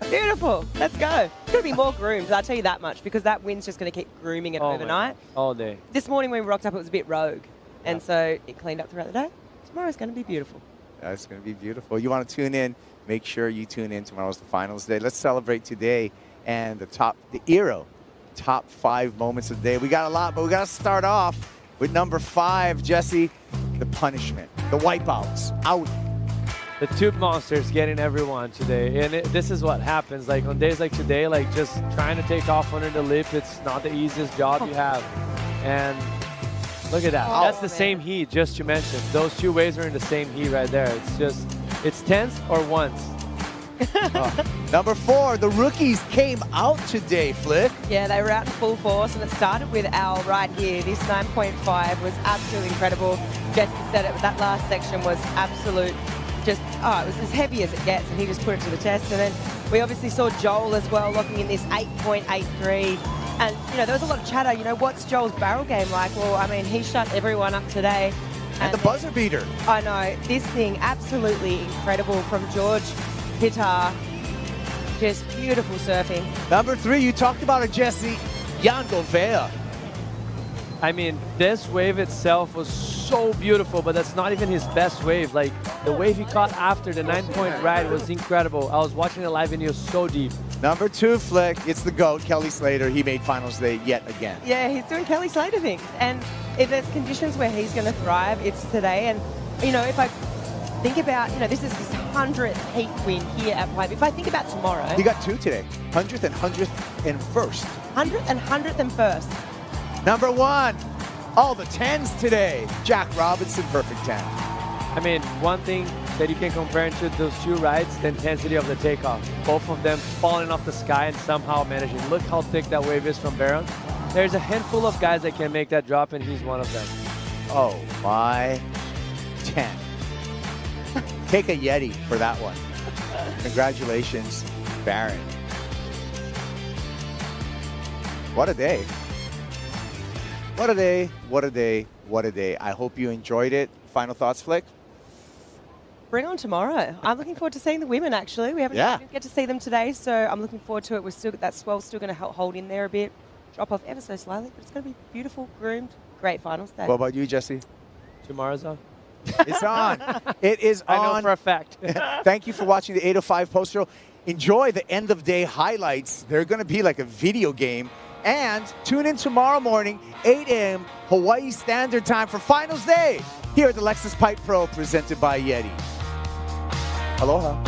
Beautiful. Let's go. It's going to be more groomed, I'll tell you that much, because that wind's just going to keep grooming it overnight. All day. This morning when we rocked up, it was a bit rogue, and so it cleaned up throughout the day. Tomorrow's going to be beautiful. That's going to be beautiful. You want to tune in, make sure you tune in. Tomorrow's the finals day. Let's celebrate today and the Aero top 5 moments of the day. We got a lot, but we got to start off with number 5, Jesse, the punishment, the wipeouts, out. The tube monster's getting everyone today, and this is what happens. Like on days like today, like just trying to take off under the lip, it's not the easiest job you have. And look at that. That's the same heat just you mentioned. Those 2 waves are in the same heat right there. It's just, it's tense or once. Number 4, the rookies came out today, Flick. Yeah, they were out in full force, and it started with Al right here. This 9.5 was absolutely incredible. Jesse said it, that last section was absolute. It was as heavy as it gets, and he just put it to the test. And then we obviously saw Joel as well locking in this 8.83. And, there was a lot of chatter, what's Joel's barrel game like? Well, I mean, he shut everyone up today. And the buzzer beater. I know. This thing, absolutely incredible from George Pitar. Just beautiful surfing. Number 3, you talked about it, Jesse. Jan Govea. I mean, this wave itself was so beautiful, but that's not even his best wave. Like, the wave he caught after the 9-point ride was incredible. I was watching it live and he was so deep. Number 2, Flick, it's the GOAT, Kelly Slater. He made finals day yet again. Yeah, he's doing Kelly Slater things. And if there's conditions where he's going to thrive, it's today. And, if I think about, this is his 100th heat win here at Pipe. If I think about tomorrow. He got 2 today, 100th and 100th and 1st. 100th and 100th and 1st. Number 1, all the 10s today. Jack Robinson, perfect 10. I mean, one thing that you can compare to those 2 rides, the intensity of the takeoff. Both of them falling off the sky and somehow managing. Look how thick that wave is from Barron. There's a handful of guys that can make that drop, and he's one of them. Oh, my 10. Take a Yeti for that one. Congratulations, Barron. What a day. What a day, what a day, what a day. I hope you enjoyed it. Final thoughts, Flick? Bring on tomorrow. I'm looking forward to seeing the women, actually. We didn't get to see them today, so I'm looking forward to it. We're still, that swell's still going to hold in there a bit, drop off ever so slightly, but it's going to be beautiful, groomed, great finals day. What about you, Jesse? Tomorrow's on. It's on. It is on. I know for a fact. Thank you for watching the 805 Post Show. Enjoy the end of day highlights. They're going to be like a video game. And tune in tomorrow morning, 8 a.m. Hawaii Standard Time for Finals Day here at the Lexus Pipe Pro presented by YETI. Aloha.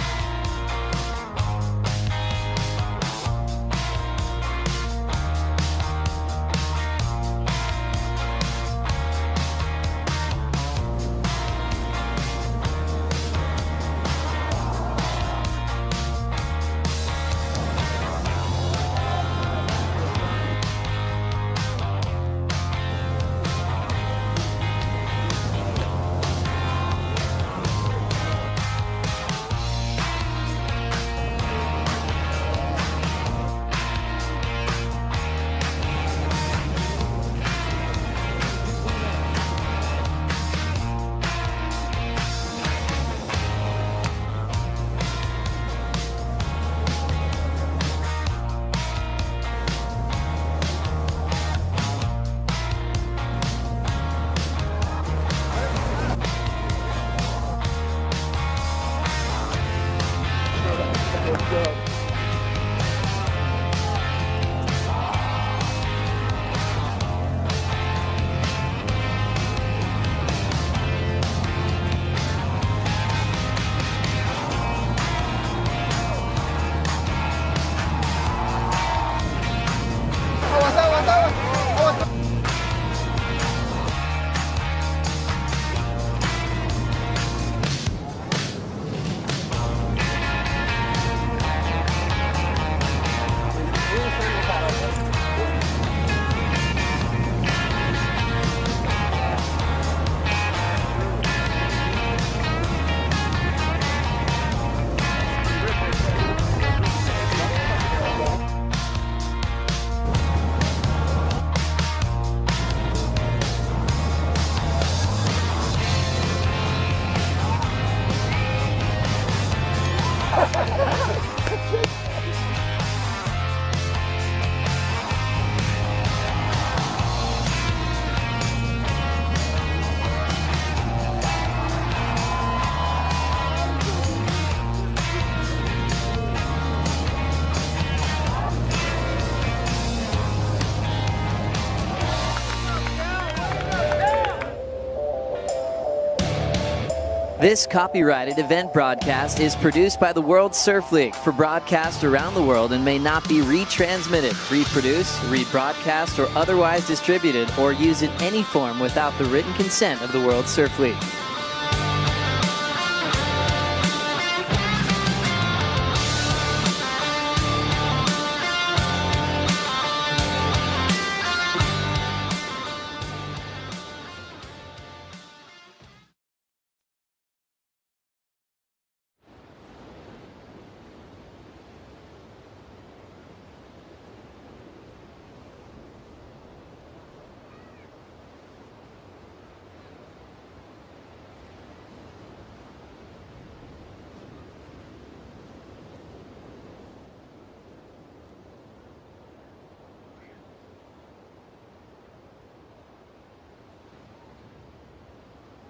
This copyrighted event broadcast is produced by the World Surf League for broadcast around the world and may not be retransmitted, reproduced, rebroadcast, or otherwise distributed or used in any form without the written consent of the World Surf League.